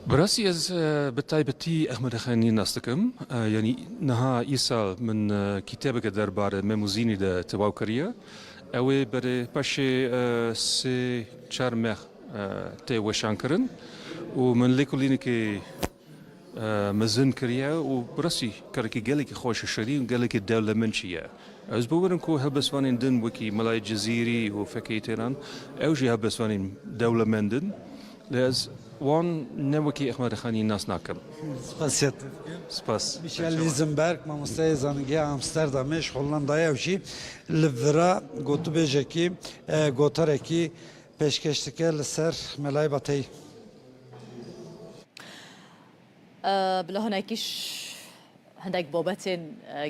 براسي از بتايبتي احمد خاني ناستكم يعني نها يسال من كتابك دربار ميموزيني دا تواوكريا او بري باشي سي چارمخ تي وشانكرن ومن ليكوليني كي مزن كريا وبراسي كاركي قالك خوش الشريم قالك الدولة منشية از بورن كو هبسوانين دن وكي ملاي جزيري وفكي تيران او جي هبسوانين دولة مندن لاز وان نوكي احمد خاني الناس ناكم
سپاسیت
سپاس
میشل لیزنبرگ مامۆستای زانینگەی ئامستەردامێش هۆڵندایە وژی لڤرا گوتوبێژێکی گۆتەرێکی پێشکەشتەکە لەسەر مەلای بەتەی
بلا هناكيش هندك بابتين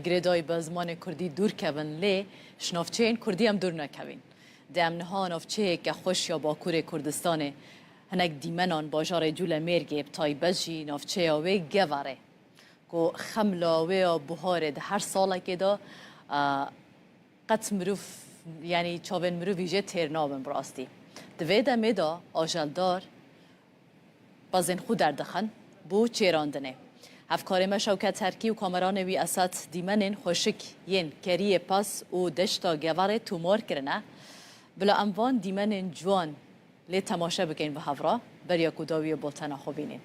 جريداي بزمان كردي دور كبن لي شنافچين كردي هم دور نكبين دم نها نافچه که خوش یا باکور کردستانه هنگ دیمنان باجار جول مرگی بتای بجی نافچه آوه گواره که خملاوه و بهاره ده هر ساله که دا قط مروف یعنی چاون مروف ویژه ترنابن براستی دوی دمه دا آجلدار بازن خود دردخن بو چیراندنه افکار ما شوکت ترکی و کامران وی اسات دیمنن خوشک ین کریه پاس و دشتا گواره تومار کرنه بلا اموان دیمنن جوان لی تماشا بکن و هفرا بریا کداوی بولتنا خوبینین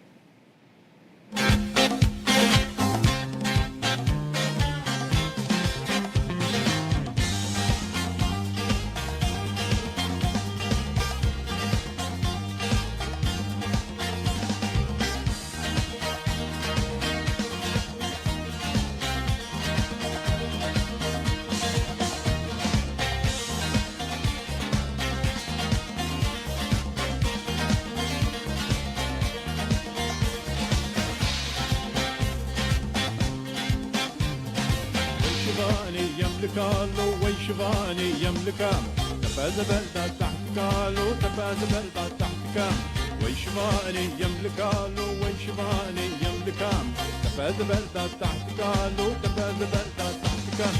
قالوا ويشباني يملكام تفاز بلدة تحت قالوا تفاز بلدة تحت كام ويشباني يملك قالوا ويشباني يملكام تفاز بلدة تحت قالوا تفاز بلدة تحت كام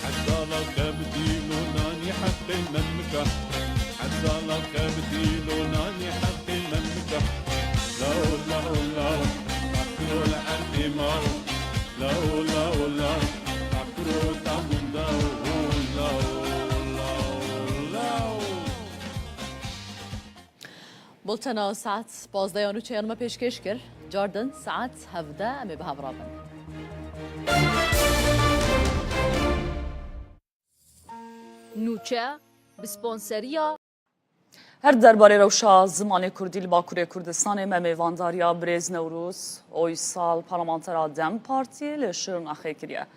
حتى لك بديلو ناني حق المملكة حتى لك بديلو ناني حق المملكة لو لو لو فكروا لحد مارو لو لو لو فكروا تمو
بولتنا ساعت 12 چهارم پیشکش کرد جاردن ساعت 17 امی به هفرابن
نوچه بسپانسریا
هر درباره روشا زمان کردی لباکوری کردستان ممیوانداریا بریز نوروز اوی سال پارلمانترا دم پارتی لشرن اخی کریه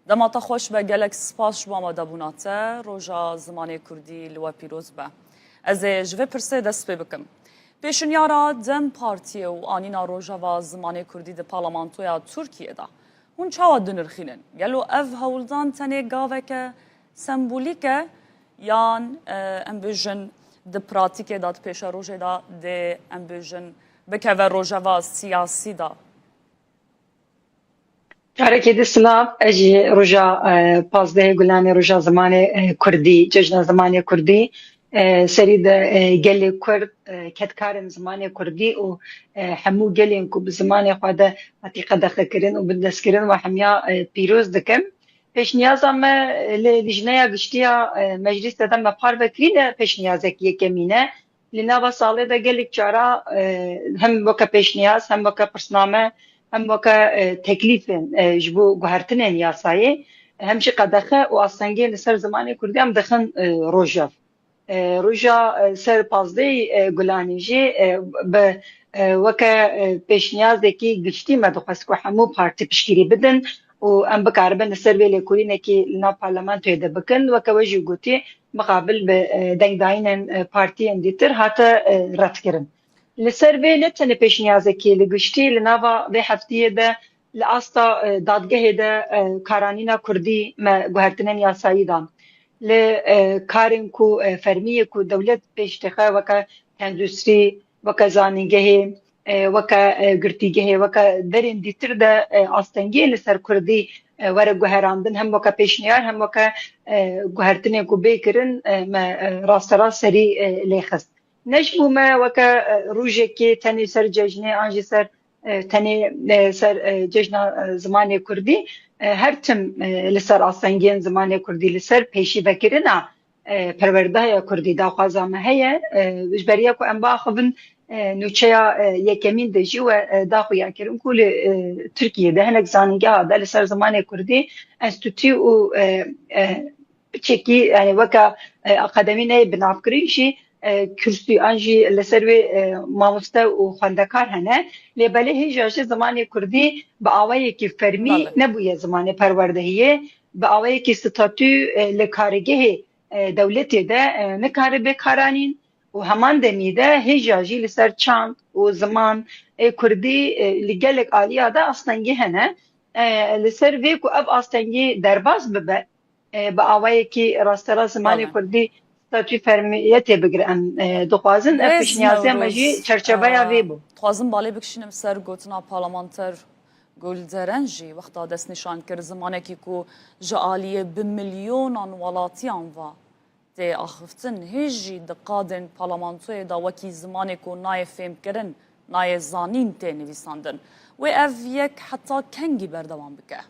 دماتا خوش به گلک سپاس شما مدبوناته روژا زمان کردی لوا پیروز به از جوه پرسه دست بکم پیشنیارا دم پارتی و آنینا روژا و زمان کردی ده پارلمانتویا ترکیه ده هون چاوا دنرخینن گلو اف هولدان تنه گاوه که سمبولیکه یان امبیجن ده پراتیکه داد پیش روژه ده ده امبیجن بکه و روژه و سیاسی ده
كاركي سلام اجي رجا بازده قلاني رجا زمان كردي ججنا زمان كردي سريد قلي كرد كتكارن زمان كردي و حمو قلي انكو بزمان خواده عتيقه دخل كرن و بدس كرن و حميا بيروز دكم پیش نیازم لجنه گشتیا مجلس دادم مپار بکرین پیش نیازک یکمینه لناوا ساله دا قلي چارا هم وكا پیش نیاز هم وكا پرسنامه هم وكا تكليف جبو قهرتنين ياساي همشي قدخه واصنگي لسر زماني كردي هم دخن روجا روجا سر پازدي گلانيجي ب وكا پیشنياز دكي گشتي مدخسكو همو پارتي پشكيري بدن و ام بكاربن سر ويلي كورينكي لنا پارلمانتو يده بكن وكا وجي قوتي مقابل بدنگ داينن پارتي انديتر هاتا رد كرن لسر وی نتنه پیشنیازکی لگشتی لناوا به هفتیه ده لأستا دادگه ده کارانینا کردی ما گوهرتنین یاسایی دان لکارن کو فرمیه کو دولت پیشتخه وکا اندوستری وکا زانینگه وکا گرتیگه وکا درین دیتر ده آستنگی لسر کردی وره گوهراندن هم وکا پیشنیار هم وکا گوهرتنین کو بیکرن ما راست راست سری لیخست نجبو ما وکا روژه که تنی سر ججنه آنجی سر تنی سر ججنا زمانی کردی هر تم لسر آسنگین زمانی کردی لسر پیشی بکرنا پرورده کردی دا خوازامه هیا جبریا کو ام باخبن نوچیا یکمین دجی و دا خویا کرن کل ترکیه ده هنگ زانیگه دا لسر زمانی کردی انستوتی و چکی یعنی وکا اقدمینه بنافکریشی کرسی آنجی لسروی ماموسته و خواندکار هنه لیباله هیچ زمانی کردی با آوایی که فرمی نبویه زمانی پروردهیه با آوایی که ستاتو لکارگه دولتی ده نکاره بکارانین و همان دمیده هیچ لسر چاند و زمان کردی لگلک آلیا ده آستنگی هنه لسر وی که اب آستنگی درباز ببه با آوایی که راسترا زمانی کردی ستاتوی فرمیت بگیرن دخوازن افش نیازه مجی چرچبه یا وی بو
خوازن بالی بکشینم سر گوتنا پارلمانتر گلدرنجی وقتا دست نشان کرد زمانه که کو جعالیه بملیونان ولاتیان و ده آخفتن هیجی دقادن پارلمانتوی دا وکی زمانه کو نای فهم کرن نای زانین ته نویساندن و اف یک حتی کنگی بردوان بکه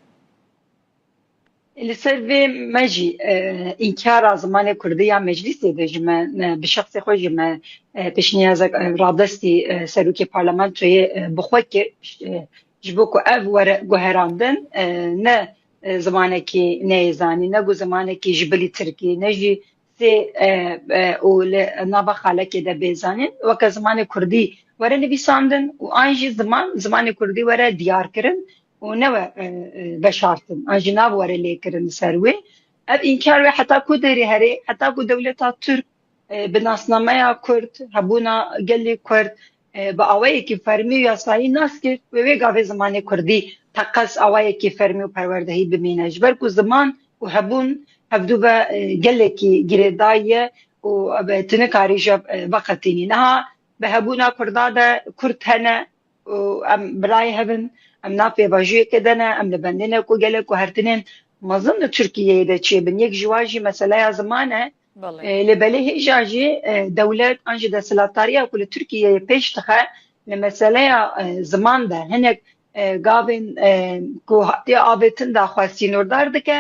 لسر في مجي إنكار زمان كردية مجلسي دجما بشخص خوجما بشنيازة رادستي سروكي برلمان توي بخوكي جبوكو أف ورق جوهراندن نا زمانكي نيزاني نجو زمانكي جبلي تركي نجي سي ونابا خالكي دا بيزانين وكا زمان كردي ورا نبيساندن وأنجي زمان كردي ورا ديار كرن ونوى بشارتن أجناب ورا ليكرن سروي أب إنكار حتى كو داري هري حتى كو دولتا ترك بناسناميا كرد هبونا قلي كرد بأوائي كي فرمي ياساي ناس كرد ووي قاوي زمان كردي تقص أوائي كي فرمي وپروردهي بمينج بركو زمان وهبون هبدو با قلي كي جريداية وبتنكاري جاب بقتيني نها بهبونا كردادا كرد هنا وأم براي هبن ام نافي باجي كدنا ام لبندنا كو قالك وهرتنين ما ظن تركيا ده شيء بنيك جواجي مسألة زمانه لبليه إجاجي دولة أنجي ده سلطارية كل تركيا بيش تخا لمسألة زمان ده هناك قابن كو هاتي آبتن ده خواسينور داردك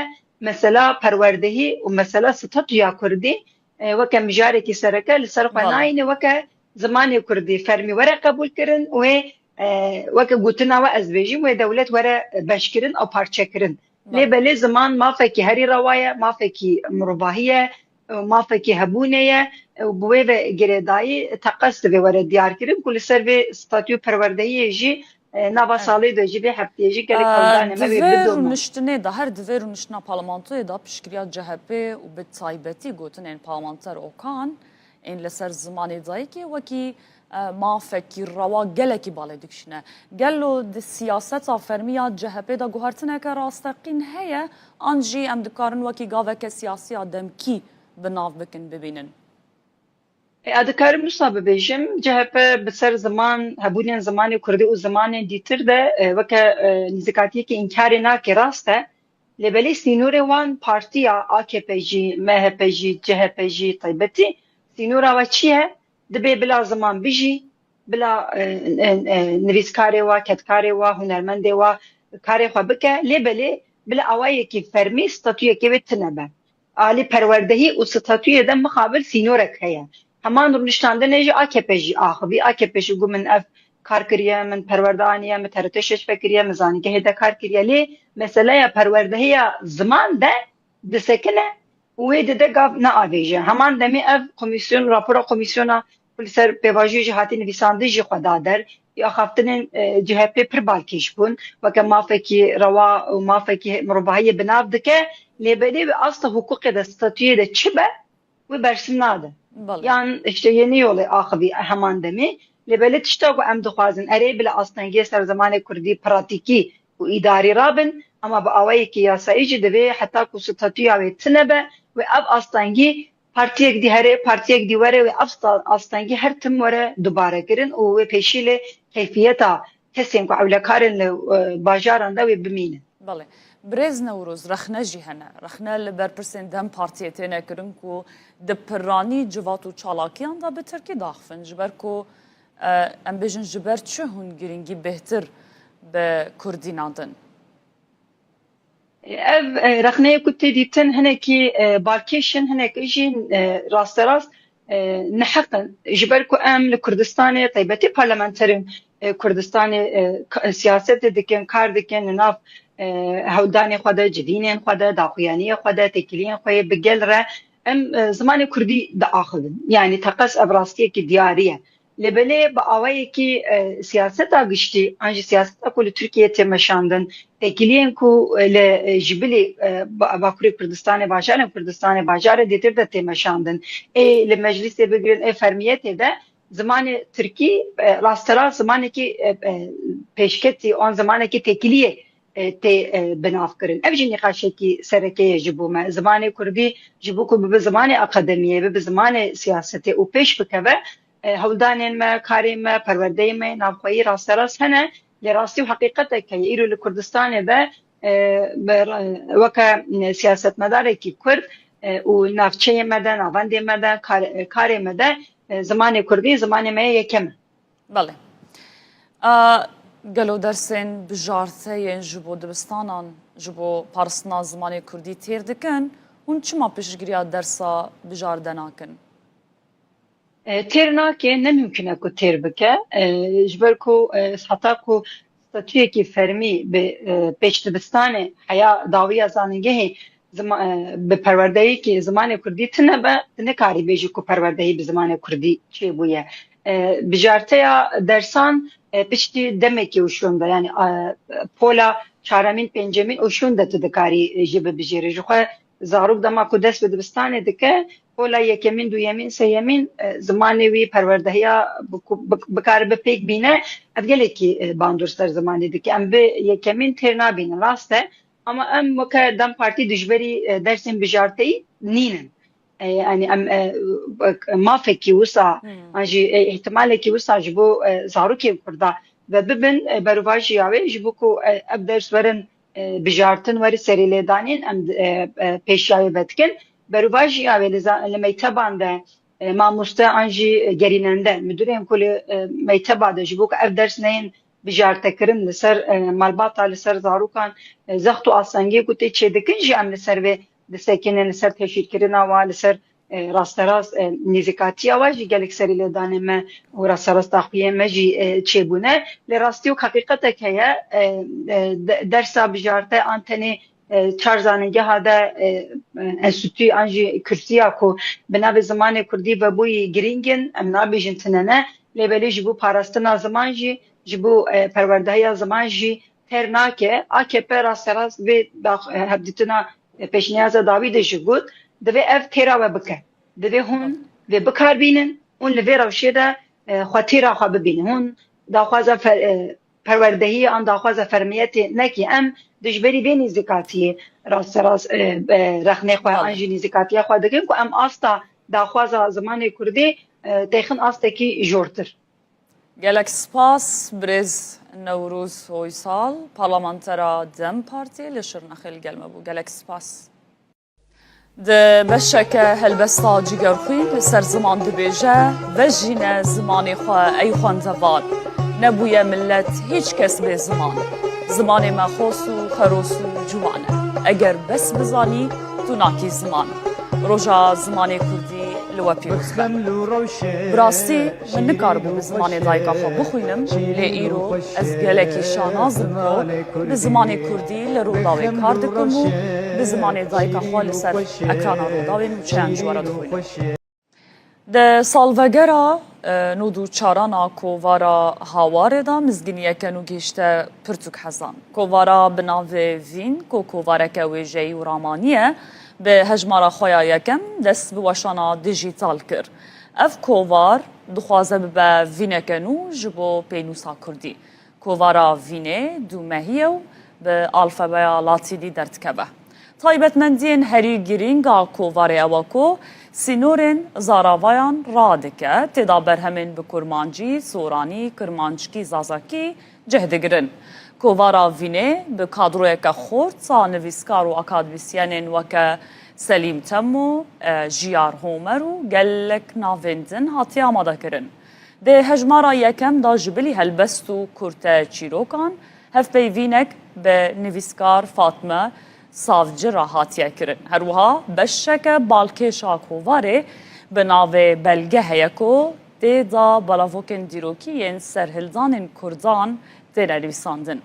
مسألة پروردهي ومسألة ستاتويا كردي وكا مجاركي سركة لسرقناين وكا زمان كردي فرمي ورا قبول كرن و وکه گوتنا و از بیجیم و دولت وره بشکرین او پارچکرین لیبلی زمان ما فکی هری روایه ما فکی مرباهیه ما فکی هبونیه و بوی و گریدایی تقصد و وره دیار کرن کل سر و ستاتیو پروردهی جی نوا سالی دو جی به هفته جی گلی کلدانه ما
دور نشتنه ده هر دور نشتنا پارلمانتوی ده پشکریات جهبه و به تایبتی گوتن این پارلمانتر اوکان این لسر زمانی دایی که وکی ما فكر روا جلكي بالي دكشنا قالوا دي السياسات فرمية جهبه دا جوهرتنا كراستقين هي أنجي أم دكارن وكي قاوة كسياسية دم كي بناف بكن ببينن
أذكر مصاب بيجم جهبه بسر زمان هبونين زمان كردي وزمان ديتر ده وكا نزكاتي كي إنكارنا كراسته لبلي سينوري وان بارتيا AKP'ci MHP'ci CHP'ci طيبتي سينورا وچيه دبي بلا زمان بيجي بلا نویسکاری و کتکاری و هنرمندی و کاری خو بکه لیبلی بلا اوایی کی فرمی ستاتوی کی بتنبه عالی پروردهی و ستاتوی دم مقابل سینورک هيا همان رونشتانده نجی AKP'ci آخوی AKP'ci گو من اف کار کریه من پروردانیه من ترتشش فکریه مزانی که هدا کار کریه لی مسئله پروردهی زمان ده دسکنه ويد دقاف ناويجه همان دمي اف كوميسيون رابورا كوميسيونا بلسر بواجي جهاتي نفيساندي جي خدادر يا خافتن جهه بيبر بالكيش بون وكما فكي روا وما فكي مرباهيه بناف دكه لبدي اصلا حقوق ده ستاتيو ده çibe وبرسمناده يعني işte yeni yolu akhbi heman demi لبلت اشتاق ام دخوازن اري بلا اصلا سر زمان كردي براتيكي و اداری رابن اما با اوایی که یاسایی جی دوی حتی کو ستاتویا و تنبه و اب آستانگی پارتیک دی هره پارتیک دی وره و آستانگی هر تم وره دوباره کرن و پیشیل کیفیتا کسیم که اولکارن باجاران دا و بمینن.
بله. برز نوروز رخنه جهنه رخنه لبرپرسین دم پارتیه تینه کرن کو دپرانی جواتو چالاکیان دا به ترکی داخفن جبر کو ام بیجن جبر چه هون گرینگی بهتر به کردیناندن
رخنه كنت ديتن هناكي بالكيشن هناك يجي راست راست نحقا جبركو ام لكردستان طيبتي بارلمانترين كردستان سياسات دكن كار دكن ناف هوداني خدا جدينين خدا داخيانيه خدا تكلين خوي بقلره ام زمان كردي دا اخذن يعني تقص ابراستيه دياريه لبله باوی کی سیاست آگشتی آنچه سیاست اکول ترکیه تماشاندن تکلیه کو لجبلی باکوری کردستان باجار دیتر ده تماشاندن لمجلس بگیرن فرمیت ده زمان ترکی راستلا زمانی کی پیشکتی آن زمانی کی تکلیه تی بناف کرن ابجی نقاشه کی سرکه جبو ما زمان کردی جبو کو به زمان اکادمیه به زمان سیاست او پیش بکوه هولدانين ما كاريم ما پرورده ما نافخوایی راست راست هنه لراستی و حقیقت که ایرو لکردستان به وکا سیاست مداره کی کرد و نافچه مده نافنده مده کاری مده زمان کردی زمان ما یکم
بله گلو درسین بجارته جبو دبستانان جبو پارسنا زمان کردی تیر دکن اون چما پیشگیری درسا بجاردنا کن
تیر ناکه نممکنه که تیر بکه جبر کو حتی کو ستاتوی کی فرمی به پیشتبستان حیا داوی ازانگه به پروردهی که زمان کردی تنه کاری بیجی کو پروردهی به زمان کردی چی بویه بجارته درسان پشتی دمکی وشونده یعنی پولا چهارمین پنجمین وشونده تدکاری جبه بجیره جوخه زاروک دما کو دست به دبستان دکه پولا یکمین دویمین سیمین زمانی وی پروردهیا بکار به پیک بینه افگلی کی باندورستر زمانی دکه ام به یکمین ترنا بینه راسته اما ام وکه دم پارتی دجبری درسین بجارتی نینن يعني ما فكي وسع اجي احتمال كي وسع جبو زاروكي كردا وببن بروفاجي ياوي جبوكو ابدرس ورن بجارتن ور سريله دانين ام پیشاوي بتكن بروفاجي ياوي لميتبان ده ما مستا انجي جريننده مديرهم كل ميتبا ده جبوك ابدرس نين بجارتكرن لسر مالباتا لسر زاروكان زختو اسانگي كوتي چدكن جي ام لسر و دستکن لسر تشکیل کردن و لسر راست راست نزیکاتی آواجی گلک سری لدانه ما و راست راست تخفیه مجی چه بونه لراستی و حقیقت که درس بجارته آنتنی چارزانگه هاده انستیتوی آنجی کرسیا کو بنابه زمان کردی و بوی گرینگن امنا بیجن تننه لیبلی جبو پاراستنا زمان جی جبو پرورده زمان جی ترناکه AKP راست راست به هبدیتنا پیشنیاز داوی دشگود دوی اف تیرا و بکه دوی هون و بکار بینن اون لوی روشه ده خاطیرا خواه ببینن هون داخوازه پروردهی آن داخوازه فرمیت نکی ام دجبری بین نزیکاتی راست راست رخنه خواه انجی نزیکاتی خواه دکن که ام آستا داخوازه زمان کردی تیخن آستا کی جورتر
گلک سپاس برز نوروز هویسال پارلمانترا دم پارتی لشرنخیل گلمه بو گلک سپاس ده بشکه هلبستا جیگر خوی لسر زمان دبیجه و جینه زمانی خواه ای خواندوار نبوی ملت هیچ کس به زمان مخوص و خروس و جوانه اگر بس بزانی تو ناکی زمان روژا زمان کردی لوا پیروز براستی من نکاربو به زمان دایکا خواه بخوینم لی ایرو از گلکی شانازم رو به زمان کردی لروداوی کار دکم و به زمان دایکا خواه لسر اکرانا روداوی نوچه جوارا دخوینم ده سالوگرا نودو چارانا کووارا هاواره دا مزگینیه که نو گیشته پرتوک حزان کووارا بناوه وین کووارا که ویجهی و رامانیه به هجمارا خویا یکم دست به وشانا دیجیتال کر اف کووار دخوازه به وینه کنو جبو پینوسا کردی کووارا وینه دو مهیه و به الفبای لاتینی درتکبه. تایبەتمەندیên herî girîng a kovarê ew ku sînorên zarawayan radike têda berhemên bi kurmancî, soranî, kirmanckî, zazakî cih digirin. Kovara vînê bi kadroyeke xort a nivîskar û akademîsyenên weke Selîm Temû, Jiyar Homer û gelek navên din hatiye amadekirin. Dê hejmara yekem da ji bilî helbest û kurte çîrokan hevpeyvînek bi nivîskar Fatme Savcı hatiye kirin. Her wiha beşeke balkêşa kovarê bi navê belge heye ku tê da balavokên dîrokî serhildanên Kurdan têne nivîsandin.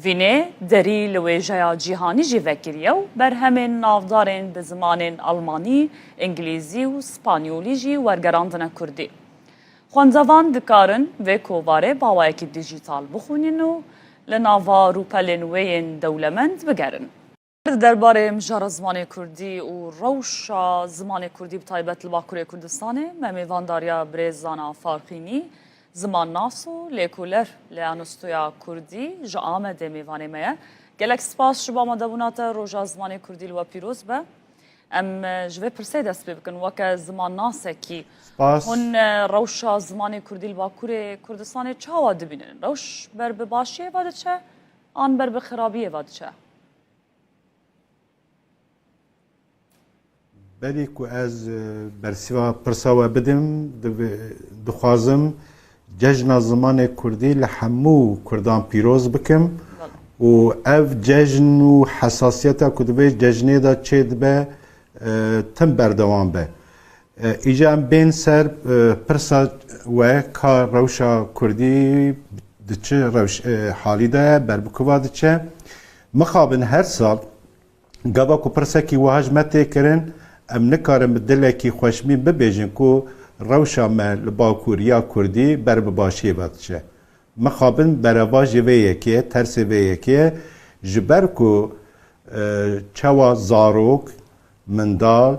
Vînê derî li wêjeya cîhanî jî vekiriye û berhemên navdarên bi zimanên Almanî, İngilîzî û Spanyolî jî wergerandine Kurdî. Xwendevan dikarin vê kovarê bawayekî dijîtal bixwînin û li nava rûpelên wê yên dewlemend bigerin. درباره مجار زمان کردی و روش زمان کردی به تایبەت li Bakurê Kurdistanê me mêvandariya Birêzana Farxînî ziman nas û lêkolêr li Anostoya Kurdî ji Amedê mêvanê me ye. Gelek spas ji amadebûna te roja zimanê Kurdî li we pîroz be. Em ji vê pirsê dest pê bikin weke ziman nasekî. Hûn rewşa zimanê Kurdî li Bakurê Kurdistanê çawa dibînin? Rewş ber bi başiyê ve diçe an ber bi xirabiyê ve diçe?
بلی که از برسیوا پرساوا بدم دخوازم جشن زمان کردی لحمو کردان پیروز بکم و اف جشن و حساسیت کدوی جشنی دا چید به تم بردوان به ایجا بین سر پرسا و کار روشا کردی دچه روش حالی ده بربکوا دچه مخابن هر سال گابا کو پرسا کی وهاجمت کرن ام نکارم دلکی خوشمین ببیجن کو روشا مل باکوریا کردی بر باشی بادشه مخابن برواج ویکیه ترس ویکیه جبر کو چوا زاروک مندال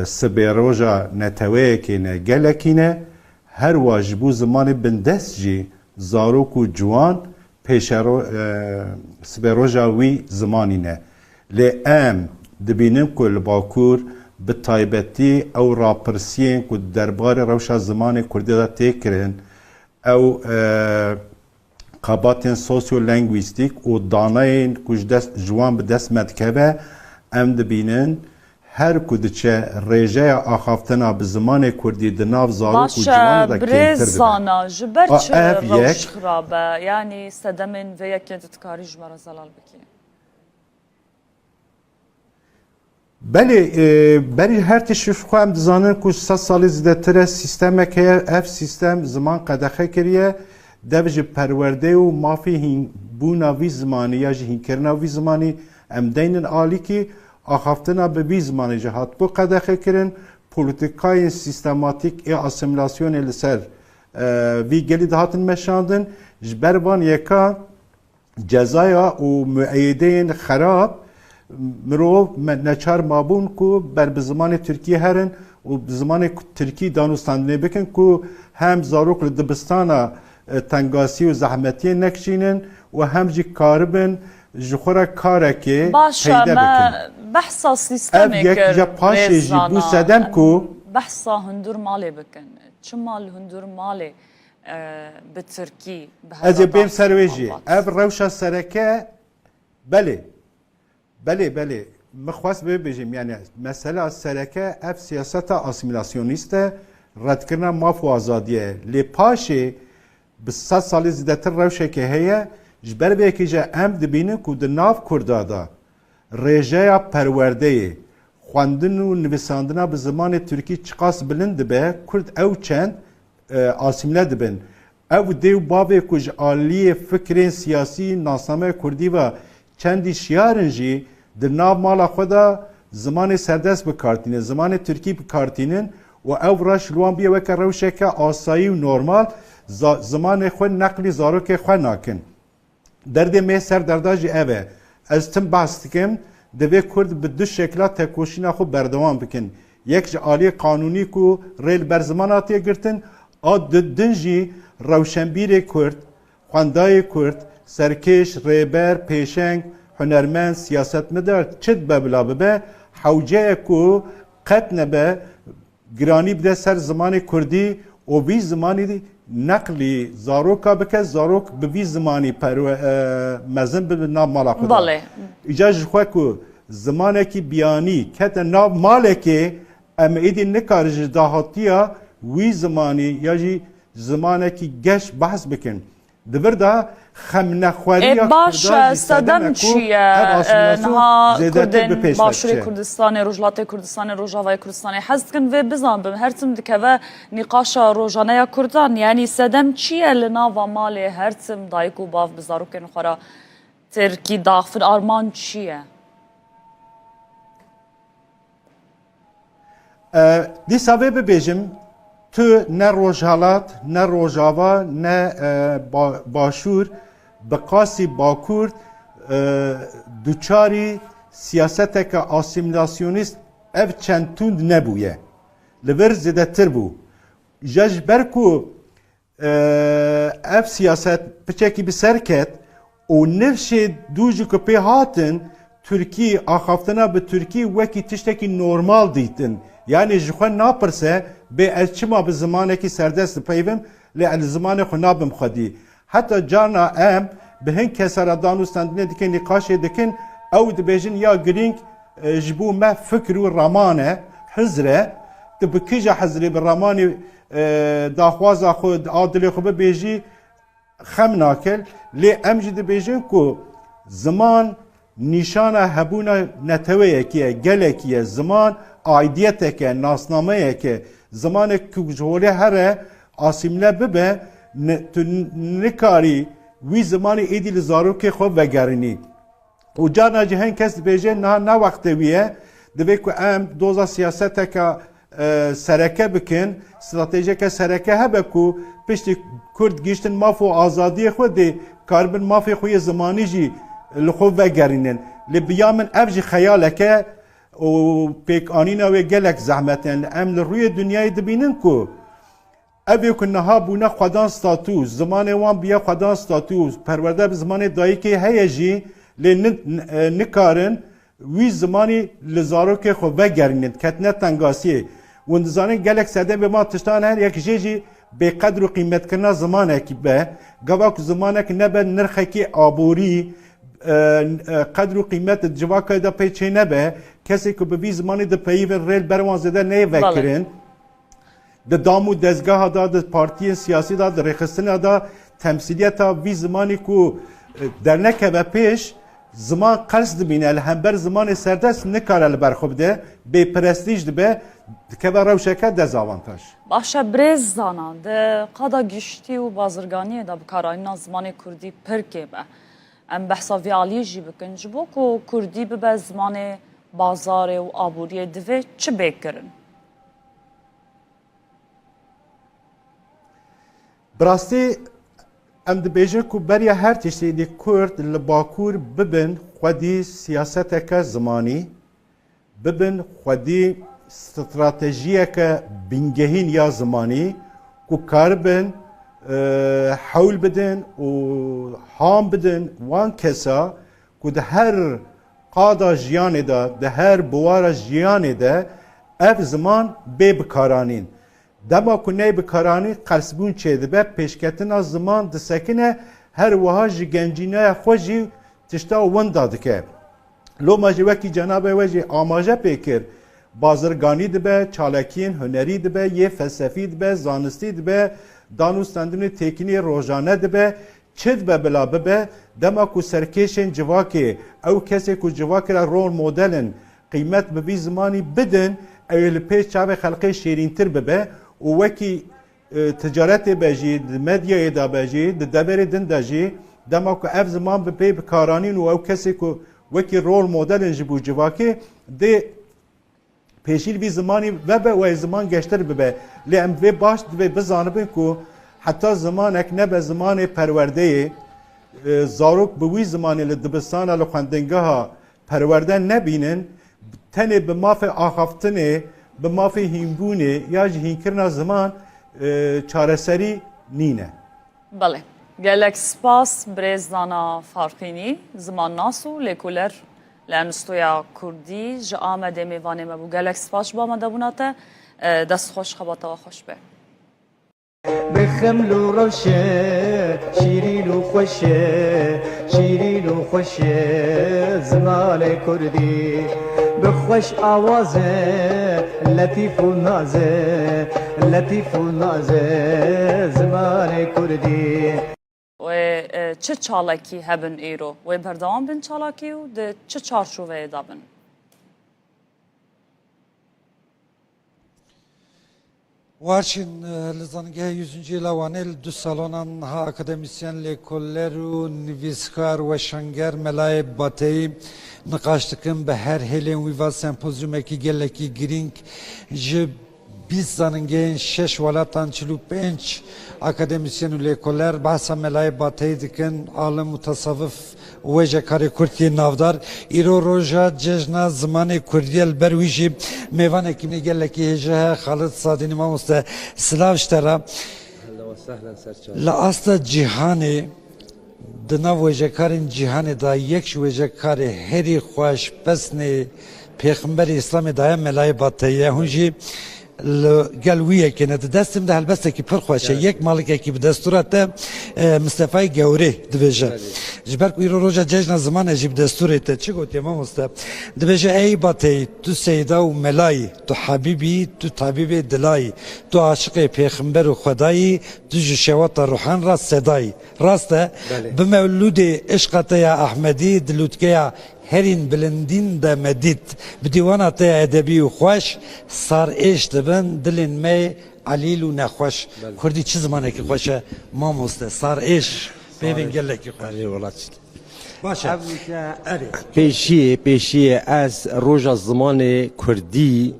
سبیروجا نتویکینه گلکینه هر واجبو زمان بندست جی زاروک و جوان پیشرو سبیروجا وی زمانینه لی ام دبینم که باکور به تایبەتی او راپرسیین که دربار روشا زمان کردی دا تکرین او قاباتین سوسیو لنگویستیک و داناین کش دست جوان به دست مدکبه ام دبینن هر کدچه ریجه آخافتنا به زمان کردی دناف زارو که جوان دا
کنتر برزانا جبر چه روش خرابه یعنی سدمین و یکی دتکاری جمعه زلال بکی
بله هر تشوف خواهم دزانن که 100 سال زیادتر سیستم که اف سیستم زمان قدخه کریه دوج پرورده و مافی بونا وی زمانی یا جهین کرنا وی زمانی ام دینن عالی که آخافتنا به وی زمانی جهات بو قدخه کرن پولیتیکای سیستماتیک ای اسیمیلاسیون لسر وی گلی دهاتن مشاندن جبربان یکا جزایا و معیدین خراب مرو نچار مابون کو بر به زمان ترکیه هرن و به زمان ترکیه دانستاندنه بکن کو هم زاروک دبستانا تنگاسی و زحمتی نکشینن و هم جی کاربن جخورا کاره که پیدا بکن
بحثا سیستمی که
ریزانا سدم کو
بحثا هندور مالی بکن چمال هندور مالی به ترکیه
از بیم سرویجی اف روشا سرکه بله مخواست ببیجیم یعنی مسئله سرکه اف سیاست اسیمیلاسیونیست رد کردن ماف و آزادیه لی پاشه به 100 سال زیادتر روشه که هیه جبر به که ام دبینه که در ناف کردادا ریجه پرورده خواندن و نویساندن به زمان ترکی چقاس بلند به کرد او چند اسیمیله دبن او دیو بابه که عالی فکرین سیاسی ناسنامه کردی و چندی شیارنجی در ناو مالا خدا زمان سردست بکارتینه زمان ترکی بکارتینن و او راش لوان بیه وکر روشه که آسایی و نورمال زمان خود نقلی زارو که خود ناکن درد می سردرداجی اوه از تم باستکم دوی کرد به دو شکلات تکوشینا خود بردوان بکن یک عالی قانونی که ریل بر زمان آتیه گرتن آد دنجی روشنبیر کرد خواندای کرد سرکش ریبر پیشنگ هنرمند سیاستمدار چد ببلا ببه حوجه کو قط نبه گرانی بده سر زمان کردی و بی زمانی نقلی زاروکا بکه زاروک به بی زمانی مزن به نام مالا خدا
بله
ایجاج خواه که زمانه کی بیانی کت نام ماله که ام ایدی نکارج داهاتیا وی زمانی یا جی زمانه کی گش بحث بکن دبر دا خم نخواری
باش سدم چیه نها کردن باشوری کردستان روجلات کردستان روجاوای کردستان حزد کن و بزن بم هرتم دکوه نقاش روجانه کردان یعنی سدم چیه لنا و مال هرتم دایکو باف بزارو کن خورا ترکی داخل آرمان چیه
دی سابه ببیجم تو نه روجالات نه روجاوا نه باشور بقاسی باکورد دوچاری سیاستک آسیمیلاسیونیست ev çentund nebûye. Li vir zêdetir bû. Ja ji ber ku ev siyaset piçekî bi ser ket û nifşê dû ji ku pê hatin Tirkî axaftina bi Tirkî wekî tiştekî normal dîtin. Yani ji xwe napirse bê ez çima bi zimanekî serdest dipeyvim lê ez zimanê xwe nabim xwedî. Heta carna em bi hin kesera danûstandinê dikin nîqaşê dikin ew dibêjin ya girîng ji bo me fikr û ramane hizre tu bi kîja hizrê bi ramanê daxwaza xwe a dilê xwe bibêjî xem nakel lê em jî dibêjin ku ziman nîşana hebûna neteweyekî ye gelekî ye ziman aidiyeteke nasnameyeke zimanek ku ji holê here asîmle bibe tu nikarî wî zimanê êdî li zarokê xwe vegerînî. û carna jî hin kes dibêje ne wextê wî ye divê ku em doza siyaseteka sereke bikin stratejiyeke sereke hebe ku piştî Kurd giştin maf û azadiyê xwe dê karibin mafê xwe yê zimanî jî li xwe vegerînin. Lê biya min ev jî xeyaleke û pêkanîna wê gelek zehmetin em li rûyê dunyayê dibînin ku evê ku niha bûne xwedan statû zimanê wan biya xwedan statû perwerde bi zimanê dayîkê heye jî lê nikarin wî zimanî li zarokê xwe vegerînin ketine tengasiyê. Hûn dizanin gelek sedemê wan tiştan her yek jê jî bêqedr û qîmetkirina zimanekî be gava ku zimanek nebe nirxekî aborî قدر و قیمت جواکه دا پیچه نبه کسی که به بی زمانی دا پیوه ریل برمان زده نه وکرین دا دامو دزگاه دا دا پارتی سیاسی دا دا رخصتن دا تمثیلیت دا بی زمانی که در نکه و پیش زمان قرص دبینه الهمبر زمان سردست نکاره لبرخوب ده به پرستیج ده به که و روشکه دزاوانتاش
باشه برز زانان ده قدا گشتی و بازرگانی دا بکاراینا زمان کردی پرکه به ام بحثا ویالی جی بکن جبو کو کردی به زمان بازار و آبوری دوی چه بکرن؟
براستی ام دبیجن کو بریا هر تشتی دی کرد لباکور ببن خودی سیاست که زمانی ببن خودی استراتژیه که بینگهین یا زمانی کو کاربن حول بدن و هام بدن وان کسا که ده هر قادا جیانه ده هر بوار جیانه ده اف زمان بی بکارانین دما کنه بکارانی قرصبون چه ده به پیشکتنا زمان ده سکنه هر وها جی گنجینه خوشی تشتا وندا دکه لو ماجی وکی جنابه وجی آماجه پیکر بازرگانی ده به چالکین هنری ده به یه فلسفی ده به زانستی ده به دانوستاندن تکنی روزانه دبه چد به بلا به دما کو سرکشن جواکی او کسی کو جواکی را رول مدلن قیمت به بی زمانی بدن اول پیش چاوه خلقی شیرین تر به و وکی تجارت بجی مدیا دا بجی دبر دن دجی دما کو اف زمان به پی بکارانین و او کسی کو وکی رول مدلن جبو جواکی ده پیشیل بی زمانی و زمان گشتر ببه لیم و باش و بزانبین کو حتی زمانک نه به زمان پرورده زاروک به وی زمانی لدبستان لخوندنگه ها پرورده نبینن تنه به ماف آخافتنه به ماف هیمبونه یا هینکرنا زمان چارسری نینه
بله gelek spas brezana farqini zaman nasu lekuler لانستویا کردی ج آمده میوانه ما بو گلکس پاش با آمده بوناته دست خوش خباته و خوش به
بخمل و روشه شیرین و خوشه شیرین و خوشه زمان کردی بخوش آوازه لطیف و نازه لطیف و نازه زمان کردی
و چه چالاکی هبن ایرو و بردوام بن چالاکی و ده چه چارچوبه دابن
وارچین لزانگه 100. لوانه دو سالانان ها اکادمیسین لیکولر و نویسکار و شنگر ملای باتی نقاش دکن به هر هلی ویوا سمپوزیوم کی گلکی گرینگ ج 20 زنگین 6 ولاتان 45 اکادمیسین لیکولر بحث ملای باتی دکن عالم متصوف وجه کاری کردی نافدار ایرو روزا جشن زمان کردی البرویجی میوان کی نگل کی هجه خالد صادینی ما مست سلاوشترا لا اصل جهانی دنا وجه کارین جهانی دا یک وجه کاری هری خوش پسنی پیغمبر اسلام دایم ملای باطیه هنجی گلویه که نه دستم ده البته که پر خوشه یک مالک کی به دستورات مصطفی گوری دوجه جبر کوی روزا جشن زمان جیب دستورت چی گفتی ما مست دوجه ای باتی تو سیدا و ملای تو حبیبی تو طبیب دلای تو عاشق پیغمبر و خدایی تو شوات روحان را صدای راسته به مولود عشقت یا احمدی دلوتکیا هرین بلندین ده مدید بدیوانات ادبی و خوش سار ایش دبن دلین می علیل و نخوش کردی چه زمانه که خوشه ما مسته سار ایش ببین گله که خوش باشه
پیشی از روز زمان کردی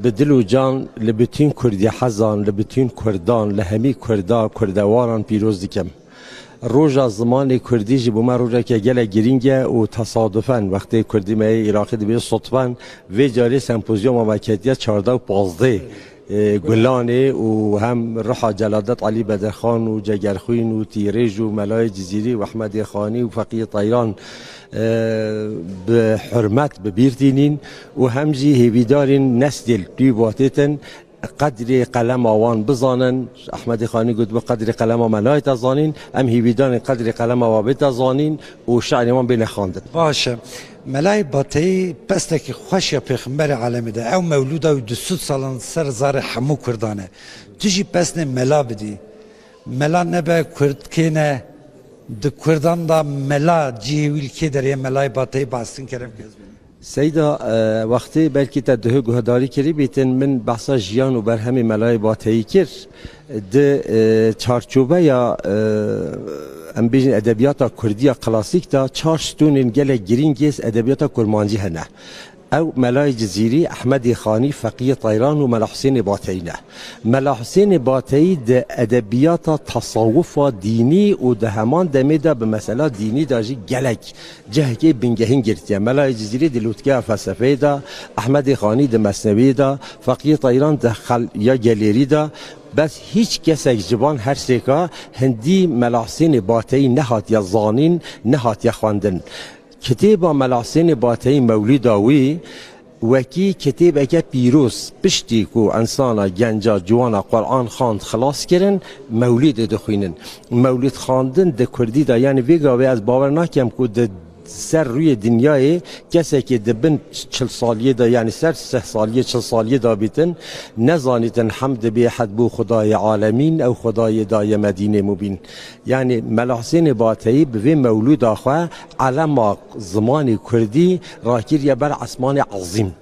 به دل و جان لبتین کردی حزان لبتین کردان لهمی کردا کردواران پیروز دیکم روزا زمان کردی جبو ما روزا که گله گرینگه و تصادفاً وقتی کردی می عراقی دبیر صدفاً و جاری سمپوزیوم موکتیه 14 و 15 گلانه و هم روح جلادت علی بدرخان و جگرخوین و تیریج و ملای جزیری و احمد خانی و فقیه طیران به حرمت ببیرتینین و همجی هیویدارین نسل بیواتتن قدر قلم آوان بزانن احمد خانی گفت به قدر قلم ملای تزانین ام هیویدان قدر قلم آوابه تزانین و شعر من بین خواندن
باشه ملای باتی پس که خوش پیغمبر عالم ده او مولود او 200 سالان سر زار حمو کردانه تجی پس نه ملا بدی ملا نبه کرد که نه د کردان دا ملا جیویل که در ملای باتی باستین کرم که
سیدا وقتی بلکی تدهه گهداری کری بیتن من بحثا جیان و برهم ملای باتی کر ده چارچوبه یا ام بیجن ادبیات کردی کلاسیک دا چارشتون گله گرینگیز ادبیات کرمانجی هنه او ملای جزیری احمد خانی فقیه طیران و ملا حسین باطینه ملا حسین باطی ده ادبیات تصوف دینی و ده همان دمیده به مسئله دینی داجی گلک جهکی بنگهین گرتیه ملای جزیری ده لوتکه فلسفه ده احمد خانی ده مثنوی ده فقیه طیران ده یا گلیری ده بس هیچ کسی جوان هر سیکا هندی ملا حسین باطی نهات یا زانین نهات یا خواندن کتاب ملا حسین باطی مولود آوی وکی کتاب اگه پیروز پشتی کو انسانا گنجا جوانا قرآن خواند خلاص کرن مولید دخوینن مولید خواندن ده کردی دا یعنی ویگاوی از باور ناکم کو ده سر روی دنیای کسی که دبن 40 سالیه دا یعنی سر 3 سالیه 40 سالیه دا بیتن نزانیتن حمد به حد بو خدای عالمین او خدای دای مدینه مبین یعنی ملا حسین باطی به مولود آخوا علم زمان کردی راکیر بر اسمان عظیم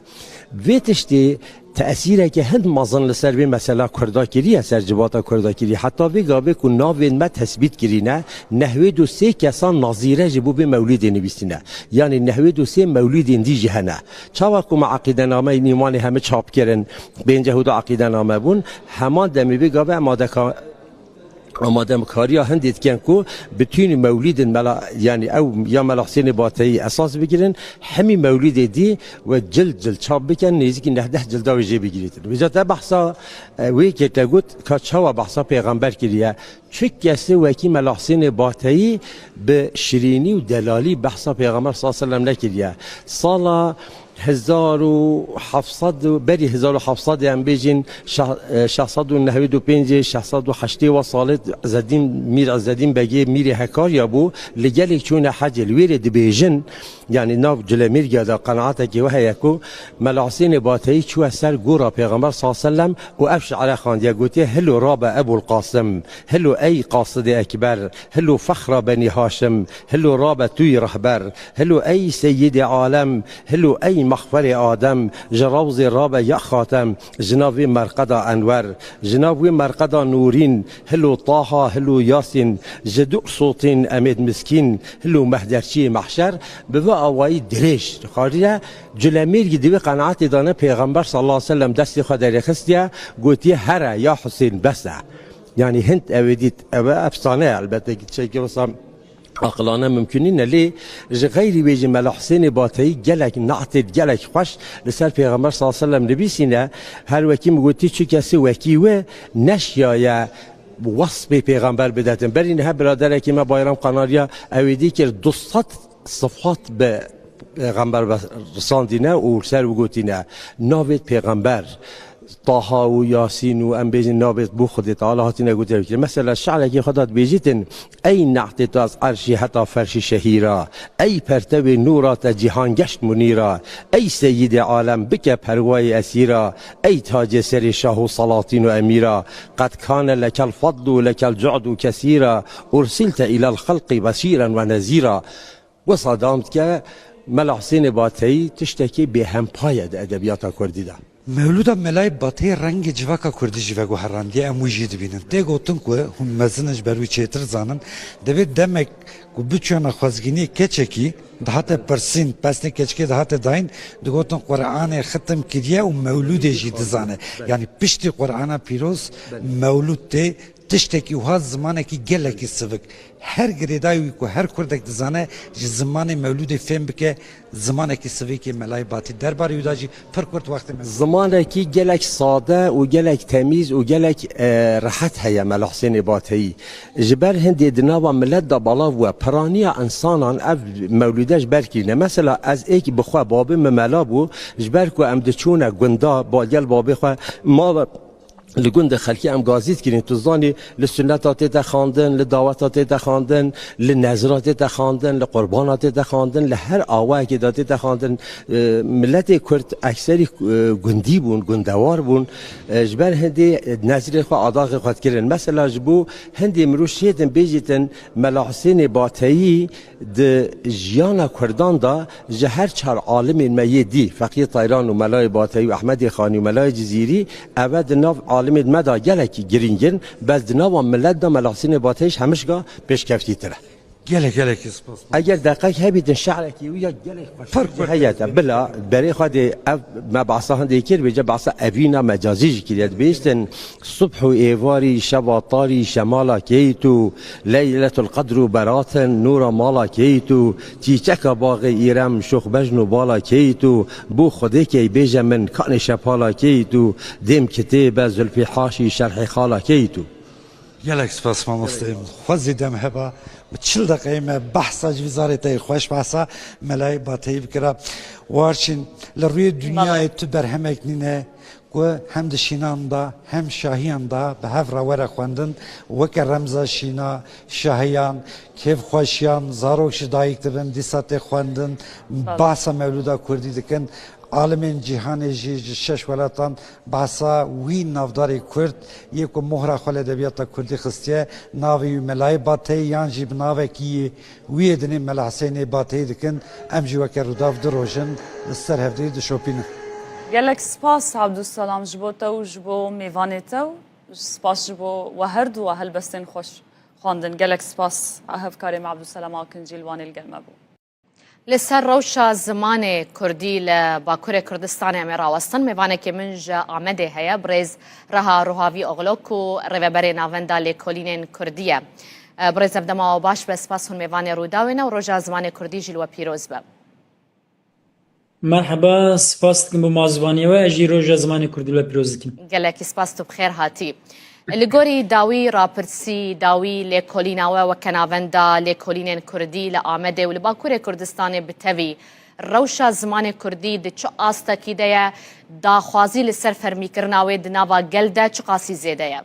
ویتشتی تأثیره که هند مازن لسر به مسئله کرداکیری سر جباتا کرداکیری حتی ویگابه که ناوین ما تثبیت کرینه نحوه دو سه کسان نظیره جبو به مولید نویسینه یعنی نحوه دو سه مولید اندی جهنه چاوه که ما عقیده نامه نیمان همه چاپ کرن به اینجا هدو عقیده نامه بون همان دمی ویگابه آماده کاریا هندید کن کو بتونی مولید یعنی او یا ملا حسین باتایی اساس بگیرن همی مولید دی و جلد چاپ بکن نزدیک 19 جلد ویژه بگیرید. وجات بحثا وی که تگوت کاچوا بحثا پیغمبر کریه چه کسی وکی ملا حسین باتایی به شیرینی و دلالی بحثا پیغمبر صلی الله علیه و سلم نکریه. سال 1700 بری 1700 هم بیجین 695 608 و سالت زدیم میر از زدیم بگی میر هکار یا بو لجلی چون حج الویر دبیجن یعنی ناف جلمیر گدا قناعت کی وه یکو ملا حسین باتایی چو سر گورا پیغمبر صلی الله علیه و سلم و افش علی خان یا گوتی هلو راب ابو القاسم هلو ای قاصد اکبر هلو فخر بنی هاشم هلو راب توی رهبر هلو ای سید عالم هلو ای مخفر آدم جراوز راب یا خاتم جناب مرقدا انور جناب مرقدا نورین هلو طه هلو یاسین جدو صوتین امید مسکین هلو مهدرچی محشر به اوای درش خاطر جلمیر گدی قناعت دانه پیغمبر صلی الله علیه و سلم دست خدای خستیا گوتی هر یا حسین بس یعنی هند اویدیت او افسانه البته چه که وسام عقلانه ممکنین لی غیر بیج ملا حسین باتایی گلک نعتد گلک خوش لسر پیغمبر صلی الله علیه و سلم نبیسینه هر وکی مگوتی چه کسی وکی و نشیا وصف پیغمبر بداتن برین ها برادر که ما بایرام قناریا اویدی که 200 صفات به پیغمبر رساندینه و سر و گوتینه ناوید پیغمبر طه و یاسین و ام بیجن نابت بو خود تعالی هاتینه گوته بکر مثلا شعر که خودت بیجیتن ای نعت تو از عرشی حتی فرشی شهیرا ای پرتو نورات جهان گشت منیرا ای سید عالم بک پروای اسیرا ای تاج سر شاه و سلاطین و امیرا قد کان لک الفضل لک الجعد کثیرا ارسلت الى الخلق بشیرا و نذیرا و صدامت که ملا حسین باتایی تشتکی به هم پاید ادبیات کردی ده
مولودا ملای باتی رنگ جواکا کردی جواگو هراندی اموجی دبینن ده گوتن که هم مزنش بروی چیتر زانن دوید دمک که بچونا خوزگینی کچکی دهات پرسین پسنی کچکی دهات داین ده گوتن قرآن ختم کریه و مولود جی دزانه یعنی پشتی قرآن پیروز مولود ته تشتکی و ها زمانه کی گله کی سوک هر گریدایی که هر کردک دزانه زمان مولود فهم بکه زمانه کی سوکی ملای باتی درباره یوداجی پر کرد وقت
زمانه کی گلک ساده و گلک تمیز و گلک راحت هیا ملا حسین باتایی جبر هندی دنوا ملت دا بالا و پرانیا انسانان اف مولودش برکینه مثلا از ایک بخوا بابه ملا بو جبر کو ام دچونه گندا با گل بابه خو ما لگوند خلکی ام گازیت کردن تو زانی لسنتات تخاندن لدعوتات تخاندن لنظرات تخاندن لقربانات تخاندن لهر آوای که داده تخاندن ملت کرد اکثری گندی بون گندوار بون جبر هندی نظر خو عداق خود کردن مثلا جبو هندی مروشیتن بیجیتن ملا حسین باتایی د جیانا کردان دا جهر چهار عالم میدی فقیه طایران و ملای باتایی و احمد خانی و ملای جزیری اول ناف عالم مدا گلکی گرینگن بس ناو ملت دا ملا حسین باتایش همشگاه پیشکفتی تره
گله سپاس
اگر دقیق هبیدن شعر کی و یا گله فرق هیات بلا برای خود ما بعصا هندی کر بجا بعصا اوینا مجازی کلیت بیستن صبح و ایواری شواطاری شمالا کیتو لیلة القدر برات نور مالا کیتو چیچک باغ ایرم شخ بجن بالا کیتو بو خودی کی بیجا من کان شپالا کیتو دیم کتاب زلفی حاشی شرح خالا کیتو
گله سپاس ما مستیم خوزیدم هبا چل دقیقه بحثا جویزارتی خوش بحثا ملای باتی بکره وارچین لروی دنیای تو برهمک نینه که هم دشینان دا هم شاهیان دا به هف راوره خواندن وک رمزا شینا شاهیان کیف خوشیان زاروکش دایک دبن دیسات خواندن بحثا مولودا کردی دکن عالم جهان جی شش ولاتان بحثا وی نافداری کرد یک مهره خال ادبیات کردی خستیه ناوی ملای باتی یان جی بناوه کی وی دنی ملا حسین باتی دکن ام جی وک روداف دروژن سر هفته دشوپین
گلک سپاس عبدالسلام جبو تو جبو میوان تو سپاس جبو و هر دو هلبستن خوش خواندن گلک سپاس هف کاری عبدالسلام آکنجیل وان الگرمه بو
لسر روشا زمان کردی لباکور کردستان امی راوستن میوانه که منج آمده هیا برز رها روحاوی اغلوک و روبر ناوندا لکولین کردیه برز افدما و باش به سپاس هن میوانه روداوینه و روژا زمان کردی جلو پیروز به
مرحبا سپاس کن بمازوانی و اجی روژا زمان کردی و پیروز کن
گلکی سپاس تو بخیر هاتی لگوری داوی راپرسی داوی لکولیناوه و کناوندا لکولین کردی لآمده و لباکور کردستان بتوی روشا زمان کردی ده چو آستا کی ده داخوازی لسر فرمی کرناوه ده ناوا گل ده چو قاسی زیده یا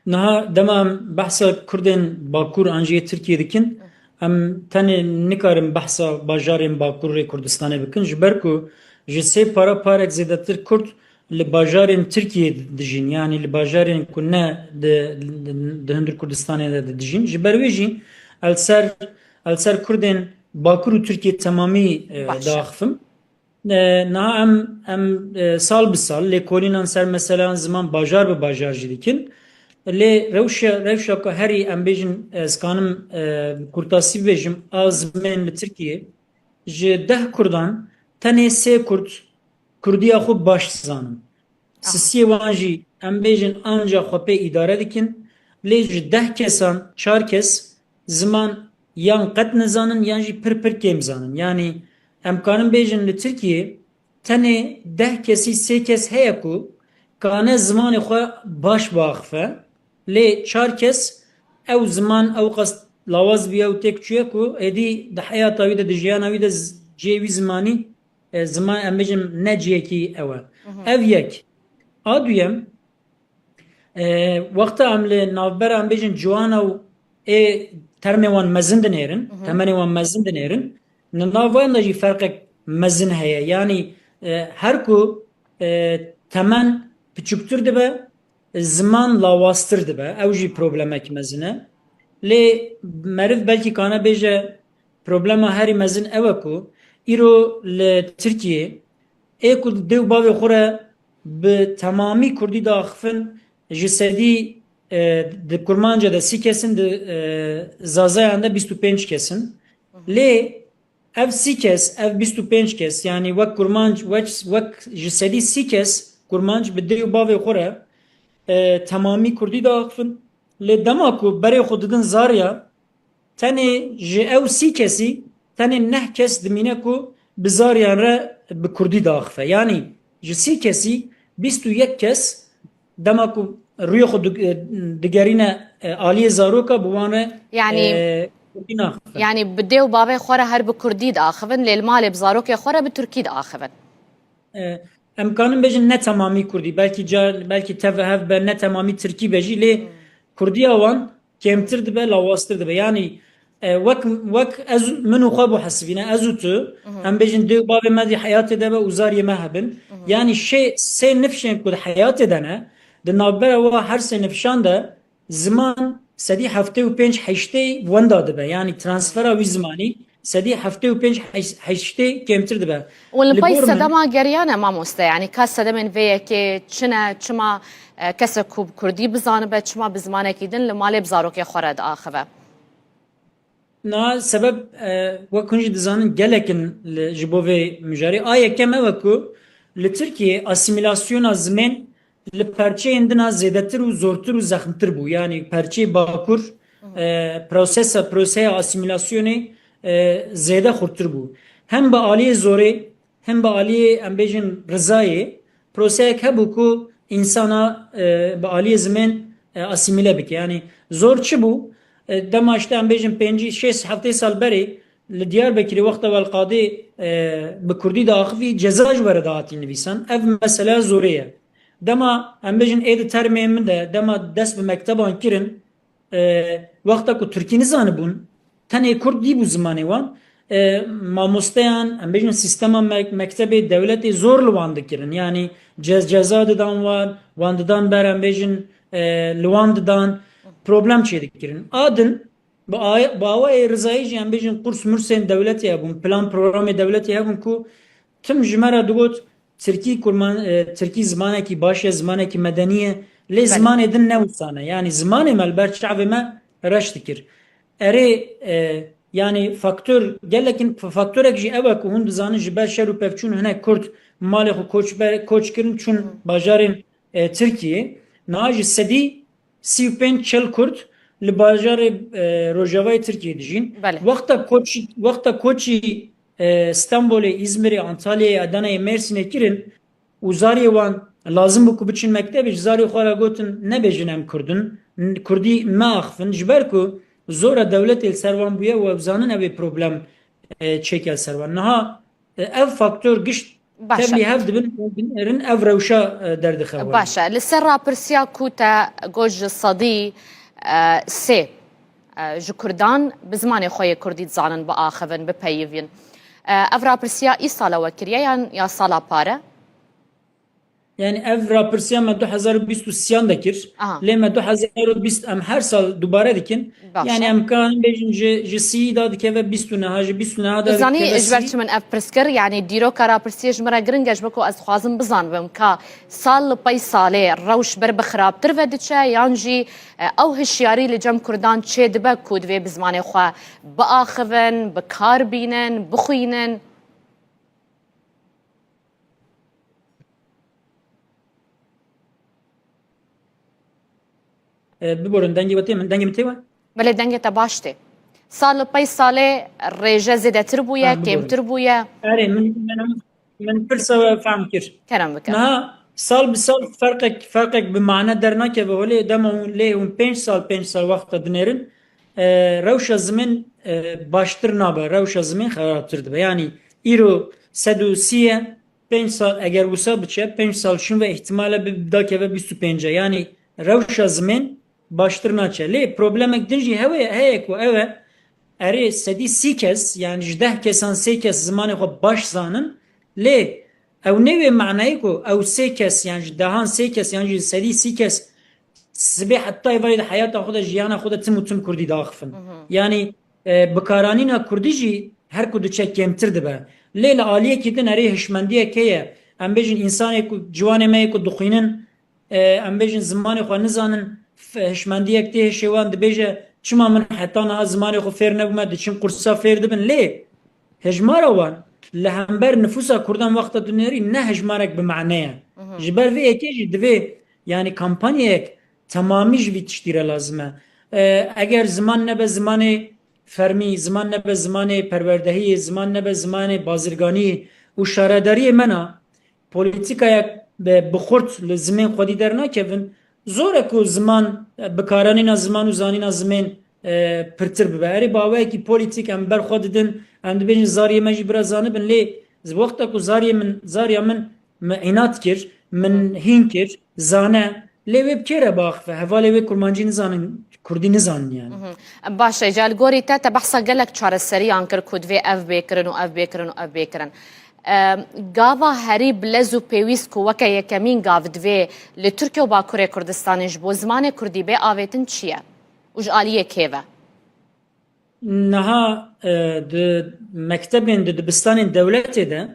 نه دما بحثا کردن باکور انجی ترکیه دکن ام تنه نکارم بحثا باجارم باکور کردستان بکن جبرکو جسه پارک زیده تر کرد لباجارن ترکیه دجین یعنی لباجارن کنه ده هندر کردستان دجین جبرویجی السر کردن باکور و ترکیه تمامی داخفم نه ام سال به سال لکولینان سر مثلا زمان باجار به باجار جدیکن لی روشا که هری ام بیجن اسکانم کرتاسی بیجم آزمین لترکیه جده کردان تنه سه کردی خوب باش زانم سیسی وانجی ام بیجن آنجا خوبه اداره دکن لیج 10 کسان 4 کس زمان یان قد نزانن یانجی پر کم زانن یعنی امکانم بیجن لترکیه تنه 10 کسی 3 کس هیا کو کانه زمان خو باش باخفه لی 4 کس او زمان او قصد لاواز بیا و تک چیه کو ادی ده حیات اوی ده جیان اوی ده جیوی زمانی زمان ام بیجم نجیه کی اوه او یک آدویم وقت عمل نافبر ام بیجن جوانا و ترمي وان مزن دنيرن تمني وان مزن دنيرن نافوان دجي فرق مزن هيا يعني هركو تمن بچوكتر دبا زمان لاواستر دبا او جي پروبلمك مزنه لي مرد بلكي كانا بيجا پروبلما هاري مزن اوكو ايرو لتركيه ايكو ديو باوي خورا بتمامي كردي داخفن جسدي د کرمانجا ده 30 kesin de zazayanda 25 kesin le ev 30 kes ev 25 kes yani vak kurmanj vak jisedi 30 kes kurmanj bide bave khore tamami kurdi da akfın le damaku bere khudun zarya tane je ev 30 kesi tane nah kes dimine ku bizaryan ra bi kurdi da akfa yani je 30 kesi 21 kes damaku روی خود دگرینه عالی زاروکا بوانه
يعني بدي وبابي خورا هر بكردي داخفن للمال بزاروك خورا بتركي داخفن
امکانم بجن نه تمامی کردی بلکه تفهف به نه تمامی ترکی بجی لی کردی آوان کمتر دبه لاواستر دبه یعنی وک از منو خواب حسبینه ازو تو هم بجن دو بابي مدی حیات دبه وزاری مهبن یعنی شی سه نفشن کد حیات دنه دنابر و هر سه نفشان ده زمان سدی هفته و 5 هشته وندا دبه یعنی ترانسفر وی زمانی سدی هفته و 5 هشته کمتر دبه
والباي صدما جريانه ما مستا يعني كاس صدمن في كي چما كسا كوب كردي بزانبه چما بزمانه كيدن لمال بزاروك خورد اخبه
نا سبب وكنج دزانن گلكن جبوي مجاري ايه كم وكو لتركيا اسيميلاسيون زمن لپرچه اندنا زیادتر و زورتر و زخمتر بو یعنی پرچه باکور پروسه اسیمیلاسیونی زیاده خورتر بو هم با آلی زوره هم با آلی امبیجن رضایه پروسه که بو که انسانا با آلی زمین اسیمیله بک یعنی زور چه بو دماشته امبیجن 5-6 هفته سال بری لدیار بکری وقت والقاضی بکردی داخلی جزاج ورداتی نویسن اف مسئله زوریه دما ام بجن ايد ترمي من دما دس بمكتبان كيرن وقتا كو تركي نزانبون تاني كردي بو زماني وان ما مستيان ام بجن سيستما مكتبي دولتي زور لوان دكيرن يعني جزا دان وان دان بر ام بجن لوان دان problem چه دكيرن ادن باوي رضايجي ام بجن قرص مرسين دولتي ابون بلان بروغرام دولتي ابون كو تم جمره دوت ترکی زمانه کی باشه زمانه کی مدنیه لی زمانه دن نوسانه یعنی زمانه ملبر شعب ما رشت کر اره yani faktör gelekin faktörek jî ev ku hûn dizanin ji ber şer û pevçûn hinek Kurd malê xwe koç kirin çûn bajarên Tirkiye niha ji sedî 35-40 Kurd li bajarê Rojavayê Tirkiye dijîn. Wexta koçî İstanbulê, İzmirê, Antalyayê, Adanayê, Mersinê kirin û zariyê wan lazim bû ku biçin mektebê ji zarê xwe re gotin nebêjin em Kurdin, Kurdî me axivin ji ber ku zora devletê li ser wan bûye û ew zanin ev ê problem çêke li ser wan. Niha ev faktör gişt tevlî hev dibin ev rewşa derdixewan.
باشە لەسەر راپرسیا کوتە گۆژ سەدی سێ ji Kurdan bi zimanê xwe yê Kurdî dizanin biaxivin bipeyivîn. Ev rapirsya îsala we kiriye ya sala pare?
Yani ev raporsiya me 2023 de kir. Lê me 2020 em her sal dubare dikin. Yani em kan bêjin ji sî da dikeve 29 ji 29 da
Zanî ji ber çi min ev pirskir yani dîroka rapirsiya ji me re giring e ji ber ku ez dixwazim bizanibim ka sal li pey salê rewş ber bi xirabtir ve diçe yan jî ew hişyarî li cem Kurdan çê dibe ku divê bi zimanê xwe biaxivin, bi kar bînin, bixwînin.
Biborin dengê wetê min dengê min tê we?
Belê dengê te baş tê. Sal li pey salê rêje zêdetir bûye, kêmtir bûye.
Erê min pirsa we fehm kir.
Kerem bike.
Niha sal bi sal ferqek bi mane dernakeve holê dema lê hûn 5 sal wexta dinêrin rewşa zimên baştir nabe, rewşa zimên xerabtir dibe. Yani îro 130 5 sal eger wisa biçe 5 sal şin ve ihtimale dakeve 25. Yani rewşa zimên baştir naçe. Lê problemek din jî heye ku ew e erê sedî sî kes yani ji 10 kesan 3 kes zimanê xwe baş zanin lê ew nêvê manayê ku ew 3 kes yani ji dehan 3 kes yani ji sedî sî kes sibê heta evayê de heyata xwe de jiyana xwe de tim û tim Kurdî daxivin. Yani bikaranîna Kurdî jî her ku diçe kêmtir dibe. Lê li aliyekî din erê hişmendiyek heye em bêjin însanê ku ciwanê me yê ku dixwînin em bêjin zimanê xwe nizanin hişmendiyek tê hêşê wan dibêje çima min heta niha zimanê xwe fêr nebûme diçin qursa fêr dibin lê hejmara wan li hember nüfusa Kurdan wexta dinêrî ne hejmarek bi maneye. Ji ber vê yekê jî divê yani kampanyayek tamamî ji vî tiştî re lazim e. Eger ziman nebe zimanê fermî, ziman nebe zimanê perwerdehiyê, ziman nebe zimanê bazirganiyê û şaredariyê me na polîtîkayek bi xurt li zimên xwedî dernakevin zor e ku ziman bikaranîna ziman û zanîna zimên pirtir bibe. Erê baweyekî polîtîk em berxwe didin em dibêjin zariyê me jî biraz zanibin lê wexta ku zariya min înat kir min hîn kir zane lê wê bikêre biaxive hevalê wê kurmancî nizanin Kurdî nizanin yani.
Baş e ji gorî te te behsa gelek çareseriyan kir ku divê ev bêkirin û ev bêkirin û ev bêkirin. Gava herî bilez û pêwîst ku weke yekemîn gav divê li Tirkiye û Bakurê Kurdistanê ji bo zimanê Kurdî bê avêtin çi ye? û ji aliyê kê ve?
Niha di mektebên di dibistanên dewletê de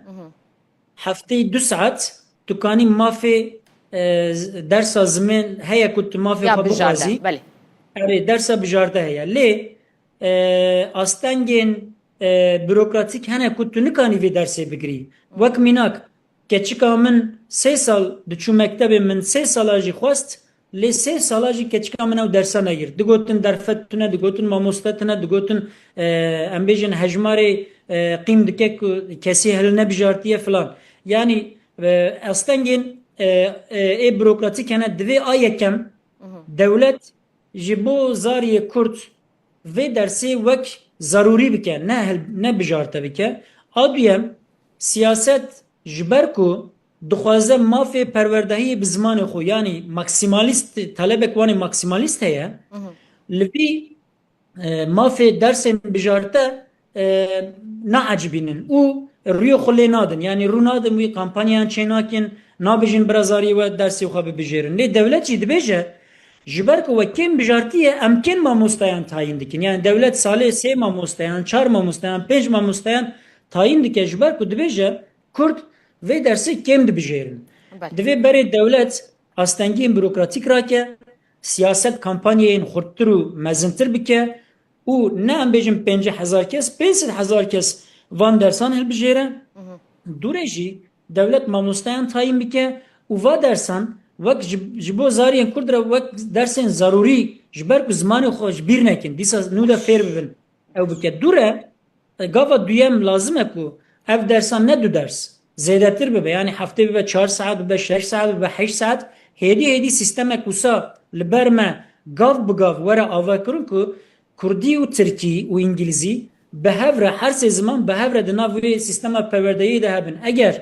hefteyê 2 saat tu kanî mafê dersa zimên heye ku tu mafê xwe bixwazî erê dersa bijarde heye lê astengên bürokratik hene ku tu nikanî vê dersê bigirî. Wek mînak keçika min 3 sal diçû mektebê min 3 sala jî xwest lê 3 sala jî keçika min ew dersa negir. Digotin derfet tune, digotin mamoste tune, digotin em bêjin hejmarê qîm dike ku kesî hil nebijartiye filan. Yani astengên bürokratik hene divê a yekem dewlet ji bo zariyê Kurd vê dersê wek zarûrî bike ne bijarte bike. A duyem siyaset ji ber ku dixwaze mafê perwerdehiyê bi zimanê xwe yani maksimalîst talebek wanê maksimalîst heye li vî mafê dersên bijarte neecibînin û rûyê xwe lê nadin yani rû nadin wî kampanyayan çê nakin nabêjin bira zariyê we dersê xwe bibijêrin. Lê devlet jî dibêje ji ber ku we kêm bijartiye em kêm mamosteyan tayin dikin. Yani devlet salê 3 mamosteyan, 4 mamosteyan, 5 mamosteyan tayin dike ji ber ku dibêje Kurd vê dersê kêm dibijêrin. Divê berê devlet astengiyên bürokratik rake, siyaset kampanyayên xurttir û mezintir bike û ne em bêjin 50,000 kes 500,000 kes van dersan hilbijêre dûrê jî devlet mamosteyan tayin bike û va dersan wek ji bo zariyên Kurd re wek dersên zarûrî ji ber ku zimanê xwe ji bîr nekin dîsa nû de fêr bibin ew bike dûre gava duyem lazim e ku ev dersan ne du ders zêdetir bibe yani heftê bibe 4 saat bibe 6 saat bibe 8 saat hêdî sistemek wisa li ber me gav bi gav were avakirin ku Kurdî û Tirkî û İngilîzî bi hev re her sê ziman bi hev re di nav wê sistema perwerdeyî de hebin eger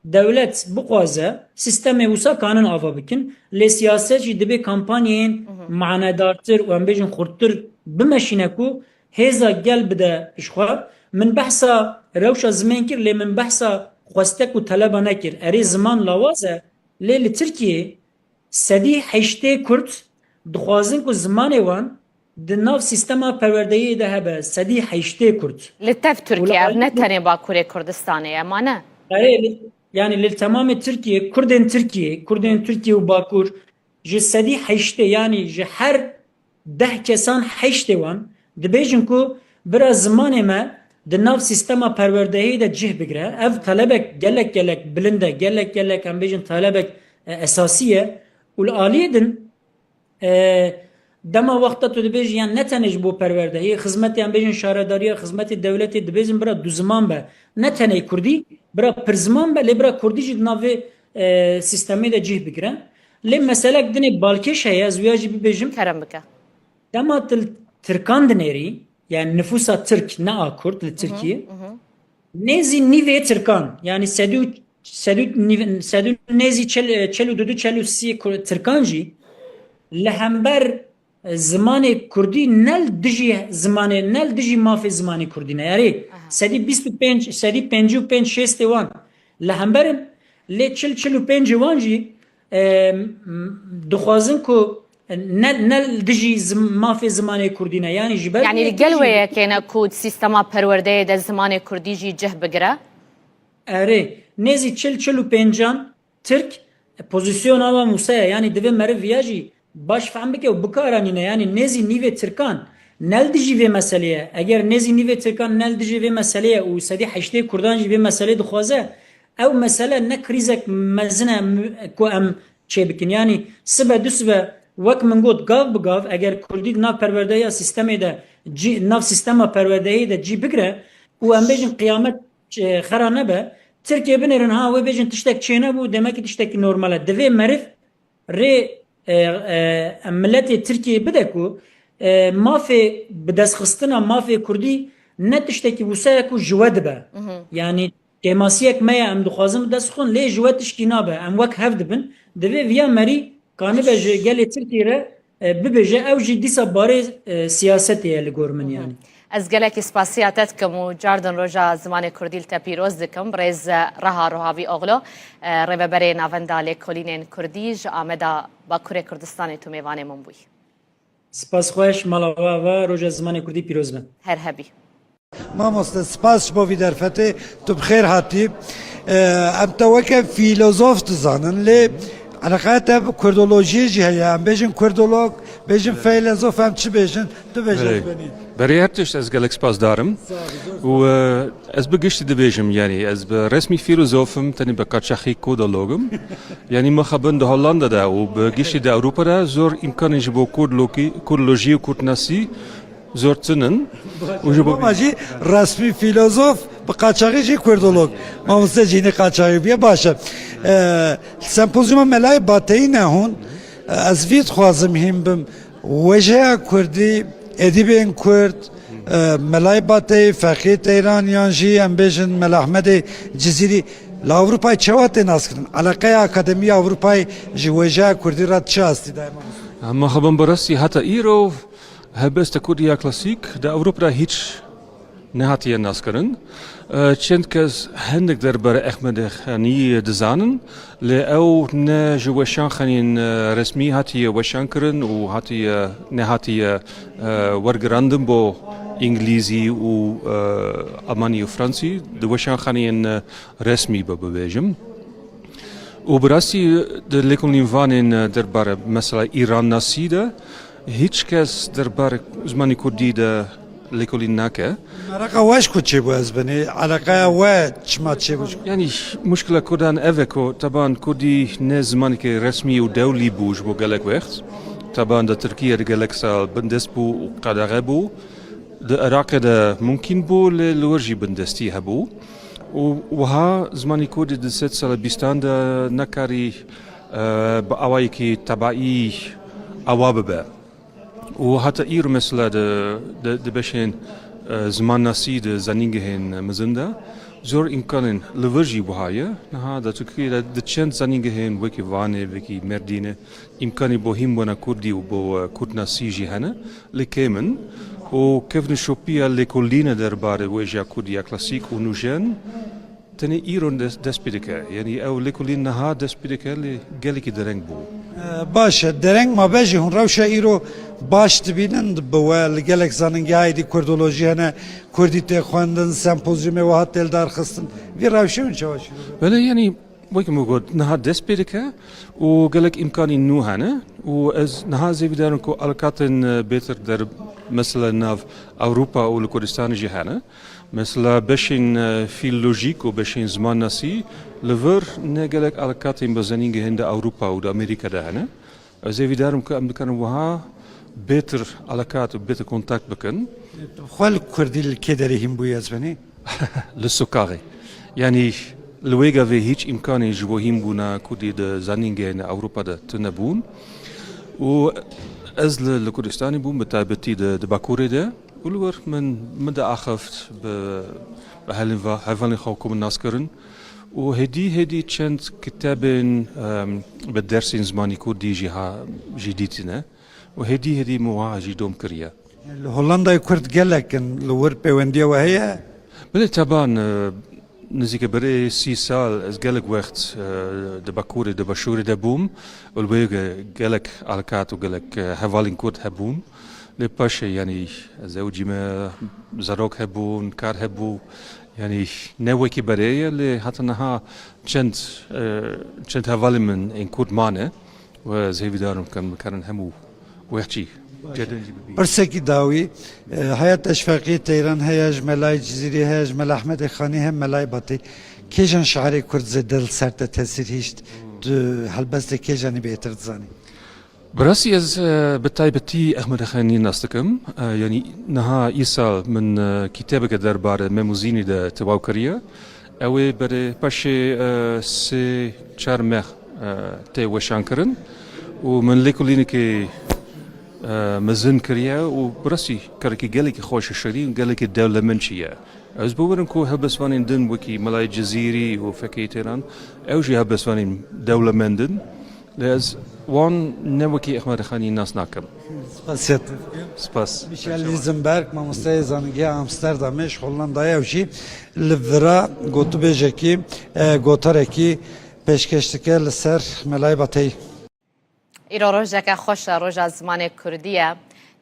devlet bixwaze sistemê wisa kanin ava bikin lê siyaset jî dibe kampanyayên manedartir û em bêjin xurttir bimeşîne ku hêza gel bide pişxwe min behsa rewşa zimên kir lê min behsa xwestek û teleba nekir erê ziman lawaz e lê li Tirkiyê sedî heştê Kurd dixwazin ku zimanê wan di nav sistema perwerdeyî de hebe sedî heştê Kurd
Li tev Tirkiye ev ne tenê Bakurê Kurdistanê ema ne?
Yani li tamamê Tirkiye Kurdên Tirkiye û Bakur ji sedî heştê yani ji her 10 kesan heştê wan dibêjin ku bira zimanê me di nav sistema perwerdeyî de cih bigire ev talebek gelek bilind e gelek em bêjin talebek esasî ye û li aliyê din dema wexta tu dibêjî yan ne tenê ji bo perwerdehiyê xizmetê em bêjin şaredariya xizmetê dewletê dibêjin bira du ziman be ne tenê Kurdî bira pir ziman be lê bira Kurdî jî di navê sistemê de cih bigire lê meselek dinê balkêş heye ez wiya jî bibêjim
kerem bike
dema Tirkan dinêrî yani nüfusa Türk ne a Kurd li Tirkiye nêzî nîvê Tirkan yani sedû nêzî çelû dudu çelû sî Tirkan jî li hember zimanê Kurdî nel dijî zimanê nel dijî mafê zimanê Kurdî ne yarê sedî 25 sedî 55 şêstê wan li hemberin lê 45 wan jî dixwazin ku nel dijî mafê zimanê Kurdî ne yani ji ber
yani li gel wêyekê ku sistema perwerdeyê de zimanê Kurdî jî cih bigire
erê nêzî 45 Türk pozisyona wa Musa'ya yani divê meriv ya jî baş fehm bike û bikaranîne yani nêzî nîvê Tirkan nel dijî vê meseleye eger nêzî nîvê Tirkan nel dijî vê meseleye û sedî heştê Kurdan jî vê meselê dixwaze ew mesele ne krîzek mezin e ku em çê bikin yani sibe du sibe wek min got gav bi gav eger Kurdî nav perwerdeya sistemê de nav sistema perwerdeyî de cî bigire û em bêjin qiyamet xera nebe Tirkiye binêrin ha wê bêjin tiştek çêne bû demek ki tiştekî normal e divê meriv rê milletê Tirkiye bide ku mafê bi destxistina mafê Kurdî ne tiştekî wisa ku ji we dibe yani kemasiyek me ye em dixwazin destxin lê ji we tişkî nabe em wek hev dibin divê viya merî kanibe ji gelê Tirkiye re bibêje ew jî dîsa barê siyasetê ye li gor min yani
Ez gelekî spasiya te dikim û cardin roja zimanê Kurdî li te pîroz dikim rêz reha rohavî oxlo rêveberê navenda lêkolînên Kurdî ji Ameda Bakurê Kurdistanê tu mêvanê min bûyî
Spasxweş malava ve roja zimanê Kurdî pîroz bin
her hebî
Mamoste spas bo vî derfetê tu bi xêr hatî em te weke fîlozof dizanin lê Alaqat ev Kurdolojiyê jî heye em bêjin Kurdolog bêjin feylezof em çi bêjin tu bêjin
Berê her tişt ez gelek spas darim û ez bi giştî dibêjim yani ez bi resmî fîlozofim tenê bi qaçaxî kodologim yani me xebin di Hollanda de û bi giştî di Ewropa de zor imkanên ji bo Kurdolojî û Kurdnasî zor tinin
Ama jî resmî fîlozof bi qaçaxî jî Kurdolog mamoste jînî qaçaxî biye baş e sempozyuma melayê bateyî ne hûn ez vî dixwazim hîn bim wêjeya Kurdî edîbên Kurd melayê bateyî Fexî Teyraniyan jî em bêjin Mela Ahmedê Cizîrî li Ewropayê çawa tê naskirin Alaqeya Akademiya Ewropayê ji wêjeya Kurdî re çi astî daye
me xebin bi rastî heta îro helbesta Kurdiya klasîk di Ewropayê hiç nehatiye naskirin çend kes hindik derbere Ehmedê Xanî dizanin lê ew ne ji weşanxanên resmî hatiye weşankirin û hatiye nehatiye wergirandin bo İngilîzî û Almanî û Fransî di weşanxaneyên resmî bibêjim û bi rastî di lêkolînvanên derbare mesela Îrannasî de هیچ کس درباره زمانی کردی ده لکولی نکه.
مرقه واش کو چه بو از بنی علاقه و چما چه بو
یعنی مشکل کردن اوکو طبعا کردی نه زمانی که رسمی و دولی بوش بو گلک وقت. طبعا ده ترکیه ده گلک سال بندست بو و قدره بو. ده عراق ده ممکن بو لورجی بندستی هبو. وها زمانی کردی ده 3 سال بیستان ده نکاری با اوایی که تبعی اوابه. و حتی ایرو مثلا ده بشین زمان ناسی ده زنینگه هن مزنده زور امکانن لورجی بوهایه نه ده ترکیه ده چند زنینگه هن وکی وانه وکی مردینه امکانی با هم بنا کردی و با کرد ناسی جی هنه لکیمن و کفن شوپیا لکولینه درباره ویجا کردی کلاسیک و نوجن تنی ایران دست پیدا کرد یعنی او لکولین نه دست پیدا کرد گلی که درنگ بود
باشه درنگ ما بجی هون روشه ایرو باش تبینن بوا لگلک زننگی هایدی کردولوژی هنه کردی تی خواندن سمپوزیوم و هات دل دار خستن وی روشه اون چه باشی
ولی یعنی وقتی موجود نه دست پیدا کرد و گلک امکانی نو هنه و از نه زیوی دارن که علاقاتن بهتر در مثلا ناف اروپا و لکردستان جی هنه مثلا بشین فیلولوژیک و بشین زمان ناسی لور نگلک علاقاتن بزنینگه هند اروپا و امریکا ده هنه از زیوی دارن که امریکان وها بهتر علاقات و بهتر کنتاکت بکن.
خال کردی لکدری هم بوی از بنی؟
لسکاری. یعنی لویگا و هیچ امکانی جوهیم بونا کردی ده زنینگه هند اروپا ده تنبون و از لکردستانی بون بتایبتی ده باکوره ده ولور من ده آخفت به هلوانی خواه ناس کرن و هدی چند کتابن به درسین زمانی کردی جی دیتینه و هدی مواجه دوم کریا.
هولندا کرد گلکن لور پیوندی و هیا؟
بله طبعا نزدیک برای 30 سال از گلک وقت ده باکوره ده باشوره ده بوم و البته گلک علاقات و گلک حوالین کرد هبون. لپاشه یعنی زوجی ما زراق هبون کار هبو یعنی نوکی برای لی حتی نه چند حوالی من این کرد مانه و زیوی دارم کن همو وقتی
برسکی داوی حیات اشفاقی تیران هیاج ملای جزیری هیاج مل احمد خانی هم ملای باتی کیجان شعری کرد زدل سرت تاثیر هیشت هلبست کیجانی بهتر زانی
براسي از بتايبتي احمد خاني ناستكم يعني نها ايسال من كتابك دربار ميموزيني ده تواوكريا او بر باشي سي چارمخ تي وشانكرن ومن ليكوليني كي مزن كريا وبراسي كاركي قالك خوش الشرين قالك الدولة منشية از بورن كو هبسوانين دن وكي ملاي جزيري وفكي تيران او جي هبسوانين دولة مندن لاز وان نوكي احمد خاني ناس ناكم
سپاس
سپاس
میشل لیزنبرگ مامۆستای زانینگی ئامستەردامێش هۆڵندایە وژی لڤرا گوتوبێژێکی گۆتەرێکی پێشکەشتەکە لەسەر مەلای بەتەی
ئیرۆ ڕۆژێکە خۆشە ڕۆژە زمانی کوردیە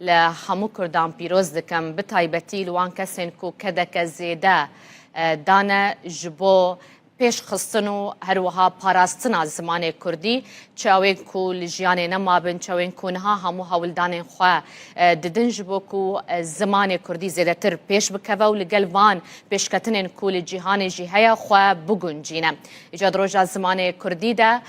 لە هەموو کوردان پیرۆز دەکەم بتایبەتی لەوان کەسێن و کەدەکە زێدە دانە ji بۆ پێش خستن و هەروەها پاراستنا زمانی کوردی چاوێن کو li jiyanê nemabin çawên ku niha hemû hewildanên xwe didin ji bo ku zimanê kurdî zêdetir pêş bikeve û li gel van pêşketinên ku li cîhanê jî heye xwe biguncîne. Îca di roja zimanê kurdî de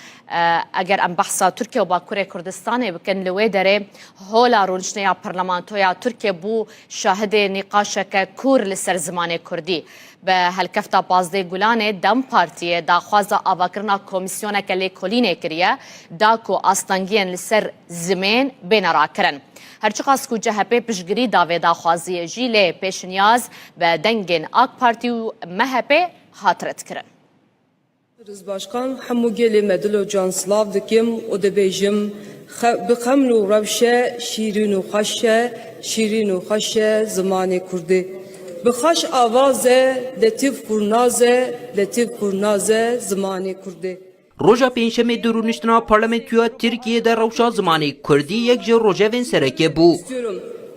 eger em behsa Tirkiye û Bakurê Kurdistanê bikin li wê derê hola rûniştneya parlamentoya Tirkiye bû şahidê nîqaşeke kûr li ser zimanê kurdî. Bi helkefta Bazdê Gulanê Dem Partiyê daxwaza avakirina komisyoneke lêkolînê kiriye da ku astangiyên li ser zimên bêne rakirin. Herçiqas ku CHP piştgirî davê daxwaziyê jî lê pêşniyaz bi dengên AK Parti û MHP hatire dikirin.
Başkan hemû gelê me dilo can silav dikim û dibêjim bi xeml û rewşe şîrîn û xweş e şîrîn û xweş e zimanê Kurdî. Bi xweş avazê letîf kurnazê letîf kurnazê zimanê Kurdî.
Roja pênşemê di rûniştina parlamentoya Tirkiye de rewşa zimanê Kurdî yek ji rojevên serekê bû.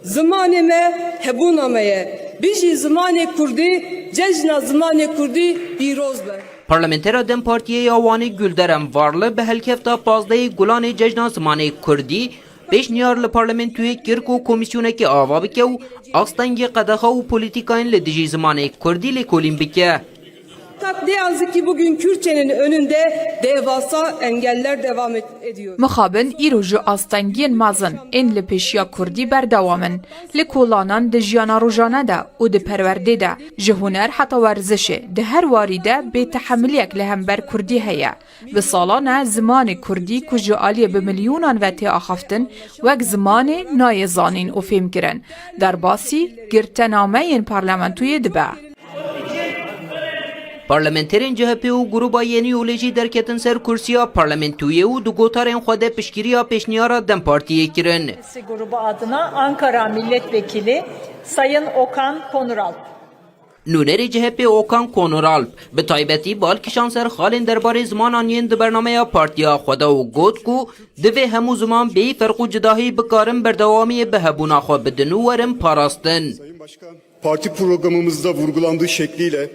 Zimanê me hebûna me ye. Bijî zimanê Kurdî cejna zimanê Kurdî pîroz be.
Parlamentera Dem Partiye ya Wanê Gülderem Varlı bi helkefta Bazdeyê Gulanê cejna zimanê Kurdî پیشنیار لپارلمنتوی کرک و کمیسیونکی آوا بکه و آستنگی قدخه و پولیتیکاین لدیجی زمان کردی لکولین بکه.
Ne yazık ki bugün Kürtçenin önünde devasa engeller devam ediyor.
Mixabin îroj astengiyên mezin ên li pêşiya Kurdî berdewamın, li kolanan di jiyana rojane de û di perwerdê de, ji huner heta werzişê di her warî de bêtehemiliyek li hember Kurdî heye. Bi salan e zimanê Kurdî ku ji aliyê bi milyonan ve tê axaftin, wek zimanê nayê zanîn û fêmkirin. Derbasî girtenameyên parlamentûyê dibe.
Parlamenterên CHP û gruba Yeni Yolê derketin ser kursiya parlamentûyê û di gotarên xwe de piştgiriya pêşniyara Dem Partiyê kirin.
Grubu adına Ankara Milletvekili Sayın Okan Konuralp.
Nûnerê CHP Okan Konuralp bi taybetî balkişan ser xalên derbarê zimanan yên di bernameya partiya xwe de û got ku divê hemû ziman bêyî ferq û cidahî bikarin berdewamiyê bi hebûna xwe bidin û werin parastin.
Parti programımızda vurgulandığı şekliyle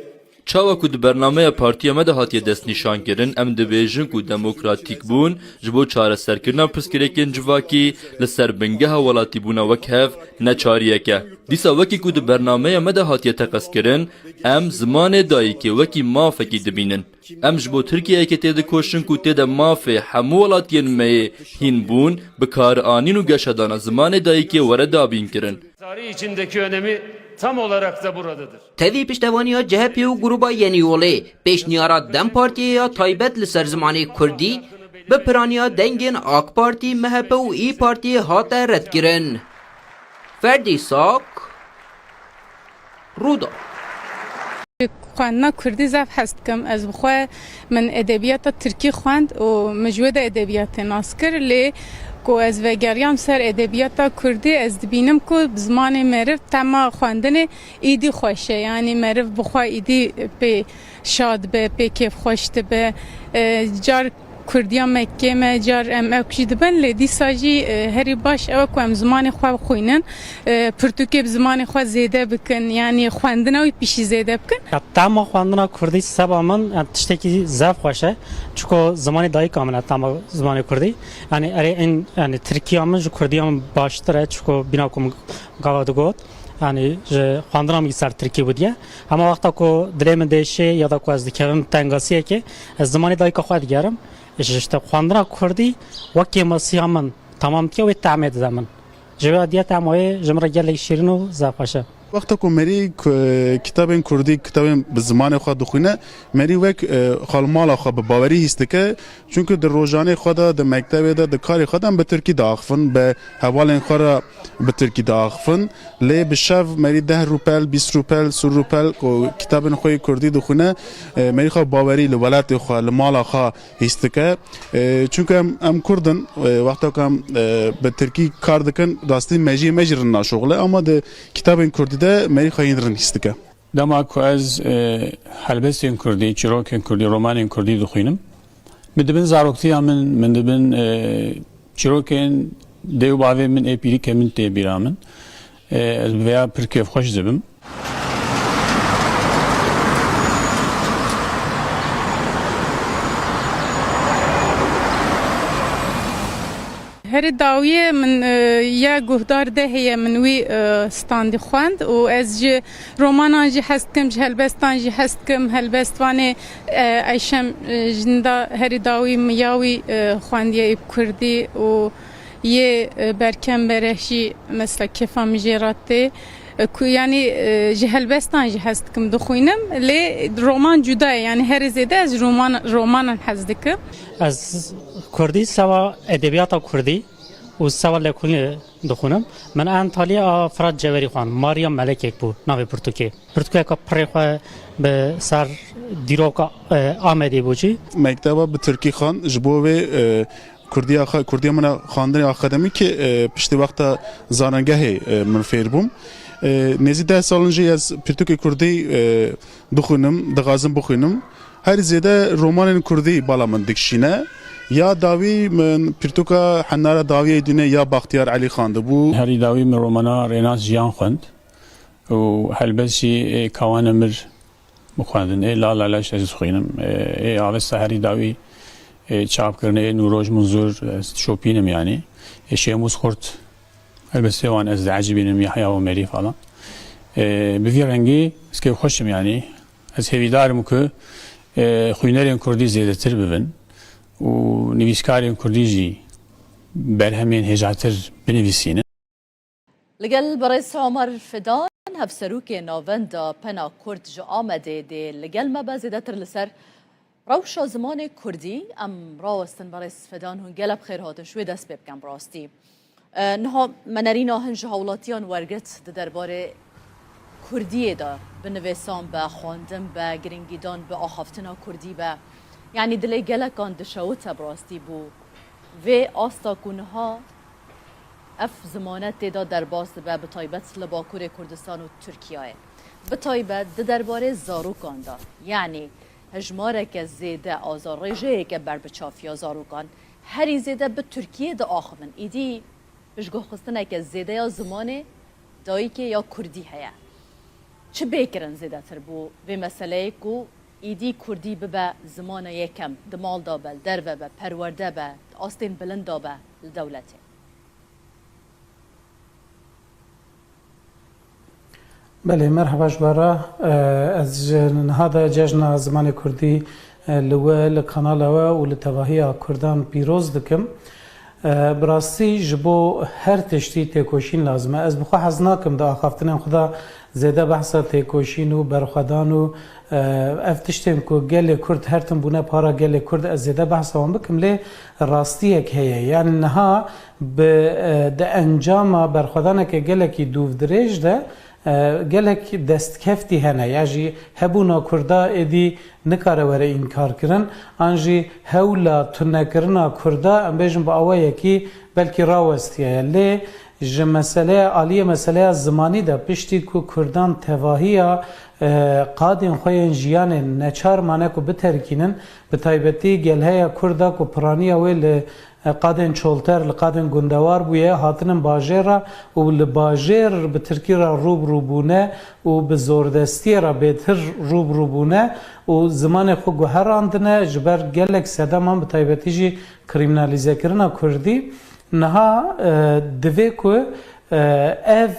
Çawa ku di bernameya partiya me de hatiye destnîşankirin em dibêjin ku demokratîk bûn ji bo çareserkirina pirsgirêkên civakî li ser bingeha welatîbûna wek hev ne çariyek e. Dîsa wekî ku di bernameya me de hatiye teqeskirin, em zimanê dayîkê wekî mafekî dibînin. Em ji bo Tirkiyeyekê tê dikoşin ku tê de mafê hemû welatiyên me yê hîn bûn, bi karianîn û geşedana zimanê dayîkê were dabîn kirin.
Tarih içindeki önemi tam olarak da buradadır.
Tevî piştevaniya CHP û gruba Yeni Yolê pêşniyara Dem Partiyê ya taybet li ser zimanê Kurdî bi piraniya dengên AK Parti, MHP û İYİ Partiyê hate redkirin. Ferdî Sak, Rûda.
خواندنا کردی زف هست کم از بخواه من ادبیات ترکی خواند و مجود ادبیات ناسکر لی کو از وگریام سر ادبیات کردی از دبینم کو بزمان مرف تما خواندن ایدی خوشه یعنی مرف بخواه ایدی به شاد به کیف خوشت به جار کردیا مکه ما جار ام اکشید بن لدی ساجی هری باش او کو ام زمان خو خوینن پرتوکی زمان خو زیده بکن یعنی خواندن او پیش زیده بکن
تمام خواندن کردی سبامن تشتکی زف خوشه چون زمان دای کاملا تمام زمان کردی یعنی اره این یعنی ترکیه من جو کردی هم باشتره چون بنا کم گاواد گفت یعنی خواندنم سر ترکیه بودیه اما وقتا کو دلم دیشه یا دا کو از دکرم تنگاسیه که از زمان دای که خود گرم işte خواندن کردی وقتی مسیحمن تمام که و تعمید زمان جوادیت امای جمره گله شیرین و زفاشه
وقتی که مری کتاب کردی کتاب به زمان خود دخونه مری وک خالمال خود به باوری هست که چون که در روزانه خود در مکتب در کار خودم به ترکی داخفن به حوالین خورا به ترکی داخفن لی به شب مری 10 روپل 20 روپل 30 روپل کو کتاب خود کردی دخونه مری خود باوری لولات خود لمال خود هست که چون که ام کردن وقتی که به ترکی کار دکن راستی مجرن نشغله اما در کتاب کردی مری خواهید رنیست که
دما کو از هلبستین کردی چیروکین کردی رومانین کردی دخوینم مدبن زاروکتی من دبن چیروکین دیو باوی من اپیری که من تی بیرامن ویا پرکیف خوش زبم
هر داویه من یا گهدار ده هی منوی ستاندی خواند و از ج رومانان جی هست کم هلبستان جی هست کم هلبستوانه ایشم جندا هر داوی میاوی خواندیه کردی و یه برکم برشی مثل کفام جراته کو یعنی جهلبستان جی هست کم دخوینم لی رومان جدای یعنی هر زیده از رومان هست دکم
از کردی سوا ادبیات کردی و سوا لکونی دخونم من انطالیا فراد جوری خوان ماریا ملک یک بود ناوی پرتوکی که پریخواه به سر دیروکا آمدی بوچی
مکتبا به ترکی خان جبوه کردی من خواندن آکادمی که پشت وقت زاننگه من فیر بوم نزدیک 10 سالنجی از پرتوکی کردی دخونم دغازم بخونم هر زیاده رومان کردی بالا من دکشینه یا داوی من پرتوکا حناره داوی دونه یا بختیار علی خان دبو
هری داوی من رومانا ریناس جیان خوند و هلبسی کوان مر بخواندن لا لا لاش از خوینم آوست هری داوی چاپ کرنه نوروج منظور شوپینم یعنی شیموز خورد البته وان از عجیبینم یحیی و مری فلان بفی رنگی اسکی خوشم یعنی از هویدارم که خوینرین کردی زیاده تر ببین و نویسکارین کردی جی برهمین هجاتر بنویسینه.
لەگەڵ بەڕێز عومەر فدان هەفسەرۆکێ ناوەندا پەنا کورد ji ئامادێ دێ لەگەڵ me be zêdetir li ser rewşa zimanê Kurdî em rawestin بەڕێز فدان hûn gelek xêr hatin şwê dest pê bikin bi rastî. Niha me nerîna hin ji hewlatiyan wergirt di derbarê Kurdiyê de binivêsan be, xwandin be, giringîdan be, axaftina Kurdî be. Yani dilê gelekan dişewite bi rastî bû vê asta ku niha اف زمانت تێدا دەرباز دەبێ بە تایبەت لە باکوورێ کوردستان و تورکیایە بە تایبەت di derbarê zarokan da yani hejmareke zêde azarrêjeyeke ber bi çafiya zarokan herî zêde bi Tirkiyê de axivin îdî piştgihxistineke zêde ya zimanê dayîkê ya Kurdî heye çi bêkirin zêdetir bû vê meseleyê ku îdî Kurdî bibe zimana yekem di mal da be li derve be perwerde be astên bilind da be li dewletê.
بله مرحبا جبارا از هذا جشن زمان كردي لوا لقنالوا ولتواهي كردان بيروز دكم براستي جبو هر تشتي تكوشين لازمه از بخوا حزناكم دا خافتنم خدا زياده بحثا تكوشين و برخدان و افتشتم كو گل كرد هرتم بونه پارا گل كرد از زياده بحثا وان بكم لي راستيك هي يعني نها ب انجام برخدانك گلكي دوف دريج ده gelek destkefti hene ya jî hebûna Kurda êdî nikare were înkarkirin an jî hewla tunekirina Kurda em bêjin bi awayekî belkî rawestiye lê ji meseleya aliyê meseleya zimanî de piştî ku Kurdan tevahiya qadên xwe yên jiyanên neçar mane ku biterkînin bi taybetî gelheya Kurda ku piraniya wê li قادن چولتر لقادن گندوار بویه هاتنن باجره و لباجر به ترکی را روب روبونه و به زوردستی را بهتر روب روبونه و زمان خو گوهراندنه جبر گلک سدام هم به تایبتی جی کریمنالیزه کرنا کردی نها دوی کو ev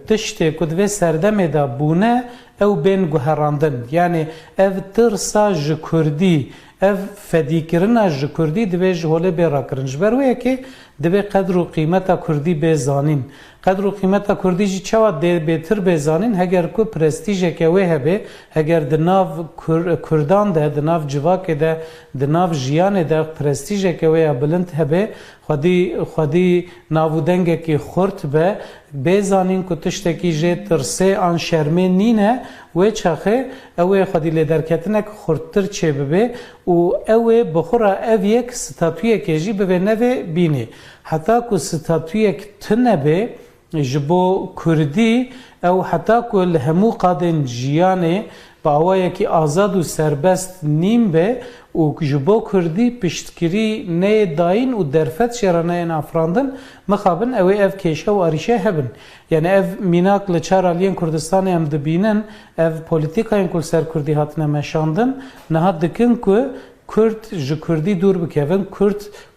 tiştê ku divê serdemê de bûne ew bên guherandin yani ev tirsa ji Kurdî ev fedîkirina ji Kurdî divê ji holê bê rakirin ji ber wê yekê divê qedr û qîmeta Kurdî bê zanîn qedr û qîmeta Kurdî jî çawa bêtir bê zanîn heger ku prestîjeke wê hebe heger di nav Kurdan de di nav civakê de di nav jiyanê de prestîjeke wê ya bilind hebe xwedî navûdengekî xurt be bê zanîn ku tiştekî jê tirsê an şermê nîne wê çaxê ew ê xwedî lêderketinek xurttir çê bibe û ew ê bixura ev yek statûyekê jî bibe nevê bînê heta ku statûyek tunebe ji bo Kurdî ew heta ku li hemû qadên jiyanê bi awayekî azad û serbest nîm be û ji bo Kurdî piştkirî neyê dayîn û derfet şêraneyên afirandin mixabin ew ê ev kêşe û arîşe hebin yani ev mînak li çar aliyên Kurdistanê em dibînin ev polîtîkayên ku li ser Kurdî hatine meşandin niha dikin ku Kurd ji Kurdî dûr bikevin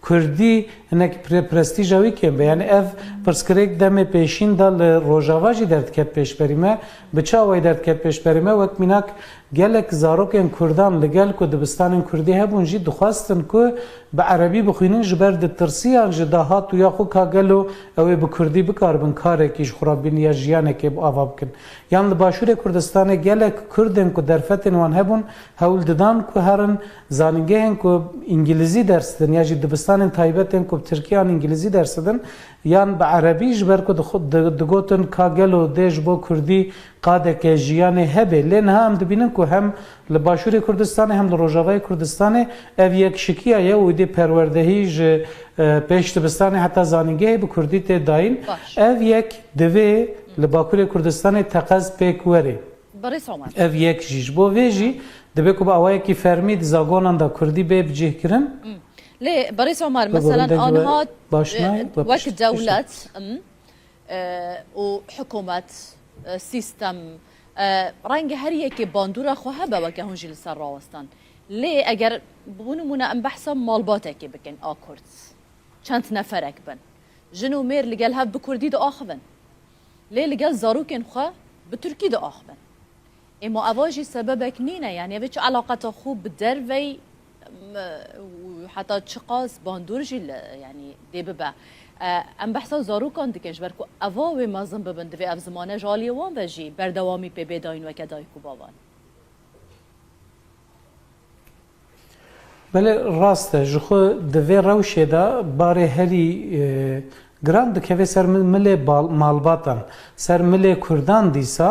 Kurdî hinek prestîja wî kêm be yani ev pirsgirêk demê pêşîn da li Rojava jî derdiket pêşberî me bi çawayê derdiket pêşberî me wek mînak gelek zarokên Kurdan li gel ku dibistanên Kurdî hebûn jî dixwastin ku bi erebî bixwînin ji ber di tirsiyan ji dahat û ya xwe ka gelo ew ê bi Kurdî bikaribin karekî ji xurabîniya jiyanekê bi ava bikin yan li başûrê Kurdistanê gelek Kurdên ku derfetên wan hebûn hewl didan ku herin zanîngehên ku îngilîzî ders didin ya jî dibistanên taybetên ku Tirkiyan îngilîzî ders didin yan bi erebî ji ber ku digotin ka gelo dê ji bo Kurdî qadeke jiyanê hebe lê niha em dibînin ku hem li başûrê Kurdistanê hem li Rojavayê Kurdistanê ev yekşikiya ye û dê perwerdehî ji pêş dibistanê heta zanîngehê bi Kurdî tê dayîn ev yek divê li Bakurê Kurdistanê teqez pêk were ev yek jî ji bo vê jî divê ku bi awayekî fermî di zagonan da Kurdî bê bicihkirin
ليه بريس عمر مثلا انها وقت دولة وحكومة سيستم رنگ هر یکی باندورا خواه با وکه هنجی لسر راوستان ليه اگر بونمونه ام بحثا مالباته که بکن آکورد چند نفرک بن جنو مير لقال هاف بكردي دا آخبن ليه لقال زاروكين خوا بتركي دا آخبن اما اواجي سببك نينا يعني افيش علاقة خو بدروي وحتى تشقاس باندورجي يعني دي ببا ام بحثا زاروكان دكش بركو اواوي مازن ببن دوی اف زمانه جالی وان وجی بردوامی پی بیداین و کدای کو باوان
بله راسته جخو دوی روشه دا باره هری گران دکوی سر مل مالباتن سر مل کردان دیسا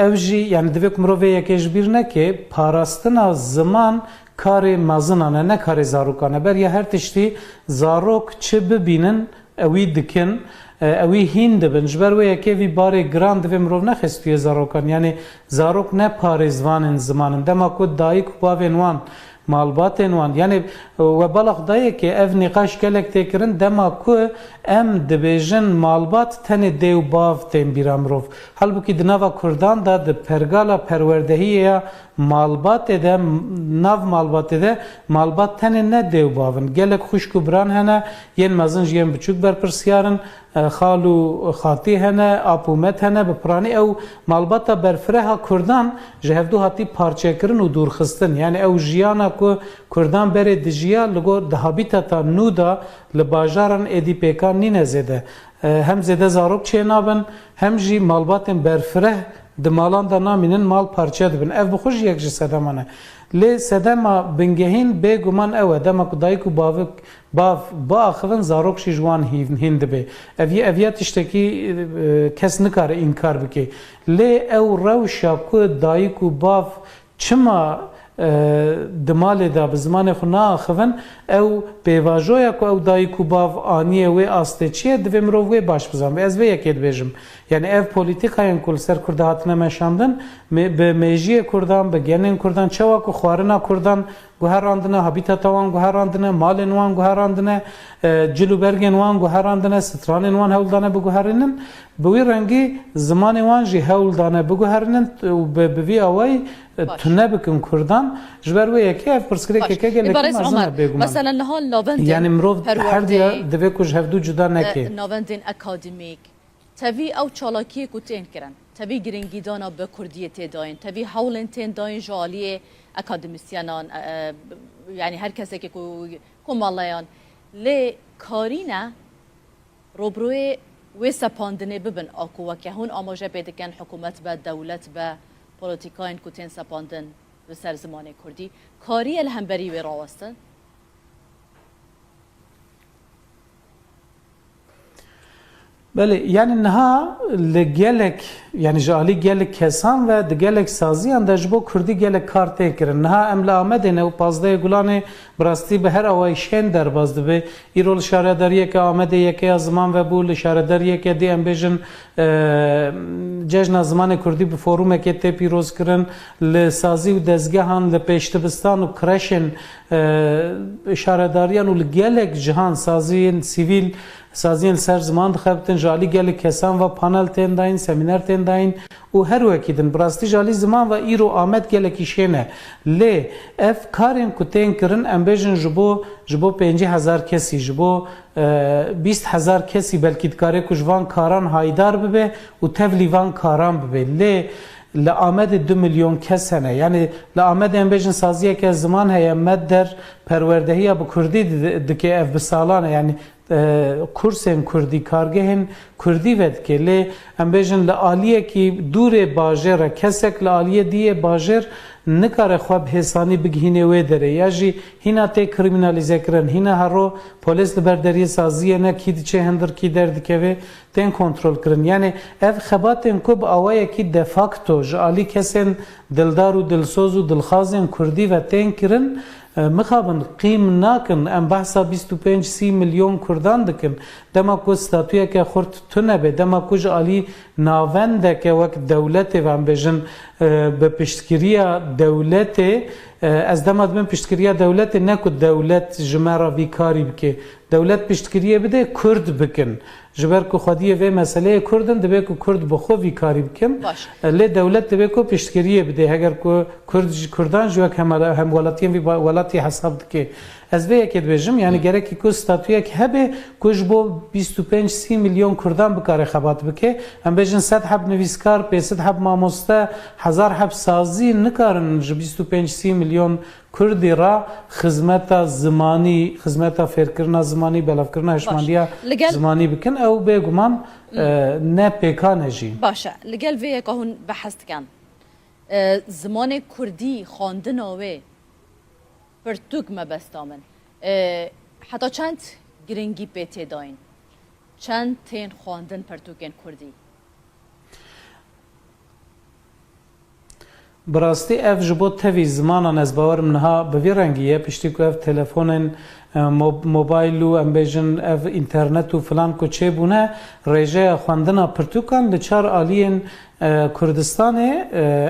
او جی یعنی دوی کمروی یکیش بیر نکه پاراستنا زمان کار مازنانه نه کار زاروکانه بر یا هر تشتی زاروک چه ببینن اوی دکن اوی هین دبن جبر و یکی وی بار گران دوی مروف نخستوی زاروکان یعنی زاروک نه پارزوان زمانن دما کود دایی کباوین وان مالباتن وان یعنی و بلغ دایی که اف نقاش کلک تکرن دما کو ام دبیجن مالبات تن دیو باف تن بیرامروف halbuki dnava Kurdan da de pergala perwerdehiye malbat de nav malbat de malbat tane ne dev bavın gelek xuşku bran hene yen mazın yen buçuk ber persiyarın xalu xati hene apumet hene be prani ev malbata berfreha Kurdan jehevdu hati parçekirin u durxistin yani ev jiyana ku Kurdan bere dijiya lugo de habitata nuda li bajaran edipekan nine zede hem zede zarok çenabın hem jî malbatên berfireh di malan da namînin mal parça dibin ev bixweş yek ji sedemane lê sedema bingehîn bêguman ew e dema ku dayîk û bav biaxivin zarok jî ji wan hîn dibe ev ya tiştekî kes nikare înkar bike lê ew rewşa ku dayîk û bav çima di malê da bi zimanê xwe naaxivin ew pêvajoya ku ew dayîk û bav aniyê wê astêçiye divê mirov wê baş bizan ez vê yekê dibêjim yani ev polîtîkayên ku li ser Kurda hatine meşandin bi mejiyê Kurdan bi genên Kurdan çawa ku xwarina Kurdan guherandine habitata wan guherandine malên wan guherandine cilûbergên wan guherandine stranên wan hewldane biguherînin bi wî rengî zimanê wan jî hewldane biguherînin û bi vî awayî tune bikin Kurdan ji ber wê yekê ev pirsgirêkeke gelekî mezin e bêguman
mesela nihal navendên
yani mirov her diya divê ku ji hevdû cuda neke
navendên akademîk tevî ew çalakiyê ku tên kirin tevî giringîdana bi Kurdiyê tê dayîn tevî hewlên tên dayîn ji aliyê akademisyenan yani her kesekê ku malayan lê karîne robroyê wê sepandinê bibin a ku weke hûn amaje pê dikin hikûmet be dewlet be polîtîkayên ku tên sepandin li ser zimanê Kurdî kariye li hemberî wê rawestin
بله یعنی نها لگلک یعنی جالی گلک کسان و دگلک سازیان دجبو کردی گلک کارته کرن نها املا آمده نه و پازده گلانه براستی به هر آوایشین در بازده به ایرول شارداریه که آمده یکی از زمان و بول شارداریه که دی امبیجن جشن زمان کردی به فوروم که تی پیروز کرن لسازی و دزگهان لپیشتبستان و کرشن شارداریان و لگلک جهان سازی سیویل سازین سر زمان دخبتن جالی گلی کسان و پانل تین داین سمینر تین داین و هر وکیدن براستی جالی زمان و ایرو آمد گلی کشینه لی اف کارین کتین کرن امبیجن جبو 50,000 کسی جبو 20,000 کسی بلکی دکاره کجوان کاران هایدار ببه و تفلیوان کاران ببه لی لآمد 2 میلیون کس هنه یعنی لآمد امبیجن سازیه که زمان هیا مد در پروردهی با کردی دکه اف بسالانه یعنی کورسن کردی کارگهن کردی ود که لی امبیجن لآلیه کی دور باجر کسک لآلیه دیه باجر نکاره خواب حسانی بگهینه وی داره یا جی هینا تی کریمینالیزه کرن هینا هرو پولیس لبرداری سازیه نه کی چه هندر کی درد که وی تین کنترل کرن یعنی اف خباتن کب آوائه کی دفاکتو جالی کسن دلدار و دلسوز و دلخازن کردی و تین کرن مخابن قیم ناکن ام بحثا 25-30 میلیون کردان دکن دما کو ستاتویا که خورد تونه به دما کو جالی ناونده که وقت دولت و ام بجن به پشتگیریا دولت از دماد من پشتگیریا دولت نکو دولت جمعه وی کاری بکه دولت پشتگیریه بده کرد بکن جبر کو خودیه و مسئله کردن دبه کو کرد بخو وی کاری بکن لی دولت دبه کو پشتگیریه بده اگر کو کردان جو هم ولاتیم وی ولاتی حساب دکه ez vê yekê dibêjim yani gerekî ku statûyek hebe ku ji bo 25-30 milyon Kurdan bikare xebat bike em bêjin 100 heb nivîskar 500 heb mamoste 1000 heb sazî nikarin ji 25-30 milyon Kurdî ra xizmeta zimanî xizmeta fêrkirina zimanî belavkirina hişmandiya zimanî bikin ew bêguman ne pêkane jî
başa li gel vê yeka hûn behs dikin zimanê Kurdî xwandina wê pirtûk me besta min heta çend giringî pê tê dayîn çend tên xwandin pirtûkên Kurdî
براستی ev ji bo tevî zimanan ez bawerim niha bi vî rengî ye piştî ku ev telefonên mobayl û em bêjin ev înternet û filan ku çêbûne rêjeya xwendina pirtûkan li çar aliyên Kurdistanê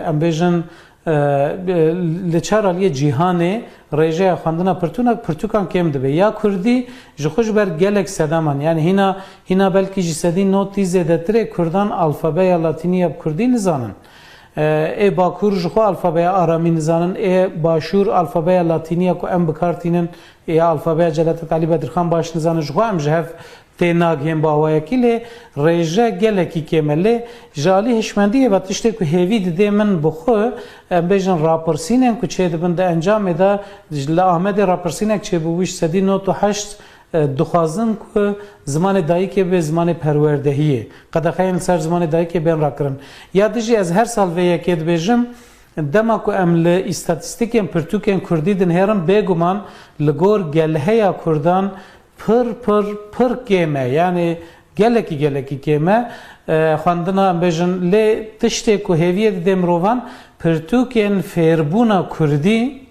em bêjin li çar aliyê cîhanê rêjeya xwendina pirtûkan kêm dibe ya Kurdî ji xwe ji ber gelek sedaman yani hîna belkî ji sedî notî zêdetirê Kurdan alfabeya latîniya Kurdî nizanin ê Bakur ji xwe alfabeya aramî nizanin ê Başûr alfabeya latîniya ku em bikartînin ê alfabeya Celadet Alî Bedirxan baş nizanin ji xwe em ji hev tê nagihên bawayekî lê rêje gelekî kêm e lê ji alî hişmendiyê ve tiştê ku hêvî didê min bi xwe em bêjin rapirsînên ku çêdibin di encamê de li Amedê rapirsînek çêbû wî sedî not û heşt dixwazin ku zimanê dayîkê bê zimanê perwerdehiyê qedexeyên li ser zimanê dayîkê bên rakirin ya dijî ez her sal vê yekê dibêjim dema ku em li îstatîstîkên pirtûkên Kurdî dinêrin bêguman li gor gelheya Kurdan pir kêm e yani gelekî kêm e xwendina em bêjin lê tiştê ku hêviyê didê mirovan pirtûkên fêrbûna Kurdî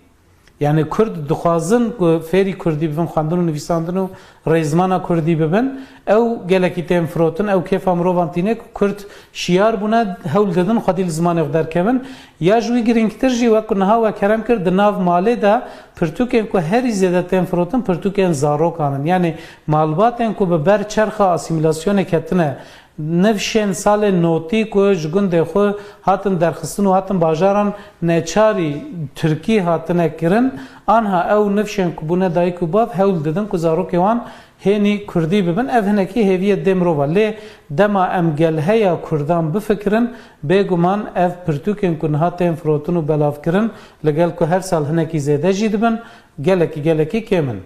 yani Kurd dixwazin ku fêrî Kurdî bibin xwendin û nivîsandin û rêzmana Kurdî bibin ew gelekî tên firotin ew kêfa mirovan tîne ku Kurd şiyar bûne hewl didin xwedî li zimanê xwe derkevin ya ji wî girîngtir jî wek niha we kerem kir di nav malê de pirtûkên ku herî zêde tên firotin pirtûkên zarokan in yani malbatên ku bi ber çerxa asîmîlasyonê ketine nivşên salên notî ku ji gundê xwe hatin derxistin û hatin bajaran neçarî Tirkî hatine kirin anha ew nivşên ku bûne dayîk û bav hewl didin ku zarokê wan hênî Kurdî bibin ev hinekî hêviyê dê mirova lê dema em gelheya Kurdan bifikirin bêguman ev pirtûkên ku niha tên firotin û belavkirin li gel ku her sal hinekî zêde jî dibin gelekî kêm in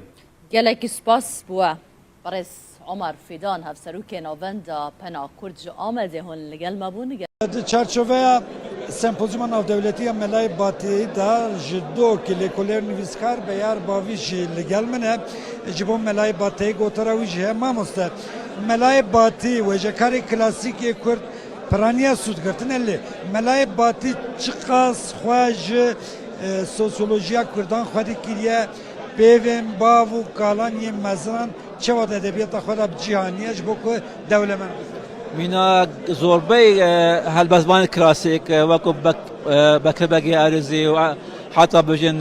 gelekî spas bûye Barês Ömer Fidan hevserûkên avenda pena Kurd ji Amedê hûn li gel me bûn
çerçoveya sempozyuma navdewletiya Melayê Batî da ji dokî lêkolêr nivîskar beyar bavî jî li gel min e ji bo Melayê Batî gotara wî jî heye mamoste Melayê Batî wêjekarê klasîkê Kurd piraniya sûdgirtin e lê Melayê Batî çi qas xwe ji sosyolojiya Kurdan xwedî kiriye pêvên bav û kalan yên meziran çawa edebiyata xwe de cîhaniye ji bo ku dewlemen
Mîna zorbey helbezvanê klasîk wekû Bekirbegiya Erîzî û heta bijin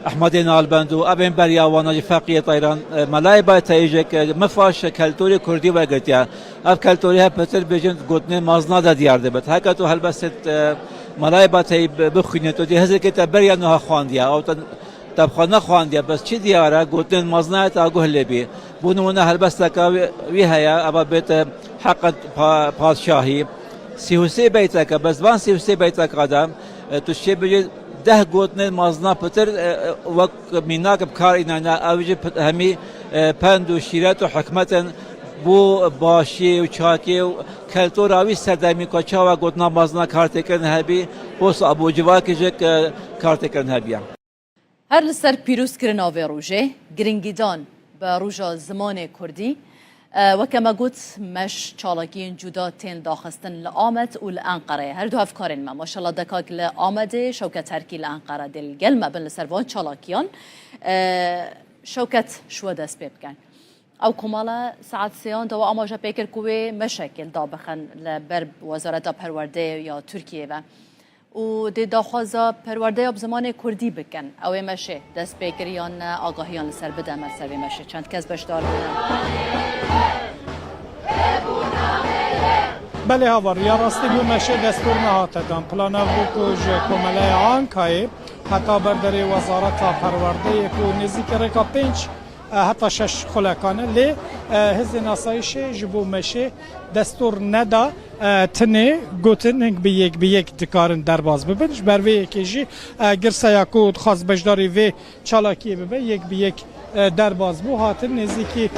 Ehmedê Nalbend û evên beriya wan jî feqîya Tayran Melayê Batî jek mifaş keltorî Kurdî vegirtiye ev keltorî hep pitir bêjin gotinên mazna de diyar dibit heke tu helbestet Melayê Batî bixwînî tu dî hezekê te beriya niha xwandiye ew تبخوا نخواندیا بس چی دیاره گوتن مزنای تا گهلی بی بونمونه هلبسته وی هیا اما بیت حق پادشاهی سیوسی بیت که بس وان سیوسی بیت کادم تو چی بجی ده گوتن مزنا پتر وقت میناک بکار اینا اوجی همی پند و شیرت و حکمتن بو باشی و چاکی و کلتور آوی سردمی کچا و گوتنا مزنا کارت کردن هبی بوس ابو جوا کجک کارت کردن هبیم
هر لسر پیروزکردن آوی روژه گرنگیدان به روژا زمان کردی و کما گوت مش چالاکین جدا تین داخستن لآمد و لانقره هر دو افکارین ما ماشاءالله دکاک لآمده شوکت هرکی لانقره دل گلم بن لسر وان چالاکیان شوکت شو دست بکن او کمالا ساعت سیان دو آماجا پیکر کوی مشکل دابخن لبر وزارت پرورده یا ترکیه و دی داخوازا پرورده اب زمان کردی بکن او مشه دست پیکریان آگاهیان لسر بده مرسر مشه چند کس بشدار
بله هاوار یا راستی بو مشه دستور نهاته دان پلانا بو کج کماله آنکای حتی برداری وزارت پرورده که نزدیک رکا 5 حتی 6 خلکانه لی حزب ناسایش جبو مشه دستور ندا تنه گوتن هنگ به یک دکارن درباز ببین بر وی که جی گرسا یاکود خاص بجداری و چالاکی ببین یک به یک درباز بو هاتن نزدیکی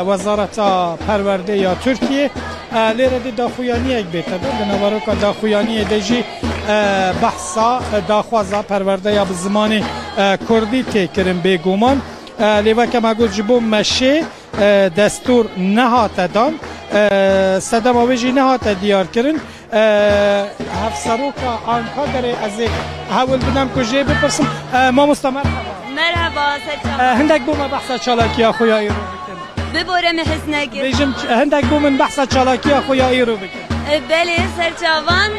وزارت پرورده یا ترکیه لیره دی داخویانی یک بیته به نوارو که داخویانی دیجی بحثا داخوازا پرورده یا به زمان کردی تکرم بگومان لیوه که مگود جبو مشه دستور نهات دان صدم آویجی نهات دیار کرن هفسروکا آنکا داره از هول بدم کجه بپرسم ما مستمر
مرحبا سرچاوان
هندک بوم بحثا چالاکی خویا ایرو بکن
ببورم حسنگی
بیجم هندک بوم بحثا چالاکی خویا ایرو بکن
بله سرچاوان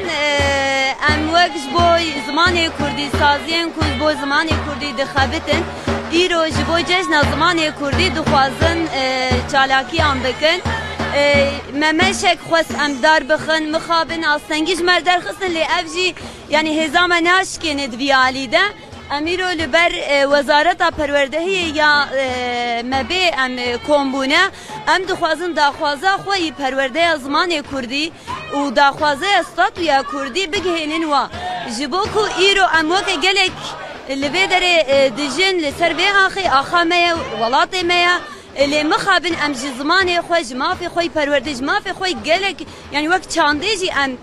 ام وقت بوی زمان کردی سازین کود بو زمان کردی دخابتن ایرو جبو جشن زمان کردی دخوازن چالاکی آن بکن ممشک خواست ام دار بخن مخابن آستنگیش مردر خستن لی افجی یعنی هزام ناشکن دویالی ده امیرو لبر وزارت پروردهی یا مبی ام کومبونه ام دخوازن داخوازه خوی پرورده زمان کردی و داخوازه استاتو یا کردی بگهینن و جبو کو ایرو ام وک گلک لبی داره دجن لسر به آخا میا ولات میا اللي مخابن ام جي زماني خوش ما في خوي پروردش ما في خوي قالك يعني وقت چانديجي ام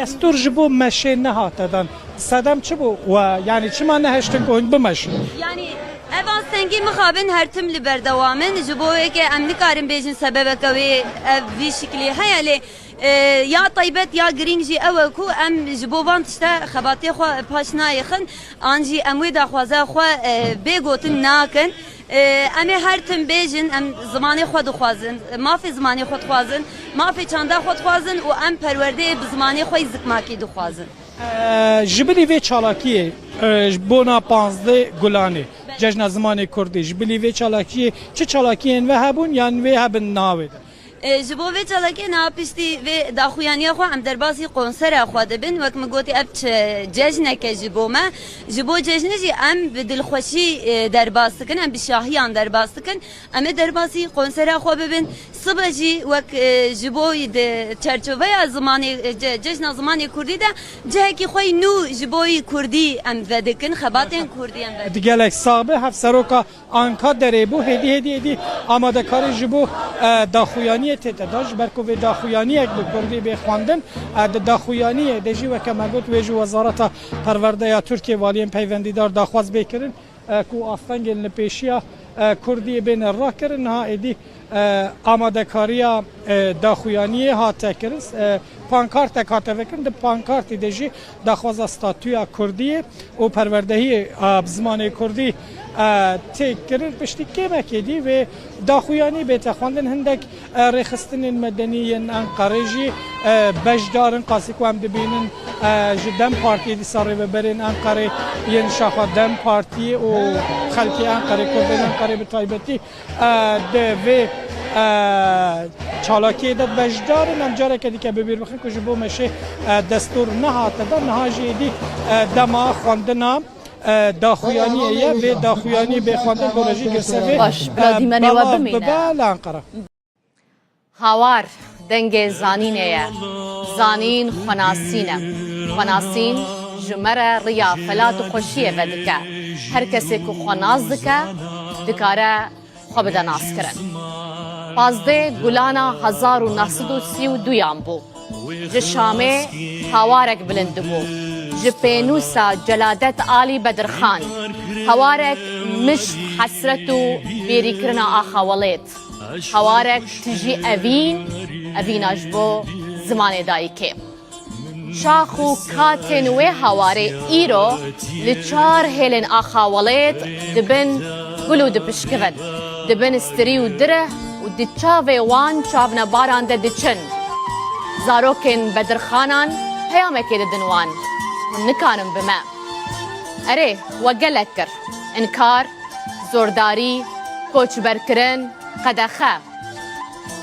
دستور جبو مشه نهاتدن صدم چه بو و يعني چما نهشتن كون بمش
يعني اvan سنگی مخابن هر تم لبردوامن جبوه که ام نکارم بیجن سبب کوي في شكلي هيا لي یا طیبت یا گرینگی او کو ام جبوان تشتا خباتی خو پاشنای خن انجی اموی دا خوازه خو بگوتن ناکن امی هر تم بیجن ام زمانی خود خوازن ما فی زمانی خود خوازن ما فی چنده خود خوازن و ام پرورده بزمانی خوی زکماکی دو خوازن
جبلی وی چالاکیه بونا 15 گلانه جشن زمان کردی جبلی وی چالاکیه چه چالاکیه و هبون یا و هبن ناوید
جبو وی چالاکی ناپشتی و داخویانی خو ام درباسی قنصر خو دبن وقت مگوتی اب جشن که جبو ما جبو جشنجی ام بدلخوشی درباس کن ام بشاهیان درباس کن ام درباسی قنصر خو ببین صبحی وقت جبو چرچوبه زمانی جشن زمانی کردی ده جه کی خوی نو جبوی کردی ام ودکن خباتن کردی ام
دیگه صاحب هفسروکا آنکا داره بو هدی آماده کاری جبو داخویانی تداش برکو به داخویانی یک بکردی بخواندن داخویانی دجی و که مگوت ویجو وزارت پرورده یا ترکیه والیم پیوندیدار داخواز بکرن کو آستنگل نپیشیا کردی بین را کرن ها ایدی آماده کاریا داخویانی ها تکرس پانکارت کاته وکرن ده پانکارتی دجی داخواز استاتویا کردی و پروردهی زمان کردی تکرر پشتی که مکیدی و داخویانی بیت خواندن هندک رخصتن مدنی انقره بجدارن قاسی که هم دبینن جدم پارتی دی ساری ببرین انقره ین شاخا دم پارتی و خلکی انقره کردن انقره به طایبتی و چالاکی داد بجدارن امجاره که دیگه ببیر بخین که جبو مشه دستور نهاته دا نهاجی دی دما خواندنام داخویانیه و داخویانی به خواندن گرجی گرسوی
باش بلادی منه و بمینه
لانقره
هاوار دنگ زانینه زانین خناسینه خناسین جمره ریا فلات و خوشیه و دکه هر کسی که خناس دکه دکاره خواب دناس کرن 15 گلانا 1932 یان بو جشامه هاوارک بلند بو جبينوسا جلادت آلي بدر خان هوارك مش حسرتو بيريكرنا آخواليت هوارك تجي أبين أجبو زمان دايكي شاخو كاتن وي هواري إيرو لچار هيلن آخواليت دبن قلو دبشكفن دبن استريو دره ودچاوي وان چاونا باران ده دچن زاروكن بدر خانان هيامكي ددنوان نکانم بما اره وگلک کر انکار زورداری کوچبر کرن قدخه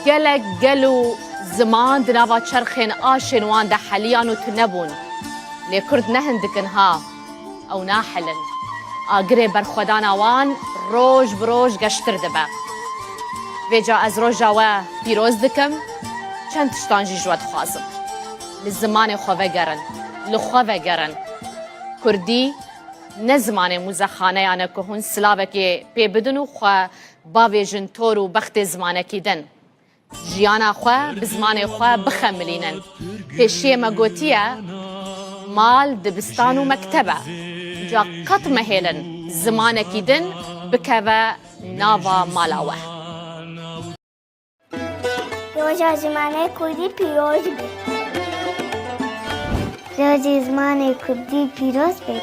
گلک گلو زمان دناوا چرخین آشن وان ده حلیانو تنبون لیکرد نهندکن ها ئەو ناحلن ئاگرێ بەرخۆدان ئەوان ڕۆژ بڕۆژ گەشتر دەبە vêca ez roja we pîroz dikim çend tiştan jî ji we dixwazim li zimanê xwe vegerin li xwe vegerin Kurdî ne zimanê mûzexaneyan e ku hûn silavekê pê bidin û xwe bavêjin tor û bextê zimanekî din jiyana xwe bi zimanê xwe bixemilînin pêşiyê me gotiye mal dibistan û mektebe ca qet mehêlin zimanekî din bikeve nava mala we
Roja zimanê Kurdî pîroz be. Roja zimanê Kurdî pîroz be.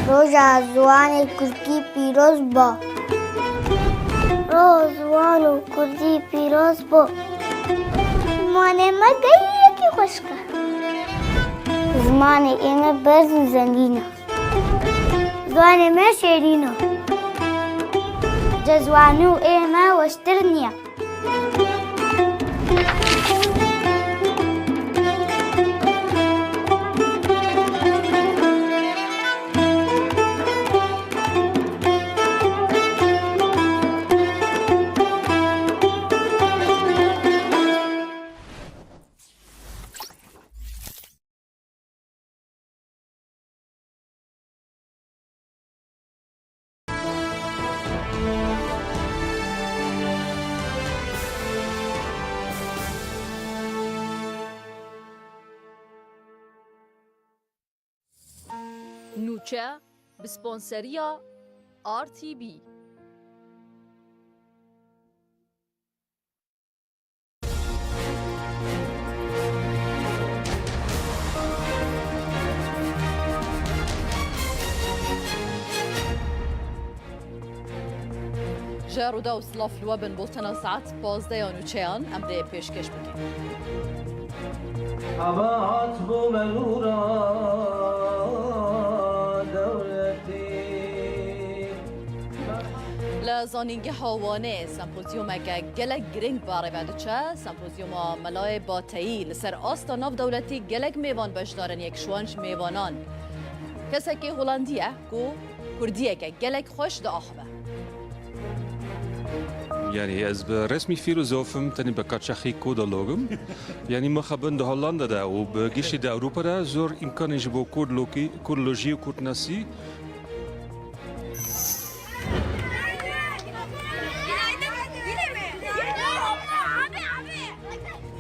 Roja zimanê Kurdî pîroz ba. Roja zimanê Kurdî pîroz ba. Zimanê me geyekî xweşk e. Zimanê ême berz û zengîn e. Zimanê me şêrîn e. Ji ziwanî û ême weştir niye.
نوچه به سپانسریا RTV جارودا و سلاف لوبن بولتنا ساعت 15 نوچهان امر پیشکش بکن
عبات بو منورا
لزانینگه هاوانه سمپوزیوم که گلک گرینگ باره بدچه سمپوزیوم ملای باتایی لسر آستا ناف دولتی گلک میوان بشدارن یک شوانج میوانان کسی که هلندیه کو کردیه که گلک خوش دا آخوه
يعني از برسمي فيلوزوفم تاني بكاتشاخي كودولوجم يعني ما خبن ده هولندا ده وبجيش ده أوروبا ده زور إمكان يجيبوا كودولوجي وكودناسي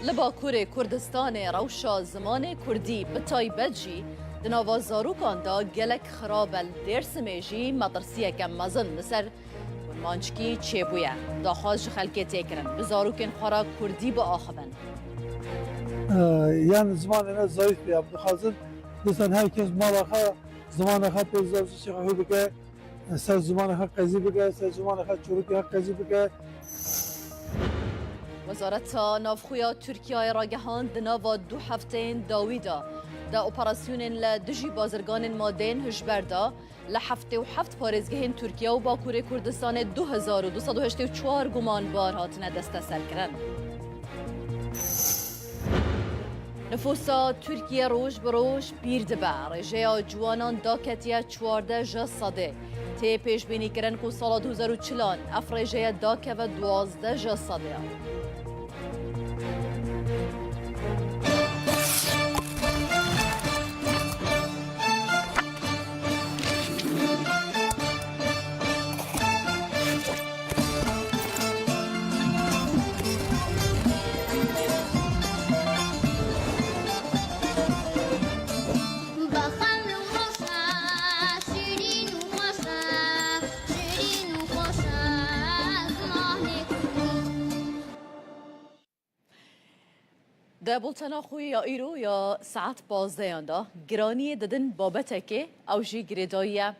لباکور کردستان روشا زمان کردی به تایبت جی دناوا زاروکان دا گلک خرابل درس میجی مدرسیه که مزن لسر مانچکی چه بویه دا خواست خلکه تکرن به زاروکن خورا کردی با آخبن
یعنی زمان نه ضعیف بیا بخوازن دوستان هر کس مالا خواه زمان خواه پیزاوزی چه خواه بکه سر زمان خواه قضی بکه سر زمان خواه چروکی خواه قضی بکه
وزارت نافخویا ترکیه را گهاند ناوا 2 هفته داویدا دا اپراسیون لدجی بازرگان مادین هجبردا لهفته و 7 پارێزگehên ترکیه و باکوور کردستان 2284 گومانبار هاتنه دست سر کردن. نفوسا ترکیه روش بروش پیر دبه رژه جوانان داکتیه 14 جا صده تی پیش بینی کرن که سال 2040 افرژه داکه و 12 جا صده ده بولتنا خوی یا ایرو یا ساعت 12 دا گرانی ددن بابتکه او جی گریداییه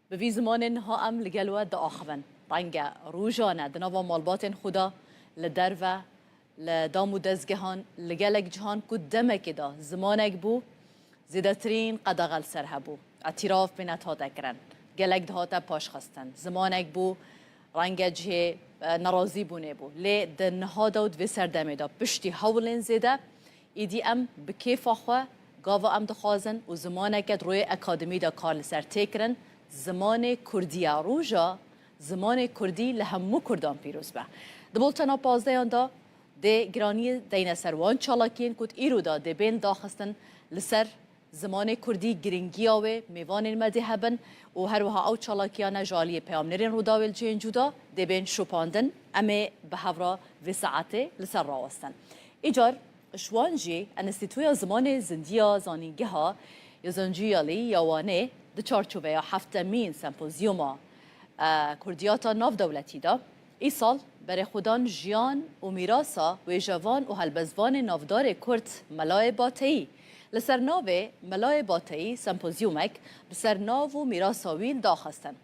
به وی زمان ها ام لگلوه دا آخوان رنگ روژانه دناوا مالبات خدا لدرو لدامو دزگهان لگلک جهان که دمک دا زمانک بو زیدترین قدغل سر هبو اعتراف بینت ها دکرن گلک دهاتا پاش خستن زمانک بو رنگ جه نرازی بونه بو لی دنها داود و سردمه دا پشتی هولین زیده ایدی ام بکیف آخواه گاوا ام دخوازن و زمانه که روی اکادمی دا کار لسر تکرن زمان کردی روژا زمان کردی لهمو کردان پیروز به دبولتنا 15 دا ده گرانی دین سروان چالاکین کد ایرو دا ده بین داخستن لسر زمان کردی گرینگیا و میوان المذهبن و هر وها او چالاکیان جالی پیامنرین روداول جین جودا ده بین شوپاندن اما به هورا و ساعته لسر راوستن ایجار شوانجی انستیتویا زمان زندیا زانینگه ها یا زنجیالی یاوانه ده چارچوبه یا هفتمین سمپوزیوما کردیاتا ناف دولتی دا ای سال برای خودان جیان و میراسا و جوان و هلبزوان نافدار کرد ملای باتهی لسر ناو ملای باتهی سمپوزیومک بسر ناو و میراساویل داخستن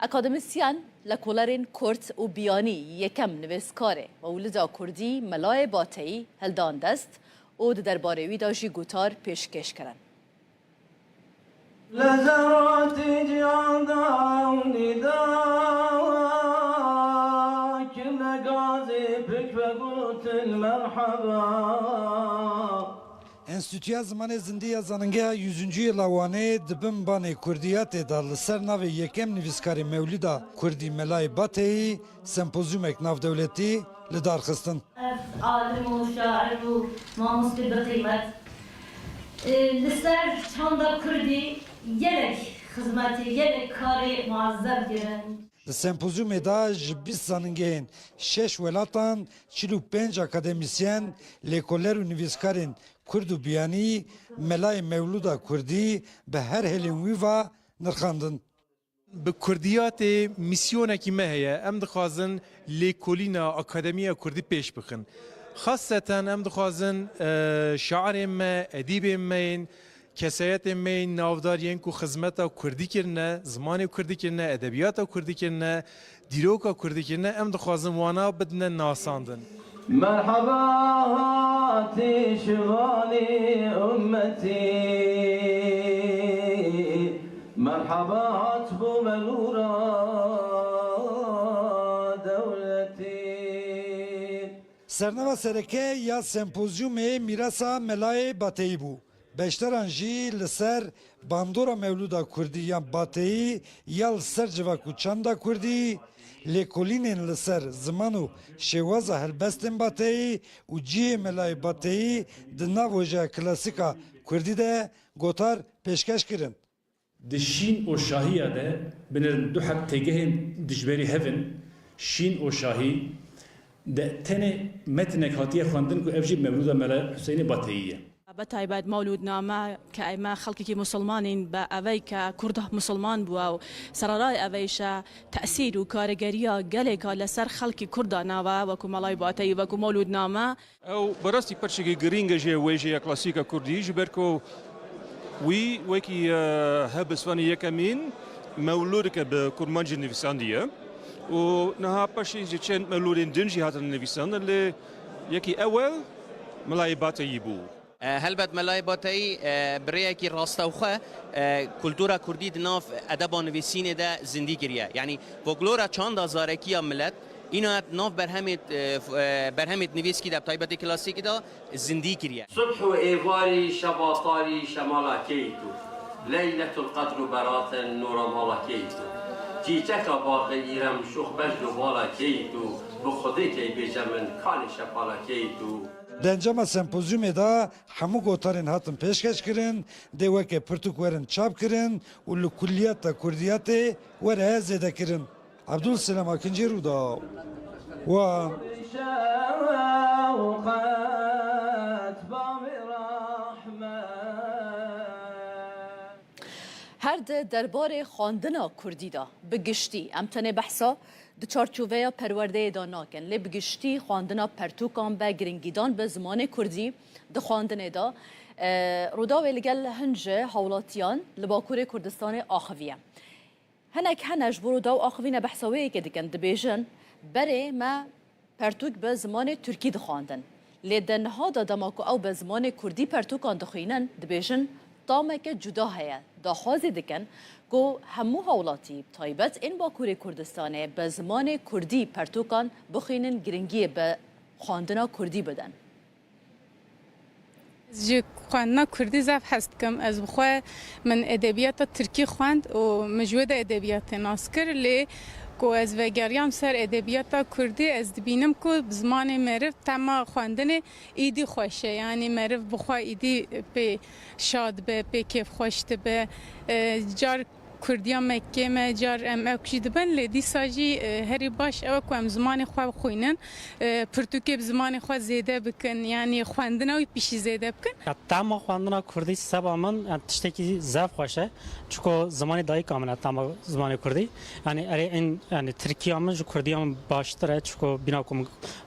اکادمیسیان لکولارین کرد و بیانی یکم نویسکاره و ولدا کردی ملای باتهی هلدان دست و درباره وی داشی گوتار پیشکش کرن
لزرات جیان داونی دا كل غازي بك بقوت المرحبا
Enstitüya Zamanê Zindiya Zanîngeha 100. yıla wanê dibin banê Kurdiyatê da li ser navê yekem nivîskarê Mewlida Kurdî Melayê Bateyî sempozyumek navdewletî li dar xistin.
عالم و شاعر و مامۆستی بقیمت لسر çanda Kurdî gelek xizmetê gelek karê muazzeb girin.
Li sempozyumê da ji 20 zanîngehên 6 welatan 45 akademisyen, lêkoler û nivîskarên Kurd û biyanî Melayê Mewlûda Kurdî bi her helên wî ve nirxandin.
Bi Kurdiyatê misyonekî me heye em dixwazin lêkolîna Akademiya Kurdî pêş bixin. Xaseten em dixwazin şairên me, edîbên me yên kesayetên me yên navdariyên ku xizmeta Kurdî kirine, zimanê Kurdî kirine, edebiyata Kurdî kirine, dîroka Kurdî kirine em dixwazin wana bidine nasandin.
مرحبا هاتي شغالي أمتي مرحبا هاتبو منورا دولتي
Sernava sereke ya sempozyumê Mirasa Melayê Bateyî bû. Beşteran jî li ser bandora Mewlûda Kurdî yan Bateyî ya li ser civaku çanda Kurdî lêkolînên li ser ziman û şêwaza helbestên Bateyî û ciyê Melayê Bateyî di nav hojeya klasîka Kurdî de gotar pêşkeş kirin.
Di şîn û şahiya de binir du hek têgehên dijberî hevin şîn û şahî de tenê metinek hatiye xwendin ku ev jî Mewlûda Melayê Hüseynê Bateyî ye.
بەتایبەت مەولودنامە کە ئێمە خەڵکێکی مسلمانین بە ئەوەی کە کوردە مسلمان بووە و سەرڕای ئەوەیشە تەسیر و کارەگەریە گەلێکە لەسەر خەڵکی کووردا ناوە وەکو مەڵای باتەی وەکو مەولودنامە
ئەو بەڕاستی پەرچێکی گرینگە ژێ وێژەیە کلاسیکە کوردی ji ber ku wî wekî helbestvanê yekemîn mewlûdeke bi kurmancî nivîsandiye û niha paşê ji çend mewlûdên din jî hatin nivîsandin lê yekî ewel Melayê Bateyî bû.
هەلبەت مەلای باتایی برەیەکی ڕاستەوخە کولتورا کوردی دناف ئەدەبا نووسینێدا زیندی کردە یعنی فۆکلۆرا چاندا زارەکیە ملت اینە ناف بەرهەمێت نوویسکیدا تایبەتی کلاسیکیدا زیندی کردە
صبح و ئێواری شەباتاری شەماڵەکەیت و لەیلەت القەدر و بەراتن نۆرەماڵەکەیت و جیجەکە باقی ئیرەم شوخ بەجد و باڵەکەیت و بۆ خودێکی بێژە من کانی شەپاڵەکەیت و
Dencama sempozyumê da hemû gotarên hatin pêşkeş kirin, dê weke pirtûk werin çap kirin û li kulliyeta Kurdiyatê were zêde kirin. Abdulselam Akincî Rûda wan
هر ده درباره خواندنا کردی دا بگشتی امتنه بحثا د چارچوبه پرورده دا ناکن لی بگشتی خواندنا پرتوکان به گرنگیدان به زمان کردی د خواندنه دا رودا و لگل هنج حولاتیان لباکور کردستان آخویه هنک هنج برودا و آخوینه بحثاوی که دیگن دبیجن بره ما پرتوک به زمان ترکی دخواندن لی دنها دا دماکو او به زمان کردی پرتوکان دخوینن دبیجن تامه که جدا هیا داخوازی دکن گو همو حولاتی تایبت این باکور کردستانه به زمان کردی پرتوکان بخوینن گرنگی به خواندنا کردی بدن
جی خواندنا کردی زف هست کم از بخواه من ادبیات ترکی خواند و مجود ادبیات ناسکر لی کو از وگریام سر ادبیات کردی از بینم کو زمان معرف تمام خواندن ایدی خوشه یعنی معرف بخواه ایدی به شاد به کیف خوشت به جار کردیا مکه ما جار ام اکشید بن لدی ساجی هری باش او کوم زمان خو خوینن پرتوکی زمان خو زیاده بکن یعنی خواندن او پیش زیاده بکن
تمام خواندن کردی سبا من تشتکی زف خوشه چون زمان دای کاملا تمام زمان کردی یعنی این یعنی ترکیه من جو کردی هم باشتره چون بینا کوم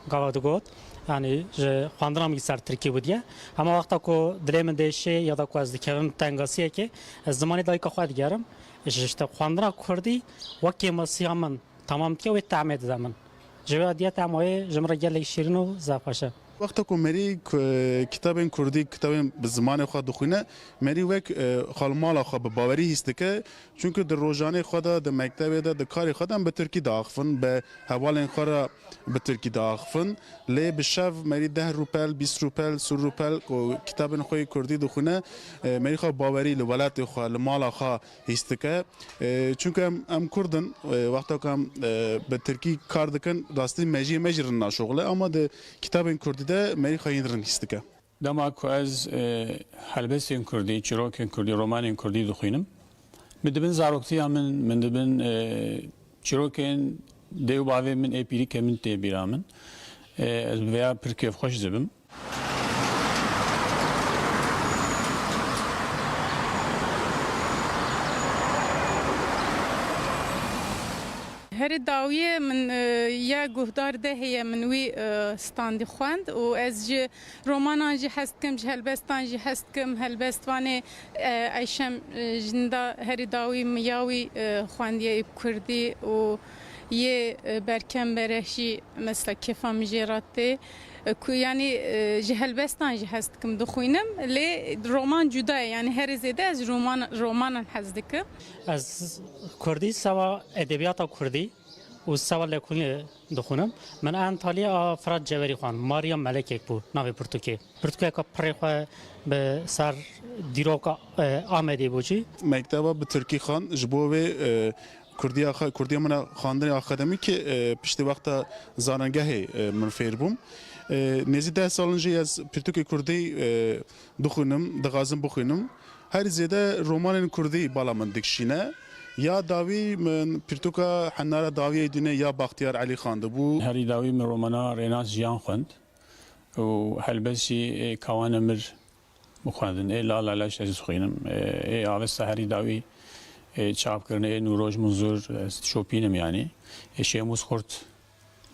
گاودگوت yani xwandina ser Tirkiye bûdiye hema wexta ku dilê min değişe ya da ku ez dikevim tengasiyekê ez zimanê dayika xwe digerim ji işte xwandina Kurdî wekî masiya min tamam dike wê temê dide min ji vê diye temayê ji min re gelek şîrin û zevxweş e.
وقتا که مری کتاب کردی کتاب به زمان خود دخونه مری وک خالمال خود به باوری هست که چون که در روزانه خود در مکتب در کار خود هم به ترکی داخفن به حوال خورا به ترکی داخفن لی به شب مری 10 روپل 20 روپل 30 روپل کتاب خود کردی دخونه مری خود باوری لولات خود لمال خود هست که چون که ام کردن وقتا که به ترکی کار دکن راستی مجرن نشغله اما در کتاب کردی مری خواهید رنگ است که
دما کو از هلبسین کردی چروکین کردی رومانین کردی دخوینم مدبن زاروکتی من دبن چروکین دیو باوی من اپیری کمن تی بیرامن از ویا پرکیف خوش زبم
هر داویه من یا گهدار ده هی من وی ستاندی خواند و از جی رومانان جی هست کم جی هلبستان جی هست کم هلبستوان ایشم جندا هر داوی میاوی خواندیه کردی و یه برکم برشی مثل کفا مجراته کو یعنی جی هلبستان جی هست کم دخوینم لی رومان جدای یعنی هر زیده از رومان هست که
از کردی سوا ادبیات کردی و سوا لکونی دخونم من انطالیا فراد جوری خوان ماریا ملک یک بود ناوی پرتوکی که پریخواه به سر دیروکا آمده بوچی
مکتبا به ترکی خان جبوه کردی من خواندن آکادمی که پشت وقت زارنگه من فیر بوم نزدیک 10 سالنجی از پرتوکی کردی دخونم دغازم بخونم هر زیاده رومان کردی بالا من دکشینه یا داوی من پرتوکا حناره داوی دونه یا بختیار علی خانده بو
هری داوی من رومانا ریناس جیان خوند و هلبسی کوان مر بخواندن ای لالا لاش از خوینم ای آوسته هری داوی چاپ کرنه نوروج منظور شوپینم yani شیموز خورد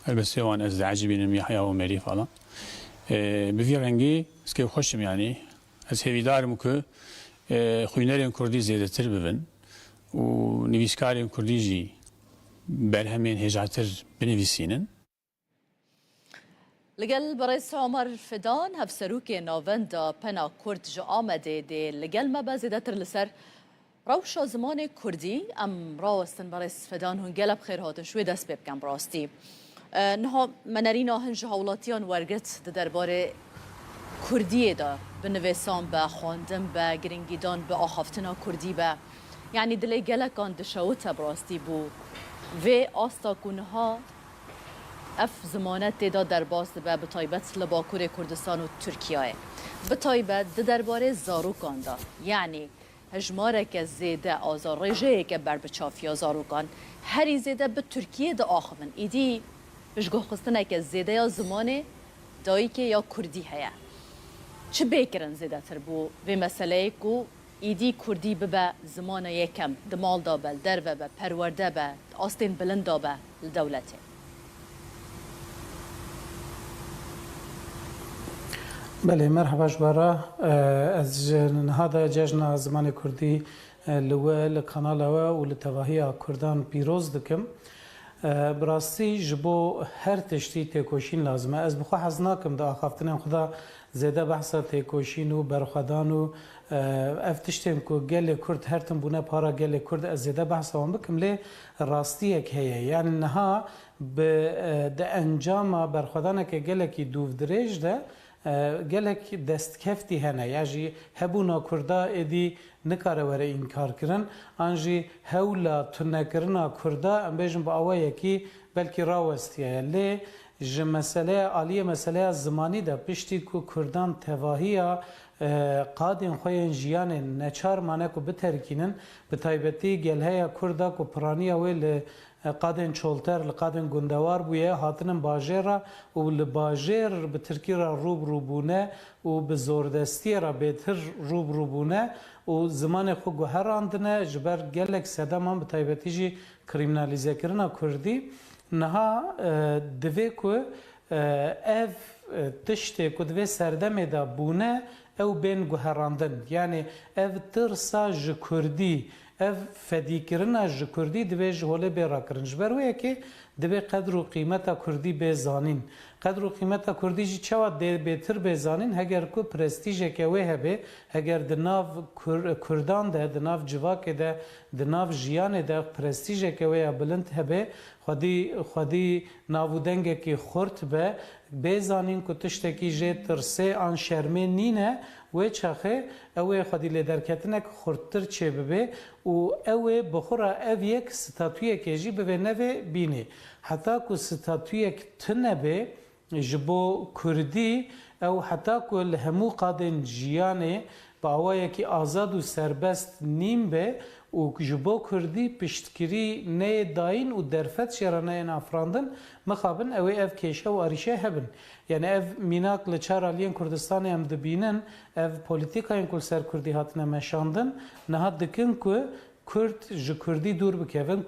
البته وان از عجیبینم یحیی و مری falan به وی رنگی اسکی خوشم yani از هویدارم که خوینرین کردی زیاده تر ببین و نویسکارین کردی جی برهمین هجاتر بنویسینن
لگل برئیس عمر فدان هفسروک ناوندا پنا کرد جو آمده دی لگل ما بازیده تر لسر روش زمان کردی ام راستن برئیس فدان هنگل بخیر هاتن شوی دست بکن براستی نها منرین هنج هولاتیان ورگت درباره کردی دا به نویسان به خواندن به گرینگیدان به آخافتنا کردی به یعنی دلی گلکان دشوت براستی بو و آستا کنها اف زمانت دا در باز به طایبت لباکور کردستان و ترکیه به طایبت درباره زاروکان دا یعنی هجماره که زیده آزار رژه که بر بچافی زاروکان هری زیده به ترکیه دا آخوان ایدی بشگاه خستنه که زیده یا زمان دایی که یا کردی هیا چه بیکرن زیده تر بو و مسئله که ایدی کردی به زمان یکم دمال دابل در و به پرورده به آستین بلند دابه لدولته
بله مرحبا جبارا از هذا جشن زمان کردی لول کانال و لتواهی کردان پیروز دکم براستی جبو هر تشتی تکوشین لازمه از بخوا حزناکم دا خافتنم خدا زیده بحثا تکوشین و برخدان و افتشتیم که گل کرد هر تن بونه پارا گل کرد از زیده بحثا هم بکم لی راستی یک هیه یعنی نها به انجام برخدانه که گل کی دوف دریج ده gelek destkefti hene ya jî hebûna Kurda êdî nikare were inkar kirin an jî hewla tunekirina Kurda em bêjin bi awayekî belkî rawestiye lê ji meseleya aliyê meseleya zimanî de piştî ku Kurdan tevahiya qadên xwe yên jiyanê neçar mane ku biterkînin bi taybetî gelheya Kurda ku piraniya wê li qadên çolter li qadên gundewar bûye hatinin bajêra û li bajêr bi Tirkî re rûbrûbûne û bi zordestiyê re bêtir rûbrûbûne û zimanê xwe guherandine ji ber gelek sedeman bi taybetî jî krîminalîzekirina Kurdî niha divê ku ev tiştê ku divê serdemê de bûne ew bên guherandin yani ev tirsa ji Kurdî ev fedîkirina ji Kurdî divê ji holê bê rakirin ji ber wê yekê divê qedr û qîmeta Kurdî bê zanîn qedr û qîmeta Kurdî jî çawa bêtir bê zanîn heger ku prestîjeke wê hebe heger di nav Kurdan de di nav civakê de di nav jiyanê de prestîjeke wê ya bilind hebe xwedî navûdengekî xurt be bê zanîn ku tiştekî jê tirsê an şermê nîne wê çaxê ew ê xwedî lê derketinek xurttir çê bibe û ew ê bixura ev yek statûyekê jî bi vê nevê bînê heta ku statûyek tune ji bo Kurdî ew heta ku li hemû qadên jiyanê bi awayekî azad û serbest nîm be û ji bo Kurdî piştkirî neyê dayîn û derfet jêra neyên afirandin mixabin ew ê ev kêşe û arîşe hebin yani ev mînak li çar aliyên Kurdistanê em dibînin ev polîtîkayên ku ser Kurdî hatine meşandin niha dikin ku Kurd ji Kurdî dûr bikevin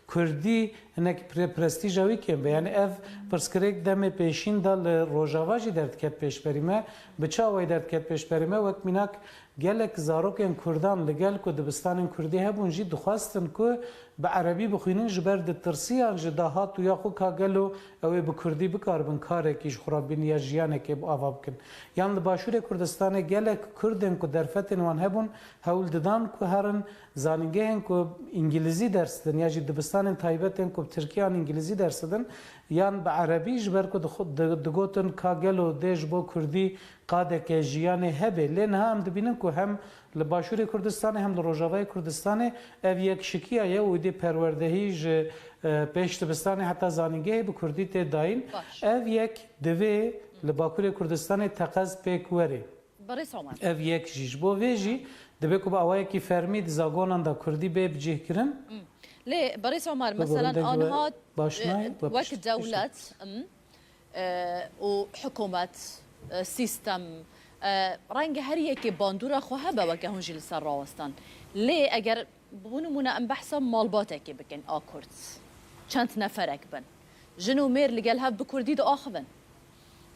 Kurdî hinek prestîja wî kêm be yani ev pirsgirêk demê pêşîn da li Rojava jî derdket pêşberî me bi çawa derdket pêşberî me wek mînak gelek zarokên Kurdan li gel ku dibistanên Kurdî hebûn jî dixwastin ku bi erebî bixwînin ji ber ditirsiyan ji dahat û ya xwe ka gelo ew ê bi Kurdî bikarbin karekî ji xurabîniya jiyanekê ava bikin yan li başûrê Kurdistanê gelek Kurdên ku derfetên wan hebûn hewl didan ku herin zanîngehên ku îngilîzî ders didin ya jî dibistanên taybetên ku Tirkiyan îngilîzî ders didin yan bi erebî ji ber ku digotin ka gelo dê ji bo Kurdî qadeke jiyanê hebe lê niha em dibînin ku hem li başûrê Kurdistanê hem li Rojavayê Kurdistanê ev yekşikiya ye û dê perwerdehî ji pêş dibistanê heta zanîngehê bi Kurdî tê dayîn ev yek divê li Bakurê Kurdistanê teqez pêk were ev yek jî ji bo vê jî dibe ku bi awayekî fermî di zagonan da Kurdî bê bicihkirin
ليه بريس عمر مثلا انها وقت دولة وحكومة سيستم رنگ هر یکی باندورا خواه با وکه هنجی لسر راوستان ليه اگر بونمونه ام بحثا مالباته که بکن آکورد چند نفرک بن جنو مير لقال هب بكردي دا آخبن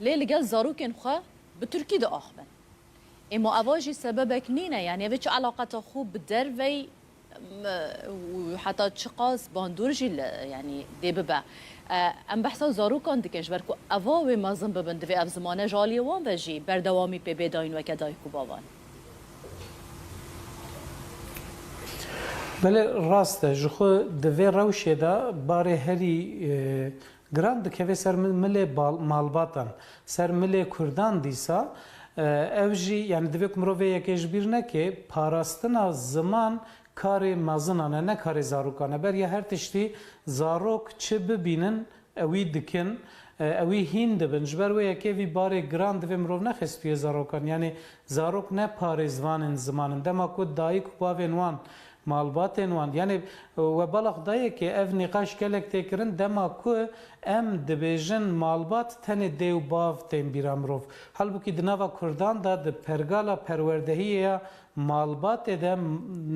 ليه لقال زاروكن خواه بتركي دا آخبن اما اواجي سببك نينه يعني وچ علاقة خوب بدروي وحتى تشقاس باندورجي يعني دي ببا ام بحثا زاروكان دكش بركو اواوي مازن ببن دوی اف زمانه جالي وان وجي بردوامی پی بیداین و کدای کوباوان
بله راسته جخو دوی روشه دا باره هری گران دکوی سر ملی مالباتان سر ملی کردان دیسا اوجی یعنی دوی کمروی یکیش بیرنه که پاراستنا زمان کاری مازنانه نه کاری زاروکانه بر یا هر تشتی زاروک چه ببینن اوی دکن اوی هین دبن جبر و یکی وی بار گراند و مرو نخستوی زاروکان یعنی زاروک نه پاری زوانن زمانن دما کو دایک باوین وان مالباتن وان یعنی و بالغ دایه که اف نقاش کلک تکرن دما کو ام دبیجن مالبات تن دیو باو تیم بیرامروف halbuki dnava Kurdan da de pergala perwerdehiye malbat de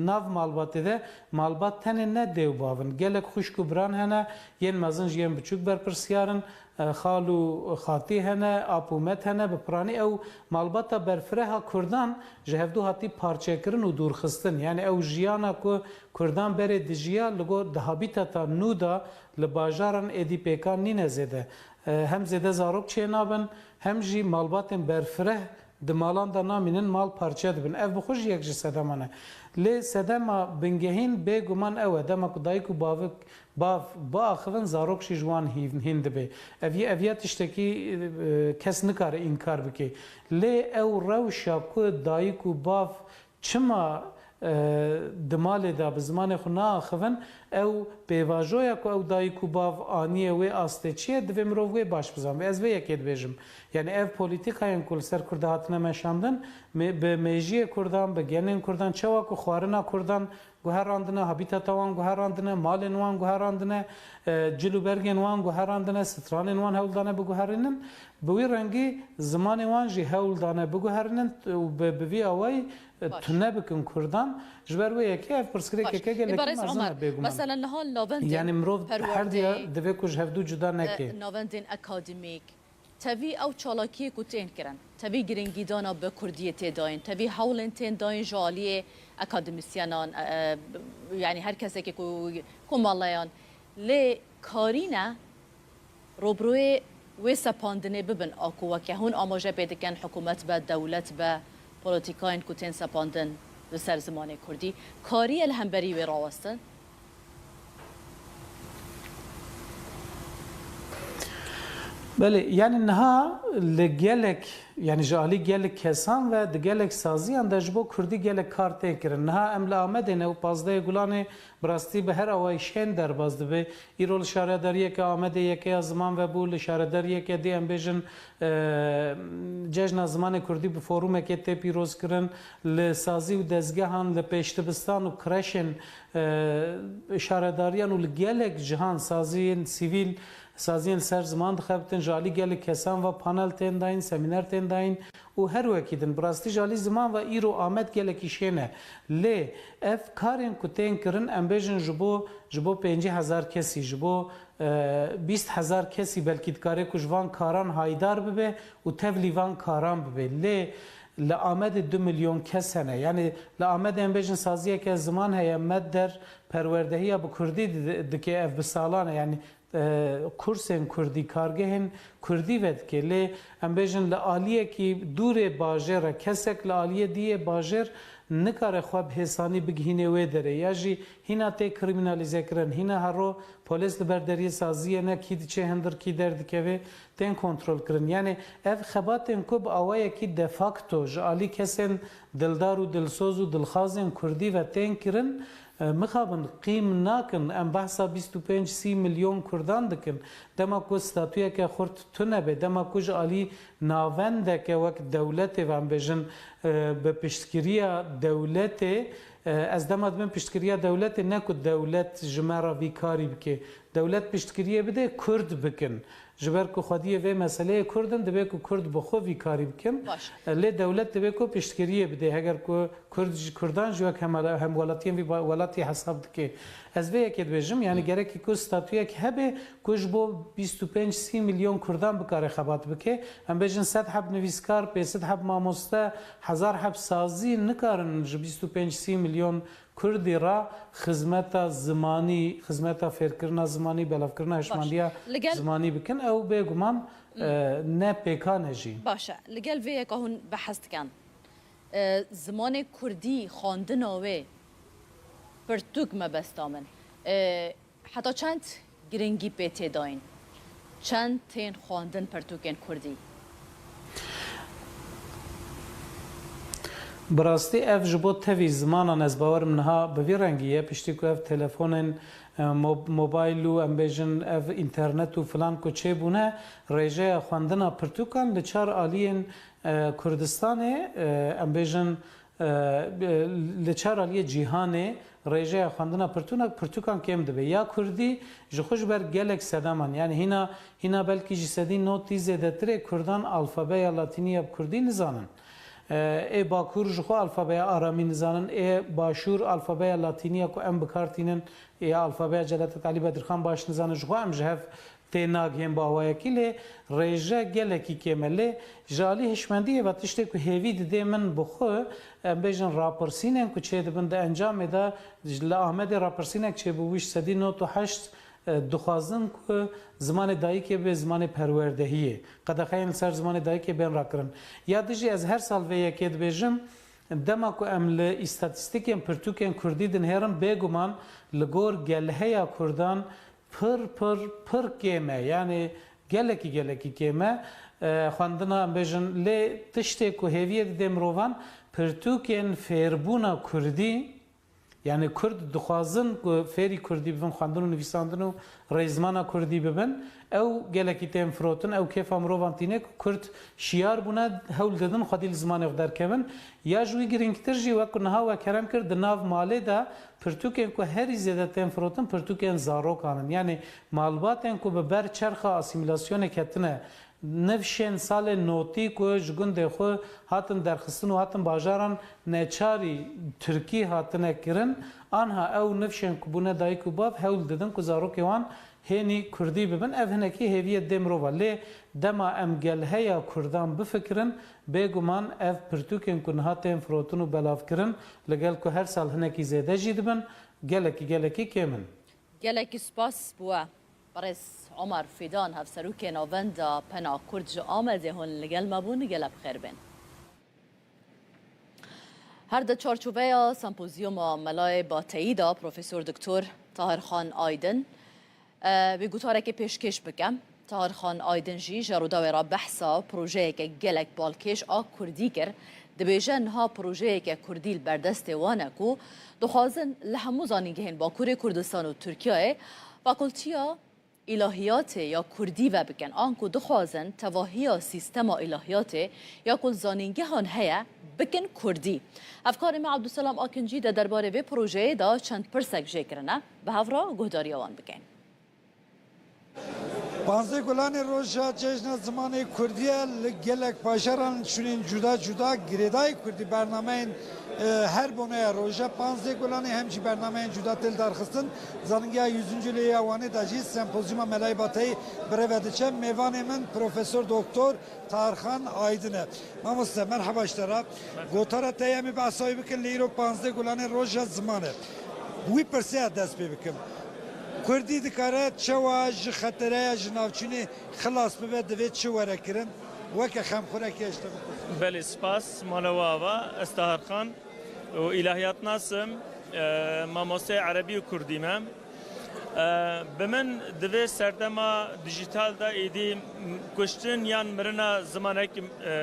nav malbat de malbat tane ne dev bavın gelek xuşku bran hene yen mazın yen buçuk ber persiyarın xalu xati hene apumet hene be prani ev malbata berfreha Kurdan jehevdu hati parçekirin u durxistin yani ev jiyana ku Kurdan bere dijiya lugo de habitata nuda li bajaran edi pekan nine zede hem zede zarok çenabın hem jî malbatên berfireh دمالان دا نامینن مال پارچه دبن اف بخوش یک جی سدمانه لی سدما بنگهین بگومان اوه دما که دایکو باف با آخوان زاروکشی جوان هین دبه اویا تشتکی کس نکاره انکار بکی لی او روشا که دایکو باف چما دمال دا به زمان خو ناخون او پیواژویا کو او دایکو باو آنیه و آستچیه دوی مرو و باش بزن و از وی یکید بیجم یعنی اف پولیتیکاین کل سر کرده هاتنه مشاندن به میجی کردان به گنین کردان چوا کو خوارنا کردان گوهراندنه هابیتات وان گوهراندنه مال وان گوهراندنه جلو برگن وان گوهراندنه ستران وان هولدانه بگوهرینن بوی رنگی زمان وان جی هولدانه بگوهرینن به وی اوای تنه بکن کردان جبر و یکی اف پرسکری که گله
بارز عمر مثلا نهال ناوندین
یعنی مرو هر دیا دوی کج هفدو جدا نکی
ناوندین اکادمیک تبي او چالاکی کوتین کرن تبي گرنگی دانا به کردی تداین تبي حولن تن داین جالیه اکادمیسیانان یعنی هر کسی که کومالایان لی کارینا روبروی و سپاندنه ببن آکو که هون آماجه بدکن حکومت به دولت به پولیتیکاین کوتین سپاندن به سر زمان کردی کاری الهمبری و راوستن
بله یعنی نها لگلک یعنی جالی گلک کسان و دگلک سازیان دجبو کردی گلک کارته کرن نها امل آمده نه و پازده گلانه براستی به هر اوایشین در بازده به ایرول شارداریه که آمده یکی از زمان و بول شارداریه که دی امبیجن جشن زمان کردی به فوروم که تی پیروز کرن لسازی و دزگهان لپیشتبستان و کرشن شارداریان و لگلک جهان سازی سیویل سازین سر زمان دخبتن جالی گل کسان و پانل تن داین سمینار تن داین و هر وکیدن براستی جالی زمان و ایرو آمد گل کیشینه لی اف کارین کتین کرن امبیجن جبو 50,000 کسی جبو 20,000 کسی بلکه کاری کجوان کاران هایدار ببه و تولیوان کاران ببه لی لآمد 2 میلیون کس هنه یعنی لآمد امبیجن سازیه که زمان هیا مد در پروردهی با کردی دکه اف بسالانه یعنی کورسن کردی کارگهن کردی ود که لی امبیجن لآلیه که دور باجر کسک لآلیه دیه باجر نکاره خواب حسانی بگهینه وی داره یا جی هینا تی کریمینالیزه کرن هینا هرو پولیس لبرداری سازیه نه کی چه هندر کی درد که وی تین کنترل کرن یعنی اف خباتن کب آوائه کی دفاکتو جالی کسن دلدار و دلسوز و دلخازن کردی و تین کرن مخابن قیم ناکن ام بحثا 25-30 میلیون کردان دکن دما کو ستاتویا که خورد تونه به دما کو جالی ناونده که وقت دولت و ام بجن به پشتگیری دولت از دما من پشتگیری دولت نکو دولت جمعه ویکاری بکه دولت پشتگیری بده کرد بکن جبر کو خودی و مسئله کردن دبی کو کرد بخو ویکاری بکن لی دولت دبی کو پشتگیری بده اگر کو کردان جو هم ولاتین و ولاتی حساب که از وی اکید بجم یعنی گره کی کو ستاتویا که هبه کوش بو 25-30 میلیون کردان بکاره خبات بکه هم بجن 100 حب نویسکار 500 حب ماموسته 1000 حب سازی نکارن 25-30 میلیون کردی را خدمت زمانی خدمت فکرنا زمانی بلافکرنا هشماندیا زمانی بکن او بگم نه پیکانه جی
باشه لگل وی که هون بحث کن زمان کردی خواندناوه پرتوک مبستامن حتی چند گرنگی پیته داین چند تین خواندن پرتوکن کردی
براستی اف جبو تفی زمانان از باورم نها به وی رنگیه پشتی که اف تلفون موبایل و امبیجن اف اینترنت و فلان کو چه بونه ریجه خواندن پرتوکان لچار آلین کردستان امبیجن لچار آلی جیهانه ریجه خواندن پرتوکان کم دبه یا کردی جخوش بر گلک سدامان یعنی هینا بلکی جسدی نوتی زیده تره کردان الفابه یا لاتینی اب کردی نزانن ای باکور جخو الفابه آرامی نزانن ای باشور الفابه لاتینی کو ام بکارتینن ای الفابه جلالت علی بدرخان باش نزانن جخو ام جهف تیناگ هم باوای کلی ریجه گلکی کمله جالی هشمندی و تشته کو هیوی ده من بخو بیشن راپرسینن کو چه دبند انجام ده ل احمد راپرسینک چه بوش 198 دخوازن که زمان دایک به زمان پروردهیه قد خیلی سر زمان دایک بین را کرن یادجی از هر سال و یکید بیجم دما کو ام ل استاتستیکم پرتوکن کردی دن هرم بگمان لگور گلهیا کردان پر کمه یعنی گلکی کمه خواندنا بیجن ل تشته کو هویه دمروان پرتوکن فیربونا کردی yani Kurd dixwazin ku fêrî Kurdî bibin xwendin û nivîsandin û rêzmana Kurdî bibin ew gelekî tên firotin ew kêfa mirovan tîne ku Kurd şiyar bûne hewl didin xwedî li zimanê xwe derkevin ya ji wî girîngtir jî wek niha we kerem kir di nav malê de pirtûkên ku herî zêde tên firotin pirtûkên zarokan in yani malbatên ku bi ber çerxa asîmîlasyonê ketine nefşên salê notî ku ji gundê xwe hatin derxistin û hatin bajaran neçarî Tirkî hatine kirin anha ew nefşên ku bûne dayîk û bav hewl didin ku zarokê wan hênî Kurdî bibin ev hinekî hêviyê dê mirova lê dema em gelheya Kurdan bifikirin bêguman ev pirtûkên ku niha tên firotin û belavkirin li gel ku her sal hinekî zêde jî dibin gelekî kêmin.
gelekî spas bûye برس عمر فیدان هفسروک ناوند پنا کرد جو آمده هون لگل مبون گلب خیر بین هر ده چارچوبه سمپوزیوم ملای با تاییدا پروفسور دکتر طاهر خان آیدن به گوتاره که پیشکش بکم طاهر خان آیدن جی جرودا و را بحثا پروژه که گلک بالکش آ کردی کر دبیجن ها پروژه که کردی بردست وانه کو دخوازن لحمو زانینگهن با کوری کردستان و ترکیه فاکولتیا الهیات یا کردی و بکن آنکو دخوازن تواهی سیستم الهیات یا کل زانینگه هان هیا بکن کردی افکار ما عبدالسلام آکنجی در درباره به پروژه دا چند پرسک جکرنه به هفرا گهداری آوان بکن
Panzê Gulanê roja cejna zimanê Kurdiye li gelek paşaran şunên cuda girêdayê Kurdî bernameyên her boneya roja Panzê Gulanê hem jî bernameyên cuda têl darxistin zanîngeya 100. lêya wanê da jî sempozyuma Melayê Batayî birêve diçe mêvanê min Profesör Doktor Tarxan Aydin e. Mamoste merhaba iştera. Gotara te em ê behsayî bikin li îro Panzê Gulanê roja zimanê. Wî pirsiya dest pê bikim. Kurdî dikare çawa ji xetereya ji navçînê xilas bibe divê çi were kirin weke xemxurekê işte
Belê spas malewava ez Tahir Xan û ilahiyat nasim mamosteyê Erebî û Kurdî me bi min divê serdema dijital da êdî kuştin yan mirina zimanek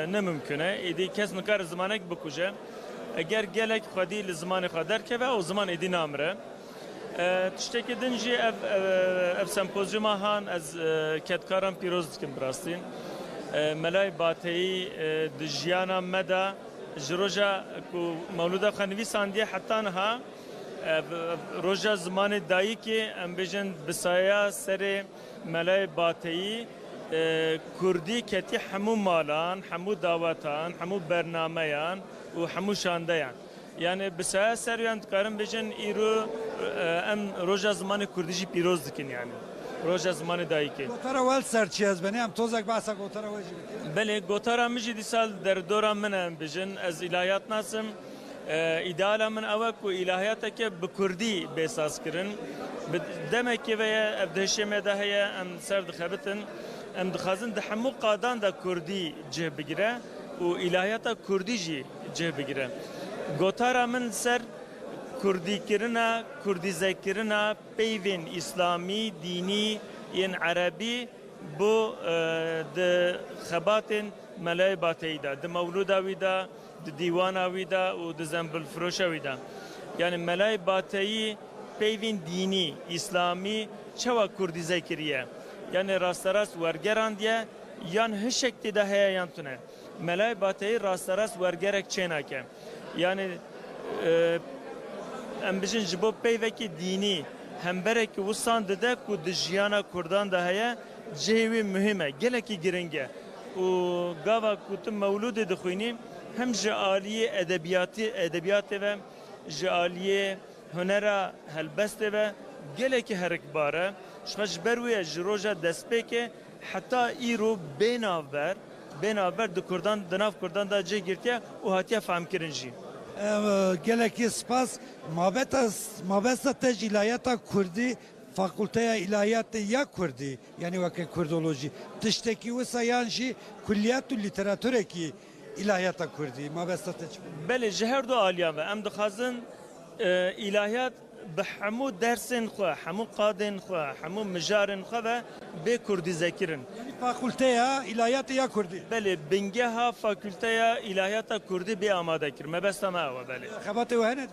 nemimkin e êdî kes nikare zimanek bikuje eger gelek xwedî li zimanê xwe derkeve û ziman êdî namire tiştekî din jî ev sempozyuma han ez ketkaran pîroz dikim bi rastî Melayê Batayî di jiyana me de ji roja ku mewlûda xwe nivîsandiye heta niha roja zimanê dayîkê em bêjin bisaya serê Melayê Batayî Kurdî ketî hemû malan, hemû dawetan, hemû bernameyan û hemû şandeyan. Yani bisaya seriyan dikarin bêjin îro em roja zimanê Kurdî jî pîroz dikin yani. Roja zimanê dayîkê.
Gotara wel serçi ez benê em tozek behsa gotara we jî bikin.
Belê gotara min jî dîsal derdora min em bêjin ez ilahiyat nasim îdeala min ew e ku ilahiyateke bi Kurdî bêsaz kirin. Demekê ve ye ev dihêşê me de heye em ser dixebitin em dixwazin di hemû qadan da Kurdî cih bigire û ilahiyata Kurdî jî cih bigire. Gotara min ser Kurdîkirina, Kurdîzekirina peyvên İslamî, dînî yên Erebî bu di xebatên Melayê Batayî da, di mewlûda wî da, di dîwana wî da û di zembilfiroşa wî da. Yani Melayê Batayî peyvên dînî, İslamî çawa Kurdîze kiriye. Yani rasterast wergerandiye yan hişek tê de heye yan tune. Melayê Batayî rasterast wergerek çênake. Yani em bijin ji bo peyvekî dînî hemberekî wisan dide ku di jiyana Kurdan da heye cihê wê mühim e gelekî giring e û gava ku tu mewlûdê dixwînî hem ji aliyê edebiyatê ve ji aliyê hunera helbestê ve gelekî herikbar e ji ber wê ji roja destpêkê heta îro bênavber di Kurdan di nav Kurdan da cih girtiye û hatiye femkirin jî.
Gelekî spas mabesta te jî ilayeta Kurdî fakülteye ilahiyat ya Kurdi yani vaka Kurdoloji tişteki ve sayanji kulliyatü literatüre ki ilahiyata Kurdi mabestate
بله جهر دو آلیان و ام دخوازن الهیات به همو درسن خواه همو قادن خواه همو مجارن خواه و به کردی ذکرن
yani fakülteye ilahiyat ya Kurdi
بله بنگه ها فاکولته الهیات کردی به آماده کرد مبسته ما و بله
خبات و هند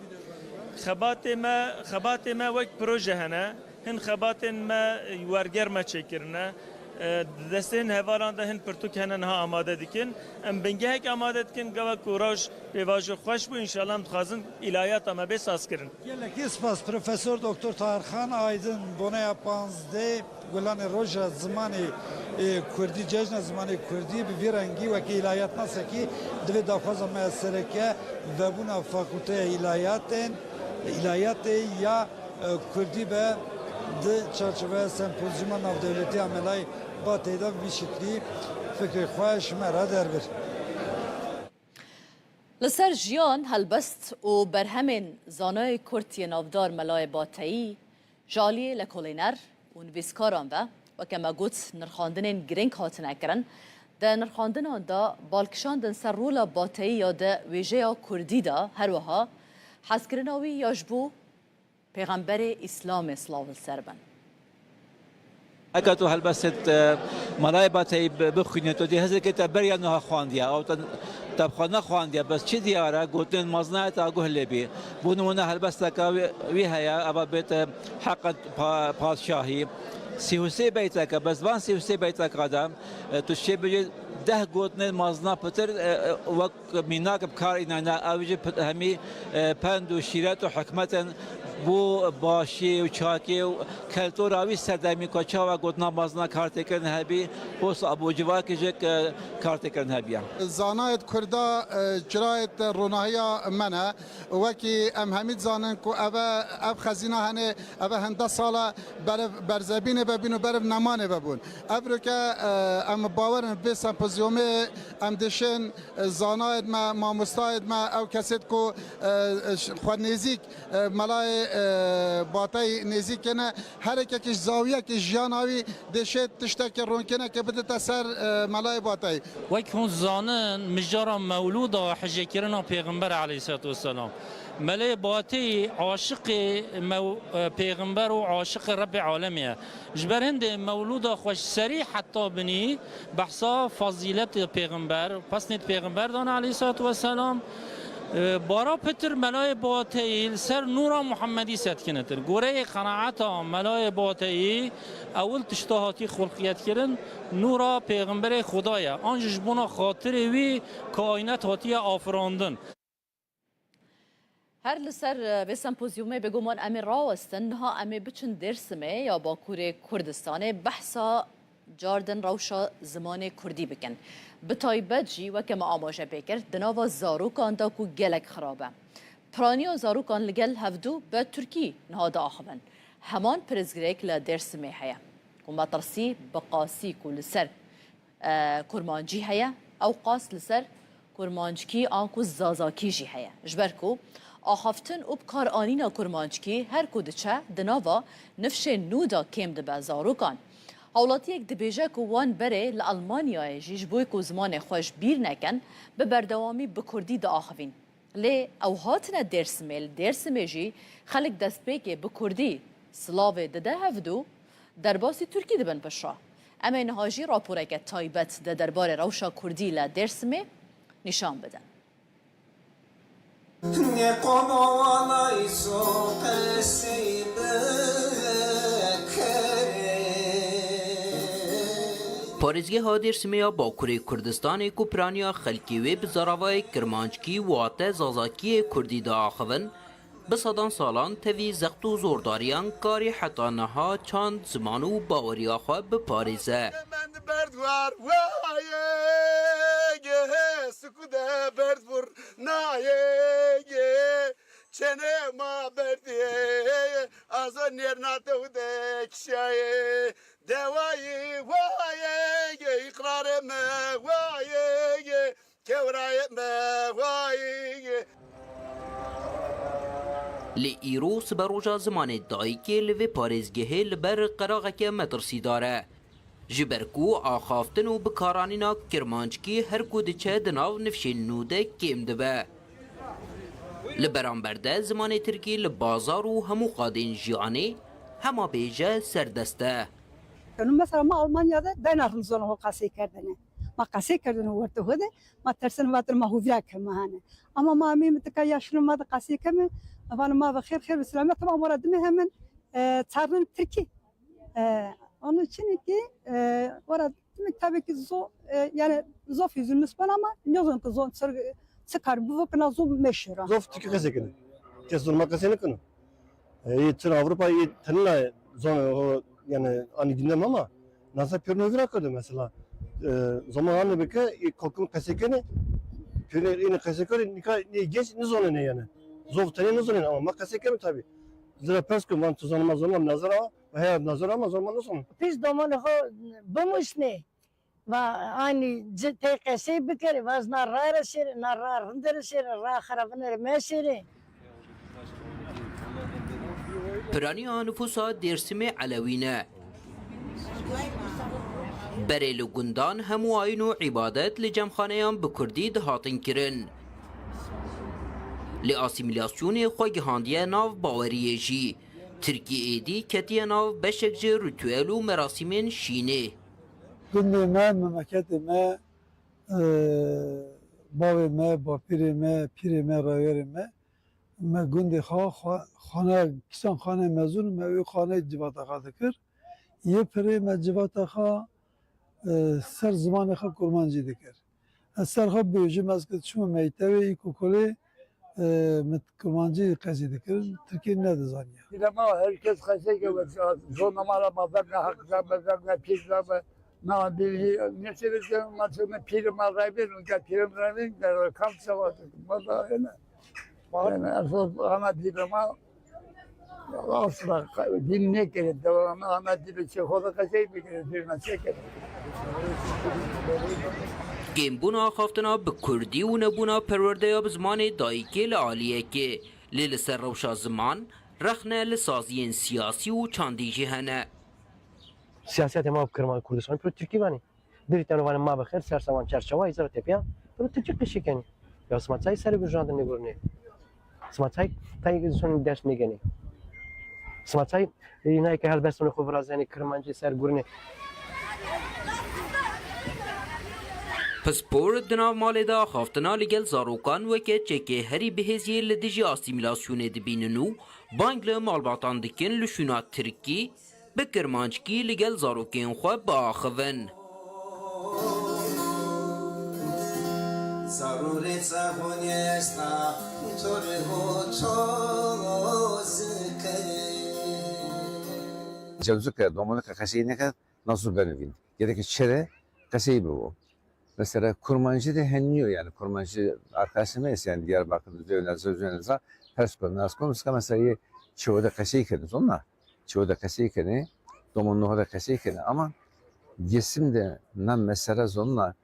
خبات ما وک پروژه هنه هن خبات ما ورگر ما چکرنه دستین هواران ده هن پرتوک هنن ها آماده دیکن ام بنگه هک آماده دیکن گوه کوراج به واجه خوش بو انشالله هم خازن الهیات ما به ساز کرن
Geleki spas Profesör Doktor Tarhan Aydın Bonaya Panzde Gulan Roja Zmani Kurdi Cejna Zmani Kurdi bir rengi ve ki ilahiyat nasıl ki dve dafaza meseleke ve buna fakülte ilahiyat ya Kurdi be de çerçeve sempozyuma nav devleti amelay bateyda bir şekli fikri xoş mera derbir.
لسر جیان هلبست و برهمین زانای کرتی نافدار ملای باتایی جالی لکولینر و نویسکاران و کما گوت نرخاندنین گرینگ هاتن اکرن ده نرخاندن آن دا بالکشاندن سر رولا باتایی یا ده ویژه کردی دا هر وها حسکرناوی یاجبو پیغمبر اسلام اسلاو السربن
اگر تو هلبست ملای باتایی بخوینه تو دی هزر که تبریا نها خواندیا او تبخانه خواندیا بس چی دیاره گوتن مزنه تا گهله بی بونمونه هلبست که وی هیا ابا بیت حق پادشاهی سیوسی بیت که بس وان سیوسی بیت کادم تو چی بجی ده گوتن مزنه پتر وق میناک بکار اینا اوجی همی پند و شیرت و حکمت بو باشی و چاکی و کلتوراوی سردمی کچا و گوتنا مازنا کارت کردن هبی بوس ابو جوا که کارت کردن هبی
زانایت کردا جرایت روناهیا منه وکی ام همید زانن کو اب خزینه هنه اب هنده سالا برزبینه ببینو برب نمانه ببون ابرو که ام باورن به سمپوزیومه ام دشن زانایت ما مستاید ما او کسید کو خود نزیک ملای باتای نزیکنه هر یکیش زاویه که جاناوی دشت تشتک رونکنه که بده تسر ملای باتای
وک هون زانن مجارا مولود و حجه کرنا پیغمبر علیه الصلاة والسلام ملای باتی عاشق پیغمبر و عاشق رب عالمیه جبر هند مولود خوش سری حتی بنی بحثا فضیلت پیغمبر پس نت پیغمبر دان علیه الصلاة والسلام بارا پتر ملای باتایی سر نورا محمدی ست کنتر گوره قناعتا ملای باتایی اول تشتهاتی خلقیت کردن نورا پیغمبر خدایا آنجش بنا خاطر وی کائنات هاتی آفراندن
هر لسر به سمپوزیومه بگومان امی راوستن ها امی بچن درسمه یا باکور کردستانه بحثا جاردن روشا زمان کردی بکن به تایبت جی و که ما آماجه بکر دناوا زاروکان دا کو گلک خرابه پرانیا زاروکان لگل هفدو به ترکی نهاده آخبن همان پرزگریک لدرس می هیا و مطرسی بقاسی کو لسر کرمانجی هیا او قاس لسر کرمانجکی آنکو زازاکی جی هیا جبرکو آخفتن او بکار آنینا کرمانجکی هر کودچه دناوا نفش نودا کم دبه زاروکان اولاتی یک دبیجه که وان بره لالمانیا جیش بوی که زمان خوش بیر نکن به بردوامی بکردی دا آخوین لی او هاتنا درسمه جی خلق دست بگه بکردی سلاوه دده هفدو در باسی ترکی دبن پشرا اما اینها جی راپوره که تایبت ده دربار روشا کردی لدرسمه نشان بدن
پارێزگە هادێرسمەیە باکوورê Kurdistanê ku piraniya xelkê wê bi zaravayê kirmanckî wate zazakiyê Kurdî de axivin, bi sedan salan tevî zext û zordariyan karê heta niha çand ziman û baweriya xwe biparêze.
Berdwar waye sukude berdvur naye çene ma berdiye azan yernate ude kişaye devayı waye ikrare me waye kevraye me waye
لی ایرو سبروجا زمان دایکی لوی پارێزگەهێ لەبەر قەراغێکە مەترسی داره. جبرکو آخافتن و بکارانینا کرمانچکی هر کو دچه دناو نفشین نوده کم دبه. لبرانبرده زمان ترکی لبازار و همو قادین جیانی همه بیجه سردسته.
مثلا ما آلمانیادا دنارم زونه ها قصی کردنه. ما قصی کردن ورته هده ما ترسن واتر ما هویرا کمهانه. اما ما میم تکا یاشلو ما قصی کمه. وان ما بخیر خیر و سلامت ما مراد مهمن تارن ترکی. Onun için ki orada tabii ki yani zof yüzün nispen ama ne zaman ki zon çıkar bu vakına zof meşhur.
Zof Türkiye kesekini. Kes durma keseni kını. Tır Avrupa'yı tanıyla zon yani ani dinlem ama nasıl pürnü bırakıyordu mesela. Zaman anne beke kokum kesekini pürnü yine kesekini ne geç ne zonu ne yani. Zof tanı ne zonu ama ma kesekini tabii. Zira perskü man tuzanma zonam nazara veya nazara ama zaman nasıl?
Biz domanı ho bulmuş ne? Ve aynı TKS bikeri vaz narrar şeri narrar hındır şeri ra xarabınır meşeri.
Piraniya nüfusa Dêrsimê Elewîne. Berê li gundan hemû ayîn û îbadet li cemxaneyan bi Kurdî dihatin kirin. Li asîmîlasyonê xwe gihandiye nav baweriyê jî. Tirkiyeyê dî ketiye nav beşek ji ritûel û merasîmên şînê.
Gundê me, memleketê me, bavê me, bapîrê me, pîrê me, rawerê me, me gundê xane kîsan xane mezûn me wê xane civata xwe dikir. Yê pirê me civata xwe ser zimanê xwe kurmancî dikir. Ez ser xwe bêjim ez çûme mektebê îkokolê kurmancî qezî dikir, Tirkiye ne dizaniye.
Ama herkes qesek zona mala maberne hakza maberne pizza na dili ne sebeple maçını pirim arayber unka pirim arayber der kamp savadı. Bana yani. Bana asıl ana dilema asla dinle kere devamlı ana dili çekoda qesek bir ne çeker.
Gêmbûna xaftina bi Kurdî û nebûna perwerdeya bi zimanê dayîkê li aliyekê. Lê li ser rewşa ziman, rexne li saziyên siyasî û çandî jî hene.
Siyaset ma Kırman Kurdistan pro Türkiye vani. Diritan vani ma bexer sersavan çerçeva izar tepiya. Pro Türkiye kişikeni. Ya smaçay ser bujandın ne görünüyor. Smaçay tay son ders ne geni. Smaçay yine ki helbestonu xuvrazani Kırmancı ser görünüyor.
Paspor di nav malê de axaftina li gel zarokan weke çekê herî bihêziyê li dijî asîmîlasyonê dibînin û bang li malbatan dikin li şûna Tirkî bi kirmanckî li gel zarokên xwe biaxivin.
Cevzuka domalıka kaseyi ne kadar nasıl benevin? Gerek çere kaseyi bu. Mesela kurmancı da henliyor yani kurmancı arkadaşımız yani Diyarbakır'da Zöynez'e Perskon, Naskon, mesela çoğu da kaseyi kendiniz onlar. Çoğu da kaseyi kendiniz, domonluğa da kaseyi kendiniz ama yesim de nam mesela zonla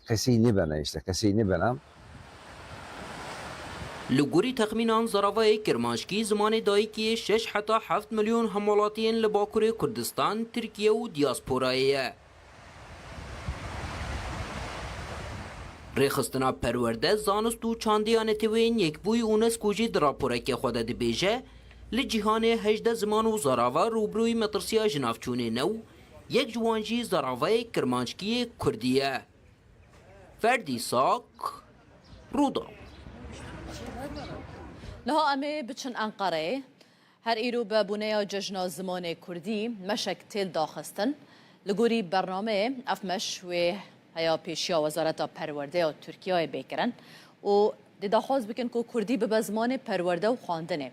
kaseyi ne bana işte kaseyi ne bana.
Li gorî texmînan zaravayê Kirmanckî zimanê dayîkiyê 6 heta 7 milyon hemolatiyên li Bakurê Kurdistan, Tirkiye û diasporayê ye. Rêxistina perwerde zanist û çandiya netewên Yekbûyî UNESCO jî di raporekê xwe de dibêje, li cîhanê 18 ziman û zarava rûbirûyî metirsiya jinavçûnê new, yek ji wan jî zaravayê Kirmanckiyê Kurdî ye. Ferdî Sak, Rûda.
Niha em ê biçin Enqereyê, her îro bi bûneya cejna zimanê Kurdî meşek têl daxistin. Li gorî bernameyê ev meş wê heya pêşiya Wezareta Perwerdeya Tirkiyeyê bêkirin û dê daxwaz bikin ku Kurdî bibe zimanê perwerde û xwandinê.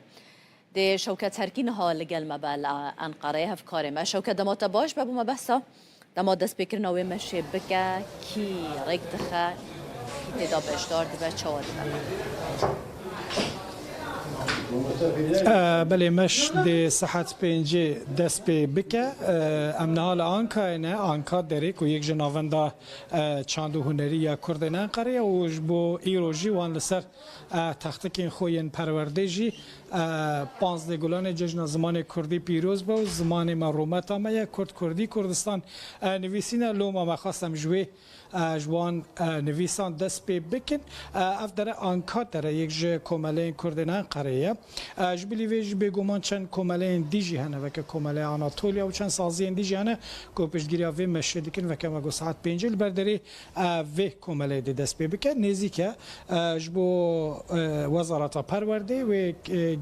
Dê Şewket Herkî niha li gel me be li Enqereyê hevkarê me. Şewket dema te baş be bû me behsa dema destpêkirina wê meşê bike, kî rêk dixe, kî têda beşdar dibe, çawa dibe.
بله مش دی صحت پنجه دست به بکه امنال آنکا نه آنکا داری که یک جناوندا چاندو هنری یا کردن قریه و بو ایروجی وان لسر تختکین خوین پرورده جی 15 گلان جشن زمان کردی پیروز بود زمان مرومت هم کرد کردی کردستان نویسین لوما ما خواستم جوان نویسان دست پی بکن اف در آنکات در یک جه کمالین کردنان قریه جبلی ویج بگومان چند کمالین دیجی هنه وکه کمالین آناتولیا و چند سازی دیجی هنه که پشتگیری وی مشه دیکن وکه مگو ساعت 5 برداری وی کمالین دست پی بکن نیزی که جبو وزارت پرورده و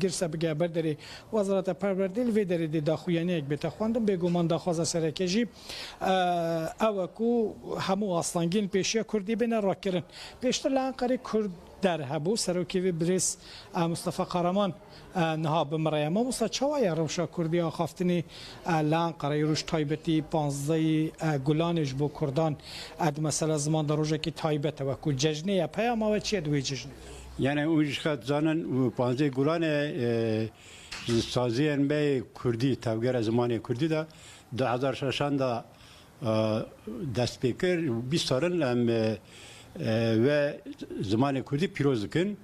گرسه بگه برداری وزارت پرورده وی داری داخویانی یک بتخواندم بگومان داخواز سرکجی اوکو همو آستانگین پیشیا کردی بین را کردن پیشتر لانقره کرد در هبو سروکی بریس مصطفى قهرمان نها بمریا ما مصطفى چوای روشا کردی آخافتنی لانقره روش تایبتی 15 گلانش بو کردان اد مثلا زمان در روزه که تایبت و کو جشنه پیام و چی دوی جشن
یعنی اوج خد زانن 15 گلان سازیان به کردی تبگر زمان کردی دا 2006 دا دست پیکر 20 سالن و زمان کردی پیروز کن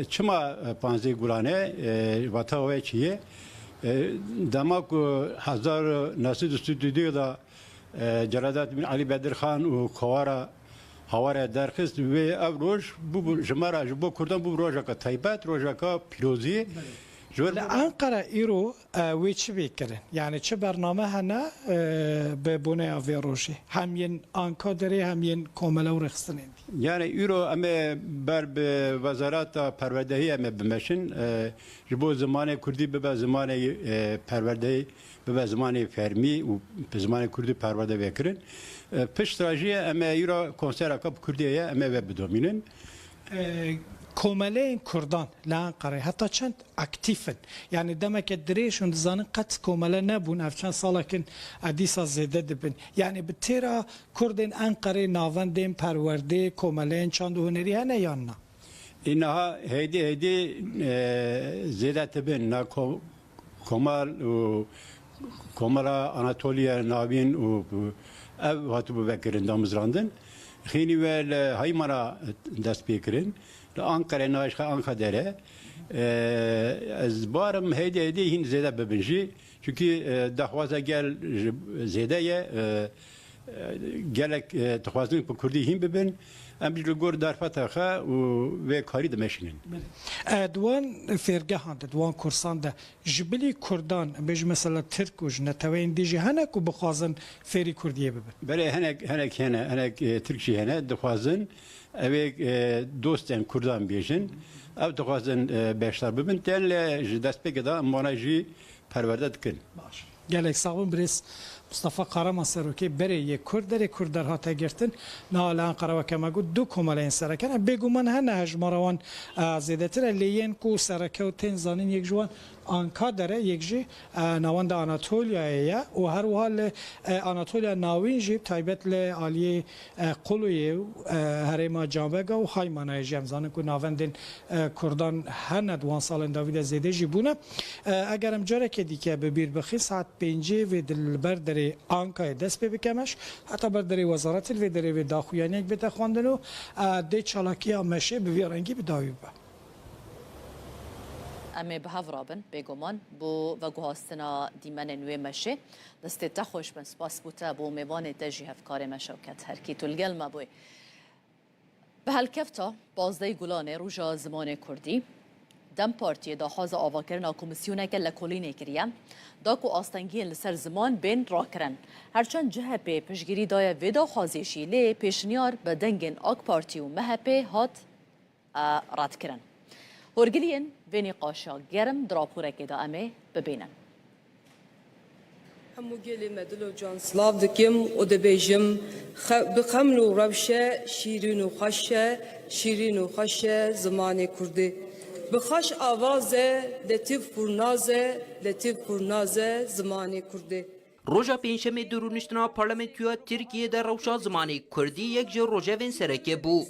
چما 15 گلانه وطا و چیه دما کو 1932 دا جلادات بن علی بدر خان و خوارا هواره درخست و افروش بو جمارا بو کردن بو روزا کا تایبات روزا کا پیروزی
انقره ایرو وی چی بیکرن یعنی چه برنامه هنه به بونه آوی روشی همین آنکادری همین کاملا و رخصتنین
یعنی ایرو اما بر به وزارت پروردهی اما بمشن جبو زمان کردی به زمان پروردهی به زمان فرمی و به زمان کردی پرورده بکرن پشت راجی اما ایرو کنسر اکاب کردیه اما و بدومینن
کومله کردان لانقره حتی چند اکتیفن یعنی دمک دریشون زانن قط کومله نبون اف چند سالا کن ادیسا زیده دبن یعنی به تیرا کردن انقره ناوندین پرورده کومله چند هنری هنه یا نه
اینها هیدی زیده تبن نا کومال و کومالا آناتولیا ناوین و او هاتو ببکرن دامزراندن خیلی ول هایمانا دست بیکرن لأنقرة ناشخة أنقدره از بارم هيدي هين زيادة ببنجي çünkü دخوازه gel زيادة gelek دخوازن بكردي هين ببن ام بيجي جور دار فتاخه و کاری دمشنن
دوان فرگهان دوان کورسان ده جبلی کردان بج مثلا ترک و نتوین دیجی هنک و بخوازن فری کردیه ببن
بله هنک ترکشی هنه دخوازن اوه دوستن کردان بیشن او دخوازن بیشتر ببن تل دست بگه دا مانجی پرورده دکن
باش گلک ساقون بریس مصطفى قهرمان سروکی بره یک کردر ها تگرتن نه الان قرار که مگو دو کمالین سرکن بگو من هنه هجماروان زیاده تر لیین کو سرکه و تنزانین یک جوان آنکا داره یک جی نواند آناتولیا و هر حال آناتولیا ناوین جیب تایبت ل عالی قلوی هرما جامبگا و خایمانای جمزانه کو نواندن کردان هن دوان سالن داوید زیده جیبونه اگرم جاره که دیگه ببیر بخی ساعت 5 و دلبر در آنکای دست بکمش حتی بر در وزارت و در و داخویانی بده خواندن و ده چالاکی مشه به رنگی بداوی با
امی به هفرابن بگمان بو و گوهاستنا دیمن نوی مشه دست تخوش بن سپاس بوده بو میوان تجی هفکار مشوکت هرکی تلگل ما بوی به هالکفتا بازده گلانه روژا زمان کردی دم پارتی داخواز آواکرنا کمیسیونه که لکولینه کریه داکو آستنگی لسر زمان بین را کرن هرچند جهپی پشگیری دای ویدا خوازیشی لی پیشنیار به دنگن آک پارتی و مهپی هات رد کرن هرگلین وینی قاشا گرم دراپوره که دا امه ببینن
همو گلی مدلو جان سلاف دکیم و دبیجم بخمل و روشه شیرین و خوشه زمان کرده بخش آوازه لطیف پرنازه زمان کرده
روژا پینشم درونشتنا پارلمنتویا ترکیه در روشا زمانی کردی یک جو روژا وین سرکه بو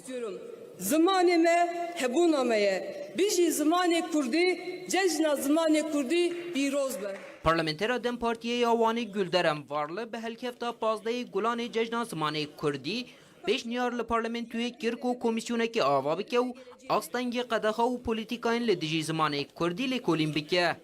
زمانی me hebunameye بیشی زمان کردی جشن زمان کردی پیروز به
پارلمنتر دم پارتیه یاوانی گلدرم وارله به هلکفتا 15 گلان جشن زمان کردی پیشنیار لپارلمنتوی کرک و کمیسیونه که آوا بکه و آستنگی قدخه و پولیتیکاین لدیجی زمان کردی لکولین بکه.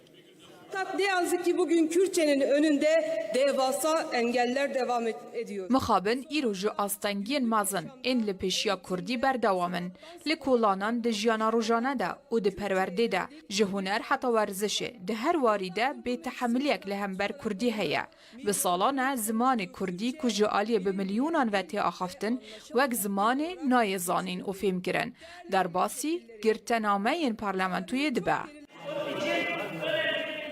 Ne yazık ki bugün Kürtçenin önünde devasa engeller devam ediyor.
مخابن ایرو جو آستنگین مازن این لپیشیا کردی بردوامن لکولانان ده جیانا روژانه ده و ده پرورده ده جهونر حتی ورزشه ده هر واریده به تحملیک لهمبر کردی هیا به سالانه زمان کردی کجا آلیه به میلیونان وقتی آخفتن وک زمان نایزانین و فهم کرن در باسی گرتنامه این پارلمانتوی دبه.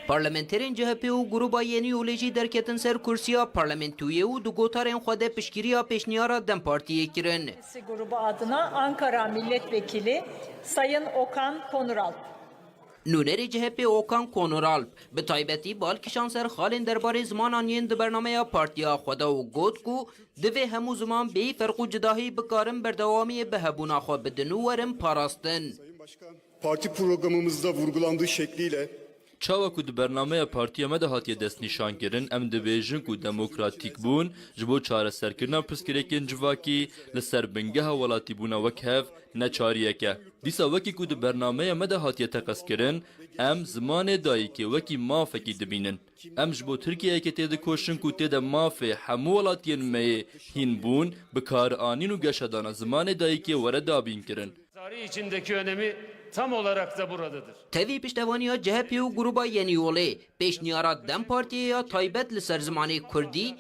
پارلمنترین CHP و گروبا یعنی اولیجی درکتن سر کرسیا پارلمنتویه و دو گوتارین خود پشگیریا پیشنیارا dem partiye kirin.
Grubu adına Ankara Milletvekili Sayın Okan Konuralp.
نونری CHP اوکان کونورالپ به تایبتی بالکشان سر خالین درباره زمان آنین ده برنامه پارتیا خدا و گوت کو دوی همو زمان بی فرق و جداهی بکارن بردوامی به هبونا خود بدنو ورم پاراستن.
Parti programımızda vurgulandığı şekliyle
چاوا کو د برنامه پارتیا مده هاتیه دست نشان کرن ام دبیجن کو دموکراتیک بون جبو چاره سرکرنا پسکریکن جواکی لسر بنگه ولاتی بونا وکهف نچاریه که دیسا وکی کو د برنامه مده هاتیه تقص کرن ام زمان دایی که وکی مافه کی دبینن ام جبو ترکیه که تید کوشن کو تید مافه همو ولاتین می هین بون بکار آنین و گشدانا زمان دایی که ورد دابین کرن
Tarihi içindeki önemi tam olarak da buradadır.
Tevi piştevaniya CHP و گروبا یعنی اولی پیشنیارا دم پارتیه یا تایبت لسر زمانی کردی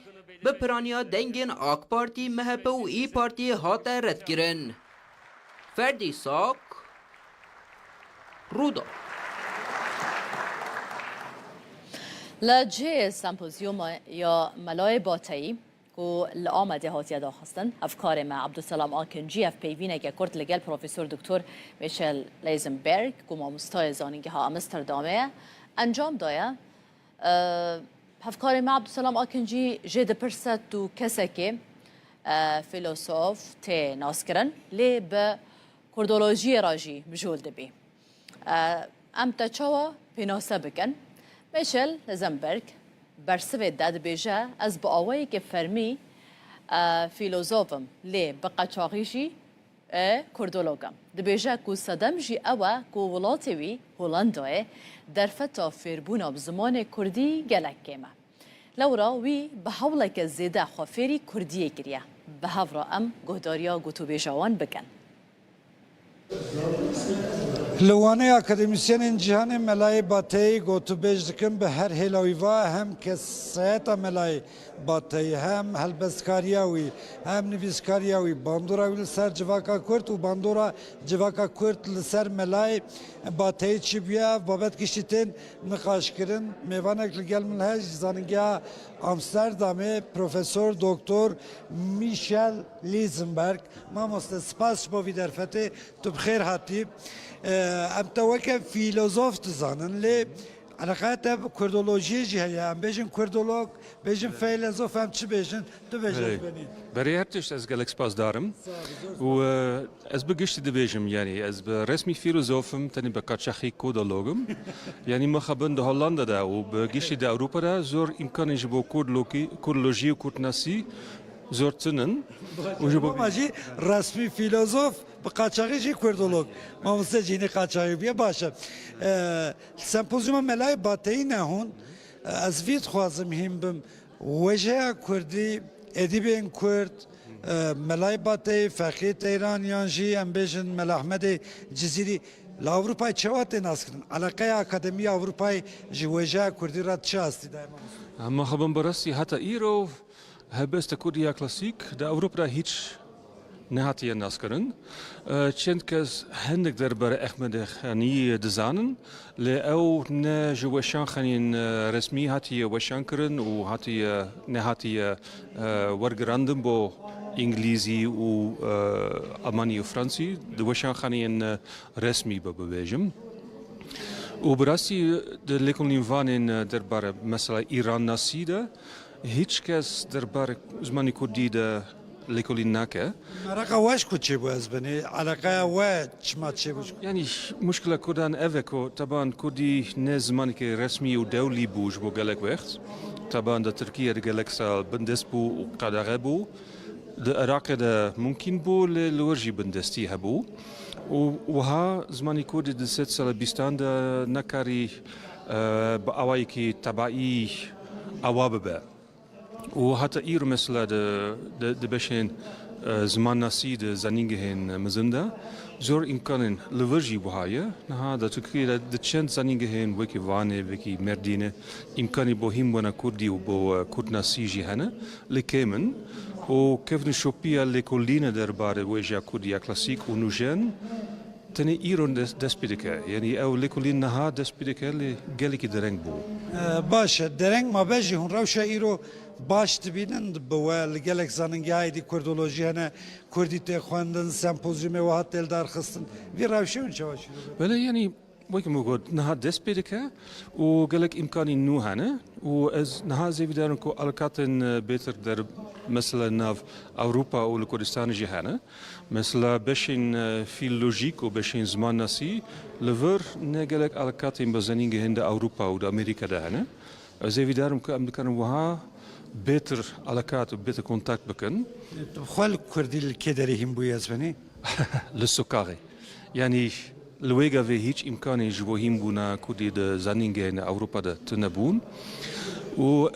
به پرانیا دنگین آک پارتی مهپ و ای پارتی هات رد کرن. فردی ساک رودا
لجه سمپوزیوم یا ملای باتایی کو لآمده هاتیه داخستن افکار ما عبدالسلام آکنجی اف پیوینه که کرد لگل پروفسور دکتر میشل لیزنبرگ کو مامستای زانینگه ها امستردامه انجام دایا افکار ما عبدالسلام آکنجی جد پرست تو کسی که فیلسوف تی ناسکرن لی به کردولوژی راجی مجول دبی ام تچوا پیناسه بکن میشل لیزنبرگ برسوی داد بیجه از با آوایی که فرمی فیلوزوفم لی بقاچاقیشی کردولوگم د بیجه کو صدم جی اوه کو ولاتوی هولندای در فتا فیربونا بزمان کردی گلک کمه لورا وی به حوله که زیده خوافیری کردیه گریه به هفرا ام گهداریا گوتو بیجوان بکن
لوانه اکادمیسین جهان ملای باتی گوتو بیج دکن به هر هلاویوا هم که سیتا ملای باتی هم هلبسکاریاوی هم نویسکاریاوی باندوراوی لسر جواکا کرد و باندورا جواکا کرد لسر ملای باتی چی بیا بابت کشیتین نقاش کرن میوانک لگل ملهج زانگیا امستردامه پروفسور دکتر میشل لیزنبرگ ما مستسپاس با ویدرفته تو بخیر هاتی ام توکه فیلسوف تزانن لی علاقات کردولوژی جهیا ام بیشن کردولوگ بیشن فیلسوف هم چی بیشن تو بیشن بنی
برای هر تشت از گلکس پاس دارم و از بگشت دبیجم یعنی از رسمی فیلسوفم تنی بکاتشخی کودولوگم یعنی مخابن ده هولندا ده و بگشت ده اروپا ده زور امکانی جبو کردولوژی و کردناسی زور تنن و جبو
ماجی رسمی فیلسوف بقاچاقی جی کردولوگ ما مستجینی قاچاقی بیا باشه سمپوزیوم ملای باتی نهون از وید خوازم هم بم وجه کردی ادیبین کرد ملای باتی فقیت ایرانیان جی ام بیشن مل احمد جزیری لاوروپای چوات ناسکن علاقه اکادمی اروپای جی وجه کردی رد چه هستی دائما
اما خبم برسی حتی ایرو هبست کردیا کلاسیک در اروپا هیچ نهاتیه ناسکرن چند کس هندک درباره احمد خانی دزانن لأو نجوشان خانين رسمي هاتي وشان كرن و هاتي نهاتي ورقراندن بو انجليزي و الماني و فرنسي دوشان خانين رسمي ببيجم و براسي لكن نيفانين درباره مثلا ايران ناسيده هیچ کس درباره زمانی کردی ده لیکولی نکه.
علاقه واش کچه باز بنی علاقه واش ما چه باش.
یعنی مشکل کردن اوه طبعا کردی نه زمانی که رسمی و دولی بوج بو گلک وقت. طبعا در ترکیه گلک سال بندس بو و قدره بو. العراق ده ممكن بو لورجي بندستي هبو وها زماني كودي دست سال بيستان ده نكاري بأوايكي تبعي أواببه وحتى إيرو مثلا ده بشين زمان ناسي ده زنينجهن مزنده زور إمكانن لورجي بوهايه نها ده تكرير ده تشند زنينجهن وكي وانه وكي مردينه إمكاني بوهم ونا كردي وبو كرد ناسي جهنه لكمن وكيف نشوفيها لكلنا درباره وجا كرديا كلاسيك ونوجن تاني إيرون دسبيدك يعني أو لكلين نها دسبيدك اللي جالك درنگ بو
باش درنگ ما بجي هون روشة إيرو باش تبینن بوا لگلک زننگی دی کردولوژی هنه کردی تخواندن سمپوزیوم و هات دل در خستن وی روشه اون چه باشه
بله یعنی وقتی موجود نها دسپیدکه و گلک امکانی نو هنه و از نها زیادن کو الکاتن بهتر در مثلا ناف أوروبا و لکردستان جهانه مثلا بشین فیلولوژیک و بشین زمان نسی لور نگلک الکاتن بزنینگ هند أوروبا و أمریکا دهنه زیادن کو امریکان وها بهتر علاقات و بهتر کنتاکت بکن.
خال کردی الکدری هم بویاز بنی؟
لسکاری. یعنی لویگا و هیچ امکانی جوهیم بونا کردی د زنینگه أوروپا ده تنبون و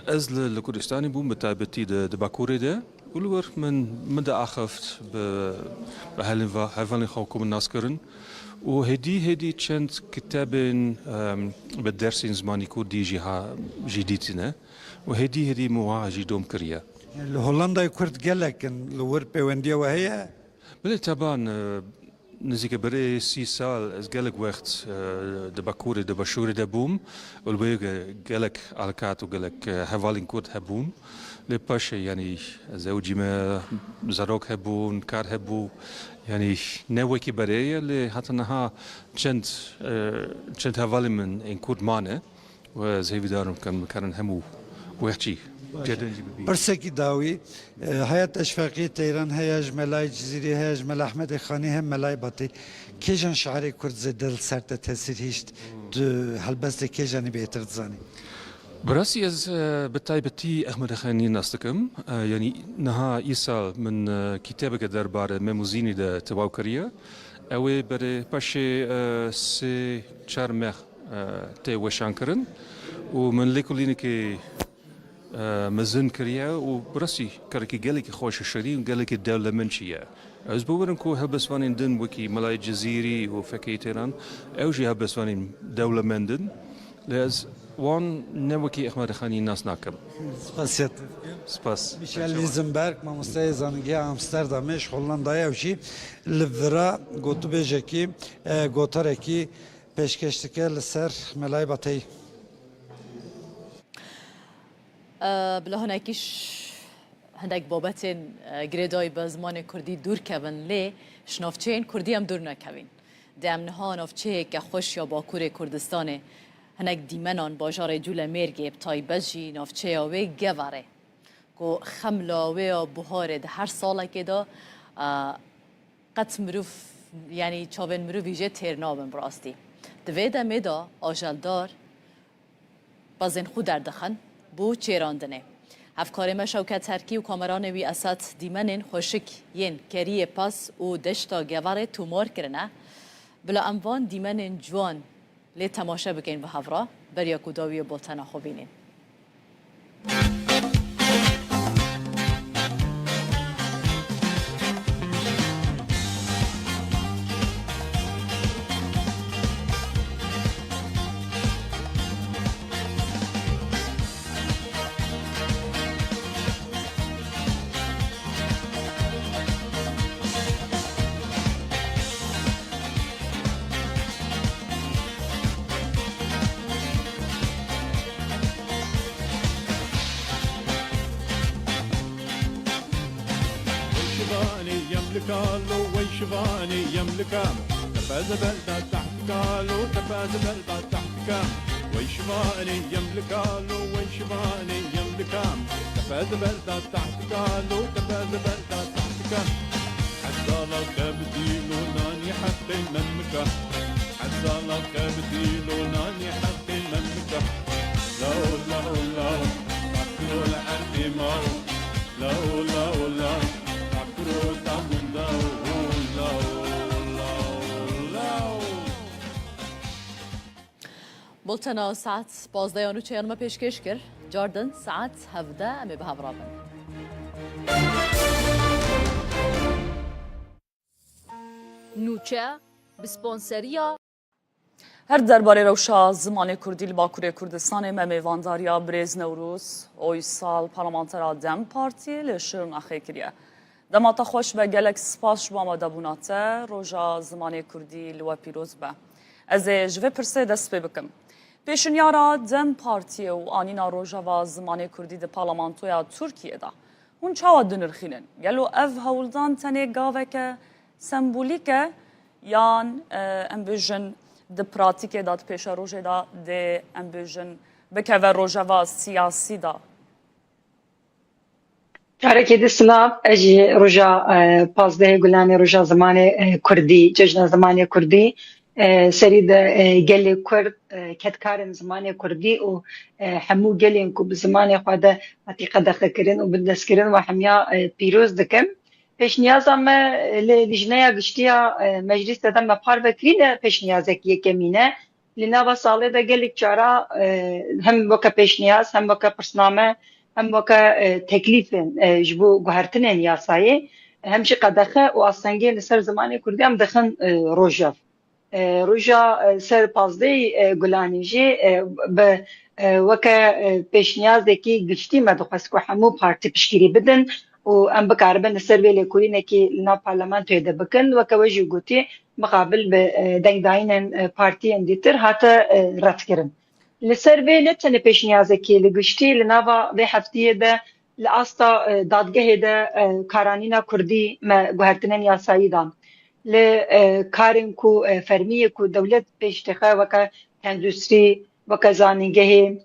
از لکردستانی بون بتابتی د باکوری ده ولور من ده آخفت به هلن خو کوم ناسکرن و هدی چند کتابن به درسین زمانی کردی جدیدینه و هدی مواجه دوم کریا.
هولندا کرد گلکن لور پیوندی و هیا؟
بله طبعا نزدیک برای 30 سال از گلک وقت د باکوری د باشوری د بوم و بیگ گلک علاقات و گلک حوالین کرد هبون لپاشه یعنی زوجی ما زاروک هبون کار هبو یعنی نوکی برای لی حتی نها چند حوالی من این کرد مانه و زیوی دارم کن همو وقتی
برسکی داوی حیات اشفاقی تیران هیاج ملای جزیری هیاج مل احمد خانی هم ملای باتی کیجان شعری کرد زدل سرت تاثیر هیشت هلبست کیجانی بهتر زانی
براسي از بتايبتي احمد خاني ناستكم يعني نها يسال من كتابك دربار ميموزيني ده تواوكريا او بري باشي سي چارمخ تي وشانكرن ومن ليكولينكي مزن كريا وبراسي كاركي قالك خوش الشريم قالك الدولة منشية از بورنكو هبسوانين دن وكي ملاي جزيري وفكي تيران اوجي هبسوانين دولة مندن لاز وان نوكي احمد خاني ناس ناكم
سپاسیت
سپاس
میشل لیزنبرگ مامۆستای زانینگی ئامستەردامێش هۆڵندایە وشی لڤرا گوتو بێژێکی گۆتەرێکی پێشکەشتەکە لەسەر مەلای بەتەی
بلا هناكيش هندك بابتين جريداي بزمان كردي دور كبن لي شنافچين كردي هم دور نكبين دم نها نافچه که خوش یا باکور کردستانه هنگ دیمنان باجار جول مرگی بتای بجی نافچه آوه گواره که خملاوه و بهاره ده هر ساله که دا قط مروف یعنی چاون مروف ویژه ترنابن براستی دوی دمه دا آجلدار بازن خود دردخن بو چیراندنه افکار ما شوکت ترکی و کامران وی اسات دیمنن خوشک ین کریه پاس و دشتا گواره تومار کرنه بلا اموان دیمنن جوان لی تماشا بکن و هفرا بریا کداوی بولتنا خوبینین
قالوا ويشباني يملكام تفاز بلدة تحت قالوا تفاز بلدة تحت كام ويشباني يملكالو ويشباني يملكام تفاز بلدة تحت قالوا تفاز بلدة تحت كام حتى لو كبديلو ناني حق المملكة حتى لو كبديلو ناني حق المملكة لو لو لو تحكوا العربي مارو لو لو لو
بولتنا ساعت 12 چیان ما پیشکش کرد جاردن ساعت 17 امی به هفرابن نوچه بسپانسریا هر درباره روشا زمان کردی باکوری کردستان میوانداریا بریز نوروز اوی سال پارلمانترا دم پارتی لشرن اخی کریه دماتا خوش به گلک سپاس شما ماده بوناته روژا زمان کردی لوا پیروز به از جوه پرسه دست پی بکم پیشنیارا دم پارتی و آنینا روژا و زمان کردی ده پارلمانتویا ترکیه ده هون چاوا دنرخینن گلو اف هولدان تنه گاوه که سمبولیکه یان امبیژن د پراتیک داد پیش روژه دا د امبیژن بکه و روژه و سیاسی دا
کارکی دسلام اجی روژا پازده گلانی روژا زمان کردی جشن زمان کردی سری د گلی کرد کتکارن زمان کردی و همو گلین کو زمان خود عتیقه دخل کردن و بدست کردن و همیا پیروز دکم پیش نیاز هم لجنه گشتیا مجلس دادن مپار بکرین پیش نیاز کی کمینه لنا و ساله دا گلیک چارا هم وکا پیش نیاز هم وکا پرسنامه هم وکا تکلیف جبو گوهرتن یاسایی همشی قدخه و آسنگی لسر زمان کردی هم دخن روژا سر پازده گلانیجی به وکا پیش نیاز دکی گشتی مدخواست که همو پارتی پشکیری بدن و ام بکاربن سر ویلی کورینه که لنا پارلمانتوی ده بکن و که وجه گوتی مقابل به دنگ داینن پارتی اندیتر حتی رد کرن. لسر ویلی تنه پیش نیازه که لگشتی لناوا به هفتیه ده لاستا دادگه ده کارانینا کردی گوهرتنن یاسایی دان. لکارن کو فرمیه کو دولت پیشتخه وکا تندوسری وکا زاننگه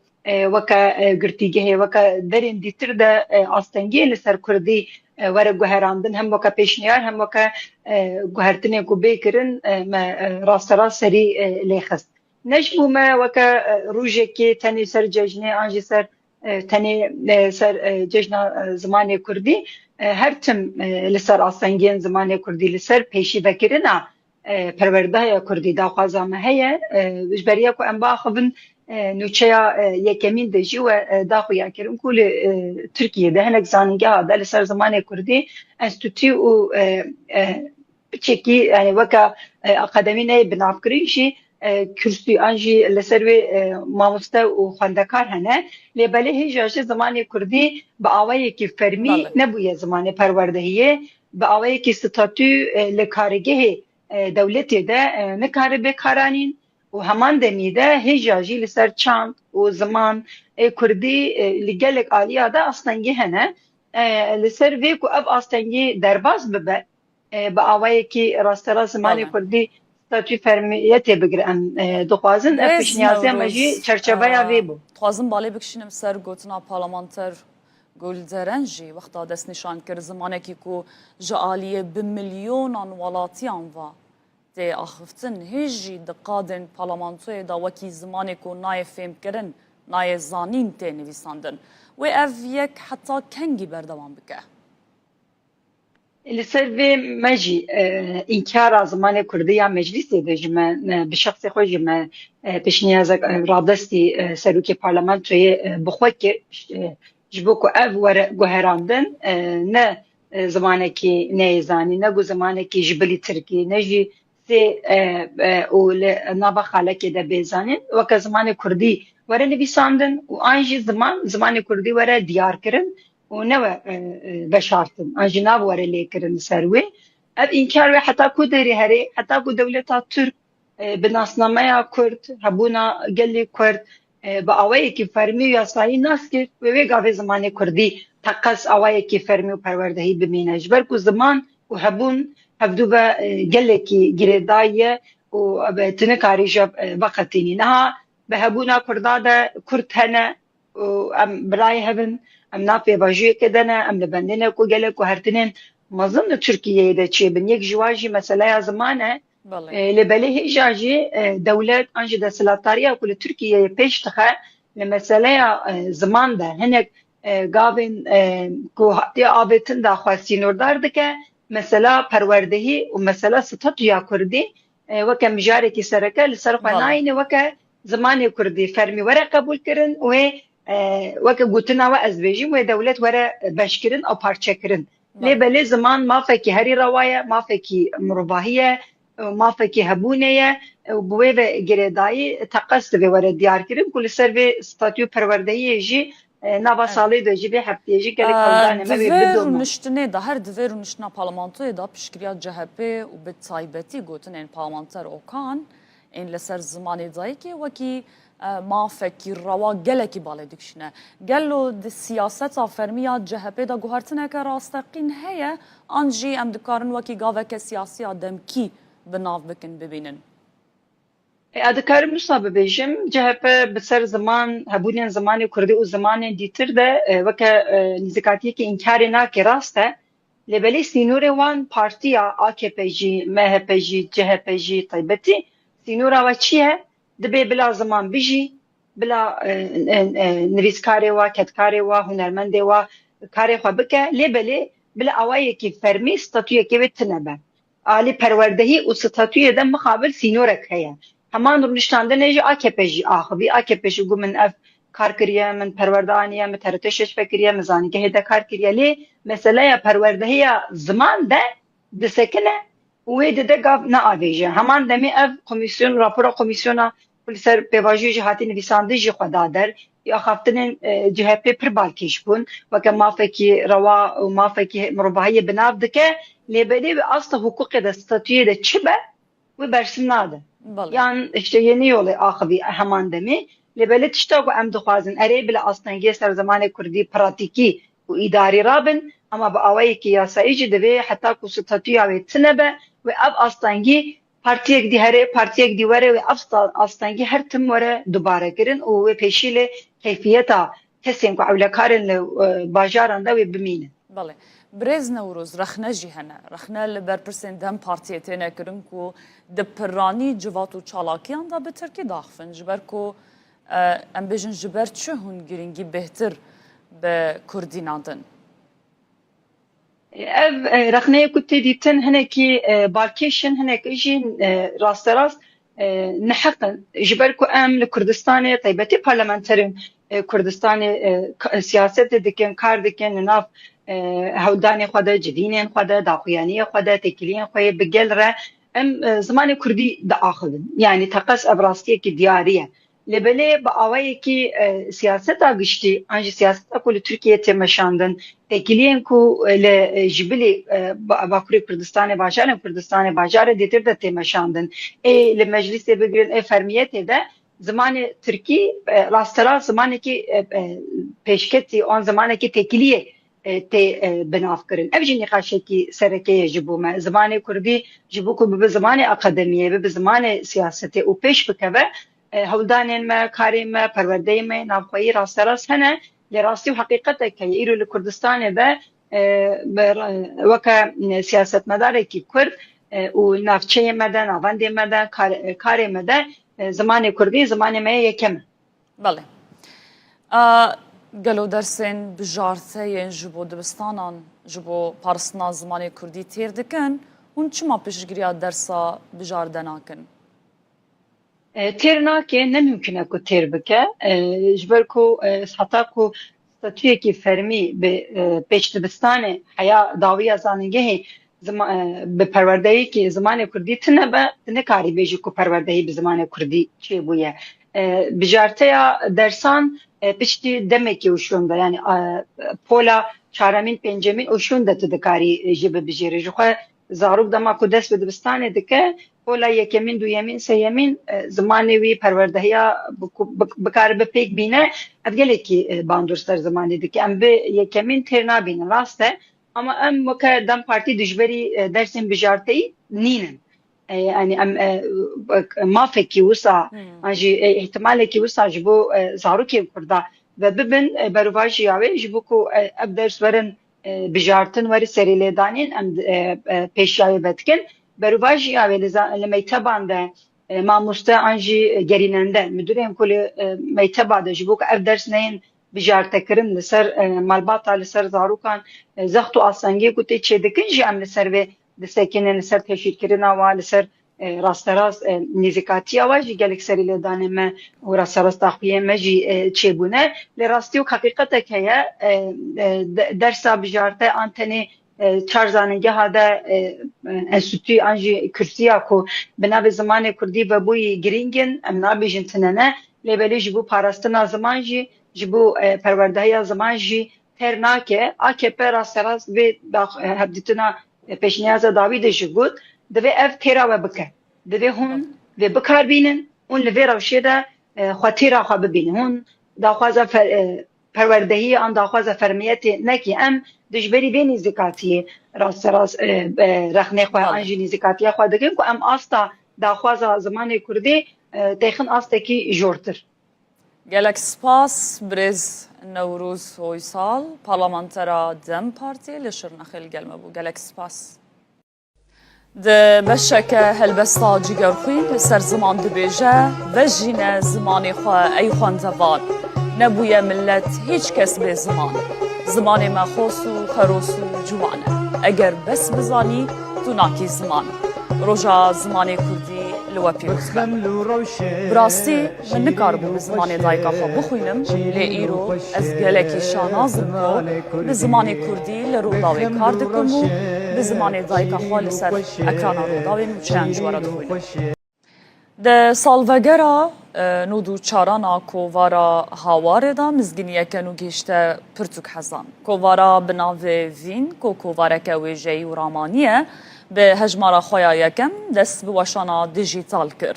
وکا گرتیگه وکا درین دیتر ده آستنگی لسر کردی وره گوهراندن هم وکا پیشنیار هم وکا گوهرتنه کو بیکرن راست راست سری لیخست نجبو ما وکا روژه که تنی سر ججنه آنجی سر تنی سر ججنه زمان کردی هر تم لسر آستنگین زمان کردی لسر پیشی بکرنا پرورده کردی داخوازامه هیه بجبریه که انبا خوبن نوچه یکمین دجی و داخویا کرن کل ترکیه ده هنک زانگه ها ده لسر زمان کردی انستوتی و بچکی یعنی وکا اقادمینه بناف کرنشی کرسی آنجی لسر و ماموسته و خواندکار هنه لیباله هیجاش زمان کردی با آوایی که فرمی نبویه زمان پروردهیه با آوایی که ستاتو لکارگه دولتی ده نکاره بکارانین و همان دمیده هیجاجی لسر چاند و زمان کردی لگلک آلیا ده آستنگی هنه لسر وی که اب آستنگی درباز ببه با آوایی که راسترا زمان کردی ستاتوی فرمیت بگرن دخوازن پیشنیازی مجی چرچبه یا وی بو
خوازن بالی بکشینم سر گوتنا پارلمانتر گلدرنجی وقتا دست نشان کرد زمانه که کو جعالیه بملیونان ولاتیان و ده آخفتن هیجی دقادن پارلمانتوی دا وکی زمانه کو نای فهم کرن نای زانین ته نویساندن و اف یک حتی کنگی بردوان بکه
لسر و مجی انکار زمان کردی یا مجلسی ده جمع بشخص خود جمع پیشنیاز رادستی سروک پارلمانتوی بخواه که جبو که اف ور گوهراندن نه زمانه که نیزانی نه گو زمانه که جبلی ترکی نه جی سی اول نابا خاله که ده بیزانین وکا زمان کردی وره نویساندن و آنجی زمان کردی وره دیار کرن و نو بشارتن آنجی ناب وره لیکرن سروی اب انکار و حتی کو داری هره حتی کو دولتا ترک بناسنامه کرد هبونا گلی کرد با آوایی که فرمی و یاسایی ناس کرد و وی گاوه زمان کردی تقص آوایی که فرمی و پروردهی بمینه جبر کو زمان و هبون هفدو با گلی که گریدایه و تنکاری جب وقتینی نها به هبونا کرداده کرد هنه و ام برای هبن ام نافی باجوی کدنه ام لبندنه کو گلی کو هرتنین مظن ترکیه ده چیه بن یک جواجی مسئله زمانه لبله هیجاجی دولت انجی ده سلطاریه کل ترکیه پیش تخه لمسئله زمان ده هنک گاوین کو حتی آبتن ده خواستی نوردار دکه مثلا پروردهی و مثلا ستاتو یا کردی وکه مجاره کی سرکه لسر خواناین وکه زمانی کردی فرمی وره قبول کرن و وکه گوتنا و از بیجیم و دولت وره بش کرن او پارچه کرن لبلی زمان ما فکی هری روایه ما فکی مرباهیه ما فکی هبونه و بوی و گردایی تقصد و وره دیار کرن کل سر و ستاتیو پروردهی جی نوا سالی دو جی به هفته جی گلی کلدانه ما
دفر و نشتنه ده هر دفر و نشتنا پارلمانتوی ده پشکریا CHP و به تایبتی گوتن این پارلمانتر اوکان این لسر زمانی دایی که وکی ما فکر روا گلکی بالا دکشنه گلو د سیاست فرمیا CHP دا گوهرتنه که راستقین هیا آنجی ام دکارن وکی گاوه که سیاسی آدم کی بناف بکن ببینن
ادکار مصاب بيجم جهب بسر زمان هبونين زماني كردي و زمان ديتر ده وك نزكاتي كي انكار ناكي راسته لبلي سينور وان بارتيا AKP جي MHP جي CHP جي طيبتي سينورا وچيه دبي بلا زمان بيجي بلا نويسكاري وا كتكاري وا هنرمندي وا كاري خو بك لبلي بلا اواي كي فرمي ستاتيو كي بتنبه علي پروردهي و ستاتيو ده مقابل سينورك هيا همان رونشتانده نجی AKP جی آخوی AKP جی گو من اف کار کریه من پروردهانیه من ترتشش فکریه مزانی که هده کار کریه لی مثلا یا پروردهی زمان ده دسکنه و ده گاف نه آویجه همان دمی اف کمیسیون راپورا کمیسیونا پلیسر پیواجی جی هاتی نویسانده جی خدا در یا خفتن CHP پر بالکیش بون و که مافکی روا و مافکی مرباهی بناف دکه لی بلی به اصل حقوق ده ستاتوی ده چی به و برسم ناده yani işte yeni yolu akhvi hemen demi lebelet işte bu em dixwazin erê bile aslında ser zamanê Kurdî pratikî û îdarî rabin ama bi awayekî yasayî jî divê heta ku statûya wê tinebe ve ev astengî partiyek dî here partiyek dî were ve ev astengî her tim were dubare kirin û wê pêşî lê keyfiyeta kesên ku ewlekarin li bajaran de wê bimînin.
برز نوروز رخنه جهنه رخنه لبرپرسین دم پارتیه تینه کرن کو دپرانی جواتو چالاکیان دا به ترکی داخفن جبر کو ام بجن جبر چه هون گرینگی بهتر به کردی نادن
ev rexneyê ku tê dîtin hinekî balkêşin hinek jî rasterast neheqin ji ber ku em li Kurdistanê taybetî parlamenterên Kurdistanê siyasetê dikin kar dikin li nav hewldanê xwe de civînên xwe de daxuyaniyê xwe de têkiliyên xwe yê bi gel re em zimanê Kurdî diaxivin yani teqes ev rastiyekî diyarî ye لبلی با آوایی که سیاست آگشتی آنچه سیاست اکول ترکیه تماشاندن تکیلین کو لجبلی باکوری کردستان باجار دیتر ده تماشاندن لمجلس بگیرن فرمیت ده زمان ترکی راستلا زمانی که پیشکتی آن زمانی که تکیلیه تی بناف کرن ابجی نقاشه کی سرکه جبو ما زمان کردی جبو کو به زمان اکادمیه به زمان سیاست او پیش بکوه هولدانین ما کاری ما پرورده ما نافخوایی راستراس هنه لراستی و حقیقت که ایرو لکردستان به وکا سیاست مداره کی کرد و نافچه مده نافنده مده کاری مده زمان کردی زمان ما یکم
بله گلو درسین بجارته جبو دبستانان جبو پارسنا زمان کردی تیر دکن اون چما پیشگیری درسا بجارده ناکن
تیر ناکه نممکنه کو تیر بکه جبر کو حتی کو ستاتوی کی فرمی به پیش دبستان حیا داوی ازانگه به پروردهی که زمان کردی تنه کاری بیجی کو پروردهی به زمان کردی چی بویه بجارته یا درسان پشتی دمکی وشونده یعنی پولا چهارمین پنجمین وشونده تدکاری جبه بجیره جخوا زاروک دما کو دست به دبستان دکه پولا یکمین دویمین سیمین زمانی وی پروردهیا بکار به پیک بینه افگلی کی باندورستر زمانی دکه ام به یکمین ترنا بینه راسته اما ام وکه دم پارتی دجبری درسین بجارتی نینن yani ما فکی وسا انجی احتمال کی وسا جبو زاروکی کردا و ببین برواجی یاوی جبو کو اب درس ورن بجارتن وری سریله دانین ام پیشیای بتکن برواجی یاوی لمیتبان ده ماموسته انجی گریننده müdürüm kuli meytebada جبو کو اب درس نین بجارت کرن لسر مالباتا لسر زاروکان زختو اسانگی کو تی چدکن جی ام لسر و دسکنن لسر تشکیل کرنا و لسر راستراست نزیکاتیا و جی گلک سری لدانه ما و راستراست تخویه ما جی چیبونه لراستی و حقیقت که درسا بجارته آنتنی چار زانگه هاده انستیتوی آنجی کرسیا کو بنا به زمان کردی و بوی گرینگن امنا بیجن تننه لیبلی جبو پاراستنا زمان جی جبو پروردهی زمان جی ترناکه AKP راستراست و هبدیتنا پیشنیاز داوید جگود دوی اف تیرا و بکر دوی هون و بکار بینن اون لوی روشه ده خواه تیرا خواه ببینن هون داخوازه پروردهی آن داخوازه فرمیت نکی ام دجبری بین نزیکاتیه راست رخنه خواه انجی نزیکاتیه خواه دکن که ام آستا داخوازه زمان کردی تیخن آستا کی جورتر
گلک سپاس برز نوروز هویسال پارلمانترا دم پارتی لشرنخیل گلمه بو گلک سپاس ده بشک هلبستا جگر خوین لسر زمان دبیجه و جینه زمانی خواه ای خواندوار نبوی ملت هیچ کس به زمان مخوص و خروس و جوانه اگر بس بزانی تو ناکی زمان روژا زمان کردی لو پیروز براستی من نکاربو به زمان دایکا خواه بخوینم لی ایرو از گلکی شانازم کو به زمان کردی لروداوی کار دکم و به زمان دایکا خواه لسر اکرانا روداوی نوچه جوارا دخوینم ده سالوگرا نودو چارانا کووارا هاواره دا مزگینیه که نو گیشته پرتوک حزان کووارا بناوه وین کوواره که ویجهی و رامانیه به هجمارا خویا یکم دست به وشانا دیجیتال کر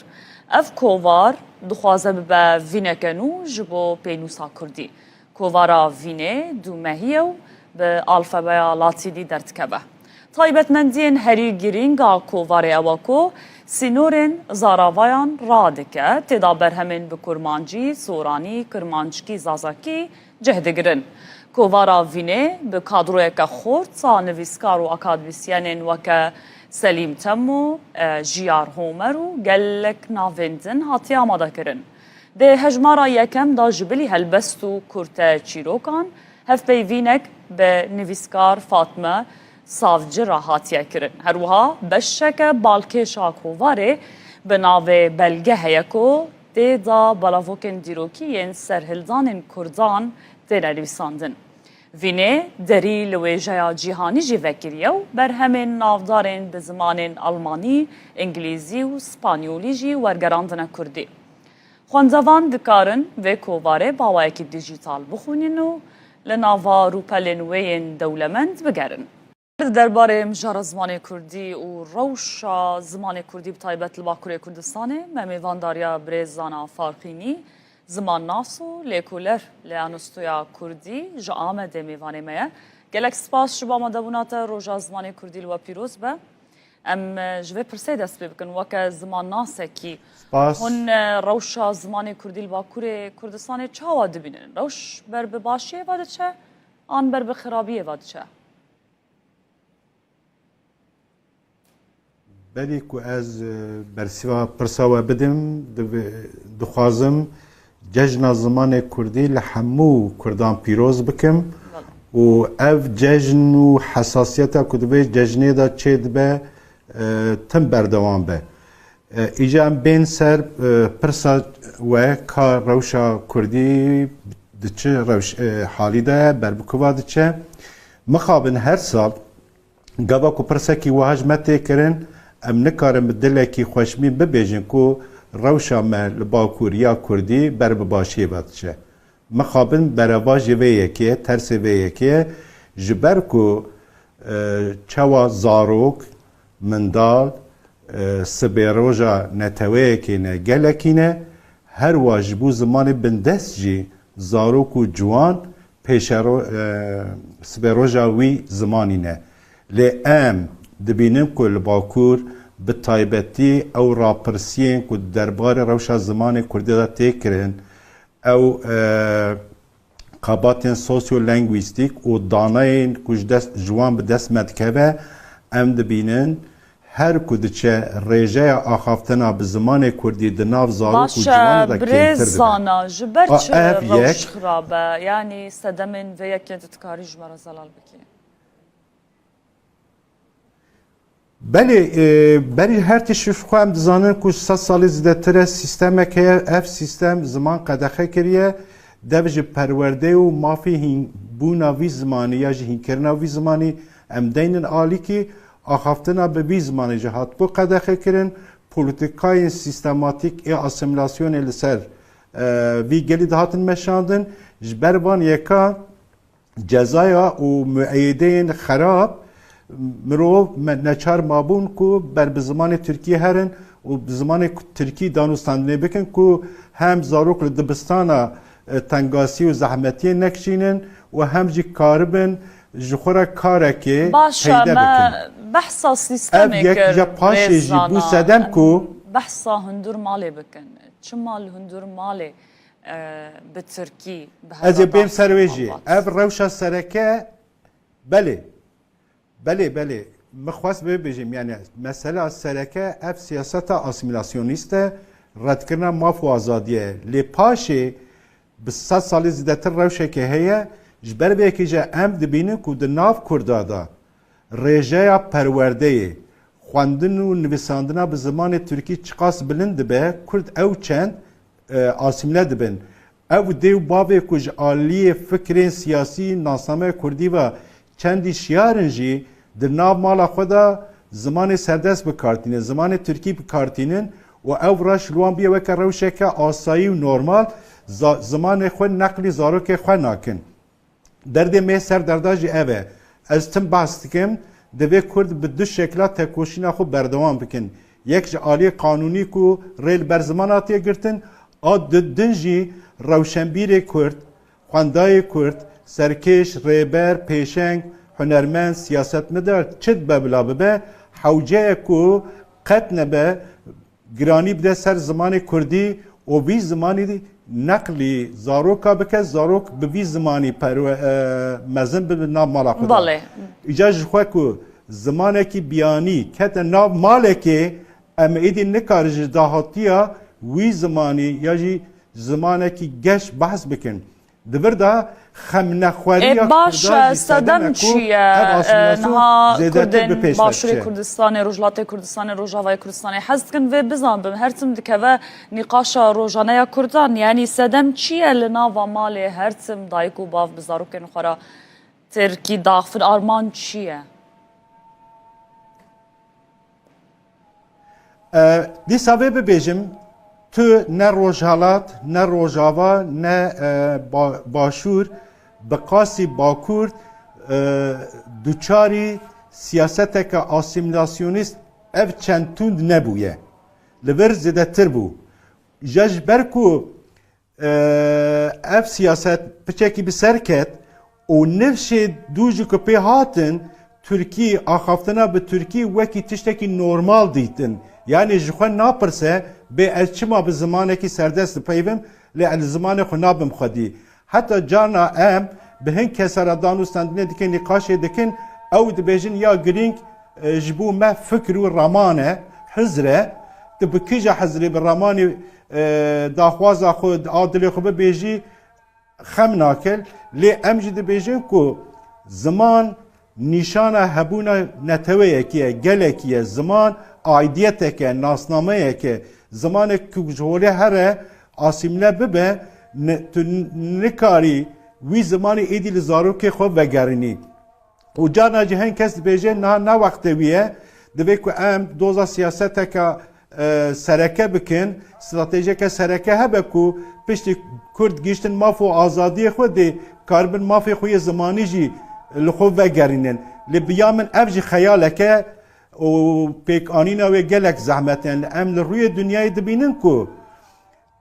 اف کووار دخوازه به وینه که نو جبو پینوسا کردی کووارا وینه دو مهیو به الفبایا لاتینی درتکبه طایبت مندین هری گرینگا کوواره اواکو سینورین زاراوایان رادکه تدا برهمین به کرمانجی، سورانی، کرمانجکی، زازاکی جهدگرن. کووارا وینه به کادروی که خورد سا نویسکار و اکادمیسیانین وکه سلیم تمو، جیار هومر و گلک ناویندن هاتی آماده کرن. ده هجمارا یکم دا جبلی هلبست و کرته چیروکان هف پیوینک به نویسکار فاطمه سافجر هاتیه کرن. هروها بشک بالکشا کوواره به ناو بلگه هیکو دیدا بلاوکن دیروکیین سرهلدان کردان دینا نویساندن. وینه دری لویجه جیهانی جی وکریه و بر همین نافدارین به زمان آلمانی، انگلیزی و سپانیولی جی ورگراندن کردی. خواندوان دکارن و کوواره باوایی که دیجیتال بخونین و لناوا روپلین وین دولمند بگرن. درباره مجار زمان کردی و روش زمان کردی بتایبت لباکوری کردستانه ممیوانداریا بریزانا فارقینی زمان ناسو لیکولر لیانستویا کردی جا آمده میوانه میه گلک سپاس شبا مدبونات روژا زمان کردی لوا پیروز به ام جوه پرسه دست بکن وکه زمان ناسه کی هون روش زمان کردی لباکوری کردستانه چه واده بینن؟ روش بر بباشیه واده چه؟ آن بر بخرابیه واده چه؟
بلی که از برسیوا پرساوه بدم دخوازم جشن زمان کردی لحمو کردان پیروز بکم و اف جشن و حساسیت کدوه جشنی دا چه دبه تم بردوان به ایجا بین سر پرسا و که روشا کردی دچه روش حالی ده بربکوا دچه مخابن هر سال گابا کو پرسا کی وهاجمت کرن ام نکارم دلکی خوشمی ببیجن کو روشا ما لباکوریا کردی بر بباشی بادشه مخابن بروا جوه یکیه ترس وی یکیه جبر کو چوا زاروک مندال سبیروژا نتوه کینه گلکینه هر واجبو زمان بندست جی زاروک و جوان پیشرو سبیروژا وی زمانینه لی ام دبینم که لباکور به تایبتی او راپرسیین که درباره روشا زمان کردی دا تکرن او قاباتین سوسیو لنگویستیک و داناین کش دست جوان به دست مدکوه ام دبینن هر کدچه ریجه آخافتنا به زمان کردی دناف زارو که جوان دا کنتر
برزانا جبرچ روش خرابه یعنی صدمین و یکی تتکاری جمعه زلال بکی
بله بری هر تشریف خواهم دزانن که 100 سال زیادتر سیستم که اف سیستم زمان قدخه کریه دبج پرورده و مافی هین بونا وی زمانی یا جهین کرنا وی زمانی ام دینن آلی که آخافتنا به وی زمانی جهات بو قدخه کرن پولیتیکای سیستماتیک ای اسیمیلاسیون لسر وی گلی دهاتن مشاندن جبربان یکا جزایا و معیدین خراب مرو نچار مابون کو بر بزمان ترکیه هرن و بزمان ترکی دانستانده بکن کو هم زاروک لدبستانا تنگاسی و زحمتی نکشینن و هم جی کاربن جخورا کارکی
باشا ما بحثا سیستمی کرد
رزانا
بحثا هندور مالی بکن چه مال هندور مالی به ترکی
از بیم سرویجی اف روشا سرکه بله مخواست ببیجیم یعنی مسئله سرکه اف سیاست اسیمیلاسیونیسته رد کردن ماف و آزادیه لی پاشه به 100 سال زیادتر روشه که هیه جبر به که جا ام دبینن که در ناف کردادا رژه پرورده خواندن و نویساندن به زمان ترکی چقاس بلند به کرد او چند اسیمیله دبن او دیو بابه که آلی فکر سیاسی ناسنامه کردی و چندی شیارنجی در ناو مالا خدا زمان سردست بکارتینه زمان ترکی بکارتینن و او راش روان بیه وکر روشه که آسایی و نورمال زمان خود نقلی زارو که خود ناکن درده می سر درداجی اوه از تم بحث کم دوی کرد به دو شکلات تکوشینا خود بردوان بکن یک آلی قانونی کو ریل بر زمان آتیه گرتن دنجی روشنبیر کرد خواندای کرد سرکش ریبر پیشنگ هنرمند سیاست مدار چد ببلا به حوجه کو قطن به گرانی بده سر زمان کردی و بی زمانی نقلی زاروکا بکه زاروک به بی زمانی پر مزن به نام مالا خدا
بله
ایجاج خواه که زمانه کی بیانی کت نام ماله که ام ایدی نکارج داهاتیا وی زمانی یا جی زمانه کی گش بحث بکن دبردا خم نخوری
باش سدم چیه نها کردن باشوری کردستان روجلات کردستان روجاوای کردستان حس کن و بزن بم هرتم دکوه نقاش روجانه کردان یعنی سدم چیه لنا و مال هرتم دایکو باف بزارو کن خورا ترکی داخل آرمان چیه
دی سابه ببیجم تو نه روجالات نه روجاوا نه باشور بقاسی باکورد دوچاری سیاست که اسیمیلاسیونیست اف چندتوند نبویه لبر زده تر بو جاج برکو اف سیاست پچکی بسر کت و نفش دوجو که پی هاتن ترکی آخافتنا به ترکی وکی تشتکی نورمال دیتن یعنی جخوان ناپرسه به از چما به زمانه که سردست پیوم لی از زمان خو نابم خودی حتی جانا ام به هن کسر دانوستاندنه دکن نقاش دکن او دبیجن یا گرینگ جبو ما فکر و رمانه حزره تبکیجا حزره بالرماني داخوازا خود عادل خو بيجي خم ناكل لي امجد بيجن كو زمان نشانه هبونا نتويه كي گلكيه زمان عائديتك ناسنامه كي زمان كجوله هره اسيمله ببه نكاري وی زمانی ایدی لزارو که خوب وگرنی و جانا جهان کس بیجه نه وقت ویه دوی که ام دوزا سیاست که سرکه بکن استراتژی که سرکه هبه که پشت کرد گیشتن مافو آزادی خود دی کاربن مافی خوی زمانی جی لخوب وگرنن لبیامن افجی خیاله که و پیک آنینا و گلک زحمتن ام لروی دنیای دبینن که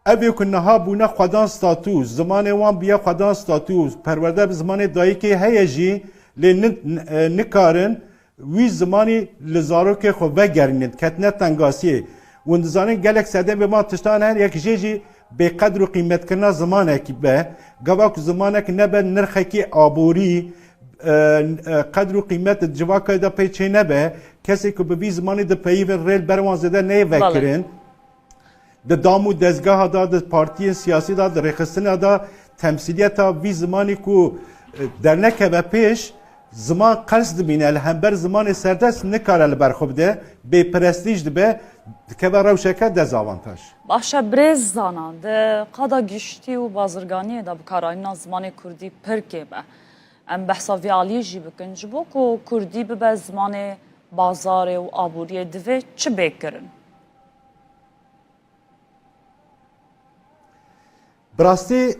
اوی کنها بونا خدان ستاتوس زمان وان بیا خدان ستاتوس پرورده به زمان دایی که هیجی نکارن وی زمانی لزارو که خو وگرینند کتنه تنگاسیه و نزانن گلک سده به ما تشتان هن یک جیجی به قدر و قیمت کنه زمانه که به گواک زمانه که نبه نرخه که آبوری قدر و قیمت جواکه دا پیچه نبه کسی که به وی زمانی دا پیوین ریل بروان زده نه وکرن د دامو دزگاه دا د پارتی سیاسی دا د رخصتن دا تمثیلیت وی زمانی کو در نکه و پیش زمان قرص دبینه لهمبر زمان سردست نکاره لبرخوب ده بی پرستیج دبه که روشکه دزاوانتاج
باشه برز زانان ده قدا گشتی و بازرگانی ده بکاراینا زمان کردی پرکه به ام بحثا ویالی جی بکن جبو که کردی به زمان بازار و آبوری دوه چه بکرن؟
براستی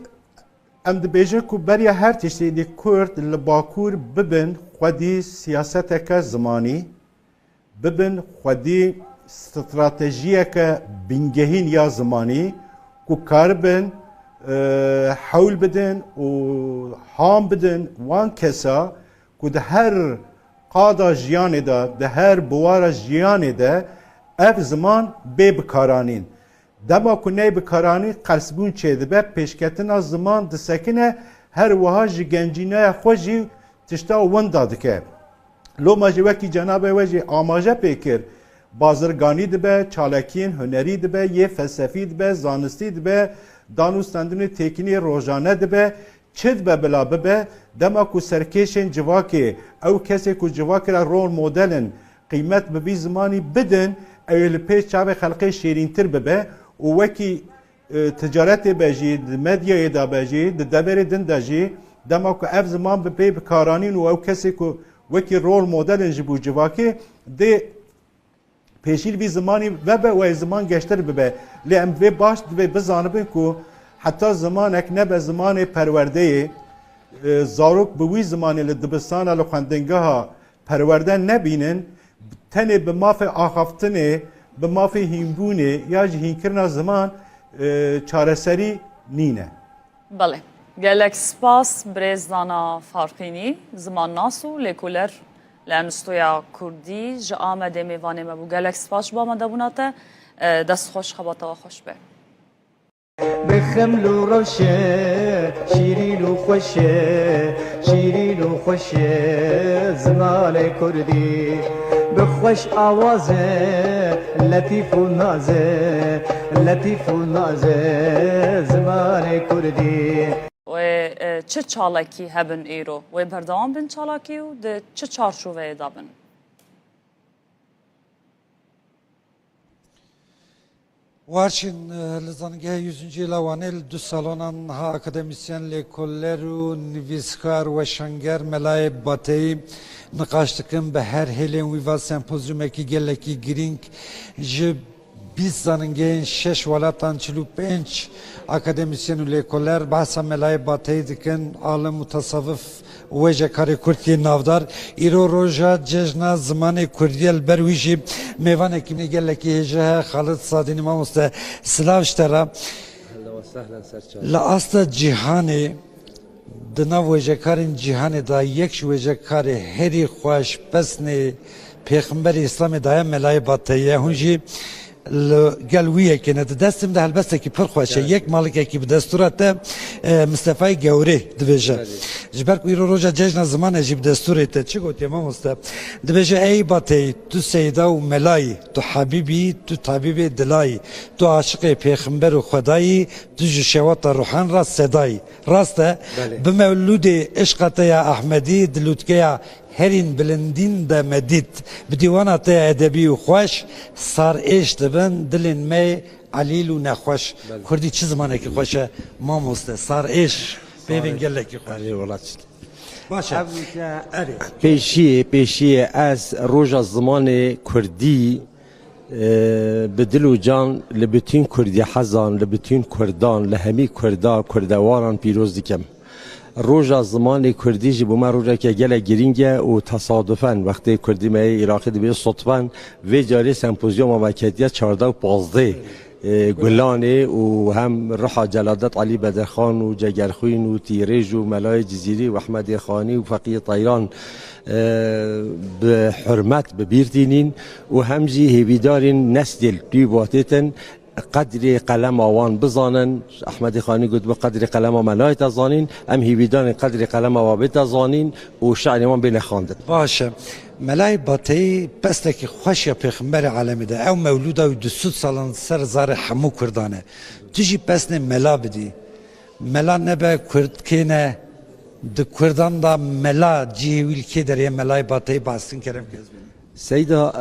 ام دبیجه که برای هر تشتی دی کرد لباکور ببن خودی سیاست که زمانی ببن خودی استراتژیه که بینگهین یا زمانی که کار بن حول بدن و هام بدن وان کسا که ده هر قادا جیانه ده هر بوار جیانه ده اف زمان بی بکارانین دما کنه بکارانی قلسبون چه دبه پیشکتن از زمان دسکنه هر وها جگنجینه خوشی تشتا ون داده که لو ماجی وکی جناب وجی آماجه پیکر بازرگانی دبه چالکین هنری دبه یه فلسفی دبه زانستی دبه دانوستندن تکنی روزانه دبه چد به بلا ببه دما کو سرکشن جواکی او کسی کو جواکی را رول مدلن قیمت به بی زمانی بدن اویل پیش چاو خلقی شیرین تر ببه و وکی تجارت بجی مدیا دا بجی دبر دن دجی دما کو اف زمان به پی بکارانین و او کسی کو وکی رول مدلن جبو جواکی ده پیشیل بی زمانی و به و زمان گشتر ببه لیم و باش به بزانبن کو حتی زمان اک نبه زمان پرورده زاروک به وی زمانی لدبستان لخوندنگه ها پرورده نبینن تنه به مافه آخافتنه به مافه هینبونه یا هین کرنا زمان چارەسەری نینە.
بله. gelek spas brêzdana farqînî ziman nas û lêkolêr li Enstoya Kurdî ji Amedê mêvanê me bû. Gelek spas ji me debûna te destxweş xebata xweş be.
بخمل و روشه شیرین و خوشه شیرین و خوشه زمان کردی بخوش آوازه لطیف و نازه لطیف و نازه زمان کردی
و چه چالکی هبن ایرو و بردوام بن چالکی و ده چه چارچوبه دابن
وارچین لزانگه 100. لوانه دو سالانان ها اکادمیسین لیکولر و نویسکار و شنگر ملای باتی نقاشتکم به هر هیلین ویوا سمپوزیوم کی گلکی گرینگ جب 20 زنگه 6 ولاتان 45 اکادمیسین و لیکولر بحثا ملای باتی دکن عالم متصوف وجه کاری کردی نافدار ایرو روزا جشن زمان کردی البرویجی میوان کی میگه کی هجه خالد صادینی ما مست سلاوشترا لاست جهانی دنا وجه کارین جهانی دا یک وجه کار هری خوش پسنی پیغمبر اسلام دایم ملای باطیه هنجی گلویه که نه دستم ده البته که پر خوشه یک مالک کی به دستورات مصطفی گوری دویجه جبر کو ایرو روزا جشن زمان جیب دستورت چی گفتی ما مست دویجه ای باتی تو سیدا و ملای تو حبیبی تو طبیب دلای تو عاشق پیغمبر و خدایی تو شوات روحان را صدای راسته به مولود عشقت یا احمدی دلوتکیا هرین بلندین ده مدید بدیوانات ادبی و خوش سار ایش دبن دلین می علیل و نخوش کردی چه زمانه که خوشه ما مسته سار ایش ببین گله که خوش باشه
پیشی از روز زمان کردی بدل و جان لبتین کردی حزان لبتین کردان لهمی کردواران پیروز دیکم روزا زمان کردی جبو ما روزا که گله گرینگه و تصادفاً وقتی کردی می عراقی دیگه صدفاً و جاری سمپوزیوم مملکتیه 14 و 15 گلانه و هم روح جلادت علی بدرخان و جگرخوین و تیریج و ملای جزیری و احمد خانی و فقیه طیران به حرمت ببیردینین و همجی هیویدارین نسل دیواتیتن قدر قلم آوان بزانن احمد خانی گفت به قدر قلم ملای تزانین ام هیویدان قدر قلم آوان تزانین و شعر ما بین خواندن
باشه ملای باتی پس که خوش یا پیغمبر عالم ده او مولوده و 200 سالان سر زار حمو کردانه تجی پس نه ملا بدی ملا نبه کرد که نه د کردان دا ملا جیویل که در یه ملای باطهی باستین کرم که
سیدا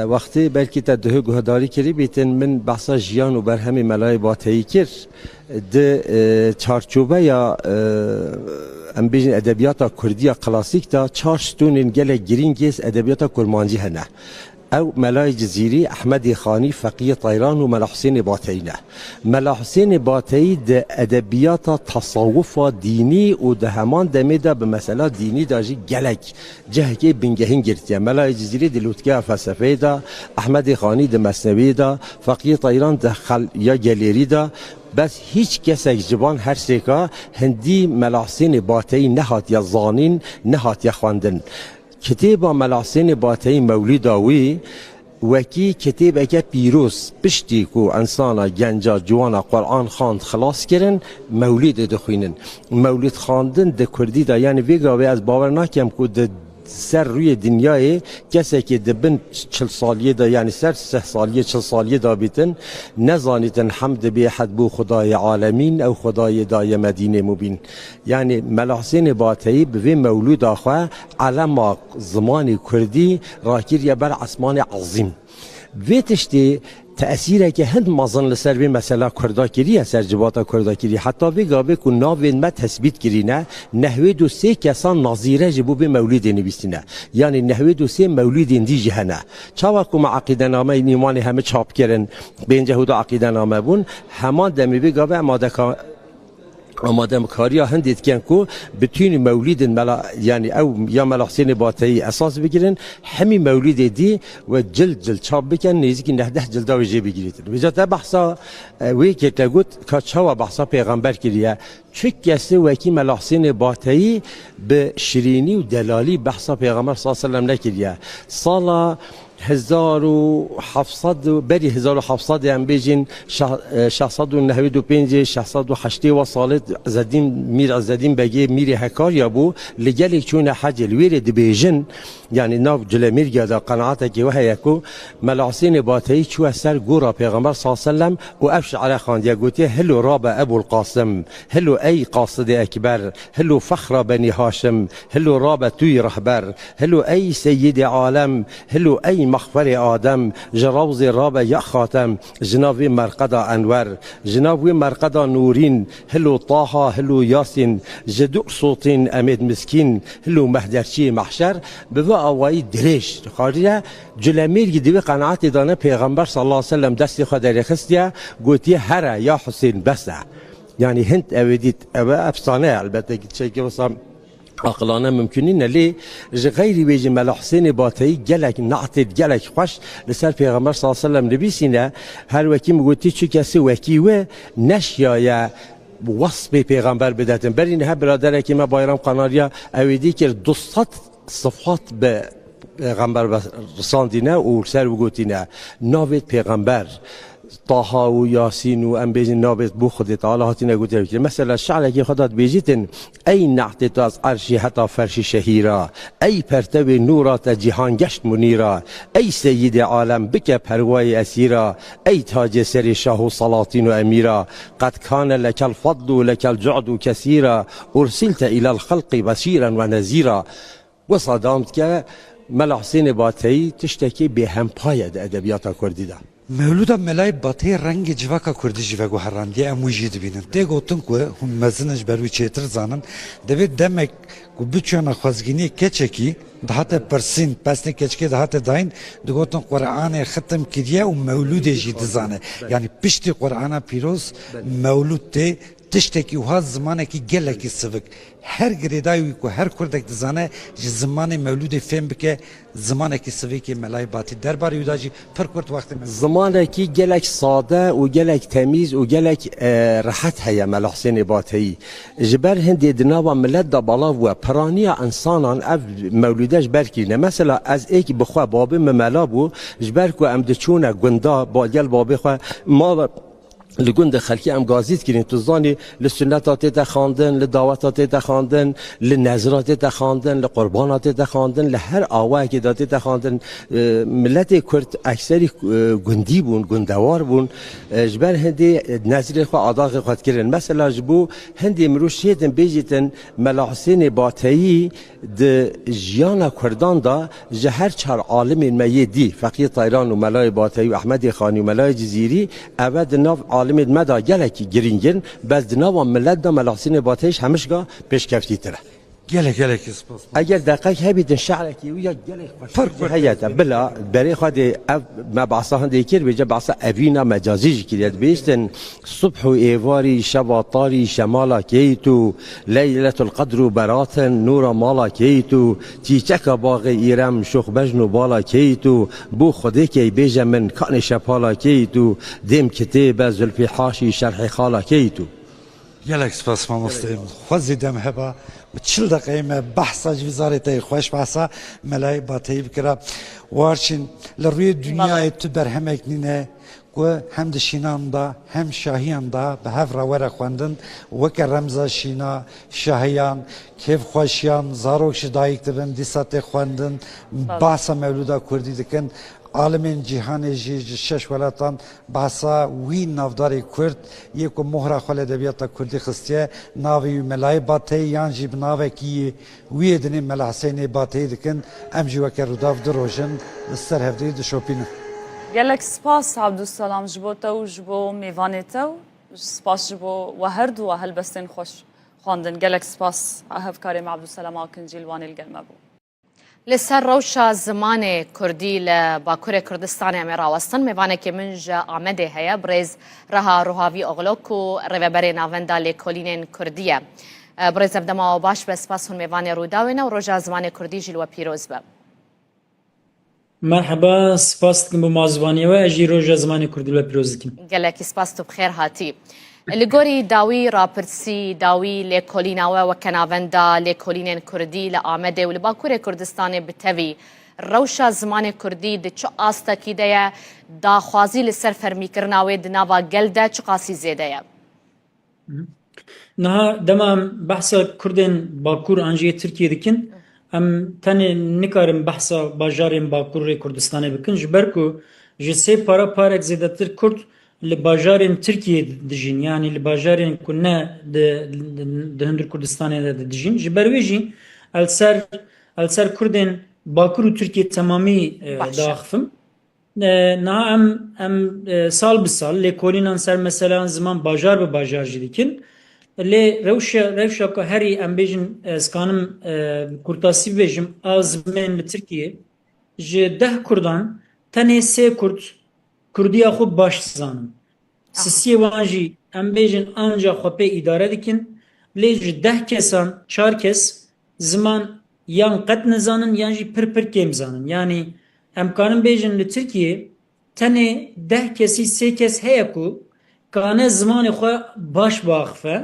وقتی بلکی تا ده گهداری کری بیتن من بحثا جیان و برهمی ملای باطهی کر ده چارچوبه یا ام بیجن ادبیات کردی کلاسیک دا چار ستون گله گرینگیز ادبیات کرمانجی هنه او ملای جزیری احمد خانی فقیه طیران و ملا حسین باطینه ملا حسین باطی ده ادبیات تصوف دینی و ده همان دمیده به مسئله دینی داجی گلک جهکی بنگهین گرتیه ملای جزیری ده لوتکه فلسفه ده احمد خانی ده مثنوی ده فقیه طیران ده یا گلیری ده بس هیچ کسی جبان هر سیکا هندی ملا حسین باطی نهات یا زانین نهات یا خواندن کتاب ملا حسین باطی مولیداوی وکی کتاب اگه پیروز پشتی کو انسانا گنجا جوانا قرآن خواند خلاص کرن مولید دخوینن مولید خواندن ده کردی دا یعنی ویگاوی از باور نکم که ده سر روی دنیای کسی که دبن 40 سالیه دا یعنی سر 3 سالیه 40 سالیه دا بیتن نزانیتن حمد به حد بو خدای عالمین او خدای دای مدینه مبین یعنی ملا حسین باطی به مولود آخوا علم زمان کردی راکیر یا بر اسمان عظیم ویتشتی تأثیره که هند مازن لسر به مثلا کردا کریه سر جباتا کردا کری حتی بگابه که ناوین ما تثبیت کرینه نحوه دو سه کسان نظیره جبو به مولید نویسینه یعنی نحوه دو سه مولید دی جهنه چاوا که ما عقیده نامه نیمان همه چاپ کرن به اینجا هدو عقیده نامه بون همان دمی بگابه آماده کاری هندید کن کو بتونی مولید ملا یعنی او یا ملا حسین باطی اساس بگیرن همی مولید دی و جلد چاپ بکن نزدیک 19 جلد و جی بگیرید وجات بحثا وی که تگوت کچوا بحثا پیغمبر کریه چه کسی وکی ملا حسین باطی به شیرینی و دلالی بحثا پیغمبر صلی الله علیه و سلم نکریه سال 1700 بری 1700 هم بیجین 695 608 و سال زدیم میر از زدیم بگی میر هکار یا بو لگلی چون حج الویر دی بیجن یعنی ناف جلمیر گدا قناعت کی وه یکو ملا حسین باطی چو سر گورا پیغمبر صلی الله علیه و سلم و افش علی خان دی گوتی هلو راب ابو القاسم هلو ای قاصد اکبر هلو فخر بنی هاشم هلو راب توی رهبر هلو ای سید عالم هلو ای مخفر آدم جراوز راب یا خاتم جناب مرقد انور جناب مرقد نورین هلو طه هلو یاسین جدو صوتین امید مسکین هلو مهدرچی محشر به اوای درش خاطر جلمیر گیدی قناعت دانه پیغمبر صلی الله علیه و سلم دستی خدای خستیا گوتی هر یا حسین بس یعنی هند اودیت او افسانه البته چه که واسه عقلانه ممکنین لی غیری بیجی ملا حسین باطی گلک نعتید گلک خوش لسر پیغمبر صلی الله علیه و سلم نبیسینه هر وکی مگوتی چه کسی وکی و نشیایه وصف پیغمبر بدهتن برین ها برادره که ما بایرام قناریا اویدی که 200 صفات به پیغمبر رساندینه و سر وگوتینه ناوید پیغمبر طه و یاسین و ام بیجن نابت بو خود تعالی هاتینه گوته بکر مثلا شعر که خدات بیجیتن ای نعت تو از عرشی حتی فرشی شهیرا ای پرتو نورات جهان گشت منیرا ای سید عالم بک پروای اسیرا ای تاج سر شاه و سلاطین و امیرا قد کان لک الفضل و لک الجعد کثیرا ارسلت الى الخلق بشیرا و نذیرا و صدامت که ملا حسین باطی تشتکی به هم پاید ادبیات کردی ده
مولودا ملای باطی رنگ جواکا کردی جواگو هراندی اموجی دبینن ده گوتن که هم مزنش بروی چیتر زانن دوید دمک که بچونا خوزگینی کچکی دهات پرسین پسنی کچکی دهات داین ده گوتن قرآن ختم کریه و مولود جی دزانه یعنی پشتی قرآن پیروز مولود ته تشتکی و ها زمانه کی گله کی سوک هر گریدایی که هر کردک دزانه زمان مولود فهم بکه زمانه کی سوکی ملای باطی درباره یوداجی پر کرد وقت
زمانه کی گلک ساده و گلک تمیز و گلک راحت هیا ملا حسین باطی جبر هندی دنوا ملت دا بالا و پرانی انسانان اف مولودش برکینه مثلا از ایک بخوا باب ملا بو جبر کو ام دچونه گندا با گل باب خو ما لگند خلکی ام گازیت کردن تو زانی لسنتات تخاندن لدعوتات تخاندن لنظرات تخاندن لقربانات تخاندن لهر آواه که داده تخاندن ملت کرد اکثری گندی بون گندوار بون جبر هندی نظر خو عداق خود کردن مثلا جبو هندی مروش شیدن بیجیتن ملاحسین باتایی د جیانا کردان دا جهر چهار عالم میدی فقیه طایران و ملای باتایی و احمد خانی و ملای جزیری اول ناف عالم مدا گلکی گرینگن بس ناو ملت دا ملاحسین باتایش همشگاه پیشکفتی تره
گلک سپاس
اگر دقیق هبیدن شعرکی و یا گلک فرق هیاته بلا برای خود ما بعصا هندی کر بجا بعصا ابینا مجازی کلیت بیستن صبح و ایواری شب طاری شمالا کیتو لیلة القدر براتن نور مالا کیتو تیچک باغ ایرم شخ بجنو بالا کیتو بو خودی کی بیجا من کان شپالا کیتو دیم کتاب زلفی حاشی شرح خالا کیتو
گلک سپاس مامۆستاییم خوازی دەم هەبە چل دقیقه بحثا وزارەتی خوش بحثا ملای باتایی بکرا وارچین لروی دنیای تو برهمک نینه و هم دشینان دا هم شاهیان دا به هف روره خواندن وک رمزا شینا شاهیان کیف خوشیان زاروکش دایک دبن دیسات خواندن بحثا مولودا کردی دکن عالمین جهان جی شش ولاتان بحثا وی نافداری کرد یک مهره خال ادبیات کردی خستیه ناوی ملای باتی یان جیب ناوی کی وی دنی ملا حسین باتی دکن ام جی وک روداف دروژن سر هفدی د شوپین
گلک سپاس عبدالسلام جبو تو جبو میوان تو سپاس جبو و هر دو هل بستن خوش خواندن گلک سپاس هف کاریم عبدالسلام آکنجیل وان الگرمه بو
لسر روشا زمان کردی لباکور کردستان امیر آوستن میوانه که منج آمده هیا برز رها روحاوی اغلوکو روبر ناوندا لکولینین کردیه برز ابدما و باش به سپاس هون میوانه روداوینه و روشا زمان کردی جلو پیروز به
مرحبا سپاس کن بمازوانیه و اجی روشا زمان کردی لو پیروز کن
گلکی سپاس تو بخیر هاتی لگوری داوی راپرسی داوی لکولیناوه و کناوندا لکولینین کردی لآمده و لباکور کردستان بتوی روشا زمان کردی ده چو آستا کی ده دا خوازی لسر فرمی کرناوه ده ناوا گل ده چو قاسی زیده یا
نه دما بحثا کردن باکور انجی ترکیه دکن ام تنه نکارم بحثا باجارین باکور کردستان بکن جبرکو جسی پارک زیده تر کرد لباجارين تركيا دجين يعني لباجارين كنا دهندر كردستان دجين جبرويجي السر كردن باكر تركيا تمامي داخفم نا ام سال بسال لكولينا سر مثلا زمان باجار بباجار جديكن لي روشا كهري ام بيجن اسكانم كرتاسي بيجم ازمن لتركيا جده كردان تنه سه كرد کردیا خوب باش زانم سیسی وانجی ام بیجن آنجا خوبه اداره دکن لیج 10 کسان 4 کس زمان یان قد نزانن یانجی پر کم زانن یعنی امکانم بیجن لترکیه تنه 10 کسی 3 کس هیا کو کانه زمان خو باش باخفه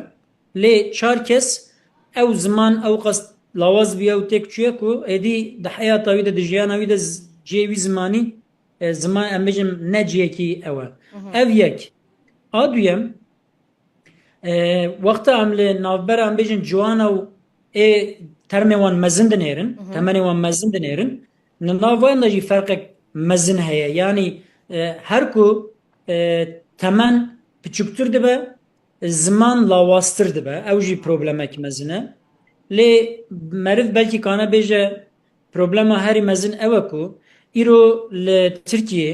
لی 4 کس او زمان او قصد لواز بیا و تک چیه کو ادی ده حیات اوی ده جیان اوی ده جیوی زمانی زمان امجم نجیه کی اوه او یک آدویم وقت عمل نافبر امجم جوانا و ترمي وان مزن دنيرن تمني وان مزن دنيرن نافوان نجي فرق مزن هيا يعني هركو تمن بچوكتر دبا زمان لاواستر دبا او جي پروبلمك مزنه لي مرف بلكي كانا بيجا پروبلما هاري مزن اوكو ایرو لترکیه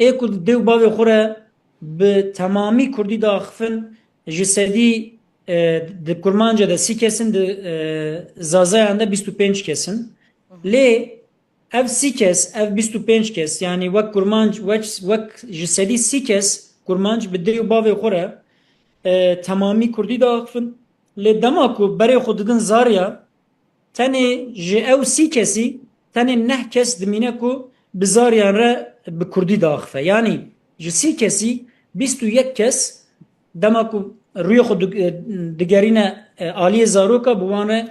ایکو دیو باوی خوره به تمامی کردی داخفن جسدی د کرمانجا ده 30 کسن ده زازایان ده 25 کسن لی اف 30 کس اف 25 کس یعنی وک کرمانج وک جسدی 30 کس کرمانج به دیو باوی خوره تمامی کردی داخفن لی دماکو برای خوددن زاریا تنی جه او 30 کسی تنه نه کس دمینه کو بزاریان را به کردی داخفه یعنی جسی کسی 21 کس دما کو روی خود دگرینه آلی زاروکا بوانه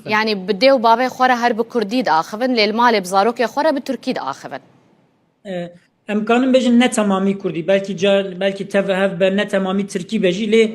يعني بديو بابي خورا هر بكردي داخفن للمال بزاروك خورا بتركي داخفن
امکانم بجن نه تمامی کردی belki tevehev be ne tamamî Tirkî bejî lê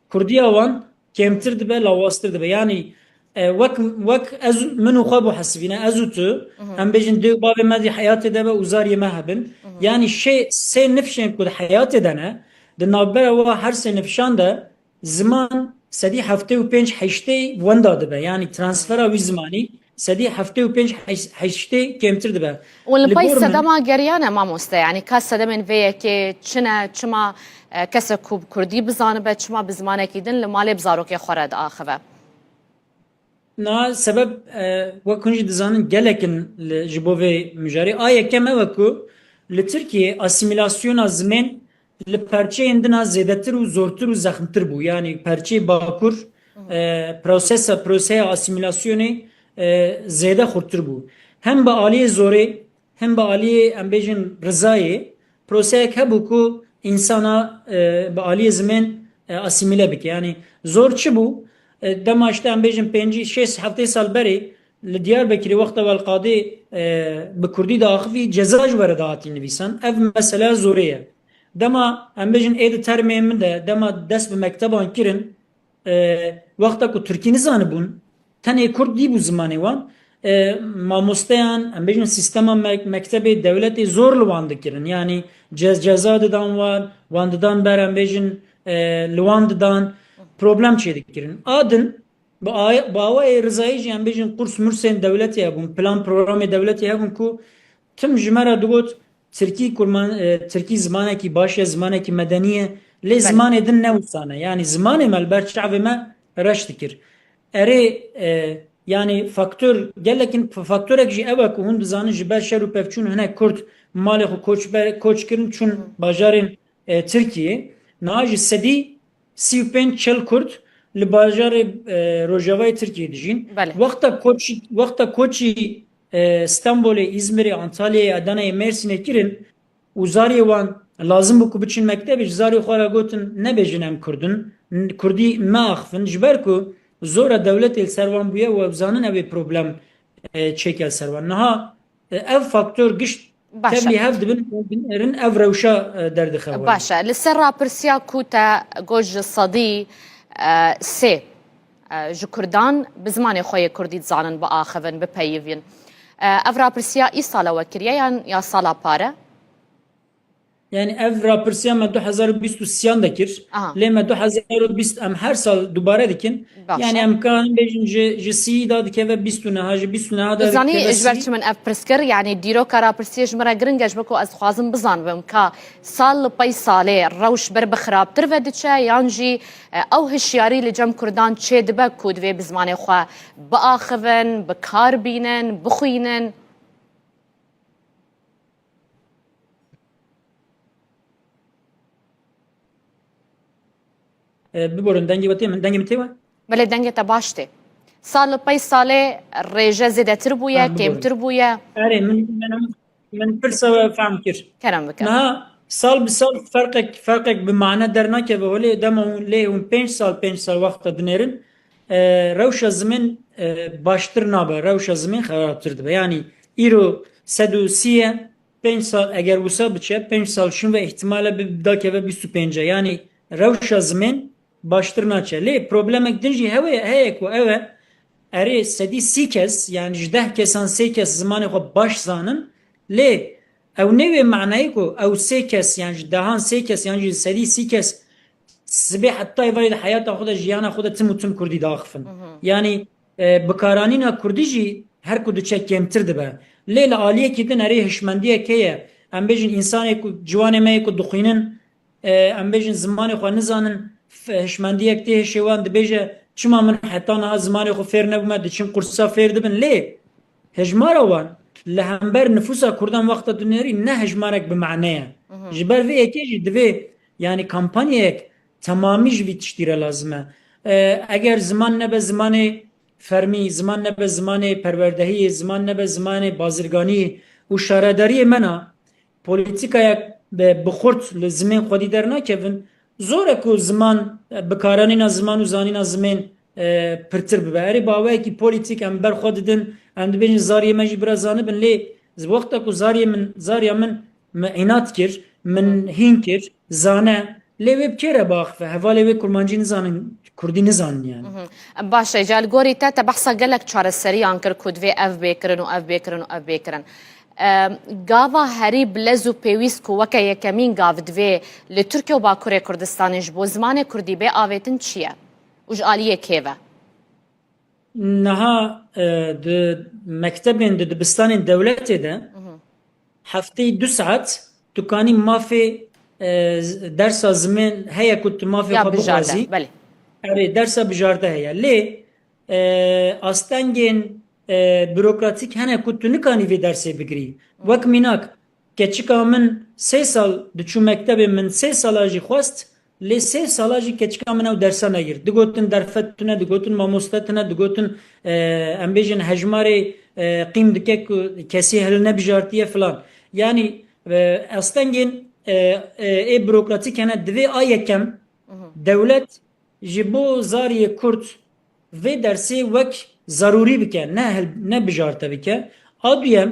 Kurdiya wan kêmtir dibe lawastir dibe yani wek ez min û xwe bu hesibîne ez û tu em bêjin dê bavê me dî heyatê de be û zariyê me hebin yani sê nifşên ku di heyatê de ne di navbera wa her sê nifşan de ziman sedî heftê û pênc heştê wenda dibe yani transfera wî zimanî sedî heftê û pênc heştê kêmtir dibe.
والپای سدما گریانه مامۆستا یعنی کا سدمên vê yekê çine çima kesek ku Kurdî bizanibe çima bi zimanekî din li malê bi zarokê xwe re diaxive.
Na sebeb wek hûn jî dizanin gelekin ji bo vê mijarê a yekem ew e ku li Tirkiye asîmîlasyona zimên li perçeyên din a zêdetir û zortir û zexmtir bû yani perçeyê Bakur proseya asîmîlasyonê zêde xurtir bû. Hem bi aliyê zorê hem bi aliyê em bêjin rizayê proseyek hebû ku insana bi aliyê zimên asîmîle bike yani zor çi bû dema işte em bêjin 5-6 heftê sal berê li Diyarbekirê wexta welqadê bi Kurdî diaxivî ceza ji were dihatî nivîsan ev mesele zorê ye. Dema em bêjin êdî termê min de dema dest bi mekteban kirin wexta ku Tirkî nizanibûn tenê Kurd dî bû zimanê wan mamosteyan em bêjin sîstema mektebê devletê zor li wan dikirin yani ceza didan wan didan ber em bêjin li wan didan problem çê dikirin adin bi awayê rizayî jî em bêjin qurs mursên devletê hebûn plan programê devletê hebûn ku tim ji me re digot Tirkî zimanekî baş ye zimanekî medenî ye lê zimanê din newsane yani zimanê me li ber çavê me reş dikir erê yani faktör gelekin faktörek jî ew e ku hûn dizanin ji ber şer û pevçûn hinek Kurd malê xwe koç kirin çûn bajarên Tirkiye niha ji sedî 35-40 Kurd li bajarê Rojavayê Tirkiye dijîn wexta koçî Stenbolê İzmirê Antalyayê Adanayê Mêrsînê kirin û zariyê wan lazim bû ku biçin mektebê ji zarê xwe re gotin nebêjin em Kurdin Kurdî me axivin ji ber ku zora devletê li ser wan bûye û ew zanin ew ê problem çêke li ser wan niha ev faktör gişt tevlî hev dibin ev rewşa derdixewan.
Baş e li ser rapirsiya ku te got ji sedî sê ji Kurdan bi zimanê xwe yê Kurdî dizanin biaxivin bipeyivîn ev rapirsiya îsala we kiriye ya sala pare
yani ev rapirsiya me 2023 de kir lê me 2020 em her sal dubare dikin yani em kanin bêjin ji sî da dikeve 20 neha ji 20 neha da
zanî ji ber çi min ev pirskir yani dîroka rapirsiya ji me re giring e ji ber ku ez dixwazim bizanibim ka sal li pey salê rewş ber bi xirabtir ve diçe yan jî ew hişyarî li cem Kurdan çê dibe ku divê bi zimanê xwe biaxivin bikar bînin bixwînin.
Biborin dengê wetê min dengê min tê we?
Belê dengê te baş tê. Sal li pey salê rêje zêdetir bûye, kêmtir bûye.
Erê min pirsa we fehm kir.
Kerem bike.
Niha sal bi sal ferqek bi mane dernakeve holê dema lê hûn 5 sal wexta dinêrin rewşa zimên baştir nabe rewşa zimên xerabtir dibe yani îro 130 ye 5 sal eger wisa biçe 5 sal şin ve ihtimale bi dakeve 25 yani rewşa zimên baştir naçe lê problemek din jî heye ku ew e erê sedî sî kes yani ji 10 kesan 3 kes zimanê xwe baş zanin lê ew nêvê manayê ku ew 3 kes yani ji dehan 3 kes yani ji sedî sî kes sibê heta evayê de heyata xwe de jiyana xwe de tim û tim Kurdî diaxivin yani bikaranîna Kurdî jî her ku diçe kêmtir dibe lê li aliyekî din erê hişmendiyek heye em bêjin însanê ku ciwanê me yê ku dixwînin em bêjin zimanê xwe nizanin hişmendiyek tê hêşê wan dibêje çima min heta niha zimanê xwe fêr nebûme diçin kursa fêr dibin lê hejmara wan li hember nüfusa Kurdan wexta dinêrî ne hejmarek bi mane ye ji ber vê yekê jî divê yani kampanyayek temamî ji vî tiştî re lazim e eger ziman nebe zimanê fermî ziman nebe zimanê perwerdehiyê ziman nebe zimanê bazirganî û şaredariyê me na polîtîkayek bi xurt li zimên xwedî dernakevin zor e ku ziman bikaranîna ziman û zanîna zimên pirtir bibe erê baweyekî polîtîk em ber xwe didin em dibêjin zariyê me jî biraz zanibin lê wexta ku zariya min من اینات کر من هین کر زانه لیوی بکره باخفه هوا لیوی کرمانجی نزانن کردی نزانن yani.
باشه جال گوری تا بحثا گلک چهار سری آنکر کدوی اف بیکرن و اف بیکرن و اف بیکرن گاوا هری بلزو پیویس کو وکه یکمین گاو دوی لترکیه و باکوره کردستانش بو زمان کردی به آویتن چیه؟ وش آلیه کیوه؟
نها مکتبین دبستان دولتی ده هفته 2 ساعت تکانی مافی درس زمین هیا کت مافی
یا
خب بازی
بله
آره درس بجارده هیا لی استانگین بروکراتیک هنه کت نکانی وی درسی بگری وک میناک که چیکا من 3 سال دچو مکتب من 3 سالاجی خواست لی 3 سالاجی که چیکا من او درسا نگیر دگوتن درفتونه دگوتن ماموستتونه دگوتن ام بیجن هجماری قیم دکه کسی هل نبجارتیه فلان yani استانگین ای بروکراتیک هنه دوی آیه کم دولت جبو زاری کرد و درسی وک ضروری بکن نه بجارته بکن آدویم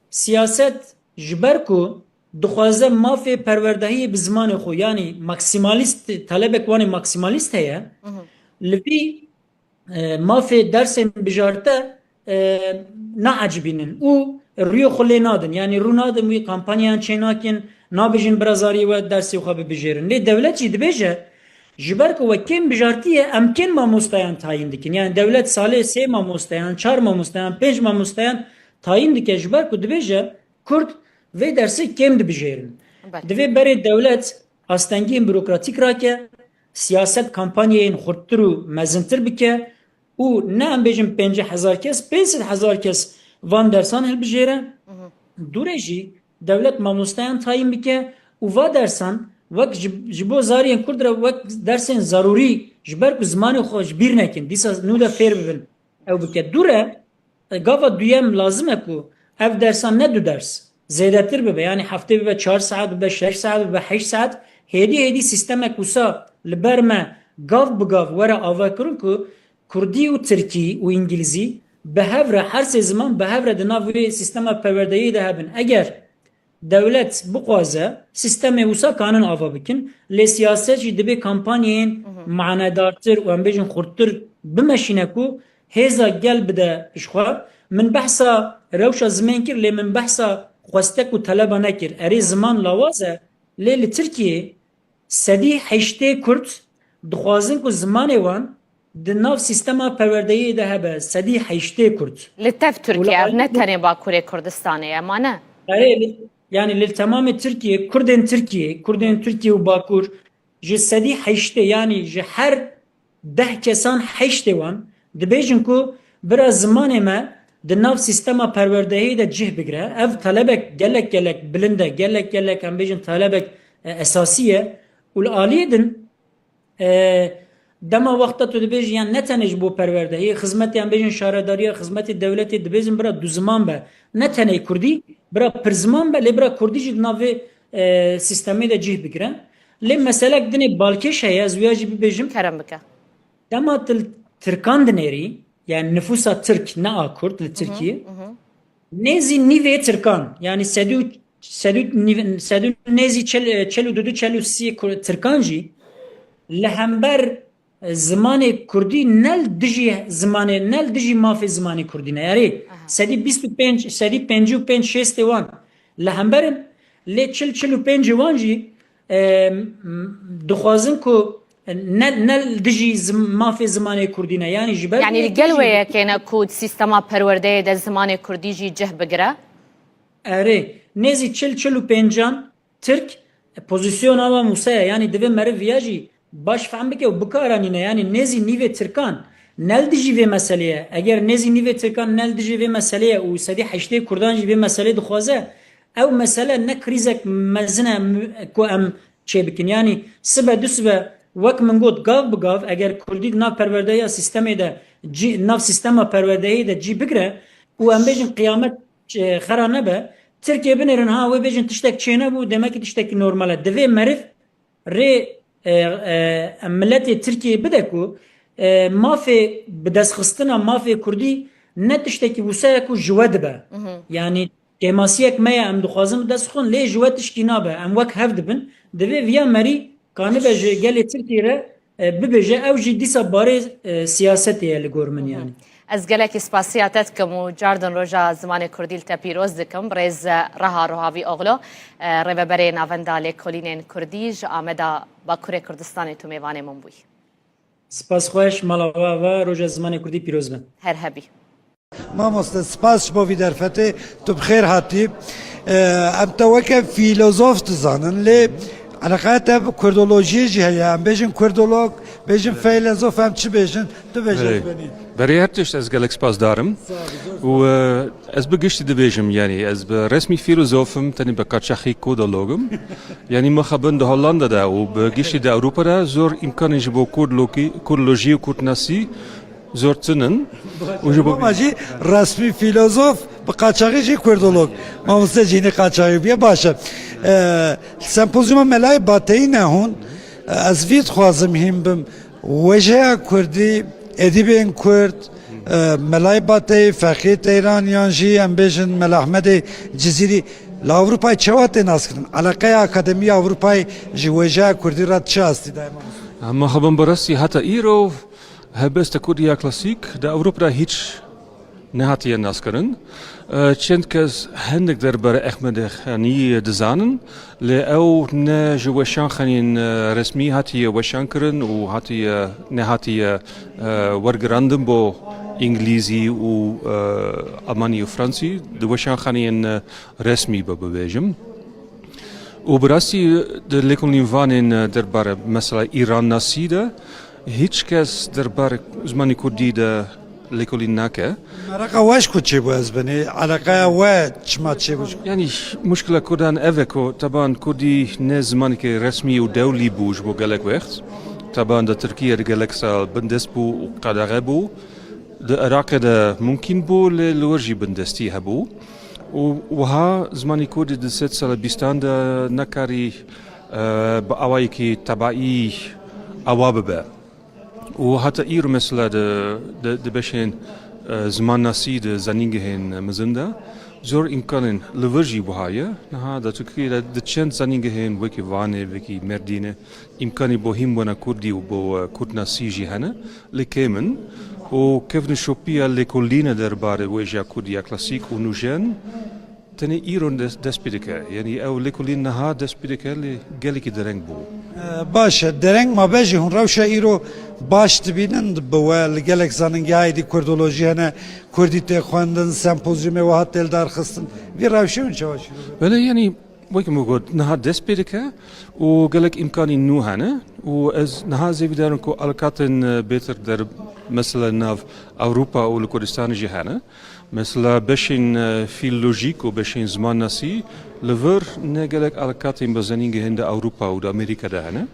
سیاست جبر کو دخوازه مافی پروردهی بزمان خو yani ماکسیمالیست طلبک وانی ماکسیمالیست هیا لبی مافی درس بجارته نه عجبینن او روی خلی نادن yani رو نادن وی کامپانیان چیناکین نابجین برازاری و درسی خواب بجیرن لی دولت چی دبیجه جبر کو وکیم بجارتیه امکن ما مستیان تعیین دکن yani devlet ساله 3 ما مستیان 4 ما مستیان 5 ما مستیان تعیین دکه جبر کو دبیجه کرد و درسی کم دبیجیرن دوی بری دولت استانگین بروکراتیک را که سیاست کامپانیین خودتر و مزنتر بکه او نه ام بیجم 50,000 کس 500,000 کس وان درسان هل بجیره دورجی دولت ماموستایان تعیین بکه او و درسان وقت جبو زارین کرد را وقت درسین ضروری جبر کو زمان خوش بیر نکن دیسا نو دا فیر ببین او بکه دوره گاوا دویم لازمه کو اف درسان نه دو درس زیادتر ببه yani hafte ببه 4 saat ببه 6 saat ببه 8 saat هدی سیستم کوسا لبرمه گاو بگاو ورا آوا کرن کو کردی و ترکی و انگلیزی به هفره هر سه زمان به هفره دناوی سیستم پروردهی ده هبن اگر devlet bu qaza sisteme usa kanun ava bikin le siyasetçi dibe kampanyen manadartır و ام bejin xurtır bimeşine ku heza gel bide işxwa min behsa rewşa zmen kir le min behsa xwastek u taleba nekir eri zaman lawaze le li Türkiye sedî heştê Kurd dixwazin ku zimanê wan di nav sistema perwerdeyê de hebe sedî heştê Kurd
li tev Türkiye ev ne tenê Bakurê Kurdistanê ema ne
yani للتمام Türkiye Kurdên Türkiye و Bakur ji sedî heştê yani ji her 10 kesan heştê wan dibêjin ku bira zimanê me di nav sistema perwerdehiyê de cih bigire ev talebek gelek bilind e gelek em bêjin talebek esasiye û li aliyê din dema wexta tu dibêjî yan ne tenê ji bo perwerdehiyê xizmetê em bêjin şaredariya xizmetê dewletê dibêjin bira du ziman be ne tenê Kurdî bira pir ziman be lê bira Kurdî jî di navê sistemê de cih bigire lê meselek dinê balkêş heye ez wiya jî bibêjim
kerem bike
dema Tirkan dinêrî yani nüfusa Türk ne a Kurd li Tirkiye nêzî nîvê Tirkan yani sedû nêzî çelû dudu çelû sî Tirkan jî li hember zimanê Kurdî nel dijî mafê zimanê Kurdî ne yarê sedî 25 sedî 55 şêstê wan li hemberin lê 45 wan jî dixwazin ku nel dijî mafê zimanê Kurdî ne yani ji ber
yani li gel wêyekê ku sistema perwerdeyê de zimanê Kurdî jî cih bigire
erê nêzî 45 Türk pozisyona wa Musaya yani divê meriv ya jî baş fehm bike û bikaranîne yani nêzî nîvê Tirkan nel dijî vê meseleye eger nêzî nîvê Tirkan nel dijî vê meseleye û sedî heştê Kurdan jî vê meselê dixwaze ew mesele ne krîzek mezin e ku em çê bikin yani sibe du sibe wek min got gav bi gav eger Kurdî nav perwerdeya sistemê de nav sistema perwerdeyê de cî bigire û em bêjin qiyamet xera nebe Tirkiye binêrin ha wê bêjin tiştek çêne bû demek ki tiştekî normal e divê meriv rê milletê Tirkiye bide ku mafê bi destxistina mafê Kurdî ne tiştekî wisa ku ji we dibe yani کماسیک ما ام دخوازم دست خون لی جواتش کی نابه ام وک هفت بن دوی ویا مری کانه بجه گلی ترکیه را ببجه او جی دیسا باره سیاستی لگورمن یعنی
از گلک اسپاسیاتت کم و جاردن روژا زمان کردیل تا پیروز دکم ریز رها روحاوی اغلو ریببری ناوندال کلینین کردیج آمدا با کره کردستان تو میوان منبوی
سپاس خوش مالاوا و روژا زمان کردی پیروز بن
هر هبی
مامۆستا سپاس بۆ ویدەرفەتێ تو بخێر هاتی ئەم تەوەکە فیلۆزۆف دزانن لێ علاقاتە کوردۆلۆژیەژی هەیە ئەم بێژن کوردۆلۆگ بێژن فەیلۆزۆف ئەم چ بێژن تو بێژن
برای هرتش از گلک سپاس دارم و از بگشتی دبیجم یعنی از به رسمی فیلوزوفم تنی به کارچخی کودولوگم یعنی ما خبرن ده هولندا ده و بگشتی ده اروپا ده زور امکانی جبو کوردولوژی و کوردناسی زور تنن
ماجی رسمی فیلۆزۆف بە قاچاقیژی کوردۆلۆگ مامۆستا جینی قاچاقی بیە باشە سەمپۆزیۆمە مەلای باتەیی نەهون ئەس ڤیت خوازم هیم بم وەژەیە کوردی ئەدیبێن کورد مەلای باتەی فەقی تەیرانیان ژی ئەم بێژن مەلا ئەحمەدی جزیری لە ئەوروپای چەوا تێ ناسکردن عەلاقەی ئاکادمی ئەوروپای ژی وەژەیە کوردی را چ ئاستی دایما
اما خبرن براستی حتی ایرو هبست کردیا کلاسیک در اروپا هیچ نهاتیه ناسکرن چند کس هندک درباره احمد خانی دزانن لی او نه جوشان خانین رسمی هاتیه وشان کرن و هاتیه نهاتیه ورگراندن با انگلیزی و آلمانی و فرانسی دوشان خانین رسمی ببیجم و براستی لیکن وانین درباره مثلا ایران ناسیده هیچ کس درباره زمانی کردی ده لیکولی نکه.
علاقه واش کچه باز بنی علاقه واش چما چه باش.
یعنی مشکل کردن اوه که طبعا کردی نه زمانی که رسمی و دولی بوش بو گلک وقت. طبعا ده ترکیه ده گلک سال بندست بو و قدره بو. ده عراق ده ممکن بو لورجی بندستی هبو. وها زمانی کردی ده 6 سال بیستان ده نکاری با آوایی که طبعی آواب به. و حتی ایرو مثلا ده بشین زمان ناسی ده زنینگهین مزنده زور امکانن لورجی بوهایه نه ده ترکیه ده چند زنینگهین وکی وانه وکی مردینه امکانی بوهیم بنا کردی و بو کرد ناسی جهانه لکمن و کفن شوپیا لکولینه درباره وجه کردیا کلاسیک و نوجن تنی ایران دست پیدا کرد یعنی او لکولین نه دست پیدا کرد گلی که درنگ بو
باشه درنگ ما بجی هون روش ایرو باش تبینن بوا لگلک زننگی هایدی کوردولوژی هنه کردی تخواندن سمپوزیوم و هات دل در خستن وی روشه اون چه باشی
بله یعنی وقتی موجود نه دست پیدا کرد و گلک امکانی نو هنه و از نه زیادی دارن که علاقاتن بهتر در مثلا ناف اروپا و لکردستان جهانه مثلا بشین فیلولوژیک و بشین زمان ناسی لور نگلک علاقاتی بزنینگه هند اروپا و امریکا دهنه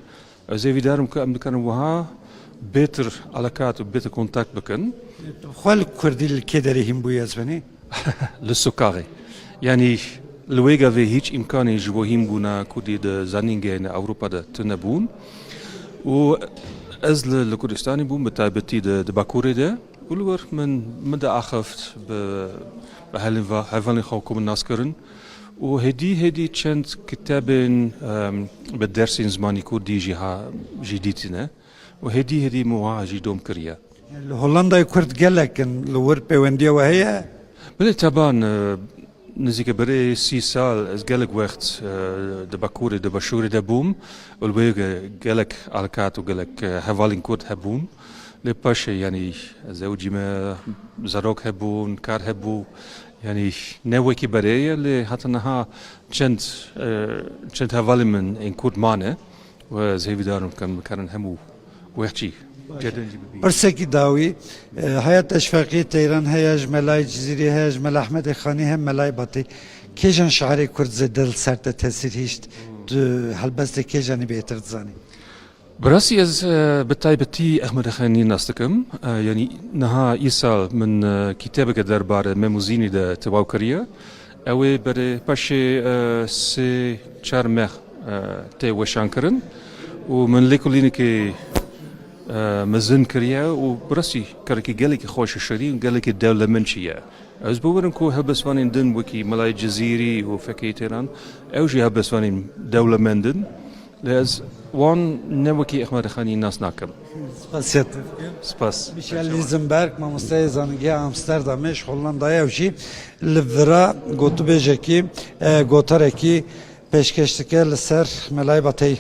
زیادی دارم که امریکان وها بهتر علاقات و بهتر کنتاکت بکن.
خال کردی الکدری هم بویاز بنی؟
لسکاری. یعنی لویگا و هیچ امکانی جوهیم بونا کردی د زنینگه هند اروپا ده تنبون و از لکردستانی بون بتایبتی د باکوری ده ولور من مدى أخفت بهالين خوكم الناس كرن وهدي چند كتابين بالدرسين زماني كردي جديدنا وهدي مواجه دوم كريا.
هولندا كرد جلكن لور بيونديا وهي؟
بله طبعا نزيك بري 6 سال از جلك وقت دباكوري دباشوري دبوم والبيجا جلك علاقات وجلك هوالين كرد هبون. لباشه یعنی زوجی ما زاروک هبون کار هبو یعنی نوکی برای لی حتی نه چند حوالی من این کود مانه و زیادی دارم کن همو وقتی جدا جیبی.
برسکی داوی حیات اشفاقی تیران هیاج ملای جزیری هیاج مل احمد خانی هم ملای باتی کیجان شعری کرد زدل سرت تاثیر هیچ هلبست کیجانی بهتر زانی.
براسي از بتايبتي احمد خاني ناستكم يعني نها يسال من كتابك دربار ميموزيني ده تواوكريا او بري باشي سي چارمخ تي وشانكرن ومن ليكوليني كي مزن كريا وبراسي كاركي قالك خوش الشرين قالك الدولة منشية از بورن کو هبسوانین دن وکی ملای جزیری و فکیتران اوجی هبسوانین دولمندن لاز وان نوکی احمد خانی ناس ناکم سپاس
میشل لیزنبرگ مامۆستای زانینگەی ئامستەردامێش هۆڵەندایە وژی لڤرا گوتوبێژێکی گۆتەرێکی پێشکەشتەکە لەسەر مەلای بەتەی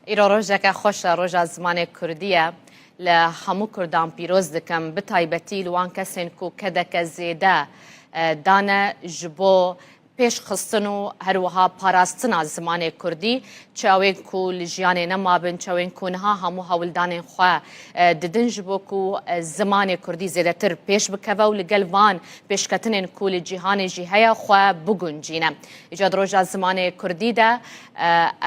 ئیرۆ ڕۆژێکە خۆشە ڕۆژە زمانی کوردیە لە هەموو کوردان پیرۆز دەکەم بتایبەتی لەوان کەسێن و کەدەکە زێدە دانە ji بۆ پێشخستن و هەروەها پاراستنا زمانی کوردی چاوێن کو li jiyanê nemabin çawên ku niha hemû hewildanên xwe didin ji bo ku zimanê kurdî zêdetir pêş bikeve û li gel van pêşketinên ku li cîhanê jî heye xwe biguncîne. Îca di roja zimanê kurdî de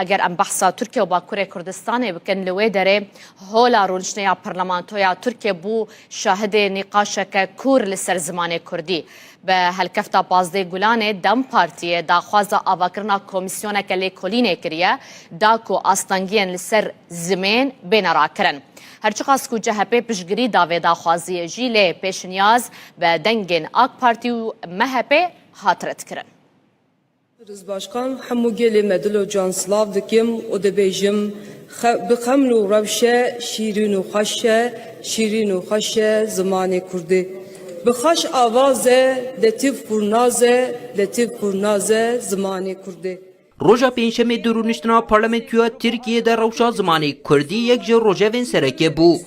eger em behsa Tirkiye û Bakurê Kurdistanê bikin li wê derê hola rûniştneya parlamentoya Tirkiye bû şahidê nîqaşeke kûr li ser zimanê kurdî. Bi helkefta Bazdê Gulanê Dem Partiye daxwaza avakirina komisyoneke lêkolînê kiriye da ku astangiyên li ser zimên bêne rakirin. Herçiqas ku CHP piştgirî da vê daxwaziyê jî lê pêşniyaz bi dengên AK Parti û MHP hatire dikirin.
Başkan hemû gelê me dilo can silav dikim û dibêjim bi xeml û rewşe şîrîn û xweş e şîrîn û xweş e zimanê Kurdî. Bi xweş avazê letîf pûrnaze letîf pûrnaze zimanê Kurdî.
Roja pênşemê di rûniştina parlamentoya Tirkiye de rewşa zimanê Kurdî yek ji rojevên sereke bû.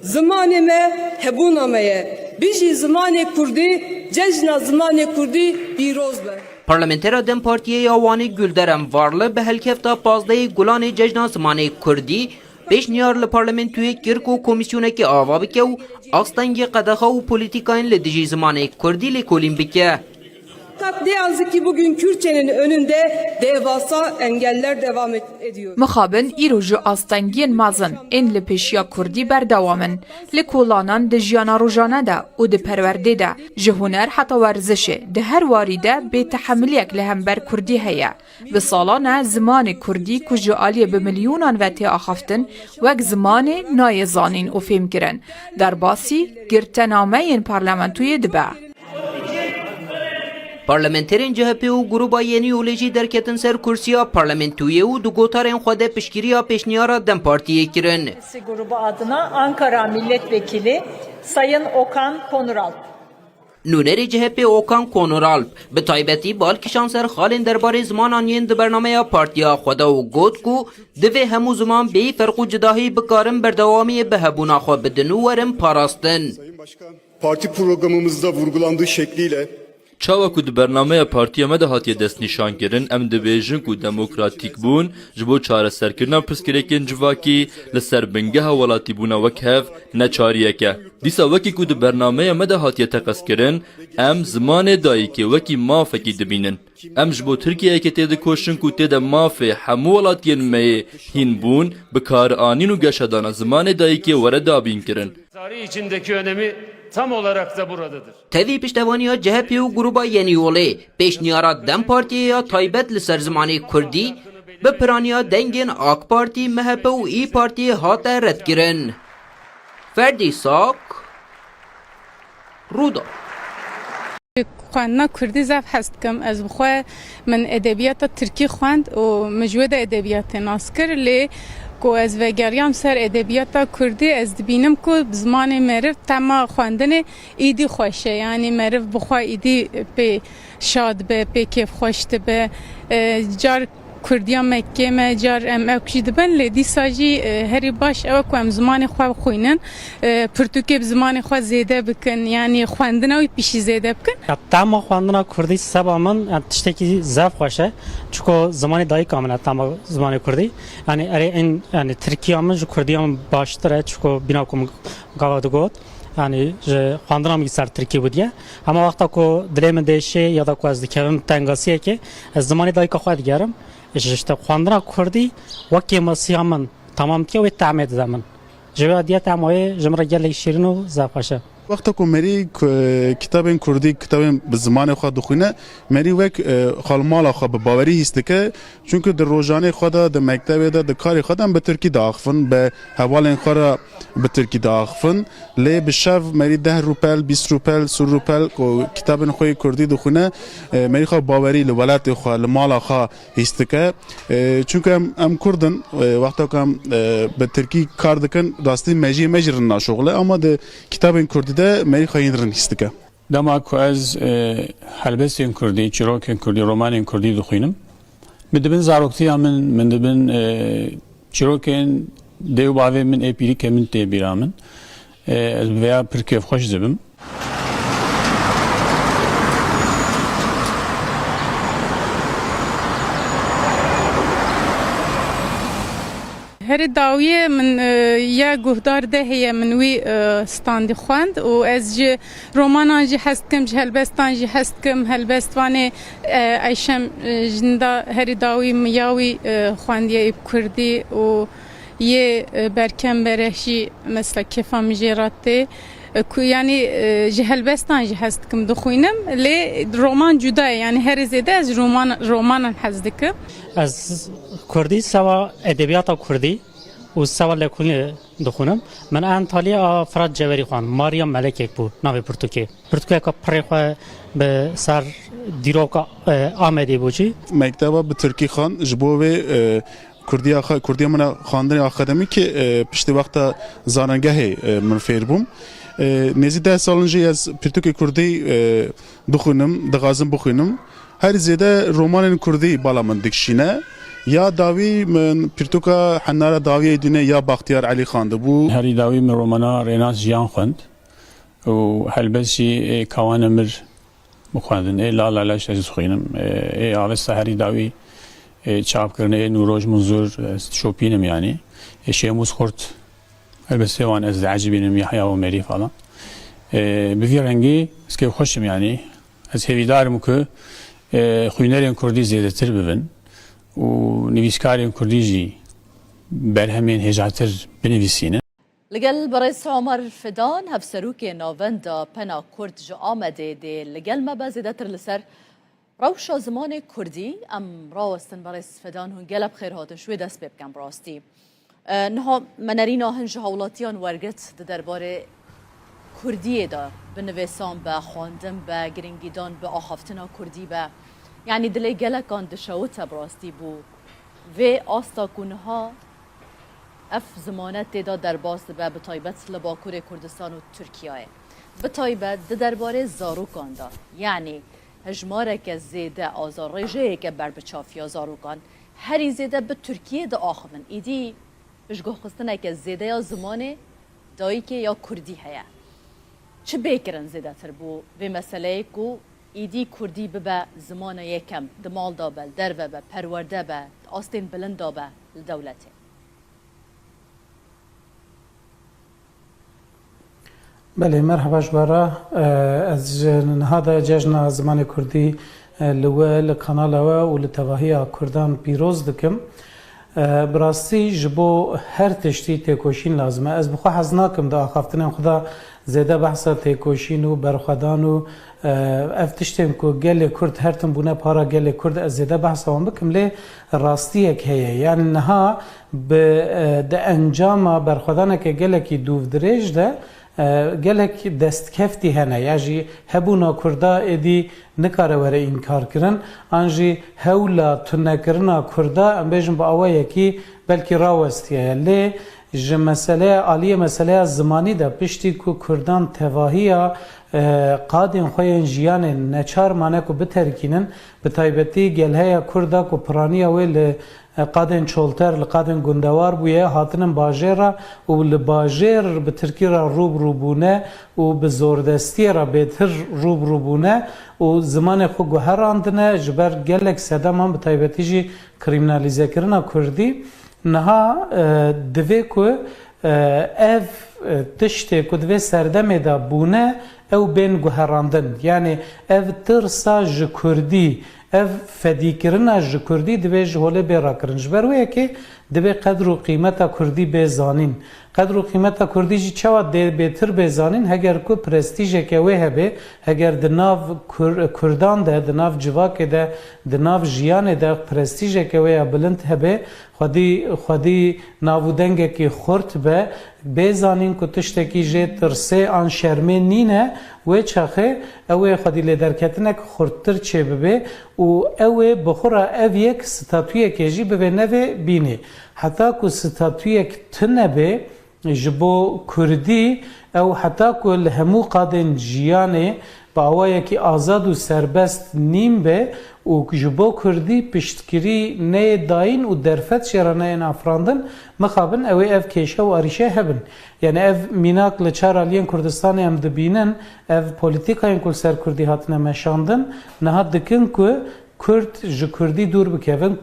Zimanê me hebûna me ye. Bijî zimanê Kurdî cejna zimanê Kurdî pîroz be.
Parlamentera Dem Partiye ya Wanê Gülderem Varlı bi helkefta Bazdeyê Gulanê cejna zimanê Kurdî pêşniyar li parlamentoyê kir ku komisyonekî ava bike û astengê qedexa û polîtîkayên li dijî zimanê Kurdî lêkolîn bike.
Ne yazık ki bugün Kürtçenin önünde devasa engeller devam ediyor.
Mixabin îro ji astengiyên mezin ên li pêşiya Kurdî berdewamin li kolanan di jiyana rojane de û di perwerdê de ji huner heta werzişê di her warî de bêtehemiliyek li hember Kurdî heye. Bi salan e zimanê Kurdî ku ji aliyê bi milyonan ve tê axaftin wek zimanê nayê zanîn û fêmkirin. Derbasî girtenameyên parlamentoyê dibe.
Parlamenterên CHP û Grupa Yeni Yolê jî derketin ser kursiya parlamentoyê û di gotarên xwe de piştgiriya pêşniyara Dem Partiyê kirin.
Grubu adına Ankara Milletvekili Sayın Okan Konuralp.
Nûnerê CHP Okan Konuralp bi taybetî balkişan ser xalên derbarê zimanan yên di bernameya partiya xwe de û got ku divê hemû ziman bêyî ferq û cidahî bikarin berdewamiyê bi hebûna xwe bidin û werin parastin.
Parti programımızda vurgulandığı şekliyle
Çawa ku di bernameya partiya me de hatiye destnîşankirin em dibêjin ku demokratîk bûn ji bo çareserkirina pirsgirêkên civakî li ser bingeha welatîbûna wek hev neçariyek e. Dîsa wekî ku di bernameya me de hatiye teqeskirin em zimanê dayîkê wekî mafekî dibînin. Em ji bo Tirkiyeyekê tê dikoşin ku tê de mafê hemû welatiyên me yê hîn bûn bi karianîn û geşedana zimanê dayîkê were dabîn kirin.
Tarih içindeki önemi tam olarak da buradadır.
Tevî piştevaniya CHP û Grupa Yeni Yolê pêşniyara Dem Partiyê ya taybet li ser zimanê Kurdî bi piraniya dengên AK Parti, MHP û İYİ Partiyê hate redkirin. Ferdî Sak, Rûda.
خواننا کردی زف هست کم از بخواه من ادبیات ترکی خواند و مجود ادبیات ناسکر لی کو از وگریام سر ادبیات کردی از دبینم کو زمان مرف تما خواندن ایدی خوشه یعنی مرف بخواه ایدی به شاد به کیف خوشت به جار کردیا مکه ما جار ام اکشید بن لدی ساجی هری باش او کو ام زمان خو خوینن پرتوکی زمان خو زیده بکن یعنی خواندن او پیشی زیده بکن
تمام خواندن کردی سبامن تشتکی زف خوشه چون زمان دای کاملا تمام زمان کردی یعنی این یعنی ترکیه من جو کردی هم باشتره چون بنا کوم گاودگوت yani xwandina min ser Tirkiye bûdiye hema wexta ku dilê min değişe ya da ku ez dikevim tengasiyekê ez zimanê dayika xwe digerim ji xwandina Kurdî wekî masiya min tamam diye wê temê dide min ji vê diye temayê ji min re gelekî şîrîn û zevxweş e.
وقتا که مری کتاب کردی کتاب به زمان خود دخونه مری وک خالمال خود به باوری هست که چون که در روزانه خود در مکتب در کار خودم به ترکی داخفن به حوال خود به ترکی داخفن لی به شب مری 10 روپل 20 روپل 30 روپل کتاب خود کردی دخونه مری خود باوری لولات خود مال خود هست که چون که ام کردن وقتا که به ترکی کار دکن راستی مجرن ناشغله اما در کتاب کردی ده مری خواهی درن هست که
دما که از هلبستین کردی چیروکین کردی رومانین کردی دخوینم بدبن زاروکتی من دبن چیروکین دیو باوی من ایپیری که من تی بیرامن از ویا پرکیف خوش زبم
هر داویه من یا گهدار ده هی منوی ستاندی خواند و از ج رومانان جی هست کم هلبستان جی هست کم هلبستوانه ایشم جندا هر داوی میاوی خواندی کردی و یه برکم برهشی مثل کفا مجراته یعنی جهلبستان جی هست کم دخوینم لی رومان جدا یعنی هر زیده از رومان هست که
از کردی سوا ادبیات کردی و سوا لکنی دخونم من انطالیا فراد جوری خوان ماریم ملک یک بود نام پرتوکی که پرخواه به سر دیروکا آمده بودی
مکتبا به ترکی خان جبوه کردی من خواندن آکادمی که پشت وقت زارنگه من فیر بوم نزدیک 10 سالنجی از پرتوک کردی دخونم دغازم بخونم هر زیاده رمان کردی بالا من دکشینه یا داوی من پرتوکا حناره داوی دونه یا بختیار علی خانده بو
هری داوی من رومانا ریناس جیان خوند و هلبسی کوان مر بخواندن لا لا لاش از خوینم آوسته هری داوی چاپ کرنه نوروج منظور شوپینم یعنی شیموز خورد البته وان از عجیبینم یحیی و مری فلان بفی رنگی اسکی خوشم یعنی از هویدارم که خوینرین کردی زیاده تر ببین و نویسکارین کردی جی برهمین هجاتر بنویسینه
لگل برئیس عمر فدان هفسروک ناوندا پنا کرد جو آمده ده لگل ما بازیده تر لسر روش زمان کردی ام راوستن برئیس فدان هون گلب خیر هاته شوی دست ببکم راستی نها منرینا هنج هولاتیان ورگت درباره کردی دا بنویسان با خواندن با گرینگیدان با آخافتنا کردی با یعنی دلی گلکان دشوت براستی بو و آستا کنها اف زمانت دا در باز با بطایبت لباکور کردستان و ترکیه بطایبت درباره زاروکان دا یعنی هجماره که زیده آزار ریجه که بر بچافیا زاروکان هری زیده به ترکیه دا آخوان ایدی بشگاه خستنه که زیده یا زمانه دایی که یا کردی هیا چه بیکرن زیده تر بو به مسئله که ایدی کردی ببا زمان یکم دمال دابل در و با پرورده با آستین بلند دابه لدولته
بله مرحبا جبارا از هذا جشن زمان کردی لول کانال و لتواهی کردان پیروز دکم براستی جبو هر تشتی تکوشین لازمه از بخوا حزناکم دا آخافتنم خدا زیده بحثا تکوشین و برخدان و افتشتم که گل کرد هرتم بونه پارا گل کرد از زیده بحثا هم بکم لی راستی یک هیه یعنی نها به انجام برخدانه که گل کی دوف دریج ده گلک دست کفتی هنه یعنی هبونا کردا ادی نکاره وره این کار کرن آنجی هولا تنکرنا کردا ام بیشم با آوه یکی بلکی راوستیه لی ج مسئله عالیه مسئله زمانی ده پشتی که کردان تواهی قادین خوین جیان نچار مانه که بترکینن به تایبتی گلهای کردا که پرانی اوی قادن چولتر لقادن گندوار بویه هاتنم باجر و لباجر به ترکی را روبونه و به زوردستی را بهتر روبونه و زمان خو گوهراندنه جبر گلک سدام هم به تایبتی جی کریمنالیزه کرنا کردی نها دوی که اف تشتی که دوی سردمه دا بونه او بین گوهراندن یعنی او ترسا جکردی او فدیکرنا جکردی دوی جهوله بیرا کرن جبرویه که دوی قدر و قیمتا کردی بزانین قدر و قیمتا کردی جی چوا بهتر بزانین هگر که پرستیجه که وی هبه هگر دناو کردان ده دناو جواک ده دناو جیان ده پرستیجه که وی بلند هبه خودی ناودنگه که خورد به بزانین که تشتکی جه ترسه آن شرمه نینه و چاخه اوه خودی لیدرکتنه که خوردتر چه ببه و اوه بخورا او یک ستاتویه که جی ببه نوه بینه حتی که ستاتویه که تنبه جبو کردی او حتی که لهمو قادن جیانه با اوه که آزاد و سربست نیم به و جبو کردی پشتگیری نه داین و درفت شرانه این افراندن مخابن اوه اف کیشه و آریشه هبن یعنی اف میناک لچار آلیان کردستان هم دبینن اف پولیتیکاین کل سر کردی هاتنه مشاندن نهاد دکن که کرد ج کردی دور بکوین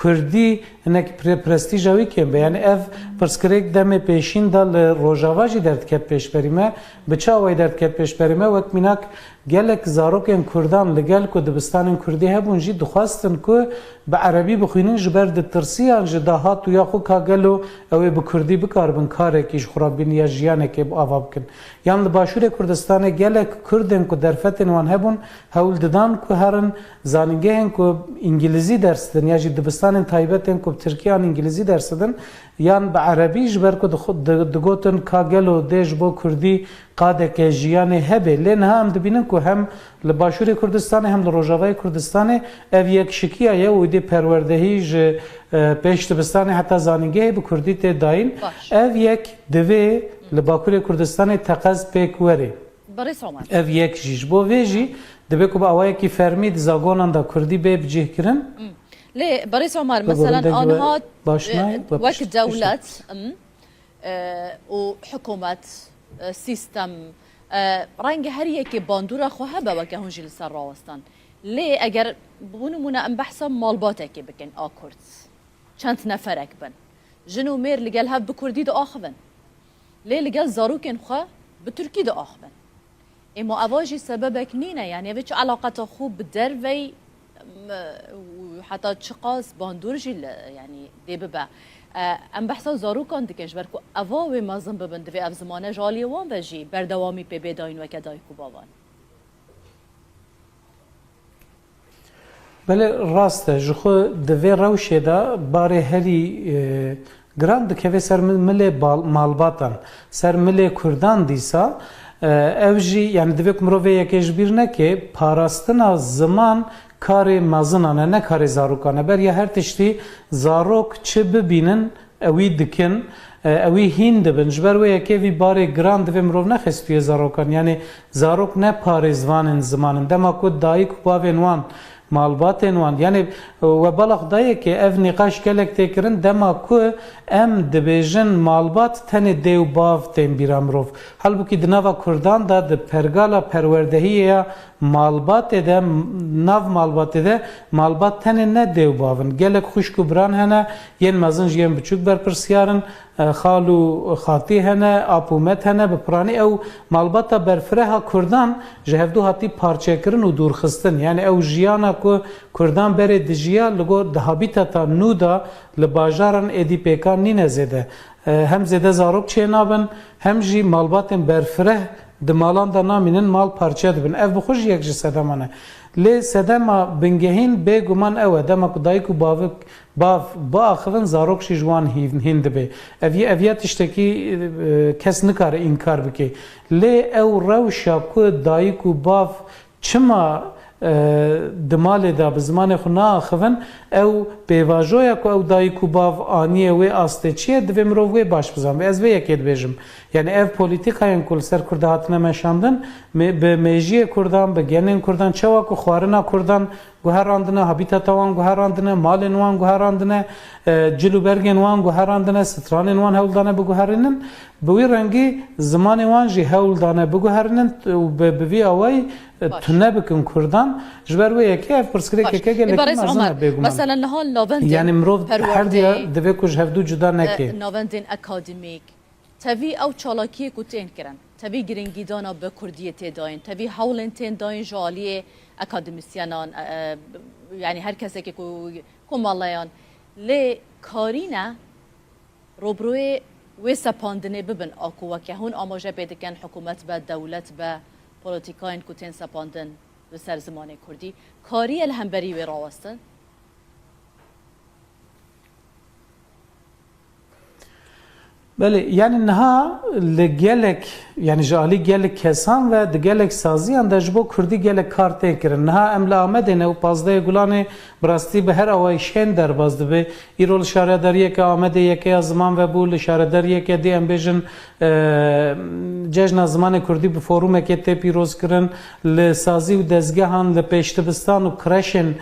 کردی هنک پرستیجاوی کم به یعنی اف پرسکریک دم پیشین دال روجاواجی درد کت پیش بریمه بچاوی درد کت پیش بریمه وقت میناک گلک زاروکن کردان لگل کو دبستان کردی هبون جی دخواستن که به عربی بخوینن جبر د ترسیان جداهات و یا خو کاگلو او به کردی بکاربن کاره کیش خرابین یا جیانه که اواب کن یان باشور کردستان گلک کردن کو درفتن وان هبون هول ددان کو هرن زانگهن کو انگلیزی درس دن یا جی دبستان تایبتن کو ترکیان انگلیزی درس دن یان به عربی جبر کو دگوتن کاگلو دیج بو کردی قاده که جیانه هبه لین هم دبینن کو هم لباشور کردستان هم لروجاوای کردستان او یک شکیه یا و دی پروردهی ج پیش دبستان حتی زانگه به کردی ته داین او یک دوی لباکور کردستان تقاز پیک وری او یک جیش بو ویجی دبی کو با اوای کی فرمید زاگونان دا کردی به بجه کرن
ليه بريس عمر مثلا آنها وقت دولت وحكومة سيستم رنگ هر یکی باندورا خواه با وکه هنجی لسر راوستان لی اگر بونمونه ام بحثا مالباته که بکن آکرد چند نفرک بن جنو میر لگل هف بکردی دا آخبن لی لگل زاروکن خواه بترکی دا آخبن اما اواجی سببک نینه یعنی اوچ علاقات خوب در وی حتی چقاس باندور جی یعنی دی ببا ام بحثا زاروکان دکش برکو اواوی مازم ببند و اف زمانه جالی وان وجی بردوامی پی بیداین و کدای کوباوان
بله راسته جخو دوی روشه دا باره هری گراند که سر مل مالباتن سر مل کردان دیسا اوجی یعنی دوی کمروی یکیش بیر نکه پاراستنا زمان کار مازنانه نه کار زاروکانه بر یا هر تشتی زاروک چه ببینن اوی دکن اوی هین دبن جبر و یکی وی بار گراند و مرو نخستوی زاروکان یعنی زاروک نه پار زوانن زمانن دما کو دایک باوین وان مالبات وان یعنی و بلغ دایه که اف نقاش کلک تکرن دما کو ام دبیجن مالبات تن دیو باف تیم بیرامروف halbuki dnava Kurdan da de pergala perverdehiye malbat de nav malbat de malbat tane ne dev bavın gelek xuşku bran hene yen mazın yen buçuk ber persiyarın xalu xati hene apumet hene be prani ev malbata berfreha Kurdan jehevdu hati parçekirin u durxistin yani ev jiyana ku Kurdan bere dijiya lugo de habitata nuda li bajaran edipeka nine zede hem zede zarok çenabın hem jî malbatên berfireh di malan da namînin mal parçe dibin ev bixweş yek ji sedemane lê sedema bingehîn bêguman ew e dema ku dayîk û bavik bav biaxivin zarok jî ji wan hîn dibe ev ya tiştekî kes nikare înkar bike lê ew rewşa ku dayîk û bav çima دماله دا به زمان خو ناخون او پیواژویا کو او دای کو باو انیه و استچیه د ومرو و باش بزام از و یکید بجم یعنی اف پولیتیکاین کول سر کرده هاتنه مشاندن به میجی کردان به گنن کردان چوا کو خوارنا کردان گوهراندنه هابیتاتوان گوهراندنه مالن وان گوهراندنه جلوبرگن وان گوهراندنه سترانن وان هولدانه بگوهرنن بوی رنگی زمان وان جی هولدانه بگوهرنن به وی اوای تنه بکن کردان جبر و یکی اف پرسکری که گله مازن بگم
مثلا نهال نوندین
یعنی مرو هر دیا دوی کوج هفدو جدا نکی
نوندین اکادمیک تبي او چالاکی کو تین کرن تبي گرنگی دانا به کردی تداین تبي حولن تین داین جالی اکادمیسیانان یعنی هر کسی که کو مالایان لی کارینا روبروی و سپاندنه ببن آکو که هون آماجه بیدکن حکومت به دولت به پولیتیکاین کو تین سپاندن به سر زمان کردی کاری الهمبری و راوستن
بله یعنی نها لگلک یعنی جالی گلک کسان و دگلک سازی انداز بو کردی گلک کارت کرن نها املا آمده نه و پازده گلانه براستی به هر آوایشین در بازده به ایرول شارداریه که آمده یکی از زمان و بول شارداریه که دی امبیجن جشن زمان کردی به فوروم که تی پیروز کرن لسازی و دزگهان لپیشتبستان و کرشن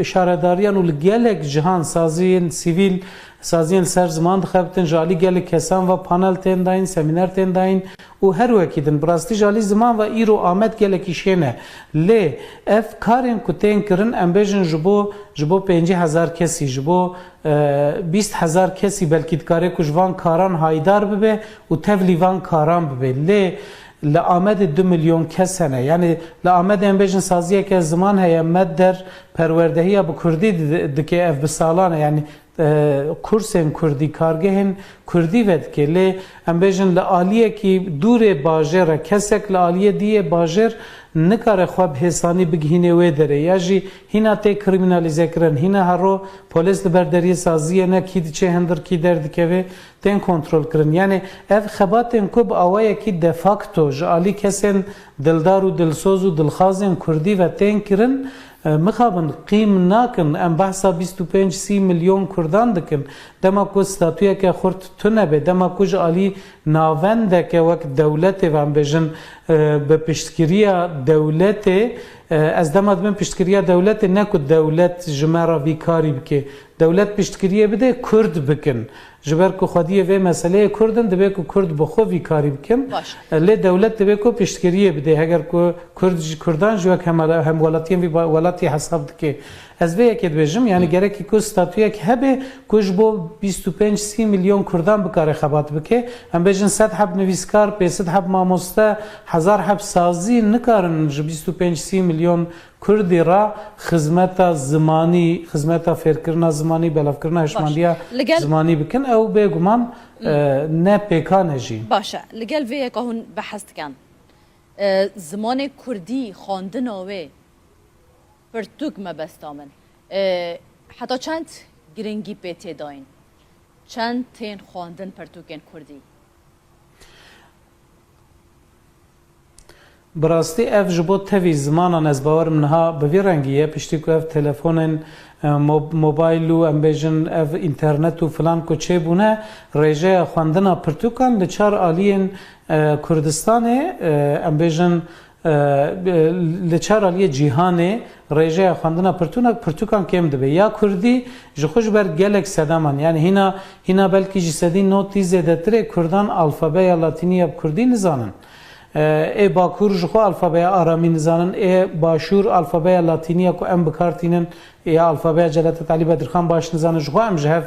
شارداریان و لگلک جهان سازی سیویل سازین سر زمان دخبتن جالی گل کسان و پانل تین داین سمینار تین داین و هر وکیدن براستی جالی زمان و ایرو آمد گل کیشینه لی اف کارین کتین کرن امبیجن جبو 50,000 کسی جبو 20,000 کسی بلکی دکاره کجوان کاران هایدار ببه و تولیوان کاران ببه لی لآمد 2 میلیون کس هنه یعنی لآمد امبیجن سازیه که زمان هیا مد در پروردهی با کردی دکه اف بسالانه یعنی کورسن کردی کارگهن کردی ود که لی امبیجن لآلیه که دور باجر کسک لآلیه دیه باجر نکاره خواب حسانی بگهینه وی داره یا جی هینا تی کریمینالیزه کرن هینا هرو پولیس لبرداری سازیه نه کی چه هندر کی درد که تن کنترل کرن یعنی اف خباتن کوب اوایه کی دفاکتو جالی کسن دلدار و دلسوز و دلخازن کردی و تن کرن مخابن قیم ناکن ام بحثا 25-30 میلیون کردان دکن دما کو ستاتویا که خورد تونه به دما کو جالی ناونده که وقت دولت و ام بجن به پشتگیری دولت از دما دبن پشتگیری دولت نکو دولت جمعه ویکاری بکه دولت پشتگیری بده کرد بکن جبر کو خودی و مسئله کردن دبه کو کرد بخو ویکاری بکن لی دولت دبه کو پشتگیری بده اگر کو کردان جو هم ولاتین ولاتی حساب دکه از به یک بجم یعنی گرکی کو ستاتویا که هبه کوج بو 25-30 میلیون کردان بکاره خبات بکه هم بجن 100 حب نویسکار 500 حب ماموسته 1000 حب سازی نکارن 25-30 میلیون کردی را خدمت زمانی خدمت فکرنا زمانی بلافکرنا هشماندیا زمانی بکن او بگمان نه پیکانه جی
باشه لگل وی که هون بحث کن زمان کردی خواندن اوه پرتوک مبستامن حتی چند گرنگی پیتی داین چند تین خواندن پرتوکن کردی
براستی اف جبو تفی زمانان از باور منها به رنگیه پشتی که اف تلفون موبایل و امبیجن اف اینترنت و فلان کو چه بونه ریجه خواندن پرتوکان لچار آلین کردستان امبیجن لچار آلی جیهانه ریجه خواندن پرتوکان کم دبه یا کردی جخوش بر گلک سدامان یعنی هینا بلکی جسدی نوتی زیده تره کردان الفابه یا لاتینی اب کردی نزانن ای باکور جخو الفابه آرامی نزانن ای باشور الفابه لاتینی کو ام بکارتینن یا الفابه جلالت تعالی بدرخان باش نزانن جخو ام جهف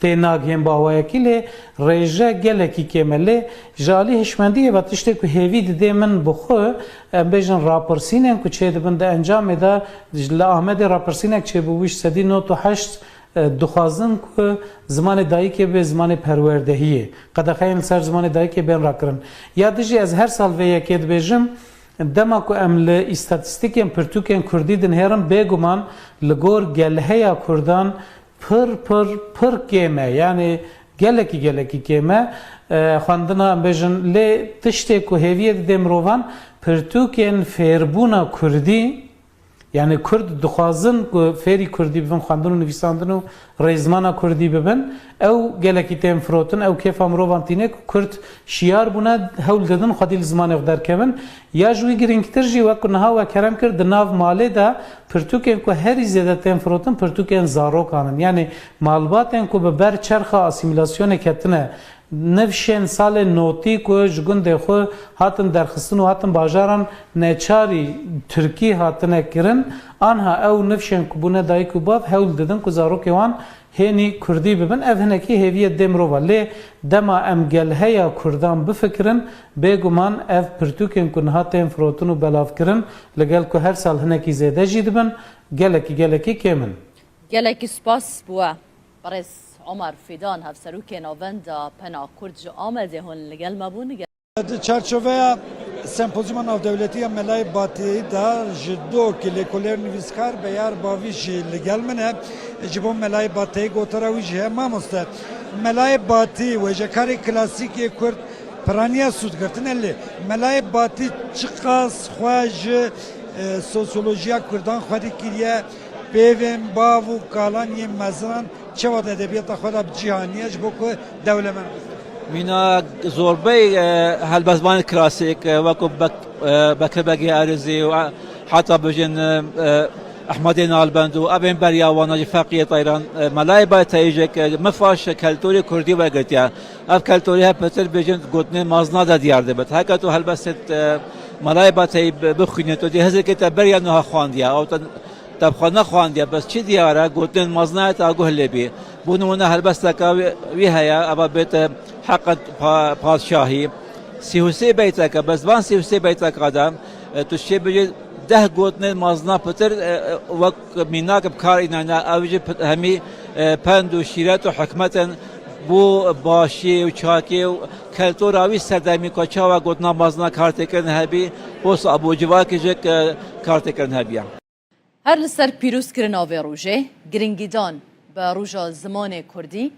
تناگیم باویا کلی ریجه گلکی کمله جالی هشمندی و تشته که هیوید دی من بخو بیشن راپرسینن که چه دبند انجام ده لآمد راپرسینک چه بویش سدی 98 دخوازن که زمان دایی که به زمان پروردهیه قدخین سر زمان دایی که بین را کرن یادجی از هر سال ویا که بیشم دما کو ام ل استاتستیکم پرتوکن کردی دن هرم بگمان لگور گلهیا کردان پر کمه یعنی گلکی کمه خواندنا بیشن لی تشته که هویت دمروان پرتوکن فیربونا کردی یعنی کرد دخوازن که فری کردی ببن خواندن و نویساندن و ریزمانا کردی ببن او گلکی تیم فروتن او کیف امروان تینه که کرد شیار بونه هول دادن خودی لزمان اقدر کمن یا جوی گرینگتر جی وکر نها و کرم کرد ناو ماله دا پرتوکن که هری زیده تیم فروتن پرتوکن زارو کانن یعنی مالباتن که ببر چرخ اسیمیلاسیون کتنه نفشن سال نوتی که جگند خو هاتن درخستن و هاتن باجاران نچاری ترکی هاتن کرن آنها او نفشن کبونه دای کباب هول ددن که زاروک وان هنی کردی ببن اف هنکی هویت دمرو ولی دما ام گلهیا کردان بفکرن بگمان اف پرتوکن کن هاتن فروتن و بلاف کرن لگل که هر سال هنکی زیده جیدبن گلکی کمن
گلکی سپاس بوا برس عمر فیدان هفسروک نوند پنا کرد آمده هون لگل مبون
چارچوبه سمپوزیوم ناو دولتی ملای باتی دا جدو که لیکولر نویسکار بیار باویش لگل منه جبون ملای باتی گوتراوی جه ما مسته ملای باتی و جکاری کلاسیکی کرد پرانیا سود گرتن الی ملای باتی چقاس خواج سوسیولوژیا کردان خودی کریه بیوین باو کالانی مزران چه وقت ادبیات خود اب جهانیه جبو که دوله من
مینا زوربی هالبزبان کلاسیک وکو بکربگی ارزی و حتی بجن احمد نالبند و ابن بریاوانا فقیه طیران ملای باید تایجک مفاش کلتوری کردی و گرتیا اب کلتوری ها پتر بجن گوتنه مازنا دا دیار دبت هکا تو هالبست ملای باید تای بخوینه تو دی هزر که تبریا نوها خواندیا او تبخانه خواندیا بس چی دیاره گوتنه مازنا تا گوه بی بونونه هالبست که وی هیا ابا بیت حق پادشاهی سیوسی بیت که بس وان سیوسی بیت که آدم تو چی بجی ده گوتنه مازنا پتر وقت میناک بکار اینا اوجی همی پند و شیرت و حکمت بو باشی و چاکی و کلتوراوی سردمی که چاوا گوتنا مازنا کارت کردن هبی بوس ابو جواکی جک کارت کردن هبی
هر لسر پیروز کرن آوی روژه گرنگیدان به روژا زمان کردی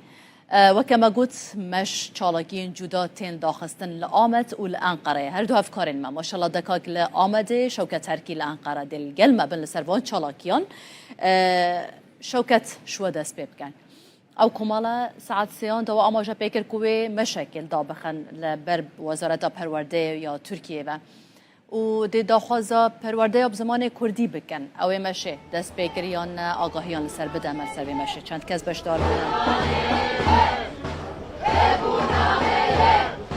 وكما قلت مش چالاكين جدا تين داخستن لآمد و لأنقرة هر دو هفكارين ما شاء الله دكاك لآمد شوكة تركي لأنقرة دل قلمة بن لسرفان چالاكيان شوكة شو دست بيبكن او كمالا ساعت سيان دو آماجا بيكر كوي مشاكل دابخن لبرب وزارة پرورده یا ترکیه و دی داخوازا پرورده بزمان کردی بکن او مشه دست بگیریان آگاهیان لسر بده عمل سر مشه چند کس بشدار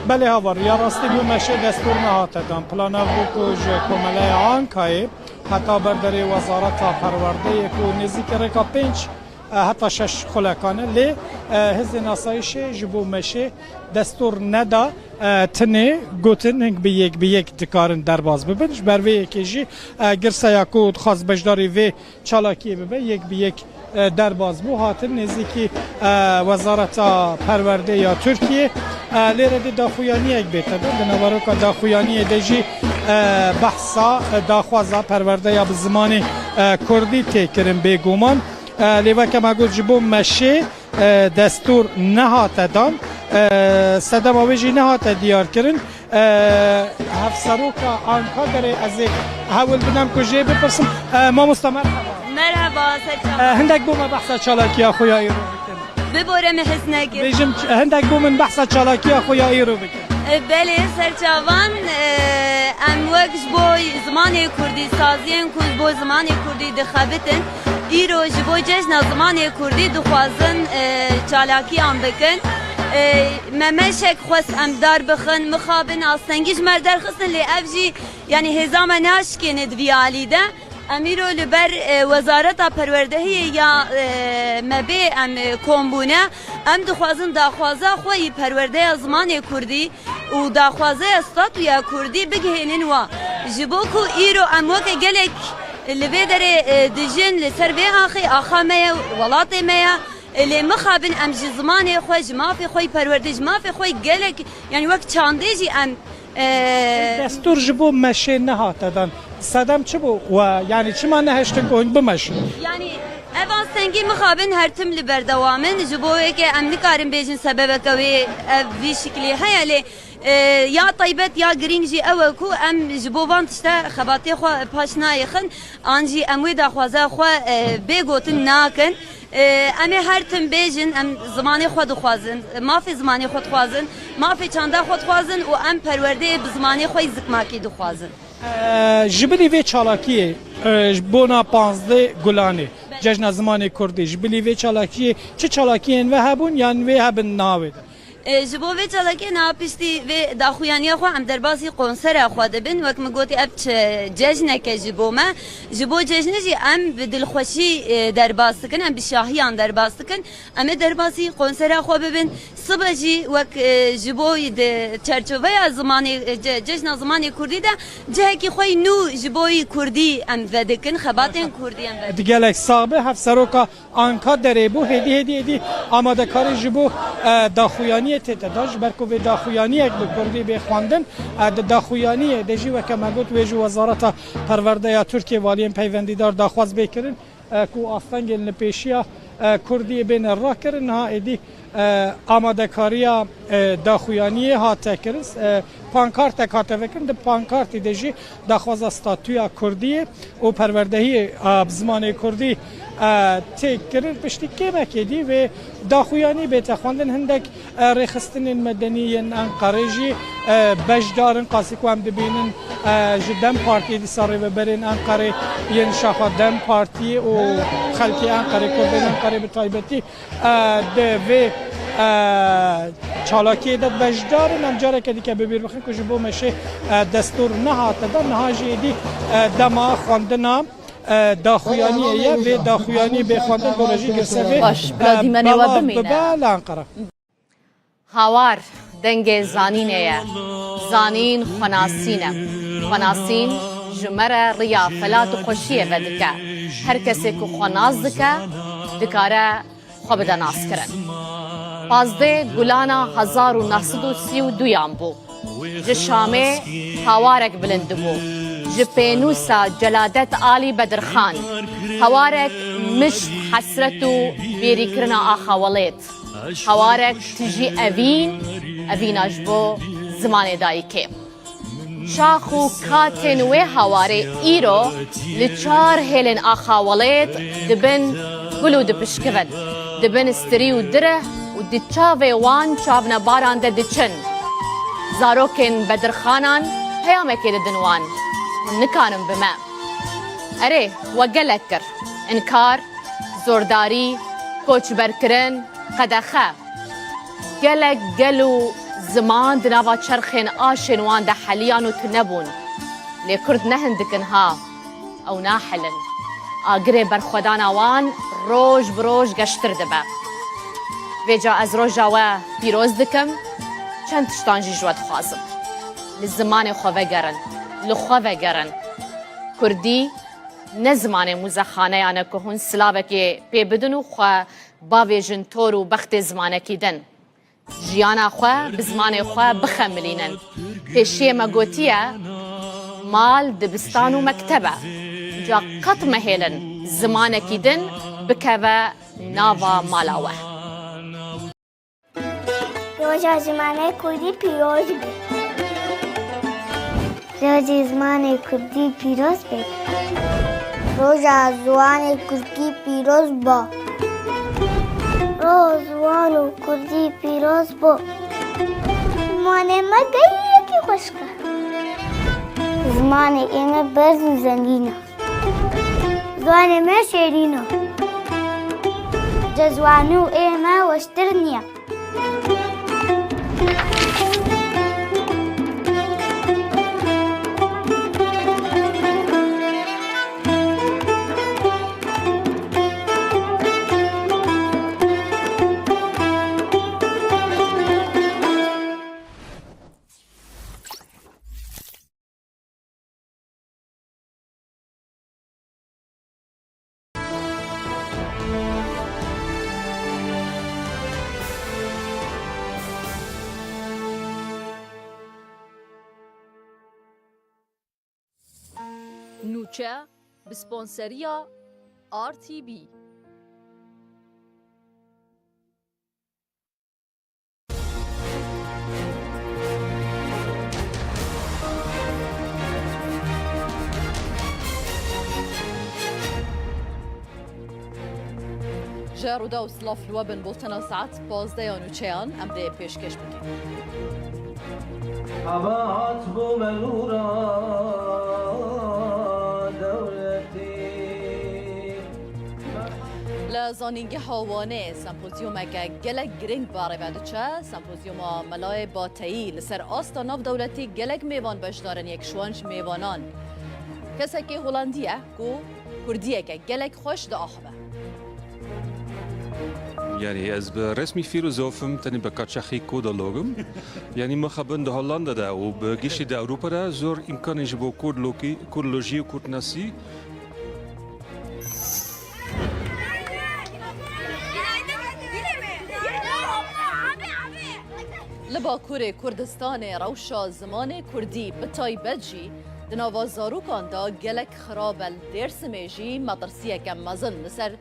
بله هاور یا راستی بو مشه دستور نهاته دان پلانا بو که کمله آنکای حتی برداری وزارت پرورده که نزدیک رکا 5 حتی 6 خلکانه لی حزب ناسایش جبو مشه دستور ندا تنه گوتن هنگ به یک دکارن درباز ببینش بر وی یکیجی گرسا یکود خاص بجداری وی چالاکی ببین یک به یک درباز بو هاتن نزدیکی وزارت پرورده یا ترکیه لیره دی داخویانی یک بیته بنابرای که داخویانی دیجی بحثا داخوازا پرورده یا به زمان کردی تکرن بگومان لیوه که ما گوت جبو مشه دستور نهات دان صدم آویجی نهات دیار کرن هفسروکا آنکا داره از هول بنام کجه بپرسم ما مستمر
مرحبا سرچاوان
هندک بوم بحثا چالاکی خویایی رو بکن
ببورم حزنگی
بیجم هندک بوم بحثا چالاکی خویایی رو بکن
بله سرچاوان ام وقت بو زمان کردی سازین کل بو زمان کردی دخابتن ایرو جبو جشن زمان کردی دخوازن چالاکی آن بکن ممشک خواست امدار بخن مخابن آستنگیش مردر خستن لی افجی یعنی هزام ناشکن دویالی ده امیرو لبر وزارت پروردهی یا مبی ام کومبونه ام دخوازن داخوازه خوی پرورده زمان کردی و داخوازه استاتویا کردی بگهینن و جبو کو ایرو ام وک گلک لبی داره دجن لسر به آخی آخامه ولاتی میا اللي مخابن ام جي زماني خوش ما في خوي پروردج ما في خوي قالك يعني وقت چانديجي ام
دستور جبو مشه نهاتدن صدم چه بو و يعني چه ما نهشتن كون بمش
يعني اvan سنگی مخابن هر تم لبردوامن جبوه که ام نکارم بیجن سبب کوي في شكلي هيا لي یا طيبت یا گرینجی او کو ام جبوان تشتا خباتی خو پاشنای خن انجی اموی دا خوازه خو بگوتن ناکن امی هر تم بیجن ام زمانی خود خوازن ما في زمانی خود خوازن ما في چاندا خود خوازن و ام پرورده بزمانی خو زکماکی دو خوازن
جبلی وی چالاکی بونا 15 گلانه جشن زمان کردی جبلی وی چالاکی چه چالاکی و هبون یان وی هبن ناوید
جبو و چالکی ناپشتی و داخویانی خو ام درباسی کنسر خو دبن وقت مگوتی اب جشن که جبو ما جبو جشن جی ام بدلخوشی درباس کن ام بشاهیان درباس کن ام درباسی کنسر خو ببین صبح جی وقت جبو چرچوبه زمان جشن زمان کردی ده جه کی خوی نو جبوی کردی ام ودکن خباتن کردی ام
دیگه صاحب هفت سروکا آنکا داره بو هدی آماده کاری جبو داخویانی تداش برکو به داخویانی یک بکردی بخواندن داخویانی دجی و کمگوت ویجو وزارت پرورده یا ترکیه والیم پیوندیدار داخواست بکرن کو آفنگ نپیشیا کردی بین را کرن ها ایدی آماده کاری داخویانی ها تکرس پانکارت کارت وکن ده پانکارت دجی داخواست استاتویا کردی و پروردهی زمان کردی تکرر پشتی که مکیدی و داخویانی بیت خواندن هندک رخصتن مدنی انقره جی بجدارن قاسی که هم دبینن جدن پارتی دی ساری و برین انقره ین شاخه دم پارتی و خلکی انقره کردن انقره بطایبتی و چالاکی داد بجدارن امجاره که دیگه ببیر بخین که جبو مشه دستور نهاته دا نهاجی دی دما خواندنام داخویانیه و داخویانی بخواندن برژی گرسوی
باش بلادی منی و بمینه
بلانقره
هاوار دنگ زانینه زانین خناسینه خناسین جمره ریا فلات و خوشیه و دکه هر کسی که خناس دکه دکاره خواب دناس کرن پازده گلانا 1932 یان بو جشامه هاوارک بلند بو جپینوسا جلادت آلی بدرخان هوارك مشت حسرته بيريكرنا آخاوليت هوارك تجي أبين أجبو زمان دايكي شاخو كاتن وي هواري إيرو لچار هيلن آخاوليت دبن قلو دبشكفن دبن استريو دره ودچاوي وان چاونا باران ده دچن زاروكن بدرخانان هيامكي ددنوان نكانم بما أري وقلت كر إنكار زورداري كوچ بركرن قدخه قلق قلو زمان دناوا چرخين آشن وان ده حليان و تنبون لكرد نهندكن ها أو ناحلن آقري برخودانا وان روج بروج قشتر دبا ويجا از روجا و بيروز دكم چند تشتانجي جواد خوازم للزمان خواه گرن لخواه گرن کردی نزمان مزخانه یعنی که هون سلاوه که پی بدن و خواه باویجن طور و بخت زمانه کی دن جیانا خواه بزمان خواه بخملینن پیشی مگوتیه مال دبستان و مکتبه جا قط مهیلن زمانه کی دن بکوه ناوا مالاوه
روژا زمانه کردی پیروز بید روژا زمانه کردی پیروز بید روژا زمانه کردی پیروز با روژا زمانه کردی پیروز با زمانه ما گیه کی خوش کرد زمانه ایمه برز زنگینه زمانه ما شیرینه جزوانو ایمه وشتر نیه
نوچه بسپانسریا RTV جارودا و سلاف لوبن بولتنا ساعت 12 نوچهان ام ده پیشکش بکن
عبات بو منورا دولتي
لزانینگه هاوانه سمپوزیوم که گلک گرینگ باره بدچه سمپوزیوم ملای باتایی لسر آستا ناف دولتی گلک میوان بشدارن یک شوانج میوانان کسی که هلندیه کو کردیه که گلک خوش دا آخبه
يعني از برسمي فيلوزوفم تاني بكاتشاخي كودا لوغم يعني ما خبن ده هولندا ده وبجيش ده اوروبا ده زور امكان يجيبو كود لوكي كود لوجي وكود ناسي
لباکور کردستان روشا زمان کردی به تایبت جی دناوا زاروکان دا گلک خرابل درس میجی مدرسیه که مزن لسر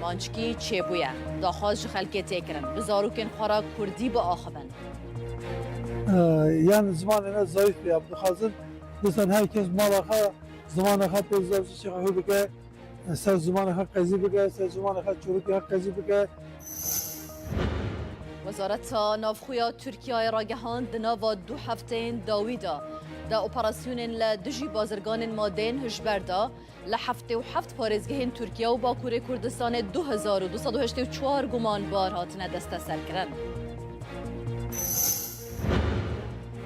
مانچکی چه بویه دا خواست خلکه تکرن به زاروکن خورا کردی با آخبن
yani zamanına zayıf yaptı. Hazır mesela herkes malaka zamana kadar peyzajı çıkıyor bike. Sen zamana kadar kazı bike, sen zamana kadar çocuk kadar kazı bike.
وزارت نافخویا ترکیه را گهاند ناوا 2 هفتین داویدا دا اپراسیون لدجی بازرگان مادین هجبردا لحفته و هفت پارێزگehên ترکیه و باکور کردستان 2284 گمانبار هاتنه دست سر کرن.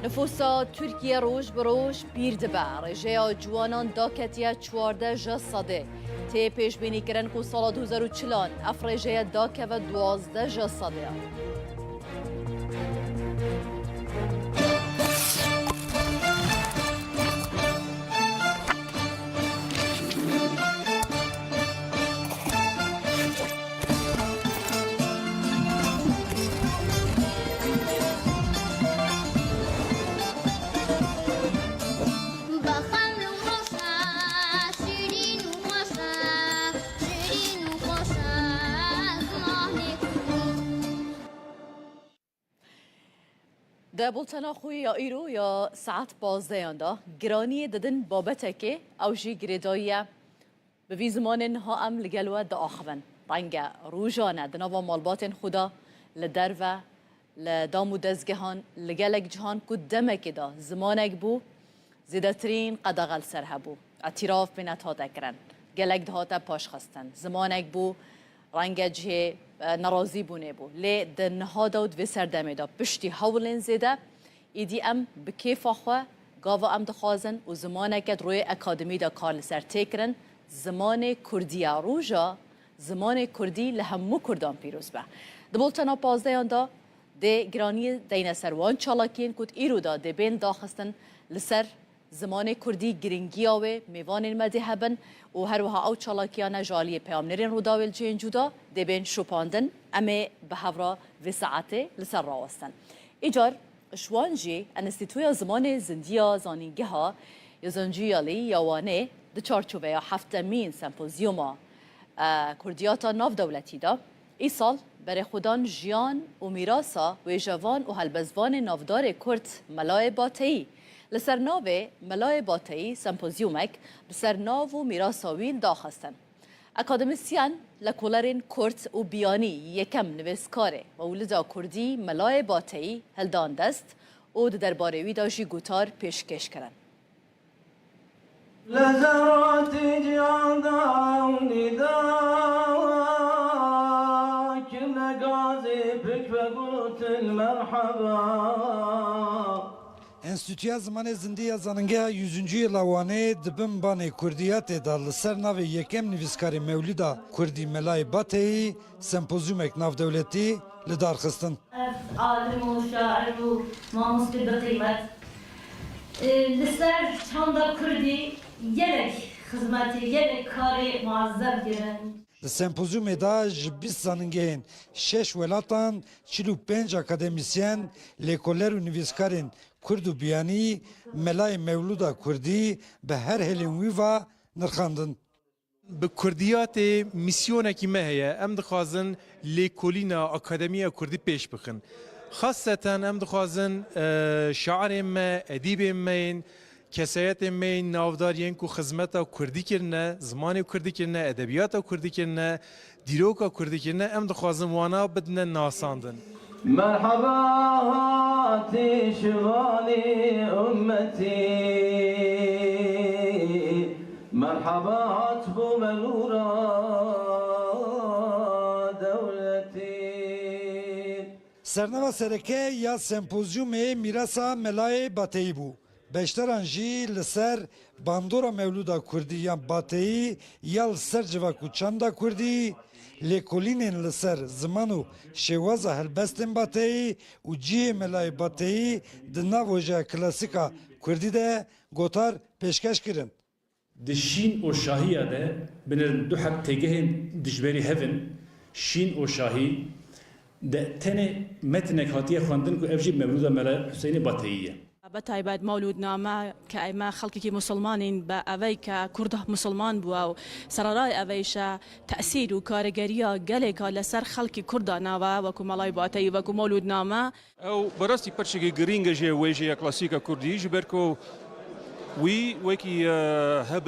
نفوسا ترکیه روش بروش پیر دبه رژه جوانان داکتیه 14 جا صده تی پیش بینی کرن که سال 2040 افرژه داکه و 12 جا صده ده بولتنا خوی یا ایرو یا ساعت 12 دا گرانی ددن بابته که اوجی گریداییه به وی زمان ها ام لگلوه دا آخبن رنگه روژانه دناوا مالبات خدا لدروه لدامو دزگهان لگلک جهان که دمک دا زمانک بو زیدترین قدغل سر هبو اتراف بینت ها دکرن گلک دهاتا پاش خستن زمانک بو رنگ جه نرازی بونه بو لی دنها داود و سردمه دا پشتی هولین زیده ایدی ام بکیف آخواه گاوا ام دخوازن و زمانه که روی اکادمی دا کار لسر تکرن زمان کردی روژا زمان کردی لهمو کردان پیروز به دبولتنا 15 دا ده گرانی دین سروان چالاکین کود ایرو دا ده بین داخستن لسر زمان کردی گرینگی آوه میوان المده هبن و هر وها او چالاکیان جالی پیامنرین رو داول جین جودا دبین شپاندن اما به هورا و ساعته لسر راوستن ایجار شوانجی انستیتویا زمان زندیا زانینگه ها یا زنجیالی یاوانه ده چارچوبه یا هفتمین سمپوزیوما کردیاتا ناف دولتی دا ای سال برای خودان جیان و میراسا و جوان و هلبزوان نافدار کرد ملای باتهی لسر ناو ملای باتایی سمپوزیومک بسر ناو و میراساویل داخستن. اکادمیسیان لکولارین کرد و بیانی یکم نویسکاره و ولدا کردی ملای باتایی هلدان دست و درباره وی داشی گوتار پیشکش کرن.
لزرات جیان داونی دا کل گازی پک بگوت المرحبا
Enstitüya Zamanê Zindiya Zanîngeha 100. yıla wanê dibin banê Kurdiyatê da li ser navê yekem nivîskarê Mewlîda Kurdî Melayê Bateyî sempozyumek navdewletî li dar xistin.
Alim û şair û mamostê bi qîmet li ser çanda Kurdî gelek xizmetê gelek karê muazzeb girin.
Li sempozyumê da ji 20 zanîngehên 6 welatan 45 akademisyen lêkoler û nivîskarên Kurd û biyanî Melayê Mewlûda Kurdî bi her helên wî ve nirxandin.
Bi Kurdiyatê misyonekî me heye em dixwazin lêkolîna Akademiya Kurdî pêş bixin. Xaseten em dixwazin şairên me, edîbên me yên, kesayetên me yên navdariyên ku xizmeta Kurdî kirine, zimanê Kurdî kirine, edebiyata Kurdî kirine, dîroka Kurdî kirine em dixwazin wana bidine nasandin.
مرحبا هاتي شغالي أمتي مرحبا هاتبو ملورا
سرنوا سرکه یا سمپوزیوم میراسا ملای باتهی بو. بیشتران جی لسر باندورا مولودا کردی یا باتهی یا لسر جواکو چاندا کردی لیکولینین لسر زمانو شوازا هلبستن باتهی و جی ملای باتهی دناوجه کلاسیکا کردی ده گوتار پیشکش کرن.
دشین و شاهی ده بنر دو حق تگهن دجبری هفن شین و شاهی ده تنه متنک هاتیه خواندن که افجی مولودا ملا حسین باتهیه.
بەتایبەت مەولود نامە کە ئێمە خەڵکێکی مسلمانین بە ئەوەی کە کوردە مسلمان بووە و سەرڕای ئەوەیشە تەسیر و کارەگەریە گەلێکە لەسەر خەڵکی کووردا ناوە وەکو مەڵای باتەی وەکو مەولود نامە
ئەو بەڕاستی پەرچێکی گرینگە ژێ وێژەیە کلاسیکە کوردی ژبەر کۆ وی وەکی هەب